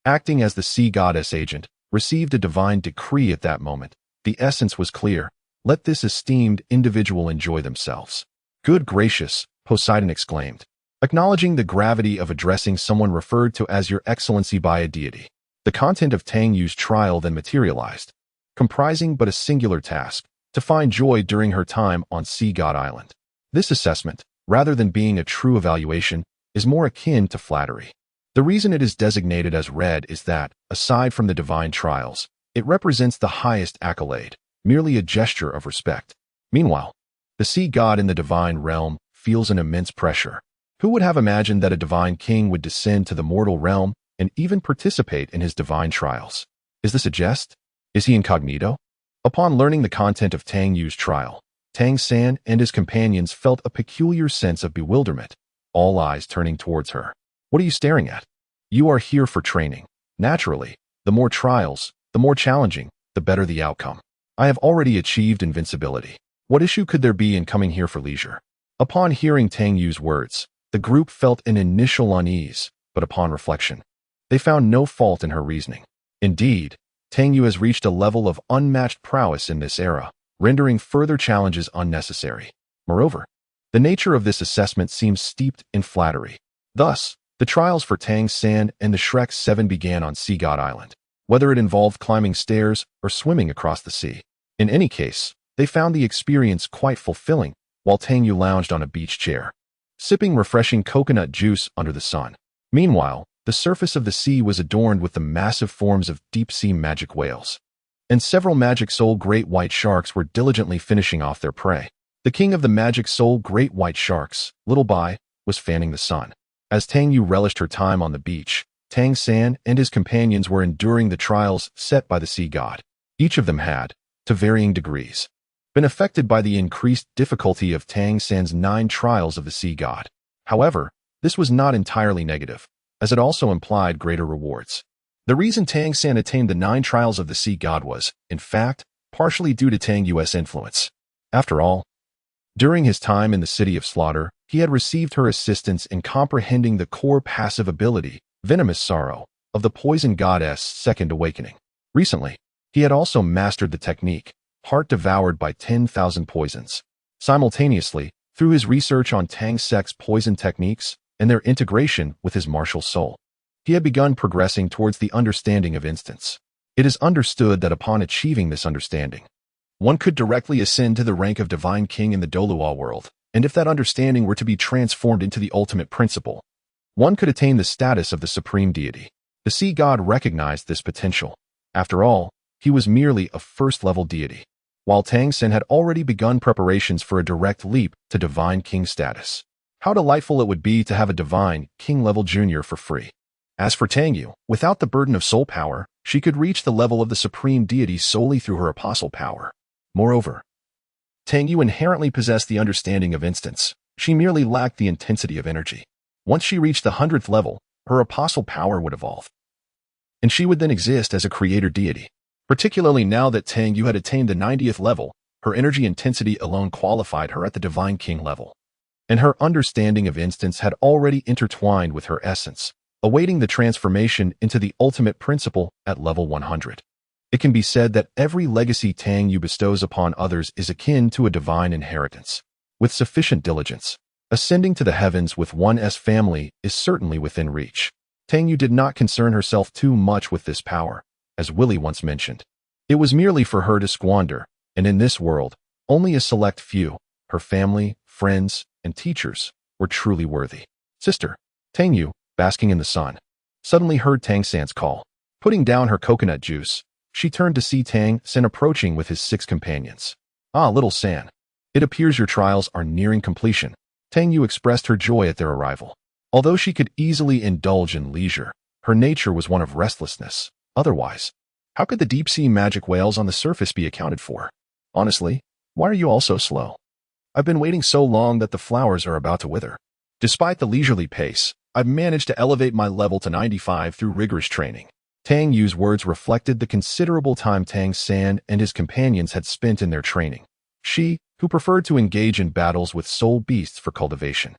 Speaker 1: acting as the sea goddess agent, received a divine decree at that moment, the essence was clear: let this esteemed individual enjoy themselves. "Good gracious," Poseidon exclaimed, acknowledging the gravity of addressing someone referred to as Your Excellency by a deity. The content of Tang Yu's trial then materialized, comprising but a singular task: to find joy during her time on Sea God Island. This assessment, rather than being a true evaluation, is more akin to flattery. The reason it is designated as red is that, aside from the divine trials, it represents the highest accolade, merely a gesture of respect. Meanwhile, the sea god in the divine realm feels an immense pressure. Who would have imagined that a divine king would descend to the mortal realm and even participate in his divine trials? Is this a jest? Is he incognito? Upon learning the content of Tang Yu's trial, Tang San and his companions felt a peculiar sense of bewilderment, all eyes turning towards her. What are you staring at? You are here for training. Naturally, the more trials, the more challenging, the better the outcome. I have already achieved invincibility. What issue could there be in coming here for leisure? Upon hearing Tang Yu's words, the group felt an initial unease, but upon reflection, they found no fault in her reasoning. Indeed, Tang Yu has reached a level of unmatched prowess in this era, rendering further challenges unnecessary. Moreover, the nature of this assessment seems steeped in flattery. Thus, the trials for Tang San and the Shrek 7 began on Sea God Island, whether it involved climbing stairs or swimming across the sea. In any case, they found the experience quite fulfilling, while Tang Yu lounged on a beach chair, sipping refreshing coconut juice under the sun. Meanwhile, the surface of the sea was adorned with the massive forms of deep-sea magic whales, and several magic soul great white sharks were diligently finishing off their prey. The king of the magic soul great white sharks, Little Bai, was fanning the sun. As Tang Yu relished her time on the beach, Tang San and his companions were enduring the trials set by the sea god. Each of them had, to varying degrees, been affected by the increased difficulty of Tang San's 9 trials of the sea god. However, this was not entirely negative, as it also implied greater rewards. The reason Tang San attained the 9 trials of the sea god was, in fact, partially due to Tang Yu's influence. After all, during his time in the City of Slaughter, he had received her assistance in comprehending the core passive ability, Venomous Sorrow, of the poison goddess' second awakening. Recently, he had also mastered the technique, Heart Devoured by 10,000 Poisons. Simultaneously, through his research on Tang Sek's poison techniques and their integration with his martial soul, he had begun progressing towards the understanding of instants. It is understood that upon achieving this understanding, one could directly ascend to the rank of Divine King in the Douluo world, and if that understanding were to be transformed into the ultimate principle, one could attain the status of the supreme deity. The sea god recognized this potential. After all, he was merely a first-level deity, while Tang San had already begun preparations for a direct leap to Divine King status. How delightful it would be to have a Divine King-level junior for free. As for Tang Yu, without the burden of soul power, she could reach the level of the supreme deity solely through her apostle power. Moreover, Tang Yu inherently possessed the understanding of instants. She merely lacked the intensity of energy. Once she reached the 100th level, her apostle power would evolve, and she would then exist as a creator deity. Particularly now that Tang Yu had attained the 90th level, her energy intensity alone qualified her at the Divine King level, and her understanding of instants had already intertwined with her essence, awaiting the transformation into the ultimate principle at level 100. It can be said that every legacy Tang Yu bestows upon others is akin to a divine inheritance. With sufficient diligence, ascending to the heavens with one's family is certainly within reach. Tang Yu did not concern herself too much with this power. As Willie once mentioned, it was merely for her to squander, and in this world, only a select few, her family, friends, and teachers, were truly worthy. Sister, Tang Yu, basking in the sun, suddenly heard Tang San's call. Putting down her coconut juice, she turned to see Tang San approaching with his 6 companions. Ah, little San, it appears your trials are nearing completion. Tang Yu expressed her joy at their arrival. Although she could easily indulge in leisure, her nature was one of restlessness. Otherwise, how could the deep-sea magic whales on the surface be accounted for? Honestly, why are you all so slow? I've been waiting so long that the flowers are about to wither. Despite the leisurely pace, I've managed to elevate my level to 95 through rigorous training. Tang Yu's words reflected the considerable time Tang San and his companions had spent in their training. She, who preferred to engage in battles with soul beasts for cultivation,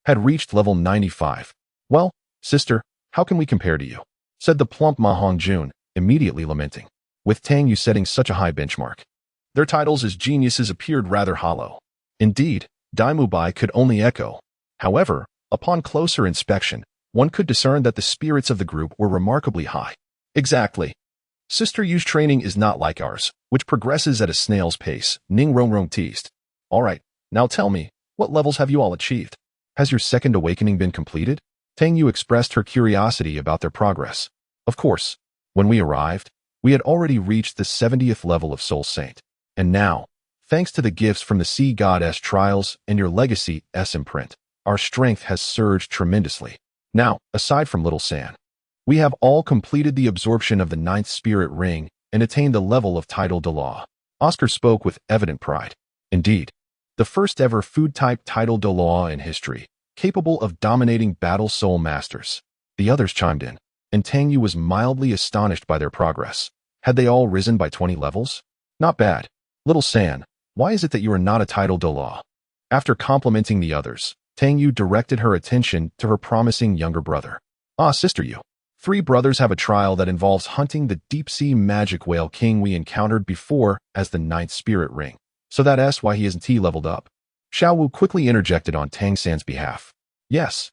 Speaker 1: had reached level 95. Well, sister, how can we compare to you? Said the plump Ma Hongjun, immediately lamenting. With Tang Yu setting such a high benchmark, their titles as geniuses appeared rather hollow. Indeed, Daimu Bai could only echo. However, upon closer inspection, one could discern that the spirits of the group were remarkably high. Exactly. Sister Yu's training is not like ours, which progresses at a snail's pace, Ning Rongrong teased. All right, now tell me, what levels have you all achieved? Has your second awakening been completed? Tang Yu expressed her curiosity about their progress. Of course, when we arrived, we had already reached the 70th level of Soul Saint. And now, thanks to the gifts from the Sea Goddess trials and your legacy-s imprint, our strength has surged tremendously. Now, aside from Little San, We have all completed the absorption of the 9th spirit ring and attained the level of title Douluo. Oscar spoke with evident pride. Indeed, the first ever food-type title Douluo in history, capable of dominating battle soul masters. The others chimed in, and Tang Yu was mildly astonished by their progress. Had they all risen by 20 levels? Not bad. Little San, why is it that you are not a title Douluo? After complimenting the others, Tang Yu directed her attention to her promising younger brother. Ah, Sister Yu. 3 brothers have a trial that involves hunting the deep-sea magic whale king we encountered before as the 9th spirit ring. So that's why he isn't T-leveled up. Xiao Wu quickly interjected on Tang San's behalf. Yes,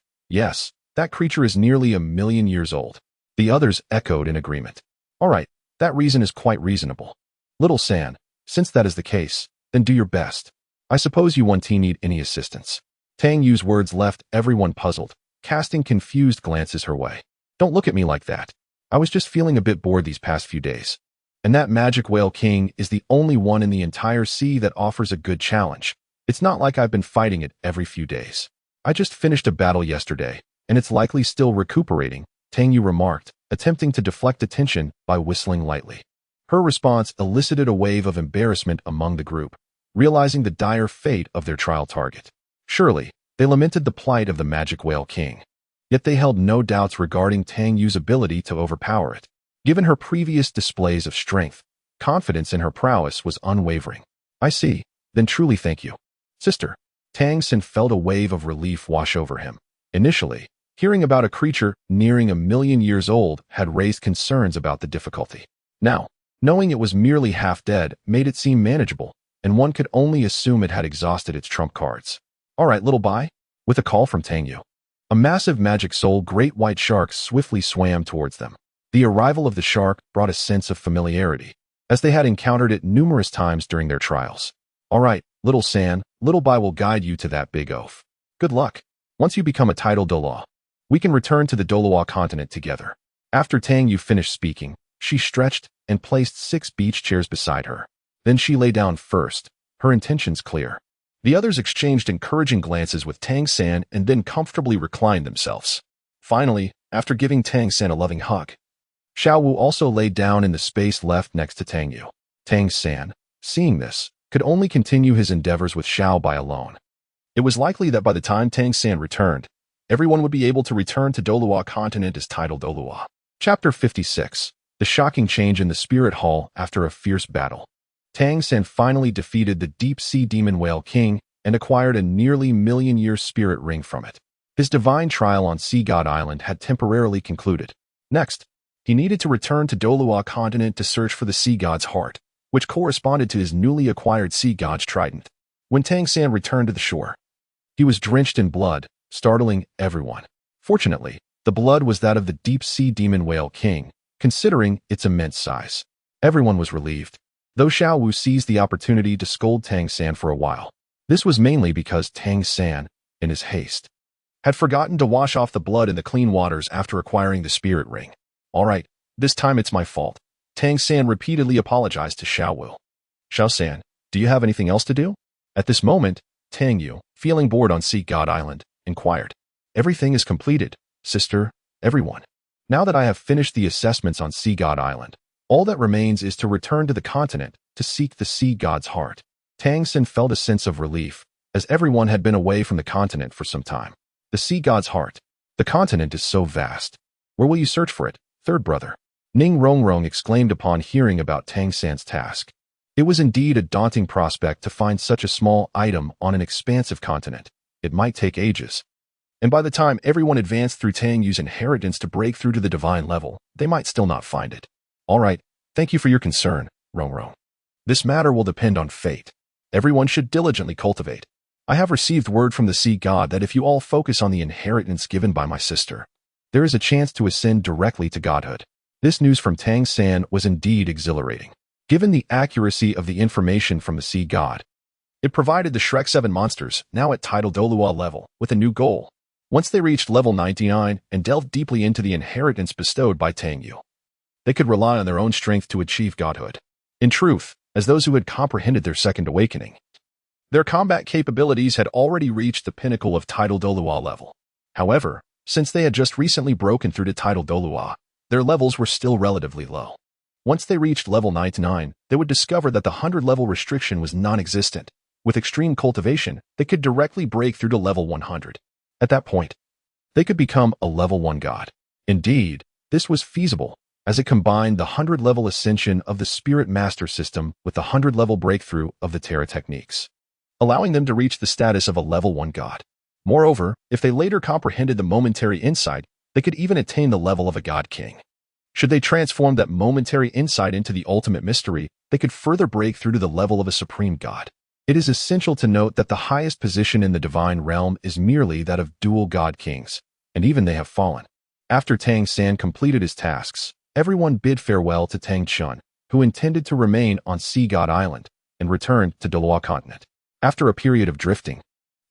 Speaker 1: that creature is nearly 1,000,000 years old. The others echoed in agreement. All right, that reason is quite reasonable. Little San, since that is the case, then do your best. I suppose you won't need any assistance. Tang Yu's words left everyone puzzled, casting confused glances her way. Don't look at me like that. I was just feeling a bit bored these past few days. And that magic whale king is the only one in the entire sea that offers a good challenge. It's not like I've been fighting it every few days. I just finished a battle yesterday, and it's likely still recuperating, Tang Yu remarked, attempting to deflect attention by whistling lightly. Her response elicited a wave of embarrassment among the group, realizing the dire fate of their trial target. Surely, they lamented the plight of the magic whale king. Yet they held no doubts regarding Tang Yu's ability to overpower it. Given her previous displays of strength, confidence in her prowess was unwavering. I see, then truly thank you. Sister, Tang San felt a wave of relief wash over him. Initially, hearing about a creature nearing 1,000,000 years old had raised concerns about the difficulty. Now, knowing it was merely half dead made it seem manageable, and one could only assume it had exhausted its trump cards. All right, little Bai, with a call from Tang Yu. A massive magic soul great white shark swiftly swam towards them. The arrival of the shark brought a sense of familiarity, as they had encountered it numerous times during their trials. All right, little San, little Bai will guide you to that big oaf. Good luck. Once you become a title Douluo, we can return to the Douluo continent together. After Tang Yu finished speaking, she stretched and placed 6 beach chairs beside her. Then she lay down first, her intentions clear. The others exchanged encouraging glances with Tang San and then comfortably reclined themselves. Finally, after giving Tang San a loving hug, Xiao Wu also lay down in the space left next to Tang Yu. Tang San, seeing this, could only continue his endeavors with Xiao Bai alone. It was likely that by the time Tang San returned, everyone would be able to return to Douluo continent as title Douluo. Chapter 56. The shocking change in the spirit hall after a fierce battle. Tang San finally defeated the deep-sea demon whale king and acquired a nearly 1,000,000-year spirit ring from it. His divine trial on Sea God Island had temporarily concluded. Next, he needed to return to Douluo continent to search for the sea god's heart, which corresponded to his newly acquired sea god's trident. When Tang San returned to the shore, he was drenched in blood, startling everyone. Fortunately, the blood was that of the deep-sea demon whale king, considering its immense size. Everyone was relieved, though Xiao Wu seized the opportunity to scold Tang San for a while. This was mainly because Tang San, in his haste, had forgotten to wash off the blood in the clean waters after acquiring the spirit ring. All right, this time it's my fault. Tang San repeatedly apologized to Xiao Wu. Xiao San, do you have anything else to do? At this moment, Tang Yu, feeling bored on Sea God Island, inquired. Everything is completed, sister, everyone. Now that I have finished the assessments on Sea God Island, all that remains is to return to the continent to seek the sea god's heart. Tang San felt a sense of relief, as everyone had been away from the continent for some time. The sea god's heart. The continent is so vast. Where will you search for it, third brother? Ning Rongrong exclaimed upon hearing about Tang San's task. It was indeed a daunting prospect to find such a small item on an expansive continent. It might take ages. And by the time everyone advanced through Tang Yu's inheritance to break through to the divine level, they might still not find it. All right, thank you for your concern, Rongrong. This matter will depend on fate. Everyone should diligently cultivate. I have received word from the sea god that if you all focus on the inheritance given by my sister, there is a chance to ascend directly to godhood. This news from Tang San was indeed exhilarating. Given the accuracy of the information from the sea god, it provided the Shrek 7 monsters, now at title Douluo level, with a new goal. Once they reached level 99 and delved deeply into the inheritance bestowed by Tang Yu, they could rely on their own strength to achieve godhood. In truth, as those who had comprehended their second awakening, their combat capabilities had already reached the pinnacle of title Douluo level. However, since they had just recently broken through to title Douluo, their levels were still relatively low. Once they reached level 99, they would discover that the 100-level restriction was non-existent. With extreme cultivation, they could directly break through to level 100. At that point, they could become a level 1 god. Indeed, this was feasible, as it combined the 100-level ascension of the Spirit Master system with the 100-level breakthrough of the Terra techniques, allowing them to reach the status of a level 1 god. Moreover, if they later comprehended the momentary insight, they could even attain the level of a god king. Should they transform that momentary insight into the ultimate mystery, they could further break through to the level of a supreme god. It is essential to note that the highest position in the divine realm is merely that of dual god kings, and even they have fallen. After Tang San completed his tasks, everyone bid farewell to Tang Chun, who intended to remain on Sea God Island, and returned to Douluo continent. After a period of drifting,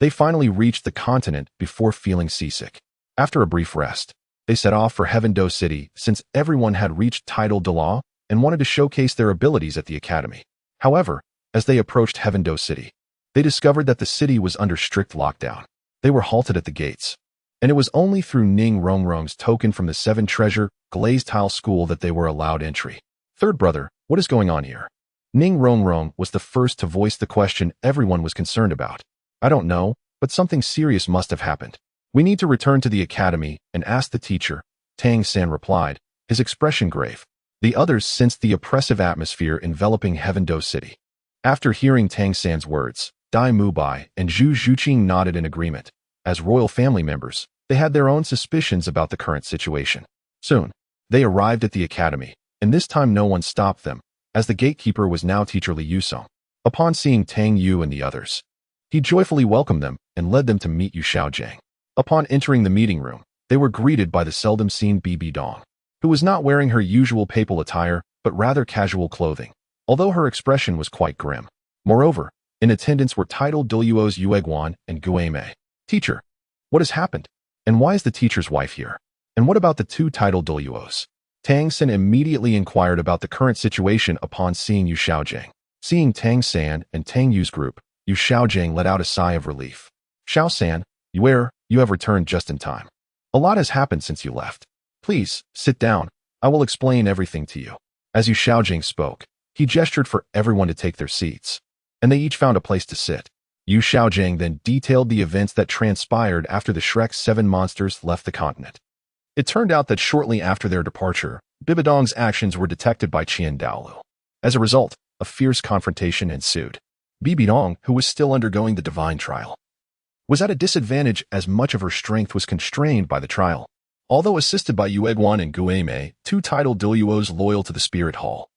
Speaker 1: they finally reached the continent before feeling seasick. After a brief rest, they set off for Heaven-Do City since everyone had reached Tidal Douluo and wanted to showcase their abilities at the academy. However, as they approached Heaven-Do City, they discovered that the city was under strict lockdown. They were halted at the gates, and it was only through Ning Rongrong's token from the 7 Treasure Glazed Tile School that they were allowed entry. Third brother, what is going on here? Ning Rongrong was the first to voice the question everyone was concerned about. I don't know, but something serious must have happened. We need to return to the academy and ask the teacher, Tang San replied, his expression grave. The others sensed the oppressive atmosphere enveloping Heaven-Do City. After hearing Tang San's words, Dai Mubai and Zhu Zhuqing nodded in agreement. As royal family members, they had their own suspicions about the current situation. Soon, they arrived at the academy, and this time no one stopped them, as the gatekeeper was now teacher Li Yusong. Upon seeing Tang Yu and the others, he joyfully welcomed them and led them to meet Yu Xiaojiang. Upon entering the meeting room, they were greeted by the seldom-seen Bibi Dong, who was not wearing her usual papal attire, but rather casual clothing, although her expression was quite grim. Moreover, in attendance were titled Douluo's Yueguan and Guimei. Teacher, what has happened? And why is the teacher's wife here? And what about the 2 titled Douluos? Tang San immediately inquired about the current situation upon seeing Yu Xiaojiang. Seeing Tang San and Tang Yu's group, Yu Xiaojiang let out a sigh of relief. Xiao San, you have returned just in time. A lot has happened since you left. Please, sit down. I will explain everything to you. As Yu Xiaojiang spoke, he gestured for everyone to take their seats, and they each found a place to sit. Yu Xiaojiang then detailed the events that transpired after the Shrek's 7 monsters left the continent. It turned out that shortly after their departure, Bibidong's actions were detected by Qian Douluo. As a result, a fierce confrontation ensued. Bibidong, who was still undergoing the divine trial, was at a disadvantage as much of her strength was constrained by the trial. Although assisted by Yueguan and Guimei, 2 titled Douluos loyal to the Spirit Hall,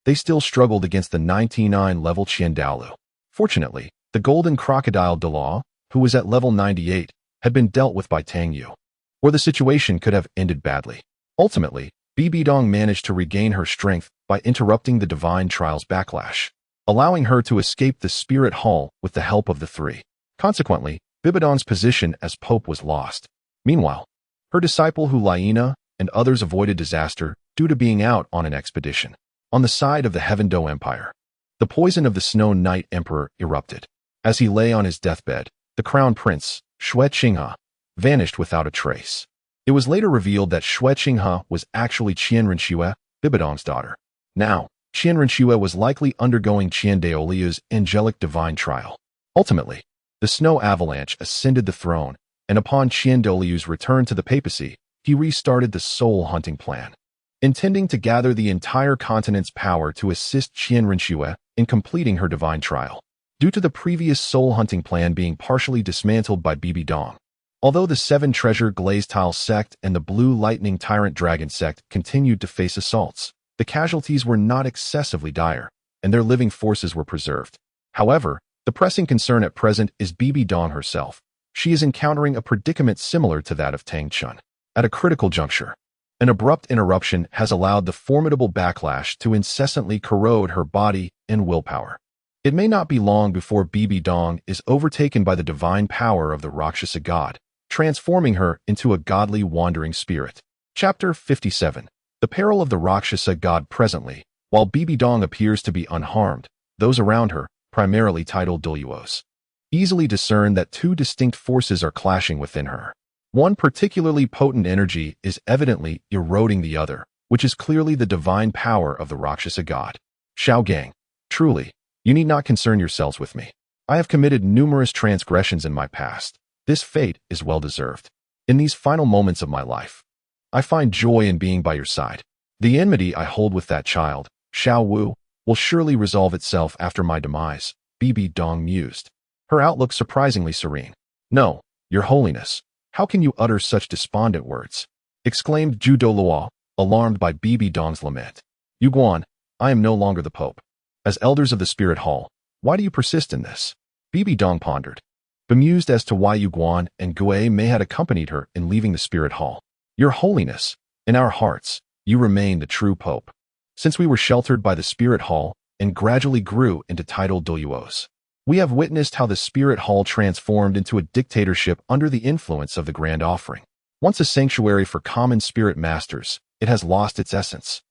Speaker 1: they still struggled against the 99-level Qian Douluo. Fortunately, the Golden Crocodile Douluo, who was at level 98, had been dealt with by Tang Yu, or the situation could have ended badly. Ultimately, Bibidong managed to regain her strength by interrupting the divine trial's backlash, allowing her to escape the Spirit Hall with the help of the 3. Consequently, Bibidong's position as Pope was lost. Meanwhile, her disciple Hulaina and others avoided disaster due to being out on an expedition. On the side of the Heaven-Do Empire, the poison of the Snow Knight Emperor erupted. As he lay on his deathbed, the crown prince, Xue Qinghe, vanished without a trace. It was later revealed that Xue Qinghe was actually Qian Renxue, Bibidong's daughter. Now, Qian Renxue was likely undergoing Qian Daoliu's angelic divine trial. Ultimately, the snow avalanche ascended the throne, and upon Qian Daoliu's return to the papacy, he restarted the soul-hunting plan, intending to gather the entire continent's power to assist Qian Renxue in completing her divine trial. Due to the previous soul-hunting plan being partially dismantled by Bibidong, although the 7 Treasure Glazed Tile sect and the Blue Lightning Tyrant Dragon sect continued to face assaults, the casualties were not excessively dire, and their living forces were preserved. However, the pressing concern at present is Bibidong herself. She is encountering a predicament similar to that of Tang Chun. At a critical juncture, an abrupt interruption has allowed the formidable backlash to incessantly corrode her body and willpower. It may not be long before Bibidong is overtaken by the divine power of the Rakshasa god, transforming her into a godly wandering spirit. Chapter 57. The peril of the Rakshasa god. Presently, while Bibidong appears to be unharmed, those around her, primarily titled Douluos, easily discern that 2 distinct forces are clashing within her. One particularly potent energy is evidently eroding the other, which is clearly the divine power of the Rakshasa god. Xiao Gang, truly, you need not concern yourselves with me. I have committed numerous transgressions in my past. This fate is well-deserved. In these final moments of my life, I find joy in being by your side. The enmity I hold with that child, Xiao Wu, will surely resolve itself after my demise, Bibi Dong mused, her outlook surprisingly serene. No, your holiness, how can you utter such despondent words? Exclaimed Zhu Douluo, alarmed by Bibi Dong's lament. Yu Guan, I am no longer the Pope. As elders of the Spirit Hall, why do you persist in this? Bibi Dong pondered, bemused as to why Yu Guan and Gue Mei had accompanied her in leaving the Spirit Hall. Your holiness, in our hearts, you remain the true Pope. Since we were sheltered by the Spirit Hall and gradually grew into titled Douluos, we have witnessed how the Spirit Hall transformed into a dictatorship under the influence of the Grand Offering. Once a sanctuary for common spirit masters, it has lost its essence.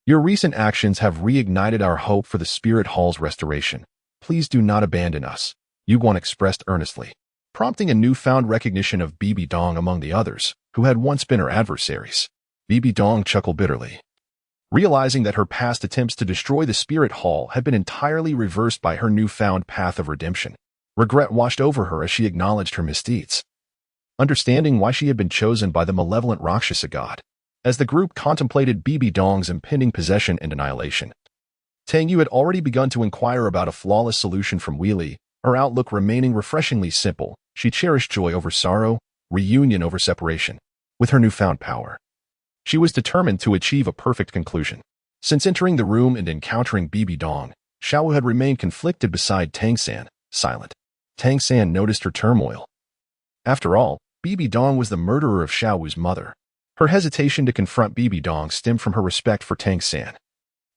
Speaker 1: Your recent actions have reignited our hope for the Spirit Hall's restoration. Please do not abandon us, Yu Guan expressed earnestly, prompting a newfound recognition of Bibi Dong among the others, who had once been her adversaries. Bibi Dong chuckled bitterly, realizing that her past attempts to destroy the Spirit Hall had been entirely reversed by her newfound path of redemption. Regret washed over her as she acknowledged her misdeeds, understanding why she had been chosen by the malevolent Rakshasa god. As the group contemplated Bibi Dong's impending possession and annihilation, Tang Yu had already begun to inquire about a flawless solution from Wheelie, her outlook remaining refreshingly simple. She cherished joy over sorrow, reunion over separation. With her newfound power, she was determined to achieve a perfect conclusion. Since entering the room and encountering Bibi Dong, Xiao Wu had remained conflicted beside Tang San, silent. Tang San noticed her turmoil. After all, Bibi Dong was the murderer of Xiao Wu's mother. Her hesitation to confront Bibi Dong stemmed from her respect for Tang San,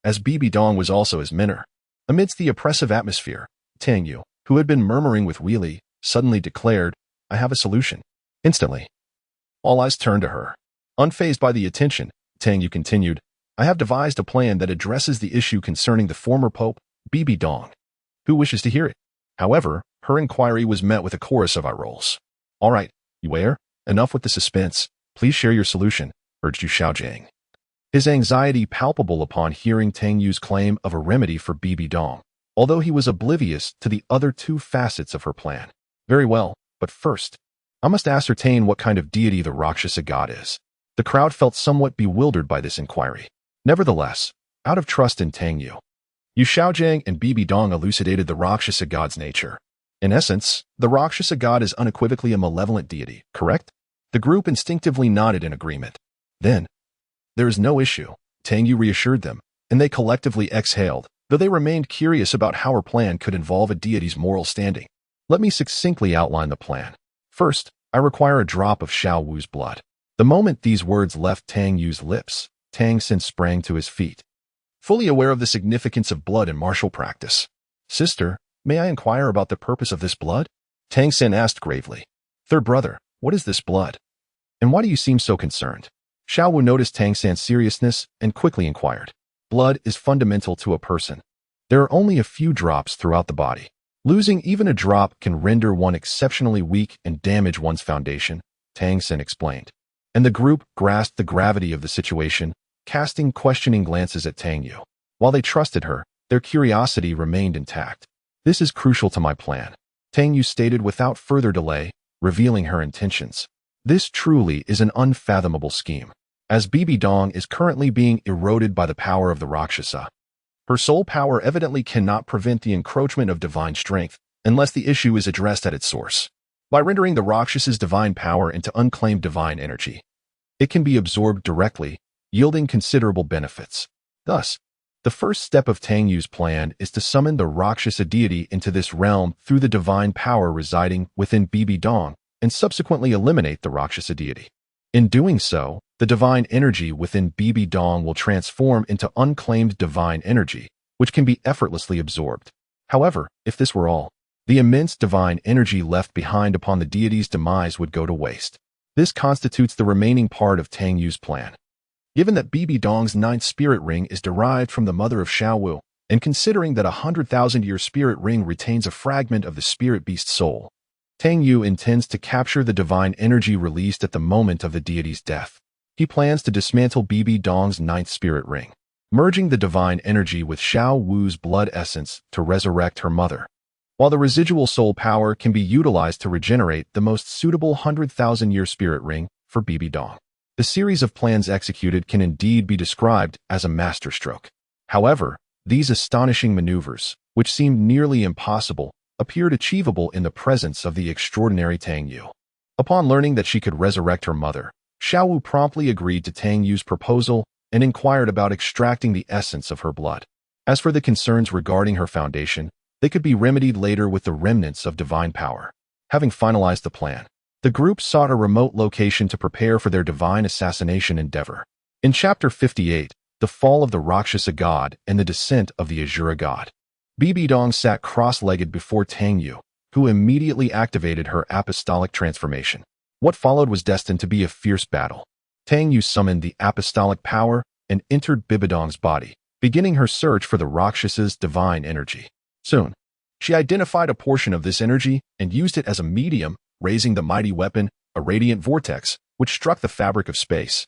Speaker 1: as Bibi Dong was also his mentor. Amidst the oppressive atmosphere, Tang Yu, who had been murmuring with Wheelie, suddenly declared, I have a solution. Instantly, all eyes turned to her. Unfazed by the attention, Tang Yu continued, I have devised a plan that addresses the issue concerning the former Pope, Bibi Dong. Who wishes to hear it? However, her inquiry was met with a chorus of eye rolls. All right, Yuer, enough with the suspense. Please share your solution, urged Yu Xiaojiang, his anxiety palpable upon hearing Tang Yu's claim of a remedy for Bibi Dong, although he was oblivious to the other two facets of her plan. Very well, but first, I must ascertain what kind of deity the Rakshasa god is. The crowd felt somewhat bewildered by this inquiry. Nevertheless, out of trust in Tang Yu, Yu Xiaojiang and Bibi Dong elucidated the Rakshasa god's nature. In essence, the Rakshasa god is unequivocally a malevolent deity, correct? The group instinctively nodded in agreement. Then, there is no issue, Tang Yu reassured them, and they collectively exhaled, though they remained curious about how her plan could involve a deity's moral standing. Let me succinctly outline the plan. First, I require a drop of Xiao Wu's blood. The moment these words left Tang Yu's lips, Tang Sin sprang to his feet, fully aware of the significance of blood in martial practice. Sister, may I inquire about the purpose of this blood? Tang Sin asked gravely. Third brother, what is this blood? And why do you seem so concerned? Xiao Wu noticed Tang San's seriousness and quickly inquired. Blood is fundamental to a person. There are only a few drops throughout the body. Losing even a drop can render one exceptionally weak and damage one's foundation, Tang San explained. And the group grasped the gravity of the situation, casting questioning glances at Tang Yu. While they trusted her, their curiosity remained intact. This is crucial to my plan, Tang Yu stated without further delay, revealing her intentions. This truly is an unfathomable scheme, as Bibi Dong is currently being eroded by the power of the Rakshasa. Her soul power evidently cannot prevent the encroachment of divine strength unless the issue is addressed at its source. By rendering the Rakshasa's divine power into unclaimed divine energy, it can be absorbed directly, yielding considerable benefits. Thus, the first step of Tang Yu's plan is to summon the Rakshasa deity into this realm through the divine power residing within Bibi Dong, and subsequently eliminate the Rakshasa deity. In doing so, the divine energy within Bibi Dong will transform into unclaimed divine energy, which can be effortlessly absorbed. However, if this were all, the immense divine energy left behind upon the deity's demise would go to waste. This constitutes the remaining part of Tang Yu's plan. Given that Bibi Dong's ninth spirit ring is derived from the mother of Xiao Wu, and considering that a 100,000-year spirit ring retains a fragment of the spirit beast soul, Tang Yu intends to capture the divine energy released at the moment of the deity's death. He plans to dismantle Bibi Dong's ninth spirit ring, merging the divine energy with Xiao Wu's blood essence to resurrect her mother. While the residual soul power can be utilized to regenerate the most suitable 100,000-year spirit ring for Bibi Dong. The series of plans executed can indeed be described as a masterstroke. However, these astonishing maneuvers, which seemed nearly impossible, appeared achievable in the presence of the extraordinary Tang Yu. Upon learning that she could resurrect her mother, Xiao Wu promptly agreed to Tang Yu's proposal and inquired about extracting the essence of her blood. As for the concerns regarding her foundation, they could be remedied later with the remnants of divine power. Having finalized the plan, the group sought a remote location to prepare for their divine assassination endeavor. In Chapter 58, The Fall of the Rakshasa God and the Descent of the Azura God, Bibi Dong sat cross-legged before Tang Yu, who immediately activated her apostolic transformation. What followed was destined to be a fierce battle. Tang Yu summoned the apostolic power and entered Bibi Dong's body, beginning her search for the Rakshasa's divine energy. Soon, she identified a portion of this energy and used it as a medium, raising the mighty weapon, a radiant vortex, which struck the fabric of space,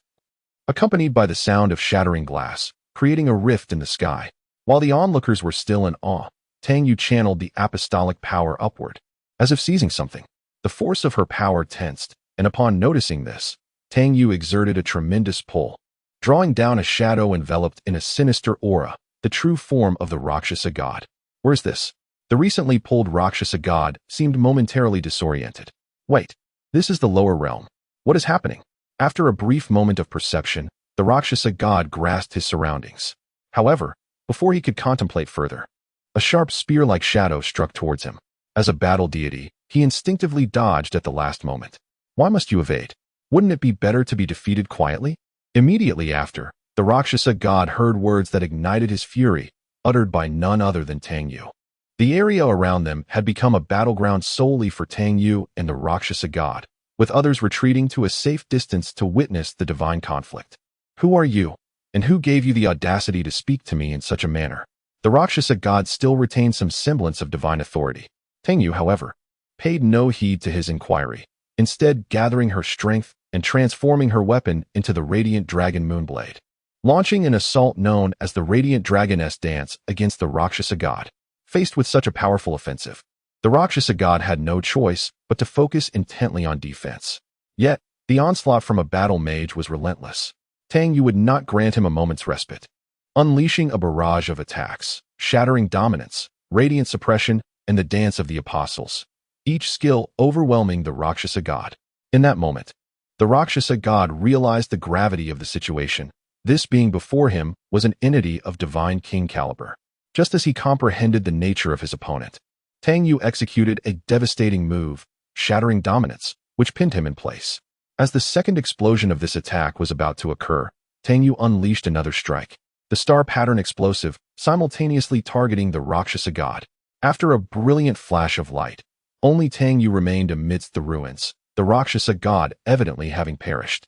Speaker 1: accompanied by the sound of shattering glass, creating a rift in the sky. While the onlookers were still in awe, Tang Yu channeled the apostolic power upward, as if seizing something. The force of her power tensed, and upon noticing this, Tang Yu exerted a tremendous pull, drawing down a shadow enveloped in a sinister aura, the true form of the Rakshasa god. Where's this? The recently pulled Rakshasa god seemed momentarily disoriented. Wait, this is the lower realm. What is happening? After a brief moment of perception, the Rakshasa god grasped his surroundings. However, before he could contemplate further, a sharp spear-like shadow struck towards him. As a battle deity, he instinctively dodged at the last moment. Why must you evade? Wouldn't it be better to be defeated quietly? Immediately after, the Rakshasa god heard words that ignited his fury, uttered by none other than Tang Yu. The area around them had become a battleground solely for Tang Yu and the Rakshasa god, with others retreating to a safe distance to witness the divine conflict. Who are you, and who gave you the audacity to speak to me in such a manner? The Rakshasa god still retained some semblance of divine authority. Tang Yu, however, paid no heed to his inquiry, instead gathering her strength and transforming her weapon into the radiant dragon moonblade, launching an assault known as the Radiant Dragoness Dance against the Rakshasa god. Faced with such a powerful offensive, the Rakshasa god had no choice but to focus intently on defense. Yet, the onslaught from a battle mage was relentless. Tang Yu would not grant him a moment's respite, unleashing a barrage of attacks, shattering dominance, radiant suppression, and the dance of the apostles, each skill overwhelming the Rakshasa god. In that moment, the Rakshasa god realized the gravity of the situation. This being before him was an entity of divine king caliber. Just as he comprehended the nature of his opponent, Tang Yu executed a devastating move, shattering dominance, which pinned him in place. As the second explosion of this attack was about to occur, Tang Yu unleashed another strike, the star pattern explosive, simultaneously targeting the Rakshasa god. After a brilliant flash of light, only Tang Yu remained amidst the ruins, the Rakshasa god evidently having perished.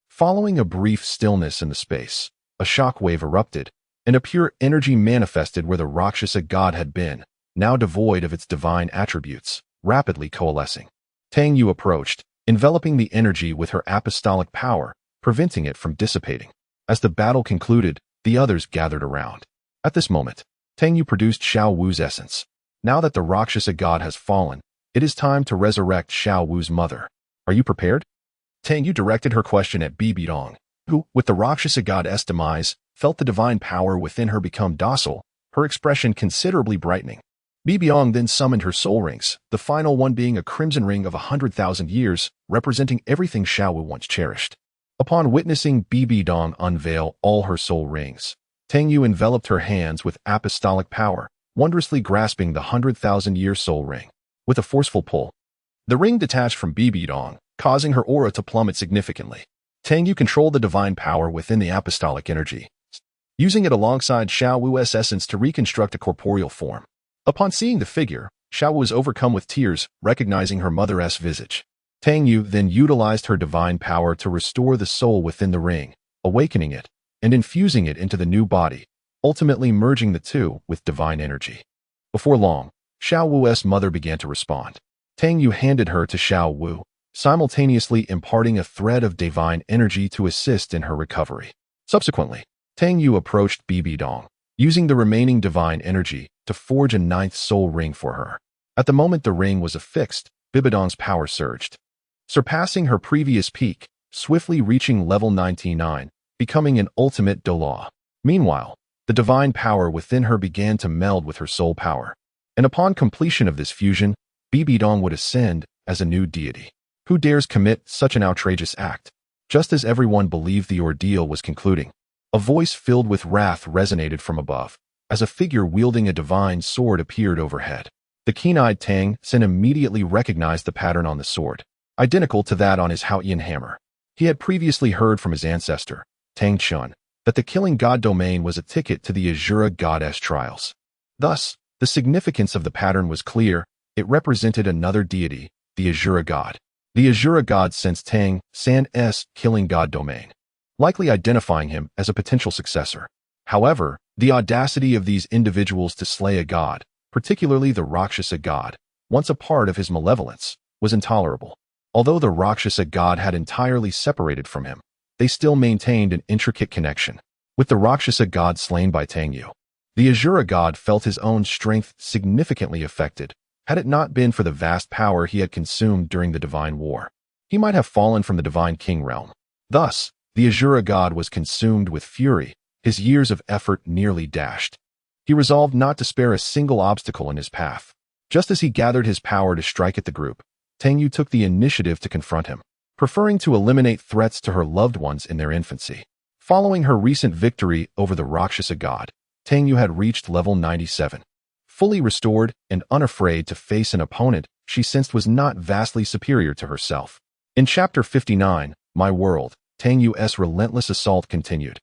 Speaker 1: Following a brief stillness in the space, a shock wave erupted, and a pure energy manifested where the Rakshasa god had been, now devoid of its divine attributes, rapidly coalescing. Tang Yu approached, enveloping the energy with her apostolic power, preventing it from dissipating. As the battle concluded, the others gathered around. At this moment, Tang Yu produced Xiao Wu's essence. Now that the Rakshasa god has fallen, it is time to resurrect Xiao Wu's mother. Are you prepared? Tang Yu directed her question at Bibi Dong, who, with the Rakshasa god's demise, felt the divine power within her become docile, her expression considerably brightening. Bibi Dong then summoned her soul rings, the final one being a crimson ring of 100,000 years, representing everything Xiao Wu once cherished. Upon witnessing Bibi Dong unveil all her soul rings, Tang Yu enveloped her hands with apostolic power, wondrously grasping the 100,000-year soul ring. With a forceful pull, the ring detached from Bibi Dong, causing her aura to plummet significantly. Tang Yu controlled the divine power within the apostolic energy, using it alongside Xiao Wu's essence to reconstruct a corporeal form. Upon seeing the figure, Xiao Wu was overcome with tears, recognizing her mother's visage. Tang Yu then utilized her divine power to restore the soul within the ring, awakening it, and infusing it into the new body, ultimately merging the two with divine energy. Before long, Xiao Wu's mother began to respond. Tang Yu handed her to Xiao Wu, simultaneously imparting a thread of divine energy to assist in her recovery. Subsequently, Tang Yu approached Bibi Dong, using the remaining divine energy to forge a ninth soul ring for her. At the moment the ring was affixed, Bibi Dong's power surged, surpassing her previous peak, swiftly reaching level 99, becoming an ultimate Douluo. Meanwhile, the divine power within her began to meld with her soul power, and upon completion of this fusion, Bibi Dong would ascend as a new deity. Who dares commit such an outrageous act? Just as everyone believed the ordeal was concluding, a voice filled with wrath resonated from above, as a figure wielding a divine sword appeared overhead. The keen-eyed Tang Sen immediately recognized the pattern on the sword, identical to that on his Haotian hammer. He had previously heard from his ancestor, Tang Chun, that the killing god domain was a ticket to the Azura goddess trials. Thus, the significance of the pattern was clear. It represented another deity, the Azura god. The Azura god sensed Tang San's killing god domain, likely identifying him as a potential successor. However, the audacity of these individuals to slay a god, particularly the Rakshasa god, once a part of his malevolence, was intolerable. Although the Rakshasa god had entirely separated from him, they still maintained an intricate connection. With the Rakshasa god slain by Tang Yu, the Azura god felt his own strength significantly affected. Had it not been for the vast power he had consumed during the divine war, he might have fallen from the divine king realm. Thus, the Azura god was consumed with fury, his years of effort nearly dashed. He resolved not to spare a single obstacle in his path. Just as he gathered his power to strike at the group, Tang Yu took the initiative to confront him, preferring to eliminate threats to her loved ones in their infancy. Following her recent victory over the Rakshasa god, Tang Yu had reached level 97. Fully restored and unafraid to face an opponent she sensed was not vastly superior to herself. In Chapter 59, My World, Tang Yu's relentless assault continued,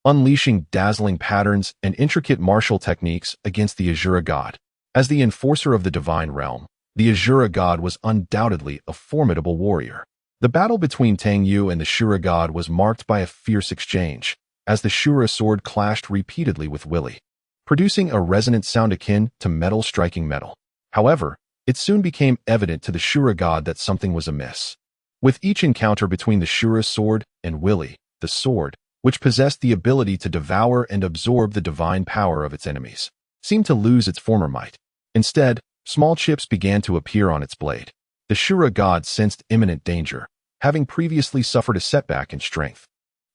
Speaker 1: unleashing dazzling patterns and intricate martial techniques against the Azura god. As the enforcer of the divine realm, the Azura god was undoubtedly a formidable warrior. The battle between Tang Yu and the Shura god was marked by a fierce exchange, as the Shura sword clashed repeatedly with Willy, producing a resonant sound akin to metal striking metal. However, it soon became evident to the Shura god that something was amiss. With each encounter between the Shura sword and Willy, the sword, which possessed the ability to devour and absorb the divine power of its enemies, seemed to lose its former might. Instead, small chips began to appear on its blade. The Shura god sensed imminent danger, having previously suffered a setback in strength.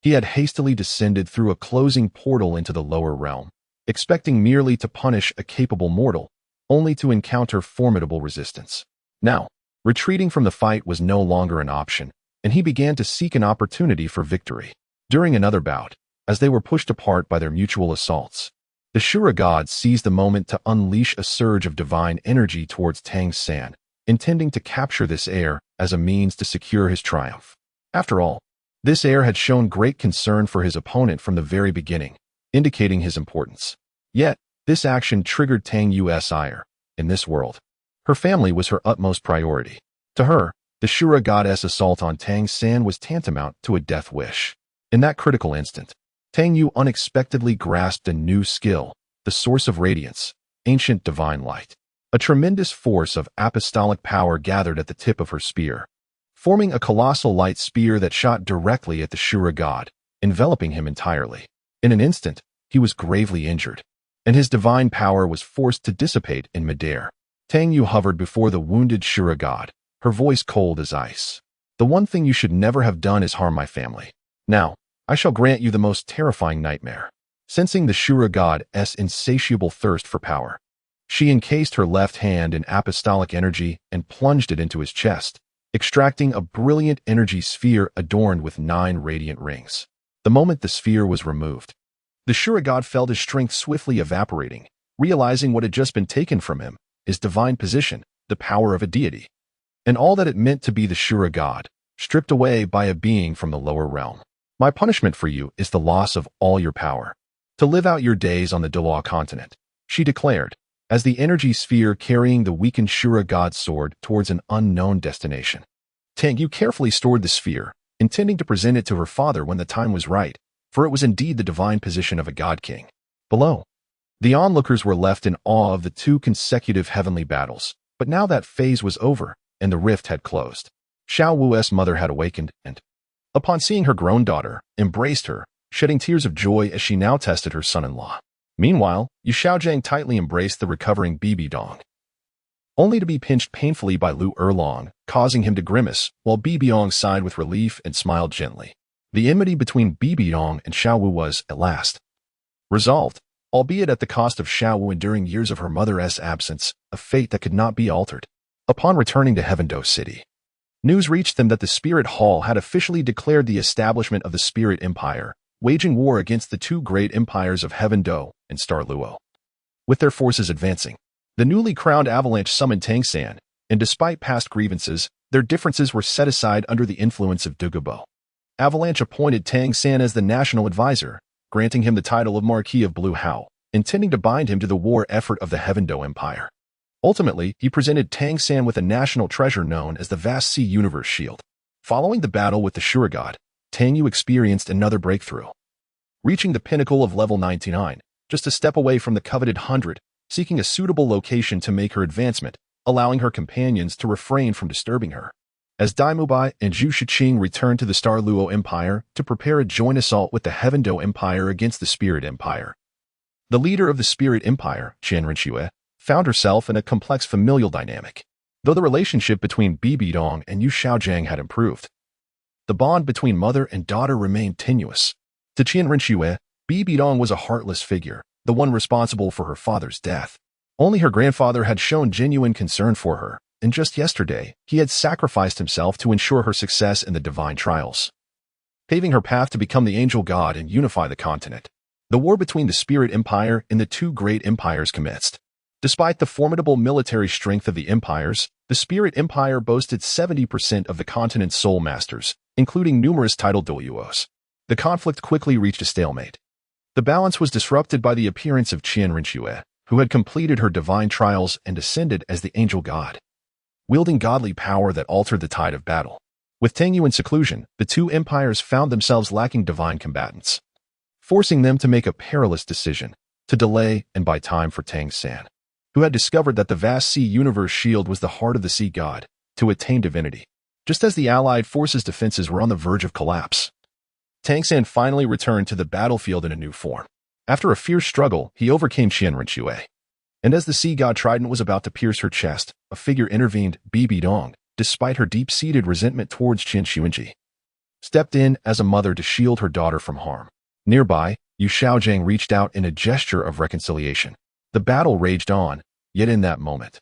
Speaker 1: He had hastily descended through a closing portal into the lower realm, expecting merely to punish a capable mortal, only to encounter formidable resistance. Now, retreating from the fight was no longer an option, and he began to seek an opportunity for victory. During another bout, as they were pushed apart by their mutual assaults, the Shura god seized the moment to unleash a surge of divine energy towards Tang San, intending to capture this heir as a means to secure his triumph. After all, this heir had shown great concern for his opponent from the very beginning, indicating his importance. Yet, this action triggered Tang Yu's ire. In this world, her family was her utmost priority. To her, the Shura goddess assault on Tang San was tantamount to a death wish. In that critical instant, Tang Yu unexpectedly grasped a new skill, the source of radiance, ancient divine light. A tremendous force of apostolic power gathered at the tip of her spear, forming a colossal light spear that shot directly at the Shura god, enveloping him entirely. In an instant, he was gravely injured, and his divine power was forced to dissipate in midair. Tang Yu hovered before the wounded Shura god, her voice cold as ice. The one thing you should never have done is harm my family. Now, I shall grant you the most terrifying nightmare. Sensing the Shura god's insatiable thirst for power, she encased her left hand in apostolic energy and plunged it into his chest, extracting a brilliant energy sphere adorned with 9 radiant rings. The moment the sphere was removed, the Shura god felt his strength swiftly evaporating, realizing what had just been taken from him, his divine position, the power of a deity, and all that it meant to be the Shura god, stripped away by a being from the lower realm. My punishment for you is the loss of all your power, to live out your days on the Douluo continent, she declared, as the energy sphere carrying the weakened Shura god's sword towards an unknown destination. Tang Yu carefully stored the sphere, intending to present it to her father when the time was right, for it was indeed the divine position of a god king. Below, the onlookers were left in awe of the 2 consecutive heavenly battles, but now that phase was over, and the rift had closed. Xiao Wu's mother had awakened and, upon seeing her grown daughter, embraced her, shedding tears of joy as she now tested her son-in-law. Meanwhile, Yu Xiaojiang tightly embraced the recovering Bibi Dong, only to be pinched painfully by Lu Erlong, causing him to grimace, while Bibi Dong sighed with relief and smiled gently. The enmity between Bibi Dong and Xiao Wu was, at last, resolved, albeit at the cost of Xiao Wu enduring years of her mother's absence, a fate that could not be altered. Upon returning to Heavendo City, news reached them that the Spirit Hall had officially declared the establishment of the Spirit Empire, waging war against the two great empires of Heavendo and StarCraft. With their forces advancing, the newly crowned Avalanche summoned Tang San, and despite past grievances, their differences were set aside under the influence of Douluo. Avalanche appointed Tang San as the national advisor, granting him the title of Marquis of Blue Hao, intending to bind him to the war effort of the Heavendo Empire. Ultimately, he presented Tang San with a national treasure known as the Vast Sea Universe Shield. Following the battle with the Sure God, Tang Yu experienced another breakthrough, reaching the pinnacle of level 99, just a step away from the coveted 100, seeking a suitable location to make her advancement, allowing her companions to refrain from disturbing her. As Dai Mubai and Zhu Shiqing returned to the StarCraft Empire to prepare a joint assault with the Heavendo Empire against the Spirit Empire, the leader of the Spirit Empire, Qian Rinxue, found herself in a complex familial dynamic. Though the relationship between Bibi Dong and Yu Xiaojiang had improved, the bond between mother and daughter remained tenuous. To Qian Rinxue, Bibi Dong was a heartless figure, the one responsible for her father's death. Only her grandfather had shown genuine concern for her, and just yesterday, he had sacrificed himself to ensure her success in the divine trials, paving her path to become the angel god and unify the continent. The war between the Spirit Empire and the two great empires commenced. Despite the formidable military strength of the empires, the Spirit Empire boasted 70% of the continent's soul masters, including numerous titled Douluos. The conflict quickly reached a stalemate. The balance was disrupted by the appearance of Qian Rinxue, who had completed her divine trials and ascended as the angel god, wielding godly power that altered the tide of battle. With Tang Yu in seclusion, the two empires found themselves lacking divine combatants, forcing them to make a perilous decision, to delay and buy time for Tang San, who had discovered that the Vast Sea Universe Shield was the heart of the sea god, to attain divinity. Just as the Allied forces' defenses were on the verge of collapse, Tang San finally returned to the battlefield in a new form. After a fierce struggle, he overcame Qian Rinxue. And as the sea god Trident was about to pierce her chest, a figure intervened. Bibi Dong, despite her deep-seated resentment towards Qian Xuanji, stepped in as a mother to shield her daughter from harm. Nearby, Yu Xiaojiang reached out in a gesture of reconciliation. The battle raged on, yet in that moment,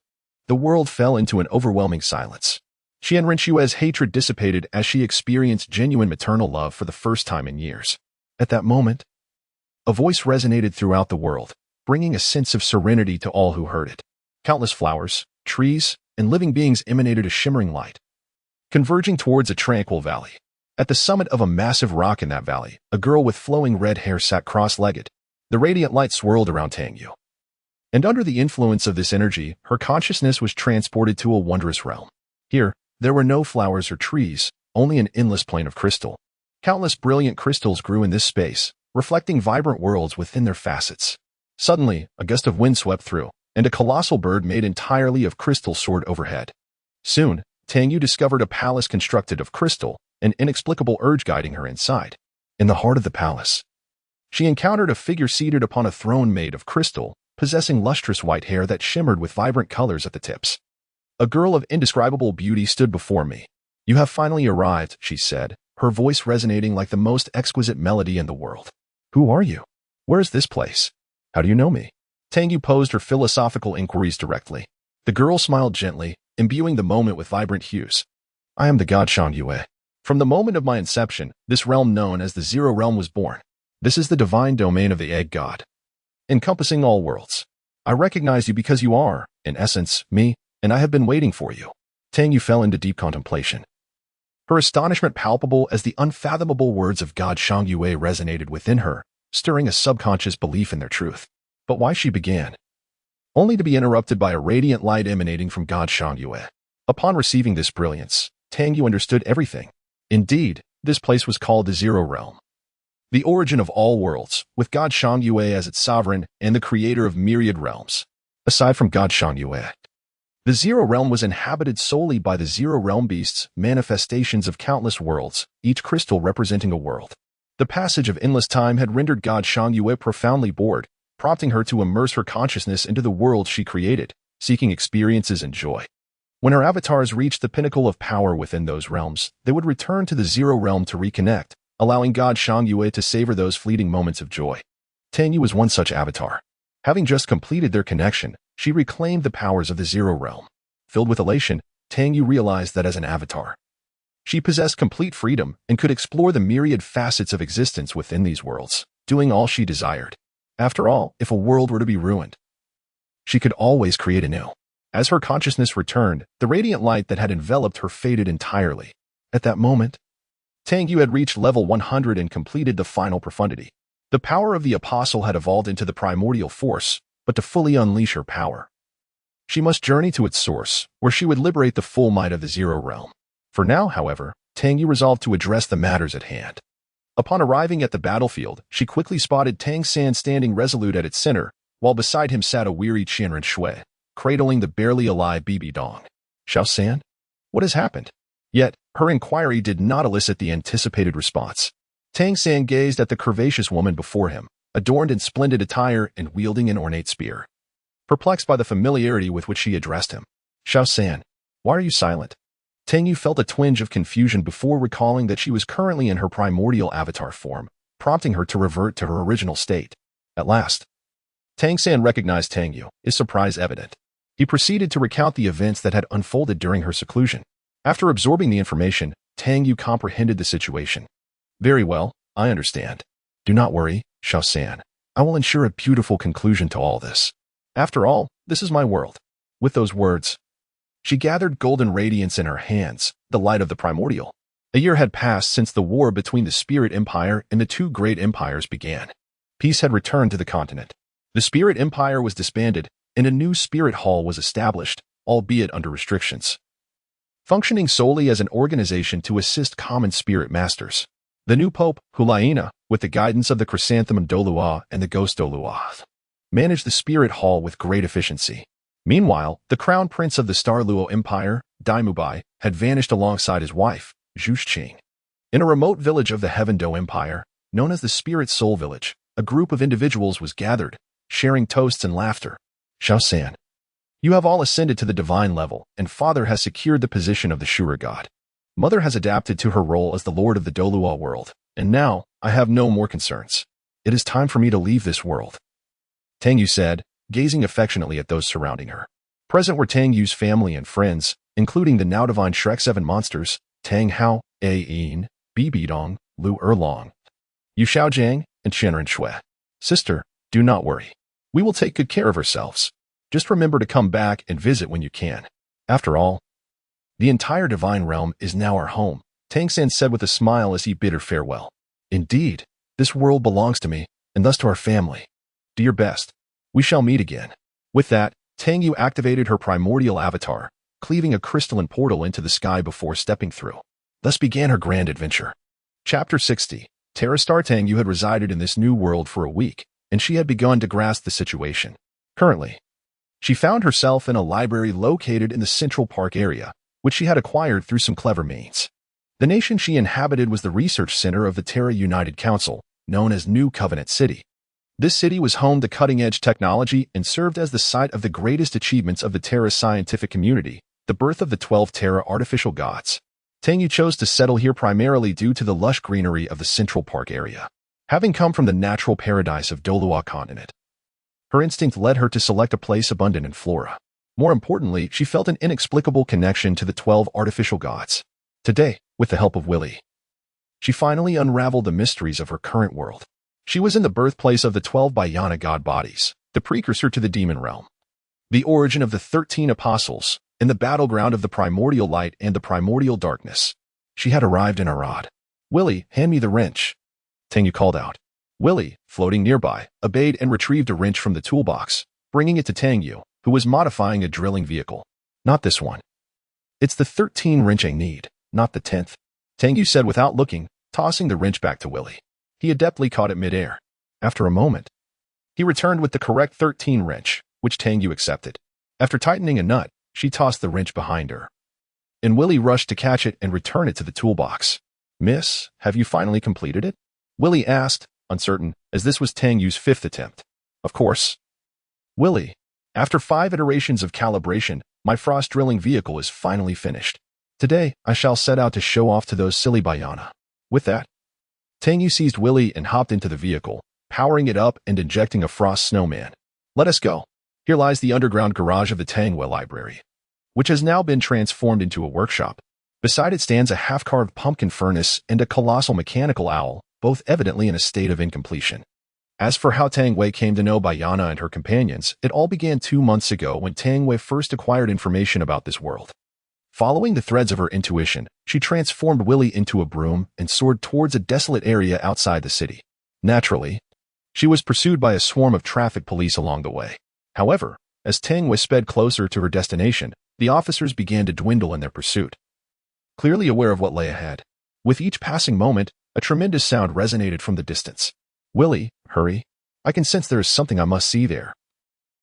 Speaker 1: the world fell into an overwhelming silence. Qian Rinxue's hatred dissipated as she experienced genuine maternal love for the first time in years. At that moment, a voice resonated throughout the world, bringing a sense of serenity to all who heard it. Countless flowers, trees, and living beings emanated a shimmering light, converging towards a tranquil valley. At the summit of a massive rock in that valley, a girl with flowing red hair sat cross-legged. The radiant light swirled around Tang Yu, and under the influence of this energy, her consciousness was transported to a wondrous realm. Here, there were no flowers or trees, only an endless plain of crystal. Countless brilliant crystals grew in this space, reflecting vibrant worlds within their facets. Suddenly, a gust of wind swept through, and a colossal bird made entirely of crystal soared overhead. Soon, Tang Yu discovered a palace constructed of crystal, an inexplicable urge guiding her inside. In the heart of the palace, she encountered a figure seated upon a throne made of crystal, possessing lustrous white hair that shimmered with vibrant colors at the tips. A girl of indescribable beauty stood before me. "You have finally arrived," she said, her voice resonating like the most exquisite melody in the world. "Who are you? Where is this place? How do you know me?" Tang Yu posed her philosophical inquiries directly. The girl smiled gently, imbuing the moment with vibrant hues. "I am the god Shang Yue. From the moment of my inception, this realm known as the Zero Realm was born. This is the divine domain of the Egg God, encompassing all worlds. I recognize you because you are, in essence, me, and I have been waiting for you." Tang Yu fell into deep contemplation, her astonishment palpable as the unfathomable words of God Shang Yue resonated within her, stirring a subconscious belief in their truth. But why she began, only to be interrupted by a radiant light emanating from God Shang Yue. Upon receiving this brilliance, Tang Yu understood everything. Indeed, this place was called the Zero Realm, the origin of all worlds, with God Shang Yue as its sovereign and the creator of myriad realms. Aside from God Shang Yue, The Zero Realm was inhabited solely by the Zero Realm beasts, manifestations of countless worlds, each crystal representing a world. The passage of endless time had rendered God Xiangyue profoundly bored, prompting her to immerse her consciousness into the world she created, seeking experiences and joy. When her avatars reached the pinnacle of power within those realms, they would return to the Zero Realm to reconnect, allowing God Xiangyue to savor those fleeting moments of joy. Tangyu was one such avatar. Having just completed their connection, she reclaimed the powers of the Zero Realm. Filled with elation, Tangyu realized that as an avatar, she possessed complete freedom and could explore the myriad facets of existence within these worlds, doing all she desired. After all, if a world were to be ruined, she could always create anew. As her consciousness returned, the radiant light that had enveloped her faded entirely. At that moment, Tangyu had reached level 100 and completed the final profundity. The power of the apostle had evolved into the primordial force, but to fully unleash her power, she must journey to its source, where she would liberate the full might of the Zero Realm. For now, however, Tangyu resolved to address the matters at hand. Upon arriving at the battlefield, she quickly spotted Tang San standing resolute at its center, while beside him sat a weary Qianren Shui, cradling the barely alive Bibi Dong. Xiao San? What has happened? Yet, her inquiry did not elicit the anticipated response. Tang San gazed at the curvaceous woman before him, adorned in splendid attire and wielding an ornate spear. Perplexed by the familiarity with which she addressed him, Xiao San, why are you silent? Tangyu felt a twinge of confusion before recalling that she was currently in her primordial avatar form, prompting her to revert to her original state. At last, Tang San recognized Tangyu, his surprise evident. He proceeded to recount the events that had unfolded during her seclusion. After absorbing the information, Tangyu comprehended the situation. Very well, I understand. Do not worry, Xiao San. I will ensure a beautiful conclusion to all this. After all, this is my world. With those words, she gathered golden radiance in her hands, the light of the primordial. A year had passed since the war between the Spirit Empire and the two great empires began. Peace had returned to the continent. The Spirit Empire was disbanded, and a new Spirit Hall was established, albeit under restrictions, functioning solely as an organization to assist common spirit masters. The new Pope, Beiana, with the guidance of the Chrysanthemum Douluo and the Ghost Douluo, managed the Spirit Hall with great efficiency. Meanwhile, the Crown Prince of the Starluo Empire, Daimubai, had vanished alongside his wife, Zhuxing. In a remote village of the Heaven Do Empire, known as the Spirit Soul Village, a group of individuals was gathered, sharing toasts and laughter. Xiao San, you have all ascended to the divine level, and Father has secured the position of the Shura God. Mother has adapted to her role as the Lord of the Douluo world, and now I have no more concerns. It is time for me to leave this world. Tangyu said, gazing affectionately at those surrounding her. Present were Tangyu's family and friends, including the now divine Shrek 7 monsters, Tang Hao, A Yin, Bibi Dong, Lu Erlong, Yu Xiaojiang, and Qianren Shui. Sister, do not worry. We will take good care of ourselves. Just remember to come back and visit when you can. After all, the entire divine realm is now our home, Tang San said with a smile as he bid her farewell. Indeed, this world belongs to me, and thus to our family. Do your best. We shall meet again. With that, Tangyu activated her primordial avatar, cleaving a crystalline portal into the sky before stepping through. Thus began her grand adventure. Chapter 60. Terrastar Tangyu had resided in this new world for a week, and she had begun to grasp the situation. Currently, she found herself in a library located in the Central Park area, which she had acquired through some clever means. The nation she inhabited was the research center of the Terra United Council, known as New Covenant City. This city was home to cutting-edge technology and served as the site of the greatest achievements of the Terra scientific community, the birth of the 12 Terra artificial gods. Tangyu chose to settle here primarily due to the lush greenery of the Central Park area. Having come from the natural paradise of Douluo continent, her instinct led her to select a place abundant in flora. More importantly, she felt an inexplicable connection to the 12 artificial gods. Today, with the help of Willie, she finally unraveled the mysteries of her current world. She was in the birthplace of the 12 Beiana god bodies, the precursor to the demon realm, the origin of the 13 apostles, and the battleground of the primordial light and the primordial darkness. She had arrived in Arad. Willie, hand me the wrench, Tangyu called out. Willie, floating nearby, obeyed and retrieved a wrench from the toolbox, bringing it to Tangyu, who was modifying a drilling vehicle. Not this one. It's the 13 wrench I need, not the 10th, Tangyu said without looking, tossing the wrench back to Willie. He adeptly caught it midair. After a moment, he returned with the correct 13 wrench, which Tangyu accepted. After tightening a nut, she tossed the wrench behind her. And Willie rushed to catch it and return it to the toolbox. "Miss, have you finally completed it?" Willie asked, uncertain, as this was Tang Yu's 5th attempt. "Of course." "Willie, after 5 iterations of calibration, my frost-drilling vehicle is finally finished. Today, I shall set out to show off to those silly Beiana." With that, Tang Yu seized Willie and hopped into the vehicle, powering it up and injecting a frost snowman. "Let us go. Here lies the underground garage of the Tangwell Library, which has now been transformed into a workshop. Beside it stands a half-carved pumpkin furnace and a colossal mechanical owl, both evidently in a state of incompletion." As for how Tang Wei came to know Beiana and her companions, it all began 2 months ago when Tang Wei first acquired information about this world. Following the threads of her intuition, she transformed Willie into a broom and soared towards a desolate area outside the city. Naturally, she was pursued by a swarm of traffic police along the way. However, as Tang Wei sped closer to her destination, the officers began to dwindle in their pursuit. Clearly aware of what lay ahead, with each passing moment, a tremendous sound resonated from the distance. "Willie, hurry. I can sense there is something I must see there."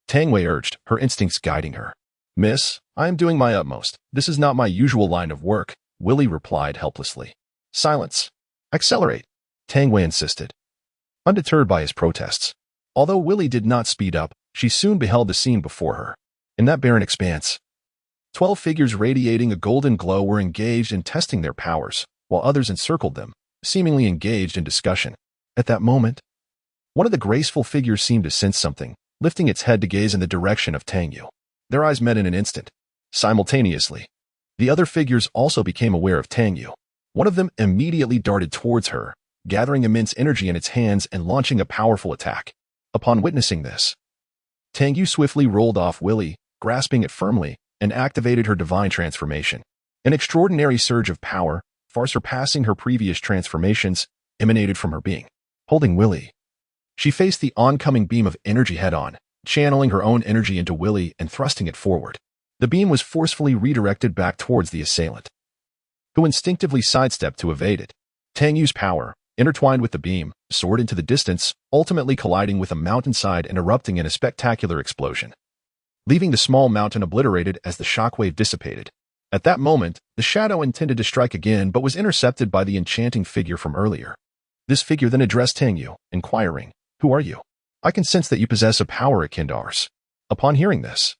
Speaker 1: Tang Wei urged, her instincts guiding her. "Miss, I am doing my utmost. This is not my usual line of work," Willie replied helplessly. "Silence. Accelerate," Tang Wei insisted, undeterred by his protests. Although Willie did not speed up, she soon beheld the scene before her. In that barren expanse, 12 figures radiating a golden glow were engaged in testing their powers, while others encircled them, seemingly engaged in discussion. At that moment, one of the graceful figures seemed to sense something, lifting its head to gaze in the direction of Tang Yu. Their eyes met in an instant. Simultaneously, the other figures also became aware of Tang Yu. One of them immediately darted towards her, gathering immense energy in its hands and launching a powerful attack. Upon witnessing this, Tang Yu swiftly rolled off Willie, grasping it firmly, and activated her divine transformation. An extraordinary surge of power, far surpassing her previous transformations, emanated from her being. Holding Willie, she faced the oncoming beam of energy head-on, channeling her own energy into Willie and thrusting it forward. The beam was forcefully redirected back towards the assailant, who instinctively sidestepped to evade it. Tang Yu's power, intertwined with the beam, soared into the distance, ultimately colliding with a mountainside and erupting in a spectacular explosion, leaving the small mountain obliterated as the shockwave dissipated. At that moment, the shadow intended to strike again but was intercepted by the enchanting figure from earlier. This figure then addressed Tang Yu, inquiring, "Who are you? I can sense that you possess a power akin to ours." Upon hearing this,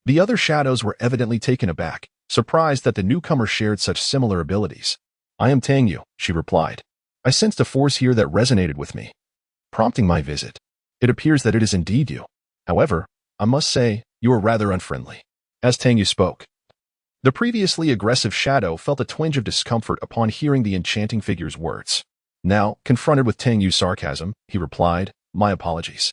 Speaker 1: the other shadows were evidently taken aback, surprised that the newcomer shared such similar abilities. "I am Tang Yu," she replied. "I sensed a force here that resonated with me, prompting my visit. It appears that it is indeed you. However, I must say, you are rather unfriendly." As Tang Yu spoke, the previously aggressive shadow felt a twinge of discomfort upon hearing the enchanting figure's words. Now, confronted with Tang Yu's sarcasm, he replied, "My apologies.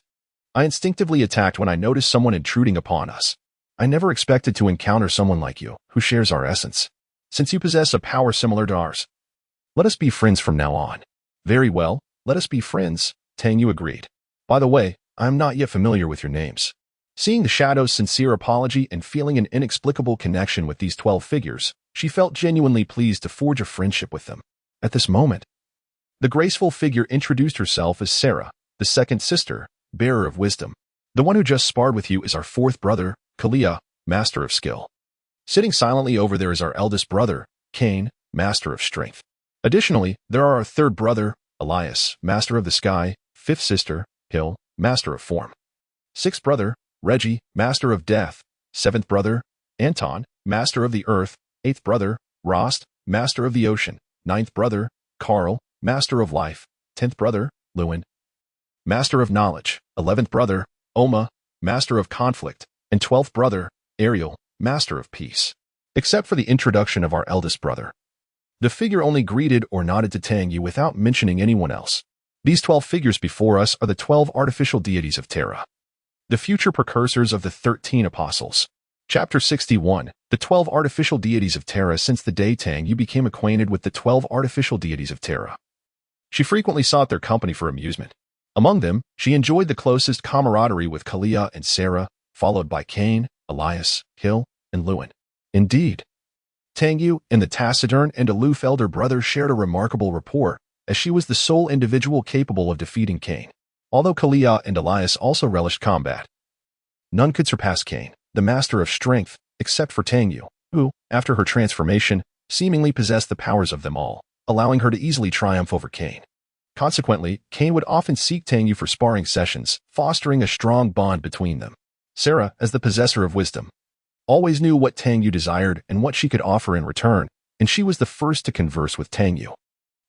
Speaker 1: I instinctively attacked when I noticed someone intruding upon us. I never expected to encounter someone like you, who shares our essence. Since you possess a power similar to ours, let us be friends from now on." "Very well, let us be friends," Tang Yu agreed. "By the way, I am not yet familiar with your names." Seeing the shadow's sincere apology and feeling an inexplicable connection with these 12 figures, she felt genuinely pleased to forge a friendship with them. At this moment, the graceful figure introduced herself as Sarah, the second sister, bearer of wisdom. "The one who just sparred with you is our 4th brother, Kalia, master of skill. Sitting silently over there is our eldest brother, Cain, master of strength. Additionally, there are our 3rd brother, Elias, master of the sky, 5th sister, Hill, master of form. 6th brother, Reggie, master of death, 7th brother, Anton, master of the earth, 8th brother, Rost, master of the ocean, 9th brother, Carl, master of life, 10th brother, Lewin, master of knowledge, 11th brother, Oma, master of conflict, and 12th brother, Ariel, master of peace." Except for the introduction of our eldest brother, the figure only greeted or nodded to Tang Yu without mentioning anyone else. These 12 figures before us are the 12 artificial deities of Terra, the future precursors of the 13 apostles. Chapter 61, The 12 Artificial Deities of Terra. Since the day Tang Yu became acquainted with the 12 artificial deities of Terra, she frequently sought their company for amusement. Among them, she enjoyed the closest camaraderie with Kalia and Sarah, followed by Cain, Elias, Hill, and Lewin. Indeed, Tang Yu and the taciturn and aloof elder brother shared a remarkable rapport, as she was the sole individual capable of defeating Cain. Although Kalia and Elias also relished combat, none could surpass Cain, the master of strength, except for Tang Yu, who, after her transformation, seemingly possessed the powers of them all, allowing her to easily triumph over Cain. Consequently, Cain would often seek Tang Yu for sparring sessions, fostering a strong bond between them. Sarah, as the possessor of wisdom, always knew what Tang Yu desired and what she could offer in return, and she was the first to converse with Tang Yu.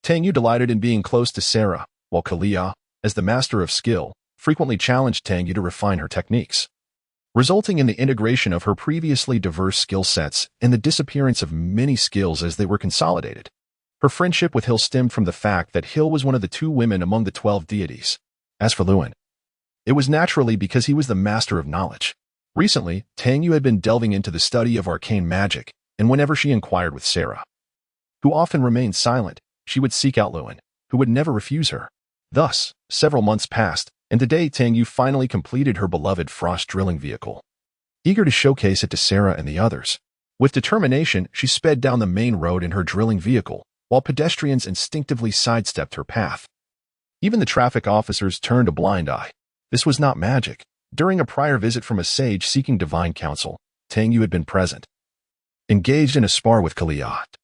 Speaker 1: Tang Yu delighted in being close to Sarah, while Kalia, as the master of skill, frequently challenged Tang Yu to refine her techniques, resulting in the integration of her previously diverse skill sets and the disappearance of many skills as they were consolidated. Her friendship with Hill stemmed from the fact that Hill was one of the 2 women among the 12 deities. As for Luan, it was naturally because he was the master of knowledge. Recently, Tang Yu had been delving into the study of arcane magic, and whenever she inquired with Sarah, who often remained silent, she would seek out Luan, who would never refuse her. Thus, several months passed, and today Tang Yu finally completed her beloved frost drilling vehicle. Eager to showcase it to Sarah and the others, with determination, she sped down the main road in her drilling vehicle, while pedestrians instinctively sidestepped her path. Even the traffic officers turned a blind eye. This was not magic. During a prior visit from a sage seeking divine counsel, Tang Yu had been present, engaged in a spar with Kaliat,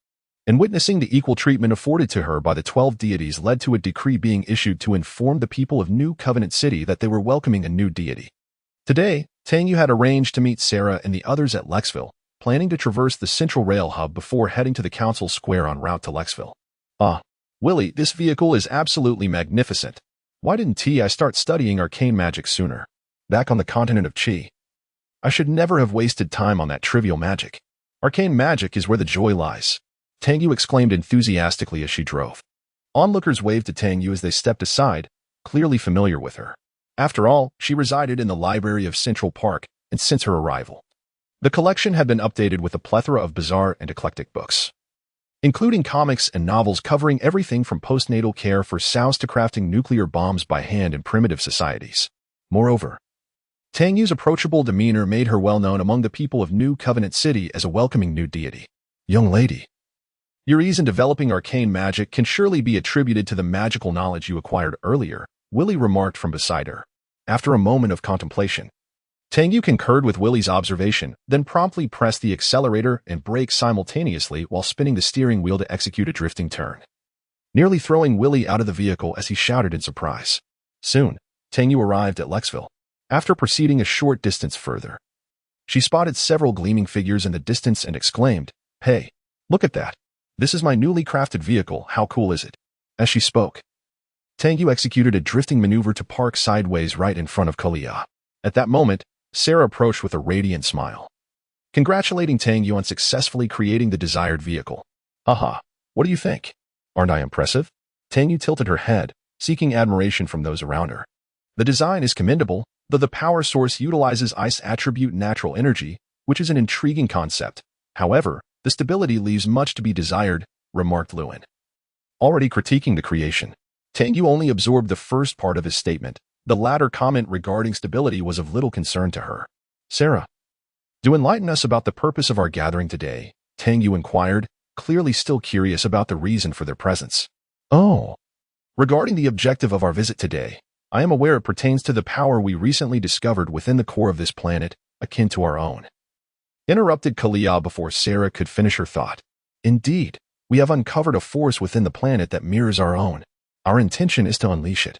Speaker 1: and witnessing the equal treatment afforded to her by the 12 deities led to a decree being issued to inform the people of New Covenant City that they were welcoming a new deity. Today, Tang Yu had arranged to meet Sarah and the others at Lexville, planning to traverse the central rail hub before heading to the council square en route to Lexville. Willie, this vehicle is absolutely magnificent. Why didn't I start studying arcane magic sooner? Back on the continent of Qi, I should never have wasted time on that trivial magic. Arcane magic is where the joy lies, Tang Yu exclaimed enthusiastically as she drove. Onlookers waved to Tang Yu as they stepped aside, clearly familiar with her. After all, she resided in the library of Central Park, and since her arrival, the collection had been updated with a plethora of bizarre and eclectic books, including comics and novels covering everything from postnatal care for sows to crafting nuclear bombs by hand in primitive societies. Moreover, Tang Yu's approachable demeanor made her well known among the people of New Covenant City as a welcoming new deity. Young lady, your ease in developing arcane magic can surely be attributed to the magical knowledge you acquired earlier, Willie remarked from beside her. After a moment of contemplation, Tang Yu concurred with Willie's observation, then promptly pressed the accelerator and brake simultaneously while spinning the steering wheel to execute a drifting turn, nearly throwing Willie out of the vehicle as he shouted in surprise. Soon, Tang Yu arrived at Lexville. After proceeding a short distance further, she spotted several gleaming figures in the distance and exclaimed, "Hey, look at that. This is my newly crafted vehicle, how cool is it?" As she spoke, Tang Yu executed a drifting maneuver to park sideways right in front of Kalia. At that moment, Sarah approached with a radiant smile, congratulating Tang Yu on successfully creating the desired vehicle. Haha, what do you think? Aren't I impressive? Tang Yu tilted her head, seeking admiration from those around her. The design is commendable, though the power source utilizes ice attribute natural energy, which is an intriguing concept. However, the stability leaves much to be desired, remarked Luan, already critiquing the creation. Tang Yu only absorbed the first part of his statement. The latter comment regarding stability was of little concern to her. Sarah, do enlighten us about the purpose of our gathering today, Tang Yu inquired, clearly still curious about the reason for their presence. Oh, regarding the objective of our visit today, I am aware it pertains to the power we recently discovered within the core of this planet, akin to our own. Interrupted Kalia before Sarah could finish her thought. Indeed, we have uncovered a force within the planet that mirrors our own. Our intention is to unleash it,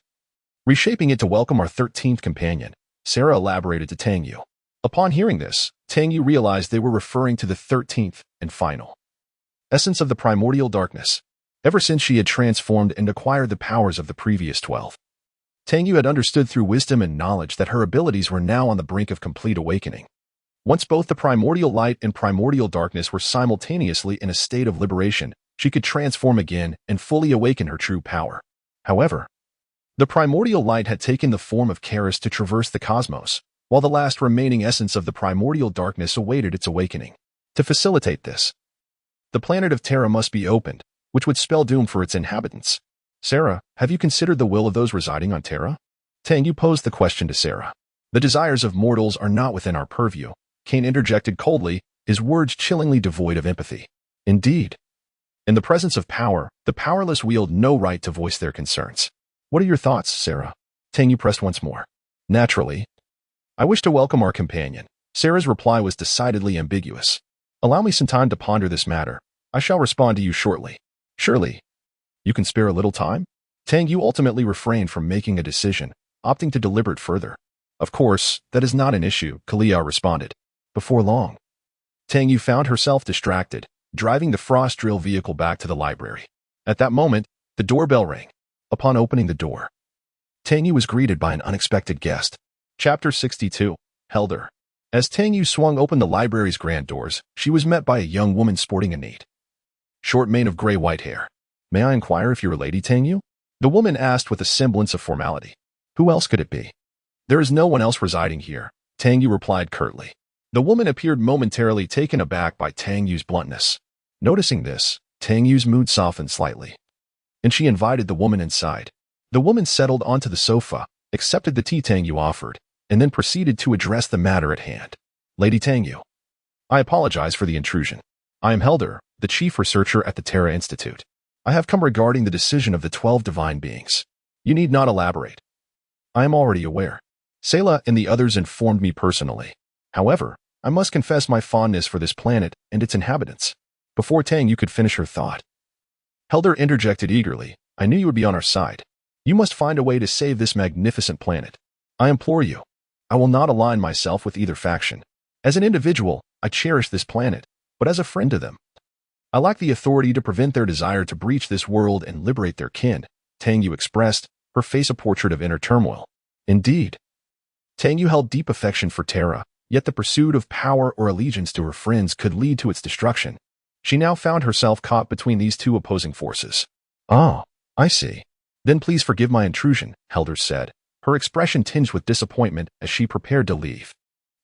Speaker 1: reshaping it to welcome our 13th companion, Sarah elaborated to Tang Yu. Upon hearing this, Tang Yu realized they were referring to the 13th and final essence of the primordial darkness. Ever since she had transformed and acquired the powers of the previous 12, Tang Yu had understood through wisdom and knowledge that her abilities were now on the brink of complete awakening. Once both the primordial light and primordial darkness were simultaneously in a state of liberation, she could transform again and fully awaken her true power. However, the primordial light had taken the form of Charis to traverse the cosmos, while the last remaining essence of the primordial darkness awaited its awakening. To facilitate this, the planet of Terra must be opened, which would spell doom for its inhabitants. Sarah, have you considered the will of those residing on Terra? Tang Yu posed the question to Sarah. The desires of mortals are not within our purview, Cain interjected coldly, his words chillingly devoid of empathy. Indeed, in the presence of power, the powerless wield no right to voice their concerns. What are your thoughts, Sarah? Tang Yu pressed once more. Naturally, I wish to welcome our companion, Sarah's reply was decidedly ambiguous. Allow me some time to ponder this matter. I shall respond to you shortly. Surely, you can spare a little time? Tang Yu ultimately refrained from making a decision, opting to deliberate further. Of course, that is not an issue, Kalia responded. Before long, Tang Yu found herself distracted, driving the frost drill vehicle back to the library. At that moment, the doorbell rang. Upon opening the door, Tang Yu was greeted by an unexpected guest. Chapter 62, Helder. As Tang Yu swung open the library's grand doors, she was met by a young woman sporting a neat, short mane of gray-white hair. May I inquire if you are Lady Tang Yu? The woman asked with a semblance of formality. Who else could it be? There is no one else residing here, Tang Yu replied curtly. The woman appeared momentarily taken aback by Tang Yu's bluntness. Noticing this, Tang Yu's mood softened slightly, and she invited the woman inside. The woman settled onto the sofa, accepted the tea Tang Yu offered, and then proceeded to address the matter at hand. Lady Tang Yu, I apologize for the intrusion. I am Helder, the chief researcher at the Terra Institute. I have come regarding the decision of the 12 divine beings. You need not elaborate. I am already aware. Selah and the others informed me personally. However, I must confess my fondness for this planet and its inhabitants. Before Tang Yu could finish her thought, Helder interjected eagerly. I knew you would be on our side. You must find a way to save this magnificent planet. I implore you. I will not align myself with either faction. As an individual, I cherish this planet, but as a friend to them, I lack the authority to prevent their desire to breach this world and liberate their kin, Tang Yu expressed, her face a portrait of inner turmoil. Indeed, Tang Yu held deep affection for Terra, yet the pursuit of power or allegiance to her friends could lead to its destruction. She now found herself caught between these two opposing forces. Oh, I see. Then please forgive my intrusion, Helder said, her expression tinged with disappointment as she prepared to leave.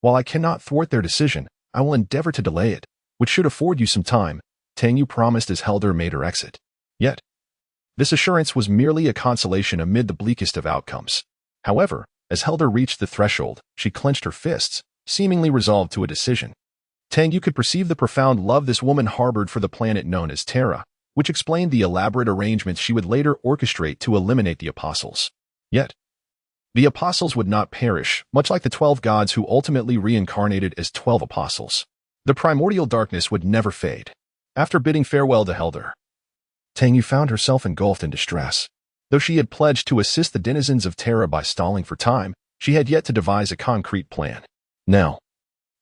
Speaker 1: While I cannot thwart their decision, I will endeavor to delay it, which should afford you some time, Tang Yu promised as Helder made her exit. Yet, this assurance was merely a consolation amid the bleakest of outcomes. However, as Helder reached the threshold, she clenched her fists, seemingly resolved to a decision. Tang Yu could perceive the profound love this woman harbored for the planet known as Terra, which explained the elaborate arrangements she would later orchestrate to eliminate the Apostles. Yet, the Apostles would not perish, much like the 12 gods who ultimately reincarnated as 12 Apostles. The primordial darkness would never fade. After bidding farewell to Helder, Tang Yu found herself engulfed in distress. Though she had pledged to assist the denizens of Terra by stalling for time, she had yet to devise a concrete plan. Now,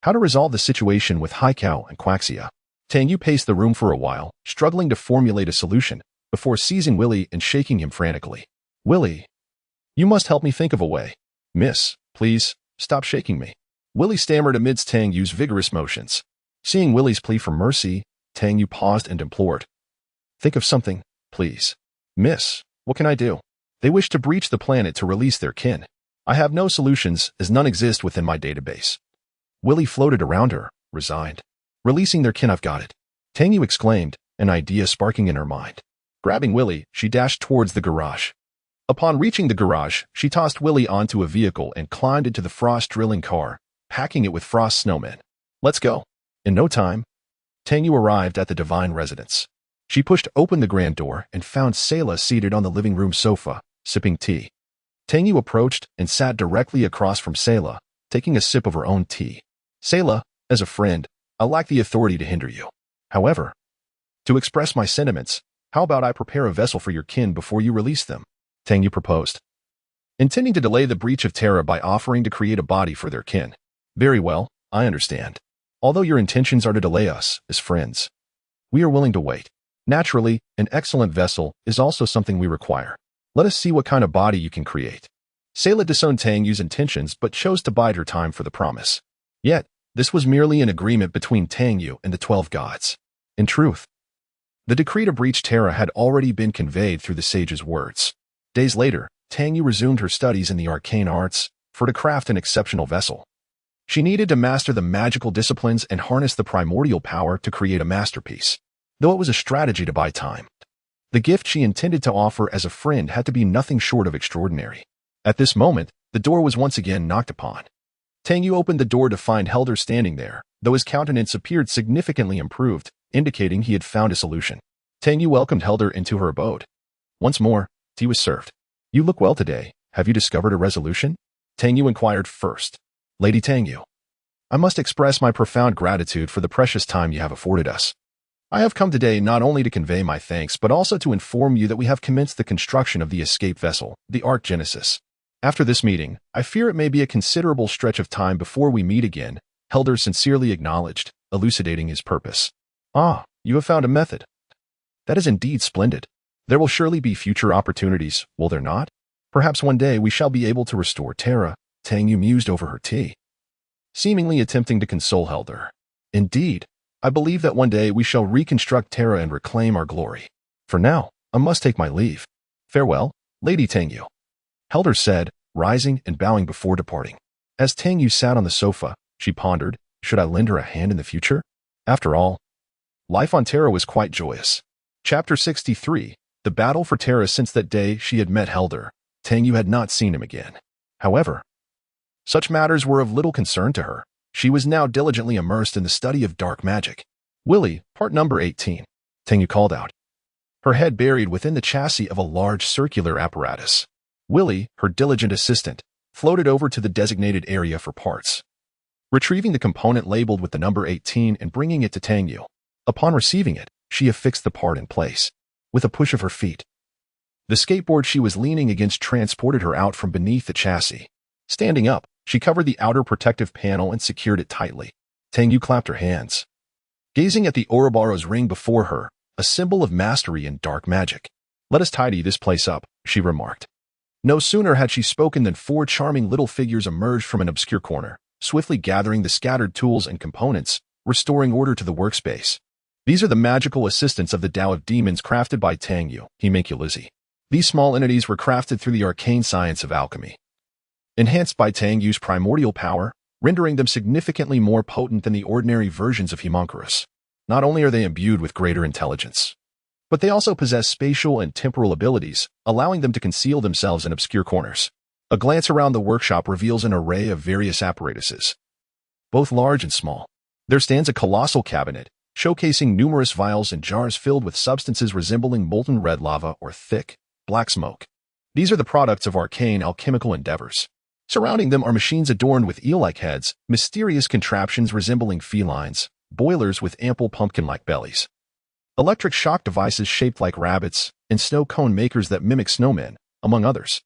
Speaker 1: how to resolve the situation with Haikao and Quaxia? Tang Yu paced the room for a while, struggling to formulate a solution, before seizing Willie and shaking him frantically. Willie, you must help me think of a way. Miss, please, stop shaking me. Willie stammered amidst Tang Yu's vigorous motions. Seeing Willie's plea for mercy, Tang Yu paused and implored. Think of something, please. Miss, what can I do? They wish to breach the planet to release their kin. I have no solutions, as none exist within my database. Willie floated around her, resigned. Releasing their kin, I've got it. Tang Yu exclaimed, an idea sparking in her mind. Grabbing Willie, she dashed towards the garage. Upon reaching the garage, she tossed Willie onto a vehicle and climbed into the frost drilling car, packing it with frost snowmen. Let's go. In no time, Tang Yu arrived at the divine residence. She pushed open the grand door and found Selah seated on the living room sofa, sipping tea. Tang Yu approached and sat directly across from Selah, taking a sip of her own tea. Selah, as a friend, I lack the authority to hinder you. However, to express my sentiments, how about I prepare a vessel for your kin before you release them? Tang Yu proposed, intending to delay the breach of Terra by offering to create a body for their kin. Very well, I understand. Although your intentions are to delay us, as friends, we are willing to wait. Naturally, an excellent vessel is also something we require. Let us see what kind of body you can create. Selah disowned Tang Yu's intentions but chose to bide her time for the promise. Yet, this was merely an agreement between Tang Yu and the 12 gods. In truth, the decree to breach Terra had already been conveyed through the sage's words. Days later, Tang Yu resumed her studies in the arcane arts to craft an exceptional vessel. She needed to master the magical disciplines and harness the primordial power to create a masterpiece. Though it was a strategy to buy time, the gift she intended to offer as a friend had to be nothing short of extraordinary. At this moment, the door was once again knocked upon. Tang Yu opened the door to find Helder standing there, though his countenance appeared significantly improved, indicating he had found a solution. Tang Yu welcomed Helder into her abode. Once more, tea was served. You look well today. Have you discovered a resolution? Tang Yu inquired first. Lady Tang Yu, I must express my profound gratitude for the precious time you have afforded us. I have come today not only to convey my thanks but also to inform you that we have commenced the construction of the escape vessel, the Ark Genesis. After this meeting, I fear it may be a considerable stretch of time before we meet again, Helder sincerely acknowledged, elucidating his purpose. Ah, you have found a method. That is indeed splendid. There will surely be future opportunities, will there not? Perhaps one day we shall be able to restore Terra, Tangyu mused over her tea, seemingly attempting to console Helder. Indeed, I believe that one day we shall reconstruct Terra and reclaim our glory. For now, I must take my leave. Farewell, Lady Tangyu, Helder said, rising and bowing before departing. As Tangyu sat on the sofa, she pondered, should I lend her a hand in the future? After all, life on Terra was quite joyous. Chapter 63, The Battle for Terra. Since that day she had met Helder, Tangyu had not seen him again. However, such matters were of little concern to her. She was now diligently immersed in the study of dark magic. Willie, part number 18, Tangyu called out, her head buried within the chassis of a large circular apparatus. Willie, her diligent assistant, floated over to the designated area for parts, retrieving the component labeled with the number 18 and bringing it to Tangyu. Upon receiving it, she affixed the part in place. With a push of her feet, the skateboard she was leaning against transported her out from beneath the chassis. Standing up, she covered the outer protective panel and secured it tightly. Tangyu clapped her hands, gazing at the Ouroboros ring before her, a symbol of mastery in dark magic. Let us tidy this place up, she remarked. No sooner had she spoken than 4 charming little figures emerged from an obscure corner, swiftly gathering the scattered tools and components, restoring order to the workspace. These are the magical assistants of the Tao of Demons crafted by Tangyu, Himankuluzi. These small entities were crafted through the arcane science of alchemy, enhanced by Tangyu's primordial power, rendering them significantly more potent than the ordinary versions of homunculus. Not only are they imbued with greater intelligence, but they also possess spatial and temporal abilities, allowing them to conceal themselves in obscure corners. A glance around the workshop reveals an array of various apparatuses, both large and small. There stands a colossal cabinet, showcasing numerous vials and jars filled with substances resembling molten red lava or thick, black smoke. These are the products of arcane alchemical endeavors. Surrounding them are machines adorned with eel-like heads, mysterious contraptions resembling felines, boilers with ample pumpkin-like bellies, electric shock devices shaped like rabbits, and snow cone makers that mimic snowmen, among others.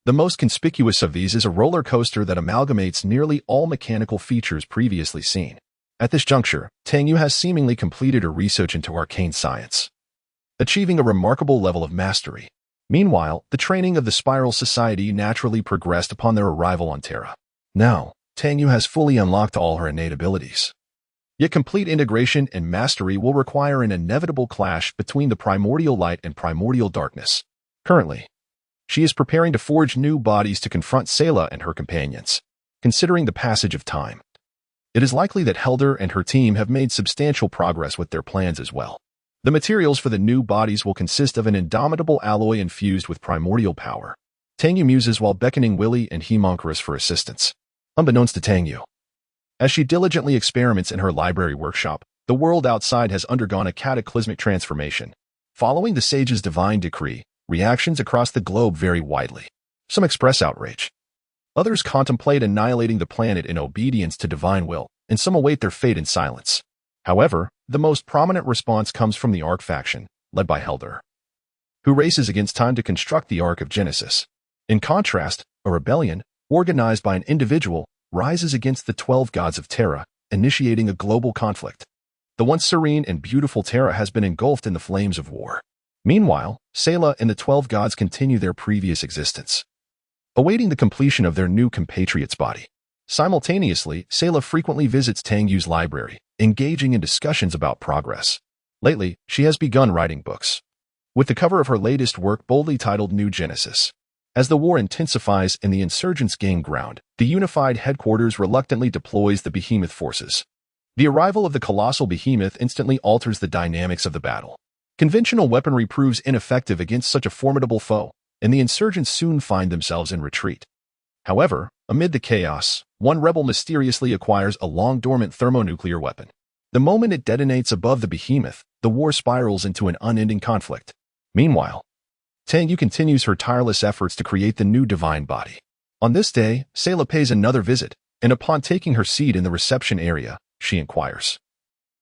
Speaker 1: The most conspicuous of these is a roller coaster that amalgamates nearly all mechanical features previously seen. At this juncture, Tangyu has seemingly completed her research into arcane science, achieving a remarkable level of mastery. Meanwhile, the training of the Spiral Society naturally progressed upon their arrival on Terra. Now, Tangyu has fully unlocked all her innate abilities. Yet complete integration and mastery will require an inevitable clash between the primordial light and primordial darkness. Currently, she is preparing to forge new bodies to confront Sayla and her companions. Considering the passage of time, it is likely that Helder and her team have made substantial progress with their plans as well. The materials for the new bodies will consist of an indomitable alloy infused with primordial power. Tangyu muses while beckoning Willie and Homunculus for assistance. Unbeknownst to Tangyu, as she diligently experiments in her library workshop, the world outside has undergone a cataclysmic transformation. Following the sage's divine decree, reactions across the globe vary widely. Some express outrage. Others contemplate annihilating the planet in obedience to divine will, and some await their fate in silence. However, the most prominent response comes from the Ark faction, led by Helder, who races against time to construct the Ark of Genesis. In contrast, a rebellion, organized by an individual, rises against the 12 gods of Terra, initiating a global conflict. The once serene and beautiful Terra has been engulfed in the flames of war. Meanwhile, Sayla and the 12 gods continue their previous existence, awaiting the completion of their new compatriot's body. Simultaneously, Sayla frequently visits Tangyu's library, engaging in discussions about progress. Lately, she has begun writing books, with the cover of her latest work boldly titled New Genesis. As the war intensifies and the insurgents gain ground, the unified headquarters reluctantly deploys the behemoth forces. The arrival of the colossal behemoth instantly alters the dynamics of the battle. Conventional weaponry proves ineffective against such a formidable foe, and the insurgents soon find themselves in retreat. However, amid the chaos, one rebel mysteriously acquires a long-dormant thermonuclear weapon. The moment it detonates above the behemoth, the war spirals into an unending conflict. Meanwhile, Tangyu continues her tireless efforts to create the new divine body. On this day, Sayla pays another visit, and upon taking her seat in the reception area, she inquires,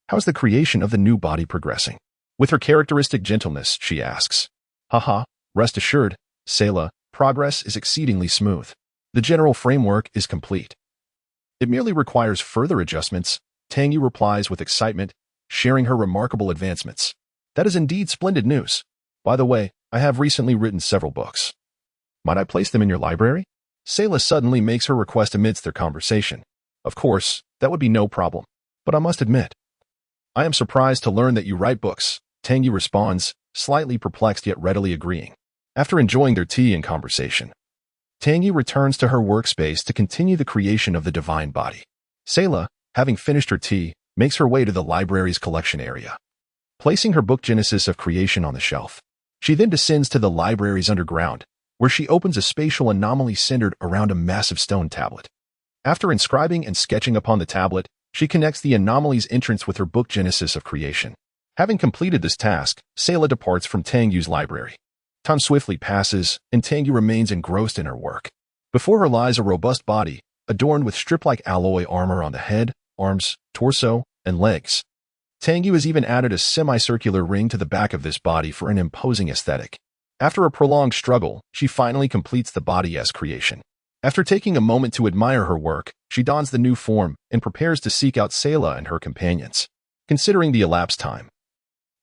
Speaker 1: "How's the creation of the new body progressing?" With her characteristic gentleness, she asks, "Haha, rest assured, Sayla, progress is exceedingly smooth. The general framework is complete. It merely requires further adjustments," Tangyu replies with excitement, sharing her remarkable advancements. "That is indeed splendid news. By the way, I have recently written several books. Might I place them in your library?" Sayla suddenly makes her request amidst their conversation. "Of course, that would be no problem. But I must admit, I am surprised to learn that you write books," Tangyu responds, slightly perplexed yet readily agreeing. After enjoying their tea and conversation, Tangyu returns to her workspace to continue the creation of the divine body. Sayla, having finished her tea, makes her way to the library's collection area. Placing her book Genesis of Creation on the shelf, she then descends to the library's underground, where she opens a spatial anomaly centered around a massive stone tablet. After inscribing and sketching upon the tablet, she connects the anomaly's entrance with her book Genesis of Creation. Having completed this task, Sayla departs from Tangyu's library. Time swiftly passes, and Tangyu remains engrossed in her work. Before her lies a robust body, adorned with strip-like alloy armor on the head, arms, torso, and legs. Tangyu has even added a semicircular ring to the back of this body for an imposing aesthetic. After a prolonged struggle, she finally completes the body as creation. After taking a moment to admire her work, she dons the new form and prepares to seek out Sayla and her companions. Considering the elapsed time,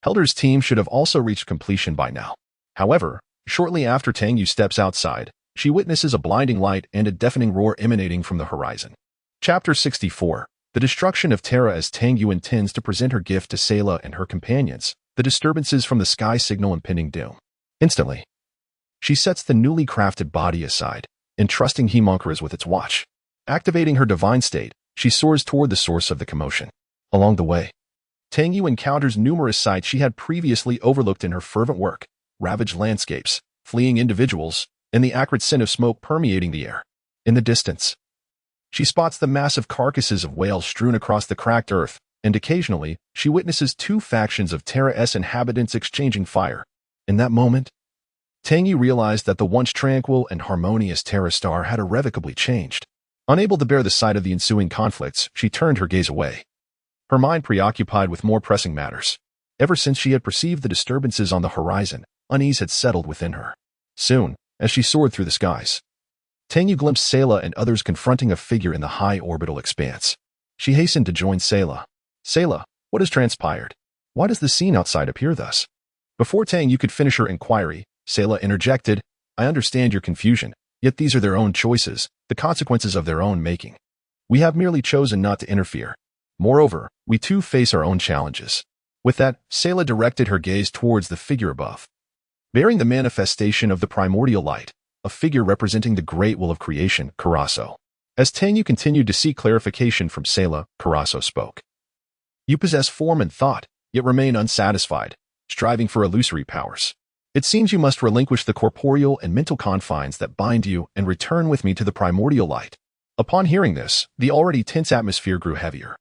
Speaker 1: Helder's team should have also reached completion by now. However, shortly after Tangyu steps outside, she witnesses a blinding light and a deafening roar emanating from the horizon. Chapter 64. The destruction of Terra. As Tangyu intends to present her gift to Sayla and her companions, the disturbances from the sky signal impending doom. Instantly, she sets the newly crafted body aside, entrusting Homunculus with its watch. Activating her divine state, she soars toward the source of the commotion. Along the way, Tangyu encounters numerous sights she had previously overlooked in her fervent work: ravaged landscapes, fleeing individuals, and the acrid scent of smoke permeating the air. In the distance, she spots the massive carcasses of whales strewn across the cracked earth, and occasionally, she witnesses two factions of Terra's inhabitants exchanging fire. In that moment, Tangyu realized that the once tranquil and harmonious Terra star had irrevocably changed. Unable to bear the sight of the ensuing conflicts, she turned her gaze away, her mind preoccupied with more pressing matters. Ever since she had perceived the disturbances on the horizon, unease had settled within her. Soon, as she soared through the skies, Tangyu glimpsed Sayla and others confronting a figure in the high orbital expanse. She hastened to join Sayla. "Sayla, what has transpired? Why does the scene outside appear thus?" Before Tangyu could finish her inquiry, Sayla interjected, "I understand your confusion, yet these are their own choices, the consequences of their own making. We have merely chosen not to interfere. Moreover, we too face our own challenges." With that, Sayla directed her gaze towards the figure above. Bearing the manifestation of the primordial light, a figure representing the great will of creation, Karaso. As Tangyu continued to seek clarification from Sayla, Karaso spoke. "You possess form and thought, yet remain unsatisfied, striving for illusory powers. It seems you must relinquish the corporeal and mental confines that bind you and return with me to the primordial light." Upon hearing this, the already tense atmosphere grew heavier.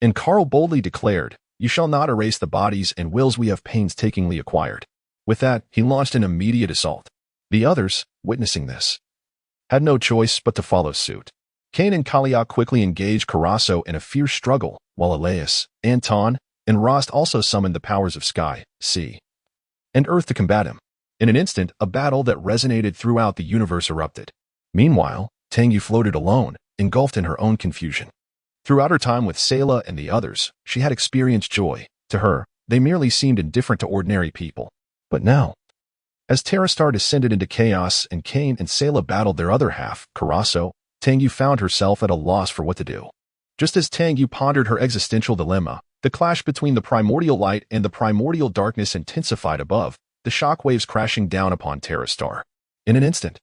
Speaker 1: And Karl boldly declared, "You shall not erase the bodies and wills we have painstakingly acquired." With that, he launched an immediate assault. The others, witnessing this, had no choice but to follow suit. Kane and Kalia quickly engaged Karaso in a fierce struggle, while Elias, Anton, and Rost also summoned the powers of sky, sea, and earth to combat him. In an instant, a battle that resonated throughout the universe erupted. Meanwhile, Tangyu floated alone, engulfed in her own confusion. Throughout her time with Sayla and the others, she had experienced joy. To her, they merely seemed indifferent to ordinary people. But now, as Terrastar descended into chaos and Kane and Sayla battled their other half, Karaso, Tangyu found herself at a loss for what to do. Just as Tangyu pondered her existential dilemma, the clash between the primordial light and the primordial darkness intensified above, the shockwaves crashing down upon Terrastar. In an instant,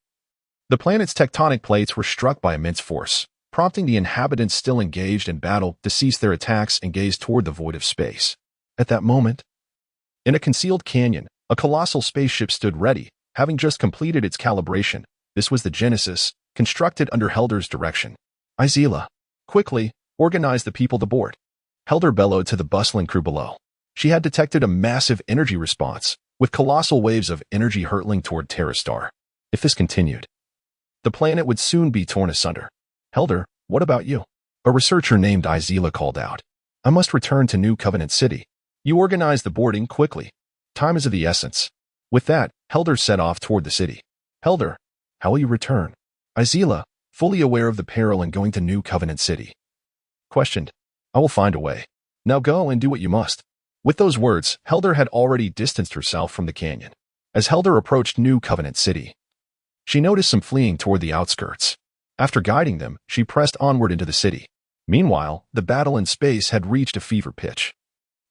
Speaker 1: the planet's tectonic plates were struck by immense force, prompting the inhabitants still engaged in battle to cease their attacks and gaze toward the void of space. At that moment, in a concealed canyon, a colossal spaceship stood ready, having just completed its calibration. This was the Genesis, constructed under Helder's direction. "Izila, quickly, organize the people to board." Helder bellowed to the bustling crew below. She had detected a massive energy response, with colossal waves of energy hurtling toward Terrastar. If this continued, the planet would soon be torn asunder. "Helder, What about you? A researcher named Izila called out. I must return to New Covenant City. You organize the boarding quickly. Time is of the essence. With that, Helder set off toward the city. Helder, how will you return? Izila, fully aware of the peril in going to New Covenant City, questioned. I will find a way. Now go and do what you must. With those words, Helder had already distanced herself from the canyon. As Helder approached New Covenant City, she noticed some fleeing toward the outskirts. After guiding them, she pressed onward into the city. Meanwhile, the battle in space had reached a fever pitch,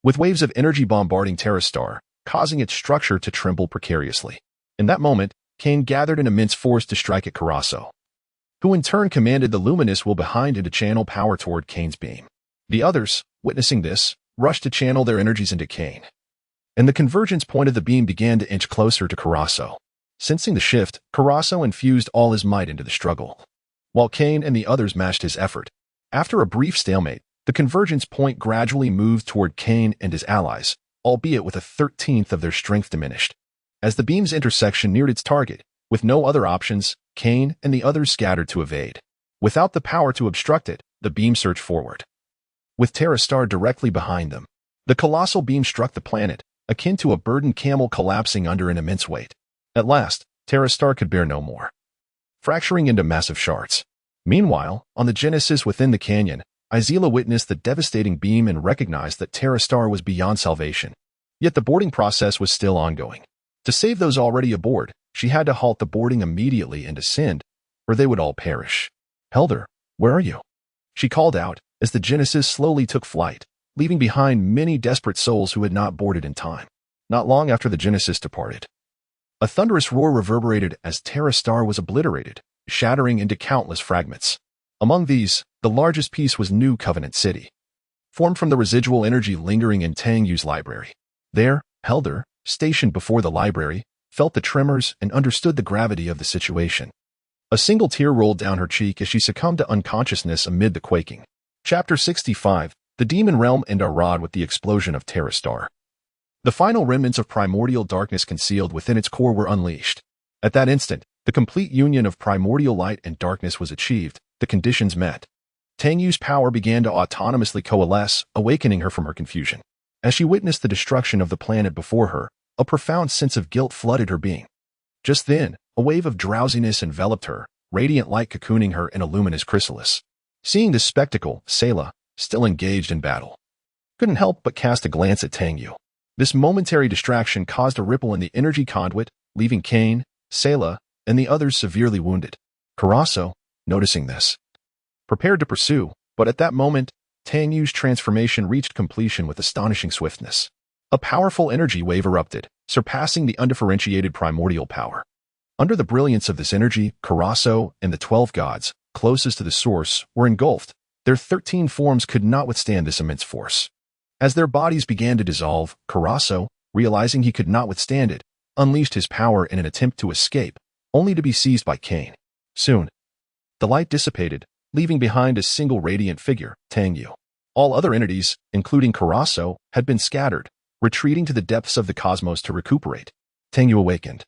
Speaker 1: with waves of energy bombarding TerraStar, causing its structure to tremble precariously. In that moment, Kane gathered an immense force to strike at Carasso, who in turn commanded the Luminous Will behind him to channel power toward Kane's beam. The others, witnessing this, rushed to channel their energies into Kane, and the convergence point of the beam began to inch closer to Carasso. Sensing the shift, Carasso infused all his might into the struggle, while Kane and the others matched his effort. After a brief stalemate, the convergence point gradually moved toward Kane and his allies, albeit with a 13th of their strength diminished. As the beam's intersection neared its target, with no other options, Kane and the others scattered to evade. Without the power to obstruct it, the beam surged forward, with TerraStar directly behind them. The colossal beam struck the planet, akin to a burdened camel collapsing under an immense weight. At last, TerraStar could bear no more, fracturing into massive shards. Meanwhile, on the Genesis within the canyon, Izila witnessed the devastating beam and recognized that TerraStar was beyond salvation. Yet the boarding process was still ongoing. To save those already aboard, she had to halt the boarding immediately and descend, or they would all perish. Helder, where are you? She called out as the Genesis slowly took flight, leaving behind many desperate souls who had not boarded in time. Not long after the Genesis departed, a thunderous roar reverberated as TerraStar was obliterated, shattering into countless fragments. Among these, the largest piece was New Covenant City, formed from the residual energy lingering in Tang Yu's library. There, Helder, stationed before the library, felt the tremors and understood the gravity of the situation. A single tear rolled down her cheek as she succumbed to unconsciousness amid the quaking. Chapter 65, The Demon Realm and Arad with the explosion of TerraStar. The final remnants of primordial darkness concealed within its core were unleashed. At that instant, the complete union of primordial light and darkness was achieved, the conditions met. Tang Yu's power began to autonomously coalesce, awakening her from her confusion. As she witnessed the destruction of the planet before her, a profound sense of guilt flooded her being. Just then, a wave of drowsiness enveloped her, radiant light cocooning her in a luminous chrysalis. Seeing this spectacle, Selah, still engaged in battle, couldn't help but cast a glance at Tang Yu. This momentary distraction caused a ripple in the energy conduit, leaving Kane, Selah, and the others severely wounded. Carasso, noticing this, prepared to pursue, but at that moment, Tang Yu's transformation reached completion with astonishing swiftness. A powerful energy wave erupted, surpassing the undifferentiated primordial power. Under the brilliance of this energy, Carasso and the 12 gods, closest to the source, were engulfed. Their 13 forms could not withstand this immense force. As their bodies began to dissolve, Carasso, realizing he could not withstand it, unleashed his power in an attempt to escape, only to be seized by Kane. Soon, the light dissipated, leaving behind a single radiant figure, Tang Yu. All other entities, including Carasso, had been scattered, retreating to the depths of the cosmos to recuperate. Tang Yu awakened,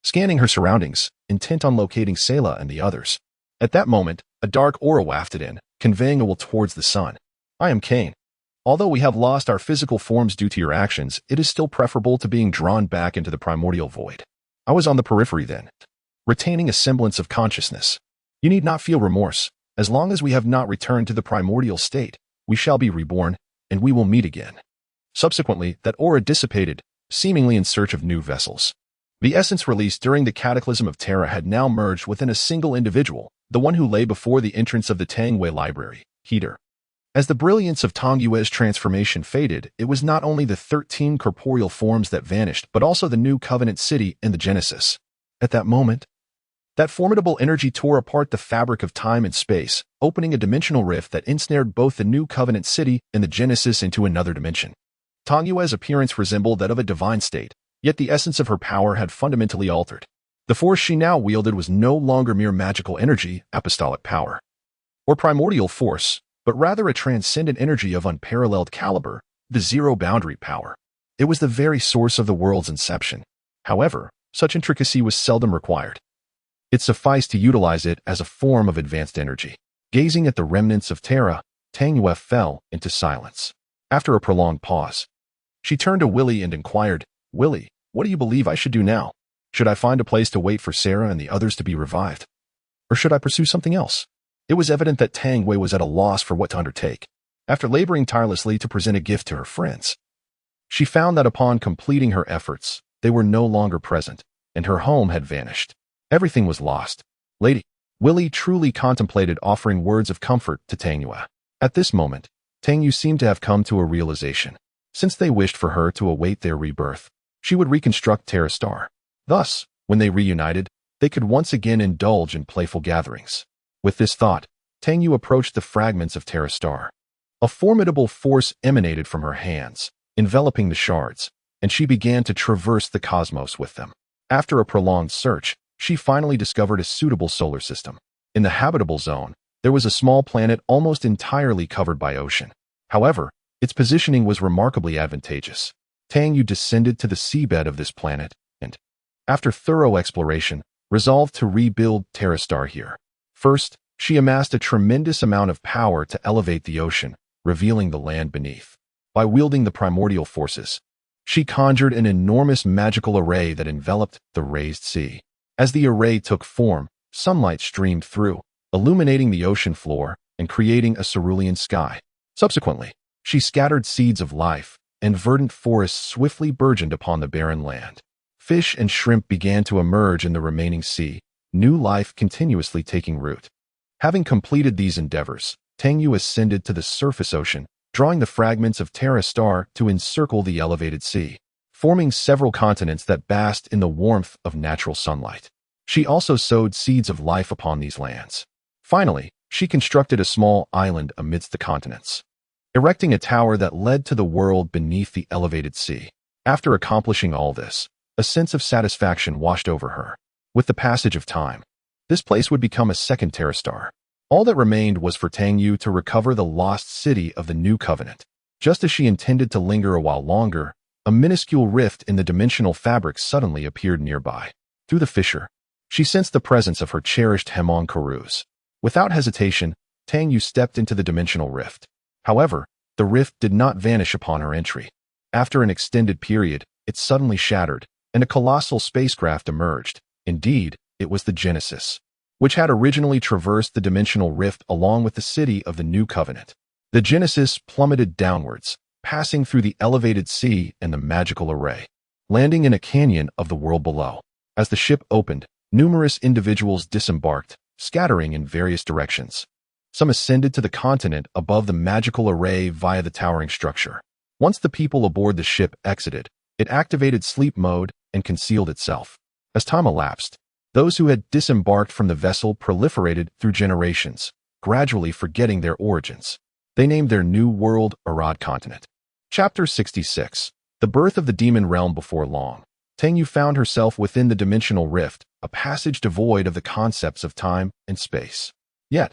Speaker 1: scanning her surroundings, intent on locating Selah and the others. At that moment, a dark aura wafted in, conveying a will towards the sun. I am Kane. Although we have lost our physical forms due to your actions, it is still preferable to being drawn back into the primordial void. I was on the periphery then, retaining a semblance of consciousness. You need not feel remorse. As long as we have not returned to the primordial state, we shall be reborn, and we will meet again. Subsequently, that aura dissipated, seemingly in search of new vessels. The essence released during the cataclysm of Terra had now merged within a single individual, the one who lay before the entrance of the Tangwei library, Heater. As the brilliance of Tang Yue's transformation faded, it was not only the 13 corporeal forms that vanished, but also the New Covenant City and the Genesis. At that moment, that formidable energy tore apart the fabric of time and space, opening a dimensional rift that ensnared both the New Covenant City and the Genesis into another dimension. Tang Yue's appearance resembled that of a divine state, yet the essence of her power had fundamentally altered. The force she now wielded was no longer mere magical energy, apostolic power, or primordial force, but rather a transcendent energy of unparalleled caliber, the zero-boundary power. It was the very source of the world's inception. However, such intricacy was seldom required. It sufficed to utilize it as a form of advanced energy. Gazing at the remnants of Terra, Tang Yue fell into silence. After a prolonged pause, she turned to Willie and inquired, "Willie, what do you believe I should do now? Should I find a place to wait for Sarah and the others to be revived? Or should I pursue something else?" It was evident that Tang Wei was at a loss for what to undertake. After laboring tirelessly to present a gift to her friends, she found that upon completing her efforts, they were no longer present, and her home had vanished. Everything was lost. Lady, Willie truly contemplated offering words of comfort to Tang Yue. At this moment, Tang Yue seemed to have come to a realization. Since they wished for her to await their rebirth, she would reconstruct Terra Star. Thus, when they reunited, they could once again indulge in playful gatherings. With this thought, Tang Yue approached the fragments of Terra Star. A formidable force emanated from her hands, enveloping the shards, and she began to traverse the cosmos with them. After a prolonged search, she finally discovered a suitable solar system. In the habitable zone, there was a small planet almost entirely covered by ocean. However, its positioning was remarkably advantageous. Tang Yue descended to the seabed of this planet and, after thorough exploration, resolved to rebuild Terra Star here. First, she amassed a tremendous amount of power to elevate the ocean, revealing the land beneath. By wielding the primordial forces, she conjured an enormous magical array that enveloped the raised sea. As the array took form, sunlight streamed through, illuminating the ocean floor and creating a cerulean sky. Subsequently, she scattered seeds of life, and verdant forests swiftly burgeoned upon the barren land. Fish and shrimp began to emerge in the remaining sea, new life continuously taking root. Having completed these endeavors, Tang Yue ascended to the surface ocean, drawing the fragments of Terra Star to encircle the elevated sea, forming several continents that basked in the warmth of natural sunlight. She also sowed seeds of life upon these lands. Finally, she constructed a small island amidst the continents, erecting a tower that led to the world beneath the elevated sea. After accomplishing all this, a sense of satisfaction washed over her. With the passage of time, this place would become a second Terra Star. All that remained was for Tang Yue to recover the lost city of the New Covenant. Just as she intended to linger a while longer, a minuscule rift in the dimensional fabric suddenly appeared nearby. Through the fissure, she sensed the presence of her cherished Hemon Karuz. Without hesitation, Tang Yue stepped into the dimensional rift. However, the rift did not vanish upon her entry. After an extended period, it suddenly shattered, and a colossal spacecraft emerged. Indeed, it was the Genesis, which had originally traversed the dimensional rift along with the city of the New Covenant. The Genesis plummeted downwards, passing through the elevated sea and the magical array, landing in a canyon of the world below. As the ship opened, numerous individuals disembarked, scattering in various directions. Some ascended to the continent above the magical array via the towering structure. Once the people aboard the ship exited, it activated sleep mode and concealed itself. As time elapsed, those who had disembarked from the vessel proliferated through generations, gradually forgetting their origins. They named their new world Arad Continent. Chapter 66. The Birth of the Demon Realm. Before long, Tang Yue found herself within the dimensional rift, a passage devoid of the concepts of time and space. Yet,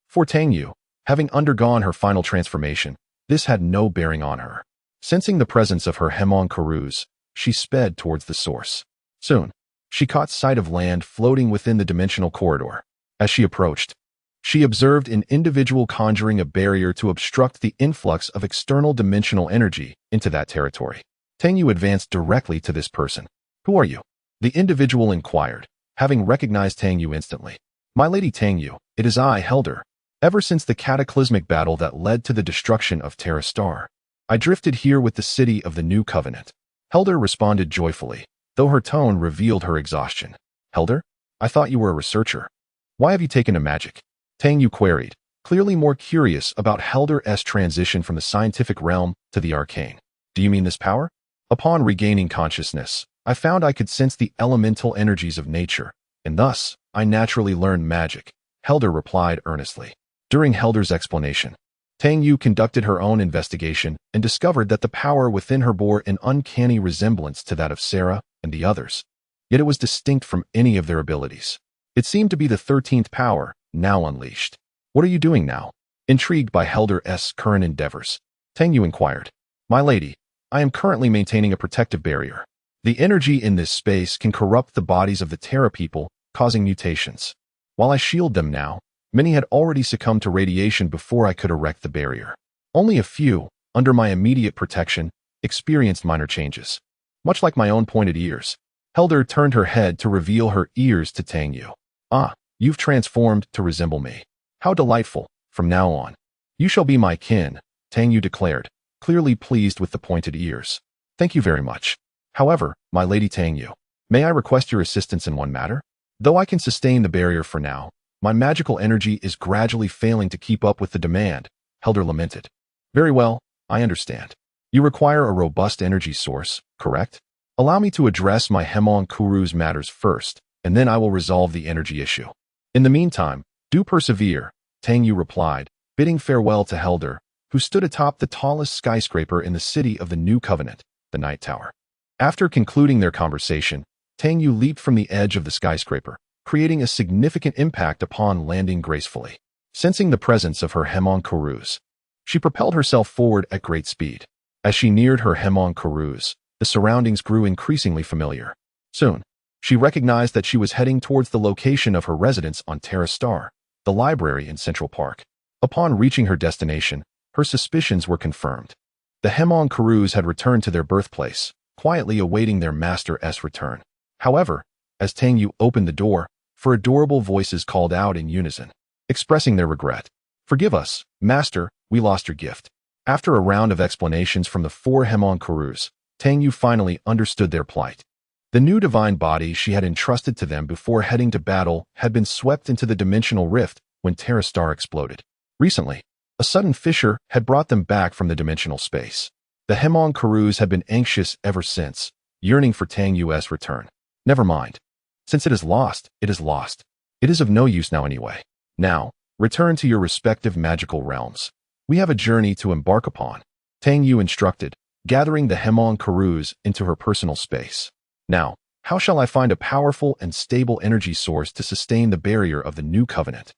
Speaker 1: for Tang Yue, having undergone her final transformation, this had no bearing on her. Sensing the presence of her Hemon Karuz, she sped towards the source. Soon, she caught sight of land floating within the dimensional corridor. As she approached, she observed an individual conjuring a barrier to obstruct the influx of external dimensional energy into that territory. Tang Yue advanced directly to this person. "Who are you?" the individual inquired, having recognized Tang Yue instantly. "My lady Tang Yue, it is I, Helder. Ever since the cataclysmic battle that led to the destruction of Terra Star, I drifted here with the city of the New Covenant." Helder responded joyfully, though her tone revealed her exhaustion. "Helder, I thought you were a researcher. Why have you taken to magic?" Tang Yue queried, clearly more curious about Helder's transition from the scientific realm to the arcane. "Do you mean this power?" "Upon regaining consciousness, I found I could sense the elemental energies of nature, and thus, I naturally learned magic," Helder replied earnestly. During Helder's explanation, Tang Yue conducted her own investigation and discovered that the power within her bore an uncanny resemblance to that of Sarah and the others. Yet it was distinct from any of their abilities. It seemed to be the 13th power, now unleashed. "What are you doing now?" Intrigued by Helder's current endeavors, Tang Yue inquired. "My lady, I am currently maintaining a protective barrier. The energy in this space can corrupt the bodies of the Terra people, causing mutations. While I shield them now, Many had already succumbed to radiation before I could erect the barrier. Only a few, under my immediate protection, experienced minor changes. Much like my own pointed ears. Helder turned her head to reveal her ears to Tangyu. Ah, you've transformed to resemble me. How delightful, from now on. You shall be my kin, Tangyu declared, clearly pleased with the pointed ears. Thank you very much. However, my lady Tangyu, may I request your assistance in one matter? Though I can sustain the barrier for now, my magical energy is gradually failing to keep up with the demand, Helder lamented. Very well, I understand. You require a robust energy source, correct? Allow me to address my Hemon Kuru's matters first, and then I will resolve the energy issue. In the meantime, do persevere, Tangyu replied, bidding farewell to Helder, who stood atop the tallest skyscraper in the city of the New Covenant, the Night Tower. After concluding their conversation, Tangyu leaped from the edge of the skyscraper, creating a significant impact upon landing gracefully. Sensing the presence of her Hemon Kurus, she propelled herself forward at great speed. As she neared her Hemon Kurus, the surroundings grew increasingly familiar. Soon, she recognized that she was heading towards the location of her residence on Terra Star, the library in Central Park. Upon reaching her destination, her suspicions were confirmed. The Hemon Kurus had returned to their birthplace, quietly awaiting their master's return. However, as Tangyu opened the door, four adorable voices called out in unison, expressing their regret. Forgive us, Master, we lost your gift. After a round of explanations from the four Hemon Kurus, Tangyu finally understood their plight. The new divine body she had entrusted to them before heading to battle had been swept into the dimensional rift when Terra Star exploded. Recently, a sudden fissure had brought them back from the dimensional space. The Hemon Kurus had been anxious ever since, yearning for Tangyu's return. Never mind. Since it is lost, it is lost. It is of no use now anyway. Now, return to your respective magical realms. We have a journey to embark upon, Tangyu instructed, gathering the Hemon Kurus into her personal space. Now, how shall I find a powerful and stable energy source to sustain the barrier of the New Covenant?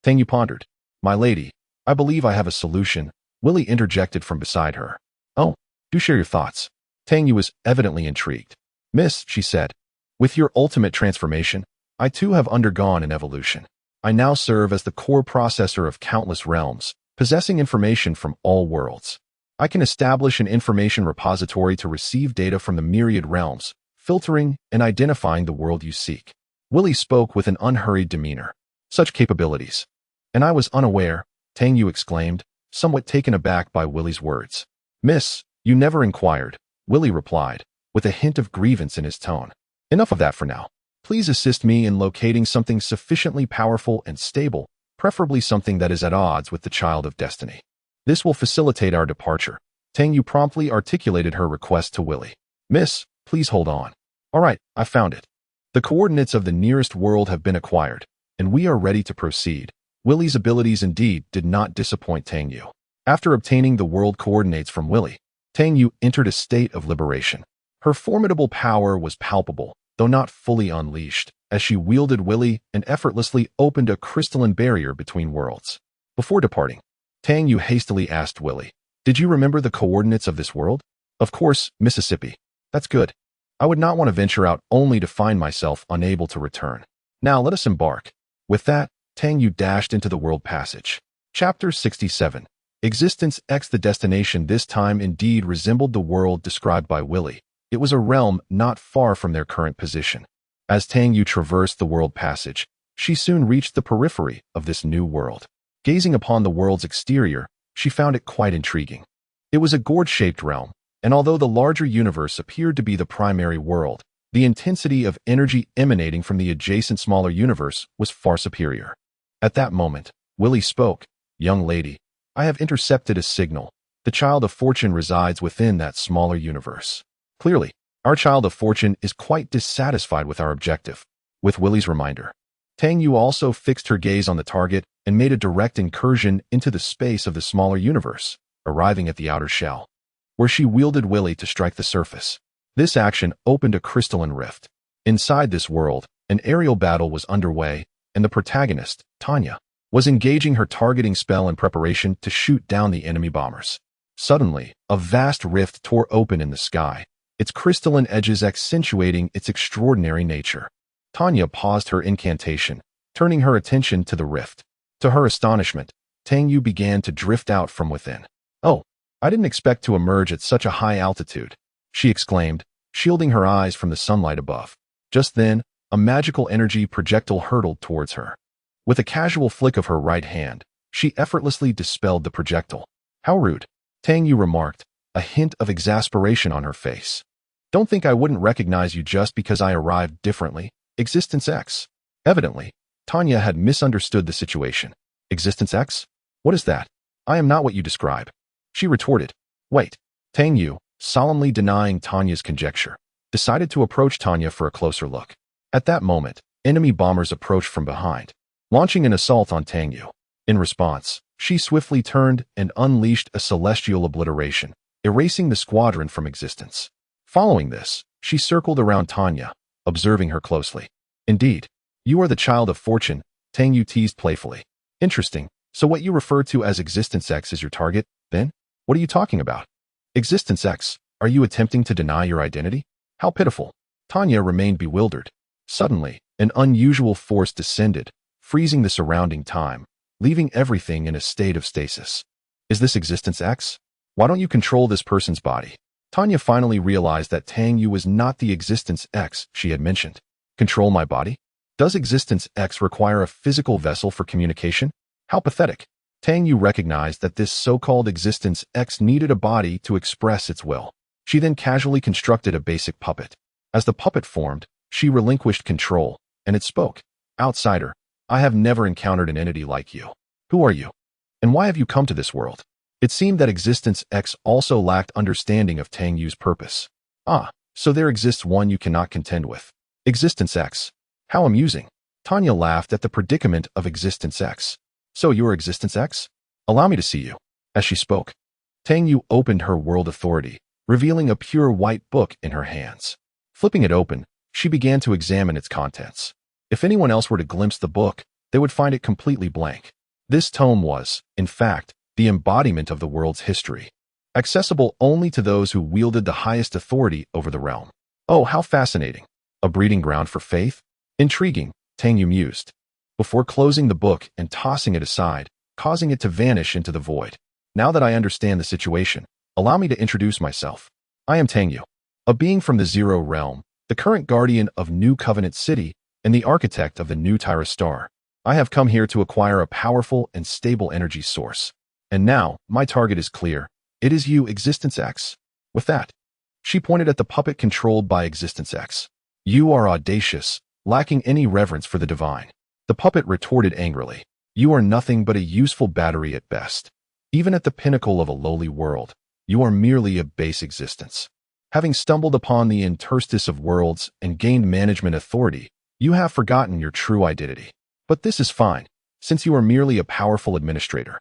Speaker 1: Tangyu pondered. My lady, I believe I have a solution, Willie interjected from beside her. Oh, do share your thoughts. Tangyu was evidently intrigued. Miss, she said, with your ultimate transformation, I too have undergone an evolution. I now serve as the core processor of countless realms, possessing information from all worlds. I can establish an information repository to receive data from the myriad realms, filtering and identifying the world you seek. Willie spoke with an unhurried demeanor. Such capabilities. And I was unaware, Tangyu exclaimed, somewhat taken aback by Willie's words. Miss, you never inquired, Willie replied, with a hint of grievance in his tone. Enough of that for now. Please assist me in locating something sufficiently powerful and stable, preferably something that is at odds with the Child of Destiny. This will facilitate our departure. Tangyu promptly articulated her request to Willie. Miss, please hold on. All right, I found it. The coordinates of the nearest world have been acquired, and we are ready to proceed. Willie's abilities indeed did not disappoint Tangyu. After obtaining the world coordinates from Willie, Tangyu entered a state of liberation. Her formidable power was palpable, though not fully unleashed, as she wielded Willie and effortlessly opened a crystalline barrier between worlds. Before departing, Tangyu hastily asked Willie, did you remember the coordinates of this world? Of course, Mississippi. That's good. I would not want to venture out only to find myself unable to return. Now let us embark. With that, Tangyu dashed into the world passage. Chapter 67. Existence X. The destination this time indeed resembled the world described by Willie. It was a realm not far from their current position. As Tangyu traversed the world passage, she soon reached the periphery of this new world. Gazing upon the world's exterior, she found it quite intriguing. It was a gourd-shaped realm, and although the larger universe appeared to be the primary world, the intensity of energy emanating from the adjacent smaller universe was far superior. At that moment, Willie spoke. Young lady, I have intercepted a signal. The Child of Fortune resides within that smaller universe. Clearly, our Child of Fortune is quite dissatisfied with our objective. With Willie's reminder, Tangyu also fixed her gaze on the target and made a direct incursion into the space of the smaller universe, arriving at the outer shell, where she wielded Willie to strike the surface. This action opened a crystalline rift. Inside this world, an aerial battle was underway, and the protagonist, Tanya, was engaging her targeting spell in preparation to shoot down the enemy bombers. Suddenly, a vast rift tore open in the sky, its crystalline edges accentuating its extraordinary nature. Tanya paused her incantation, turning her attention to the rift. To her astonishment, Tang Yu began to drift out from within. "Oh, I didn't expect to emerge at such a high altitude," she exclaimed, shielding her eyes from the sunlight above. Just then, a magical energy projectile hurtled towards her. With a casual flick of her right hand, she effortlessly dispelled the projectile. "How rude," Tang Yu remarked, a hint of exasperation on her face. "Don't think I wouldn't recognize you just because I arrived differently, Existence X." Evidently, Tanya had misunderstood the situation. "Existence X? What is that? I am not what you describe," she retorted. "Wait." Tang Yu, solemnly denying Tanya's conjecture, decided to approach Tanya for a closer look. At that moment, enemy bombers approached from behind, launching an assault on Tang Yu. In response, she swiftly turned and unleashed a celestial obliteration, erasing the squadron from existence. Following this, she circled around Tanya, observing her closely. "Indeed, you are the child of fortune," Tang Yu teased playfully. "Interesting. So what you refer to as Existence X is your target, then? What are you talking about? Existence X, are you attempting to deny your identity? How pitiful." Tanya remained bewildered. Suddenly, an unusual force descended, freezing the surrounding time, leaving everything in a state of stasis. "Is this Existence X? Why don't you control this person's body?" Tanya finally realized that Tang Yu was not the Existence X she had mentioned. "Control my body? Does Existence X require a physical vessel for communication? How pathetic." Tang Yu recognized that this so-called Existence X needed a body to express its will. She then casually constructed a basic puppet. As the puppet formed, she relinquished control, and it spoke. "Outsider, I have never encountered an entity like you. Who are you? And why have you come to this world?" It seemed that Existence X also lacked understanding of Tang Yu's purpose. "Ah, so there exists one you cannot contend with. Existence X. How amusing." Tanya laughed at the predicament of Existence X. "So you're Existence X? Allow me to see you." As she spoke, Tang Yu opened her world authority, revealing a pure white book in her hands. Flipping it open, she began to examine its contents. If anyone else were to glimpse the book, they would find it completely blank. This tome was, in fact, the embodiment of the world's history, accessible only to those who wielded the highest authority over the realm. "Oh, how fascinating. A breeding ground for faith? Intriguing," Tang Yu mused, before closing the book and tossing it aside, causing it to vanish into the void. "Now that I understand the situation, allow me to introduce myself. I am Tang Yu, a being from the Zero Realm, the current guardian of New Covenant City, and the architect of the new Tyra Star. I have come here to acquire a powerful and stable energy source. And now, my target is clear. It is you, Existence X." With that, she pointed at the puppet controlled by Existence X. "You are audacious, lacking any reverence for the divine." The puppet retorted angrily. "You are nothing but a useful battery at best. Even at the pinnacle of a lowly world, you are merely a base existence. Having stumbled upon the interstice of worlds and gained management authority, you have forgotten your true identity. But this is fine, since you are merely a powerful administrator.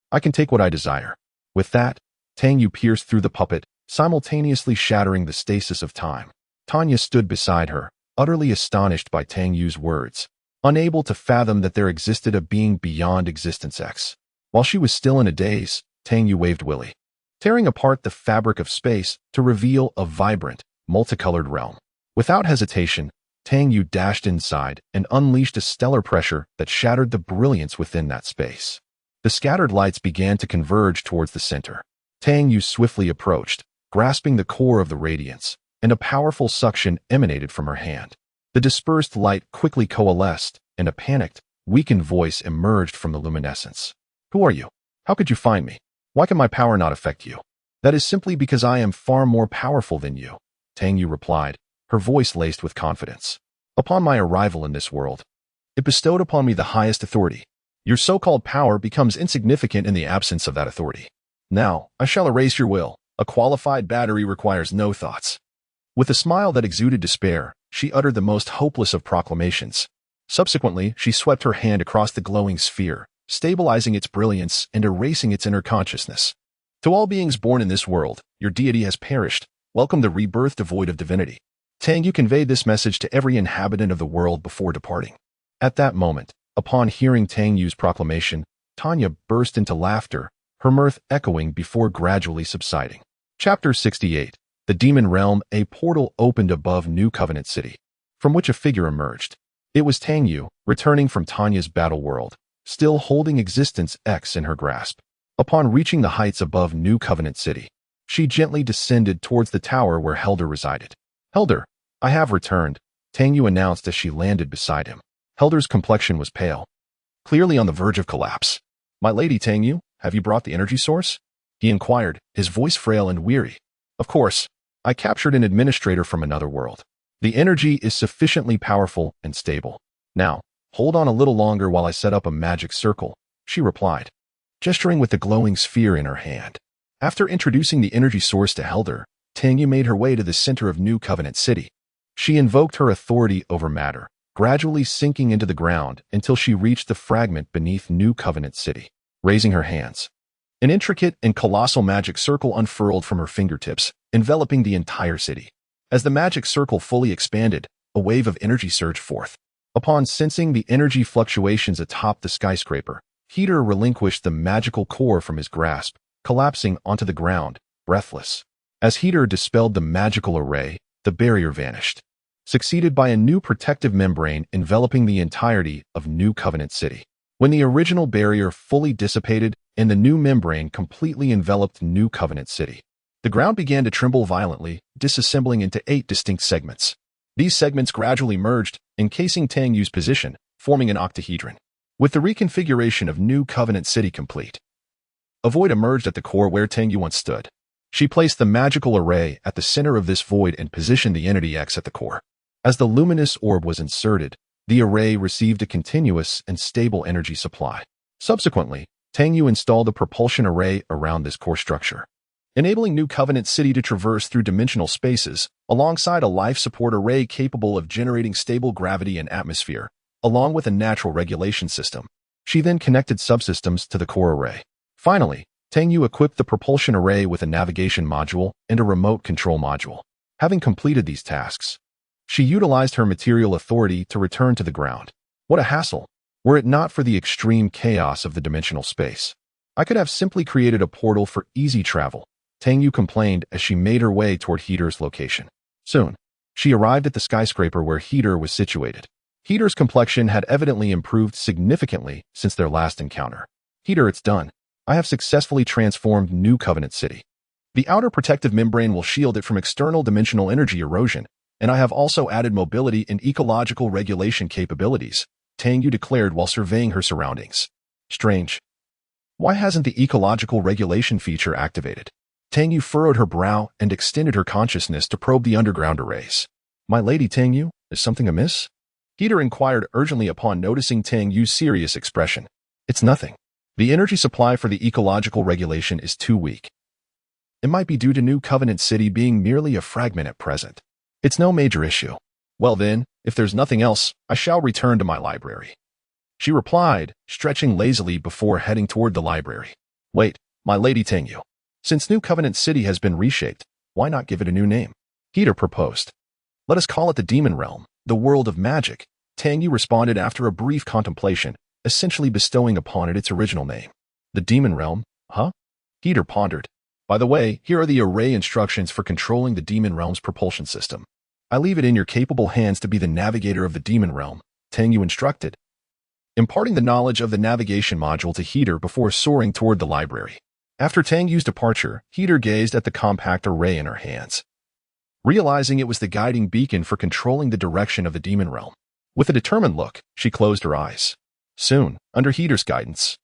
Speaker 1: I can take what I desire." With that, Tang Yu pierced through the puppet, simultaneously shattering the stasis of time. Tanya stood beside her, utterly astonished by Tang Yu's words, unable to fathom that there existed a being beyond Existence X. While she was still in a daze, Tang Yu waved Willy, tearing apart the fabric of space to reveal a vibrant, multicolored realm. Without hesitation, Tang Yu dashed inside and unleashed a stellar pressure that shattered the brilliance within that space. The scattered lights began to converge towards the center. Tang Yu swiftly approached, grasping the core of the radiance, and a powerful suction emanated from her hand. The dispersed light quickly coalesced, and a panicked, weakened voice emerged from the luminescence. "Who are you? How could you find me? Why can my power not affect you?" "That is simply because I am far more powerful than you," Tang Yu replied, her voice laced with confidence. "Upon my arrival in this world, it bestowed upon me the highest authority. Your so-called power becomes insignificant in the absence of that authority. Now, I shall erase your will. A qualified battery requires no thoughts." With a smile that exuded despair, she uttered the most hopeless of proclamations. Subsequently, she swept her hand across the glowing sphere, stabilizing its brilliance and erasing its inner consciousness. "To all beings born in this world, your deity has perished. Welcome the rebirth devoid of divinity." Tang Yu conveyed this message to every inhabitant of the world before departing. At that moment, upon hearing Tang Yu's proclamation, Tanya burst into laughter, her mirth echoing before gradually subsiding. Chapter 68. The Demon Realm. A portal opened above New Covenant City, from which a figure emerged. It was Tang Yu, returning from Tanya's battle world, still holding Existence X in her grasp. Upon reaching the heights above New Covenant City, she gently descended towards the tower where Helder resided. "Helder, I have returned," Tangyu announced as she landed beside him. Helder's complexion was pale, clearly on the verge of collapse. "My lady Tangyu, have you brought the energy source?" he inquired, his voice frail and weary. "Of course. I captured an administrator from another world. The energy is sufficiently powerful and stable. Now, hold on a little longer while I set up a magic circle," she replied, gesturing with the glowing sphere in her hand. After introducing the energy source to Helder, Tangyu made her way to the center of New Covenant City. She invoked her authority over matter, gradually sinking into the ground until she reached the fragment beneath New Covenant City. Raising her hands, an intricate and colossal magic circle unfurled from her fingertips, enveloping the entire city. As the magic circle fully expanded, a wave of energy surged forth. Upon sensing the energy fluctuations atop the skyscraper, Helder relinquished the magical core from his grasp, collapsing onto the ground, breathless. As Helder dispelled the magical array, the barrier vanished, succeeded by a new protective membrane enveloping the entirety of New Covenant City. When the original barrier fully dissipated and the new membrane completely enveloped New Covenant City, the ground began to tremble violently, disassembling into 8 distinct segments. These segments gradually merged, encasing Tangyu's position, forming an octahedron. With the reconfiguration of New Covenant City complete, a void emerged at the core where Tangyu once stood. She placed the magical array at the center of this void and positioned the entity X at the core. As the luminous orb was inserted, the array received a continuous and stable energy supply. Subsequently, Tangyu installed a propulsion array around this core structure, enabling New Covenant City to traverse through dimensional spaces, alongside a life support array capable of generating stable gravity and atmosphere, along with a natural regulation system. She then connected subsystems to the core array. Finally, Tangyu equipped the propulsion array with a navigation module and a remote control module. Having completed these tasks, she utilized her material authority to return to the ground. What a hassle! Were it not for the extreme chaos of the dimensional space, I could have simply created a portal for easy travel, Tangyu complained as she made her way toward Helder's location. Soon, she arrived at the skyscraper where Helder was situated. Helder's complexion had evidently improved significantly since their last encounter. "Helder, it's done. I have successfully transformed New Covenant City. The outer protective membrane will shield it from external dimensional energy erosion, and I have also added mobility and ecological regulation capabilities," Tangyu declared while surveying her surroundings. "Strange. Why hasn't the ecological regulation feature activated?" Tangyu furrowed her brow and extended her consciousness to probe the underground arrays. "My lady Tangyu, is something amiss?" Helder inquired urgently upon noticing Tangyu's serious expression. "It's nothing. The energy supply for the ecological regulation is too weak. It might be due to New Covenant City being merely a fragment at present. It's no major issue." "Well then, if there's nothing else, I shall return to my library," she replied, stretching lazily before heading toward the library. "Wait, my lady Tangyu. Since New Covenant City has been reshaped, why not give it a new name?" Helder proposed. "Let us call it the Demon Realm, the world of magic," Tangyu responded after a brief contemplation, essentially bestowing upon it its original name. "The Demon Realm, huh?" Helder pondered. "By the way, here are the array instructions for controlling the Demon Realm's propulsion system. I leave it in your capable hands to be the navigator of the Demon Realm," Tangyu instructed, imparting the knowledge of the navigation module to Helder before soaring toward the library. After Tangyu's departure, Helder gazed at the compact array in her hands, realizing it was the guiding beacon for controlling the direction of the Demon Realm. With a determined look, she closed her eyes. Soon, under Helder's guidance,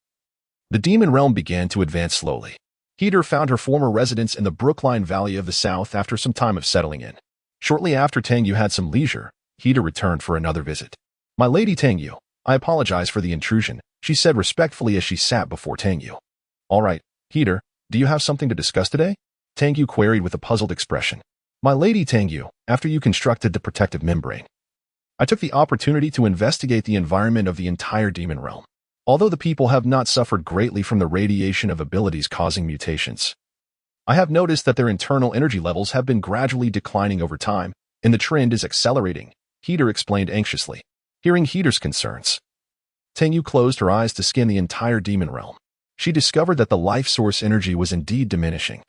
Speaker 1: the Demon Realm began to advance slowly. Helder found her former residence in the Brookline Valley of the South after some time of settling in. Shortly after Tangyu had some leisure, Helder returned for another visit. "My lady Tangyu, I apologize for the intrusion," she said respectfully as she sat before Tangyu. "All right, Helder, do you have something to discuss today?" Tangyu queried with a puzzled expression. "My lady Tangyu, after you constructed the protective membrane, I took the opportunity to investigate the environment of the entire Demon Realm. Although the people have not suffered greatly from the radiation of abilities causing mutations, I have noticed that their internal energy levels have been gradually declining over time, and the trend is accelerating," Helder explained anxiously. Hearing Helder's concerns, Tangyu closed her eyes to scan the entire Demon Realm. She discovered that the life source energy was indeed diminishing,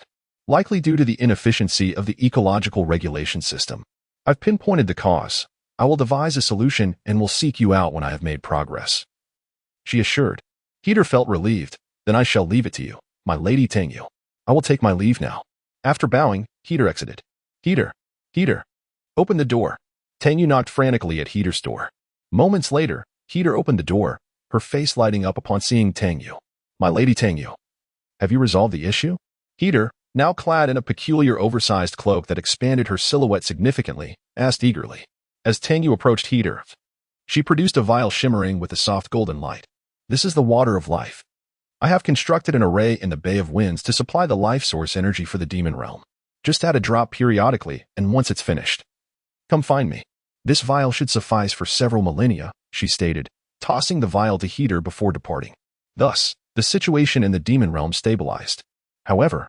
Speaker 1: likely due to the inefficiency of the ecological regulation system. "I've pinpointed the cause. I will devise a solution and will seek you out when I have made progress." she assured. Heater felt relieved. Then I shall leave it to you, my lady Tangyu. I will take my leave now. After bowing, Heater exited. Heater, open the door. Tangyu knocked frantically at Heater's door. Moments later, Heater opened the door, her face lighting up upon seeing Tangyu. My lady Tangyu, have you resolved the issue? Heater, now clad in a peculiar oversized cloak that expanded her silhouette significantly, asked eagerly. As Tangyu approached Heater, she produced a vial shimmering with a soft golden light. This is the water of life. I have constructed an array in the Bay of Winds to supply the life source energy for the demon realm. Just add a drop periodically, and once it's finished, come find me. This vial should suffice for several millennia, she stated, tossing the vial to Heater before departing. Thus, the situation in the demon realm stabilized. However,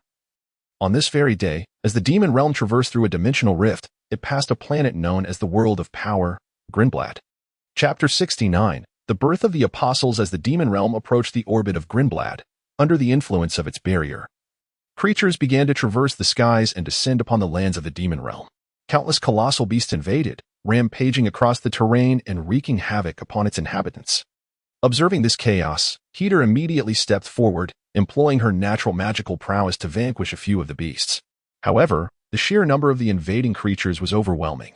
Speaker 1: on this very day, as the demon realm traversed through a dimensional rift, it passed a planet known as the World of Power, Grinblad. Chapter 69, The Birth of the Apostles. As the demon realm approached the orbit of Grinblad, under the influence of its barrier, creatures began to traverse the skies and descend upon the lands of the demon realm. Countless colossal beasts invaded, rampaging across the terrain and wreaking havoc upon its inhabitants. Observing this chaos, Heater immediately stepped forward, employing her natural magical prowess to vanquish a few of the beasts. However, the sheer number of the invading creatures was overwhelming,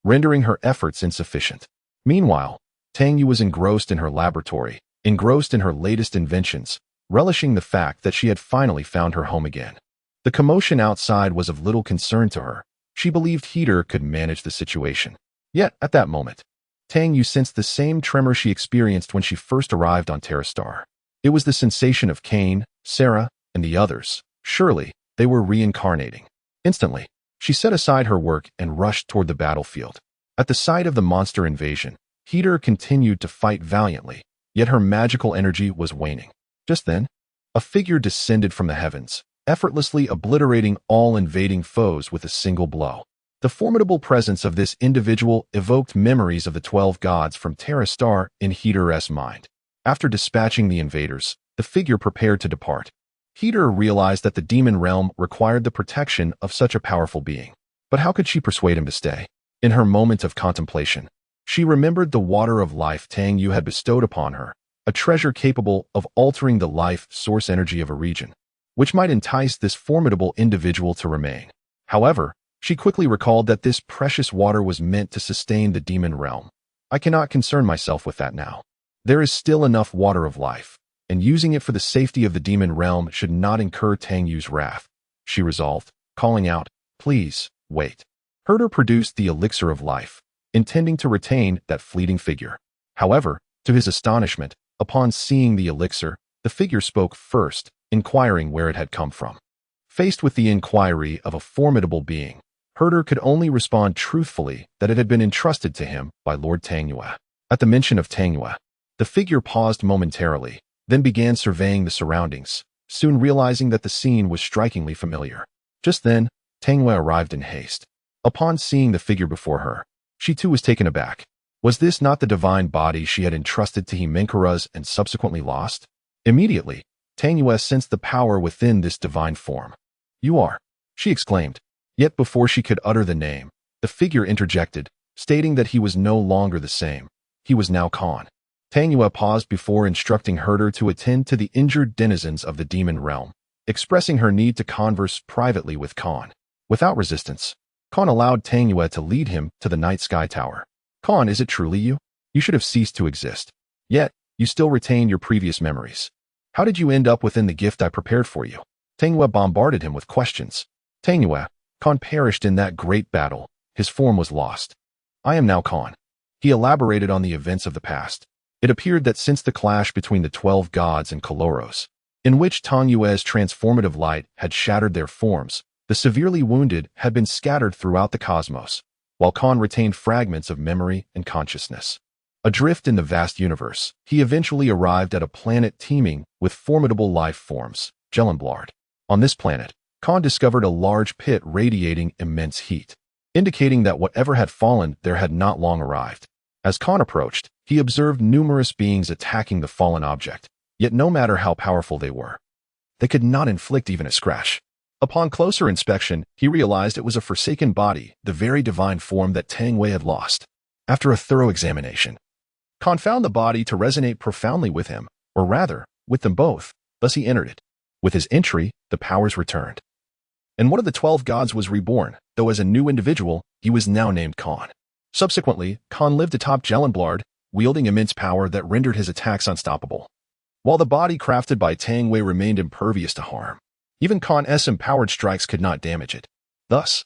Speaker 1: rendering her efforts insufficient. Meanwhile, Tangyu was engrossed in her laboratory, engrossed in her latest inventions, relishing the fact that she had finally found her home again. The commotion outside was of little concern to her. She believed Heater could manage the situation. Yet, at that moment, Tangyu sensed the same tremor she experienced when she first arrived on Terrastar. It was the sensation of Cain, Sarah, and the others. Surely, they were reincarnating. Instantly, she set aside her work and rushed toward the battlefield. At the sight of the monster invasion, Heater continued to fight valiantly, yet her magical energy was waning. Just then, a figure descended from the heavens, effortlessly obliterating all invading foes with a single blow. The formidable presence of this individual evoked memories of the 12 gods from Terrastar in Heater's mind. After dispatching the invaders, the figure prepared to depart. Heater realized that the demon realm required the protection of such a powerful being. But how could she persuade him to stay? In her moment of contemplation, she remembered the water of life Tangyu had bestowed upon her, a treasure capable of altering the life source energy of a region, which might entice this formidable individual to remain. However, she quickly recalled that this precious water was meant to sustain the demon realm. I cannot concern myself with that now. There is still enough water of life, and using it for the safety of the demon realm should not incur Tangyu's wrath, she resolved, calling out, please, wait. Herder produced the elixir of life, intending to retain that fleeting figure. However, to his astonishment, upon seeing the elixir, the figure spoke first, inquiring where it had come from. Faced with the inquiry of a formidable being, Herder could only respond truthfully that it had been entrusted to him by Lord Tangyue. At the mention of Tangyue, the figure paused momentarily, then began surveying the surroundings, soon realizing that the scene was strikingly familiar. Just then, Tangyue arrived in haste. Upon seeing the figure before her, she too was taken aback. Was this not the divine body she had entrusted to Himenkaras and subsequently lost? Immediately, Tangyue sensed the power within this divine form. You are, she exclaimed. Yet before she could utter the name, the figure interjected, stating that he was no longer the same. He was now Khan. Tangyue paused before instructing Herder to attend to the injured denizens of the demon realm, expressing her need to converse privately with Khan. Without resistance, Khan allowed Tangyue to lead him to the night sky tower. Khan, is it truly you? You should have ceased to exist. Yet, you still retain your previous memories. How did you end up within the gift I prepared for you? Tangyue bombarded him with questions. Tangyue, Khan perished in that great battle. His form was lost. I am now Khan. He elaborated on the events of the past. It appeared that since the clash between the 12 gods and Koloros, in which Tangyue's transformative light had shattered their forms, the severely wounded had been scattered throughout the cosmos, while Khan retained fragments of memory and consciousness. Adrift in the vast universe, he eventually arrived at a planet teeming with formidable life forms, Gellenblard. On this planet, Khan discovered a large pit radiating immense heat, indicating that whatever had fallen there had not long arrived. As Khan approached, he observed numerous beings attacking the fallen object, yet no matter how powerful they were, they could not inflict even a scratch. Upon closer inspection, he realized it was a forsaken body, the very divine form that Tangyue had lost. After a thorough examination, Khan found the body to resonate profoundly with him, or rather, with them both, thus he entered it. With his entry, the powers returned. And one of the 12 gods was reborn, though as a new individual, he was now named Khan. Subsequently, Khan lived atop Gellenblard, wielding immense power that rendered his attacks unstoppable. While the body crafted by Tang Wei remained impervious to harm, even Khan's empowered strikes could not damage it. Thus,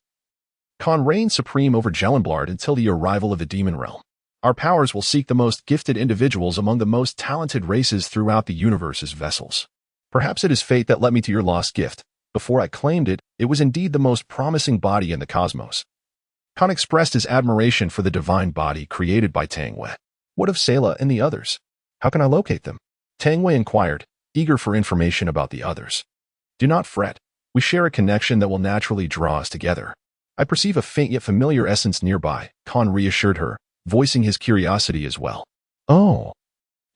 Speaker 1: Khan reigned supreme over Gellenblard until the arrival of the demon realm. Our powers will seek the most gifted individuals among the most talented races throughout the universe's vessels. Perhaps it is fate that led me to your lost gift. Before I claimed it, it was indeed the most promising body in the cosmos. Khan expressed his admiration for the divine body created by Tang Wei. What of Selah and the others? How can I locate them? Tang Wei inquired, eager for information about the others. Do not fret. We share a connection that will naturally draw us together. I perceive a faint yet familiar essence nearby, Khan reassured her, voicing his curiosity as well. Oh,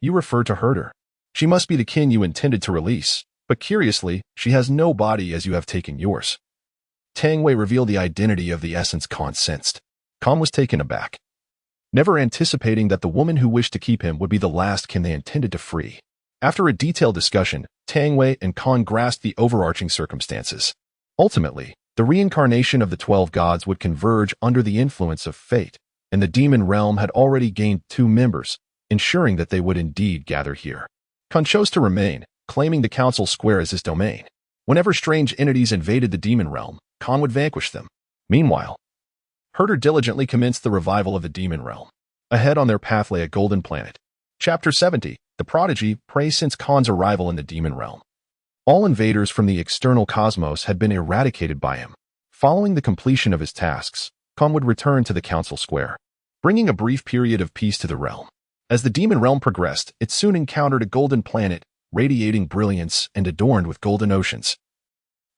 Speaker 1: you refer to Herder. She must be the kin you intended to release, but curiously, she has no body as you have taken yours. Tang Wei revealed the identity of the essence Khan sensed. Khan was taken aback, never anticipating that the woman who wished to keep him would be the last kin they intended to free. After a detailed discussion, Tang Wei and Khan grasped the overarching circumstances. Ultimately, the reincarnation of the 12 gods would converge under the influence of fate, and the demon realm had already gained 2 members, ensuring that they would indeed gather here. Khan chose to remain, claiming the council square as his domain. Whenever strange entities invaded the demon realm, Khan would vanquish them. Meanwhile, Herder diligently commenced the revival of the demon realm. Ahead on their path lay a golden planet. Chapter 70, The Prodigy, prays since Khan's arrival in the demon realm. All invaders from the external cosmos had been eradicated by him. Following the completion of his tasks, Khan would return to the council square, bringing a brief period of peace to the realm. As the demon realm progressed, it soon encountered a golden planet, radiating brilliance and adorned with golden oceans,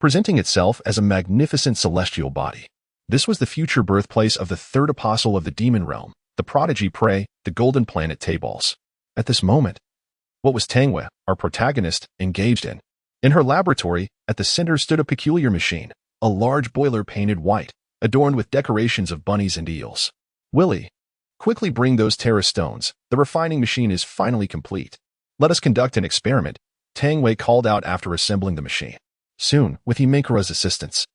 Speaker 1: presenting itself as a magnificent celestial body. This was the future birthplace of the third apostle of the demon realm, the prodigy prey, the golden planet Tables. At this moment, what was Tang Wei, our protagonist, engaged in? In her laboratory, at the center stood a peculiar machine, a large boiler painted white, adorned with decorations of bunnies and eels. Willie, quickly bring those Terra stones. The refining machine is finally complete. Let us conduct an experiment, Tang Wei called out after assembling the machine. Soon, with Himekura's assistance,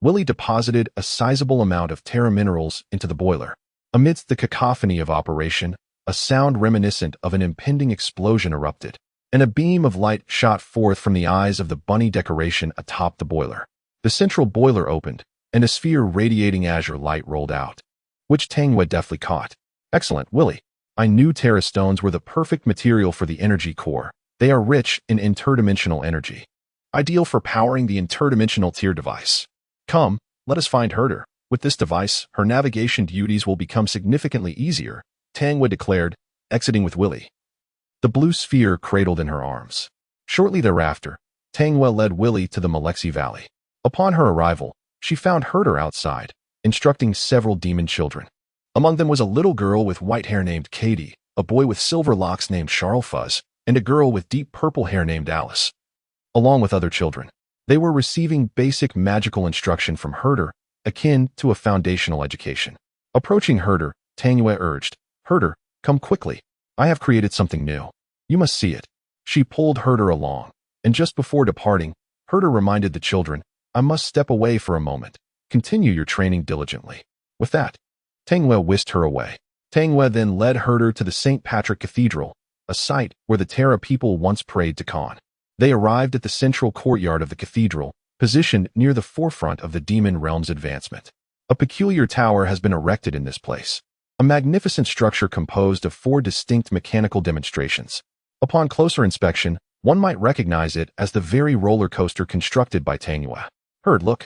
Speaker 1: Willie deposited a sizable amount of Terra minerals into the boiler. Amidst the cacophony of operation, a sound reminiscent of an impending explosion erupted, and a beam of light shot forth from the eyes of the bunny decoration atop the boiler. The central boiler opened, and a sphere radiating azure light rolled out, which Tang Wei deftly caught. Excellent, Willie. I knew Terra stones were the perfect material for the energy core. They are rich in interdimensional energy, ideal for powering the interdimensional tier device. Come, let us find Herder. With this device, her navigation duties will become significantly easier, Tang Wei declared, exiting with Willie, the blue sphere cradled in her arms. Shortly thereafter, Tang Wei led Willie to the Malexi Valley. Upon her arrival, she found Herder outside, instructing several demon children. Among them was a little girl with white hair named Katie, a boy with silver locks named Charles Fuzz, and a girl with deep purple hair named Alice. Along with other children, they were receiving basic magical instruction from Herder, akin to a foundational education. Approaching Herder, Tang Wei urged, Herder, come quickly. I have created something new. You must see it. She pulled Herder along, and just before departing, Herder reminded the children, I must step away for a moment. Continue your training diligently. With that, Tang Wei whisked her away. Tang Wei then led Herder to the St. Patrick Cathedral, a site where the Terra people once prayed to Khan. They arrived at the central courtyard of the cathedral, positioned near the forefront of the demon realm's advancement. A peculiar tower has been erected in this place, a magnificent structure composed of 4 distinct mechanical demonstrations. Upon closer inspection, one might recognize it as the very roller coaster constructed by Tang Wei. Herd, look.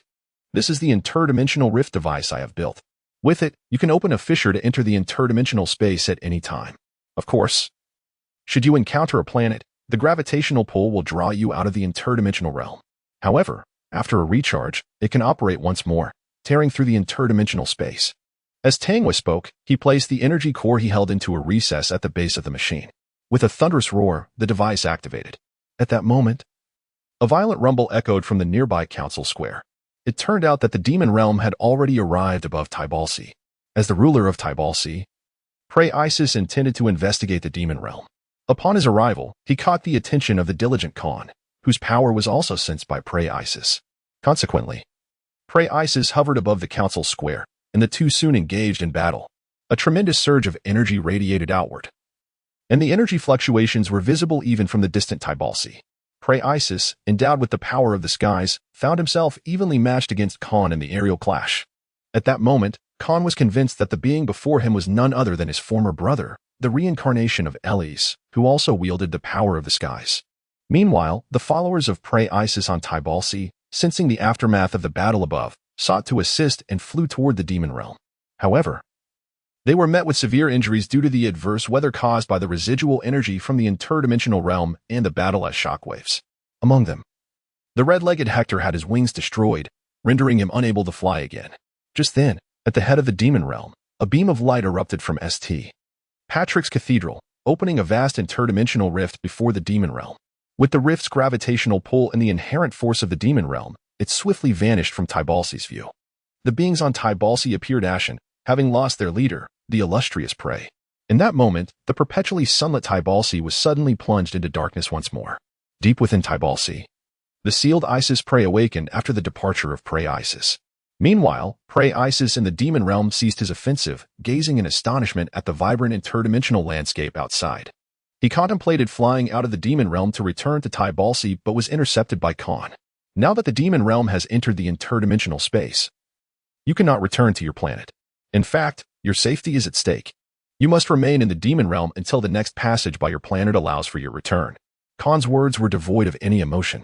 Speaker 1: This is the interdimensional rift device I have built. With it, you can open a fissure to enter the interdimensional space at any time. Of course, should you encounter a planet, the gravitational pull will draw you out of the interdimensional realm. However, after a recharge, it can operate once more, tearing through the interdimensional space. As Tang Wei spoke, he placed the energy core he held into a recess at the base of the machine. With a thunderous roar, the device activated. At that moment, a violent rumble echoed from the nearby council square. It turned out that the demon realm had already arrived above Tybalsi. As the ruler of Tybalsi, Prey Isis intended to investigate the demon realm. Upon his arrival, he caught the attention of the diligent Khan, whose power was also sensed by Prey Isis. Consequently, Prey Isis hovered above the council square, and the two soon engaged in battle. A tremendous surge of energy radiated outward, and the energy fluctuations were visible even from the distant Tybalsi. Prey Isis, endowed with the power of the skies, found himself evenly matched against Khan in the aerial clash. At that moment, Khan was convinced that the being before him was none other than his former brother, the reincarnation of Elis, who also wielded the power of the skies. Meanwhile, the followers of Prey Isis on Tybalsi, sensing the aftermath of the battle above, sought to assist and flew toward the demon realm. However, they were met with severe injuries due to the adverse weather caused by the residual energy from the interdimensional realm and the battle as shockwaves. Among them, the red-legged Hector had his wings destroyed, rendering him unable to fly again. Just then, at the head of the demon realm, a beam of light erupted from St. Patrick's Cathedral, opening a vast interdimensional rift before the demon realm. With the rift's gravitational pull and the inherent force of the demon realm, it swiftly vanished from Tybalsi's view. The beings on Tybalsi appeared ashen, having lost their leader, the illustrious Prey. In that moment, the perpetually sunlit Tybalsi was suddenly plunged into darkness once more. Deep within Tybalsi, the sealed Isis Prey awakened after the departure of Prey Isis. Meanwhile, Prey Isis in the demon realm ceased his offensive, gazing in astonishment at the vibrant interdimensional landscape outside. He contemplated flying out of the demon realm to return to Tybalsi but was intercepted by Khan. Now that the demon realm has entered the interdimensional space, you cannot return to your planet. In fact, your safety is at stake. You must remain in the demon realm until the next passage by your planet allows for your return. Khan's words were devoid of any emotion.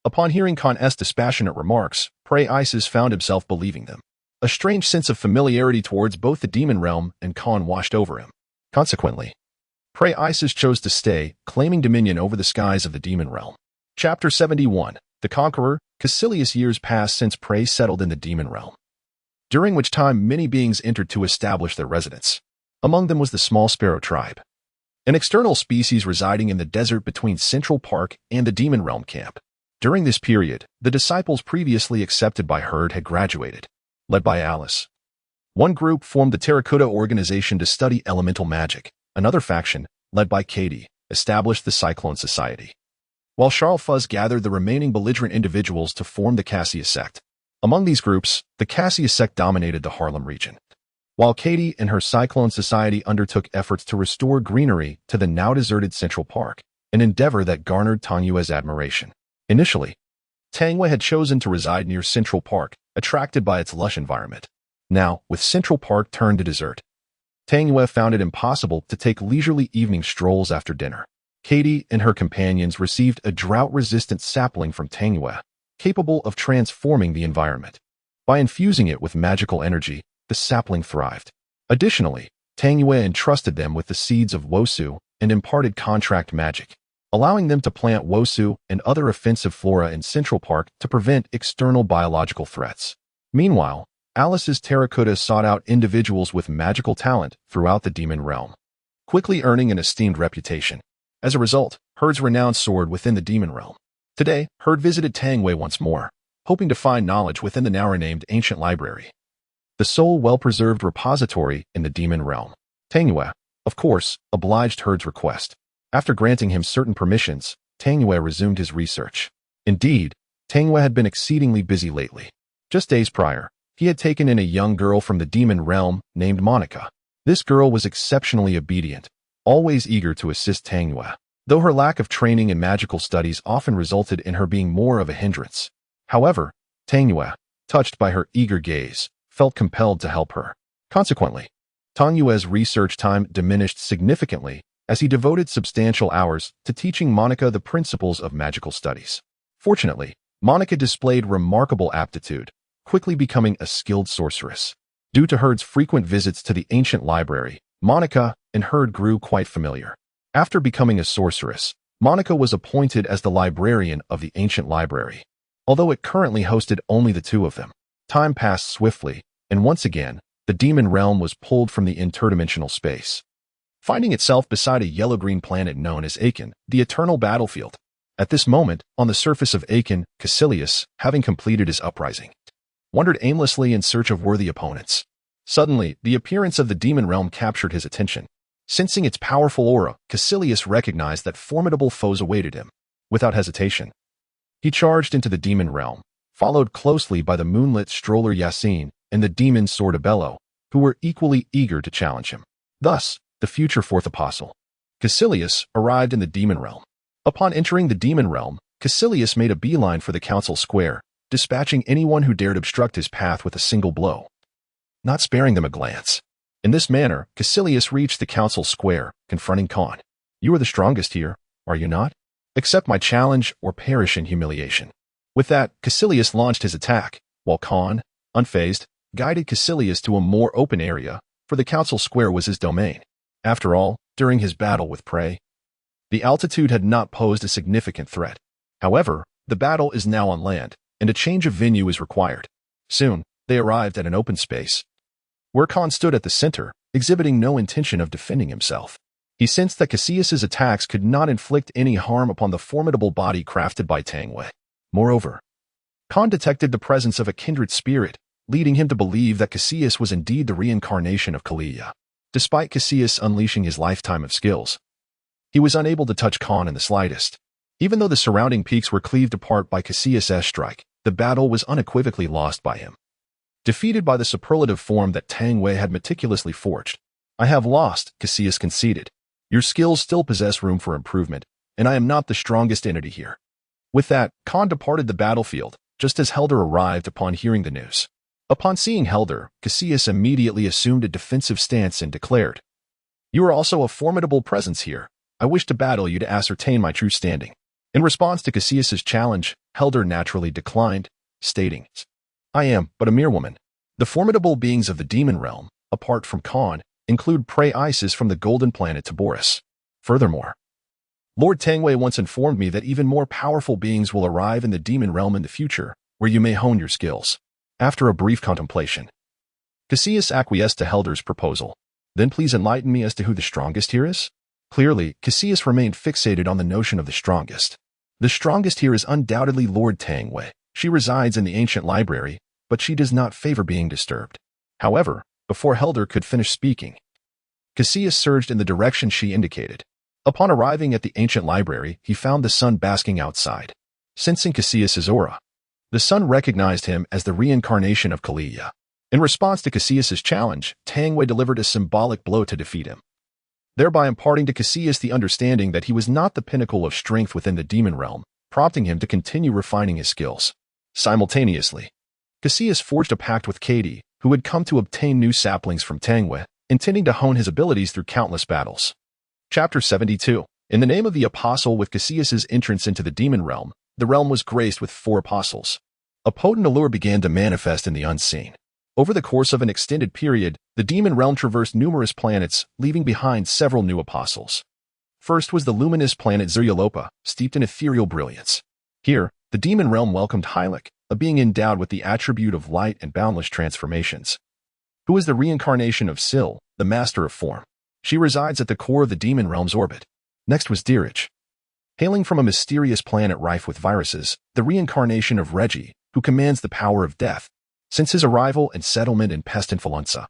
Speaker 1: Upon hearing Khan's dispassionate remarks, Prey Isis found himself believing them. A strange sense of familiarity towards both the demon realm and Khan washed over him. Consequently, Prey Isis chose to stay, claiming dominion over the skies of the demon realm. Chapter 71. The Conqueror. Caecilius. Years passed since Prey settled in the demon realm, during which time many beings entered to establish their residence. Among them was the small sparrow tribe, an external species residing in the desert between Central Park and the demon realm camp. During this period, the disciples previously accepted by Herd had graduated, led by Alice. One group formed the Terracotta Organization to study elemental magic. Another faction, led by Katie, established the Cyclone Society, while Charles Fuzz gathered the remaining belligerent individuals to form the Cassius sect. Among these groups, the Cassius sect dominated the Harlem region, while Katie and her Cyclone Society undertook efforts to restore greenery to the now deserted Central Park, an endeavor that garnered Tangyue's admiration. Initially, Tangyue had chosen to reside near Central Park, attracted by its lush environment. Now, with Central Park turned to desert, Tangyue found it impossible to take leisurely evening strolls after dinner. Katie and her companions received a drought-resistant sapling from Tangyue, capable of transforming the environment. By infusing it with magical energy, the sapling thrived. Additionally, Tangyue entrusted them with the seeds of Wosu and imparted contract magic, allowing them to plant Wosu and other offensive flora in Central Park to prevent external biological threats. Meanwhile, Alice's Terracotta sought out individuals with magical talent throughout the demon realm, quickly earning an esteemed reputation. As a result, Herd's renown soared within the demon realm. Today, Herd visited Tangyue once more, hoping to find knowledge within the now renamed ancient library, the sole well-preserved repository in the demon realm. Tangyue, of course, obliged Herd's request. After granting him certain permissions, Tangyue resumed his research. Indeed, Tangyue had been exceedingly busy lately. Just days prior, he had taken in a young girl from the demon realm named Monica. This girl was exceptionally obedient, always eager to assist Tangyue, though her lack of training in magical studies often resulted in her being more of a hindrance. However, Tangyue, touched by her eager gaze, felt compelled to help her. Consequently, Tangyue's research time diminished significantly as he devoted substantial hours to teaching Monica the principles of magical studies. Fortunately, Monica displayed remarkable aptitude, quickly becoming a skilled sorceress. Due to Herd's frequent visits to the ancient library, Monica and Herd grew quite familiar. After becoming a sorceress, Monica was appointed as the librarian of the ancient library, although it currently hosted only the two of them. Time passed swiftly, and once again, the demon realm was pulled from the interdimensional space, finding itself beside a yellow-green planet known as Aiken, the eternal battlefield. At this moment, on the surface of Aiken, Caecilius, having completed his uprising, wandered aimlessly in search of worthy opponents. Suddenly, the appearance of the demon realm captured his attention. Sensing its powerful aura, Caecilius recognized that formidable foes awaited him. Without hesitation, he charged into the demon realm, followed closely by the moonlit stroller Yassine and the demon sword Abello, who were equally eager to challenge him. Thus, the future fourth apostle, Caecilius, arrived in the demon realm. Upon entering the demon realm, Caecilius made a beeline for the council square, dispatching anyone who dared obstruct his path with a single blow, not sparing them a glance. In this manner, Caecilius reached the council square, confronting Khan. "You are the strongest here, are you not? Accept my challenge or perish in humiliation." With that, Caecilius launched his attack, while Khan, unfazed, guided Caecilius to a more open area, for the council square was his domain. After all, during his battle with prey, the altitude had not posed a significant threat. However, the battle is now on land, and a change of venue is required. Soon, they arrived at an open space, where Khan stood at the center, exhibiting no intention of defending himself. He sensed that Caecilius's attacks could not inflict any harm upon the formidable body crafted by Tang Wei. Moreover, Khan detected the presence of a kindred spirit, leading him to believe that Caecilius was indeed the reincarnation of Kalia. Despite Caecilius unleashing his lifetime of skills, he was unable to touch Khan in the slightest. Even though the surrounding peaks were cleaved apart by Caecilius' strike, the battle was unequivocally lost by him. Defeated by the superlative form that Tang Wei had meticulously forged, "I have lost," Caecilius conceded. "Your skills still possess room for improvement, and I am not the strongest entity here." With that, Khan departed the battlefield, just as Helder arrived upon hearing the news. Upon seeing Helder, Caecilius immediately assumed a defensive stance and declared, "You are also a formidable presence here. I wish to battle you to ascertain my true standing." In response to Caecilius's challenge, Helder naturally declined, stating, "I am but a mere woman." The formidable beings of the demon realm, apart from Khan, include prey Isis from the golden planet Taboris. Furthermore, Lord Tangwei once informed me that even more powerful beings will arrive in the demon realm in the future, where you may hone your skills. After a brief contemplation, Caecilius acquiesced to Helder's proposal. "Then please enlighten me as to who the strongest here is?" Clearly, Caecilius remained fixated on the notion of the strongest. "The strongest here is undoubtedly Lord Tangwei. She resides in the ancient library, but she does not favor being disturbed." However, before Helder could finish speaking, Caecilius surged in the direction she indicated. Upon arriving at the ancient library, he found the sun basking outside. Sensing Caecilius's aura, the sun recognized him as the reincarnation of Kalia. In response to Caecilius's challenge, Tang Wei delivered a symbolic blow to defeat him, thereby imparting to Caecilius the understanding that he was not the pinnacle of strength within the demon realm, prompting him to continue refining his skills. Simultaneously, Caecilius forged a pact with Katie, who had come to obtain new saplings from Tang Wei, intending to hone his abilities through countless battles. Chapter 72. In the name of the apostle. With Caecilius's entrance into the demon realm, the realm was graced with 4 apostles. A potent allure began to manifest in the unseen. Over the course of an extended period, the demon realm traversed numerous planets, leaving behind several new apostles. First was the luminous planet Zerulopa, steeped in ethereal brilliance. Here, the demon realm welcomed Hylic, a being endowed with the attribute of light and boundless transformations, who is the reincarnation of Sil, the master of form. She resides at the core of the demon realm's orbit. Next was Dirich, hailing from a mysterious planet rife with viruses, the reincarnation of Reggie, who commands the power of death. Since his arrival and settlement in Pestinfluenza,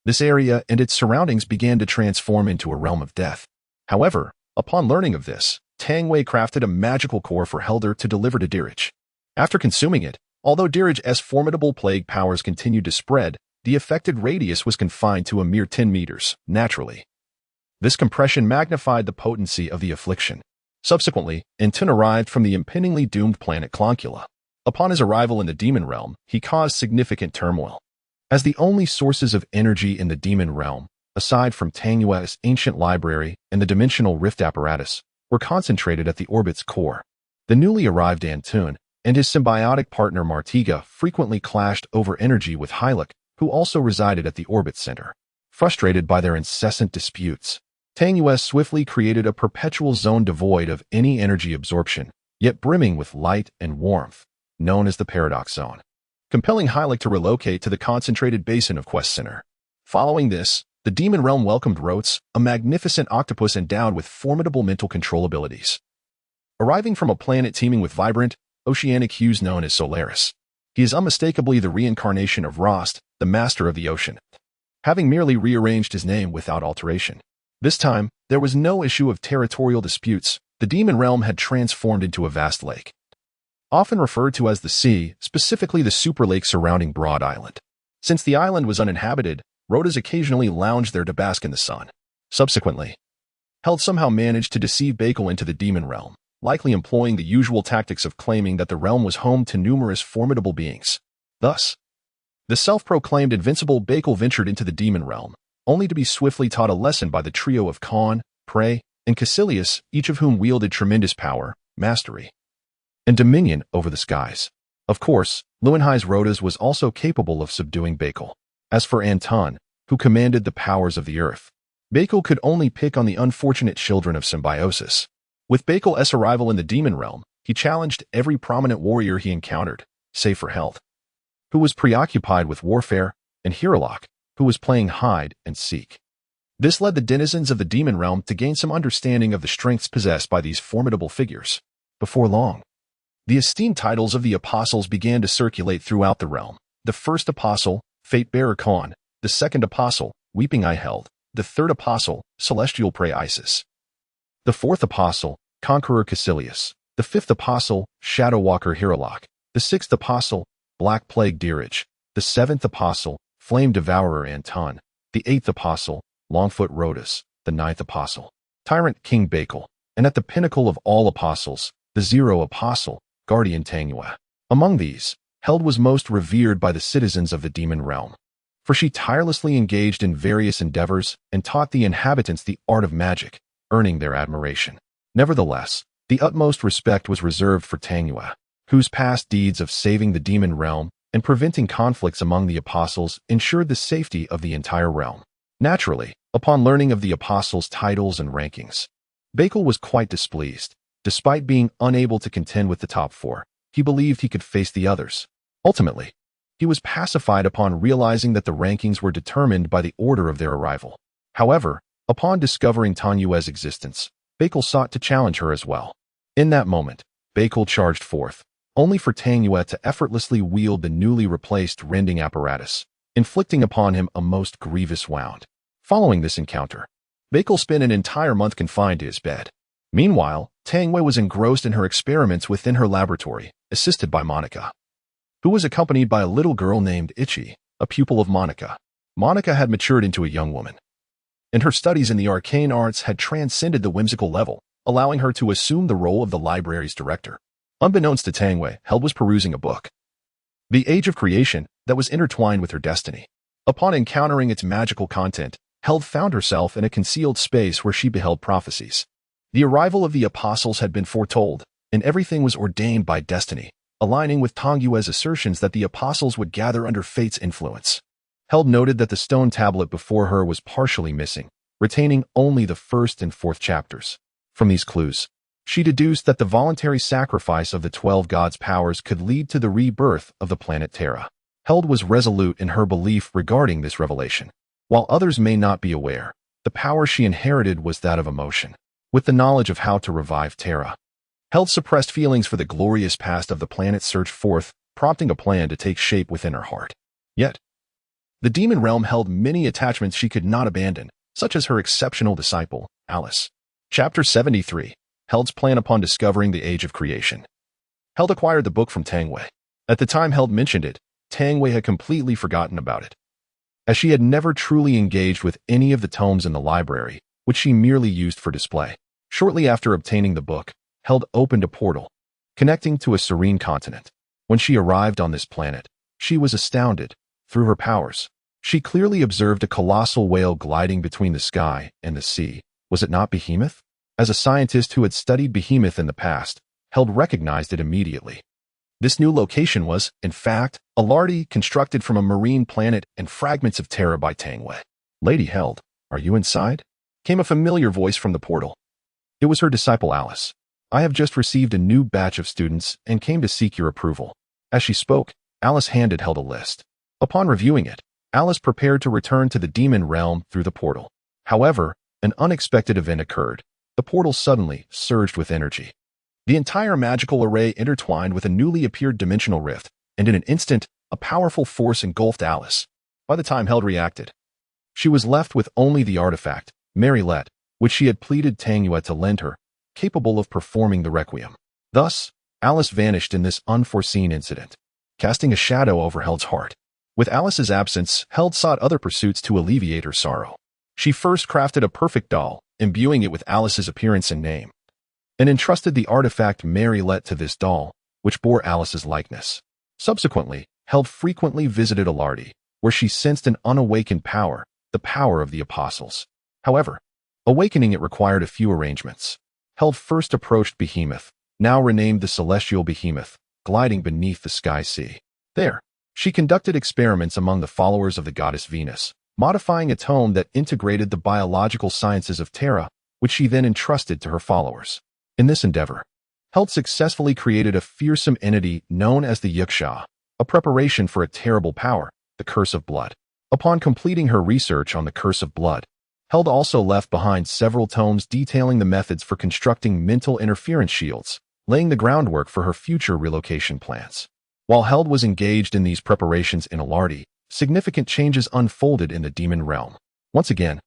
Speaker 1: this area and its surroundings began to transform into a realm of death. However, upon learning of this, Tang Wei crafted a magical core for Helder to deliver to Dirich. After consuming it, although Dirich's formidable plague powers continued to spread, the affected radius was confined to a mere 10 meters, naturally. This compression magnified the potency of the affliction. Subsequently, Intun arrived from the impendingly doomed planet Cloncula. Upon his arrival in the demon realm, he caused significant turmoil. As the only sources of energy in the demon realm, aside from Tangua's ancient library and the dimensional rift apparatus, were concentrated at the orbit's core. The newly arrived Antun and his symbiotic partner Martiga frequently clashed over energy with Hylic, who also resided at the orbit center. Frustrated by their incessant disputes, Tanguas swiftly created a perpetual zone devoid of any energy absorption, yet brimming with light and warmth, known as the Paradox Zone, compelling Hylic to relocate to the concentrated basin of Quest Center. Following this, the demon realm welcomed Rotes, a magnificent octopus endowed with formidable mental control abilities. Arriving from a planet teeming with vibrant, oceanic hues known as Solaris, he is unmistakably the reincarnation of Rost, the master of the ocean. having merely rearranged his name without alteration. This time, there was no issue of territorial disputes. The demon realm had transformed into a vast lake, often referred to as the sea, specifically the super lake surrounding Broad Island. Since the island was uninhabited, Rhodas occasionally lounged there to bask in the sun. Subsequently, Held somehow managed to deceive Bakel into the demon realm, likely employing the usual tactics of claiming that the realm was home to numerous formidable beings. Thus, the self-proclaimed invincible Bakel ventured into the demon realm, only to be swiftly taught a lesson by the trio of Khan, Prey, and Caecilius, each of whom wielded tremendous power, mastery, and dominion over the skies. Of course, Luenhai's Rhodas was also capable of subduing Bakel. As for Anton, who commanded the powers of the earth, Bakel could only pick on the unfortunate children of symbiosis. With Bakel's arrival in the demon realm, he challenged every prominent warrior he encountered, save for Held, who was preoccupied with warfare, and Epilogue, who was playing hide and seek. This led the denizens of the demon realm to gain some understanding of the strengths possessed by these formidable figures. Before long, the esteemed titles of the apostles began to circulate throughout the realm. The first apostle, Fate-bearer Khan; the second apostle, Weeping Eye Held; the third apostle, Celestial Prey Isis; the fourth apostle, Conqueror Caecilius; the fifth apostle, Shadow Walker Epilogue; the sixth apostle, Black Plague Dirge; the seventh apostle, Flame Devourer Anton; the eighth apostle, Longfoot Rhodas; the ninth apostle, Tyrant King Bakel; and at the pinnacle of all apostles, the 0 apostle, Guardian Tangyue. Among these, Held was most revered by the citizens of the demon realm, for she tirelessly engaged in various endeavors and taught the inhabitants the art of magic, earning their admiration. Nevertheless, the utmost respect was reserved for Tangyue, whose past deeds of saving the demon realm and preventing conflicts among the apostles ensured the safety of the entire realm. Naturally, upon learning of the apostles' titles and rankings, Bakel was quite displeased. Despite being unable to contend with the top 4, he believed he could face the others. Ultimately, he was pacified upon realizing that the rankings were determined by the order of their arrival. However, upon discovering Tanyue's existence, Bakel sought to challenge her as well. In that moment, Bakel charged forth, only for Tangyue to effortlessly wield the newly replaced rending apparatus, inflicting upon him a most grievous wound. Following this encounter, Bakel spent an entire month confined to his bed. Meanwhile, Tangyue was engrossed in her experiments within her laboratory, assisted by Monica, who was accompanied by a little girl named Ichi, a pupil of Monica. Monica had matured into a young woman, and her studies in the arcane arts had transcended the whimsical level, allowing her to assume the role of the library's director. Unbeknownst to Tangyue, Held was perusing a book, The Age of Creation, that was intertwined with her destiny. Upon encountering its magical content, Held found herself in a concealed space where she beheld prophecies. The arrival of the apostles had been foretold, and everything was ordained by destiny, aligning with Tangyue's assertions that the apostles would gather under fate's influence. Held noted that the stone tablet before her was partially missing, retaining only the first and fourth chapters. From these clues, she deduced that the voluntary sacrifice of the 12 gods' powers could lead to the rebirth of the planet Terra. Held was resolute in her belief regarding this revelation. While others may not be aware, the power she inherited was that of emotion. With the knowledge of how to revive Terra, Held suppressed feelings for the glorious past of the planet surged forth, prompting a plan to take shape within her heart. Yet, the demon realm held many attachments she could not abandon, such as her exceptional disciple, Alice. Chapter 73. Held's plan upon discovering the Age of Creation. Held acquired the book from Tangyue. At the time Held mentioned it, Tangyue had completely forgotten about it, as she had never truly engaged with any of the tomes in the library, which she merely used for display. Shortly after obtaining the book, Held opened a portal, connecting to a serene continent. When she arrived on this planet, she was astounded. Through her powers, she clearly observed a colossal whale gliding between the sky and the sea. Was it not Behemoth? As a scientist who had studied Behemoth in the past, Held recognized it immediately. This new location was, in fact, a lardy constructed from a marine planet and fragments of Terra by Tangyue. Lady Held, are you inside? Came a familiar voice from the portal. It was her disciple Alice. I have just received a new batch of students and came to seek your approval. As she spoke, Alice handed Held a list. Upon reviewing it, Alice prepared to return to the demon realm through the portal. However, an unexpected event occurred. The portal suddenly surged with energy. The entire magical array intertwined with a newly appeared dimensional rift, and in an instant, a powerful force engulfed Alice. By the time Held reacted, She was left with only the artifact, Marilet, which she had pleaded Tang Yue to lend her, capable of performing the requiem. Thus, Alice vanished in this unforeseen incident, casting a shadow over Held's heart. With Alice's absence, Held sought other pursuits to alleviate her sorrow. She first crafted a perfect doll, imbuing it with Alice's appearance and name, and entrusted the artifact Marilet to this doll, which bore Alice's likeness. Subsequently, Held frequently visited Alardi, where she sensed an unawakened power, the power of the apostles. However, awakening it required a few arrangements. Held first approached Behemoth, now renamed the Celestial Behemoth, gliding beneath the sky sea. There, she conducted experiments among the followers of the goddess Venus, modifying a tome that integrated the biological sciences of Terra, which she then entrusted to her followers. In this endeavor, Held successfully created a fearsome entity known as the Yuksha, a preparation for a terrible power, the Curse of Blood. Upon completing her research on the Curse of Blood, Held also left behind several tomes detailing the methods for constructing mental interference shields, laying the groundwork for her future relocation plans. While Held was engaged in these preparations in Alardi, significant changes unfolded in the demon realm. Once again,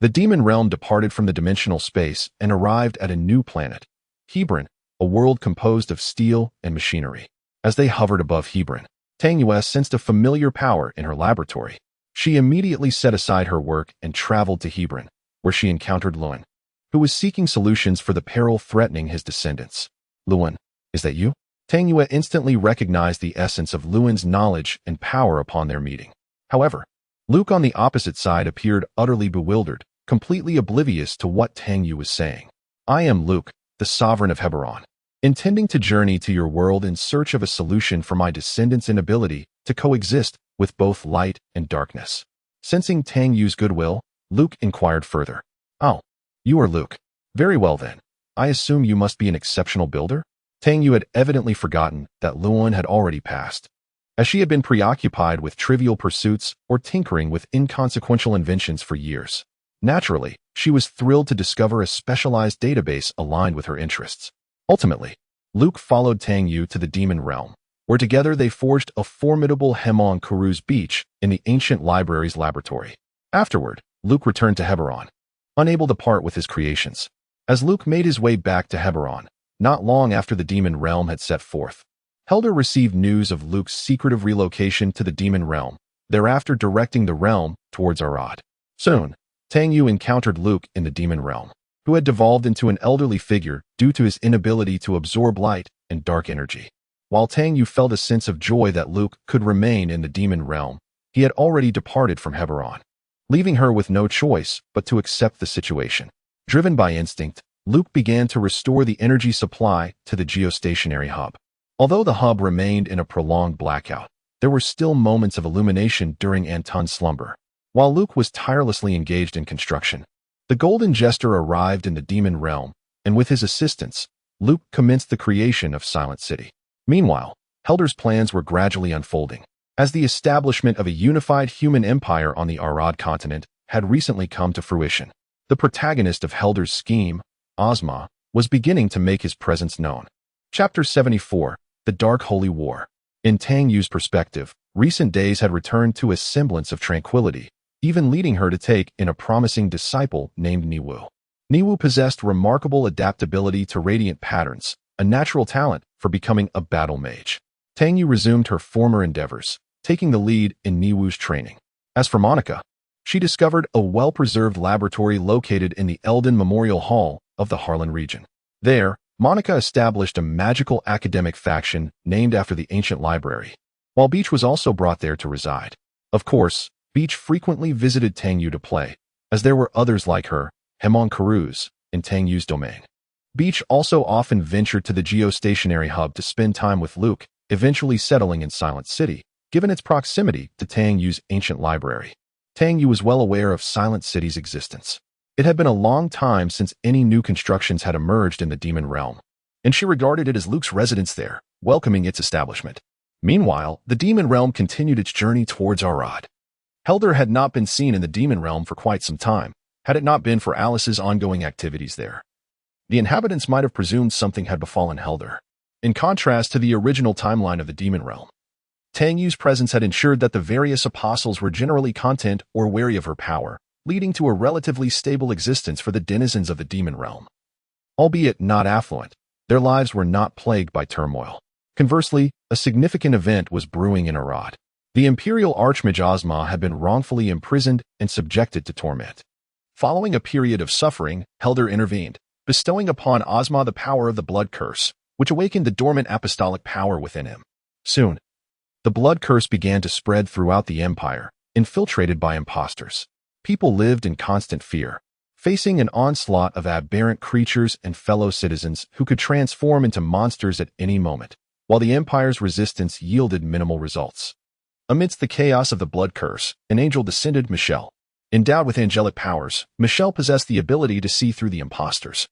Speaker 1: the demon realm departed from the dimensional space and arrived at a new planet, Hebron, a world composed of steel and machinery. As they hovered above Hebron, Tang Yue sensed a familiar power in her laboratory. She immediately set aside her work and traveled to Hebron, where she encountered Luan, who was seeking solutions for the peril threatening his descendants. Luan, is that you? Tang Yue instantly recognized the essence of Luan's knowledge and power upon their meeting. However, Luke on the opposite side appeared utterly bewildered, completely oblivious to what Tang Yue was saying. I am Luke, the sovereign of Hebron, intending to journey to your world in search of a solution for my descendants' inability to coexist with both light and darkness. Sensing Tang Yue's goodwill, Luke inquired further. Oh, you are Luke. Very well then. I assume you must be an exceptional builder? Tang Yue had evidently forgotten that Luan had already passed, as she had been preoccupied with trivial pursuits or tinkering with inconsequential inventions for years. Naturally, she was thrilled to discover a specialized database aligned with her interests. Ultimately, Luke followed Tang Yue to the demon realm, where together they forged a formidable hem on Kuru's beach in the ancient library's laboratory. Afterward, Luke returned to Hebron, unable to part with his creations. As Luke made his way back to Hebron, not long after the demon realm had set forth, Helder received news of Luke's secretive relocation to the demon realm, thereafter directing the realm towards Arad. Soon, Tang Yue encountered Luke in the demon realm, who had devolved into an elderly figure due to his inability to absorb light and dark energy. While Tang Yue felt a sense of joy that Luke could remain in the demon realm, he had already departed from Hebron, leaving her with no choice but to accept the situation. Driven by instinct, Luke began to restore the energy supply to the geostationary hub. Although the hub remained in a prolonged blackout, there were still moments of illumination during Anton's slumber. While Luke was tirelessly engaged in construction, the Golden Jester arrived in the demon realm, and with his assistance, Luke commenced the creation of Silent City. Meanwhile, Helder's plans were gradually unfolding, as the establishment of a unified human empire on the Arad continent had recently come to fruition. The protagonist of Helder's scheme, Ozma, was beginning to make his presence known. Chapter 74, The Dark Holy War. In Tang Yue's perspective, recent days had returned to a semblance of tranquility, even leading her to take in a promising disciple named Niwu. Niwu possessed remarkable adaptability to radiant patterns, a natural talent for becoming a battle mage. Tang Yue resumed her former endeavors, taking the lead in Niwu's training. As for Monica, she discovered a well-preserved laboratory located in the Elden Memorial Hall of the Harlan region. There, Monica established a magical academic faction named after the ancient library, while Beach was also brought there to reside. Of course, Beach frequently visited Tang Yue to play, as there were others like her, Hemon Karuz, in Tang Yue's domain. Beach also often ventured to the geostationary hub to spend time with Luke, eventually settling in Silent City, given its proximity to Tang Yue's ancient library. Tang Yue was well aware of Silent City's existence. It had been a long time since any new constructions had emerged in the demon realm, and she regarded it as Luke's residence there, welcoming its establishment. Meanwhile, the demon realm continued its journey towards Arad. Helder had not been seen in the demon realm for quite some time, had it not been for Alice's ongoing activities there. The inhabitants might have presumed something had befallen Helder. In contrast to the original timeline of the demon realm, Tang Yu's presence had ensured that the various apostles were generally content or wary of her power, leading to a relatively stable existence for the denizens of the demon realm. Albeit not affluent, their lives were not plagued by turmoil. Conversely, a significant event was brewing in Arad. The imperial archmage Ozma had been wrongfully imprisoned and subjected to torment. Following a period of suffering, Helder intervened, bestowing upon Ozma the power of the blood curse, which awakened the dormant apostolic power within him. Soon, the blood curse began to spread throughout the empire, infiltrated by impostors. People lived in constant fear, facing an onslaught of aberrant creatures and fellow citizens who could transform into monsters at any moment, while the empire's resistance yielded minimal results. Amidst the chaos of the blood curse, an angel descended, Michelle. Endowed with angelic powers, Michelle possessed the ability to see through the impostors,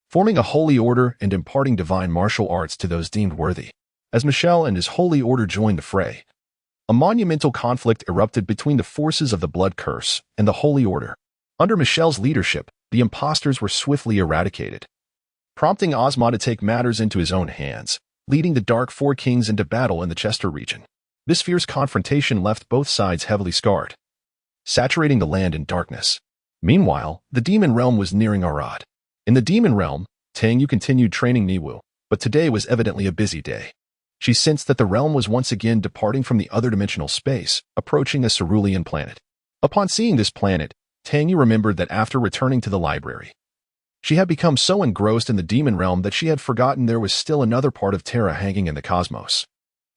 Speaker 1: forming a holy order and imparting divine martial arts to those deemed worthy. As Michelle and his holy order joined the fray, a monumental conflict erupted between the forces of the blood curse and the holy order. Under Michelle's leadership, the impostors were swiftly eradicated, prompting Ozma to take matters into his own hands, leading the Dark Four Kings into battle in the Chester region. This fierce confrontation left both sides heavily scarred, saturating the land in darkness. Meanwhile, the demon realm was nearing Arad. In the demon realm, Tang Yu continued training Niwu, but today was evidently a busy day. She sensed that the realm was once again departing from the other dimensional space, approaching a cerulean planet. Upon seeing this planet, Tang Yu remembered that after returning to the library, she had become so engrossed in the demon realm that she had forgotten there was still another part of Terra hanging in the cosmos.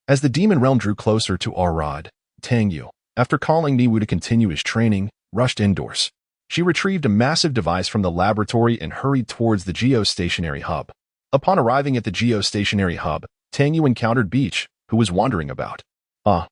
Speaker 1: As the demon realm drew closer to Arad, Tang Yu, after calling Niwu to continue his training, rushed indoors. She retrieved a massive device from the laboratory and hurried towards the geostationary hub. Upon arriving at the geostationary hub, Tang Yu encountered Beach, who was wandering about. "Ah,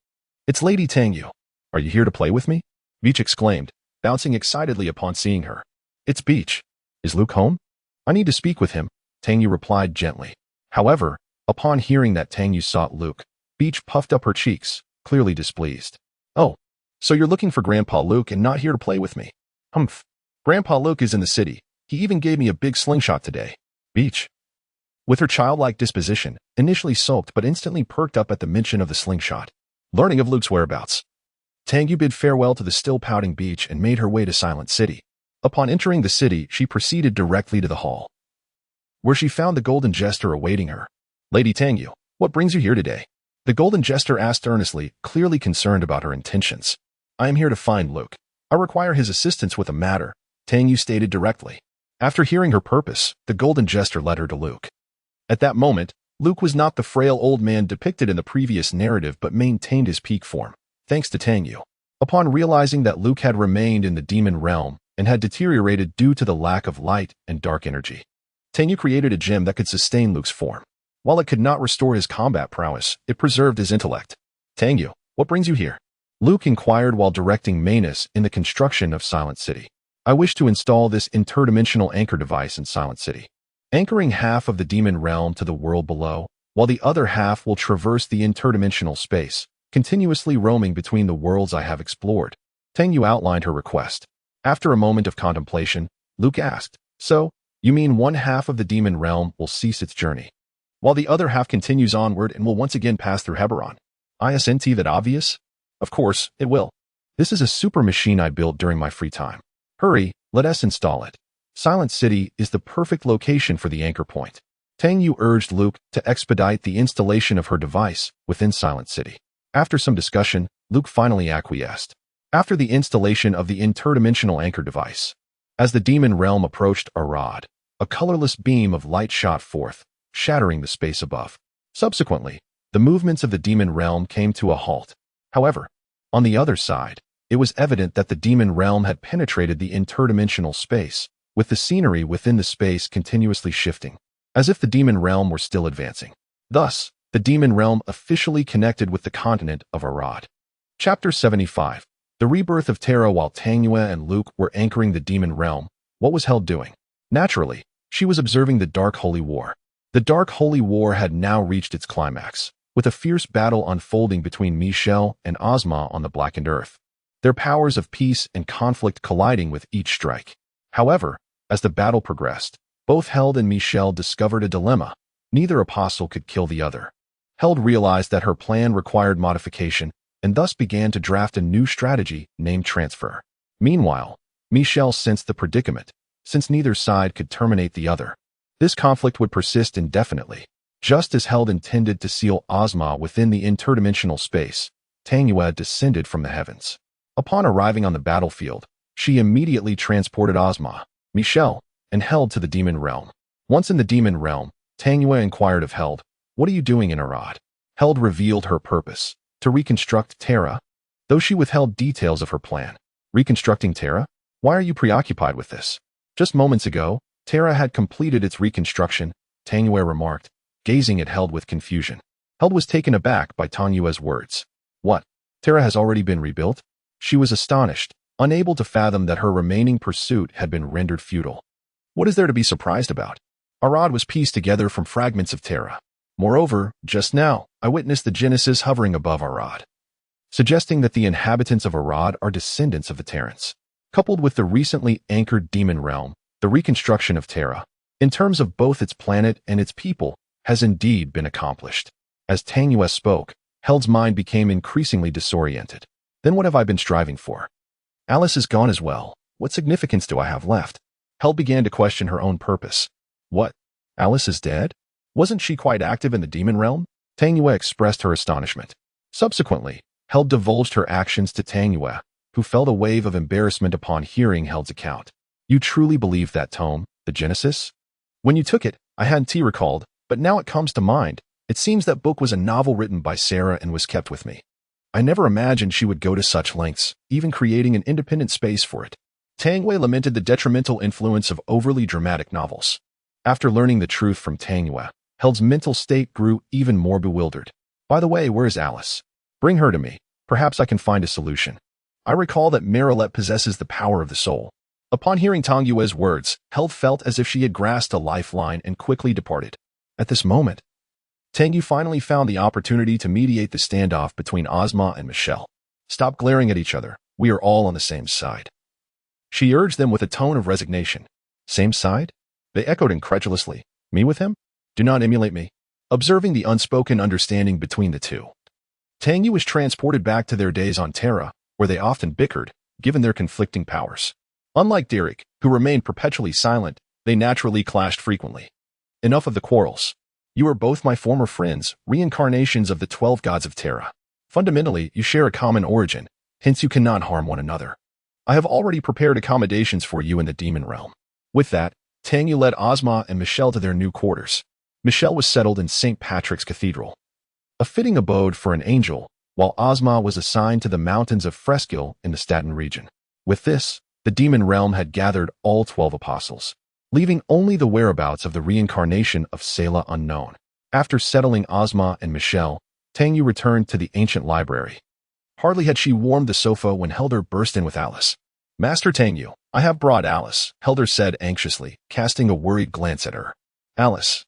Speaker 1: it's Lady Tang Yu. Are you here to play with me?" Beach exclaimed, bouncing excitedly upon seeing her. "It's Beach. Is Luke home?" "I need to speak with him," Tang Yu replied gently. However, upon hearing that Tang Yu sought Luke, Beach puffed up her cheeks, clearly displeased. "Oh, so you're looking for Grandpa Luke and not here to play with me?" "Humph. Grandpa Luke is in the city. He even gave me a big slingshot today." Beach, with her childlike disposition, initially sulked but instantly perked up at the mention of the slingshot. Learning of Luke's whereabouts, Tang Yu bid farewell to the still pouting Beach and made her way to Silent City. Upon entering the city, she proceeded directly to the hall, where she found the Golden Jester awaiting her. "Lady Tang Yu, what brings you here today?" The Golden Jester asked earnestly, clearly concerned about her intentions. "I am here to find Luke. I require his assistance with a matter," Tang Yu stated directly. After hearing her purpose, the Golden Jester led her to Luke. At that moment, Luke was not the frail old man depicted in the previous narrative but maintained his peak form, thanks to Tang Yu. Upon realizing that Luke had remained in the demon realm and had deteriorated due to the lack of light and dark energy, Tang Yu created a gem that could sustain Luke's form. While it could not restore his combat prowess, it preserved his intellect. "Tang Yu, what brings you here?" Luke inquired while directing Manus in the construction of Silent City. "I wish to install this interdimensional anchor device in Silent City, anchoring half of the demon realm to the world below, while the other half will traverse the interdimensional space, continuously roaming between the worlds I have explored." Tang Yu outlined her request. After a moment of contemplation, Luke asked, "So, you mean one half of the demon realm will cease its journey, while the other half continues onward and will once again pass through Heberon? Isn't that obvious?" "Of course, it will. This is a super machine I built during my free time. Hurry, let us install it. Silent City is the perfect location for the anchor point." Tang Yu urged Luke to expedite the installation of her device within Silent City. After some discussion, Luke finally acquiesced. After the installation of the interdimensional anchor device, as the demon realm approached Arad, a colorless beam of light shot forth, shattering the space above. Subsequently, the movements of the demon realm came to a halt. However, on the other side, it was evident that the demon realm had penetrated the interdimensional space, with the scenery within the space continuously shifting, as if the demon realm were still advancing. Thus, the demon realm officially connected with the continent of Arad. Chapter 75. The rebirth of Terra. While Tang Yu and Luke were anchoring the demon realm, what was Hel doing? Naturally, she was observing the Dark Holy War. The Dark Holy War had now reached its climax, with a fierce battle unfolding between Michelle and Ozma on the Blackened Earth, their powers of peace and conflict colliding with each strike. However, as the battle progressed, both Hel and Michelle discovered a dilemma. Neither apostle could kill the other. Held realized that her plan required modification and thus began to draft a new strategy named transfer. Meanwhile, Michelle sensed the predicament, since neither side could terminate the other. This conflict would persist indefinitely. Just as Held intended to seal Ozma within the interdimensional space, Tang Yue descended from the heavens. Upon arriving on the battlefield, she immediately transported Ozma, Michelle, and Held to the demon realm. Once in the demon realm, Tang Yue inquired of Held, "What are you doing in Arad?" Held revealed her purpose, to reconstruct Terra, though she withheld details of her plan. Reconstructing Terra? Why are you preoccupied with this? Just moments ago, Terra had completed its reconstruction, Tang Yue remarked, gazing at Held with confusion. Held was taken aback by Tang Yue's words. What? Terra has already been rebuilt? She was astonished, unable to fathom that her remaining pursuit had been rendered futile. What is there to be surprised about? Arad was pieced together from fragments of Terra. Moreover, just now, I witnessed the Genesis hovering above Arad, suggesting that the inhabitants of Arad are descendants of the Terrans. Coupled with the recently anchored demon realm, the reconstruction of Terra, in terms of both its planet and its people, has indeed been accomplished. As Tang Yue spoke, Held's mind became increasingly disoriented. Then what have I been striving for? Alice is gone as well. What significance do I have left? Held began to question her own purpose. What? Alice is dead? Wasn't she quite active in the demon realm? Tang Yue expressed her astonishment. Subsequently, Held divulged her actions to Tang Yue, who felt a wave of embarrassment upon hearing Held's account. You truly believe that tome, the Genesis? When you took it, I hadn't recalled, but now it comes to mind. It seems that book was a novel written by Sarah and was kept with me. I never imagined she would go to such lengths, even creating an independent space for it. Tang Yue lamented the detrimental influence of overly dramatic novels. After learning the truth from Tang Yue, Held's mental state grew even more bewildered. By the way, where is Alice? Bring her to me. Perhaps I can find a solution. I recall that Marilette possesses the power of the soul. Upon hearing Tang Yue's words, Held felt as if she had grasped a lifeline and quickly departed. At this moment, Tang Yue finally found the opportunity to mediate the standoff between Ozma and Michelle. Stop glaring at each other. We are all on the same side. She urged them with a tone of resignation. Same side? They echoed incredulously. Me with him? Do not emulate me. Observing the unspoken understanding between the two, Tang Yue was transported back to their days on Terra, where they often bickered, given their conflicting powers. Unlike Derek, who remained perpetually silent, they naturally clashed frequently. Enough of the quarrels. You are both my former friends, reincarnations of the 12 gods of Terra. Fundamentally, you share a common origin, hence you cannot harm one another. I have already prepared accommodations for you in the demon realm. With that, Tang Yue led Ozma and Michelle to their new quarters. Michelle was settled in St. Patrick's Cathedral, a fitting abode for an angel, while Ozma was assigned to the mountains of Fresquil in the Staten region. With this, the demon realm had gathered all 12 apostles, leaving only the whereabouts of the reincarnation of Selah unknown. After settling Ozma and Michelle, Tang Yue returned to the ancient library. Hardly had she warmed the sofa when Helder burst in with Alice. Master Tang Yue, I have brought Alice, Helder said anxiously, casting a worried glance at her. Alice,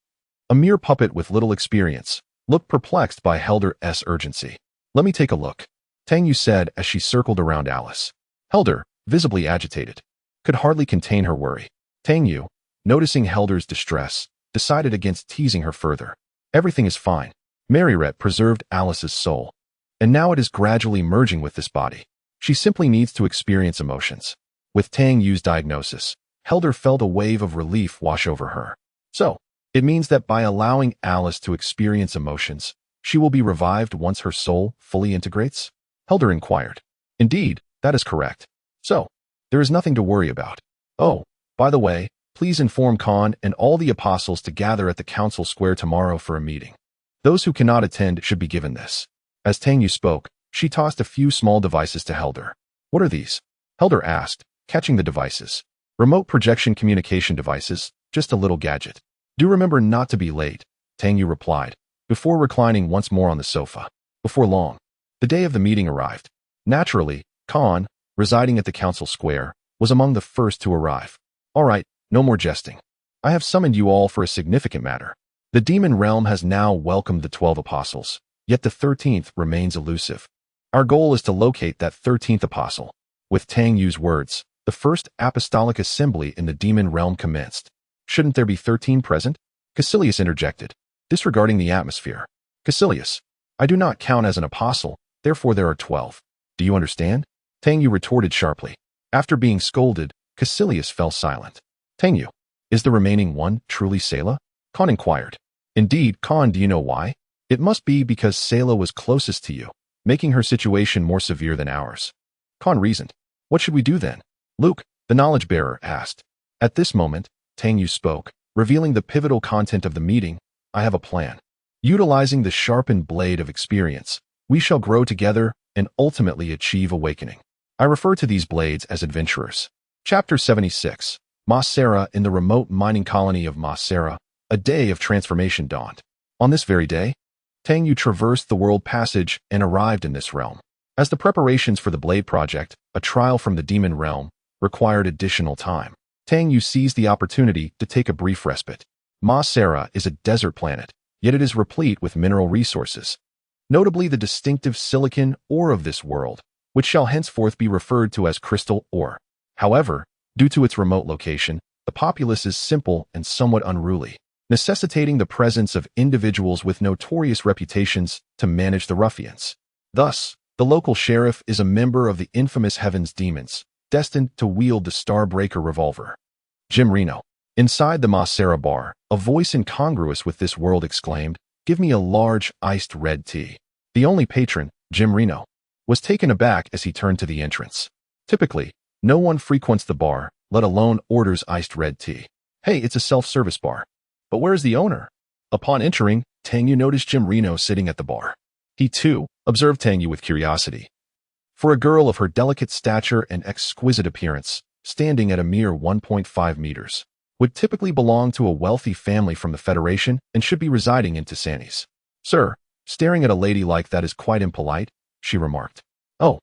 Speaker 1: a mere puppet with little experience, looked perplexed by Helder's urgency. Let me take a look, Tang Yue said as she circled around Alice. Helder, visibly agitated, could hardly contain her worry. Tang Yue, noticing Helder's distress, decided against teasing her further. Everything is fine. Marilette preserved Alice's soul, and now it is gradually merging with this body. She simply needs to experience emotions. With Tang Yue's diagnosis, Helder felt a wave of relief wash over her. So, it means that by allowing Alice to experience emotions, she will be revived once her soul fully integrates? Helder inquired. Indeed, that is correct. So, there is nothing to worry about. Oh, by the way, please inform Khan and all the apostles to gather at the council square tomorrow for a meeting. Those who cannot attend should be given this. As Tang Yue spoke, she tossed a few small devices to Helder. What are these? Helder asked, catching the devices. Remote projection communication devices, just a little gadget. Do remember not to be late, Tang Yue replied, before reclining once more on the sofa. Before long, the day of the meeting arrived. Naturally, Khan, residing at the council square, was among the first to arrive. All right, no more jesting. I have summoned you all for a significant matter. The demon realm has now welcomed the 12 apostles, yet the 13th remains elusive. Our goal is to locate that 13th apostle. With Tang Yue's words, the first apostolic assembly in the demon realm commenced. Shouldn't there be 13 present? Caecilius interjected, disregarding the atmosphere. Caecilius, I do not count as an apostle, therefore there are 12. Do you understand? Tangyu retorted sharply. After being scolded, Caecilius fell silent. Tangyu, is the remaining one truly Selah? Khan inquired. Indeed, Khan, do you know why? It must be because Selah was closest to you, making her situation more severe than ours. Khan reasoned. What should we do then? Luke, the knowledge bearer, asked. At this moment, Tangyu spoke, revealing the pivotal content of the meeting. I have a plan. Utilizing the sharpened blade of experience, we shall grow together and ultimately achieve awakening. I refer to these blades as adventurers. Chapter 76. Masera. In the remote mining colony of Masera, a day of transformation dawned. On this very day, Tangyu traversed the world passage and arrived in this realm. As the preparations for the Blade Project, a trial from the demon realm, required additional time, Tangyu seized the opportunity to take a brief respite. Masera is a desert planet, yet it is replete with mineral resources, notably the distinctive silicon ore of this world, which shall henceforth be referred to as crystal ore. However, due to its remote location, the populace is simple and somewhat unruly, necessitating the presence of individuals with notorious reputations to manage the ruffians. Thus, the local sheriff is a member of the infamous Heaven's Demons, destined to wield the Starbreaker revolver. Jim Reno. Inside the Masera bar, a voice incongruous with this world exclaimed, "Give me a large, iced red tea." The only patron, Jim Reno, was taken aback as he turned to the entrance. Typically, no one frequents the bar, let alone orders iced red tea. Hey, it's a self-service bar. But where is the owner? Upon entering, Tangyu noticed Jim Reno sitting at the bar. He, too, observed Tangyu with curiosity. For a girl of her delicate stature and exquisite appearance, standing at a mere 1.5 meters, would typically belong to a wealthy family from the Federation and should be residing in Tisanis. Sir, staring at a lady like that is quite impolite, she remarked. Oh,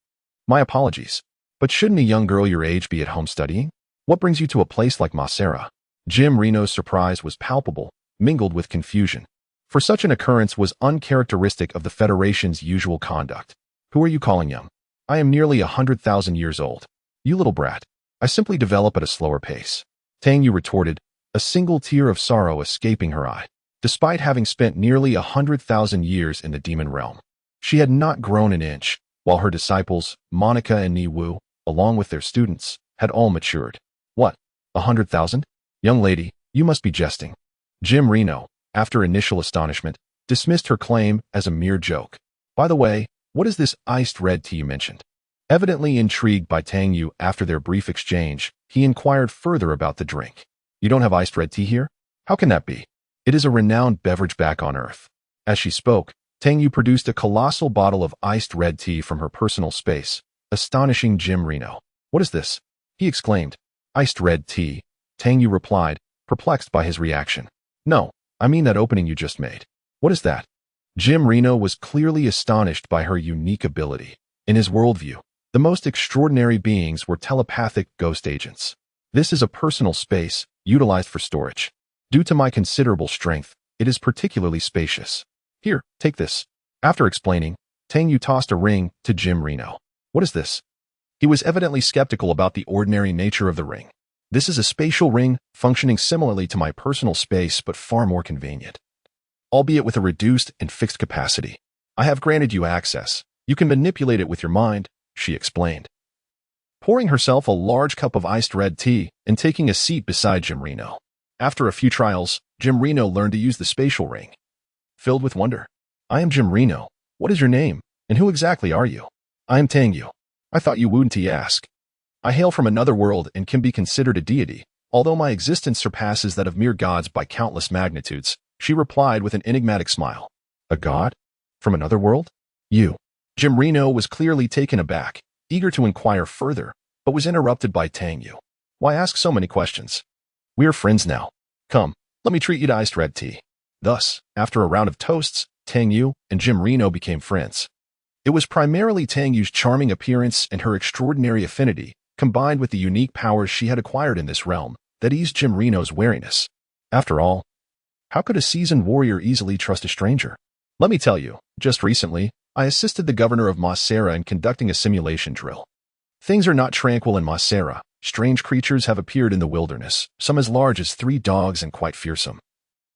Speaker 1: my apologies. But shouldn't a young girl your age be at home studying? What brings you to a place like Masera? Jim Reno's surprise was palpable, mingled with confusion, for such an occurrence was uncharacteristic of the Federation's usual conduct. Who are you calling young? I am nearly 100,000 years old. You little brat. I simply develop at a slower pace. Tangyu retorted, a single tear of sorrow escaping her eye. Despite having spent nearly 100,000 years in the demon realm, she had not grown an inch, while her disciples, Monica and Niwu, along with their students, had all matured. What? 100,000? Young lady, you must be jesting. Jim Reno, after initial astonishment, dismissed her claim as a mere joke. By the way, what is this iced red tea you mentioned? Evidently intrigued by Tangyu after their brief exchange, he inquired further about the drink. You don't have iced red tea here? How can that be? It is a renowned beverage back on Earth. As she spoke, Tangyu produced a colossal bottle of iced red tea from her personal space, astonishing Jim Reno. What is this? He exclaimed. Iced red tea, Tangyu replied, perplexed by his reaction. No, I mean that opening you just made. What is that? Jim Reno was clearly astonished by her unique ability. In his worldview, the most extraordinary beings were telepathic ghost agents. This is a personal space, utilized for storage. Due to my considerable strength, it is particularly spacious. Here, take this. After explaining, Tangyu tossed a ring to Jim Reno. What is this? He was evidently skeptical about the ordinary nature of the ring. This is a spatial ring, functioning similarly to my personal space but far more convenient, albeit with a reduced and fixed capacity. I have granted you access. You can manipulate it with your mind, she explained, pouring herself a large cup of iced red tea and taking a seat beside Jim Reno. After a few trials, Jim Reno learned to use the spatial ring. Filled with wonder. I am Jim Reno. What is your name? And who exactly are you? I am Tangyu. I thought you wouldn't ask. I hail from another world and can be considered a deity, although my existence surpasses that of mere gods by countless magnitudes, she replied with an enigmatic smile. A god? From another world? You. Jim Reno was clearly taken aback, eager to inquire further, but was interrupted by Tangyu. Why ask so many questions? We are friends now. Come, let me treat you to iced red tea. Thus, after a round of toasts, Tangyu and Jim Reno became friends. It was primarily Tangyu's charming appearance and her extraordinary affinity, combined with the unique powers she had acquired in this realm, that eased Jim Reno's wariness. After all, how could a seasoned warrior easily trust a stranger? Let me tell you, just recently, I assisted the governor of Masera in conducting a simulation drill. Things are not tranquil in Masera. Strange creatures have appeared in the wilderness, some as large as 3 dogs and quite fearsome.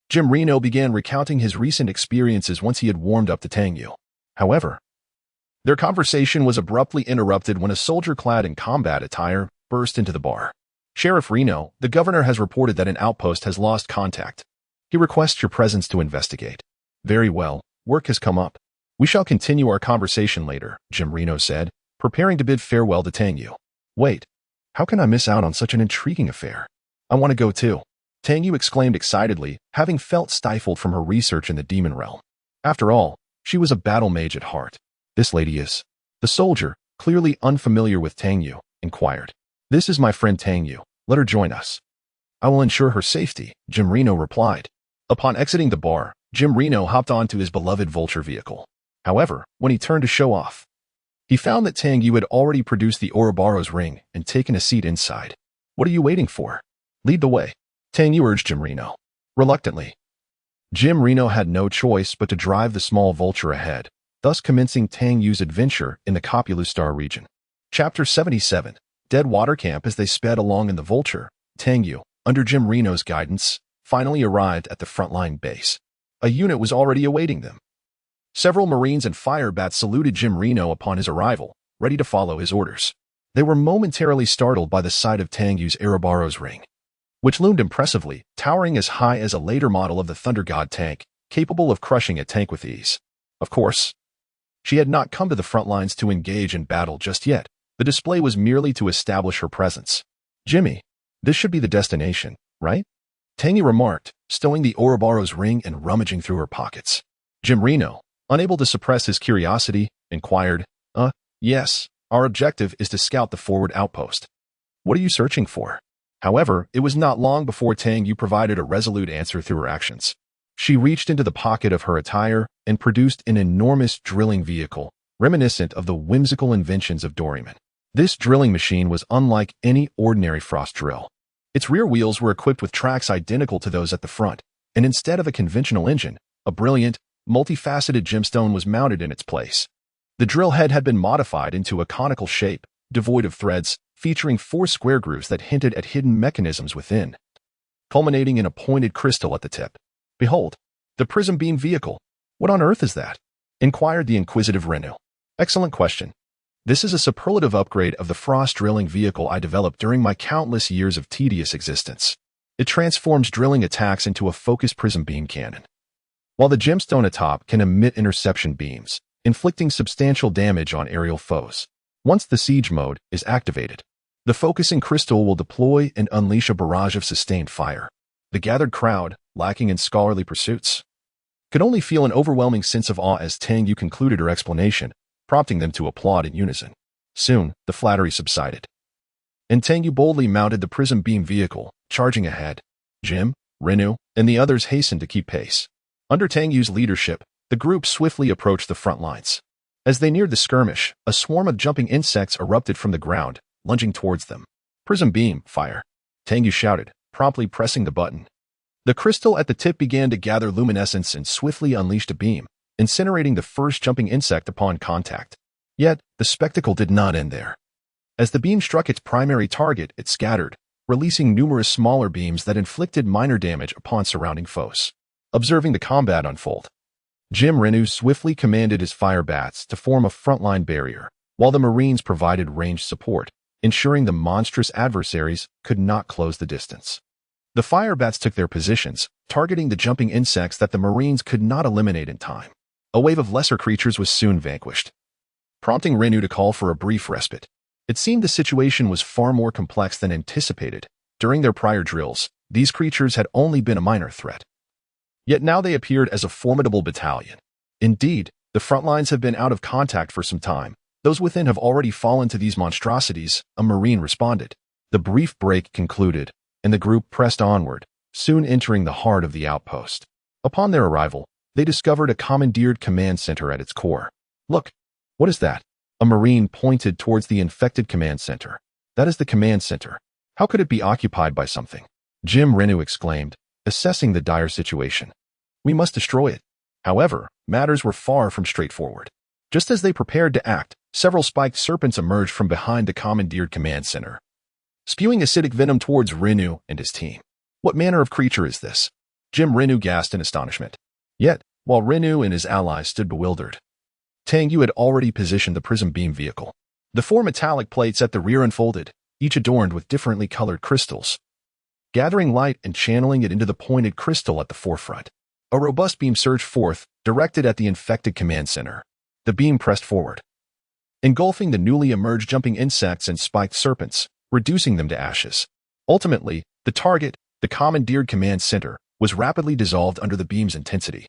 Speaker 1: Jim Reno began recounting his recent experiences once he had warmed up to Tang Yu. However, their conversation was abruptly interrupted when a soldier clad in combat attire burst into the bar. Sheriff Reno, the governor has reported that an outpost has lost contact. He requests your presence to investigate. Very well, work has come up. We shall continue our conversation later, Jim Reno said, preparing to bid farewell to Tang Yu. Wait, how can I miss out on such an intriguing affair? I want to go too. Tang Yu exclaimed excitedly, having felt stifled from her research in the demon realm. After all, she was a battle mage at heart. This lady is. The soldier, clearly unfamiliar with Tang Yu, inquired. This is my friend Tang Yu. Let her join us. I will ensure her safety, Jim Reno replied. Upon exiting the bar, Jim Reno hopped onto his beloved vulture vehicle. However, when he turned to show off, he found that Tang Yu had already produced the Ouroboros ring and taken a seat inside. What are you waiting for? Lead the way. Tang Yu urged Jim Reno. Reluctantly, Jim Reno had no choice but to drive the small vulture ahead, thus commencing Tang Yu's adventure in the Copulustar region. Chapter 77. Dead Water Camp. As they sped along in the vulture, Tang Yu, under Jim Reno's guidance, finally arrived at the frontline base. A unit was already awaiting them. Several Marines and fire bats saluted Jim Reno upon his arrival, ready to follow his orders. They were momentarily startled by the sight of Tang Yu's Ouroboros ring, which loomed impressively, towering as high as a later model of the Thunder God tank, capable of crushing a tank with ease. Of course, she had not come to the front lines to engage in battle just yet. The display was merely to establish her presence. Jimmy, this should be the destination, right? Tang Yu remarked, stowing the Ouroboros ring and rummaging through her pockets. Jim Reno, unable to suppress his curiosity, inquired, yes, our objective is to scout the forward outpost. What are you searching for? However, it was not long before Tang Yu provided a resolute answer through her actions. She reached into the pocket of her attire and produced an enormous drilling vehicle, reminiscent of the whimsical inventions of Doryman. This drilling machine was unlike any ordinary frost drill. Its rear wheels were equipped with tracks identical to those at the front, and instead of a conventional engine, a brilliant, multifaceted gemstone was mounted in its place. The drill head had been modified into a conical shape, devoid of threads, featuring 4 square grooves that hinted at hidden mechanisms within, culminating in a pointed crystal at the tip. Behold, the prism beam vehicle. What on earth is that? Inquired the inquisitive Renu. Excellent question. This is a superlative upgrade of the frost drilling vehicle I developed during my countless years of tedious existence. It transforms drilling attacks into a focused prism beam cannon, while the gemstone atop can emit interception beams, inflicting substantial damage on aerial foes. Once the siege mode is activated, the focusing crystal will deploy and unleash a barrage of sustained fire. The gathered crowd, lacking in scholarly pursuits, could only feel an overwhelming sense of awe as Tang Yu concluded her explanation, prompting them to applaud in unison. Soon, the flattery subsided, and Tang Yu boldly mounted the prism beam vehicle, charging ahead. Jim, Renu, and the others hastened to keep pace. Under Tang Yu's leadership, the group swiftly approached the front lines. As they neared the skirmish, a swarm of jumping insects erupted from the ground, lunging towards them. Prism beam, fire! Tang Yu shouted, promptly pressing the button. The crystal at the tip began to gather luminescence and swiftly unleashed a beam, incinerating the first jumping insect upon contact. Yet, the spectacle did not end there. As the beam struck its primary target, it scattered, releasing numerous smaller beams that inflicted minor damage upon surrounding foes. Observing the combat unfold, Jim Renu swiftly commanded his fire bats to form a frontline barrier, while the Marines provided ranged support, ensuring the monstrous adversaries could not close the distance. The fire bats took their positions, targeting the jumping insects that the Marines could not eliminate in time. A wave of lesser creatures was soon vanquished, prompting Renu to call for a brief respite. It seemed the situation was far more complex than anticipated. During their prior drills, these creatures had only been a minor threat. Yet now they appeared as a formidable battalion. Indeed, the front lines have been out of contact for some time. Those within have already fallen to these monstrosities, a Marine responded. The brief break concluded, and the group pressed onward, soon entering the heart of the outpost. Upon their arrival, they discovered a commandeered command center at its core. Look, what is that? A Marine pointed towards the infected command center. That is the command center. How could it be occupied by something? Jim Renu exclaimed, assessing the dire situation. We must destroy it. However, matters were far from straightforward. Just as they prepared to act, several spiked serpents emerged from behind the commandeered command center, spewing acidic venom towards Renu and his team. What manner of creature is this? Jim Renu gasped in astonishment. Yet, while Renu and his allies stood bewildered, Tang Yu had already positioned the prism beam vehicle. The four metallic plates at the rear unfolded, each adorned with differently colored crystals, gathering light and channeling it into the pointed crystal at the forefront. A robust beam surged forth, directed at the infected command center. The beam pressed forward, engulfing the newly emerged jumping insects and spiked serpents, reducing them to ashes. Ultimately, the target, the commandeered command center, was rapidly dissolved under the beam's intensity,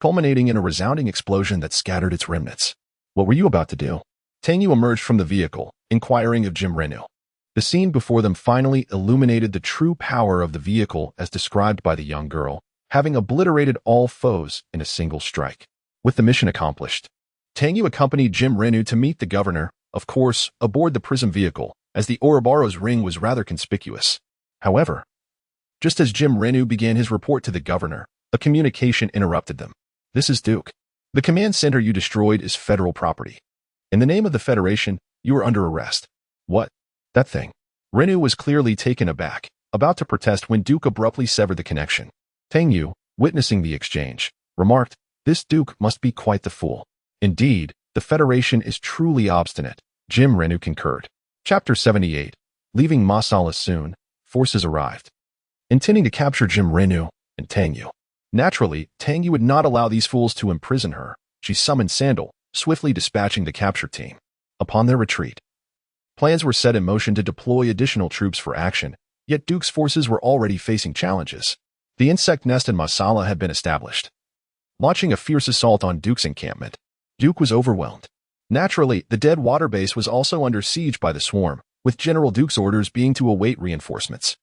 Speaker 1: culminating in a resounding explosion that scattered its remnants. What were you about to do? Tang Yu emerged from the vehicle, inquiring of Jim Renu. The scene before them finally illuminated the true power of the vehicle as described by the young girl, having obliterated all foes in a single strike. With the mission accomplished, Tang Yu accompanied Jim Renu to meet the governor, of course, aboard the prism vehicle, as the Ouroboros ring was rather conspicuous. However, just as Jim Renu began his report to the governor, a communication interrupted them. This is Duke. The command center you destroyed is federal property. In the name of the Federation, you are under arrest. What? That thing. Renu was clearly taken aback, about to protest when Duke abruptly severed the connection. Tang Yu, witnessing the exchange, remarked, "This Duke must be quite the fool." Indeed, the Federation is truly obstinate, Jim Renu concurred. Chapter 78. Leaving Masala soon, forces arrived, intending to capture Jim Renu and Tang Yu. Naturally, Tang Yu would not allow these fools to imprison her. She summoned Sandal, swiftly dispatching the capture team. Upon their retreat, plans were set in motion to deploy additional troops for action, yet Duke's forces were already facing challenges. The insect nest in Masala had been established, launching a fierce assault on Duke's encampment. Duke was overwhelmed. Naturally, the Dead Water base was also under siege by the swarm, with General Duke's orders being to await reinforcements.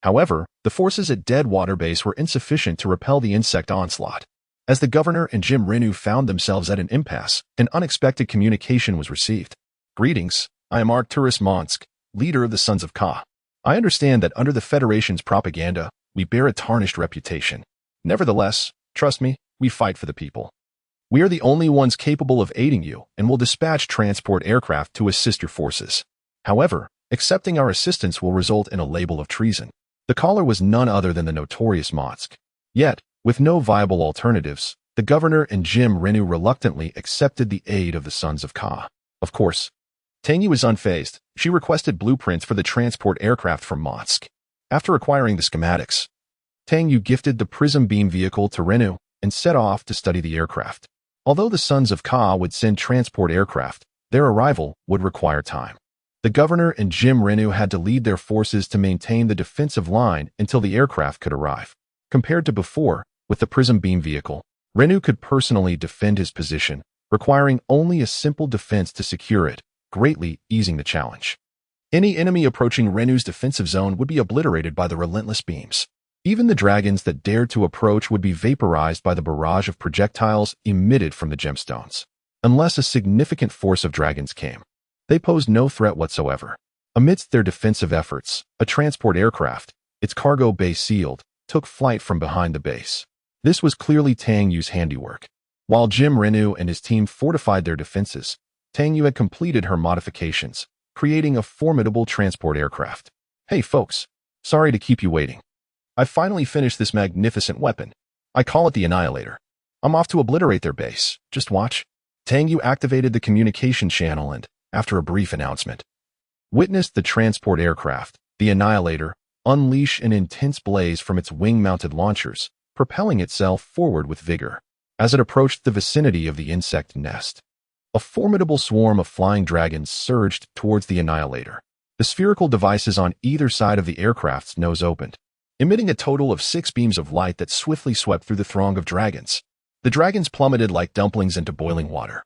Speaker 1: However, the forces at Dead Water base were insufficient to repel the insect onslaught. As the governor and Jim Renu found themselves at an impasse, an unexpected communication was received. Greetings, I am Arcturus Monsk, leader of the Sons of Ka. I understand that under the Federation's propaganda, we bear a tarnished reputation. Nevertheless, trust me, we fight for the people. We are the only ones capable of aiding you and will dispatch transport aircraft to assist your forces. However, accepting our assistance will result in a label of treason. The caller was none other than the notorious Monsk. Yet, with no viable alternatives, the governor and Jim Renu reluctantly accepted the aid of the Sons of Ka. Of course, Tang Yu was unfazed. She requested blueprints for the transport aircraft from Monsk. After acquiring the schematics, Tang Yu gifted the prism beam vehicle to Renu and set off to study the aircraft. Although the Sons of Ka would send transport aircraft, their arrival would require time. The governor and Jim Renu had to lead their forces to maintain the defensive line until the aircraft could arrive. Compared to before, with the prism beam vehicle, Renu could personally defend his position, requiring only a simple defense to secure it, greatly easing the challenge. Any enemy approaching Renu's defensive zone would be obliterated by the relentless beams. Even the dragons that dared to approach would be vaporized by the barrage of projectiles emitted from the gemstones. Unless a significant force of dragons came, they posed no threat whatsoever. Amidst their defensive efforts, a transport aircraft, its cargo bay sealed, took flight from behind the base. This was clearly Tang Yu's handiwork. While Jim Renu and his team fortified their defenses, Tang Yu had completed her modifications, creating a formidable transport aircraft. Hey folks, sorry to keep you waiting. I finally finished this magnificent weapon. I call it the Annihilator. I'm off to obliterate their base. Just watch. Tang Yu activated the communication channel and, after a brief announcement, witnessed the transport aircraft, the Annihilator, unleash an intense blaze from its wing-mounted launchers, propelling itself forward with vigor. As it approached the vicinity of the insect nest, a formidable swarm of flying dragons surged towards the Annihilator. The spherical devices on either side of the aircraft's nose opened, emitting a total of 6 beams of light that swiftly swept through the throng of dragons. The dragons plummeted like dumplings into boiling water,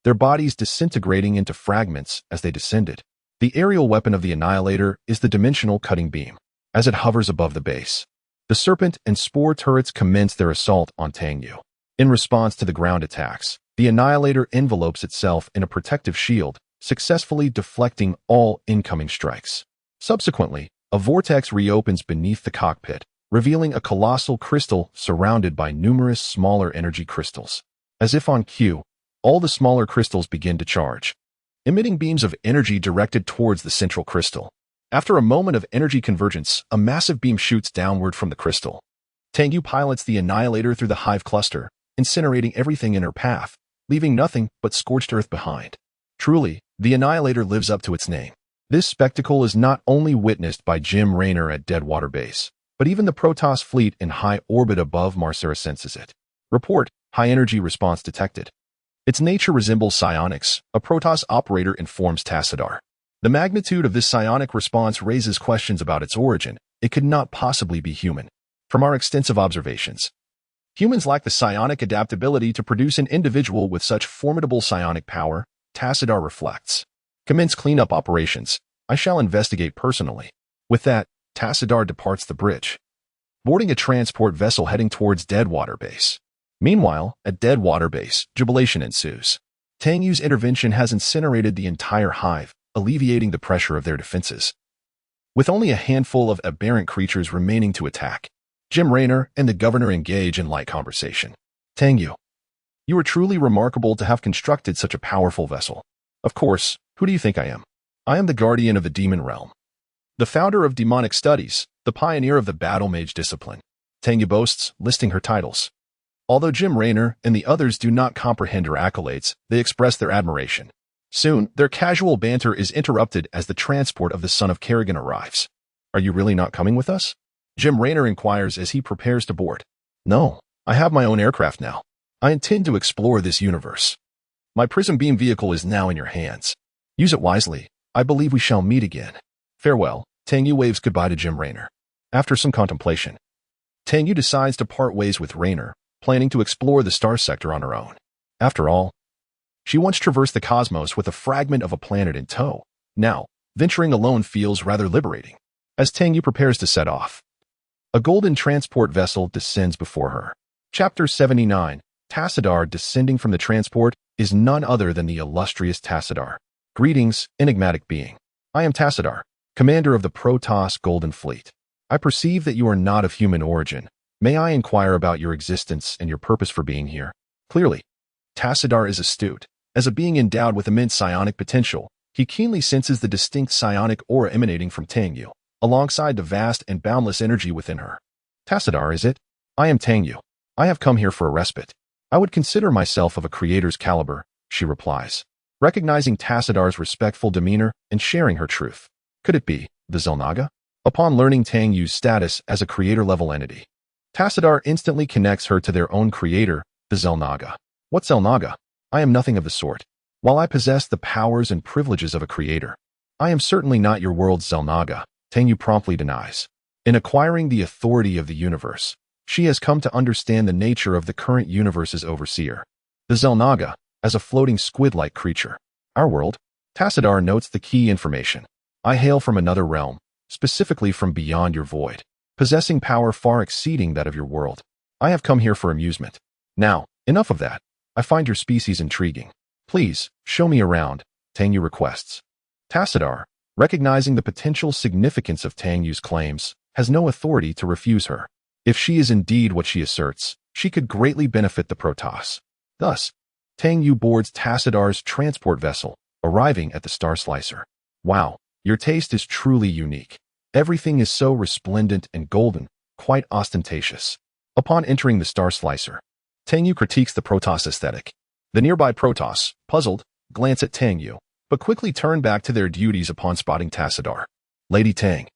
Speaker 1: their bodies disintegrating into fragments as they descended. The aerial weapon of the Annihilator is the dimensional cutting beam. As it hovers above the base, the Serpent and Spore turrets commence their assault on Tang Yu. In response to the ground attacks, the Annihilator envelopes itself in a protective shield, successfully deflecting all incoming strikes. Subsequently, a vortex reopens beneath the cockpit, revealing a colossal crystal surrounded by numerous smaller energy crystals. As if on cue, all the smaller crystals begin to charge, emitting beams of energy directed towards the central crystal. After a moment of energy convergence, a massive beam shoots downward from the crystal, Tang Yu pilots the Annihilator through the hive cluster, incinerating everything in her path, leaving nothing but scorched earth behind. Truly, the Annihilator lives up to its name. This spectacle is not only witnessed by Jim Raynor at Deadwater Base, but even the Protoss fleet in high orbit above Marcera senses it. Report, high-energy response detected. Its nature resembles psionics, a Protoss operator informs Tassadar. The magnitude of this psionic response raises questions about its origin. It could not possibly be human. From our extensive observations, humans lack the psionic adaptability to produce an individual with such formidable psionic power, Tassadar reflects. Commence cleanup operations. I shall investigate personally. With that, Tassadar departs the bridge, boarding a transport vessel heading towards Deadwater Base. Meanwhile, at Deadwater Base, jubilation ensues. Tang Yu's intervention has incinerated the entire hive, alleviating the pressure of their defenses. With only a handful of aberrant creatures remaining to attack, Jim Raynor and the governor engage in light conversation. Tang Yu, you are truly remarkable to have constructed such a powerful vessel. Of course, who do you think I am? I am the guardian of the demon realm, the founder of demonic studies, the pioneer of the battle mage discipline. Tang Yu boasts, listing her titles. Although Jim Raynor and the others do not comprehend her accolades, they express their admiration. Soon, their casual banter is interrupted as the transport of the son of Kerrigan arrives. Are you really not coming with us? Jim Raynor inquires as he prepares to board. No, I have my own aircraft now. I intend to explore this universe. My prism beam vehicle is now in your hands. Use it wisely. I believe we shall meet again. Farewell. Tang Yu waves goodbye to Jim Raynor. After some contemplation, Tang Yu decides to part ways with Raynor, planning to explore the star sector on her own. After all, she once traversed the cosmos with a fragment of a planet in tow. Now, venturing alone feels rather liberating. As Tang Yu prepares to set off, a golden transport vessel descends before her. Chapter 79. Tassadar descending from the transport is none other than the illustrious Tassadar. Greetings, enigmatic being. I am Tassadar, commander of the Protoss Golden Fleet. I perceive that you are not of human origin. May I inquire about your existence and your purpose for being here? Clearly, Tassadar is astute. As a being endowed with immense psionic potential, he keenly senses the distinct psionic aura emanating from Tang Yu, alongside the vast and boundless energy within her. Tassadar, is it? I am Tang Yu. I have come here for a respite. I would consider myself of a creator's caliber, she replies, recognizing Tassadar's respectful demeanor and sharing her truth. Could it be the Xel'Naga? Upon learning Tang Yu's status as a creator-level entity, Tassadar instantly connects her to their own creator, the Xel'Naga. What Xel'Naga? I am nothing of the sort. While I possess the powers and privileges of a creator, I am certainly not your world's Xel'Naga, Tang Yu promptly denies. In acquiring the authority of the universe, she has come to understand the nature of the current universe's overseer, the Xel'Naga, as a floating squid-like creature. Our world? Tassadar notes the key information. I hail from another realm, specifically from beyond your void, possessing power far exceeding that of your world. I have come here for amusement. Now, enough of that. I find your species intriguing. Please, show me around, Tang Yu requests. Tassadar, recognizing the potential significance of Tang Yu's claims, has no authority to refuse her. If she is indeed what she asserts, she could greatly benefit the Protoss. Thus, Tang Yu boards Tassadar's transport vessel, arriving at the Star Slicer. Wow, your taste is truly unique. Everything is so resplendent and golden, quite ostentatious. Upon entering the Star Slicer, Tang Yu critiques the Protoss aesthetic. The nearby Protoss, puzzled, glance at Tang Yu, but quickly turn back to their duties upon spotting Tassadar. Lady Tang,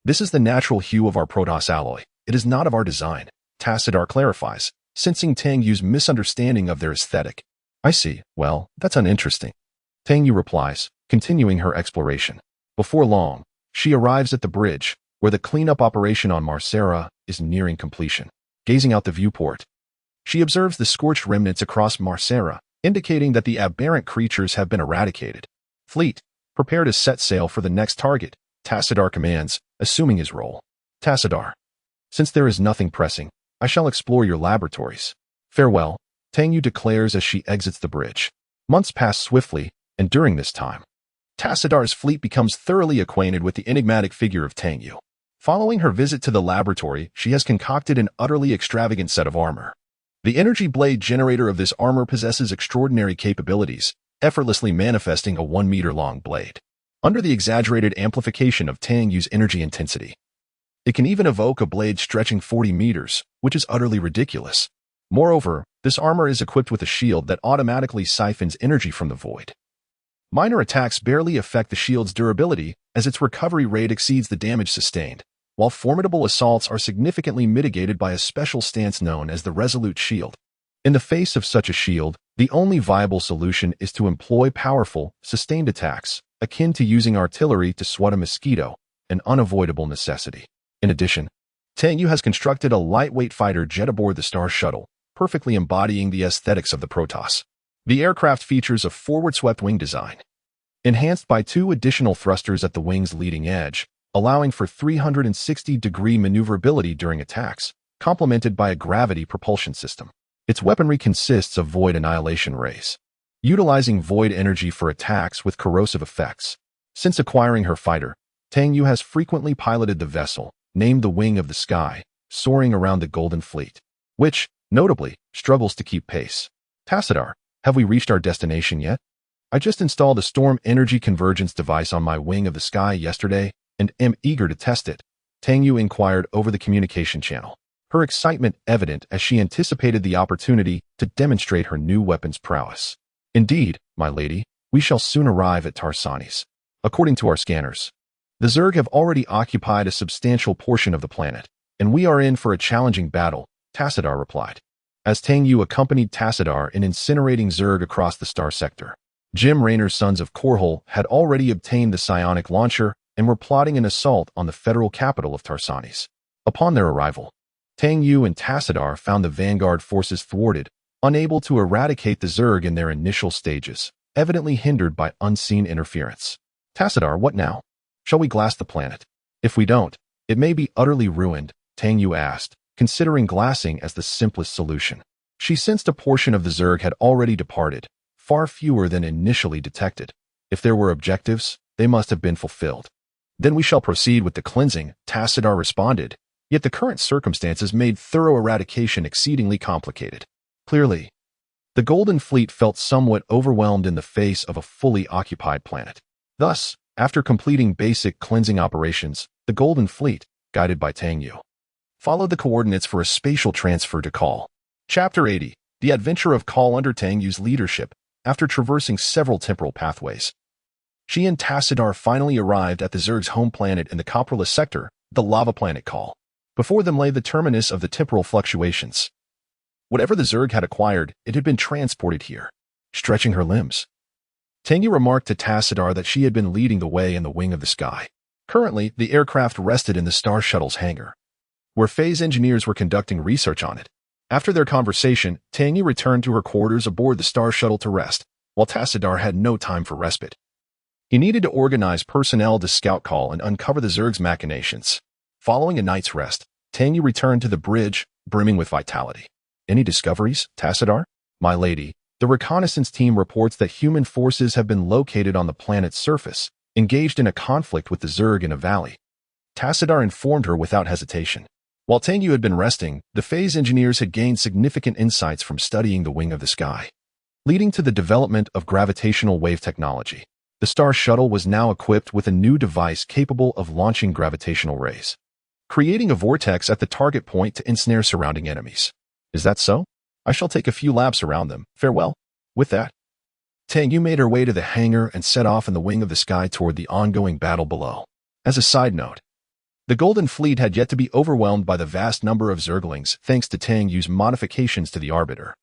Speaker 1: this is the natural hue of our Protoss alloy. It is not of our design, Tassadar clarifies, sensing Tang Yu's misunderstanding of their aesthetic. I see. Well, that's uninteresting. Tang Yu replies, continuing her exploration. Before long, she arrives at the bridge, where the cleanup operation on Marcera is nearing completion. Gazing out the viewport, she observes the scorched remnants across Marcera, indicating that the aberrant creatures have been eradicated. Fleet, prepare to set sail for the next target, Tassadar commands, assuming his role. Tassadar, since there is nothing pressing, I shall explore your laboratories. Farewell, Tang Yu declares as she exits the bridge. Months pass swiftly, and during this time, Tassadar's fleet becomes thoroughly acquainted with the enigmatic figure of Tang Yu. Following her visit to the laboratory, she has concocted an utterly extravagant set of armor. The energy blade generator of this armor possesses extraordinary capabilities, effortlessly manifesting a 1-meter-long blade. Under the exaggerated amplification of Tang Yu's energy intensity, It can even evoke a blade stretching 40 meters, which is utterly ridiculous. Moreover, this armor is equipped with a shield that automatically siphons energy from the void. Minor attacks barely affect the shield's durability, as its recovery rate exceeds the damage sustained, while formidable assaults are significantly mitigated by a special stance known as the resolute shield. In the face of such a shield, the only viable solution is to employ powerful, sustained attacks, akin to using artillery to swat a mosquito, an unavoidable necessity. In addition, Tang Yu has constructed a lightweight fighter jet aboard the Star Shuttle, perfectly embodying the aesthetics of the Protoss. The aircraft features a forward-swept wing design, enhanced by 2 additional thrusters at the wing's leading edge, allowing for 360-degree maneuverability during attacks, complemented by a gravity propulsion system. Its weaponry consists of void annihilation rays, utilizing void energy for attacks with corrosive effects. Since acquiring her fighter, Tang Yu has frequently piloted the vessel, named the Wing of the Sky, soaring around the Golden Fleet, which, notably, struggles to keep pace. Tassadar, have we reached our destination yet? I just installed a storm energy convergence device on my Wing of the Sky yesterday and am eager to test it, Tang Yu inquired over the communication channel, her excitement evident as she anticipated the opportunity to demonstrate her new weapon's prowess. Indeed, my lady, we shall soon arrive at Tarsanis. According to our scanners, the Zerg have already occupied a substantial portion of the planet, and we are in for a challenging battle, Tassadar replied, as Tang Yu accompanied Tassadar in incinerating Zerg across the star sector. Jim Raynor's sons of Korhol had already obtained the psionic launcher and were plotting an assault on the federal capital of Tarsanis. Upon their arrival, Tang Yu and Tassadar found the vanguard forces thwarted, unable to eradicate the Zerg in their initial stages, evidently hindered by unseen interference. Tassadar, what now? Shall we glass the planet? If we don't, it may be utterly ruined, Tang Yu asked, considering glassing as the simplest solution. She sensed a portion of the Zerg had already departed, far fewer than initially detected. If there were objectives, they must have been fulfilled. Then we shall proceed with the cleansing, Tassadar responded, yet the current circumstances made thorough eradication exceedingly complicated. Clearly, the Golden Fleet felt somewhat overwhelmed in the face of a fully occupied planet. Thus, after completing basic cleansing operations, the Golden Fleet, guided by Tang Yu, followed the coordinates for a spatial transfer to Khal. Chapter 80, The Adventure of Khal under Tang Yu's leadership. After traversing several temporal pathways, she and Tassadar finally arrived at the Zerg's home planet in the Coprolus sector, the lava planet Khal. Before them lay the terminus of the temporal fluctuations. Whatever the Zerg had acquired, it had been transported here, stretching her limbs. Tang Yu remarked to Tassadar that she had been leading the way in the Wing of the Sky. Currently, the aircraft rested in the Star Shuttle's hangar, where phase engineers were conducting research on it. After their conversation, Tang Yu returned to her quarters aboard the Star Shuttle to rest, while Tassadar had no time for respite. He needed to organize personnel to scout Khal and uncover the Zerg's machinations. Following a night's rest, Tang Yu returned to the bridge, brimming with vitality. Any discoveries, Tassadar? My lady, the reconnaissance team reports that human forces have been located on the planet's surface, engaged in a conflict with the Zerg in a valley. Tassadar informed her without hesitation. While Tang Yu had been resting, the phase engineers had gained significant insights from studying the Wing of the Sky, leading to the development of gravitational wave technology. The Star Shuttle was now equipped with a new device capable of launching gravitational rays, creating a vortex at the target point to ensnare surrounding enemies. Is that so? I shall take a few laps around them. Farewell. With that, Tang Yu made her way to the hangar and set off in the Wing of the Sky toward the ongoing battle below. As a side note, the Golden Fleet had yet to be overwhelmed by the vast number of Zerglings thanks to Tang Yu's modifications to the Arbiter,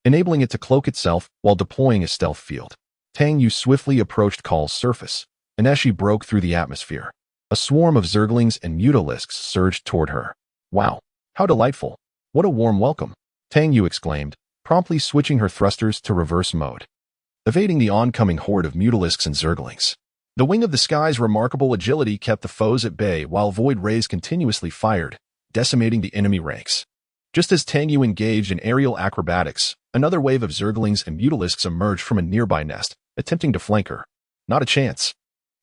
Speaker 1: enabling it to cloak itself while deploying a stealth field. Tang Yu swiftly approached Khal's surface, and as she broke through the atmosphere, a swarm of Zerglings and Mutalisks surged toward her. Wow, how delightful! What a warm welcome! Tang Yu exclaimed, promptly switching her thrusters to reverse mode, evading the oncoming horde of Mutalisks and Zerglings. The Wing of the Sky's remarkable agility kept the foes at bay while void rays continuously fired, decimating the enemy ranks. Just as Tang Yu engaged in aerial acrobatics, another wave of Zerglings and Mutalisks emerged from a nearby nest, attempting to flank her. Not a chance.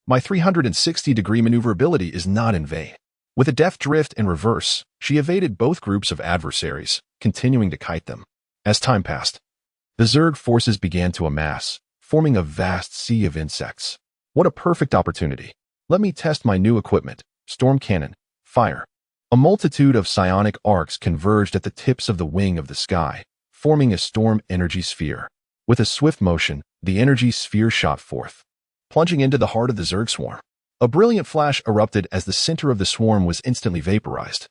Speaker 1: My 360-degree maneuverability is not in vain. With a deft drift and reverse, she evaded both groups of adversaries, continuing to kite them. As time passed, the Zerg forces began to amass, forming a vast sea of insects. What a perfect opportunity. Let me test my new equipment, Storm Cannon, Fire. A multitude of psionic arcs converged at the tips of the wing of the sky, forming a storm energy sphere. With a swift motion, the energy sphere shot forth, plunging into the heart of the Zerg swarm. A brilliant flash erupted as the center of the swarm was instantly vaporized,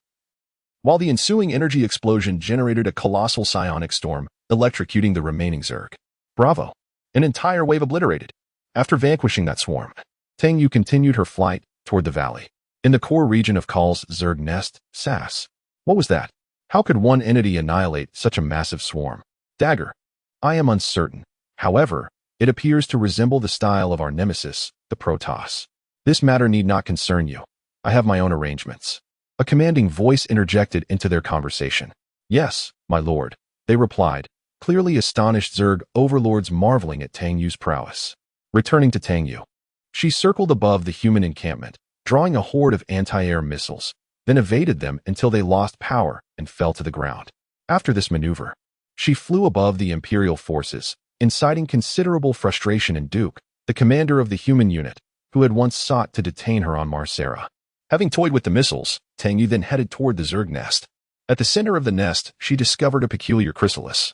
Speaker 1: while the ensuing energy explosion generated a colossal psionic storm, electrocuting the remaining Zerg. Bravo! An entire wave obliterated. After vanquishing that swarm, Tang Yu continued her flight toward the valley. In the core region of Kal's Zerg nest, Sass. What was that? How could one entity annihilate such a massive swarm? Dagger. I am uncertain. However, it appears to resemble the style of our nemesis, the Protoss. This matter need not concern you. I have my own arrangements. A commanding voice interjected into their conversation. Yes, my lord, they replied, clearly astonished Zerg overlords marveling at Tang Yu's prowess. Returning to Tang Yu, she circled above the human encampment, drawing a horde of anti-air missiles, then evaded them until they lost power and fell to the ground. After this maneuver, she flew above the Imperial forces, inciting considerable frustration in Duke, the commander of the human unit, who had once sought to detain her on Marsera. Having toyed with the missiles, Tang Yu then headed toward the Zerg nest. At the center of the nest, she discovered a peculiar chrysalis.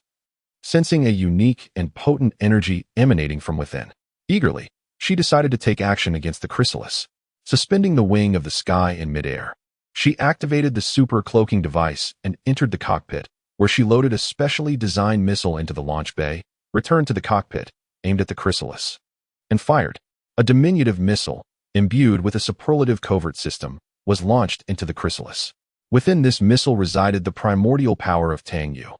Speaker 1: Sensing a unique and potent energy emanating from within, eagerly, she decided to take action against the chrysalis. Suspending the wing of the sky in midair, she activated the super cloaking device and entered the cockpit, where she loaded a specially designed missile into the launch bay, returned to the cockpit, aimed at the chrysalis, and fired. A diminutive missile, imbued with a superlative covert system, was launched into the chrysalis. Within this missile resided the primordial power of Tang Yu,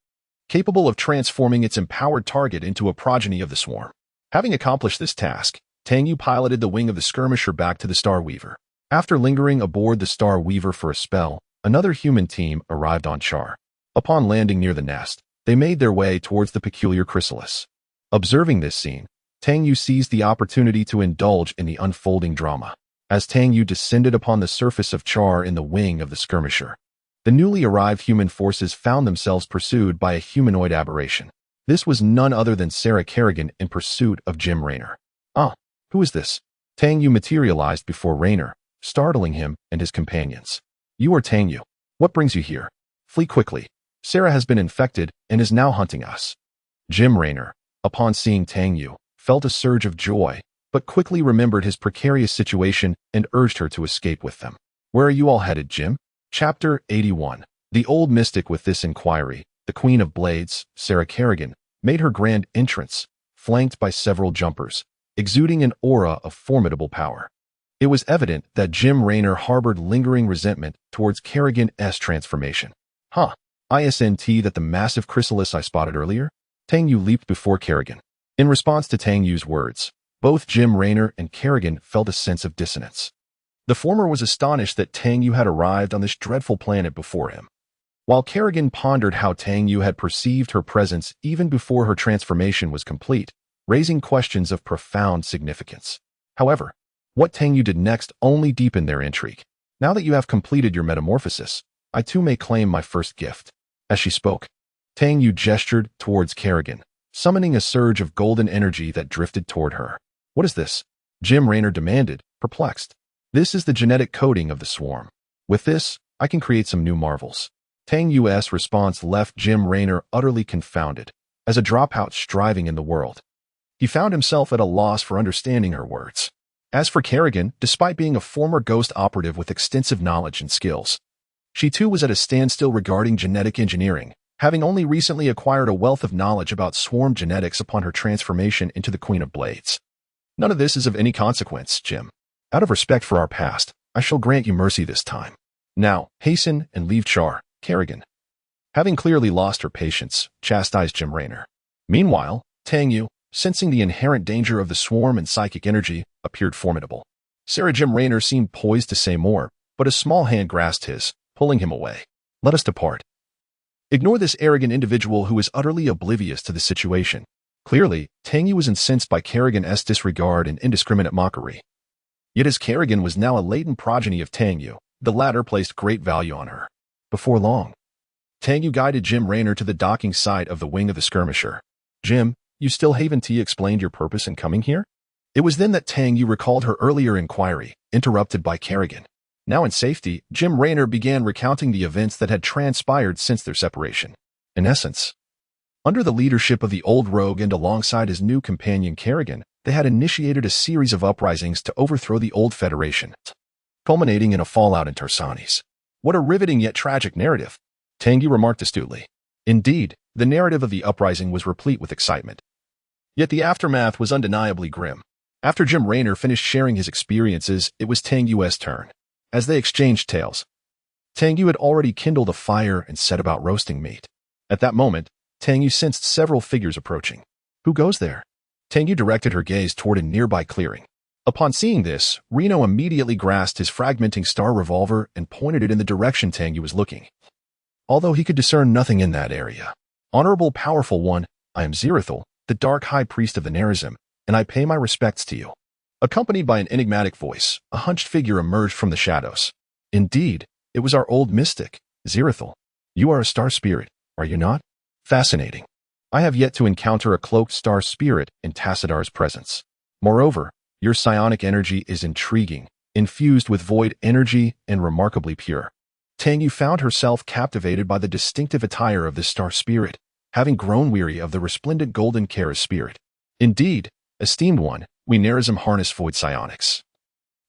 Speaker 1: capable of transforming its empowered target into a progeny of the swarm. Having accomplished this task, Tang Yu piloted the wing of the skirmisher back to the Star Weaver. After lingering aboard the Star Weaver for a spell, another human team arrived on Char. Upon landing near the nest, they made their way towards the peculiar chrysalis. Observing this scene, Tang Yu seized the opportunity to indulge in the unfolding drama. As Tang Yu descended upon the surface of Char in the wing of the skirmisher, the newly arrived human forces found themselves pursued by a humanoid aberration. This was none other than Sarah Kerrigan in pursuit of Jim Raynor. Ah, who is this? Tang Yu materialized before Raynor, startling him and his companions. You are Tang Yu. What brings you here? Flee quickly. Sarah has been infected and is now hunting us. Jim Raynor, upon seeing Tang Yu, felt a surge of joy, but quickly remembered his precarious situation and urged her to escape with them. Where are you all headed, Jim? Chapter 81. The old mystic with this inquiry, the Queen of Blades, Sarah Kerrigan, made her grand entrance, flanked by several jumpers, exuding an aura of formidable power. It was evident that Jim Raynor harbored lingering resentment towards Kerrigan's transformation. Huh. Isn't that the massive chrysalis I spotted earlier? Tang Yu leaped before Kerrigan. In response to Tang Yu's words, both Jim Raynor and Kerrigan felt a sense of dissonance. The former was astonished that Tang Yu had arrived on this dreadful planet before him, while Kerrigan pondered how Tang Yu had perceived her presence even before her transformation was complete, raising questions of profound significance. However, what Tang Yu did next only deepened their intrigue. Now that you have completed your metamorphosis, I too may claim my first gift. As she spoke, Tang Yu gestured towards Kerrigan, summoning a surge of golden energy that drifted toward her. What is this? Jim Raynor demanded, perplexed. This is the genetic coding of the swarm. With this, I can create some new marvels. Tang Yu's response left Jim Raynor utterly confounded, as a dropout striving in the world. He found himself at a loss for understanding her words. As for Kerrigan, despite being a former ghost operative with extensive knowledge and skills, she too was at a standstill regarding genetic engineering, having only recently acquired a wealth of knowledge about swarm genetics upon her transformation into the Queen of Blades. None of this is of any consequence, Jim. Out of respect for our past, I shall grant you mercy this time. Now, hasten and leave Char, Kerrigan. Having clearly lost her patience, chastised Jim Raynor. Meanwhile, Tang Yu, sensing the inherent danger of the swarm and psychic energy, appeared formidable. Sarah Jim Raynor seemed poised to say more, but a small hand grasped his, pulling him away. Let us depart. Ignore this arrogant individual who is utterly oblivious to the situation. Clearly, Tang Yu was incensed by Kerrigan's disregard and indiscriminate mockery. Yet as Kerrigan was now a latent progeny of Tang Yu, the latter placed great value on her. Before long, Tang Yu guided Jim Raynor to the docking site of the wing of the skirmisher. Jim, you still haven't explained your purpose in coming here? It was then that Tang Yu recalled her earlier inquiry, interrupted by Kerrigan. Now in safety, Jim Raynor began recounting the events that had transpired since their separation. In essence, under the leadership of the old rogue and alongside his new companion Kerrigan, they had initiated a series of uprisings to overthrow the old Federation, culminating in a fallout in Tarsanis. What a riveting yet tragic narrative, Tengu remarked astutely. Indeed, the narrative of the uprising was replete with excitement. Yet the aftermath was undeniably grim. After Jim Raynor finished sharing his experiences, it was Tengu's turn. As they exchanged tales, Tengu had already kindled a fire and set about roasting meat. At that moment, Tengu sensed several figures approaching. Who goes there? Tengu directed her gaze toward a nearby clearing. Upon seeing this, Reno immediately grasped his fragmenting star revolver and pointed it in the direction Tengu was looking. Although he could discern nothing in that area. Honorable powerful one, I am Zirathul, the dark high priest of the Nerazim, and I pay my respects to you. Accompanied by an enigmatic voice, a hunched figure emerged from the shadows. Indeed, it was our old mystic, Zirathul. You are a star spirit, are you not? Fascinating. I have yet to encounter a cloaked star spirit in Tassidar's presence. Moreover, your psionic energy is intriguing, infused with void energy and remarkably pure. Tengu found herself captivated by the distinctive attire of this star spirit, having grown weary of the resplendent golden Kara spirit. Indeed, esteemed one, we Nerazim harness void psionics,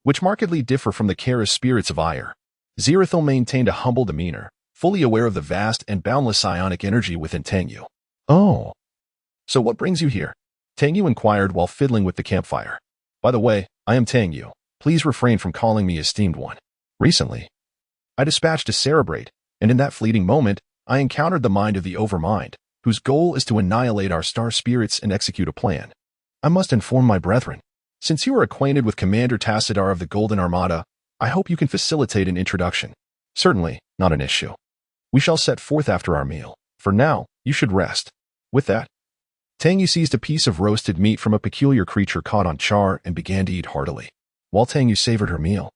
Speaker 1: which markedly differ from the Kara spirits of Ire. Zirathul maintained a humble demeanor, fully aware of the vast and boundless psionic energy within Tengu. Oh. So what brings you here? Tengu inquired while fiddling with the campfire. By the way, I am Tengu. Please refrain from calling me esteemed one. Recently, I dispatched a Cerebrate, and in that fleeting moment, I encountered the mind of the Overmind, whose goal is to annihilate our star spirits and execute a plan. I must inform my brethren. Since you are acquainted with Commander Tassadar of the Golden Armada, I hope you can facilitate an introduction. Certainly, not an issue. We shall set forth after our meal. For now, you should rest. With that, Tengu seized a piece of roasted meat from a peculiar creature caught on char and began to eat heartily. While Tengu savored her meal,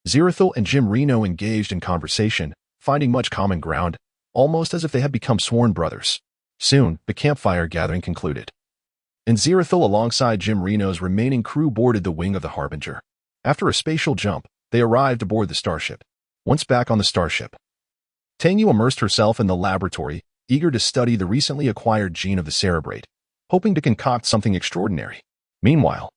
Speaker 1: Zirathul and Jim Reno engaged in conversation, finding much common ground, almost as if they had become sworn brothers. Soon, the campfire gathering concluded, and Zirathul alongside Jim Reno's remaining crew boarded the wing of the Harbinger. After a spatial jump, they arrived aboard the starship. Once back on the starship, Tengu immersed herself in the laboratory, eager to study the recently acquired gene of the Cerebrate, hoping to concoct something extraordinary. Meanwhile,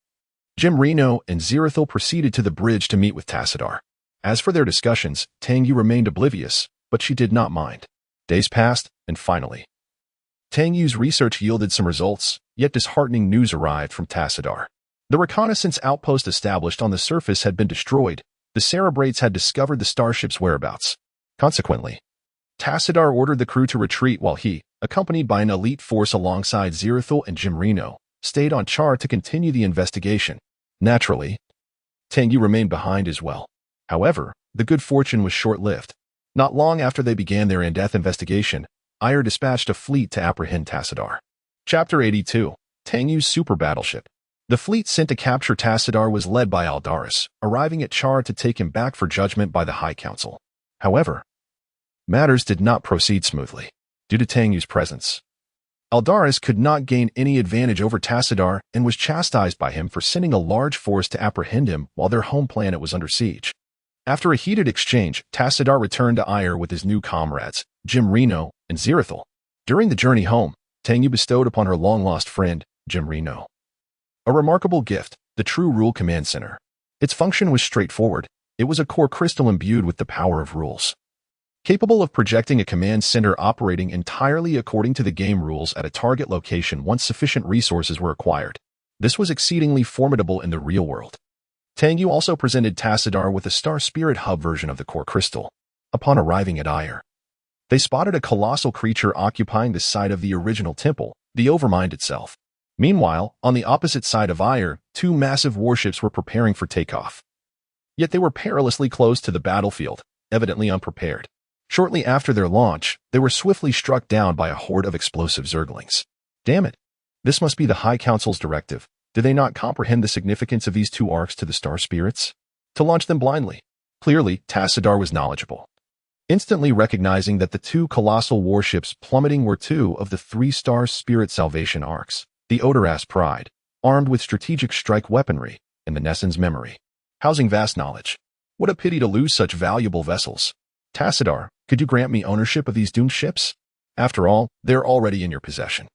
Speaker 1: Jim Reno and Zirathul proceeded to the bridge to meet with Tassadar. As for their discussions, Tengu remained oblivious, but she did not mind. Days passed, and finally, Tengu's research yielded some results, yet disheartening news arrived from Tassadar. The reconnaissance outpost established on the surface had been destroyed. The Cerebrates had discovered the starship's whereabouts. Consequently, Tassadar ordered the crew to retreat while he, accompanied by an elite force alongside Zirathul and Jim Reno, stayed on Char to continue the investigation. Naturally, Tengu remained behind as well. However, the good fortune was short-lived. Not long after they began their in-depth investigation, Ire dispatched a fleet to apprehend Tassadar. Chapter 82. Tengu's Super Battleship. The fleet sent to capture Tassadar was led by Aldaris, arriving at Char to take him back for judgment by the High Council. However, matters did not proceed smoothly. Due to Tengu's presence, Aldaris could not gain any advantage over Tassadar and was chastised by him for sending a large force to apprehend him while their home planet was under siege. After a heated exchange, Tassadar returned to Ire with his new comrades, Jim Reno and Zirathul. During the journey home, Tengu bestowed upon her long-lost friend, Jim Reno, a remarkable gift, the True Rule Command Center. Its function was straightforward. It was a core crystal imbued with the power of rules, capable of projecting a command center operating entirely according to the game rules at a target location once sufficient resources were acquired. This was exceedingly formidable in the real world. Tengu also presented Tassadar with a Star Spirit Hub version of the core crystal. Upon arriving at Ire, they spotted a colossal creature occupying the site of the original temple, the Overmind itself. Meanwhile, on the opposite side of Ire, two massive warships were preparing for takeoff. Yet they were perilously close to the battlefield, evidently unprepared. Shortly after their launch, they were swiftly struck down by a horde of explosive Zerglings. Damn it! This must be the High Council's directive. Do they not comprehend the significance of these two arcs to the Star Spirits? To launch them blindly. Clearly, Tassadar was knowledgeable. Instantly recognizing that the two colossal warships plummeting were two of the 3 Star Spirit Salvation arcs, the Odoras Pride, armed with strategic strike weaponry, and the Nessen's Memory, housing vast knowledge. What a pity to lose such valuable vessels. Tassadar, could you grant me ownership of these doomed ships? After all, they're already in your possession.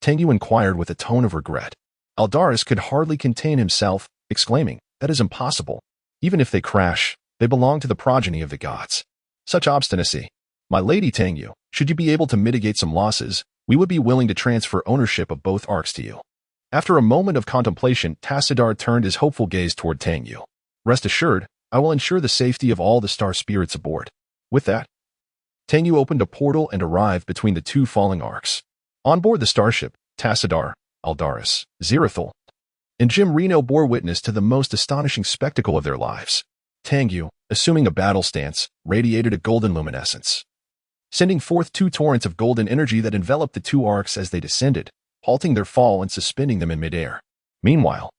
Speaker 1: Tengu inquired with a tone of regret. Aldaris could hardly contain himself, exclaiming, that is impossible. Even if they crash, they belong to the progeny of the gods. Such obstinacy. My lady Tengu, should you be able to mitigate some losses, we would be willing to transfer ownership of both arcs to you. After a moment of contemplation, Tassadar turned his hopeful gaze toward Tengu. Rest assured, I will ensure the safety of all the star spirits aboard. With that, Tengu opened a portal and arrived between the two falling arcs. On board the starship, Tassadar, Aldaris, Zirathul, and Jim Reno bore witness to the most astonishing spectacle of their lives. Tengu, assuming a battle stance, radiated a golden luminescence, sending forth two torrents of golden energy that enveloped the two arcs as they descended, halting their fall and suspending them in midair. Meanwhile,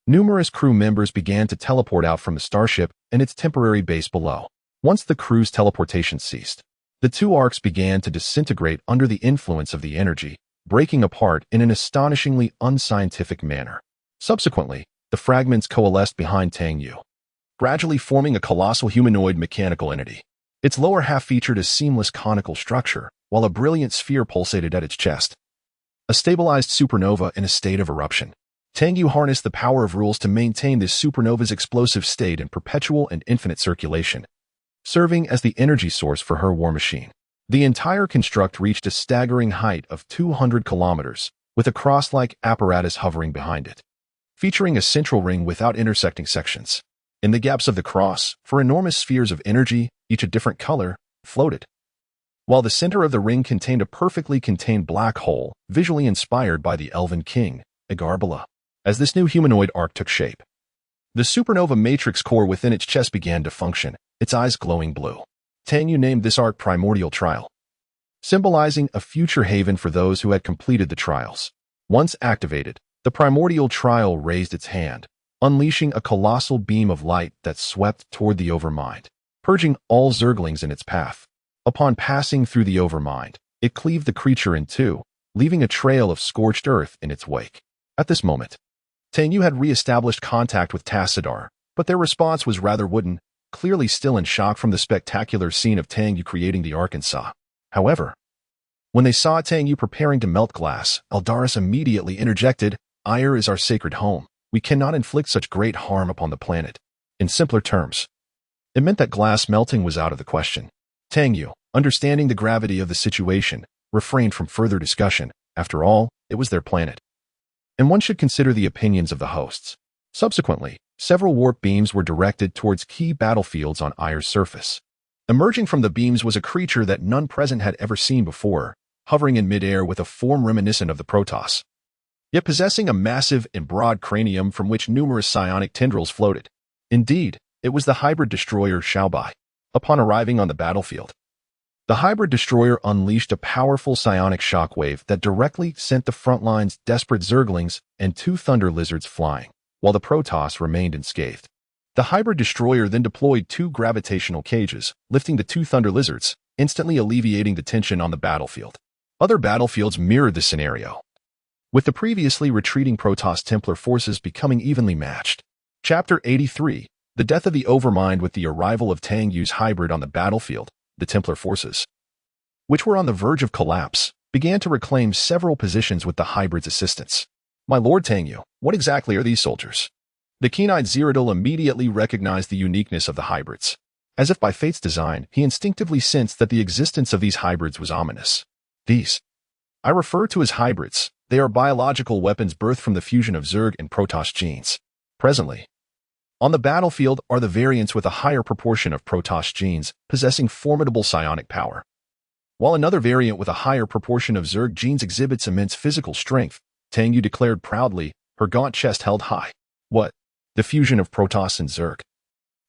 Speaker 1: numerous crew members began to teleport out from the starship and its temporary base below. Once the crew's teleportation ceased, the two arcs began to disintegrate under the influence of the energy, breaking apart in an astonishingly unscientific manner. Subsequently, the fragments coalesced behind Tengu, gradually forming a colossal humanoid mechanical entity. Its lower half featured a seamless conical structure, while a brilliant sphere pulsated at its chest. A stabilized supernova in a state of eruption. Tengu harnessed the power of rules to maintain this supernova's explosive state in perpetual and infinite circulation, serving as the energy source for her war machine. The entire construct reached a staggering height of 200 kilometers, with a cross-like apparatus hovering behind it, featuring a central ring without intersecting sections. In the gaps of the cross, four enormous spheres of energy, each a different color, floated, while the center of the ring contained a perfectly contained black hole, visually inspired by the Elven King, Agarbala. As this new humanoid arc took shape, the supernova matrix core within its chest began to function, its eyes glowing blue. Tengu named this arc Primordial Trial, symbolizing a future haven for those who had completed the trials. Once activated, the Primordial Trial raised its hand, unleashing a colossal beam of light that swept toward the Overmind, purging all Zerglings in its path. Upon passing through the Overmind, it cleaved the creature in two, leaving a trail of scorched earth in its wake. At this moment, Tengu had re-established contact with Tassadar, but their response was rather wooden, clearly still in shock from the spectacular scene of Tengu creating the Arkansas. However, when they saw Tengu preparing to melt glass, Aldaris immediately interjected, "Ire is our sacred home. We cannot inflict such great harm upon the planet." In simpler terms, it meant that glass melting was out of the question. Tengu, understanding the gravity of the situation, refrained from further discussion. After all, it was their planet, and one should consider the opinions of the hosts. Subsequently, several warp beams were directed towards key battlefields on Ire's surface. Emerging from the beams was a creature that none present had ever seen before, hovering in midair with a form reminiscent of the Protoss, yet possessing a massive and broad cranium from which numerous psionic tendrils floated. Indeed, it was the hybrid destroyer Xiaobai. Upon arriving on the battlefield, the hybrid destroyer unleashed a powerful psionic shockwave that directly sent the front line's desperate Zerglings and two thunder lizards flying, while the Protoss remained unscathed. The hybrid destroyer then deployed two gravitational cages, lifting the two thunder lizards, instantly alleviating the tension on the battlefield. Other battlefields mirrored the scenario, with the previously retreating Protoss Templar forces becoming evenly matched. Chapter 83, The Death of the Overmind. With the arrival of Tengu's hybrid on the battlefield, the Templar forces, which were on the verge of collapse, began to reclaim several positions with the hybrid's assistance. "My lord Tengu, what exactly are these soldiers?" The keen-eyed Ziratul immediately recognized the uniqueness of the hybrids. As if by fate's design, he instinctively sensed that the existence of these hybrids was ominous. "These I refer to as hybrids. They are biological weapons birthed from the fusion of Zerg and Protoss genes. Presently, on the battlefield are the variants with a higher proportion of Protoss genes, possessing formidable psionic power, while another variant with a higher proportion of Zerg genes exhibits immense physical strength," Tengu declared proudly, her gaunt chest held high. "What? The fusion of Protoss and Zerg?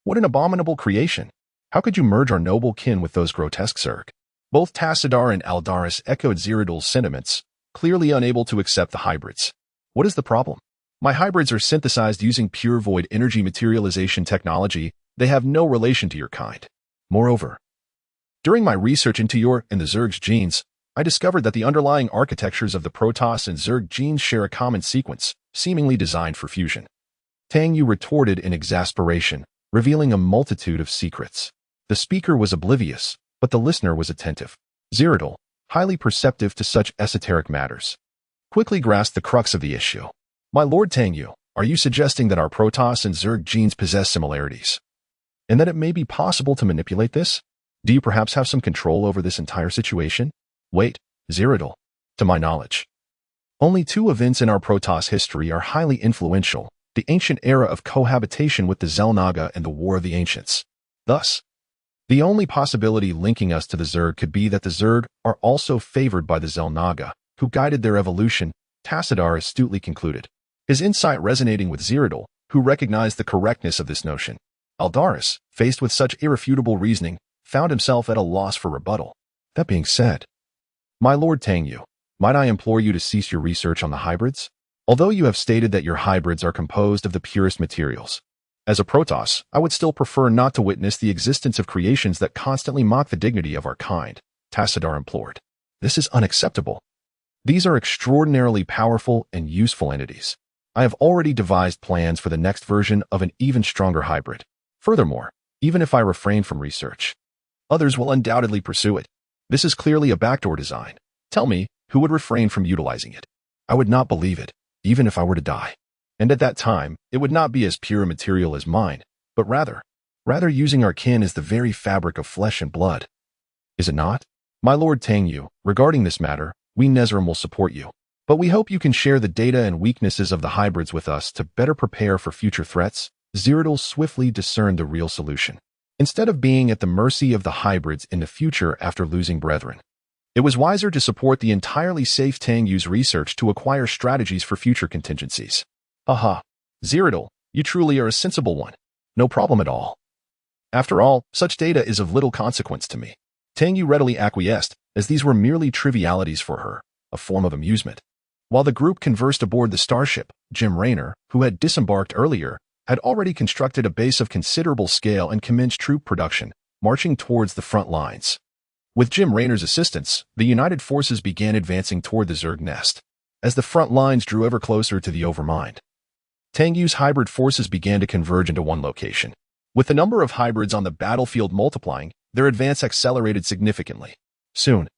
Speaker 1: What an abominable creation! How could you merge our noble kin with those grotesque Zerg?" Both Tassadar and Aldaris echoed Ziradul's sentiments, clearly unable to accept the hybrids. "What is the problem? My hybrids are synthesized using pure void energy materialization technology. They have no relation to your kind. Moreover, during my research into your and the Zerg's genes, I discovered that the underlying architectures of the Protoss and Zerg genes share a common sequence, seemingly designed for fusion." Tengu retorted in exasperation, revealing a multitude of secrets. The speaker was oblivious, but the listener was attentive. Cyrodiil, highly perceptive to such esoteric matters, quickly grasped the crux of the issue. My Lord Tangyu, are you suggesting that our Protoss and Zerg genes possess similarities, and that it may be possible to manipulate this? Do you perhaps have some control over this entire situation? Wait, Cyrodiil. To my knowledge, only two events in our Protoss history are highly influential: the ancient era of cohabitation with the Xel'Naga and the War of the Ancients. Thus, the only possibility linking us to the Zerg could be that the Zerg are also favored by the Xel'Naga, who guided their evolution, Tassadar astutely concluded, his insight resonating with Cyrodiil, who recognized the correctness of this notion. Aldaris, faced with such irrefutable reasoning, found himself at a loss for rebuttal. That being said, my Lord Tangyu, might I implore you to cease your research on the hybrids? Although you have stated that your hybrids are composed of the purest materials, as a Protoss, I would still prefer not to witness the existence of creations that constantly mock the dignity of our kind, Tassadar implored. This is unacceptable. These are extraordinarily powerful and useful entities. I have already devised plans for the next version of an even stronger hybrid. Furthermore, even if I refrain from research, others will undoubtedly pursue it. This is clearly a backdoor design. Tell me, who would refrain from utilizing it? I would not believe it, even if I were to die. And at that time, it would not be as pure a material as mine, but rather using our kin as the very fabric of flesh and blood. Is it not? My Lord Tangyu, regarding this matter, we Nezrim will support you. But we hope you can share the data and weaknesses of the hybrids with us to better prepare for future threats. Cyrodiil swiftly discerned the real solution. Instead of being at the mercy of the hybrids in the future after losing brethren, it was wiser to support the entirely safe Tangyu's research to acquire strategies for future contingencies. Aha, Cyrodiil, you truly are a sensible one. No problem at all. After all, such data is of little consequence to me. Tangyu readily acquiesced, as these were merely trivialities for her, a form of amusement. While the group conversed aboard the starship, Jim Raynor, who had disembarked earlier, had already constructed a base of considerable scale and commenced troop production, marching towards the front lines. With Jim Raynor's assistance, the united forces began advancing toward the Zerg nest. As the front lines drew ever closer to the Overmind, Tangyu's hybrid forces began to converge into one location. With the number of hybrids on the battlefield multiplying, their advance accelerated significantly. Soon,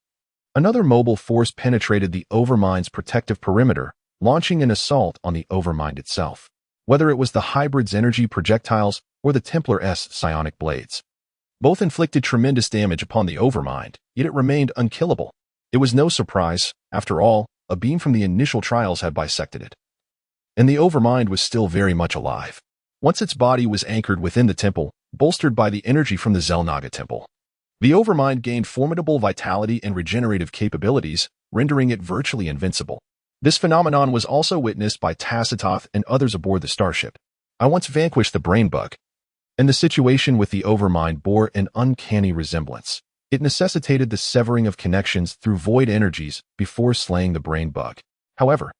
Speaker 1: another mobile force penetrated the Overmind's protective perimeter, launching an assault on the Overmind itself. Whether it was the hybrid's energy projectiles or the Templar's psionic blades, both inflicted tremendous damage upon the Overmind, yet it remained unkillable. It was no surprise, after all, a beam from the initial trials had bisected it. And the Overmind was still very much alive. Once its body was anchored within the temple, bolstered by the energy from the Xel'Naga temple, the Overmind gained formidable vitality and regenerative capabilities, rendering it virtually invincible. This phenomenon was also witnessed by Tassatoth and others aboard the starship. I once vanquished the brain bug, and the situation with the Overmind bore an uncanny resemblance. It necessitated the severing of connections through void energies before slaying the brain bug. However,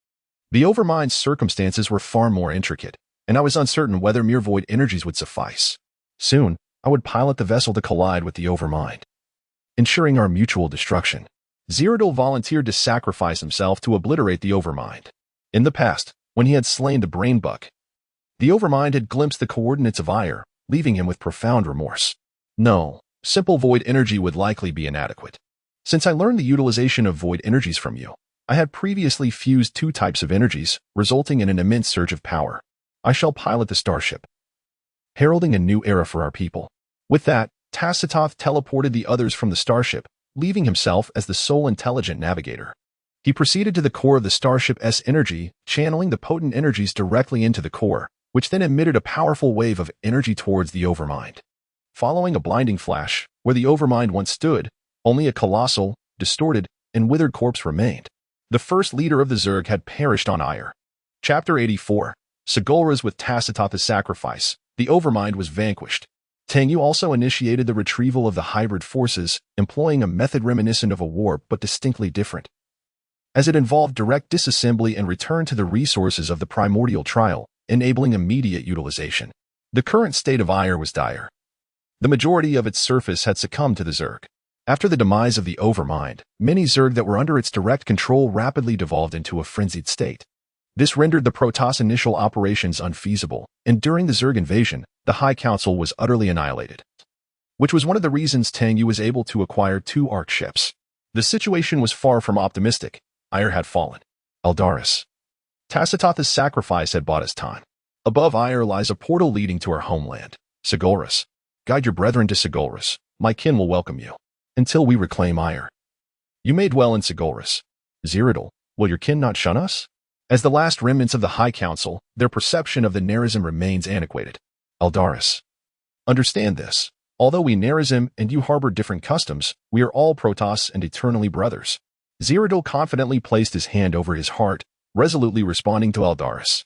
Speaker 1: the Overmind's circumstances were far more intricate, and I was uncertain whether mere void energies would suffice. Soon, I would pilot the vessel to collide with the Overmind, ensuring our mutual destruction. Cyrodiil volunteered to sacrifice himself to obliterate the Overmind. In the past, when he had slain the brain bug, the Overmind had glimpsed the coordinates of Ire, leaving him with profound remorse. No, simple void energy would likely be inadequate. Since I learned the utilization of void energies from you, I had previously fused two types of energies, resulting in an immense surge of power. I shall pilot the starship, heralding a new era for our people. With that, Tassatoth teleported the others from the starship, leaving himself as the sole intelligent navigator. He proceeded to the core of the starship's energy, channeling the potent energies directly into the core, which then emitted a powerful wave of energy towards the Overmind. Following a blinding flash, where the Overmind once stood, only a colossal, distorted, and withered corpse remained. The first leader of the Zerg had perished on Ire. Chapter 84. Sigulras with Tassatoth's sacrifice. The Overmind was vanquished. Tangyu also initiated the retrieval of the hybrid forces, employing a method reminiscent of a war but distinctly different, as it involved direct disassembly and return to the resources of the primordial trial, enabling immediate utilization. The current state of Ire was dire. The majority of its surface had succumbed to the Zerg. After the demise of the Overmind, many Zerg that were under its direct control rapidly devolved into a frenzied state. This rendered the Protoss initial operations unfeasible, and during the Zerg invasion, the High Council was utterly annihilated, which was one of the reasons Tang Yu was able to acquire 2 arc ships. The situation was far from optimistic. Ire had fallen. Eldaris. Tacitotha's sacrifice had bought us time. Above Ire lies a portal leading to our homeland, Sigulris. Guide your brethren to Sigulris. My kin will welcome you. Until we reclaim Ire. You made well in Sigulris. Zeratul, will your kin not shun us? As the last remnants of the High Council, their perception of the Nerazim remains antiquated. Eldaris. Understand this. Although we Nerazim and you harbor different customs, we are all Protoss and eternally brothers. Zeratul confidently placed his hand over his heart, resolutely responding to Eldaris.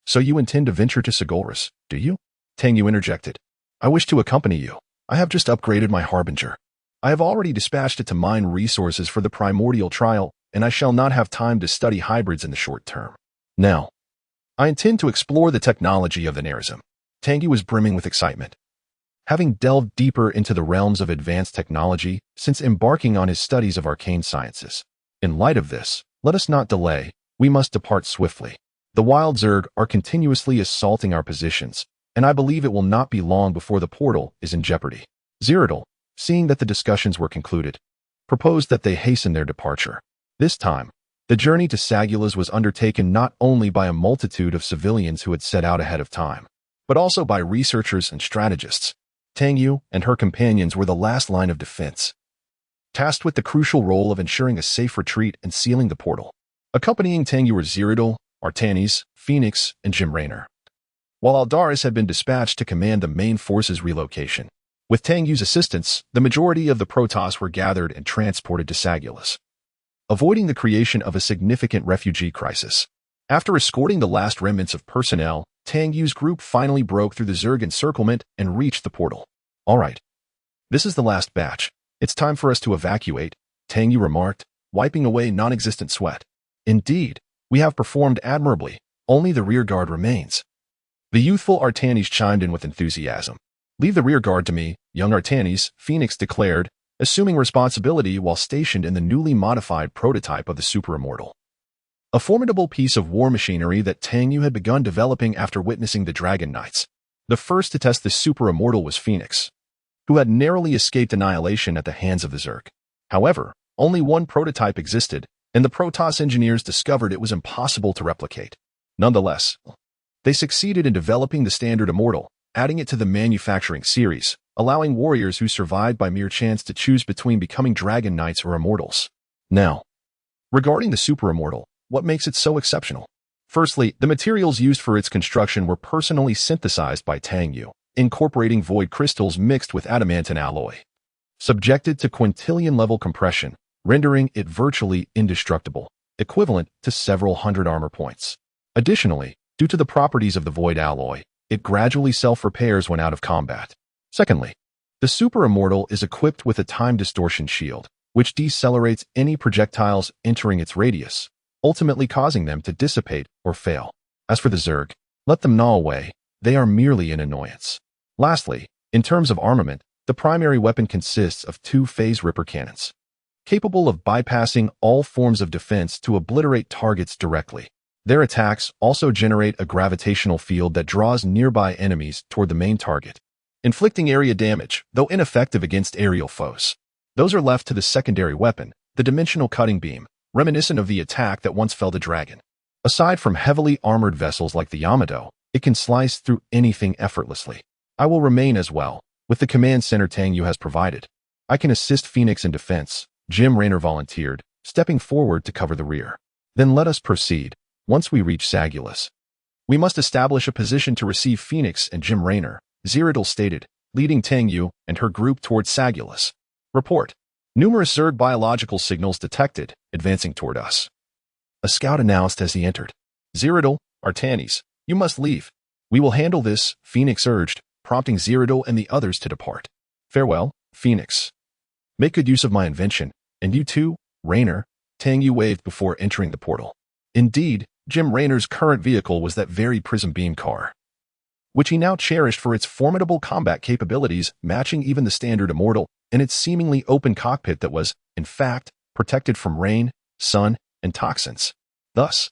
Speaker 1: So you intend to venture to Sigulris, do you? Tang Yu interjected. I wish to accompany you. I have just upgraded my Harbinger. I have already dispatched it to mine resources for the primordial trial, and I shall not have time to study hybrids in the short term. Now, I intend to explore the technology of the Nerazim. Tang Yu was brimming with excitement. Having delved deeper into the realms of advanced technology since embarking on his studies of arcane sciences. In light of this, let us not delay, we must depart swiftly. The wild Zerg are continuously assaulting our positions, and I believe it will not be long before the portal is in jeopardy. Zeratul, seeing that the discussions were concluded, proposed that they hasten their departure. This time, the journey to Sagulas was undertaken not only by a multitude of civilians who had set out ahead of time, but also by researchers and strategists. Tang Yu and her companions were the last line of defense, tasked with the crucial role of ensuring a safe retreat and sealing the portal. Accompanying Tang Yu were Zeratul, Artanis, Phoenix, and Jim Raynor, while Eldaris had been dispatched to command the main force's relocation. With Tang Yu's assistance, the majority of the Protoss were gathered and transported to Sagulas, avoiding the creation of a significant refugee crisis. After escorting the last remnants of personnel, Tang Yu's group finally broke through the Zerg encirclement and reached the portal. All right. This is the last batch. It's time for us to evacuate, Tang Yu remarked, wiping away non-existent sweat. Indeed, we have performed admirably. Only the rear guard remains. The youthful Artanis chimed in with enthusiasm. Leave the rear guard to me, young Artanis, Phoenix declared, assuming responsibility while stationed in the newly modified prototype of the Super Immortal. A formidable piece of war machinery that Tang Yu had begun developing after witnessing the Dragon Knights. The first to test the Super Immortal was Phoenix, who had narrowly escaped annihilation at the hands of the Zerg. However, only one prototype existed, and the Protoss engineers discovered it was impossible to replicate. Nonetheless, they succeeded in developing the Standard Immortal, adding it to the manufacturing series, allowing warriors who survived by mere chance to choose between becoming Dragon Knights or Immortals. Now, regarding the Super Immortal, what makes it so exceptional? Firstly, the materials used for its construction were personally synthesized by Tang Yu, incorporating void crystals mixed with adamantine alloy, subjected to quintillion-level compression, rendering it virtually indestructible, equivalent to several hundred armor points. Additionally, due to the properties of the void alloy, it gradually self-repairs when out of combat. Secondly, the Super Immortal is equipped with a time distortion shield, which decelerates any projectiles entering its radius, ultimately causing them to dissipate or fail. As for the Zerg, let them gnaw away, they are merely an annoyance. Lastly, in terms of armament, the primary weapon consists of 2 phase ripper cannons, capable of bypassing all forms of defense to obliterate targets directly. Their attacks also generate a gravitational field that draws nearby enemies toward the main target, inflicting area damage, though ineffective against aerial foes. Those are left to the secondary weapon, the dimensional cutting beam, reminiscent of the attack that once felled a dragon. Aside from heavily armored vessels like the Yamato, it can slice through anything effortlessly. I will remain as well, with the command center Tang Yu has provided. I can assist Phoenix in defense, Jim Raynor volunteered, stepping forward to cover the rear. Then let us proceed. Once we reach Sagulas, we must establish a position to receive Phoenix and Jim Raynor, Zeratul stated, leading Tang Yu and her group towards Sagulas. Report. Numerous Zerg biological signals detected, advancing toward us. A scout announced as he entered. Zeratul, Artanis, you must leave. We will handle this, Phoenix urged, prompting Zeratul and the others to depart. Farewell, Phoenix. Make good use of my invention, and you too, Raynor, Tang Yu waved before entering the portal. Indeed, Jim Raynor's current vehicle was that very prism beam car, which he now cherished for its formidable combat capabilities, matching even the Standard Immortal, and its seemingly open cockpit that was, in fact, protected from rain, sun, and toxins. Thus,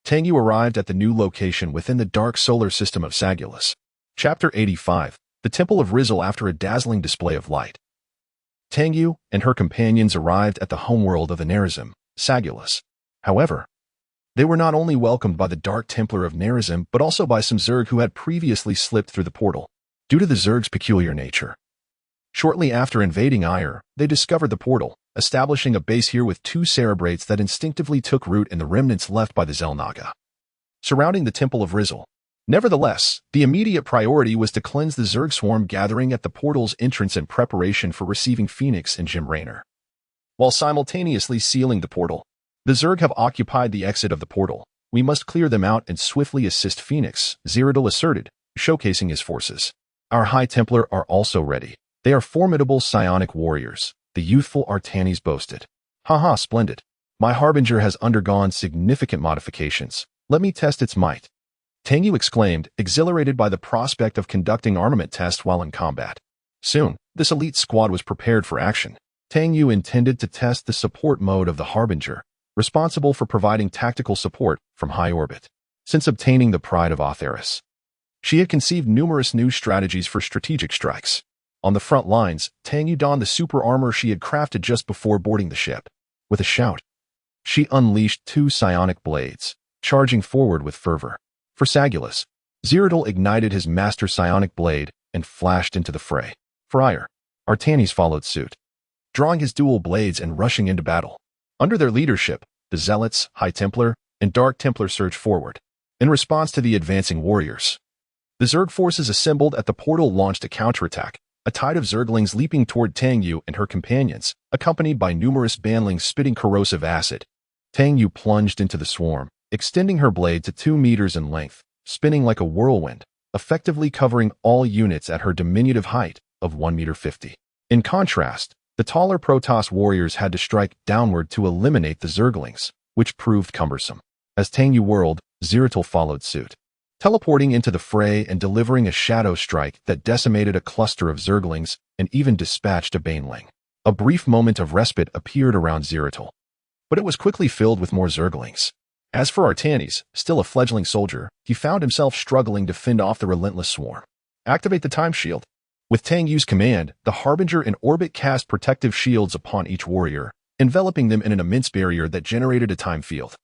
Speaker 1: Tang Yu arrived at the new location within the dark solar system of Sagulas. Chapter 85. The Temple of Rizal after a dazzling display of light. Tang Yu and her companions arrived at the homeworld of the Nerazim, Sagulus. However, they were not only welcomed by the Dark Templar of Nerazim but also by some Zerg who had previously slipped through the portal, due to the Zerg's peculiar nature. Shortly after invading Ire, they discovered the portal, establishing a base here with 2 cerebrates that instinctively took root in the remnants left by the Xel'Naga, surrounding the Temple of Rizal. Nevertheless, the immediate priority was to cleanse the Zerg swarm gathering at the portal's entrance in preparation for receiving Phoenix and Jim Raynor. While simultaneously sealing the portal, the Zerg have occupied the exit of the portal. We must clear them out and swiftly assist Phoenix, Cyrodiil asserted, showcasing his forces. Our High Templar are also ready. They are formidable psionic warriors, the youthful Artanis boasted. Haha, splendid. My Harbinger has undergone significant modifications. Let me test its might. Tang Yu exclaimed, exhilarated by the prospect of conducting armament tests while in combat. Soon, this elite squad was prepared for action. Tang Yu intended to test the support mode of the Harbinger, responsible for providing tactical support from high orbit. Since obtaining the Pride of Otheris, she had conceived numerous new strategies for strategic strikes. On the front lines, Tang Yu donned the super armor she had crafted just before boarding the ship. With a shout, she unleashed 2 psionic blades, charging forward with fervor. For Sagulus, Cyrodiil ignited his master psionic blade and flashed into the fray. For Ire, Artanis followed suit, drawing his dual blades and rushing into battle. Under their leadership, the Zealots, High Templar, and Dark Templar surged forward. In response to the advancing warriors, the Zerg forces assembled at the portal launched a counterattack, a tide of Zerglings leaping toward Tang Yu and her companions, accompanied by numerous banlings spitting corrosive acid. Tang Yu plunged into the swarm, extending her blade to 2 meters in length, spinning like a whirlwind, effectively covering all units at her diminutive height of 1.50 meters. In contrast, the taller Protoss warriors had to strike downward to eliminate the Zerglings, which proved cumbersome. As Tang Yu whirled, Cyrodiil followed suit, teleporting into the fray and delivering a shadow strike that decimated a cluster of Zerglings and even dispatched a baneling. A brief moment of respite appeared around Cyrodiil, but it was quickly filled with more Zerglings. As for Artanis, still a fledgling soldier, he found himself struggling to fend off the relentless swarm. Activate the time shield. With Tang Yu's command, the Harbinger in orbit cast protective shields upon each warrior, enveloping them in an immense barrier that generated a time field,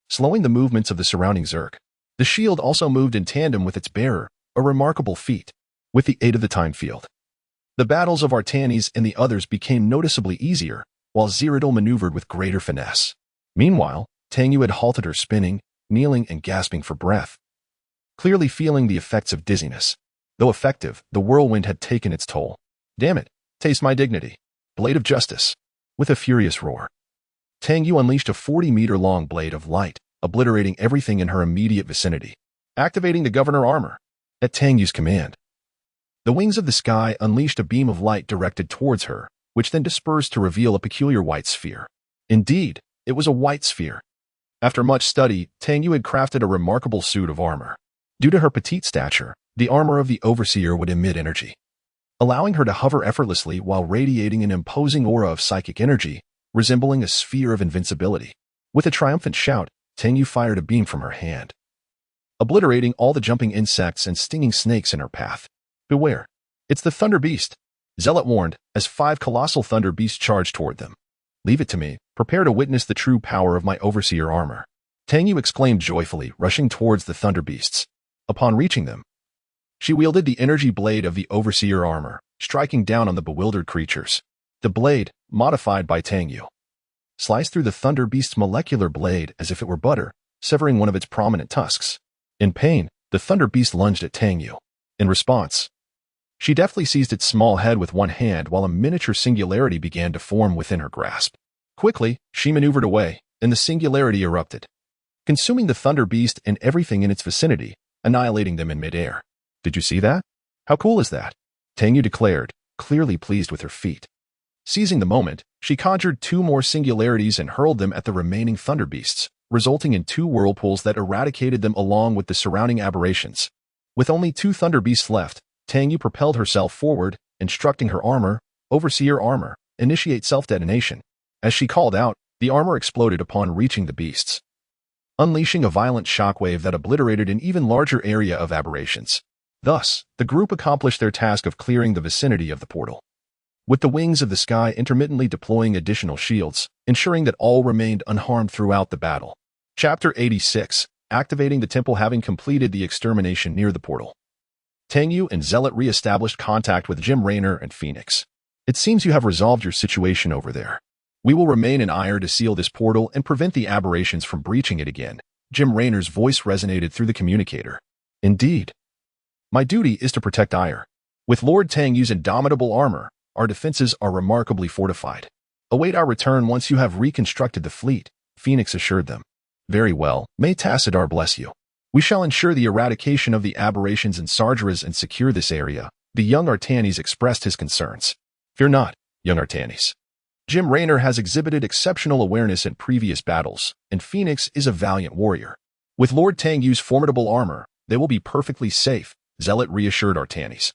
Speaker 1: slowing the movements of the surrounding Zerg. The shield also moved in tandem with its bearer, a remarkable feat. With the aid of the time field, the battles of Artanis and the others became noticeably easier, while Cyrodiil maneuvered with greater finesse. Meanwhile, Tang Yu had halted her spinning, kneeling and gasping for breath, clearly feeling the effects of dizziness. Though effective, the whirlwind had taken its toll. Damn it, taste my dignity. Blade of Justice. With a furious roar, Tang Yu unleashed a 40-meter-long blade of light, obliterating everything in her immediate vicinity. Activating the Governor armor. At Tang Yu's command, the wings of the sky unleashed a beam of light directed towards her, which then dispersed to reveal a peculiar white sphere. Indeed, it was a white sphere. After much study, Tang Yu had crafted a remarkable suit of armor. Due to her petite stature, the armor of the Overseer would emit energy, allowing her to hover effortlessly while radiating an imposing aura of psychic energy, resembling a sphere of invincibility. With a triumphant shout, Tang Yu fired a beam from her hand, obliterating all the jumping insects and stinging snakes in her path. Beware. It's the Thunder Beast, Zealot warned, as 5 colossal Thunder Beasts charged toward them. Leave it to me. Prepare to witness the true power of my Overseer armor. Tang Yu exclaimed joyfully, rushing towards the Thunder Beasts. Upon reaching them, she wielded the energy blade of the Overseer armor, striking down on the bewildered creatures. The blade, modified by Tang Yu, sliced through the Thunder Beast's molecular blade as if it were butter, severing one of its prominent tusks. In pain, the Thunder Beast lunged at Tang Yu. In response, she deftly seized its small head with one hand while a miniature singularity began to form within her grasp. Quickly, she maneuvered away, and the singularity erupted, consuming the Thunder Beast and everything in its vicinity, annihilating them in midair. Did you see that? How cool is that? Tang Yu declared, clearly pleased with her feat. Seizing the moment, she conjured 2 more singularities and hurled them at the remaining Thunder Beasts, resulting in 2 whirlpools that eradicated them along with the surrounding aberrations. With only 2 Thunder Beasts left, Tang Yu propelled herself forward, instructing her armor, Overseer armor, initiate self-detonation. As she called out, the armor exploded upon reaching the beasts, unleashing a violent shockwave that obliterated an even larger area of aberrations. Thus, the group accomplished their task of clearing the vicinity of the portal, with the wings of the sky intermittently deploying additional shields, ensuring that all remained unharmed throughout the battle. Chapter 86, Activating the Temple. Having completed the extermination near the portal, Tang Yu and Zealot re-established contact with Jim Raynor and Phoenix. It seems you have resolved your situation over there. We will remain in Ire to seal this portal and prevent the aberrations from breaching it again. Jim Raynor's voice resonated through the communicator. Indeed. My duty is to protect Ire. With Lord Tang Yu's indomitable armor, our defenses are remarkably fortified. Await our return once you have reconstructed the fleet, Phoenix assured them. Very well, may Tassadar bless you. We shall ensure the eradication of the aberrations in Sargeras and secure this area. The young Artanis expressed his concerns. Fear not, young Artanis. Jim Raynor has exhibited exceptional awareness in previous battles, and Phoenix is a valiant warrior. With Lord Tang Yu's formidable armor, they will be perfectly safe, Zealot reassured Artanis.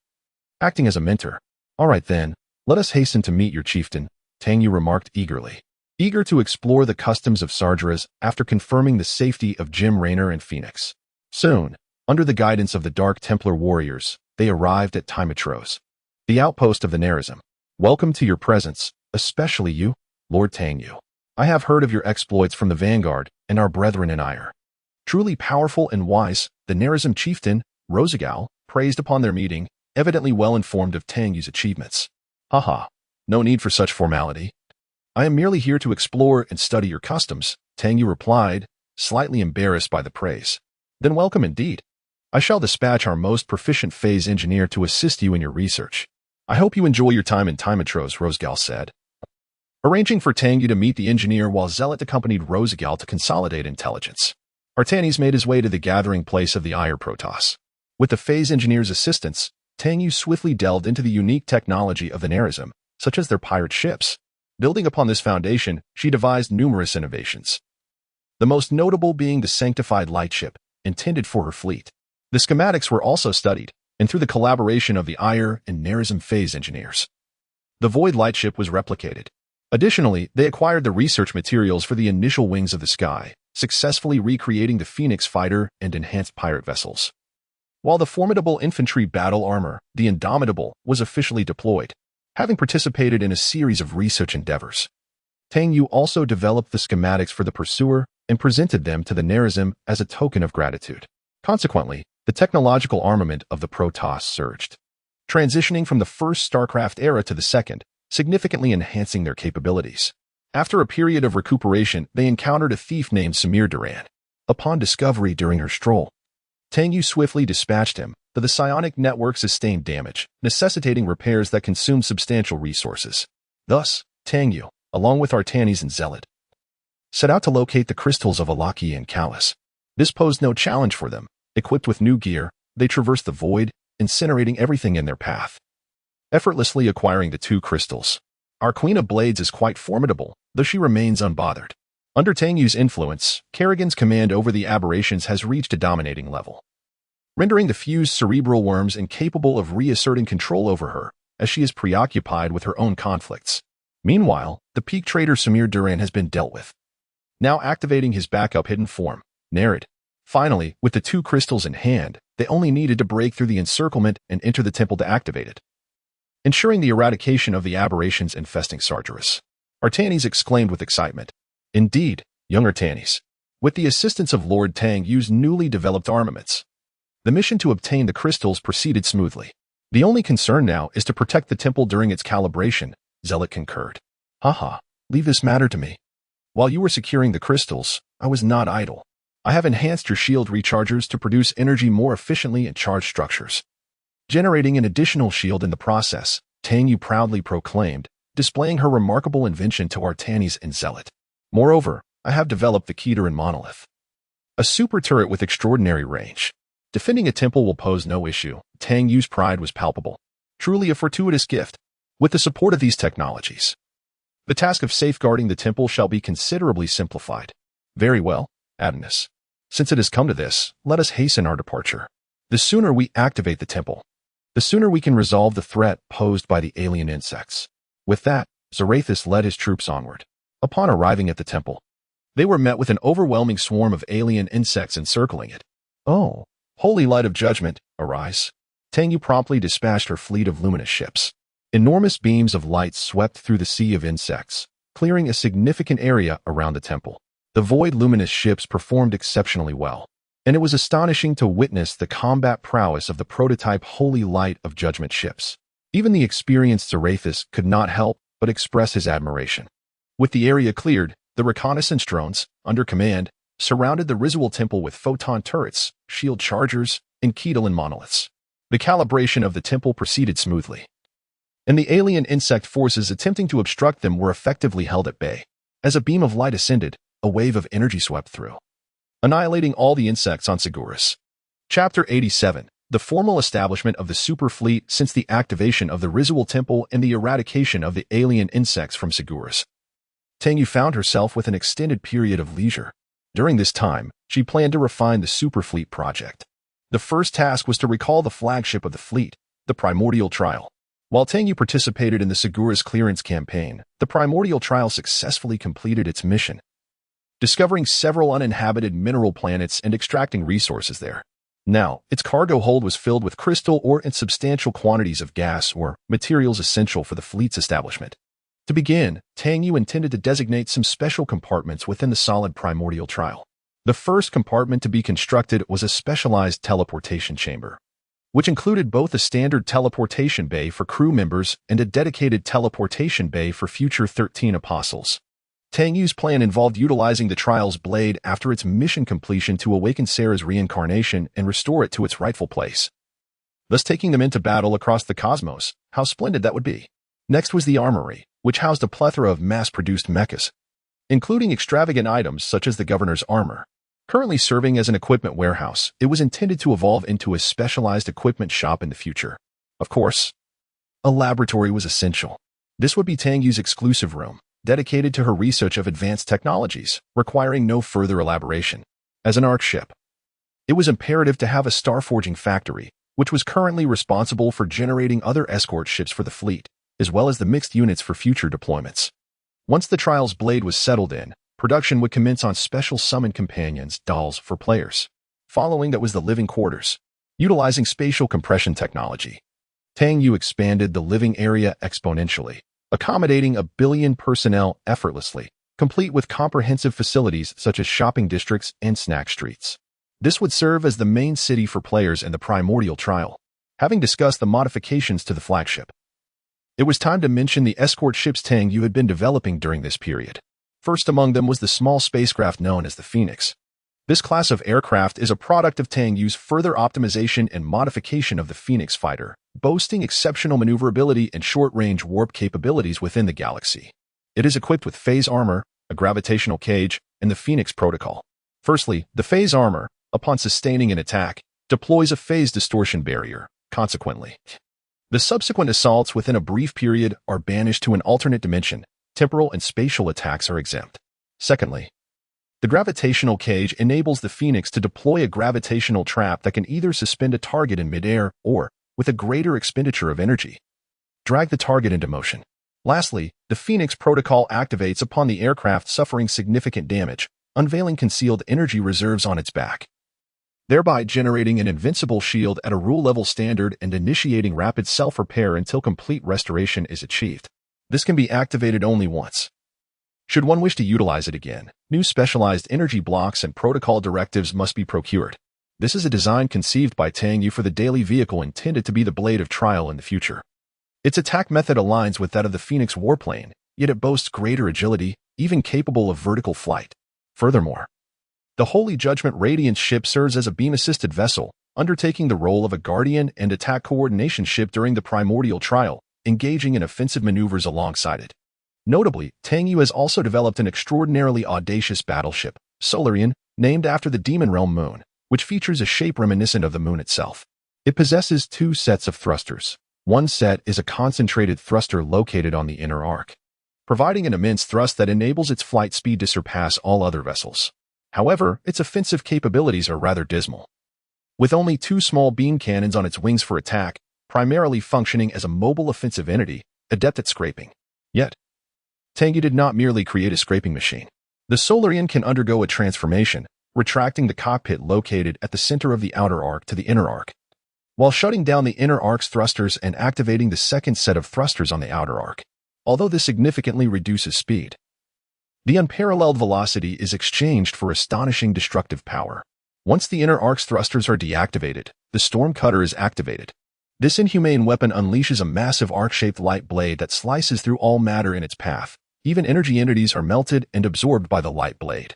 Speaker 1: Acting as a mentor. All right then, let us hasten to meet your chieftain, Tang Yu remarked eagerly. Eager to explore the customs of Sargeras after confirming the safety of Jim Raynor and Phoenix. Soon, under the guidance of the Dark Templar warriors, they arrived at Tumultuous, the outpost of the Nerism. Welcome to your presence, especially you, Lord Tang Yu. I have heard of your exploits from the Vanguard and our brethren in Ire. Truly powerful and wise, the Nerism chieftain, Rosagal, praised upon their meeting, evidently well informed of Tang Yu's achievements. Haha, no need for such formality. I am merely here to explore and study your customs, Tang Yu replied, slightly embarrassed by the praise. Then welcome indeed. I shall dispatch our most proficient phase engineer to assist you in your research. I hope you enjoy your time in Tumultuous, Rosagal said. Arranging for Tang Yu to meet the engineer while Zealot accompanied Rosagal to consolidate intelligence. Artanis made his way to the gathering place of the Ire Protoss. With the phase engineer's assistance, Tang Yu swiftly delved into the unique technology of the Nerism, such as their pirate ships. Building upon this foundation, she devised numerous innovations. The most notable being the sanctified lightship, intended for her fleet. The schematics were also studied, and through the collaboration of the Ire and Nerism phase engineers, the Void lightship was replicated. Additionally, they acquired the research materials for the initial wings of the sky, successfully recreating the Phoenix fighter and enhanced pirate vessels. While the formidable infantry battle armor, the Indomitable, was officially deployed, having participated in a series of research endeavors. Tang Yu also developed the schematics for the Pursuer and presented them to the Nerism as a token of gratitude. Consequently, the technological armament of the Protoss surged, transitioning from the first StarCraft era to the second, significantly enhancing their capabilities. After a period of recuperation, they encountered a thief named Samir Duran. Upon discovery during her stroll, Tang Yu swiftly dispatched him, but the psionic network sustained damage, necessitating repairs that consumed substantial resources. Thus, Tang Yu, along with Artanis and Zealot, set out to locate the crystals of Alaki and Callus. This posed no challenge for them. Equipped with new gear, they traversed the void, incinerating everything in their path, effortlessly acquiring the two crystals. Our Queen of Blades is quite formidable, though she remains unbothered. Under Tang Yu's influence, Kerrigan's command over the aberrations has reached a dominating level, rendering the fused cerebral worms incapable of reasserting control over her, as she is preoccupied with her own conflicts. Meanwhile, the peak trader Samir Duran has been dealt with, now activating his backup hidden form, Nerid. Finally, with the two crystals in hand, they only needed to break through the encirclement and enter the temple to activate it, ensuring the eradication of the aberrations infesting Sargeras. Artanis exclaimed with excitement. Indeed, young Artanis. With the assistance of Lord Tang Yu's newly developed armaments, the mission to obtain the crystals proceeded smoothly. The only concern now is to protect the temple during its calibration, Zealot concurred. Haha, leave this matter to me. While you were securing the crystals, I was not idle. I have enhanced your shield rechargers to produce energy more efficiently in charge structures, generating an additional shield in the process, Tang Yu proudly proclaimed, displaying her remarkable invention to Artanis and Zealot. Moreover, I have developed the Keteran Monolith, a super turret with extraordinary range. Defending a temple will pose no issue. Tang Yu's pride was palpable. Truly a fortuitous gift. With the support of these technologies, the task of safeguarding the temple shall be considerably simplified. Very well, Adonis. Since it has come to this, let us hasten our departure. The sooner we activate the temple, the sooner we can resolve the threat posed by the alien insects. With that, Zarathus led his troops onward. Upon arriving at the temple, they were met with an overwhelming swarm of alien insects encircling it. Oh, holy light of judgment, arise. Tang Yu promptly dispatched her fleet of luminous ships. Enormous beams of light swept through the sea of insects, clearing a significant area around the temple. The void luminous ships performed exceptionally well, and it was astonishing to witness the combat prowess of the prototype Holy Light of Judgment ships. Even the experienced Zerathus could not help but express his admiration. With the area cleared, the reconnaissance drones, under command, surrounded the ritual temple with photon turrets, shield chargers, and Ketelan monoliths. The calibration of the temple proceeded smoothly, and the alien insect forces attempting to obstruct them were effectively held at bay. As a beam of light ascended, a wave of energy swept through, annihilating all the insects on Sigurus. Chapter 87. The formal establishment of the super fleet since the activation of the ritual temple and the eradication of the alien insects from Sigurus. Tang Yu found herself with an extended period of leisure. During this time, she planned to refine the super fleet project. The first task was to recall the flagship of the fleet, the Primordial Trial. While Tang Yu participated in the Sigurus clearance campaign, the Primordial Trial successfully completed its mission, discovering several uninhabited mineral planets and extracting resources there. Now, its cargo hold was filled with crystal ore and substantial quantities of gas or materials essential for the fleet's establishment. To begin, Tang Yu intended to designate some special compartments within the solid Primordial Trial. The first compartment to be constructed was a specialized teleportation chamber, which included both a standard teleportation bay for crew members and a dedicated teleportation bay for future 13 apostles. Tang Yu's plan involved utilizing the Trial's blade after its mission completion to awaken Sarah's reincarnation and restore it to its rightful place, thus taking them into battle across the cosmos. How splendid that would be! Next was the armory, which housed a plethora of mass-produced mechas, including extravagant items such as the governor's armor. Currently serving as an equipment warehouse, it was intended to evolve into a specialized equipment shop in the future. Of course, a laboratory was essential. This would be Tang Yu's exclusive room, dedicated to her research of advanced technologies, requiring no further elaboration. As an arc ship, it was imperative to have a starforging factory, which was currently responsible for generating other escort ships for the fleet, as well as the mixed units for future deployments. Once the Trial's blade was settled in, production would commence on special summoned companions, dolls, for players. Following that was the living quarters. Utilizing spatial compression technology, Tang Yu expanded the living area exponentially, accommodating 1 billion personnel effortlessly, complete with comprehensive facilities such as shopping districts and snack streets. This would serve as the main city for players in the Primordial Trial. Having discussed the modifications to the flagship, it was time to mention the escort ships Tang Yu had been developing during this period. First among them was the small spacecraft known as the Phoenix. This class of aircraft is a product of Tang Yu's further optimization and modification of the Phoenix fighter, boasting exceptional maneuverability and short-range warp capabilities within the galaxy. It is equipped with phase armor, a gravitational cage, and the Phoenix protocol. Firstly, the phase armor, upon sustaining an attack, deploys a phase distortion barrier. Consequently, the subsequent assaults within a brief period are banished to an alternate dimension. Temporal and spatial attacks are exempt. Secondly, the gravitational cage enables the Phoenix to deploy a gravitational trap that can either suspend a target in midair or, with a greater expenditure of energy, drag the target into motion. Lastly, the Phoenix protocol activates upon the aircraft suffering significant damage, unveiling concealed energy reserves on its back, thereby generating an invincible shield at a rule-level standard and initiating rapid self-repair until complete restoration is achieved. This can be activated only once. Should one wish to utilize it again, new specialized energy blocks and protocol directives must be procured. This is a design conceived by Tang Yu for the daily vehicle intended to be the Blade of Trial in the future. Its attack method aligns with that of the Phoenix warplane, yet it boasts greater agility, even capable of vertical flight. Furthermore, the Holy Judgment Radiance ship serves as a beam-assisted vessel, undertaking the role of a guardian and attack coordination ship during the Primordial Trial, engaging in offensive maneuvers alongside it. Notably, Tang Yu has also developed an extraordinarily audacious battleship, Solarian, named after the Demon Realm moon, which features a shape reminiscent of the moon itself. It possesses 2 sets of thrusters. One set is a concentrated thruster located on the inner arc, providing an immense thrust that enables its flight speed to surpass all other vessels. However, its offensive capabilities are rather dismal, with only 2 small beam cannons on its wings for attack, primarily functioning as a mobile offensive entity, adept at scraping. Yet, Tang Yu did not merely create a scraping machine. The Solarian can undergo a transformation, retracting the cockpit located at the center of the outer arc to the inner arc. while shutting down the inner arc's thrusters and activating the second set of thrusters on the outer arc. Although this significantly reduces speed, the unparalleled velocity is exchanged for astonishing destructive power. Once the inner arc's thrusters are deactivated, the storm cutter is activated. This inhumane weapon unleashes a massive arc-shaped light blade that slices through all matter in its path. Even energy entities are melted and absorbed by the light blade,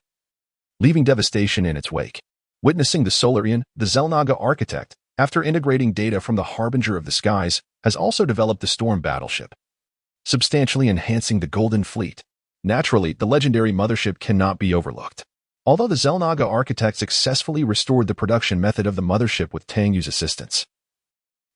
Speaker 1: leaving devastation in its wake. Witnessing the Solarian, the Xel'Naga architect, after integrating data from the Harbinger of the Skies, has also developed the Storm battleship, substantially enhancing the Golden Fleet. Naturally, the legendary mothership cannot be overlooked. Although the Xel'Naga architect successfully restored the production method of the mothership with Tang Yu's assistance,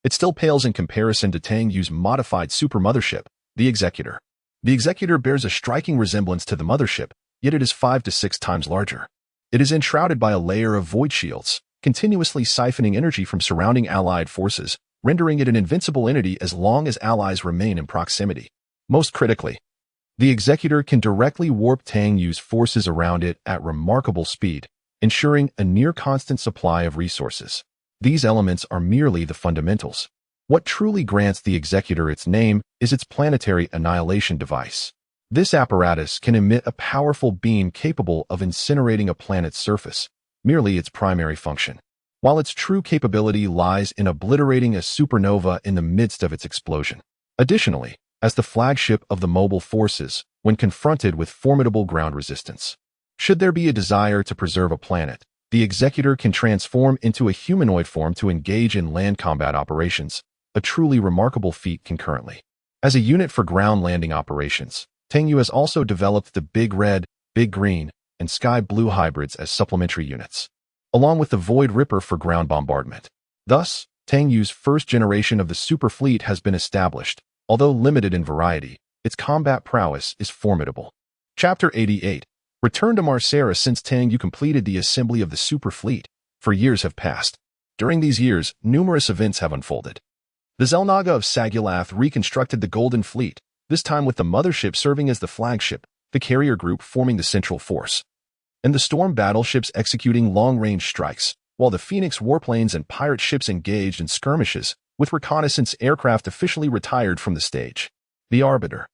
Speaker 1: it still pales in comparison to Tang Yu's modified super mothership, the Executor. The Executor bears a striking resemblance to the mothership, yet it is 5 to 6 times larger. It is enshrouded by a layer of void shields, continuously siphoning energy from surrounding allied forces, rendering it an invincible entity as long as allies remain in proximity. Most critically, the Executor can directly warp Tang Yu's forces around it at remarkable speed, ensuring a near-constant supply of resources. These elements are merely the fundamentals. What truly grants the Executor its name is its planetary annihilation device. This apparatus can emit a powerful beam capable of incinerating a planet's surface, merely its primary function, while its true capability lies in obliterating a supernova in the midst of its explosion. Additionally, as the flagship of the mobile forces, when confronted with formidable ground resistance, should there be a desire to preserve a planet, the Executor can transform into a humanoid form to engage in land combat operations, a truly remarkable feat concurrently. As a unit for ground landing operations, Tang Yu has also developed the Big Red, Big Green, and Sky Blue hybrids as supplementary units, along with the Void Ripper for ground bombardment. Thus, Tang Yu's first generation of the super fleet has been established. Although limited in variety, its combat prowess is formidable. Chapter 88. Return to Marcera. Since Tang Yu completed the assembly of the super fleet, for years have passed. During these years, numerous events have unfolded. The Xel'Naga of Sagulath reconstructed the Golden Fleet, this time with the mothership serving as the flagship, the carrier group forming the central force, and the Storm battleships executing long-range strikes, while the Phoenix warplanes and pirate ships engaged in skirmishes, with reconnaissance aircraft officially retired from the stage. The Arbiter,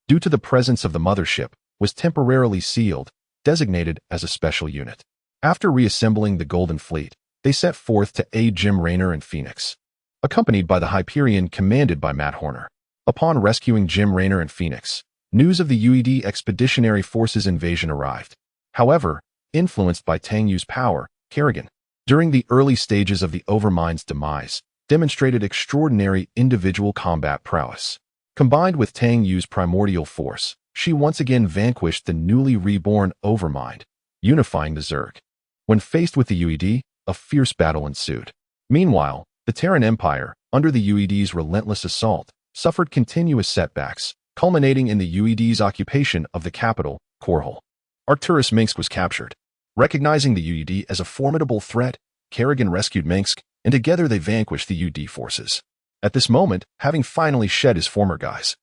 Speaker 1: due to the presence of the mothership, was temporarily sealed, designated as a special unit. After reassembling the Golden Fleet, they set forth to aid Jim Raynor and Phoenix, accompanied by the Hyperion commanded by Matt Horner. Upon rescuing Jim Raynor and Phoenix, news of the UED Expeditionary Forces invasion arrived. However, influenced by Tang Yu's power, Kerrigan, during the early stages of the Overmind's demise, demonstrated extraordinary individual combat prowess. Combined with Tang Yu's primordial force, she once again vanquished the newly reborn Overmind, unifying the Zerg. When faced with the UED, a fierce battle ensued. Meanwhile, the Terran Empire, under the UED's relentless assault, suffered continuous setbacks, culminating in the UED's occupation of the capital, Korhal. Arcturus Minsk was captured. Recognizing the UED as a formidable threat, Kerrigan rescued Minsk, and together they vanquished the UED forces. At this moment, having finally shed his former guise,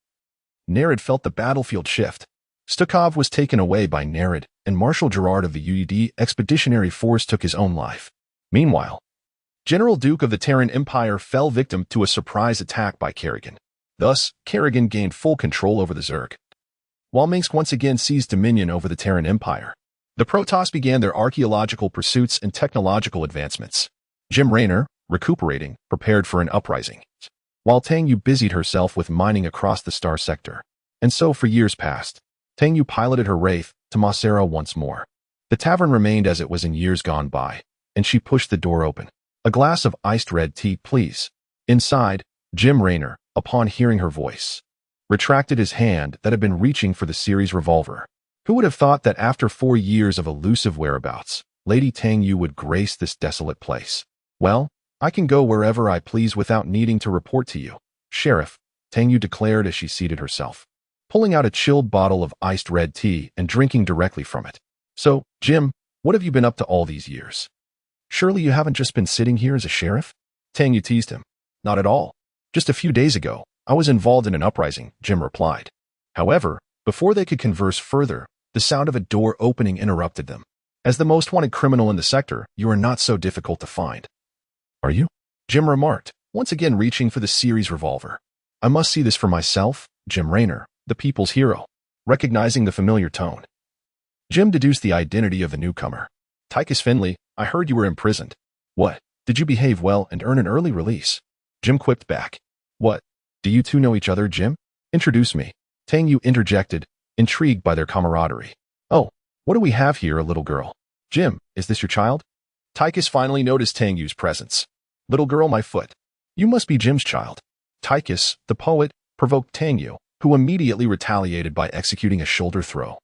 Speaker 1: Nerid felt the battlefield shift. Stukov was taken away by Nerid, and Marshal Gerard of the UED Expeditionary Force took his own life. Meanwhile, General Duke of the Terran Empire fell victim to a surprise attack by Kerrigan. Thus, Kerrigan gained full control over the Zerg, while Minsk once again seized dominion over the Terran Empire. The Protoss began their archaeological pursuits and technological advancements. Jim Raynor, recuperating, prepared for an uprising, while Tang Yu busied herself with mining across the star sector. And so for years past, Tang Yu piloted her Wraith to Marcera once more. The tavern remained as it was in years gone by, and she pushed the door open. "A glass of iced red tea, please." Inside, Jim Raynor, upon hearing her voice, retracted his hand that had been reaching for the series revolver. Who would have thought that after 4 years of elusive whereabouts, Lady Tang Yu would grace this desolate place? "Well, I can go wherever I please without needing to report to you, Sheriff," Tang Yu declared as she seated herself, pulling out a chilled bottle of iced red tea and drinking directly from it. "So, Jim, what have you been up to all these years? Surely you haven't just been sitting here as a sheriff?" Tang Yu teased him. "Not at all. Just a few days ago, I was involved in an uprising," Jim replied. However, before they could converse further, the sound of a door opening interrupted them. "As the most wanted criminal in the sector, you are not so difficult to find." "Are you?" Jim remarked, once again reaching for the series revolver. I must see this for myself, Jim Raynor, the people's hero. Recognizing the familiar tone, Jim deduced the identity of the newcomer. Tychus Finley, I heard you were imprisoned. What? Did you behave well and earn an early release? Jim quipped back. What? Do you two know each other, Jim? Introduce me. Tang Yu interjected, intrigued by their camaraderie. Oh, what do we have here, a little girl? Jim, is this your child? Tychus finally noticed Tang Yu's presence. Little girl, my foot. You must be Jim's child. Tychus, the poet, provoked Tang Yu, who immediately retaliated by executing a shoulder throw,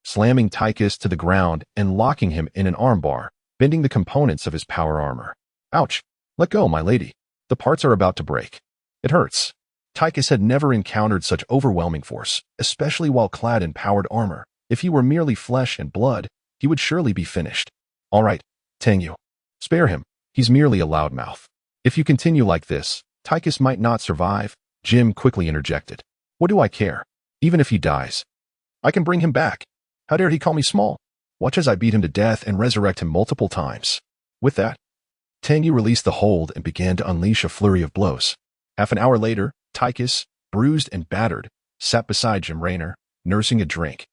Speaker 1: slamming Tychus to the ground and locking him in an armbar, bending the components of his power armor. Ouch! Let go, my lady. The parts are about to break. It hurts. Tychus had never encountered such overwhelming force, especially while clad in powered armor. If he were merely flesh and blood, he would surely be finished. All right, Tang Yu. Spare him. He's merely a loudmouth. If you continue like this, Tychus might not survive, Jim quickly interjected. What do I care? Even if he dies, I can bring him back. How dare he call me small? Watch as I beat him to death and resurrect him multiple times. With that, Tang Yu released the hold and began to unleash a flurry of blows. Half an hour later, Tychus, bruised and battered, sat beside Jim Raynor, nursing a drink,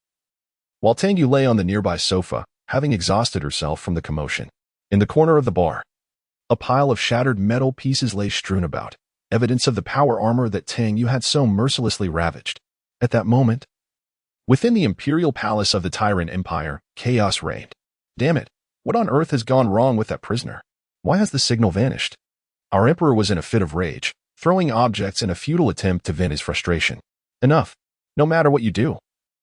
Speaker 1: while Tang Yu lay on the nearby sofa, having exhausted herself from the commotion. In the corner of the bar, a pile of shattered metal pieces lay strewn about, evidence of the power armor that Tang Yu had so mercilessly ravaged. At that moment, within the imperial palace of the Tyrant Empire, chaos reigned. Damn it, what on earth has gone wrong with that prisoner? Why has the signal vanished? Our emperor was in a fit of rage, throwing objects in a futile attempt to vent his frustration. Enough. No matter what you do,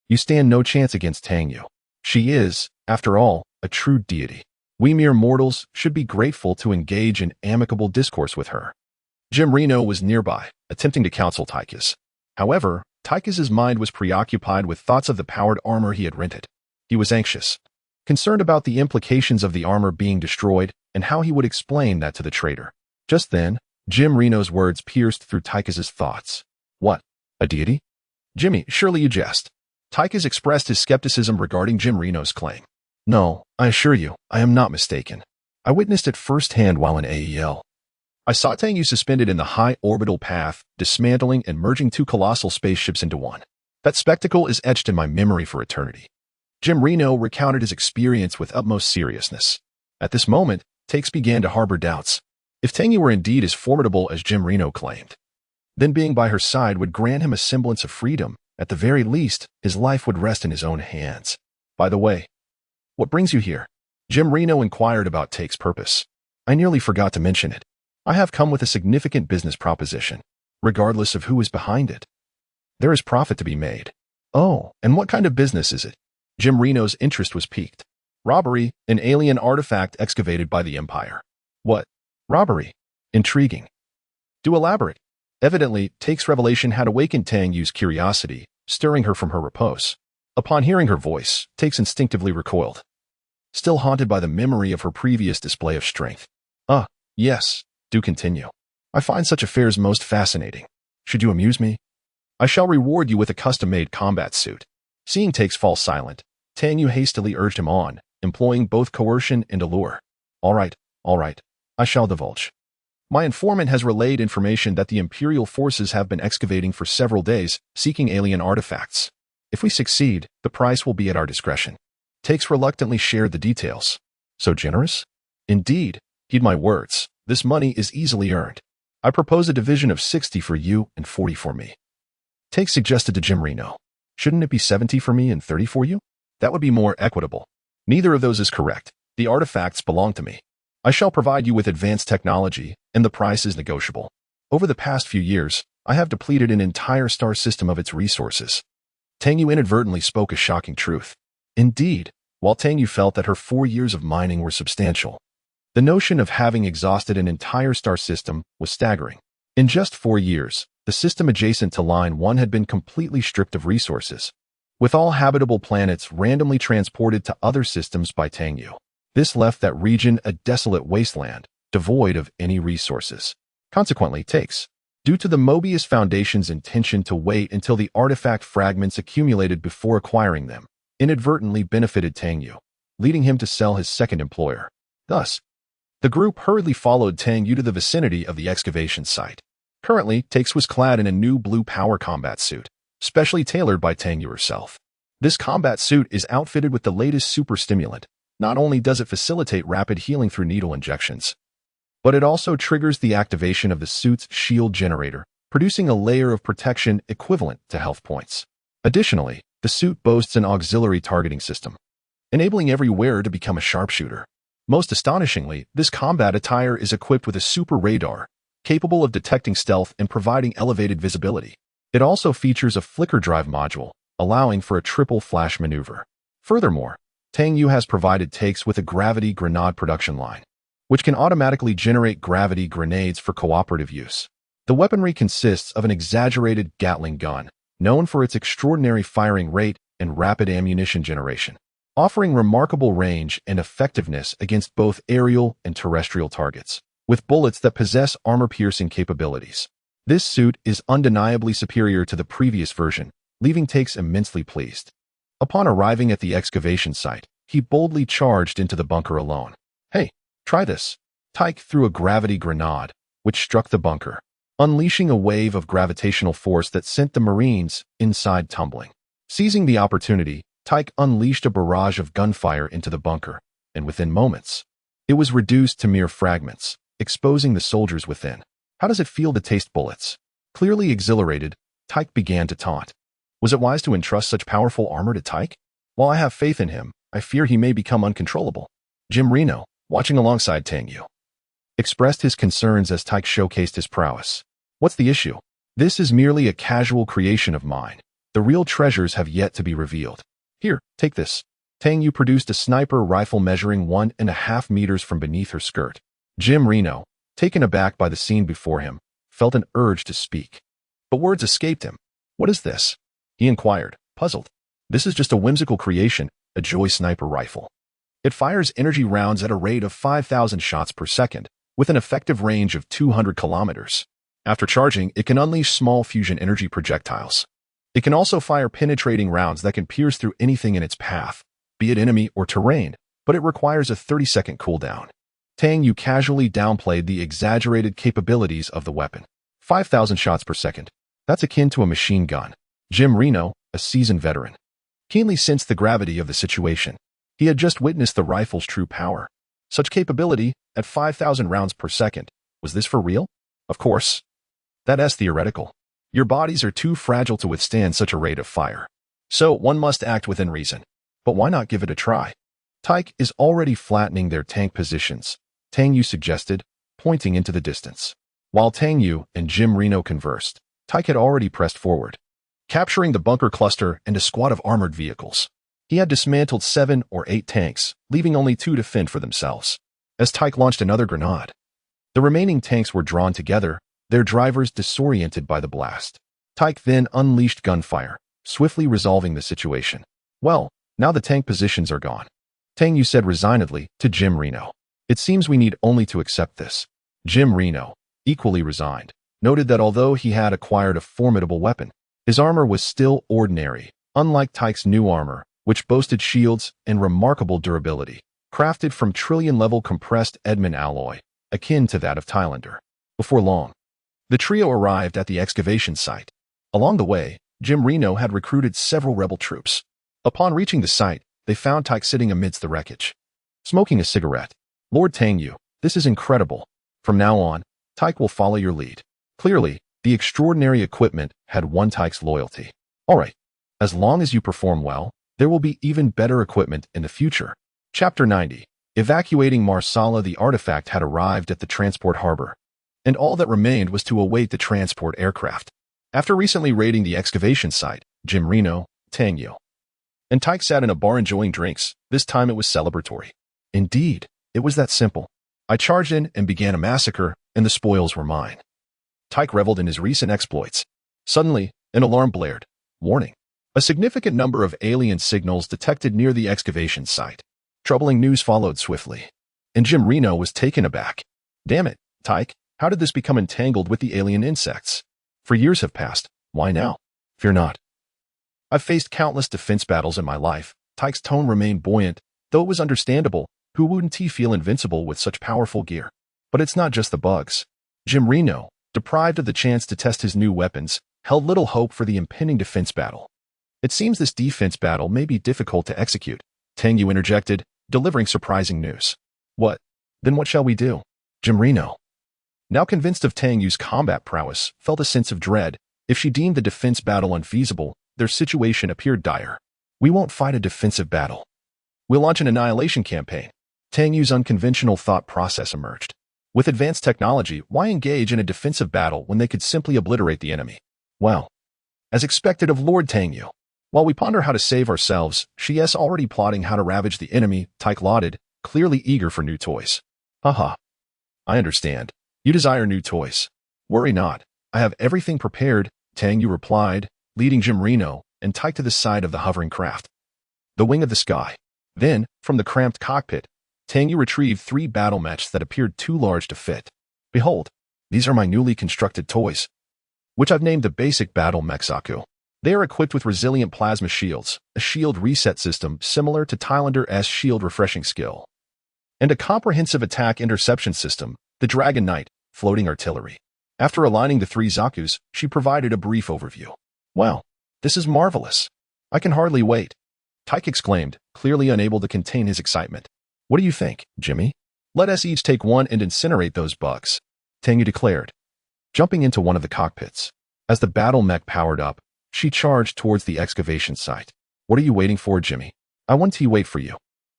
Speaker 1: you stand no chance against Tang Yu. She is, after all, a true deity. We mere mortals should be grateful to engage in amicable discourse with her. Jim Reno was nearby, attempting to counsel Tychus. However, Tychus's mind was preoccupied with thoughts of the powered armor he had rented. He was anxious, concerned about the implications of the armor being destroyed and how he would explain that to the traitor. Just then, Jim Reno's words pierced through Tychus's thoughts. What? A deity? Jimmy, surely you jest. Tychus expressed his skepticism regarding Jim Reno's claim. No, I assure you, I am not mistaken. I witnessed it firsthand while in AEL. I saw Tang Yu suspended in the high orbital path, dismantling and merging two colossal spaceships into one. That spectacle is etched in my memory for eternity. Jim Reno recounted his experience with utmost seriousness. At this moment, Takes began to harbor doubts. If Tang Yu were indeed as formidable as Jim Reno claimed, then being by her side would grant him a semblance of freedom. At the very least, his life would rest in his own hands. By the way, what brings you here? Jim Reno inquired about Take's purpose. I nearly forgot to mention it. I have come with a significant business proposition, regardless of who is behind it. There is profit to be made. Oh, and what kind of business is it? Jim Reno's interest was piqued. Robbery, an alien artifact excavated by the Empire. What? Robbery? Intriguing. Do elaborate. Evidently, Take's revelation had awakened Tang Yu's curiosity, stirring her from her repose. Upon hearing her voice, Takes instinctively recoiled, still haunted by the memory of her previous display of strength. Yes, do continue. I find such affairs most fascinating. Should you amuse me, I shall reward you with a custom-made combat suit. Seeing Takes fall silent, Tang Yu hastily urged him on, employing both coercion and allure. All right, I shall divulge. My informant has relayed information that the Imperial forces have been excavating for several days, seeking alien artifacts. If we succeed, the price will be at our discretion. Takes reluctantly shared the details. So generous? Indeed. Heed my words. This money is easily earned. I propose a division of 60 for you and 40 for me. Takes suggested to Jim Reno. Shouldn't it be 70 for me and 30 for you? That would be more equitable. Neither of those is correct. The artifacts belong to me. I shall provide you with advanced technology, and the price is negotiable. Over the past few years, I have depleted an entire star system of its resources. Tang Yu inadvertently spoke a shocking truth. Indeed, while Tang Yu felt that her 4 years of mining were substantial, the notion of having exhausted an entire star system was staggering. In just 4 years, the system adjacent to Line 1 had been completely stripped of resources, with all habitable planets randomly transported to other systems by Tang Yu. This left that region a desolate wasteland, devoid of any resources. Consequently, Takes, due to the Mobius Foundation's intention to wait until the artifact fragments accumulated before acquiring them, inadvertently benefited Tang Yu, leading him to sell his second employer. Thus, The group hurriedly followed Tang Yu to the vicinity of the excavation site. Currently, Takes was clad in a new blue power combat suit, specially tailored by Tang Yu herself. This combat suit is outfitted with the latest super stimulant. Not only does it facilitate rapid healing through needle injections, but it also triggers the activation of the suit's shield generator, producing a layer of protection equivalent to health points. Additionally, the suit boasts an auxiliary targeting system, enabling every wearer to become a sharpshooter. Most astonishingly, this combat attire is equipped with a super radar, capable of detecting stealth and providing elevated visibility. It also features a flicker drive module, allowing for a triple flash maneuver. Furthermore, Tang Yu has provided Takes with a gravity grenade production line, which can automatically generate gravity grenades for cooperative use. The weaponry consists of an exaggerated Gatling gun, known for its extraordinary firing rate and rapid ammunition generation, offering remarkable range and effectiveness against both aerial and terrestrial targets, with bullets that possess armor-piercing capabilities. This suit is undeniably superior to the previous version, leaving Takes immensely pleased. Upon arriving at the excavation site, he boldly charged into the bunker alone. "Hey, try this." Tyke threw a gravity grenade, which struck the bunker, unleashing a wave of gravitational force that sent the Marines inside tumbling. Seizing the opportunity, Tyke unleashed a barrage of gunfire into the bunker, and within moments, it was reduced to mere fragments, exposing the soldiers within. "How does it feel to taste bullets?" Clearly exhilarated, Tyke began to taunt. Was it wise to entrust such powerful armor to Tyke? While I have faith in him, I fear he may become uncontrollable. Jim Reno, watching alongside Tang Yu, expressed his concerns as Tyke showcased his prowess. "What's the issue? This is merely a casual creation of mine. The real treasures have yet to be revealed. Here, take this." Tang Yu produced a sniper rifle measuring 1.5 meters from beneath her skirt. Jim Reno, taken aback by the scene before him, felt an urge to speak, but words escaped him. "What is this?" he inquired, puzzled. "This is just a whimsical creation, a Joy sniper rifle. It fires energy rounds at a rate of 5,000 shots per second, with an effective range of 200 kilometers. After charging, it can unleash small fusion energy projectiles. It can also fire penetrating rounds that can pierce through anything in its path, be it enemy or terrain, but it requires a 30-second cooldown." Tang Yu casually downplayed the exaggerated capabilities of the weapon. 5,000 shots per second. That's akin to a machine gun. Jim Reno, a seasoned veteran, keenly sensed the gravity of the situation. He had just witnessed the rifle's true power. Such capability, at 5,000 rounds per second. Was this for real? Of course. That's theoretical. Your bodies are too fragile to withstand such a rate of fire. So one must act within reason. But why not give it a try? Tyke is already flattening their tank positions, Tang Yu suggested, pointing into the distance. While Tang Yu and Jim Reno conversed, Tyke had already pressed forward, capturing the bunker cluster and a squad of armored vehicles. He had dismantled 7 or 8 tanks, leaving only 2 to fend for themselves. As Tyke launched another grenade, the remaining tanks were drawn together, their drivers disoriented by the blast. Tyke then unleashed gunfire, swiftly resolving the situation. "Well, now the tank positions are gone," Tang Yu said resignedly to Jim Reno. "It seems we need only to accept this." Jim Reno, equally resigned, noted that although he had acquired a formidable weapon, his armor was still ordinary, unlike Tyke's new armor, which boasted shields and remarkable durability, crafted from trillion-level compressed Edmund alloy, akin to that of Thailander. Before long, the trio arrived at the excavation site. Along the way, Jim Reno had recruited several rebel troops. Upon reaching the site, they found Tyke sitting amidst the wreckage, smoking a cigarette. "Lord Tang Yu, this is incredible. From now on, Tyke will follow your lead." Clearly, the extraordinary equipment had won Tyke's loyalty. "All right, as long as you perform well, there will be even better equipment in the future." Chapter 90. Evacuating Marsala. The artifact had arrived at the transport harbor, and all that remained was to await the transport aircraft. After recently raiding the excavation site, Jim Reno, Tang Yu, and Tyke sat in a bar enjoying drinks. This time it was celebratory. Indeed, it was that simple. "I charged in and began a massacre, and the spoils were mine." Tyke reveled in his recent exploits. Suddenly, an alarm blared. Warning. A significant number of alien signals detected near the excavation site. Troubling news followed swiftly, and Jim Reno was taken aback. "Damn it, Tyke, how did this become entangled with the alien insects? For years have passed. Why now?" "Fear not. I've faced countless defense battles in my life." Tyke's tone remained buoyant, though it was understandable, Who wouldn't he feel invincible with such powerful gear? But it's not just the bugs. Jim Reno, deprived of the chance to test his new weapons, held little hope for the impending defense battle. It seems this defense battle may be difficult to execute, Tang Yu interjected, delivering surprising news. What? Then what shall we do? Jim Reno, now convinced of Tang Yu's combat prowess, felt a sense of dread. If she deemed the defense battle unfeasible, their situation appeared dire. We won't fight a defensive battle. We'll launch an annihilation campaign. Tang Yu's unconventional thought process emerged. With advanced technology, why engage in a defensive battle when they could simply obliterate the enemy? Well, as expected of Lord Tang Yu. While we ponder how to save ourselves, she is already plotting how to ravage the enemy, Tyke lauded, clearly eager for new toys. Haha. I understand. You desire new toys. Worry not. I have everything prepared, Tang Yu replied, leading Jim Reno and Tyke to the side of the hovering craft. The wing of the sky. Then, from the cramped cockpit, Tang Yu retrieved 3 battle mechs that appeared too large to fit. Behold, these are my newly constructed toys, which I've named the basic battle mech Zaku. They are equipped with resilient plasma shields, a shield reset system similar to Tylander's shield refreshing skill, and a comprehensive attack interception system, the Dragon Knight, floating artillery. After aligning the 3 Zakus, she provided a brief overview. Wow, this is marvelous. I can hardly wait, Tyke exclaimed, clearly unable to contain his excitement. What do you think, Jimmy? Let us each take one and incinerate those bugs, Tang Yu declared, jumping into one of the cockpits. As the battle mech powered up, she charged towards the excavation site. What are you waiting for, Jimmy? I want to wait for you.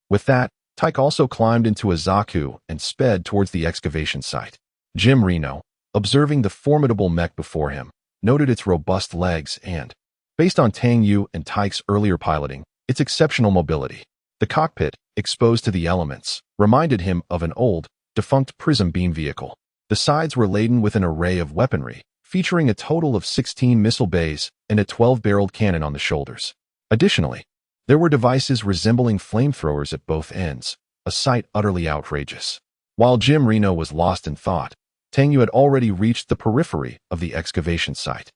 Speaker 1: With that, Tyke also climbed into a Zaku and sped towards the excavation site. Jim Reno, observing the formidable mech before him, noted its robust legs and, based on Tang Yu and Tyke's earlier piloting, its exceptional mobility. The cockpit, exposed to the elements, reminded him of an old, defunct prism beam vehicle. The sides were laden with an array of weaponry, featuring a total of 16 missile bays and a 12-barreled cannon on the shoulders. Additionally, there were devices resembling flamethrowers at both ends, a sight utterly outrageous. While Jim Reno was lost in thought, Tang Yu had already reached the periphery of the excavation site.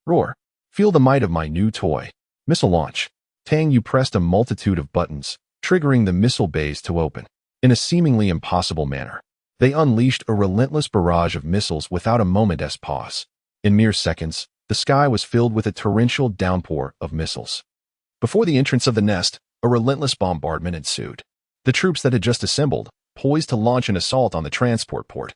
Speaker 1: Roar! Feel the might of my new toy. Missile launch. Tang Yu pressed a multitude of buttons, triggering the missile bays to open. In a seemingly impossible manner, they unleashed a relentless barrage of missiles without a moment's pause. In mere seconds, the sky was filled with a torrential downpour of missiles. Before the entrance of the nest, a relentless bombardment ensued. The troops that had just assembled, poised to launch an assault on the transport port,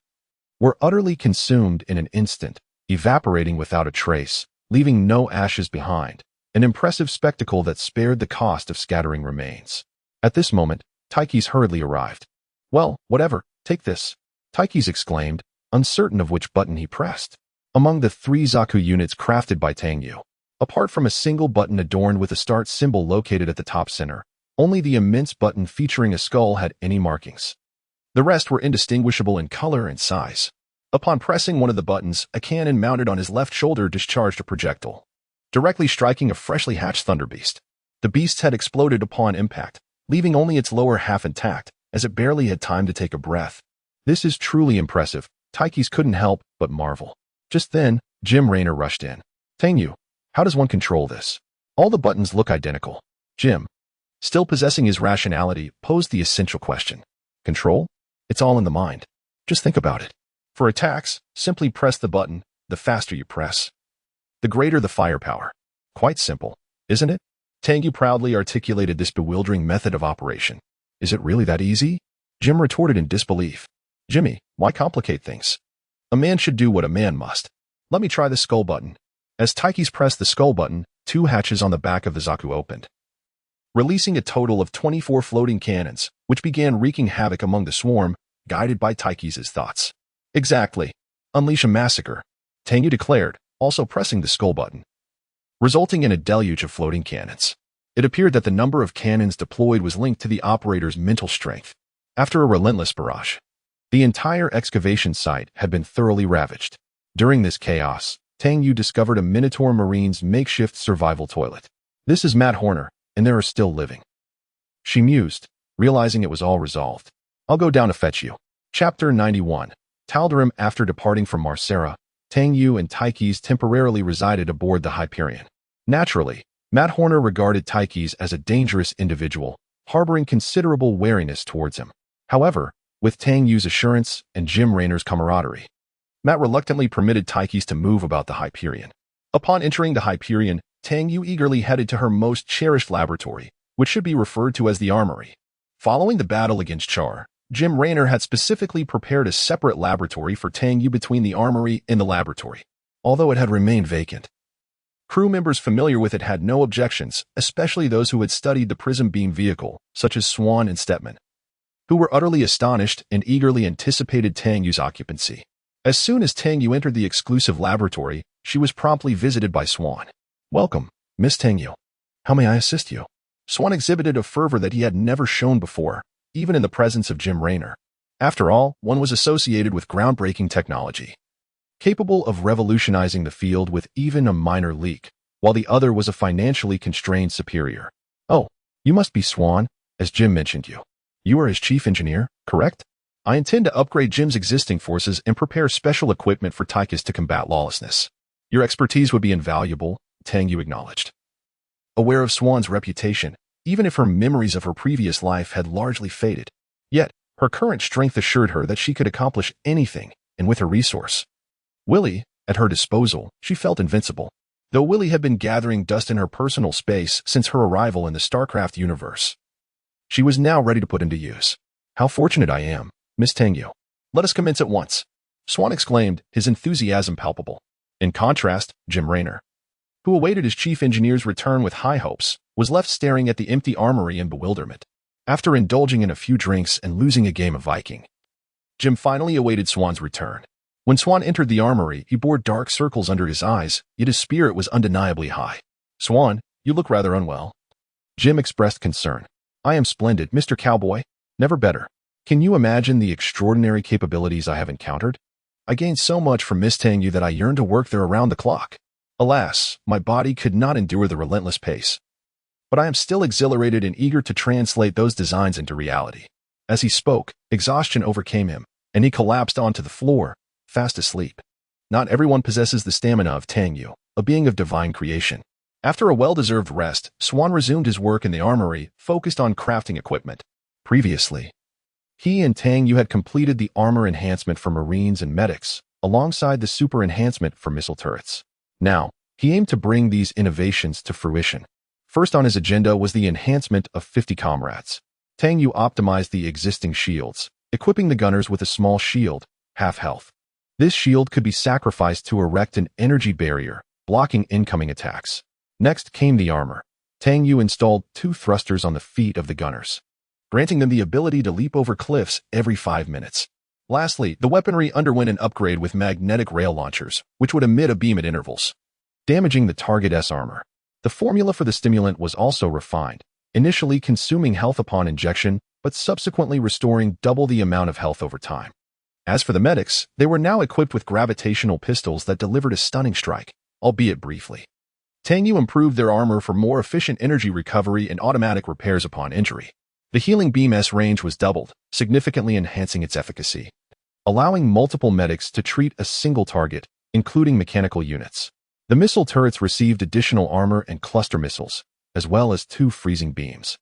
Speaker 1: were utterly consumed in an instant, evaporating without a trace, leaving no ashes behind, an impressive spectacle that spared the cost of scattering remains. At this moment, Tyches hurriedly arrived. Well, whatever, take this, Tyches exclaimed, uncertain of which button he pressed. Among the 3 Zaku units crafted by Tang Yu, apart from a single button adorned with a start symbol located at the top center, only the immense button featuring a skull had any markings. The rest were indistinguishable in color and size. Upon pressing one of the buttons, a cannon mounted on his left shoulder discharged a projectile, directly striking a freshly hatched thunderbeast. The beast's head exploded upon impact, leaving only its lower half intact, as it barely had time to take a breath. This is truly impressive, Tyches couldn't help but marvel. Just then, Jim Raynor rushed in. Tang Yu, how does one control this? All the buttons look identical. Jim, still possessing his rationality, posed the essential question. Control? It's all in the mind. Just think about it. For attacks, simply press the button. The faster you press, the greater the firepower. Quite simple, isn't it? Tang Yu proudly articulated this bewildering method of operation. Is it really that easy? Jim retorted in disbelief. Jimmy, why complicate things? A man should do what a man must. Let me try the skull button. As Tyches pressed the skull button, 2 hatches on the back of the Zaku opened, releasing a total of 24 floating cannons, which began wreaking havoc among the swarm, guided by Tyches' thoughts. Exactly. Unleash a massacre, Tang Yu declared, also pressing the skull button, resulting in a deluge of floating cannons. It appeared that the number of cannons deployed was linked to the operator's mental strength. After a relentless barrage, the entire excavation site had been thoroughly ravaged. During this chaos, Tang Yu discovered a Minotaur Marine's makeshift survival toilet. This is Matt Horner, and they are still living, she mused, realizing it was all resolved. I'll go down to fetch you. Chapter 91. Tal'Darim. After departing from Marcera, Tang Yu and Tyches temporarily resided aboard the Hyperion. Naturally, Matt Horner regarded Tyches as a dangerous individual, harboring considerable wariness towards him. However, with Tang Yu's assurance and Jim Raynor's camaraderie, Matt reluctantly permitted Tyches to move about the Hyperion. Upon entering the Hyperion, Tang Yu eagerly headed to her most cherished laboratory, which should be referred to as the Armory. Following the battle against Char, Jim Raynor had specifically prepared a separate laboratory for Tang Yu between the Armory and the laboratory, although it had remained vacant. Crew members familiar with it had no objections, especially those who had studied the prism beam vehicle, such as Swan and Stepman, who were utterly astonished and eagerly anticipated Tang Yu's occupancy. As soon as Tang Yu entered the exclusive laboratory, she was promptly visited by Swan. "Welcome, Miss Tang Yu. How may I assist you?" Swan exhibited a fervor that he had never shown before, even in the presence of Jim Raynor. After all, one was associated with groundbreaking technology, capable of revolutionizing the field with even a minor leak, while the other was a financially constrained superior. "Oh, you must be Swan, as Jim mentioned you. You are his chief engineer, correct? I intend to upgrade Jim's existing forces and prepare special equipment for Tychus to combat lawlessness. Your expertise would be invaluable," Tang Yu acknowledged. Aware of Swan's reputation, even if her memories of her previous life had largely faded, yet her current strength assured her that she could accomplish anything, and with her resource, Willie, at her disposal, she felt invincible. Though Willie had been gathering dust in her personal space since her arrival in the StarCraft universe, she was now ready to put him to use. "How fortunate I am, Miss Tang Yu. Let us commence at once," Swan exclaimed, his enthusiasm palpable. In contrast, Jim Raynor, who awaited his chief engineer's return with high hopes, was left staring at the empty armory in bewilderment. After indulging in a few drinks and losing a game of Viking, Jim finally awaited Swan's return. When Swan entered the armory, he bore dark circles under his eyes, yet his spirit was undeniably high. "Swan, you look rather unwell." Jim expressed concern. "I am splendid, Mr. Cowboy. Never better. Can you imagine the extraordinary capabilities I have encountered? I gained so much from Miss Tang Yu that I yearn to work there around the clock. Alas, my body could not endure the relentless pace. But I am still exhilarated and eager to translate those designs into reality." As he spoke, exhaustion overcame him, and he collapsed onto the floor, fast asleep. Not everyone possesses the stamina of Tang Yu, a being of divine creation. After a well-deserved rest, Swan resumed his work in the armory, focused on crafting equipment. Previously, he and Tang Yu had completed the armor enhancement for Marines and medics, alongside the super enhancement for missile turrets. Now, he aimed to bring these innovations to fruition. First on his agenda was the enhancement of 50 comrades. Tang Yu optimized the existing shields, equipping the gunners with a small shield, half health. This shield could be sacrificed to erect an energy barrier, blocking incoming attacks. Next came the armor. Tang Yu installed 2 thrusters on the feet of the gunners, granting them the ability to leap over cliffs every 5 minutes. Lastly, the weaponry underwent an upgrade with magnetic rail launchers, which would emit a beam at intervals, damaging the target's armor. The formula for the stimulant was also refined, initially consuming health upon injection, but subsequently restoring double the amount of health over time. As for the medics, they were now equipped with gravitational pistols that delivered a stunning strike, albeit briefly. Tang Yu improved their armor for more efficient energy recovery and automatic repairs upon injury. The healing beam's range was doubled, significantly enhancing its efficacy, allowing multiple medics to treat a single target, including mechanical units. The missile turrets received additional armor and cluster missiles, as well as 2 freezing beams,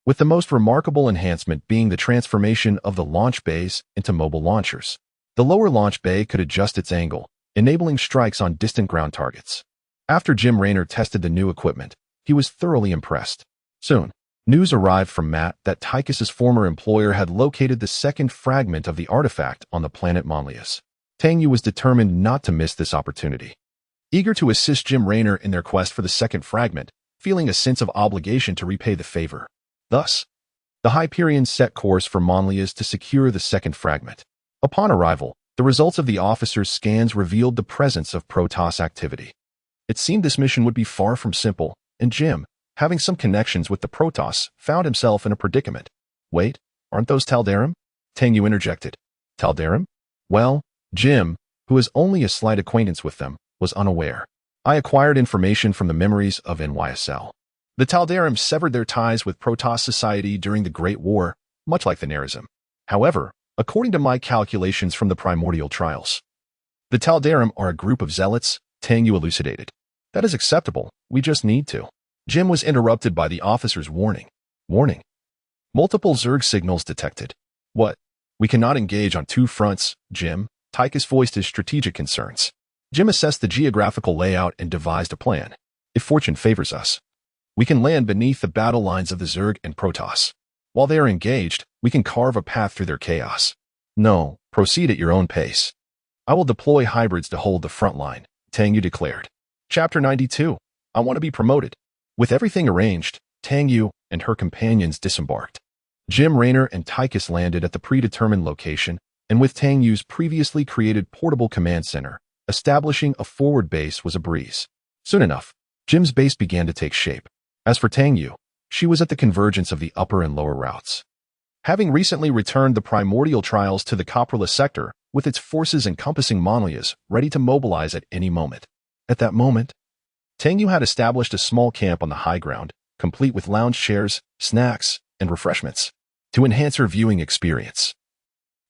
Speaker 1: with the most remarkable enhancement being the transformation of the launch bays into mobile launchers. The lower launch bay could adjust its angle, enabling strikes on distant ground targets. After Jim Raynor tested the new equipment, he was thoroughly impressed. Soon, news arrived from Matt that Tychus's former employer had located the second fragment of the artifact on the planet Monlius. Tang Yu was determined not to miss this opportunity. Eager to assist Jim Raynor in their quest for the second fragment, feeling a sense of obligation to repay the favor. Thus, the Hyperion set course for Monlius to secure the second fragment. Upon arrival, the results of the officer's scans revealed the presence of Protoss activity. It seemed this mission would be far from simple, and Jim, having some connections with the Protoss, found himself in a predicament. "Wait, aren't those Tal'Darim?" Tang Yu interjected. "Tal'Darim?" Well, Jim, who has only a slight acquaintance with them, was unaware. "I acquired information from the memories of NYSL. The Tal'Darim severed their ties with Protoss society during the Great War, much like the Nerazim. However, according to my calculations from the primordial trials, the Tal'Darim are a group of zealots," Tang Yu elucidated. "That is acceptable. We just need to." Jim was interrupted by the officer's warning. Warning. Multiple Zerg signals detected. What? We cannot engage on two fronts, Jim. Tychus voiced his strategic concerns. Jim assessed the geographical layout and devised a plan. If fortune favors us, we can land beneath the battle lines of the Zerg and Protoss. While they are engaged, we can carve a path through their chaos. No, proceed at your own pace. I will deploy hybrids to hold the front line, Tang Yu declared. Chapter 92. I want to be promoted. With everything arranged, Tang Yu and her companions disembarked. Jim Raynor and Tychus landed at the predetermined location, and with Tang Yu's previously created portable command center, establishing a forward base was a breeze. Soon enough, Jim's base began to take shape. As for Tang Yu, she was at the convergence of the upper and lower routes. Having recently returned the primordial trials to the Coprolus sector, with its forces encompassing Monlias, ready to mobilize at any moment. At that moment, Tang Yu had established a small camp on the high ground, complete with lounge chairs, snacks, and refreshments, to enhance her viewing experience.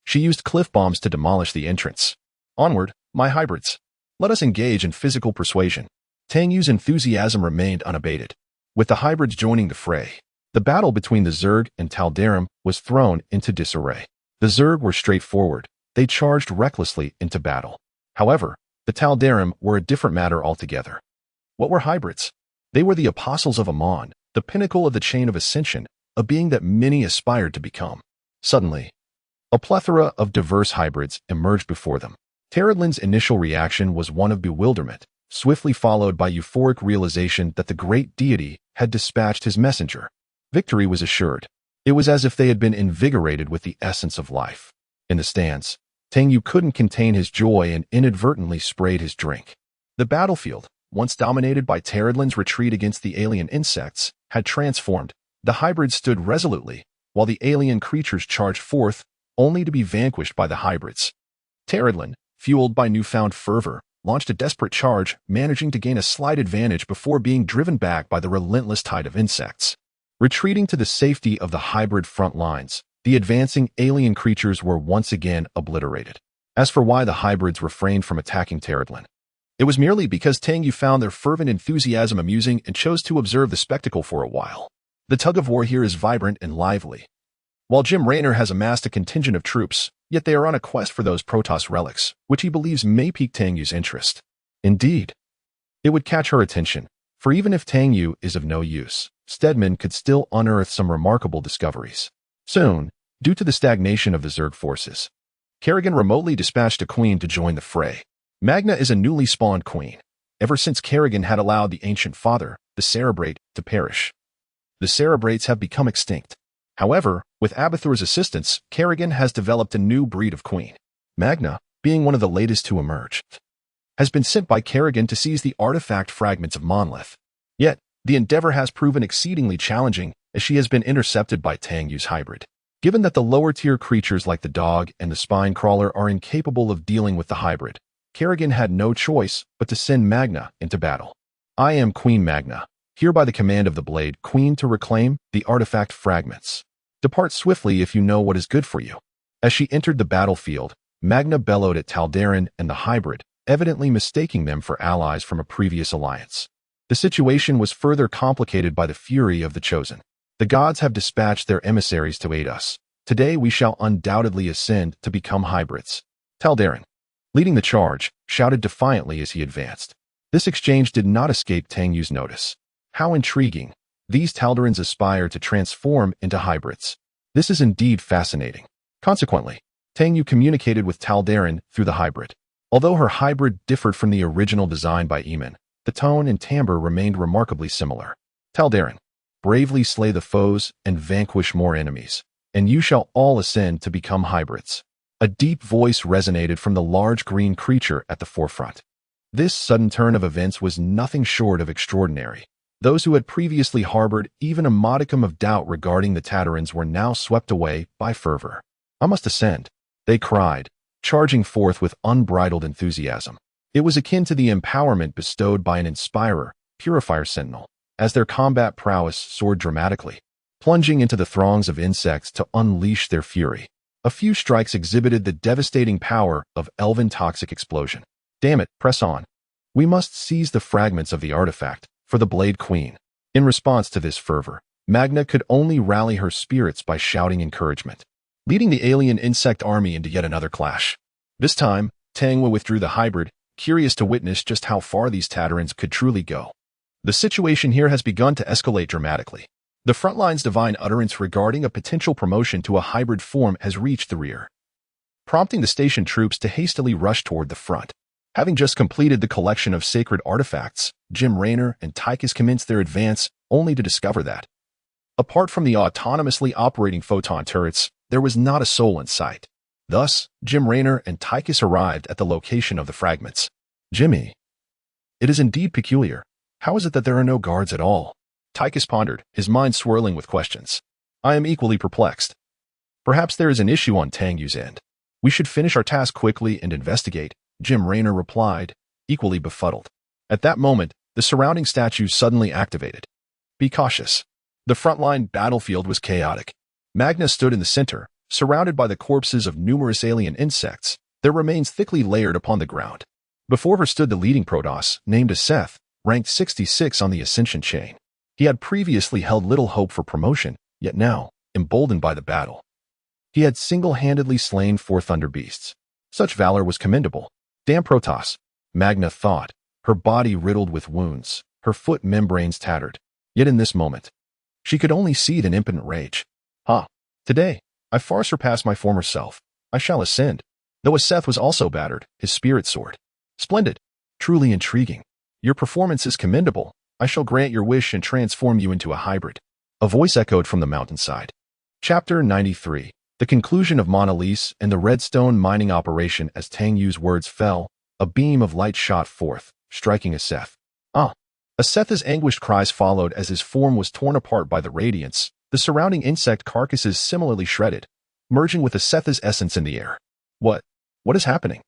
Speaker 1: She used cliff bombs to demolish the entrance. Onward, my hybrids. Let us engage in physical persuasion. Tang Yu's enthusiasm remained unabated. With the hybrids joining the fray, the battle between the Zerg and Tal'Darim was thrown into disarray. The Zerg were straightforward. They charged recklessly into battle. However, the Tal'Darim were a different matter altogether. What were hybrids? They were the apostles of Amon, the pinnacle of the chain of ascension, a being that many aspired to become. Suddenly, a plethora of diverse hybrids emerged before them. Teradlin's initial reaction was one of bewilderment, swiftly followed by euphoric realization that the great deity had dispatched his messenger. Victory was assured. It was as if they had been invigorated with the essence of life. In the stands, Tang Yu couldn't contain his joy and inadvertently sprayed his drink. The battlefield, once dominated by Teradlin's retreat against the alien insects, had transformed. The hybrids stood resolutely, while the alien creatures charged forth, only to be vanquished by the hybrids. Teradlin, fueled by newfound fervor, launched a desperate charge, managing to gain a slight advantage before being driven back by the relentless tide of insects. Retreating to the safety of the hybrid front lines, the advancing alien creatures were once again obliterated. As for why the hybrids refrained from attacking Teradlin, it was merely because Tang Yu found their fervent enthusiasm amusing and chose to observe the spectacle for a while. The tug-of-war here is vibrant and lively. While Jim Raynor has amassed a contingent of troops, yet they are on a quest for those Protoss relics, which he believes may pique Tang Yu's interest. Indeed, it would catch her attention, for even if Tang Yu is of no use, Stedman could still unearth some remarkable discoveries. Soon, due to the stagnation of the Zerg forces, Kerrigan remotely dispatched a queen to join the fray. Magna is a newly spawned queen, ever since Kerrigan had allowed the ancient father, the Cerebrate, to perish. The Cerebrates have become extinct. However, with Abathur's assistance, Kerrigan has developed a new breed of queen. Magna, being one of the latest to emerge, has been sent by Kerrigan to seize the artifact fragments of Monlith. Yet, the endeavor has proven exceedingly challenging, as she has been intercepted by Tang Yu's hybrid. Given that the lower-tier creatures like the dog and the spine crawler are incapable of dealing with the hybrid, Kerrigan had no choice but to send Magna into battle. I am Queen Magna, here by the command of the Blade Queen to reclaim the artifact fragments. Depart swiftly if you know what is good for you. As she entered the battlefield, Magna bellowed at Tal'Darim and the hybrid, evidently mistaking them for allies from a previous alliance. The situation was further complicated by the fury of the Chosen. The gods have dispatched their emissaries to aid us. Today we shall undoubtedly ascend to become hybrids. Tal'Darim, leading the charge, shouted defiantly as he advanced. This exchange did not escape Tang Yu's notice. How intriguing. These Tal'Darins aspire to transform into hybrids. This is indeed fascinating. Consequently, Tang Yu communicated with Tal'Darim through the hybrid. Although her hybrid differed from the original design by Eamon, the tone and timbre remained remarkably similar. Tal'Darim, bravely slay the foes and vanquish more enemies, and you shall all ascend to become hybrids. A deep voice resonated from the large green creature at the forefront. This sudden turn of events was nothing short of extraordinary. Those who had previously harbored even a modicum of doubt regarding the Tal'Darins were now swept away by fervor. I must ascend, they cried, charging forth with unbridled enthusiasm. It was akin to the empowerment bestowed by an Inspirer, Purifier Sentinel, as their combat prowess soared dramatically, plunging into the throngs of insects to unleash their fury. A few strikes exhibited the devastating power of Elven Toxic Explosion. Damn it, press on. We must seize the fragments of the artifact, for the Blade Queen. In response to this fervor, Magna could only rally her spirits by shouting encouragement. leading the alien insect army into yet another clash. This time, Tang Wu withdrew the hybrid, curious to witness just how far these Tatarans could truly go. The situation here has begun to escalate dramatically. The frontline's divine utterance regarding a potential promotion to a hybrid form has reached the rear, prompting the station troops to hastily rush toward the front. Having just completed the collection of sacred artifacts, Jim Raynor and Tychus commenced their advance, only to discover that, apart from the autonomously operating photon turrets, there was not a soul in sight. Thus, Jim Raynor and Tychus arrived at the location of the fragments. Jimmy, it is indeed peculiar. How is it that there are no guards at all? Tychus pondered, his mind swirling with questions. I am equally perplexed. Perhaps there is an issue on Tang Yu's end. We should finish our task quickly and investigate, Jim Raynor replied, equally befuddled. At that moment, the surrounding statues suddenly activated. Be cautious. The frontline battlefield was chaotic. Magna stood in the center, surrounded by the corpses of numerous alien insects, their remains thickly layered upon the ground. Before her stood the leading Protoss, named as Seth, ranked 66 on the Ascension chain. He had previously held little hope for promotion, yet now, emboldened by the battle, he had single-handedly slain 4 Thunder Beasts. Such valor was commendable. Damn Protoss, Magna thought, her body riddled with wounds, her foot membranes tattered. Yet in this moment, she could only seethe in impotent rage. Today, I far surpass my former self. I shall ascend. Though as Seth was also battered, his spirit soared. Splendid. Truly intriguing. Your performance is commendable. I shall grant your wish and transform you into a hybrid. A voice echoed from the mountainside. Chapter 93. The conclusion of Mona Lisa and the redstone mining operation. As Tang Yu's words fell, a beam of light shot forth, striking Aseth. Aseth's anguished cries followed as his form was torn apart by the radiance, the surrounding insect carcasses similarly shredded, merging with Aseth's essence in the air. What is happening?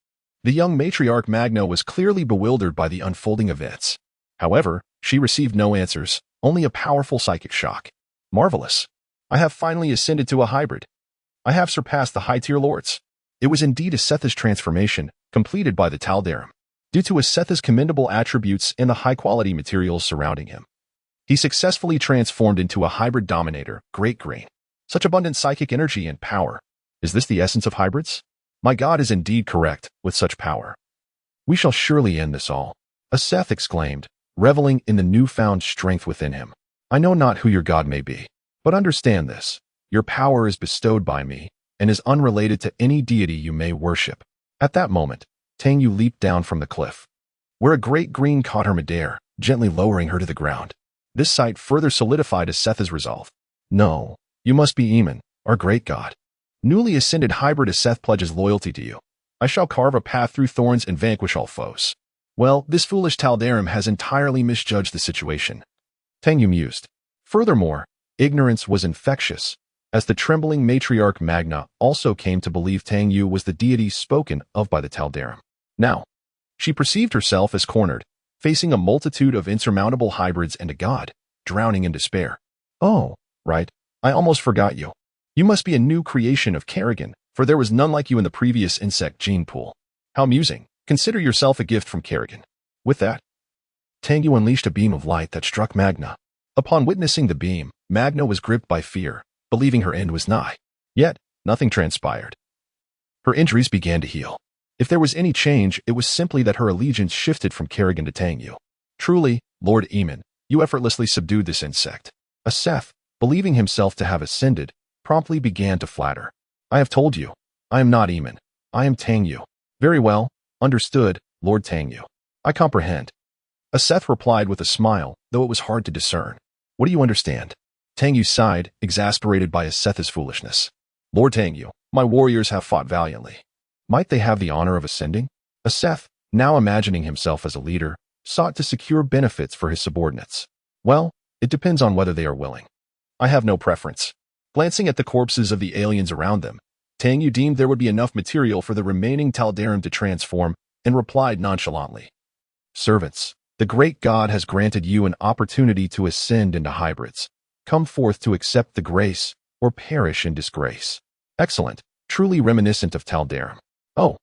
Speaker 1: The young matriarch Magna was clearly bewildered by the unfolding events. However, she received no answers, only a powerful psychic shock. Marvelous. I have finally ascended to a hybrid. I have surpassed the high-tier lords. It was indeed Aseth's transformation, completed by the Taldaram. Due to Aseth's commendable attributes and the high-quality materials surrounding him, he successfully transformed into a hybrid dominator, Great Green. Such abundant psychic energy and power. Is this the essence of hybrids? My god is indeed correct, with such power. We shall surely end this all. Aseth exclaimed, reveling in the newfound strength within him. I know not who your god may be, but understand this. Your power is bestowed by me, and is unrelated to any deity you may worship. At that moment, Tang Yu leaped down from the cliff, where a great green caught her midair, gently lowering her to the ground. This sight further solidified Aseth's resolve. No, you must be Eamon, our great god. Newly ascended hybrid Aseth pledges loyalty to you. I shall carve a path through thorns and vanquish all foes. Well, this foolish Taldaram has entirely misjudged the situation. Tang Yu mused. Furthermore, ignorance was infectious, as the trembling matriarch Magna also came to believe Tang Yu was the deity spoken of by the Taldaram. Now, she perceived herself as cornered, facing a multitude of insurmountable hybrids and a god, drowning in despair. Oh, right, I almost forgot you. You must be a new creation of Kerrigan, for there was none like you in the previous insect gene pool. How amusing. Consider yourself a gift from Kerrigan. With that, Tang Yu unleashed a beam of light that struck Magna. Upon witnessing the beam, Magna was gripped by fear, believing her end was nigh. Yet, nothing transpired. Her injuries began to heal. If there was any change, it was simply that her allegiance shifted from Kerrigan to Tang Yu. Truly, Lord Eamon, you effortlessly subdued this insect. Aseth, believing himself to have ascended, promptly began to flatter. I have told you, I am not Eamon. I am Tang Yu. Very well, understood, Lord Tang Yu. I comprehend. Aseth replied with a smile, though it was hard to discern. What do you understand? Tang Yu sighed, exasperated by Aseth's foolishness. Lord Tang Yu, my warriors have fought valiantly. Might they have the honor of ascending? Aseth, now imagining himself as a leader, sought to secure benefits for his subordinates. Well, it depends on whether they are willing. I have no preference. Glancing at the corpses of the aliens around them, Tang Yu deemed there would be enough material for the remaining Taldaram to transform, and replied nonchalantly. Servants, the great god has granted you an opportunity to ascend into hybrids. Come forth to accept the grace, or perish in disgrace. Excellent, truly reminiscent of Taldaram. Oh,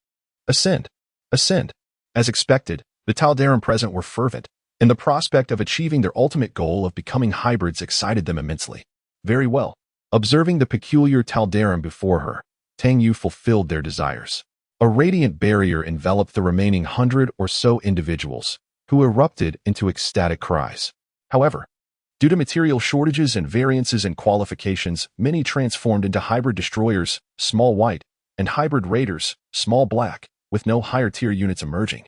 Speaker 1: ascend, ascend. As expected, the Taldaram present were fervent, and the prospect of achieving their ultimate goal of becoming hybrids excited them immensely. Very well. Observing the peculiar Taldaram before her, Tang Yu fulfilled their desires. A radiant barrier enveloped the remaining 100 or so individuals, who erupted into ecstatic cries. However, due to material shortages and variances in qualifications, many transformed into hybrid destroyers, small white, and hybrid raiders, small black, with no higher-tier units emerging.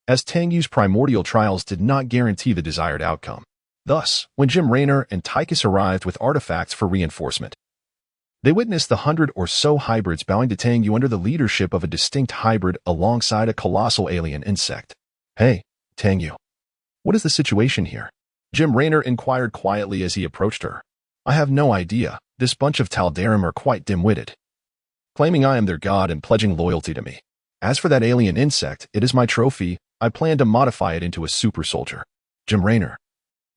Speaker 1: As Tang Yu's primordial trials did not guarantee the desired outcome. Thus, when Jim Raynor and Tychus arrived with artifacts for reinforcement, they witnessed the 100 or so hybrids bowing to Tang Yu under the leadership of a distinct hybrid alongside a colossal alien insect. "Hey, Tang Yu. What is the situation here?" Jim Raynor inquired quietly as he approached her. "I have no idea. This bunch of Taldarim are quite dim-witted, claiming I am their god and pledging loyalty to me. As for that alien insect, it is my trophy. I plan to modify it into a super soldier." Jim Raynor,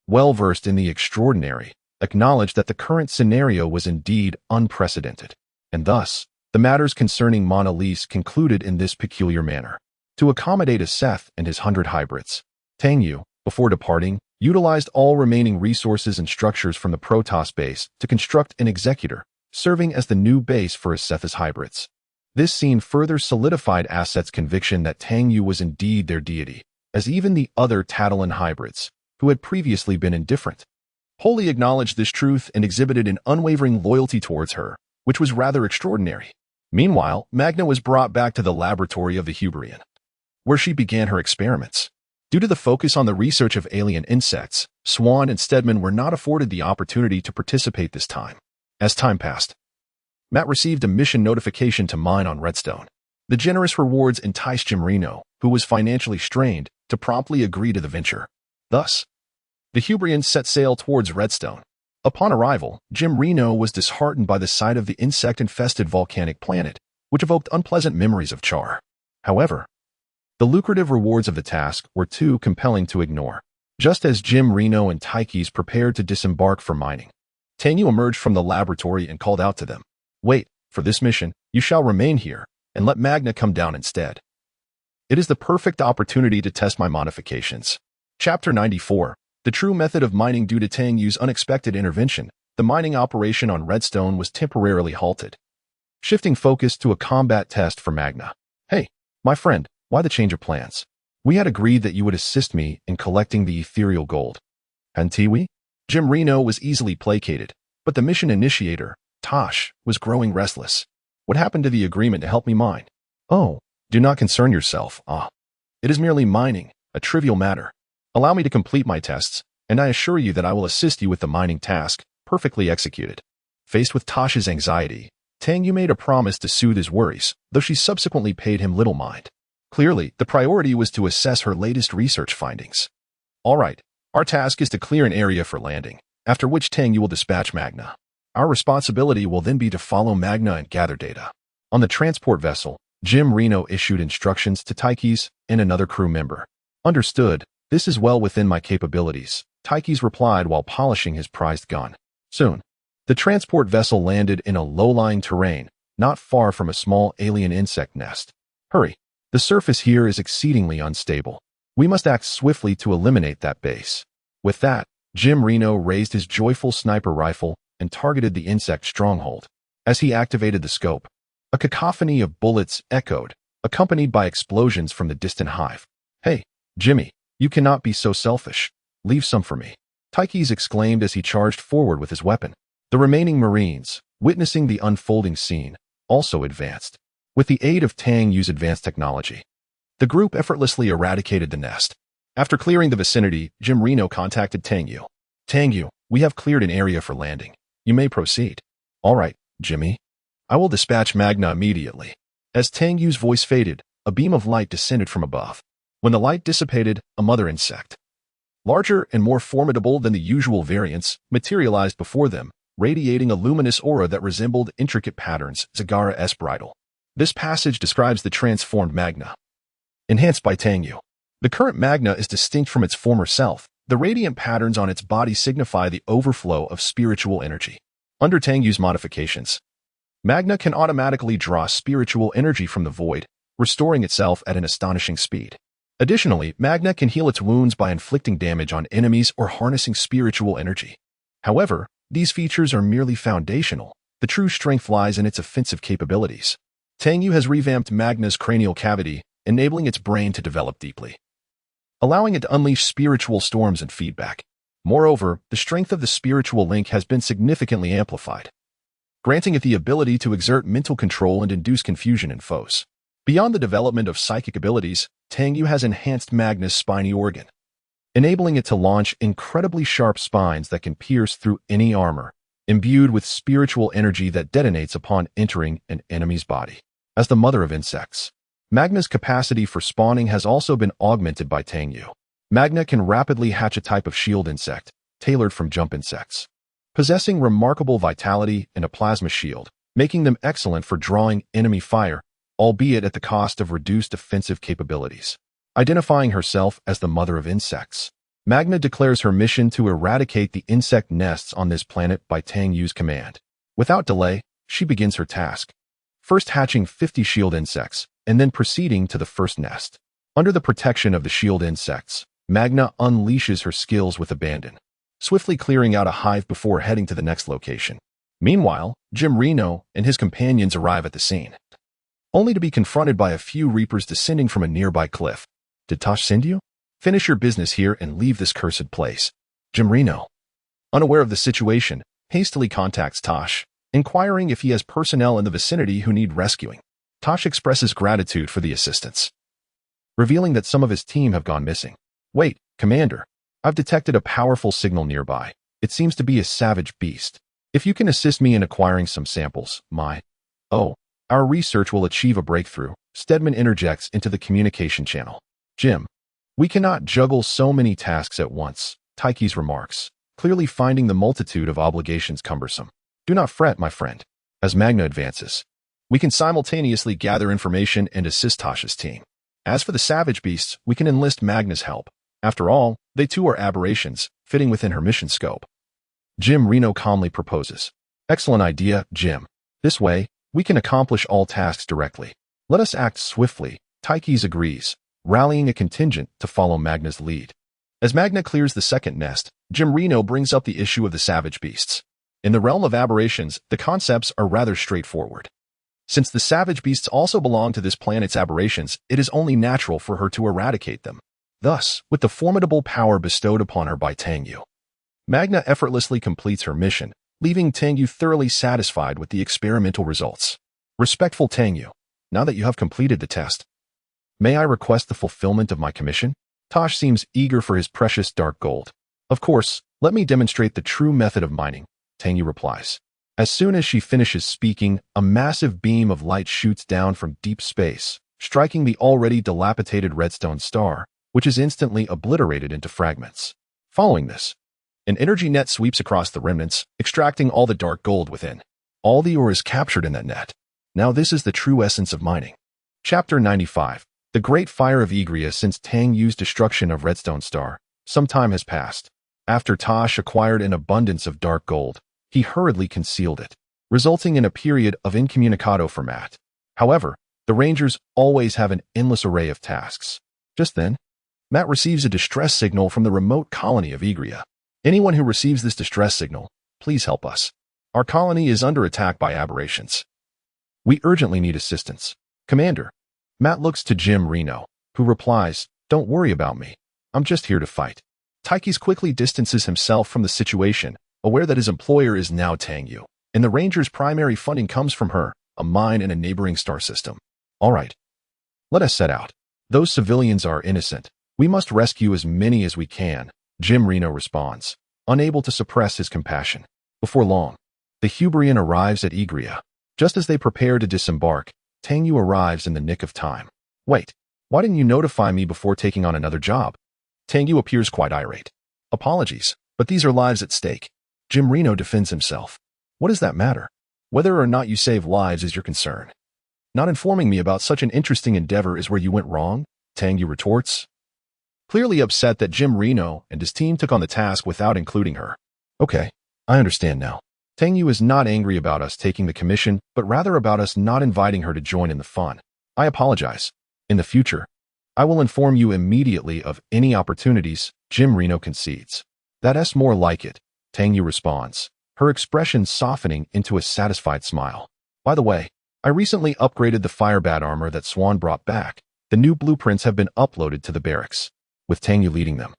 Speaker 1: well-versed in the extraordinary, acknowledged that the current scenario was indeed unprecedented, and thus, the matters concerning Mona Lisa concluded in this peculiar manner. To accommodate Seth and his 100 hybrids, Tang Yu, before departing, utilized all remaining resources and structures from the Protoss base to construct an executor, serving as the new base for Seth's hybrids. This scene further solidified Asset's conviction that Tang Yu was indeed their deity, as even the other Tatalan hybrids, who had previously been indifferent, wholly acknowledged this truth and exhibited an unwavering loyalty towards her, which was rather extraordinary. Meanwhile, Magna was brought back to the laboratory of the Huberian, where she began her experiments. Due to the focus on the research of alien insects, Swan and Stedman were not afforded the opportunity to participate this time. As time passed, Matt received a mission notification to mine on Redstone. The generous rewards enticed Jim Reno, who was financially strained, to promptly agree to the venture. Thus, the Huberians set sail towards Redstone. Upon arrival, Jim Reno was disheartened by the sight of the insect-infested volcanic planet, which evoked unpleasant memories of Char. However, the lucrative rewards of the task were too compelling to ignore. Just as Jim Reno and Tychus prepared to disembark for mining, Tang Yu emerged from the laboratory and called out to them, "Wait, for this mission, you shall remain here, and let Magna come down instead. It is the perfect opportunity to test my modifications." Chapter 94. The true method of mining. Due to Tang Yu's unexpected intervention, the mining operation on Redstone was temporarily halted. Shifting focus to a combat test for Magna. "Hey, my friend, why the change of plans? We had agreed that you would assist me in collecting the ethereal gold. Hadn't we?" Jim Reno was easily placated, but the mission initiator, Tosh, was growing restless. "What happened to the agreement to help me mine?" "Oh, do not concern yourself. It is merely mining, a trivial matter. Allow me to complete my tests, and I assure you that I will assist you with the mining task, perfectly executed." Faced with Tosh's anxiety, Tang Yu made a promise to soothe his worries, though she subsequently paid him little mind. Clearly, the priority was to assess her latest research findings. "All right, our task is to clear an area for landing, after which Tang Yu will dispatch Magna. Our responsibility will then be to follow Magna and gather data." On the transport vessel, Jim Reno issued instructions to Tychus and another crew member. "Understood. This is well within my capabilities," Tychus replied while polishing his prized gun. Soon, the transport vessel landed in a low-lying terrain, not far from a small alien insect nest. "Hurry. The surface here is exceedingly unstable. We must act swiftly to eliminate that base." With that, Jim Reno raised his joyful sniper rifle and targeted the insect stronghold. As he activated the scope, a cacophony of bullets echoed, accompanied by explosions from the distant hive. "Hey, Jimmy, you cannot be so selfish. Leave some for me," Tychus exclaimed as he charged forward with his weapon. The remaining Marines, witnessing the unfolding scene, also advanced. With the aid of Tang Yu's advanced technology, the group effortlessly eradicated the nest. After clearing the vicinity, Jim Reno contacted Tang Yu. "Tang Yu, we have cleared an area for landing. You may proceed." "All right, Jimmy. I will dispatch Magna immediately." As Tang Yu's voice faded, a beam of light descended from above. When the light dissipated, a mother insect, larger and more formidable than the usual variants, materialized before them, radiating a luminous aura that resembled intricate patterns, Zagara's bridle. This passage describes the transformed Magna, enhanced by Tang Yu. The current Magna is distinct from its former self. The radiant patterns on its body signify the overflow of spiritual energy. Under Tang Yu's modifications, Magna can automatically draw spiritual energy from the void, restoring itself at an astonishing speed. Additionally, Magna can heal its wounds by inflicting damage on enemies or harnessing spiritual energy. However, these features are merely foundational, The true strength lies in its offensive capabilities. Tang Yu has revamped Magna's cranial cavity, enabling its brain to develop deeply, allowing it to unleash spiritual storms and feedback. Moreover, the strength of the spiritual link has been significantly amplified, granting it the ability to exert mental control and induce confusion in foes. Beyond the development of psychic abilities, Tang Yu has enhanced Magna's spiny organ, enabling it to launch incredibly sharp spines that can pierce through any armor, imbued with spiritual energy that detonates upon entering an enemy's body. As the mother of insects, Magna's capacity for spawning has also been augmented by Tang Yu. Magna can rapidly hatch a type of shield insect, tailored from jump insects, possessing remarkable vitality and a plasma shield, making them excellent for drawing enemy fire, albeit at the cost of reduced offensive capabilities. Identifying herself as the mother of insects, Magna declares her mission to eradicate the insect nests on this planet by Tang Yu's command. Without delay, she begins her task, first hatching 50 shield insects, and then proceeding to the first nest. Under the protection of the shield insects, Magna unleashes her skills with abandon, swiftly clearing out a hive before heading to the next location. Meanwhile, Jim Reno and his companions arrive at the scene, only to be confronted by a few reapers descending from a nearby cliff. Did Tosh send you? Finish your business here and leave this cursed place. Jim Reno, unaware of the situation, hastily contacts Tosh, inquiring if he has personnel in the vicinity who need rescuing. Tosh expresses gratitude for the assistance, revealing that some of his team have gone missing. Wait, Commander, I've detected a powerful signal nearby. It seems to be a savage beast. If you can assist me in acquiring some samples, our research will achieve a breakthrough. Stedman interjects into the communication channel. Jim, we cannot juggle so many tasks at once, Taiki's remarks, clearly finding the multitude of obligations cumbersome. Do not fret, my friend. As Magna advances, we can simultaneously gather information and assist Tosh's team. As for the savage beasts, we can enlist Magna's help. After all, they too are aberrations, fitting within her mission scope. Jim Reno calmly proposes. Excellent idea, Jim. This way, we can accomplish all tasks directly. Let us act swiftly. Taikis agrees, rallying a contingent to follow Magna's lead. As Magna clears the second nest, Jim Reno brings up the issue of the savage beasts. In the realm of aberrations, the concepts are rather straightforward. Since the savage beasts also belong to this planet's aberrations, it is only natural for her to eradicate them. Thus, with the formidable power bestowed upon her by Tang Yu, Magna effortlessly completes her mission, leaving Tang Yu thoroughly satisfied with the experimental results. Respectful Tang Yu, now that you have completed the test, may I request the fulfillment of my commission? Tosh seems eager for his precious dark gold. Of course, let me demonstrate the true method of mining, Tang Yu replies. As soon as she finishes speaking, a massive beam of light shoots down from deep space, striking the already dilapidated redstone star, which is instantly obliterated into fragments. Following this, an energy net sweeps across the remnants, extracting all the dark gold within. All the ore is captured in that net. Now this is the true essence of mining. Chapter 95. The Great Fire of Egria. Since Tang Yu's destruction of Redstone Star, some time has passed. After Tosh acquired an abundance of dark gold, he hurriedly concealed it, resulting in a period of incommunicado for Matt. However, the Rangers always have an endless array of tasks. Just then, Matt receives a distress signal from the remote colony of Egria. Anyone who receives this distress signal, please help us. Our colony is under attack by aberrations. We urgently need assistance. Commander. Matt looks to Jim Reno, who replies, Don't worry about me. I'm just here to fight. Taikis quickly distances himself from the situation, aware that his employer is now Tang Yu, and the Rangers' primary funding comes from her, a mine in a neighboring star system. All right. Let us set out. Those civilians are innocent. We must rescue as many as we can, Jim Reno responds, unable to suppress his compassion. Before long, the Hubrian arrives at Egria. Just as they prepare to disembark, Tang Yu arrives in the nick of time. Wait, why didn't you notify me before taking on another job? Tang Yu appears quite irate. Apologies, but these are lives at stake. Jim Reno defends himself. What does that matter? Whether or not you save lives is your concern. Not informing me about such an interesting endeavor is where you went wrong, Tang Yu retorts, clearly upset that Jim Reno and his team took on the task without including her. Okay, I understand now. Tang Yu is not angry about us taking the commission, but rather about us not inviting her to join in the fun. I apologize. In the future, I will inform you immediately of any opportunities, Jim Reno concedes. That's more like it, Tang Yu responds, her expression softening into a satisfied smile. By the way, I recently upgraded the firebat armor that Swan brought back. The new blueprints have been uploaded to the barracks, with Tangyu leading them.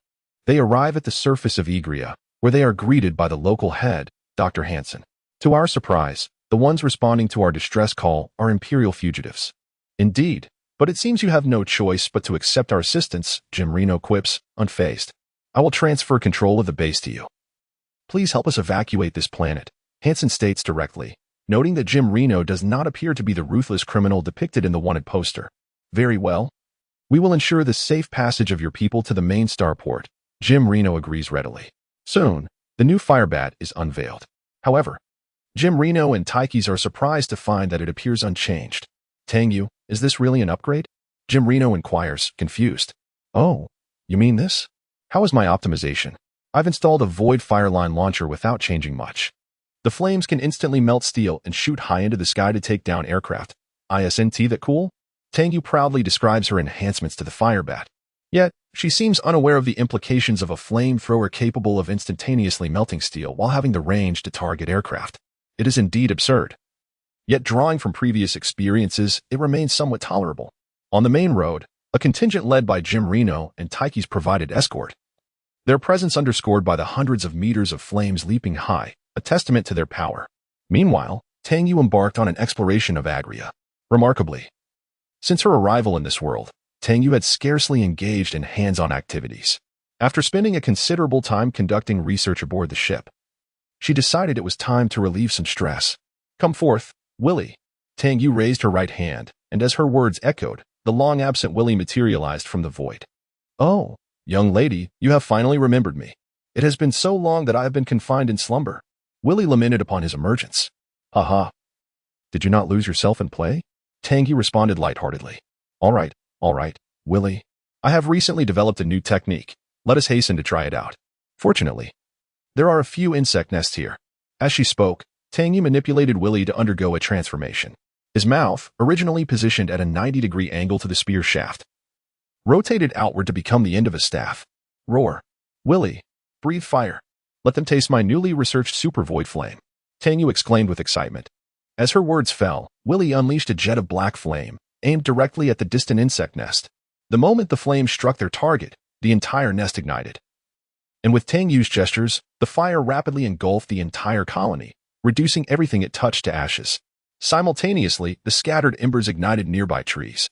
Speaker 1: They arrive at the surface of Egria, where they are greeted by the local head, Dr. Hansen. To our surprise, the ones responding to our distress call are Imperial fugitives. Indeed, but it seems you have no choice but to accept our assistance, Jim Reno quips, unfazed. I will transfer control of the base to you. Please help us evacuate this planet, Hansen states directly, noting that Jim Reno does not appear to be the ruthless criminal depicted in the wanted poster. Very well. We will ensure the safe passage of your people to the main starport. Jim Reno agrees readily. Soon, the new firebat is unveiled. However, Jim Reno and Taikis are surprised to find that it appears unchanged. Tangyu, is this really an upgrade? Jim Reno inquires, confused. Oh, you mean this? How is my optimization? I've installed a Void Fireline launcher without changing much. The flames can instantly melt steel and shoot high into the sky to take down aircraft. Isn't that cool? Tangyu proudly describes her enhancements to the firebat. Yet, she seems unaware of the implications of a flamethrower capable of instantaneously melting steel while having the range to target aircraft. It is indeed absurd. Yet drawing from previous experiences, it remains somewhat tolerable. On the main road, a contingent led by Jim Reno and Taikis provided escort. Their presence underscored by the hundreds of meters of flames leaping high, a testament to their power. Meanwhile, Tangyu embarked on an exploration of Agria. Remarkably, since her arrival in this world, Tangyu had scarcely engaged in hands-on activities. After spending a considerable time conducting research aboard the ship, she decided it was time to relieve some stress. Come forth, Willie. Tangyu raised her right hand, and as her words echoed, the long-absent Willie materialized from the void. Oh, young lady, you have finally remembered me. It has been so long that I have been confined in slumber. Willie lamented upon his emergence. Ha. Did you not lose yourself in play? Tangyu responded lightheartedly. All right, Willie. I have recently developed a new technique. Let us hasten to try it out. Fortunately, there are a few insect nests here. As she spoke, Tangyu manipulated Willie to undergo a transformation. His mouth, originally positioned at a 90-degree angle to the spear shaft, rotated outward to become the end of a staff. Roar. Willie, breathe fire. Let them taste my newly researched super void flame. Tangyu exclaimed with excitement. As her words fell, Willie unleashed a jet of black flame, aimed directly at the distant insect nest. The moment the flame struck their target, the entire nest ignited. And with Tangyu's gestures, the fire rapidly engulfed the entire colony, reducing everything it touched to ashes. Simultaneously, the scattered embers ignited nearby trees,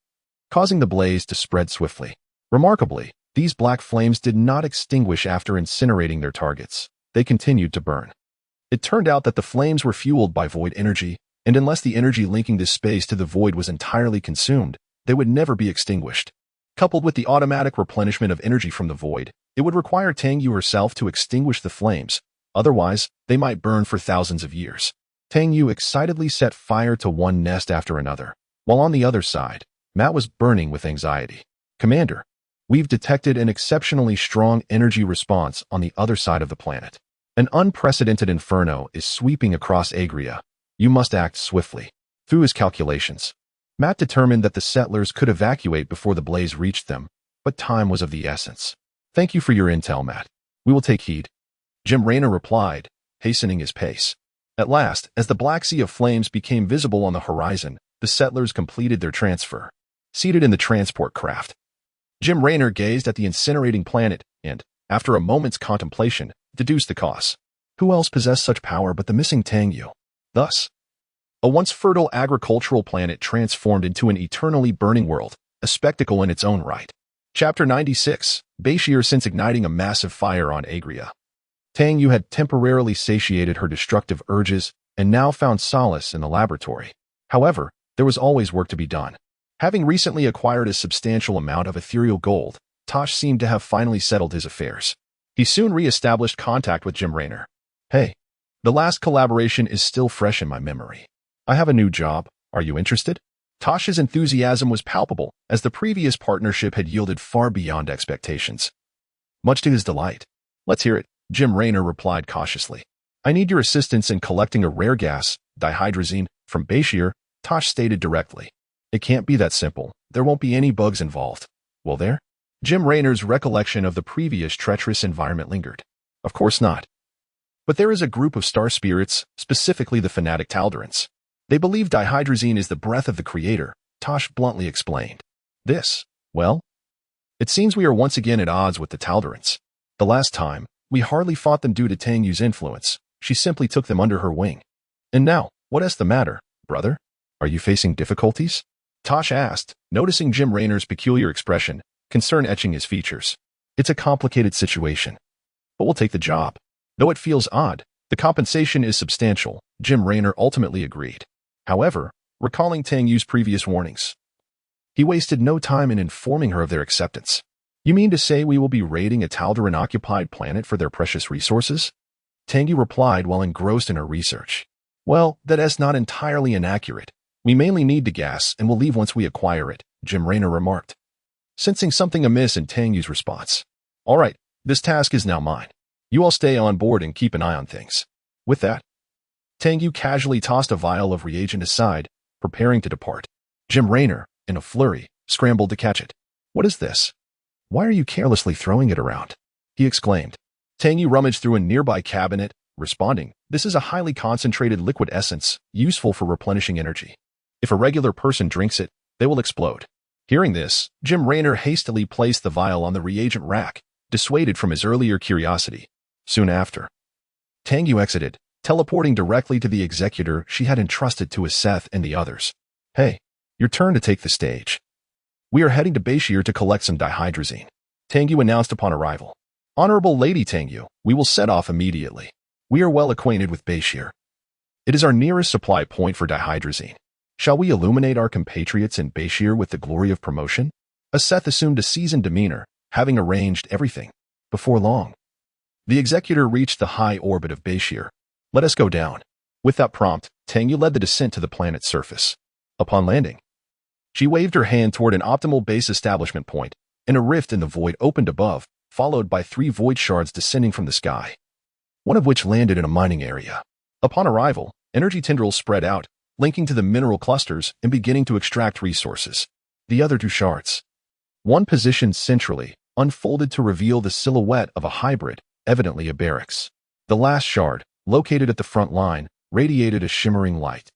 Speaker 1: causing the blaze to spread swiftly. Remarkably, these black flames did not extinguish after incinerating their targets. They continued to burn. It turned out that the flames were fueled by void energy, and unless the energy linking this space to the void was entirely consumed, they would never be extinguished. Coupled with the automatic replenishment of energy from the void, it would require Tangyu herself to extinguish the flames. Otherwise, they might burn for thousands of years. Tangyu excitedly set fire to one nest after another, while on the other side, Matt was burning with anxiety. Commander, we've detected an exceptionally strong energy response on the other side of the planet. An unprecedented inferno is sweeping across Agria. You must act swiftly. Through his calculations, Matt determined that the settlers could evacuate before the blaze reached them, but time was of the essence. Thank you for your intel, Matt. We will take heed. Jim Raynor replied, hastening his pace. At last, as the black sea of flames became visible on the horizon, the settlers completed their transfer. Seated in the transport craft, Jim Raynor gazed at the incinerating planet and, after a moment's contemplation, deduced the cause. Who else possessed such power but the missing Tangyu? Thus, a once fertile agricultural planet transformed into an eternally burning world, a spectacle in its own right. Chapter 96, Bashir since igniting a massive fire on Agria. Tangyu had temporarily satiated her destructive urges and now found solace in the laboratory. However, there was always work to be done. Having recently acquired a substantial amount of ethereal gold, Tosh seemed to have finally settled his affairs. He soon re-established contact with Jim Raynor. Hey, the last collaboration is still fresh in my memory. I have a new job. Are you interested? Tosh's enthusiasm was palpable, as the previous partnership had yielded far beyond expectations. Much to his delight. Let's hear it, Jim Raynor replied cautiously. I need your assistance in collecting a rare gas, dihydrazine, from Bashir, Tosh stated directly. It can't be that simple. There won't be any bugs involved. Will there? Jim Raynor's recollection of the previous treacherous environment lingered. Of course not. But there is a group of star spirits, specifically the fanatic Taldarans. They believe dihydrazine is the breath of the creator, Tosh bluntly explained. Well, it seems we are once again at odds with the Taldarans. The last time, we hardly fought them due to Tang Yu's influence. She simply took them under her wing. And now, what is the matter, brother? Are you facing difficulties? Tosh asked, noticing Jim Raynor's peculiar expression, concern etching his features. It's a complicated situation, but we'll take the job. Though it feels odd, the compensation is substantial, Jim Raynor ultimately agreed. However, recalling Tang Yu's previous warnings, he wasted no time in informing her of their acceptance. You mean to say we will be raiding a Taldaran-occupied planet for their precious resources? Tang Yu replied while engrossed in her research. Well, that is not entirely inaccurate. We mainly need the gas and will leave once we acquire it, Jim Raynor remarked, sensing something amiss in Tang Yu's response. All right, this task is now mine. You all stay on board and keep an eye on things. With that, Tang Yu casually tossed a vial of reagent aside, preparing to depart. Jim Raynor, in a flurry, scrambled to catch it. What is this? Why are you carelessly throwing it around? He exclaimed. Tang Yu rummaged through a nearby cabinet, responding, this is a highly concentrated liquid essence, useful for replenishing energy. If a regular person drinks it, they will explode. Hearing this, Jim Raynor hastily placed the vial on the reagent rack, dissuaded from his earlier curiosity. Soon after, Tang Yu exited, teleporting directly to the executor she had entrusted to Seth and the others. Hey, your turn to take the stage. We are heading to Beiana to collect some dihydrazine, Tang Yu announced upon arrival. Honorable Lady Tang Yu, we will set off immediately. We are well acquainted with Beiana. It is our nearest supply point for dihydrazine. Shall we illuminate our compatriots in Beiana with the glory of promotion? Seth assumed a seasoned demeanor, having arranged everything. Before long, the executor reached the high orbit of Beiana. Let us go down. With that prompt, Tang Yu led the descent to the planet's surface. Upon landing, she waved her hand toward an optimal base establishment point, and a rift in the void opened above, followed by 3 void shards descending from the sky, one of which landed in a mining area. Upon arrival, energy tendrils spread out, linking to the mineral clusters and beginning to extract resources. The other 2 shards, one positioned centrally, unfolded to reveal the silhouette of a hybrid, evidently a barracks. The last shard, located at the front line, radiated a shimmering light,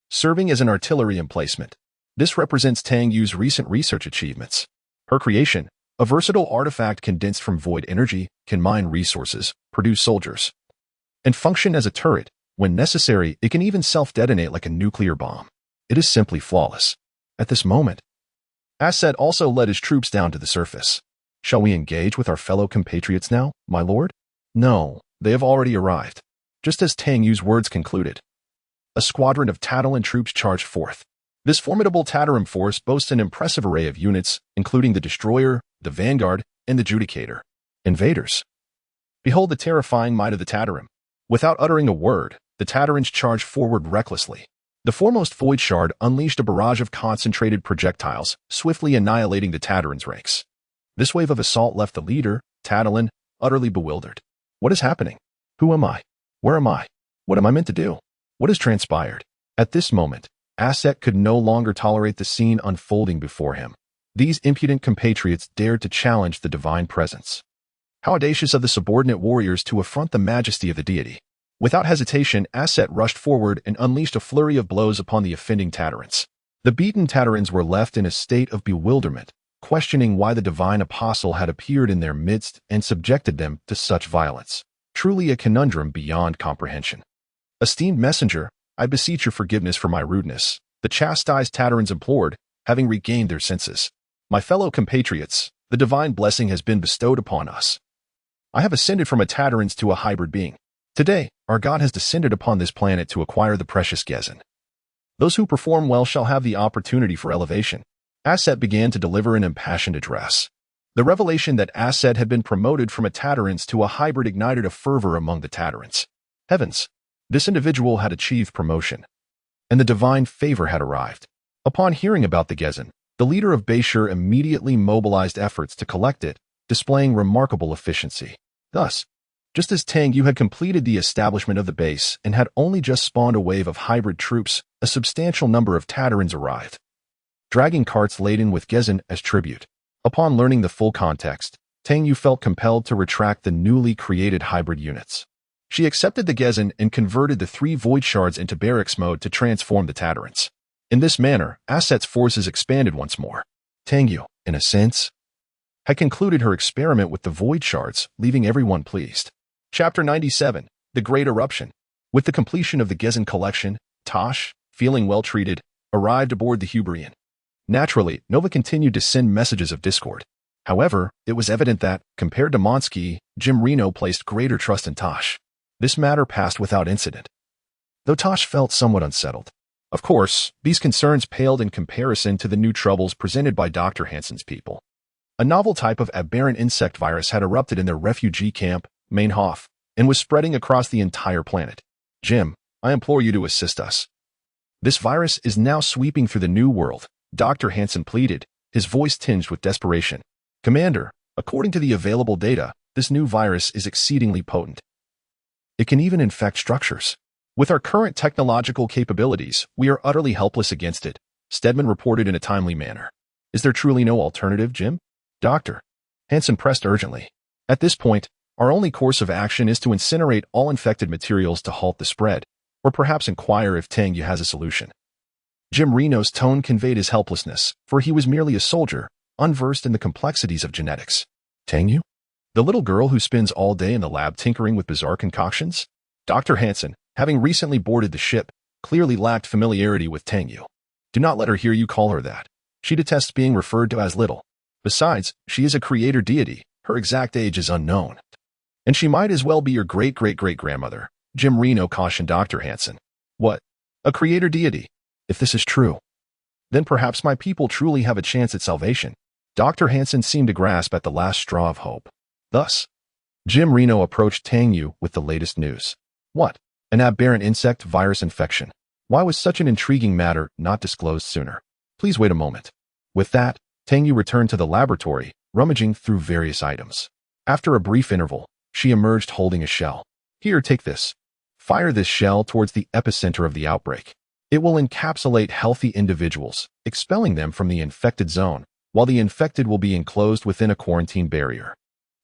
Speaker 1: serving as an artillery emplacement. This represents Tang Yu's recent research achievements. Her creation, a versatile artifact condensed from void energy, can mine resources, produce soldiers, and function as a turret. When necessary, it can even self-detonate like a nuclear bomb. It is simply flawless. At this moment, Asset also led his troops down to the surface. Shall we engage with our fellow compatriots now, my lord? No, they have already arrived. Just as Tang Yu's words concluded, a squadron of Taldaran troops charged forth. This formidable Taldaran force boasts an impressive array of units, including the Destroyer, the Vanguard, and the Judicator. Invaders. Behold the terrifying might of the Taldaran. Without uttering a word, the Taldarans charged forward recklessly. The foremost void shard unleashed a barrage of concentrated projectiles, swiftly annihilating the Taldaran's ranks. This wave of assault left the leader, Taldaran, utterly bewildered. What is happening? Who am I? Where am I? What am I meant to do? What has transpired? At this moment, Asset could no longer tolerate the scene unfolding before him. These impudent compatriots dared to challenge the divine presence. How audacious of the subordinate warriors to affront the majesty of the deity. Without hesitation, Asset rushed forward and unleashed a flurry of blows upon the offending Taldarans. The beaten Taldarans were left in a state of bewilderment, questioning why the divine apostle had appeared in their midst and subjected them to such violence. Truly a conundrum beyond comprehension. Esteemed messenger, I beseech your forgiveness for my rudeness, the chastised Taldarans implored, having regained their senses. My fellow compatriots, the divine blessing has been bestowed upon us. I have ascended from a Taldarans to a hybrid being. Today, our God has descended upon this planet to acquire the precious Gezin. Those who perform well shall have the opportunity for elevation. Asset began to deliver an impassioned address. The revelation that Asset had been promoted from a Taldarans to a hybrid ignited a fervor among the Taldarans. Heavens! This individual had achieved promotion, and the divine favor had arrived. Upon hearing about the Gezin, the leader of Beiana immediately mobilized efforts to collect it, displaying remarkable efficiency. Thus, just as Tang Yu had completed the establishment of the base and had only just spawned a wave of hybrid troops, a substantial number of Taldarans arrived, dragging carts laden with Gezin as tribute. Upon learning the full context, Tang Yu felt compelled to retract the newly created hybrid units. She accepted the Gezin and converted the 3 void shards into barracks mode to transform the Tatarans. In this manner, Asset's forces expanded once more. Tangyu, in a sense, had concluded her experiment with the void shards, leaving everyone pleased. Chapter 97, The Great Eruption. With the completion of the Gezin collection, Tosh, feeling well treated, arrived aboard the Hubrian. Naturally, Nova continued to send messages of discord. However, it was evident that, compared to Monsky, Jim Reno placed greater trust in Tosh. This matter passed without incident, though Tosh felt somewhat unsettled. Of course, these concerns paled in comparison to the new troubles presented by Dr. Hansen's people. A novel type of aberrant insect virus had erupted in their refugee camp, Mainhof, and was spreading across the entire planet. Jim, I implore you to assist us. This virus is now sweeping through the New World, Dr. Hansen pleaded, his voice tinged with desperation. Commander, according to the available data, this new virus is exceedingly potent. It can even infect structures. With our current technological capabilities, we are utterly helpless against it, Stedman reported in a timely manner. Is there truly no alternative, Jim? Doctor. Hansen pressed urgently. At this point, our only course of action is to incinerate all infected materials to halt the spread, or perhaps inquire if Tangyu has a solution. Jim Reno's tone conveyed his helplessness, for he was merely a soldier, unversed in the complexities of genetics. Tangyu? The little girl who spends all day in the lab tinkering with bizarre concoctions? Dr. Hansen, having recently boarded the ship, clearly lacked familiarity with Tangyu. Do not let her hear you call her that. She detests being referred to as little. Besides, she is a creator deity. Her exact age is unknown. And she might as well be your great-great-great-grandmother, Jim Reno cautioned Dr. Hansen. What? A creator deity? If this is true, then perhaps my people truly have a chance at salvation. Dr. Hansen seemed to grasp at the last straw of hope. Thus, Jim Reno approached Tangyu with the latest news. What? An aberrant insect virus infection. Why was such an intriguing matter not disclosed sooner? Please wait a moment. With that, Tangyu returned to the laboratory, rummaging through various items. After a brief interval, she emerged holding a shell. Here, take this. Fire this shell towards the epicenter of the outbreak. It will encapsulate healthy individuals, expelling them from the infected zone, while the infected will be enclosed within a quarantine barrier.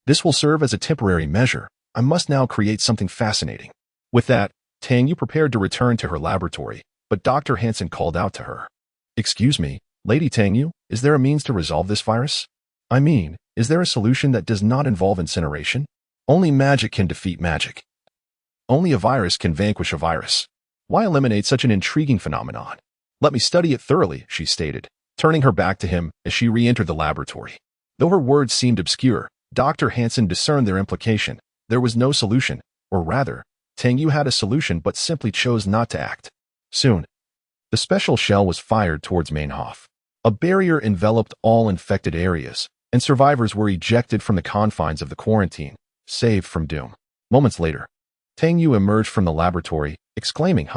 Speaker 1: This will serve as a temporary measure. I must now create something fascinating. With that, Tangyu prepared to return to her laboratory, but Dr. Hansen called out to her. Excuse me, Lady Tangyu, is there a means to resolve this virus? I mean, is there a solution that does not involve incineration? Only magic can defeat magic. Only a virus can vanquish a virus. Why eliminate such an intriguing phenomenon? Let me study it thoroughly, she stated, turning her back to him as she re-entered the laboratory. Though her words seemed obscure, Dr. Hansen discerned their implication. There was no solution, or rather, Tangyu had a solution but simply chose not to act. Soon, the special shell was fired towards Mainhof. A barrier enveloped all infected areas, and survivors were ejected from the confines of the quarantine, saved from doom. Moments later, Tangyu emerged from the laboratory, exclaiming,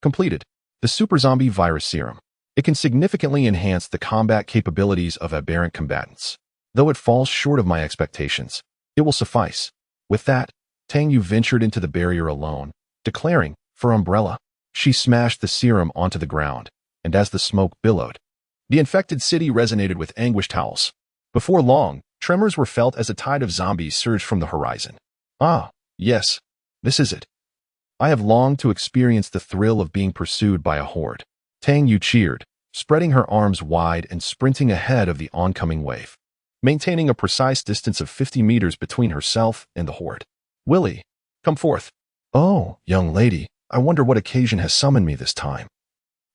Speaker 1: completed. The super zombie virus serum. It can significantly enhance the combat capabilities of aberrant combatants. Though it falls short of my expectations, it will suffice. With that, Tangyu ventured into the barrier alone, declaring, for Umbrella. She smashed the serum onto the ground, and as the smoke billowed, the infected city resonated with anguished howls. Before long, tremors were felt as a tide of zombies surged from the horizon. Ah, yes, this is it. I have longed to experience the thrill of being pursued by a horde. Tangyu cheered, spreading her arms wide and sprinting ahead of the oncoming wave, maintaining a precise distance of 50 meters between herself and the horde. Willie, come forth. Oh, young lady, I wonder what occasion has summoned me this time.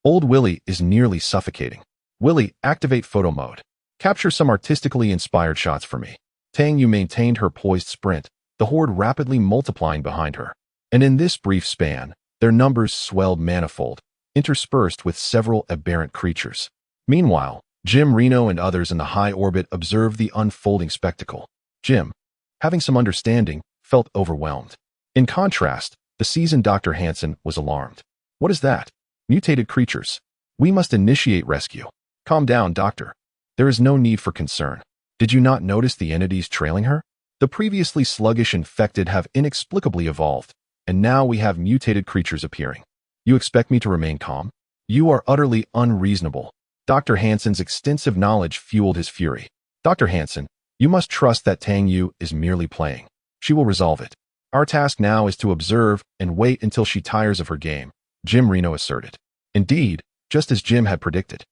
Speaker 1: Old Willie is nearly suffocating. Willie, activate photo mode. Capture some artistically inspired shots for me. Tangyu maintained her poised sprint, the horde rapidly multiplying behind her. And in this brief span, their numbers swelled manifold, interspersed with several aberrant creatures. Meanwhile, Jim Reno and others in the high orbit observed the unfolding spectacle. Jim, having some understanding, felt overwhelmed. In contrast, the seasoned Dr. Hansen was alarmed. What is that? Mutated creatures. We must initiate rescue. Calm down, Doctor. There is no need for concern. Did you not notice the entities trailing her? The previously sluggish infected have inexplicably evolved, and now we have mutated creatures appearing. You expect me to remain calm? You are utterly unreasonable. Dr. Hansen's extensive knowledge fueled his fury. Dr. Hansen, you must trust that Tangyu is merely playing. She will resolve it. Our task now is to observe and wait until she tires of her game, Jim Reno asserted. Indeed, just as Jim had predicted.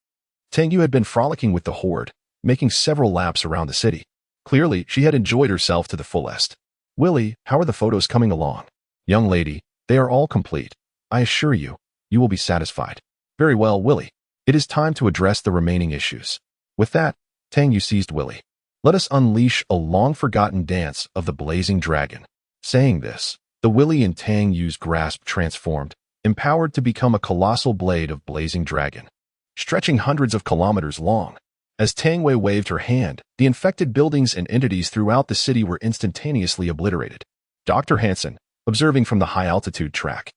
Speaker 1: Tang Yu had been frolicking with the horde, making several laps around the city. Clearly, she had enjoyed herself to the fullest. Willie, how are the photos coming along? Young lady, they are all complete. I assure you, you will be satisfied. Very well, Willie. It is time to address the remaining issues. With that, Tang Yu seized Willie. Let us unleash a long-forgotten dance of the blazing dragon. Saying this, the Willie in Tang Yu's grasp transformed, empowered to become a colossal blade of blazing dragon, stretching hundreds of kilometers long. As Tang Wei waved her hand, the infected buildings and entities throughout the city were instantaneously obliterated. Dr. Hansen, observing from the high-altitude track,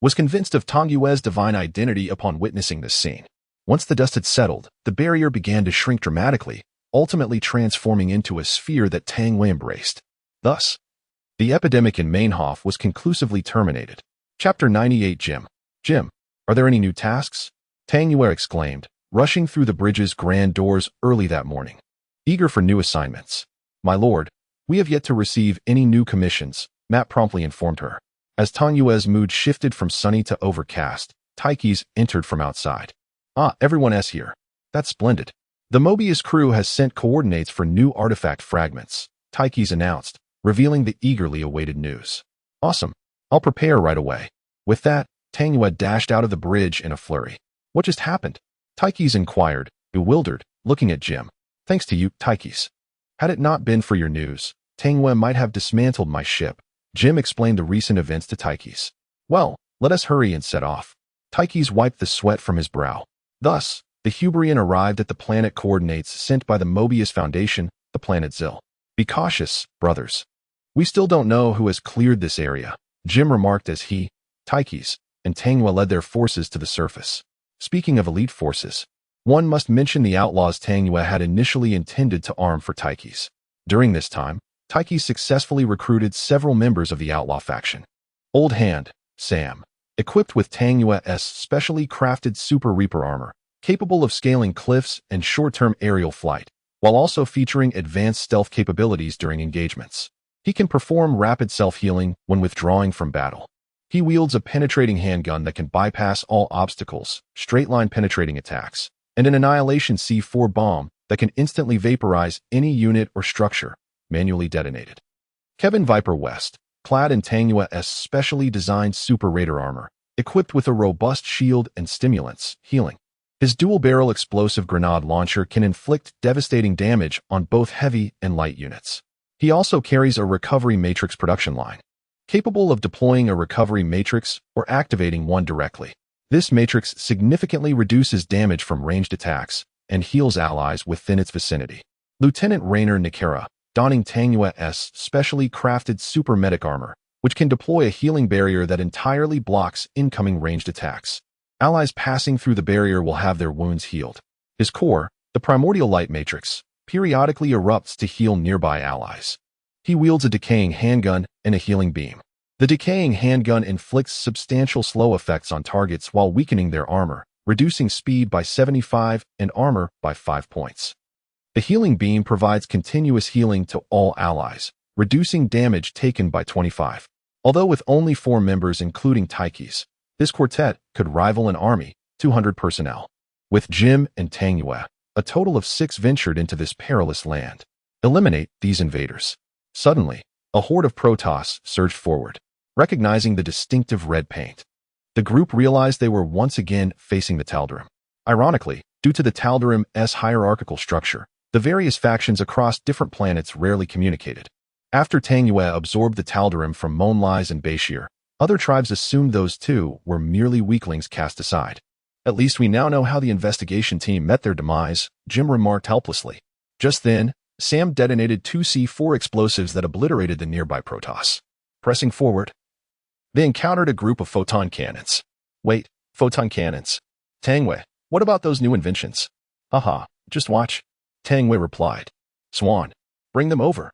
Speaker 1: was convinced of Tang Yue's divine identity upon witnessing this scene. Once the dust had settled, the barrier began to shrink dramatically, ultimately transforming into a sphere that Tang Wei embraced. Thus, the epidemic in Mainhof was conclusively terminated. Chapter 98 Jim, are there any new tasks? Tang Yue exclaimed, rushing through the bridge's grand doors early that morning, eager for new assignments. My lord, we have yet to receive any new commissions, Matt promptly informed her. As Tang Yue's mood shifted from sunny to overcast, Taikis entered from outside. Ah, everyone's here. That's splendid. The Mobius crew has sent coordinates for new artifact fragments, Taikis announced, revealing the eagerly awaited news. Awesome. I'll prepare right away. With that, Tang Yue dashed out of the bridge in a flurry. What just happened? Taikis inquired, bewildered, looking at Jim. Thanks to you, Taikis. Had it not been for your news, Tang Yue might have dismantled my ship. Jim explained the recent events to Taikis. Well, let us hurry and set off. Taikis wiped the sweat from his brow. Thus, the Hubrian arrived at the planet coordinates sent by the Mobius Foundation, the planet Zil. Be cautious, brothers. We still don't know who has cleared this area, Jim remarked as he, Taikis, and Tang Yue led their forces to the surface. Speaking of elite forces, one must mention the outlaws Tang Yue had initially intended to arm for Taikis. During this time, Taikis successfully recruited several members of the outlaw faction. Old Hand, Sam, equipped with Tang Yue's specially crafted Super Reaper armor, capable of scaling cliffs and short-term aerial flight, while also featuring advanced stealth capabilities during engagements. He can perform rapid self-healing when withdrawing from battle. He wields a penetrating handgun that can bypass all obstacles, straight-line penetrating attacks, and an Annihilation C4 bomb that can instantly vaporize any unit or structure, manually detonated. Kevin Viper West, clad in Tang Yue's specially designed Super Raider armor, equipped with a robust shield and stimulants, healing. His dual-barrel explosive grenade launcher can inflict devastating damage on both heavy and light units. He also carries a recovery matrix production line, capable of deploying a recovery matrix or activating one directly. This matrix significantly reduces damage from ranged attacks and heals allies within its vicinity. Lieutenant Rainer Nikera, donning Tang Yue's specially crafted super medic armor, which can deploy a healing barrier that entirely blocks incoming ranged attacks. Allies passing through the barrier will have their wounds healed. His core, the primordial light matrix, periodically erupts to heal nearby allies. He wields a decaying handgun and a healing beam. The decaying handgun inflicts substantial slow effects on targets while weakening their armor, reducing speed by 75 and armor by 5 points. The healing beam provides continuous healing to all allies, reducing damage taken by 25. Although with only 4 members including Taikis, this quartet could rival an army, 200 personnel. With Jim and Tang Yue, a total of 6 ventured into this perilous land. Eliminate these invaders. Suddenly, a horde of Protoss surged forward, recognizing the distinctive red paint. The group realized they were once again facing the Tal'Darim. Ironically, due to the Tal'Darim's hierarchical structure, the various factions across different planets rarely communicated. After Tang Yue absorbed the Tal'Darim from Monlais and Bashir, other tribes assumed those two were merely weaklings cast aside. At least we now know how the investigation team met their demise, Jim remarked helplessly. Just then, Sam detonated 2 C4 explosives that obliterated the nearby Protoss. Pressing forward, they encountered a group of photon cannons. Wait, photon cannons. Tang Wei, what about those new inventions? Haha, just watch. Tang Wei replied. Swan, bring them over.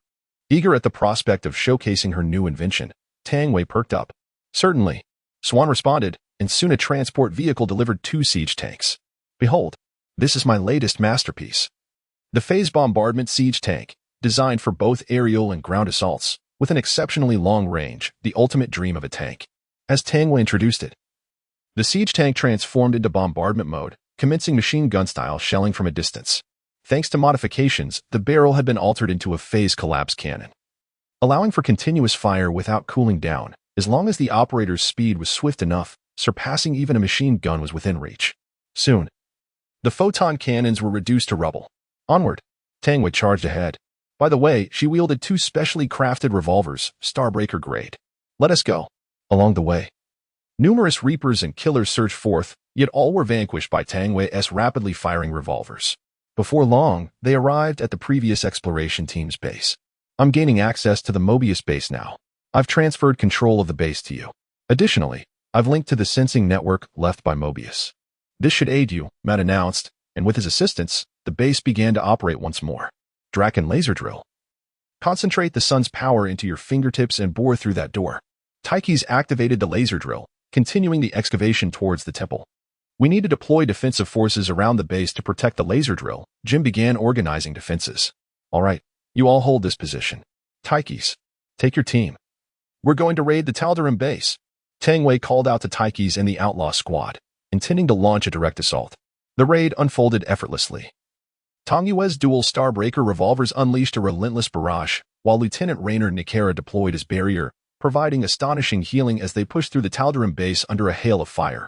Speaker 1: Eager at the prospect of showcasing her new invention, Tang Wei perked up. Certainly. Swan responded, and soon a transport vehicle delivered 2 siege tanks. Behold, this is my latest masterpiece. The phase bombardment siege tank, designed for both aerial and ground assaults, with an exceptionally long range, the ultimate dream of a tank. As Tang Wei introduced it, the siege tank transformed into bombardment mode, commencing machine gun-style shelling from a distance. Thanks to modifications, the barrel had been altered into a phase collapse cannon, allowing for continuous fire without cooling down, as long as the operator's speed was swift enough, surpassing even a machine gun was within reach. Soon, the photon cannons were reduced to rubble. Onward, Tang Wei charged ahead. By the way, she wielded 2 specially crafted revolvers, Starbreaker grade. Let us go. Along the way, numerous reapers and killers surged forth, yet all were vanquished by Tang Wei's rapidly firing revolvers. Before long, they arrived at the previous exploration team's base. I'm gaining access to the Mobius base now. I've transferred control of the base to you. Additionally, I've linked to the sensing network left by Mobius. This should aid you, Matt announced, and with his assistance, the base began to operate once more. Draken laser drill. Concentrate the sun's power into your fingertips and bore through that door. Taikis activated the laser drill, continuing the excavation towards the temple. We need to deploy defensive forces around the base to protect the laser drill. Jim began organizing defenses. All right, you all hold this position. Taikis, take your team. We're going to raid the Tal'Darim base. Tang Wei called out to Taikis and the outlaw squad, intending to launch a direct assault. The raid unfolded effortlessly. Tang Yue's dual Starbreaker revolvers unleashed a relentless barrage, while Lieutenant Raynor Nikera deployed his barrier, providing astonishing healing as they pushed through the Tal'Darim base under a hail of fire.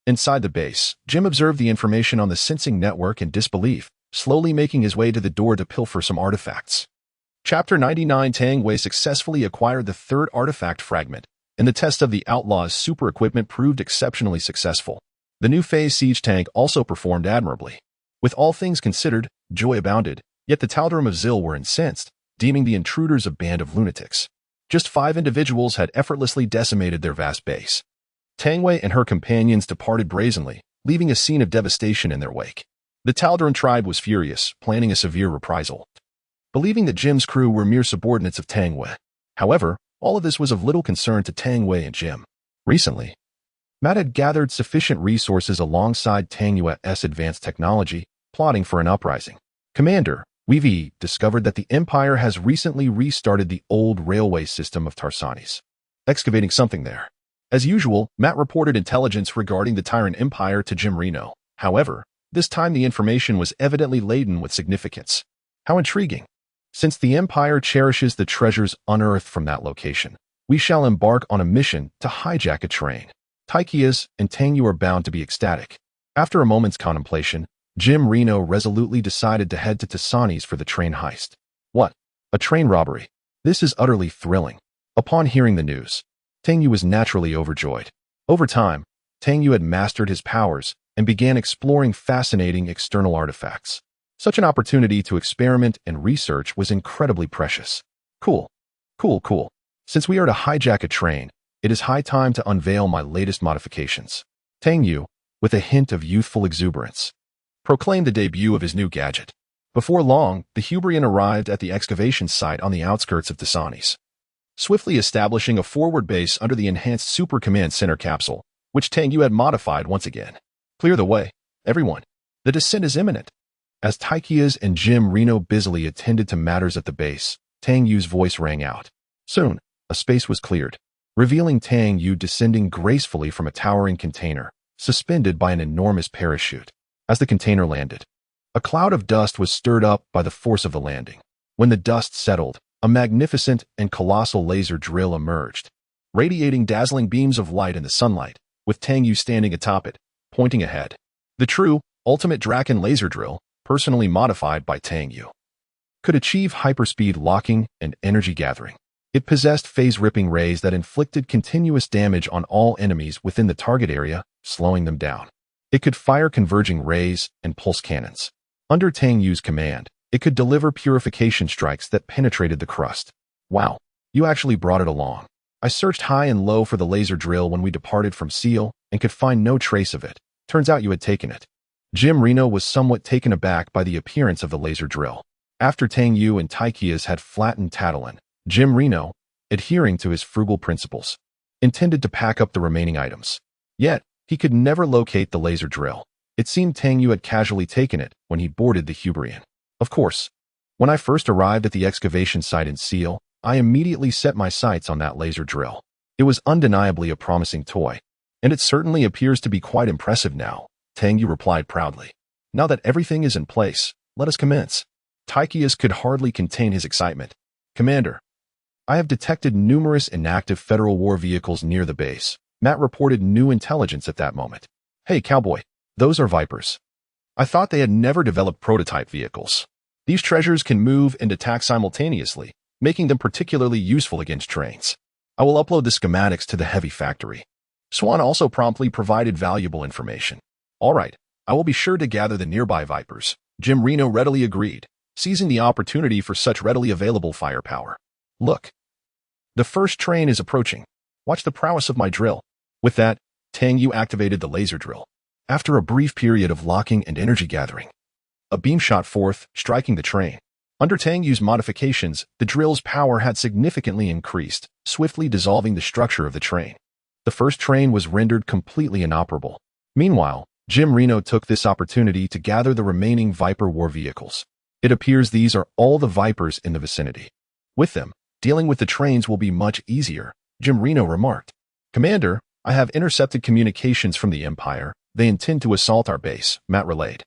Speaker 1: Inside the base, Jim observed the information on the sensing network in disbelief, slowly making his way to the door to pilfer some artifacts. Chapter 99. Tang Wei successfully acquired the 3rd artifact fragment, and the test of the outlaw's super equipment proved exceptionally successful. The new phase siege tank also performed admirably. With all things considered, joy abounded, yet the Tal'Darim of Zil were incensed, deeming the intruders a band of lunatics. Just 5 individuals had effortlessly decimated their vast base. Tang Wei and her companions departed brazenly, leaving a scene of devastation in their wake. The Tal'Darim tribe was furious, planning a severe reprisal, believing that Jim's crew were mere subordinates of Tang Wei. However, all of this was of little concern to Tang Wei and Jim. Recently, Matt had gathered sufficient resources alongside Tang Yue's advanced technology, plotting for an uprising. Commander, we've discovered that the Empire has recently restarted the old railway system of Tarsanis. Excavating something there. As usual, Matt reported intelligence regarding the Tyrant Empire to Jim Reno. However, this time the information was evidently laden with significance. How intriguing. Since the Empire cherishes the treasures unearthed from that location, we shall embark on a mission to hijack a train. Taikias and Tang Yu are bound to be ecstatic. After a moment's contemplation, Jim Reno resolutely decided to head to Tasani's for the train heist. What? A train robbery? This is utterly thrilling. Upon hearing the news, Tang Yu was naturally overjoyed. Over time, Tang Yu had mastered his powers and began exploring fascinating external artifacts. Such an opportunity to experiment and research was incredibly precious. Cool. Since we are to hijack a train, it is high time to unveil my latest modifications. Tang Yu, with a hint of youthful exuberance, proclaimed the debut of his new gadget. Before long, the Hubrian arrived at the excavation site on the outskirts of Tasani's, swiftly establishing a forward base under the enhanced Super Command Center capsule, which Tang Yu had modified once again. Clear the way, everyone. The descent is imminent. As Taikias and Jim Reno busily attended to matters at the base, Tang Yu's voice rang out. Soon, a space was cleared, revealing Tang Yu descending gracefully from a towering container, suspended by an enormous parachute. As the container landed, a cloud of dust was stirred up by the force of the landing. When the dust settled, a magnificent and colossal laser drill emerged, radiating dazzling beams of light in the sunlight, with Tang Yu standing atop it, pointing ahead. The true, ultimate Draken laser drill, personally modified by Tang Yu, could achieve hyperspeed locking and energy gathering. It possessed phase-ripping rays that inflicted continuous damage on all enemies within the target area, slowing them down. It could fire converging rays and pulse cannons. Under Tang Yu's command, it could deliver purification strikes that penetrated the crust. Wow, you actually brought it along. I searched high and low for the laser drill when we departed from Seal and could find no trace of it. Turns out you had taken it. Jim Reno was somewhat taken aback by the appearance of the laser drill. After Tang Yu and Taikias had flattened Tatalin, Jim Reno, adhering to his frugal principles, intended to pack up the remaining items. Yet, he could never locate the laser drill. It seemed Tang Yu had casually taken it when he boarded the Hubrian. Of course, when I first arrived at the excavation site in Seal, I immediately set my sights on that laser drill. It was undeniably a promising toy, and it certainly appears to be quite impressive now, Tang Yu replied proudly. Now that everything is in place, let us commence. Tycheus could hardly contain his excitement. Commander, I have detected numerous inactive Federal war vehicles near the base. Matt reported new intelligence at that moment. Hey, cowboy, those are Vipers. I thought they had never developed prototype vehicles. These treasures can move and attack simultaneously, making them particularly useful against trains. I will upload the schematics to the heavy factory. Swan also promptly provided valuable information. All right, I will be sure to gather the nearby Vipers. Jim Reno readily agreed, seizing the opportunity for such readily available firepower. Look. The first train is approaching. Watch the prowess of my drill. With that, Tang Yu activated the laser drill. After a brief period of locking and energy gathering, a beam shot forth, striking the train. Under Tang Yu's modifications, the drill's power had significantly increased, swiftly dissolving the structure of the train. The first train was rendered completely inoperable. Meanwhile, Jim Reno took this opportunity to gather the remaining Viper war vehicles. It appears these are all the Vipers in the vicinity. With them, dealing with the trains will be much easier, Jim Reno remarked. Commander, I have intercepted communications from the Empire. They intend to assault our base, Matt relayed.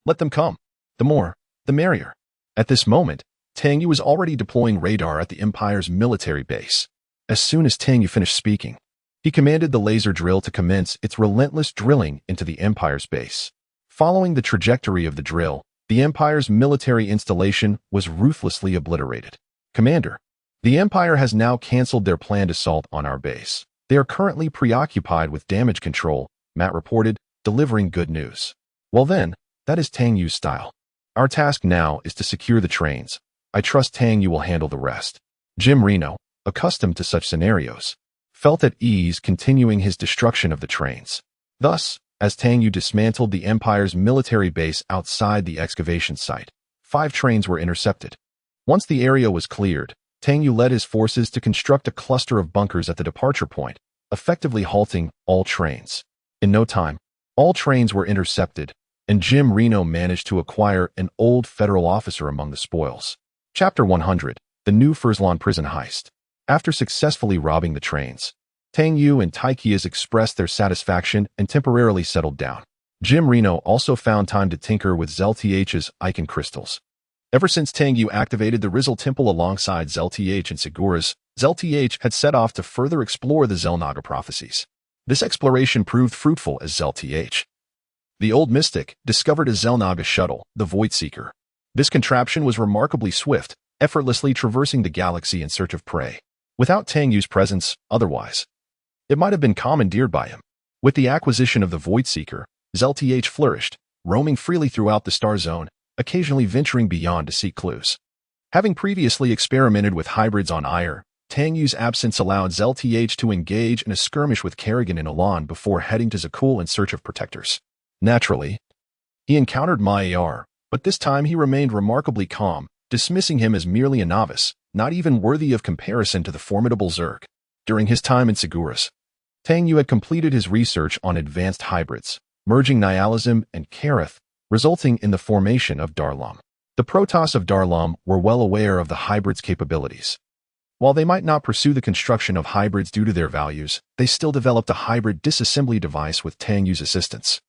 Speaker 1: Let them come. The more, the merrier. At this moment, Tang Yu was already deploying radar at the Empire's military base. As soon as Tang Yu finished speaking, he commanded the laser drill to commence its relentless drilling into the Empire's base. Following the trajectory of the drill, the Empire's military installation was ruthlessly obliterated. Commander, the Empire has now canceled their planned assault on our base. They are currently preoccupied with damage control, Matt reported, delivering good news. Well then, that is Tang Yu's style. Our task now is to secure the trains. I trust Tang Yu will handle the rest. Jim Reno, accustomed to such scenarios, felt at ease continuing his destruction of the trains. Thus, as Tang Yu dismantled the Empire's military base outside the excavation site, 5 trains were intercepted. Once the area was cleared, Tang Yu led his forces to construct a cluster of bunkers at the departure point, effectively halting all trains. In no time, all trains were intercepted, and Jim Reno managed to acquire an old federal officer among the spoils. Chapter 100, The New Furslan Prison Heist. After successfully robbing the trains, Tang Yu and Tycheus expressed their satisfaction and temporarily settled down. Jim Reno also found time to tinker with ZLTH's icon crystals. Ever since Tang Yu activated the Rizal Temple alongside ZLTH and Seguras, ZLTH had set off to further explore the Xel'Naga prophecies. This exploration proved fruitful as ZLTH, the old mystic, discovered a Xel'Naga shuttle, the Void Seeker. This contraption was remarkably swift, effortlessly traversing the galaxy in search of prey. Without Tang Yu's presence, otherwise, it might have been commandeered by him. With the acquisition of the Void Seeker, ZLTH flourished, roaming freely throughout the star zone, occasionally venturing beyond to seek clues. Having previously experimented with hybrids on Ire, Tang Yu's absence allowed ZLTH to engage in a skirmish with Kerrigan and Elan before heading to Zakul in search of protectors. Naturally, he encountered Maiar, but this time he remained remarkably calm, dismissing him as merely a novice, not even worthy of comparison to the formidable Zerg. During his time in Seguras, Tang Yu had completed his research on advanced hybrids, merging Nihilism and Kareth, resulting in the formation of Darlam. The Protoss of Darlam were well aware of the hybrid's capabilities. While they might not pursue the construction of hybrids due to their values, they still developed a hybrid disassembly device with Tang Yu's assistance.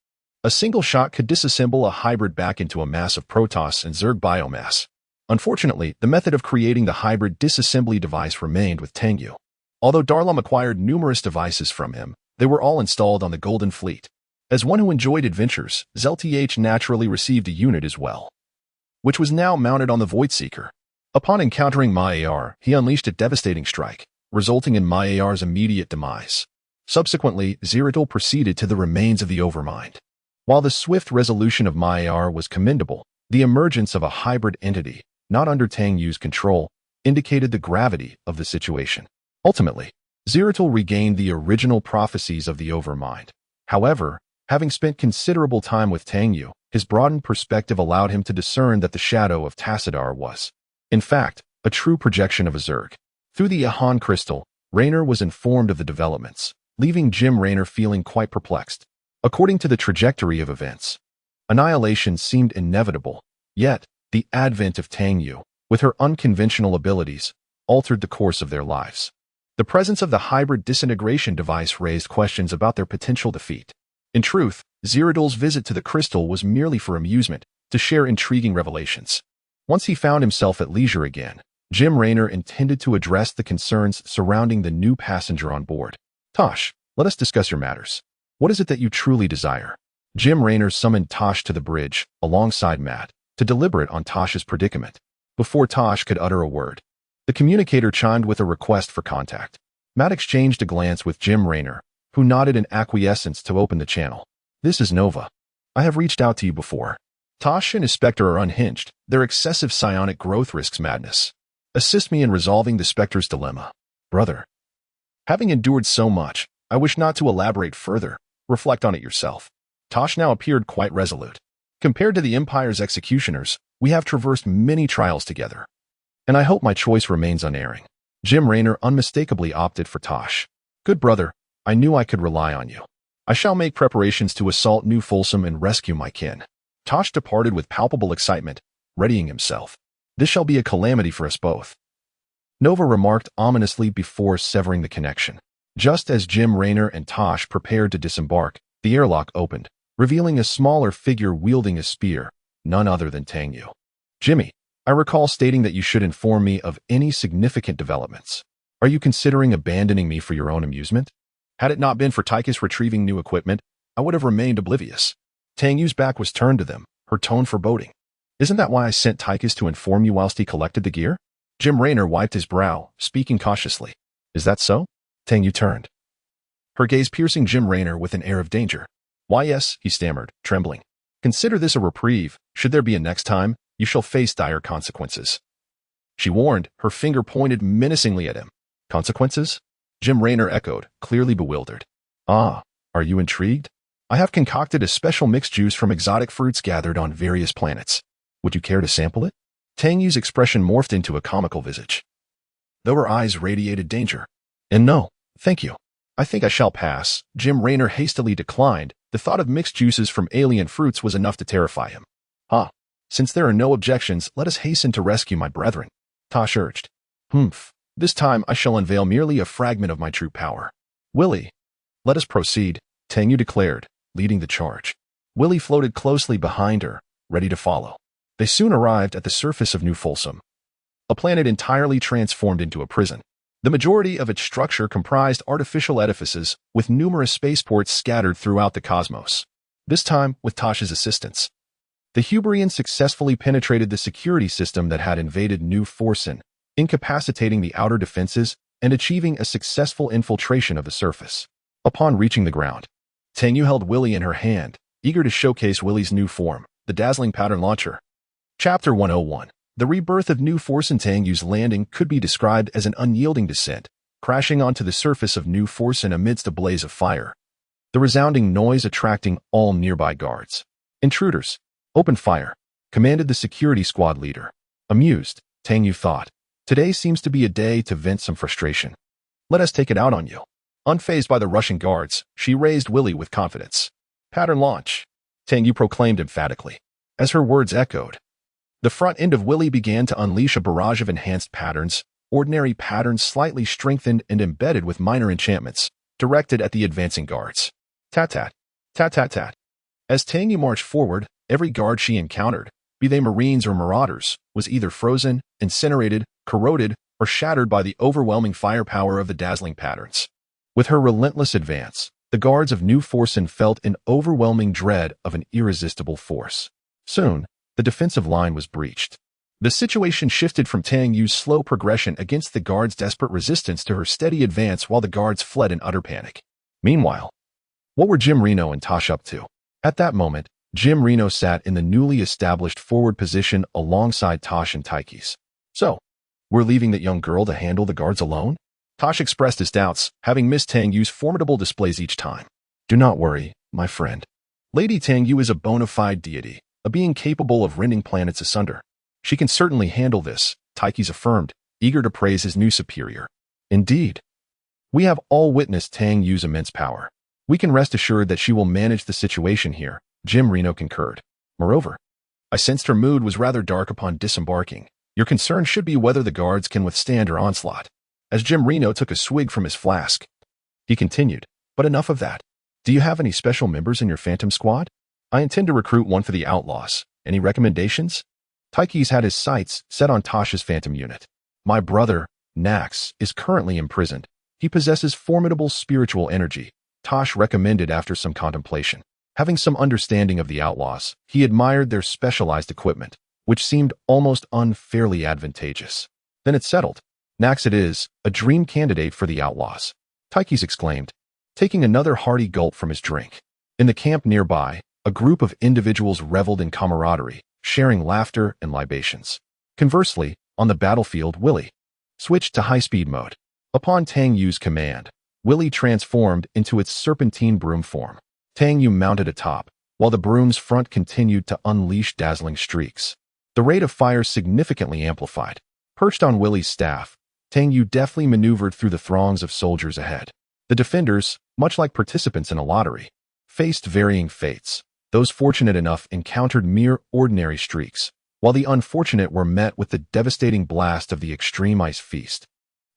Speaker 1: A single shot could disassemble a hybrid back into a mass of Protoss and Zerg biomass. Unfortunately, the method of creating the hybrid disassembly device remained with Tang Yu. Although Darlam acquired numerous devices from him, they were all installed on the Golden Fleet. As one who enjoyed adventures, ZLTH naturally received a unit as well, which was now mounted on the Void Seeker. Upon encountering Maiar, he unleashed a devastating strike, resulting in Maiar's immediate demise. Subsequently, Zeratul proceeded to the remains of the Overmind. While the swift resolution of Maiar was commendable, the emergence of a hybrid entity, not under Tang Yu's control, indicated the gravity of the situation. Ultimately, Zeratul regained the original prophecies of the Overmind. However, having spent considerable time with Tang Yu, his broadened perspective allowed him to discern that the shadow of Tassadar was, in fact, a true projection of a Zerg. Through the Ahan crystal, Raynor was informed of the developments, leaving Jim Raynor feeling quite perplexed. According to the trajectory of events, annihilation seemed inevitable, yet the advent of Tang Yu, with her unconventional abilities, altered the course of their lives. The presence of the hybrid disintegration device raised questions about their potential defeat. In truth, Zeradul's visit to the crystal was merely for amusement, to share intriguing revelations. Once he found himself at leisure again, Jim Raynor intended to address the concerns surrounding the new passenger on board. Tosh, let us discuss your matters. What is it that you truly desire? Jim Raynor summoned Tosh to the bridge, alongside Matt, to deliberate on Tosh's predicament. Before Tosh could utter a word, the communicator chimed with a request for contact. Matt exchanged a glance with Jim Raynor, who nodded in acquiescence to open the channel. This is Nova. I have reached out to you before. Tosh and his Spectre are unhinged. Their excessive psionic growth risks madness. Assist me in resolving the Spectre's dilemma. Brother. Having endured so much, I wish not to elaborate further. Reflect on it yourself. Tosh now appeared quite resolute. Compared to the Empire's executioners, we have traversed many trials together. And I hope my choice remains unerring. Jim Raynor unmistakably opted for Tosh. Good brother, I knew I could rely on you. I shall make preparations to assault New Folsom and rescue my kin. Tosh departed with palpable excitement, readying himself. This shall be a calamity for us both. Nova remarked ominously before severing the connection. Just as Jim Raynor and Tosh prepared to disembark, the airlock opened, revealing a smaller figure wielding a spear, none other than Tang Yu. Jimmy, I recall stating that you should inform me of any significant developments. Are you considering abandoning me for your own amusement? Had it not been for Tychus retrieving new equipment, I would have remained oblivious. Tang Yu's back was turned to them, her tone foreboding. Isn't that why I sent Tychus to inform you whilst he collected the gear? Jim Raynor wiped his brow, speaking cautiously. Is that so? Tang Yu turned, her gaze piercing Jim Raynor with an air of danger. Why yes, he stammered, trembling. Consider this a reprieve. Should there be a next time, you shall face dire consequences. She warned, her finger pointed menacingly at him. Consequences? Jim Raynor echoed, clearly bewildered. Ah, are you intrigued? I have concocted a special mixed juice from exotic fruits gathered on various planets. Would you care to sample it? Tang Yu's expression morphed into a comical visage, though her eyes radiated danger. And no, thank you. I think I shall pass. Jim Raynor hastily declined. The thought of mixed juices from alien fruits was enough to terrify him. Since there are no objections, let us hasten to rescue my brethren. Tosh urged. This time I shall unveil merely a fragment of my true power. Willie. Let us proceed, Tang Yu declared, leading the charge. Willie floated closely behind her, ready to follow. They soon arrived at the surface of New Folsom, a planet entirely transformed into a prison. The majority of its structure comprised artificial edifices with numerous spaceports scattered throughout the cosmos. This time, with Tosh's assistance, the Huberians successfully penetrated the security system that had invaded New Folsom, incapacitating the outer defenses and achieving a successful infiltration of the surface. Upon reaching the ground, Tang Yu held Willie in her hand, eager to showcase Willie's new form, the dazzling pattern launcher. Chapter 101. The rebirth of New Folsom. Tang Yu's landing could be described as an unyielding descent, crashing onto the surface of New Folsom amidst a blaze of fire, the resounding noise attracting all nearby guards. Intruders. Open fire, commanded the security squad leader. Amused, Tang Yu thought. Today seems to be a day to vent some frustration. Let us take it out on you. Unfazed by the rushing guards, she raised Willie with confidence. Pattern launch, Tang Yu proclaimed emphatically. As her words echoed, the front end of Willie began to unleash a barrage of enhanced patterns, ordinary patterns slightly strengthened and embedded with minor enchantments, directed at the advancing guards. Tat-tat, tat-tat-tat. As Tang Yu marched forward, every guard she encountered, be they Marines or Marauders, was either frozen, incinerated, corroded, or shattered by the overwhelming firepower of the dazzling patterns. With her relentless advance, the guards of New Folsom felt an overwhelming dread of an irresistible force. Soon, the defensive line was breached. The situation shifted from Tang Yu's slow progression against the guards' desperate resistance to her steady advance while the guards fled in utter panic. Meanwhile, what were Jim Raynor and Tosh up to? At that moment, Jim Raynor sat in the newly established forward position alongside Tosh and Tychus. So, we're leaving that young girl to handle the guards alone? Tosh expressed his doubts, having missed Tang Yu's formidable displays each time. Do not worry, my friend. Lady Tang Yu is a bona fide deity, a being capable of rending planets asunder. She can certainly handle this, Tychus affirmed, eager to praise his new superior. Indeed. We have all witnessed Tang Yu's immense power. We can rest assured that she will manage the situation here, Jim Raynor concurred. Moreover, I sensed her mood was rather dark upon disembarking, Your concern should be whether the guards can withstand your onslaught. As Jim Reno took a swig from his flask, he continued, but enough of that. Do you have any special members in your Phantom Squad? I intend to recruit one for the Outlaws. Any recommendations? Tyke's had his sights set on Tosh's Phantom unit. My brother, Nax, is currently imprisoned. He possesses formidable spiritual energy, Tosh recommended after some contemplation. Having some understanding of the Outlaws, he admired their specialized equipment, which seemed almost unfairly advantageous. Then it's settled. Nax it is, a dream candidate for the Outlaws, Tyke's exclaimed, taking another hearty gulp from his drink. In the camp nearby, a group of individuals reveled in camaraderie, sharing laughter and libations. Conversely, on the battlefield, Willie switched to high-speed mode. Upon Tang Yu's command, Willie transformed into its serpentine broom form. Tang Yu mounted atop, while the broom's front continued to unleash dazzling streaks. The rate of fire significantly amplified. Perched on Willie's staff, Tang Yu deftly maneuvered through the throngs of soldiers ahead. The defenders, much like participants in a lottery, faced varying fates. Those fortunate enough encountered mere ordinary streaks, while the unfortunate were met with the devastating blast of the extreme ice feast,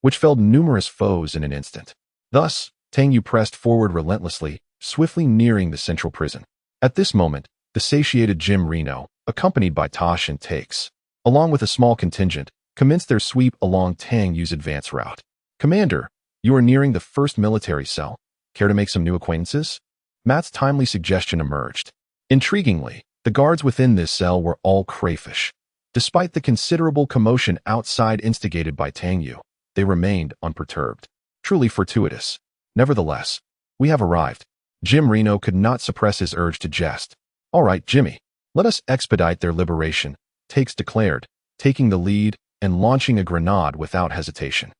Speaker 1: which felled numerous foes in an instant. Thus, Tang Yu pressed forward relentlessly, swiftly nearing the central prison. At this moment, the satiated Jim Reno, accompanied by Tosh and Takes, along with a small contingent, commenced their sweep along Tang Yu's advance route. Commander, you are nearing the first military cell. Care to make some new acquaintances? Matt's timely suggestion emerged. Intriguingly, the guards within this cell were all crayfish. Despite the considerable commotion outside instigated by Tang Yu, they remained unperturbed. Truly fortuitous. Nevertheless, we have arrived. Jim Reno could not suppress his urge to jest. All right, Jimmy, let us expedite their liberation, Takes declared, taking the lead and launching a grenade without hesitation.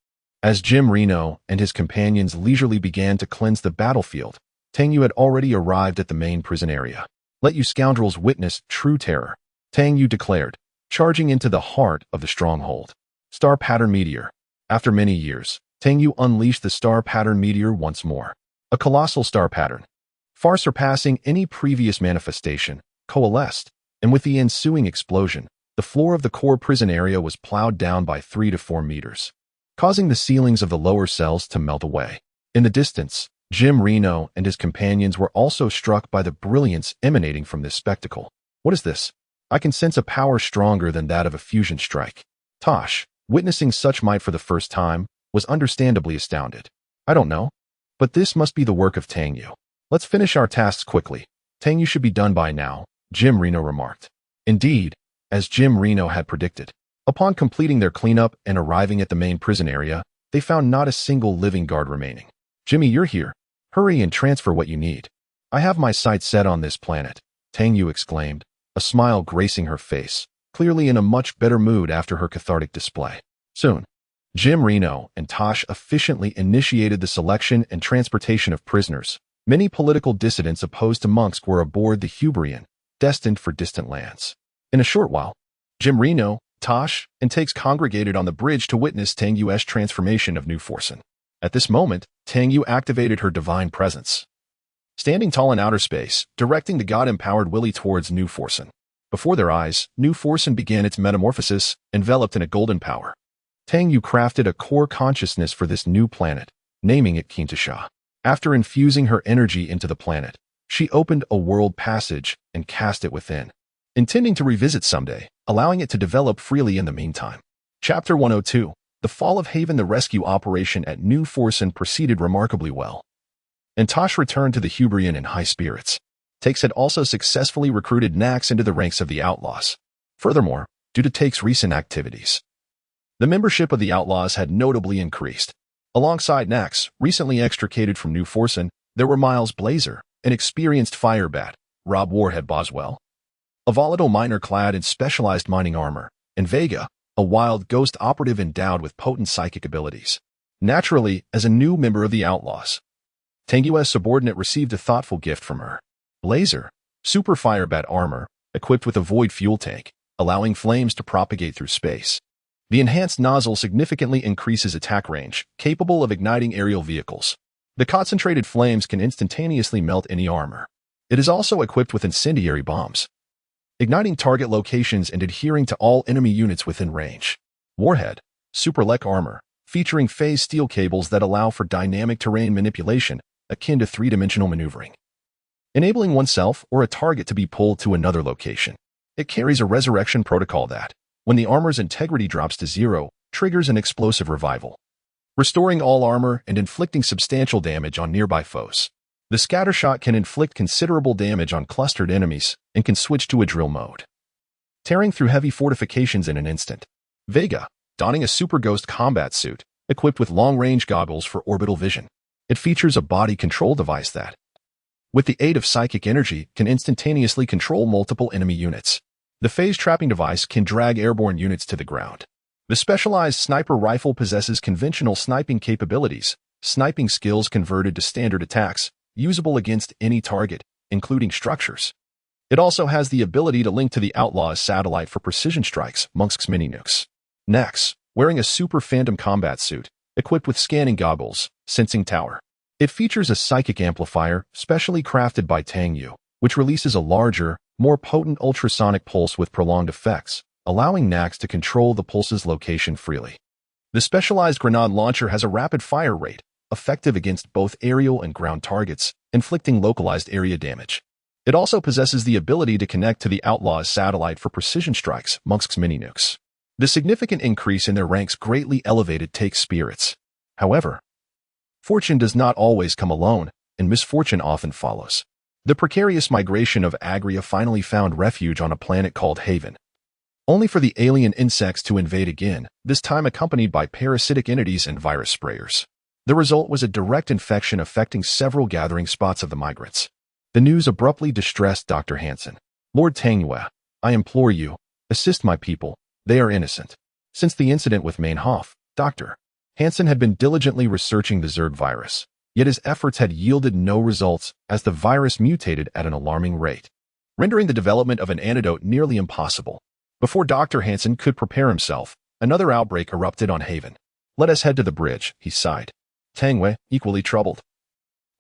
Speaker 1: As Jim Reno and his companions leisurely began to cleanse the battlefield, Tang Yu had already arrived at the main prison area. Let you scoundrels witness true terror, Tang Yu declared, charging into the heart of the stronghold. Star Pattern Meteor. After many years, Tang Yu unleashed the Star Pattern Meteor once more. A colossal star pattern, far surpassing any previous manifestation, coalesced, and with the ensuing explosion, the floor of the core prison area was plowed down by 3 to 4 meters, causing the ceilings of the lower cells to melt away. In the distance, Jim Reno and his companions were also struck by the brilliance emanating from this spectacle. What is this? I can sense a power stronger than that of a fusion strike. Tosh, witnessing such might for the first time, was understandably astounded. I don't know, but this must be the work of Tang Yu. Let's finish our tasks quickly. Tang Yu should be done by now, Jim Reno remarked. Indeed, as Jim Reno had predicted, upon completing their cleanup and arriving at the main prison area, they found not a single living guard remaining. Jimmy, you're here. Hurry and transfer what you need. I have my sights set on this planet, Tang Yu exclaimed, a smile gracing her face, clearly in a much better mood after her cathartic display. Soon, Jim Reno and Tosh efficiently initiated the selection and transportation of prisoners. Many political dissidents opposed to monks were aboard the Hubrian, destined for distant lands. In a short while, Jim Reno, Tosh, and Takes congregated on the bridge to witness Tang Yu's transformation of New Forsen. At this moment, Tang Yu activated her divine presence, standing tall in outer space, directing the god-empowered Willie towards New Forsen. Before their eyes, New Forsen began its metamorphosis, enveloped in a golden power. Tang Yu crafted a core consciousness for this new planet, naming it Kintasha. After infusing her energy into the planet, she opened a world passage and cast it within, intending to revisit someday, allowing it to develop freely in the meantime. Chapter 102. The Fall of Haven. The rescue operation at New Forsen proceeded remarkably well, and Tosh returned to the Hubrian in high spirits. Takes had also successfully recruited Nax into the ranks of the Outlaws. Furthermore, due to Take's recent activities, the membership of the Outlaws had notably increased. Alongside Nax, recently extricated from New Forsen, there were Miles Blazer, an experienced firebat, Rob Warhead Boswell, a volatile miner clad in specialized mining armor, and Vega, a wild ghost operative endowed with potent psychic abilities. Naturally, as a new member of the Outlaws, Tang Yu's subordinate received a thoughtful gift from her. Blazer, super firebat armor, equipped with a void fuel tank, allowing flames to propagate through space. The enhanced nozzle significantly increases attack range, capable of igniting aerial vehicles. The concentrated flames can instantaneously melt any armor. It is also equipped with incendiary bombs, igniting target locations and adhering to all enemy units within range. Warhead, Superlek armor, featuring phase steel cables that allow for dynamic terrain manipulation akin to three-dimensional maneuvering, enabling oneself or a target to be pulled to another location. It carries a resurrection protocol that, when the armor's integrity drops to 0, triggers an explosive revival, restoring all armor and inflicting substantial damage on nearby foes. The scattershot can inflict considerable damage on clustered enemies and can switch to a drill mode, tearing through heavy fortifications in an instant. Vega, donning a Super Ghost combat suit, equipped with long-range goggles for orbital vision. It features a body control device that, with the aid of psychic energy, can instantaneously control multiple enemy units. The phase trapping device can drag airborne units to the ground. The specialized sniper rifle possesses conventional sniping capabilities, sniping skills converted to standard attacks, usable against any target, including structures. It also has the ability to link to the Outlaw's satellite for precision strikes, amongst many nukes. Nex, wearing a Super Phantom combat suit, equipped with scanning goggles, sensing tower. It features a psychic amplifier, specially crafted by Tang Yu, which releases a larger, more potent ultrasonic pulse with prolonged effects, allowing Nax to control the pulse's location freely. The specialized grenade launcher has a rapid fire rate, effective against both aerial and ground targets, inflicting localized area damage. It also possesses the ability to connect to the Outlaw's satellite for precision strikes, amongst many nukes. The significant increase in their ranks greatly elevated Take's spirits. However, fortune does not always come alone, and misfortune often follows. The precarious migration of Agria finally found refuge on a planet called Haven, only for the alien insects to invade again, this time accompanied by parasitic entities and virus sprayers. The result was a direct infection affecting several gathering spots of the migrants. The news abruptly distressed Dr. Hansen. Lord Tangyue, I implore you, assist my people. They are innocent. Since the incident with Mainhof, Dr. Hansen had been diligently researching the Zerg virus, yet his efforts had yielded no results as the virus mutated at an alarming rate, rendering the development of an antidote nearly impossible. Before Dr. Hansen could prepare himself, another outbreak erupted on Haven. Let us head to the bridge, he sighed. Tangwei, equally troubled,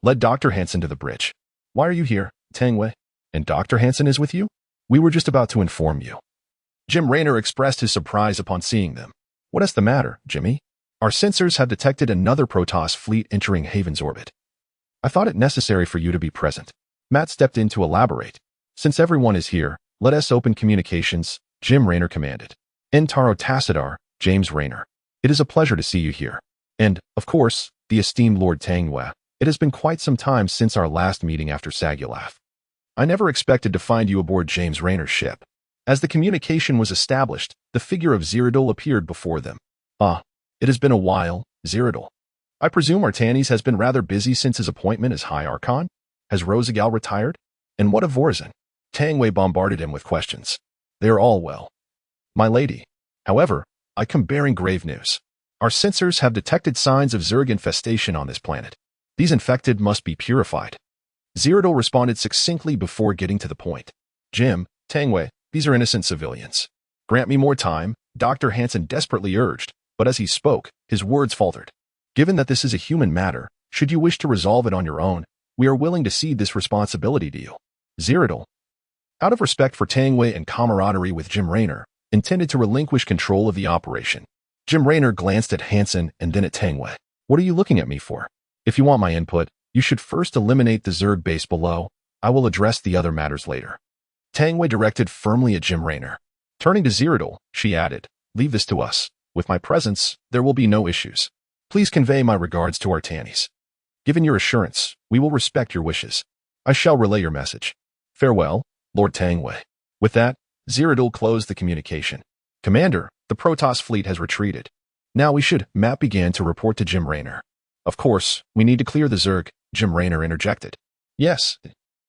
Speaker 1: led Dr. Hansen to the bridge. Why are you here, Tangwei? And Dr. Hansen is with you? We were just about to inform you. Jim Raynor expressed his surprise upon seeing them. What is the matter, Jimmy? Our sensors have detected another Protoss fleet entering Haven's orbit. I thought it necessary for you to be present. Matt stepped in to elaborate. Since everyone is here, let us open communications, Jim Raynor commanded. Entaro Tassadar, James Raynor. It is a pleasure to see you here. And, of course, the esteemed Lord Tangyue. It has been quite some time since our last meeting after Sagulath. I never expected to find you aboard James Raynor's ship. As the communication was established, the figure of Ziradul appeared before them. Ah, it has been a while, Ziradul. I presume Artanis has been rather busy since his appointment as High Archon? Has Rosagal retired? And what of Vorzan? Tangwei bombarded him with questions. They are all well, my lady. However, I come bearing grave news. Our sensors have detected signs of Zerg infestation on this planet. These infected must be purified. Ziradul responded succinctly before getting to the point. Jim, Tangwei, these are innocent civilians. Grant me more time, Dr. Hansen desperately urged, but as he spoke, his words faltered. Given that this is a human matter, should you wish to resolve it on your own, we are willing to cede this responsibility to you. Ziradul, out of respect for Tangwei and camaraderie with Jim Raynor, intended to relinquish control of the operation. Jim Raynor glanced at Hansen and then at Tangwei. What are you looking at me for? If you want my input, you should first eliminate the Zerg base below. I will address the other matters later. Tangwei directed firmly at Jim Raynor. Turning to Ziradul, she added, leave this to us. With my presence, there will be no issues. Please convey my regards to Artanis. Given your assurance, we will respect your wishes. I shall relay your message. Farewell, Lord Tangwei. With that, Ziradul closed the communication. Commander, the Protoss fleet has retreated. Now we should. Matt began to report to Jim Raynor. Of course, we need to clear the Zerg, Jim Raynor interjected. Yes.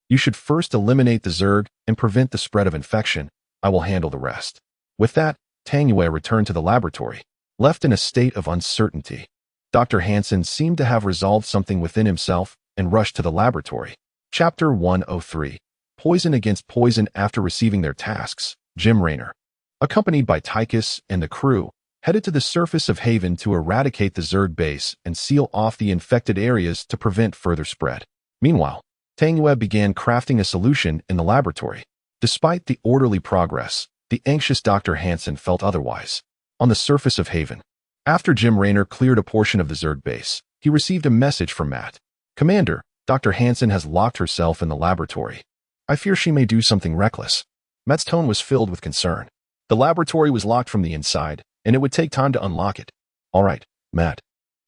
Speaker 1: You should first eliminate the Zerg and prevent the spread of infection. I will handle the rest. With that, Tangwei returned to the laboratory, left in a state of uncertainty. Dr. Hansen seemed to have resolved something within himself and rushed to the laboratory. Chapter 103. Poison against poison. After receiving their tasks, Jim Raynor, accompanied by Tychus and the crew, headed to the surface of Haven to eradicate the Zerg base and seal off the infected areas to prevent further spread. Meanwhile, Tangwei began crafting a solution in the laboratory. Despite the orderly progress, the anxious Dr. Hansen felt otherwise. On the surface of Haven, after Jim Raynor cleared a portion of the Zerg base, he received a message from Matt. Commander, Dr. Hansen has locked herself in the laboratory. I fear she may do something reckless. Matt's tone was filled with concern. The laboratory was locked from the inside, and it would take time to unlock it. All right, Matt.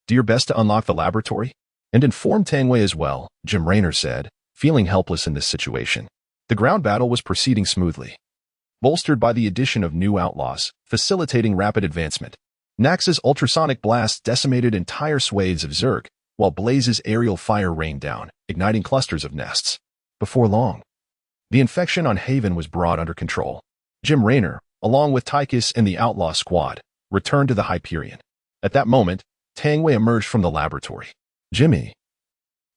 Speaker 1: Do your best to unlock the laboratory. And inform Tangway as well, Jim Raynor said, feeling helpless in this situation. The ground battle was proceeding smoothly, bolstered by the addition of new outlaws, facilitating rapid advancement. Naxx's ultrasonic blasts decimated entire swathes of Zerg, while Blaze's aerial fire rained down, igniting clusters of nests. Before long, the infection on Haven was brought under control. Jim Raynor, along with Tychus and the outlaw squad, returned to the Hyperion. At that moment, Tangway emerged from the laboratory. Jimmy,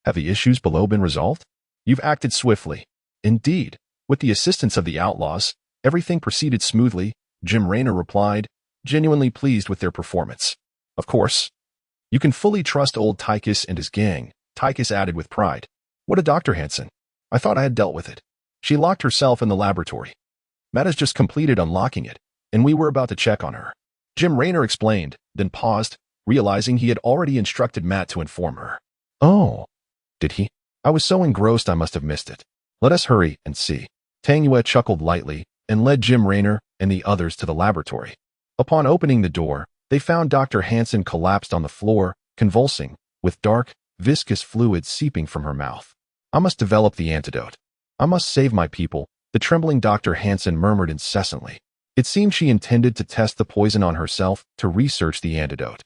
Speaker 1: have the issues below been resolved? You've acted swiftly. Indeed, with the assistance of the outlaws, everything proceeded smoothly, Jim Raynor replied, genuinely pleased with their performance. Of course. You can fully trust old Tychus and his gang, Tychus added with pride. What a Dr. Hansen. I thought I had dealt with it. She locked herself in the laboratory. Matt has just completed unlocking it, and we were about to check on her. Jim Raynor explained, then paused, realizing he had already instructed Matt to inform her. Oh, did he? I was so engrossed I must have missed it. Let us hurry and see. Tangway chuckled lightly and led Jim Raynor and the others to the laboratory. Upon opening the door, they found Dr. Hansen collapsed on the floor, convulsing, with dark, viscous fluid seeping from her mouth. I must develop the antidote. I must save my people, the trembling Dr. Hansen murmured incessantly. It seemed she intended to test the poison on herself to research the antidote.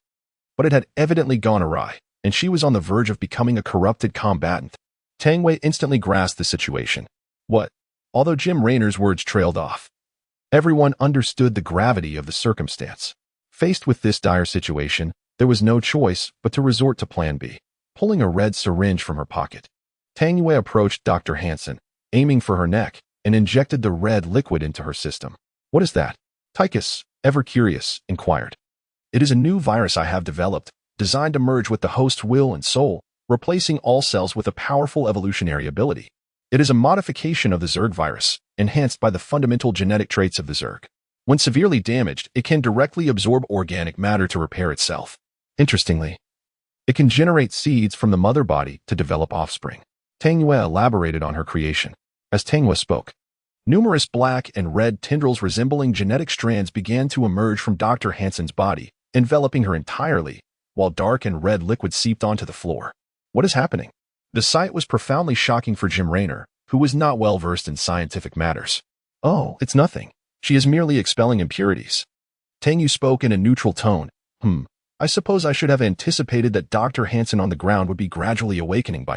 Speaker 1: But it had evidently gone awry, and she was on the verge of becoming a corrupted combatant. Tangway instantly grasped the situation. What? Although Jim Raynor's words trailed off, everyone understood the gravity of the circumstance. Faced with this dire situation, there was no choice but to resort to Plan B, pulling a red syringe from her pocket. Tangway approached Dr. Hansen, aiming for her neck, and injected the red liquid into her system. What is that? Tychus, ever curious, inquired. It is a new virus I have developed, designed to merge with the host's will and soul, replacing all cells with a powerful evolutionary ability. It is a modification of the Zerg virus, enhanced by the fundamental genetic traits of the Zerg. When severely damaged, it can directly absorb organic matter to repair itself. Interestingly, it can generate seeds from the mother body to develop offspring. Tangway elaborated on her creation. As Tangway spoke, numerous black and red tendrils resembling genetic strands began to emerge from Dr. Hansen's body, enveloping her entirely, while dark and red liquid seeped onto the floor. What is happening? The sight was profoundly shocking for Jim Raynor, who was not well versed in scientific matters. Oh, it's nothing. She is merely expelling impurities. Tangway spoke in a neutral tone. I suppose I should have anticipated that Dr. Hansen on the ground would be gradually awakening by now.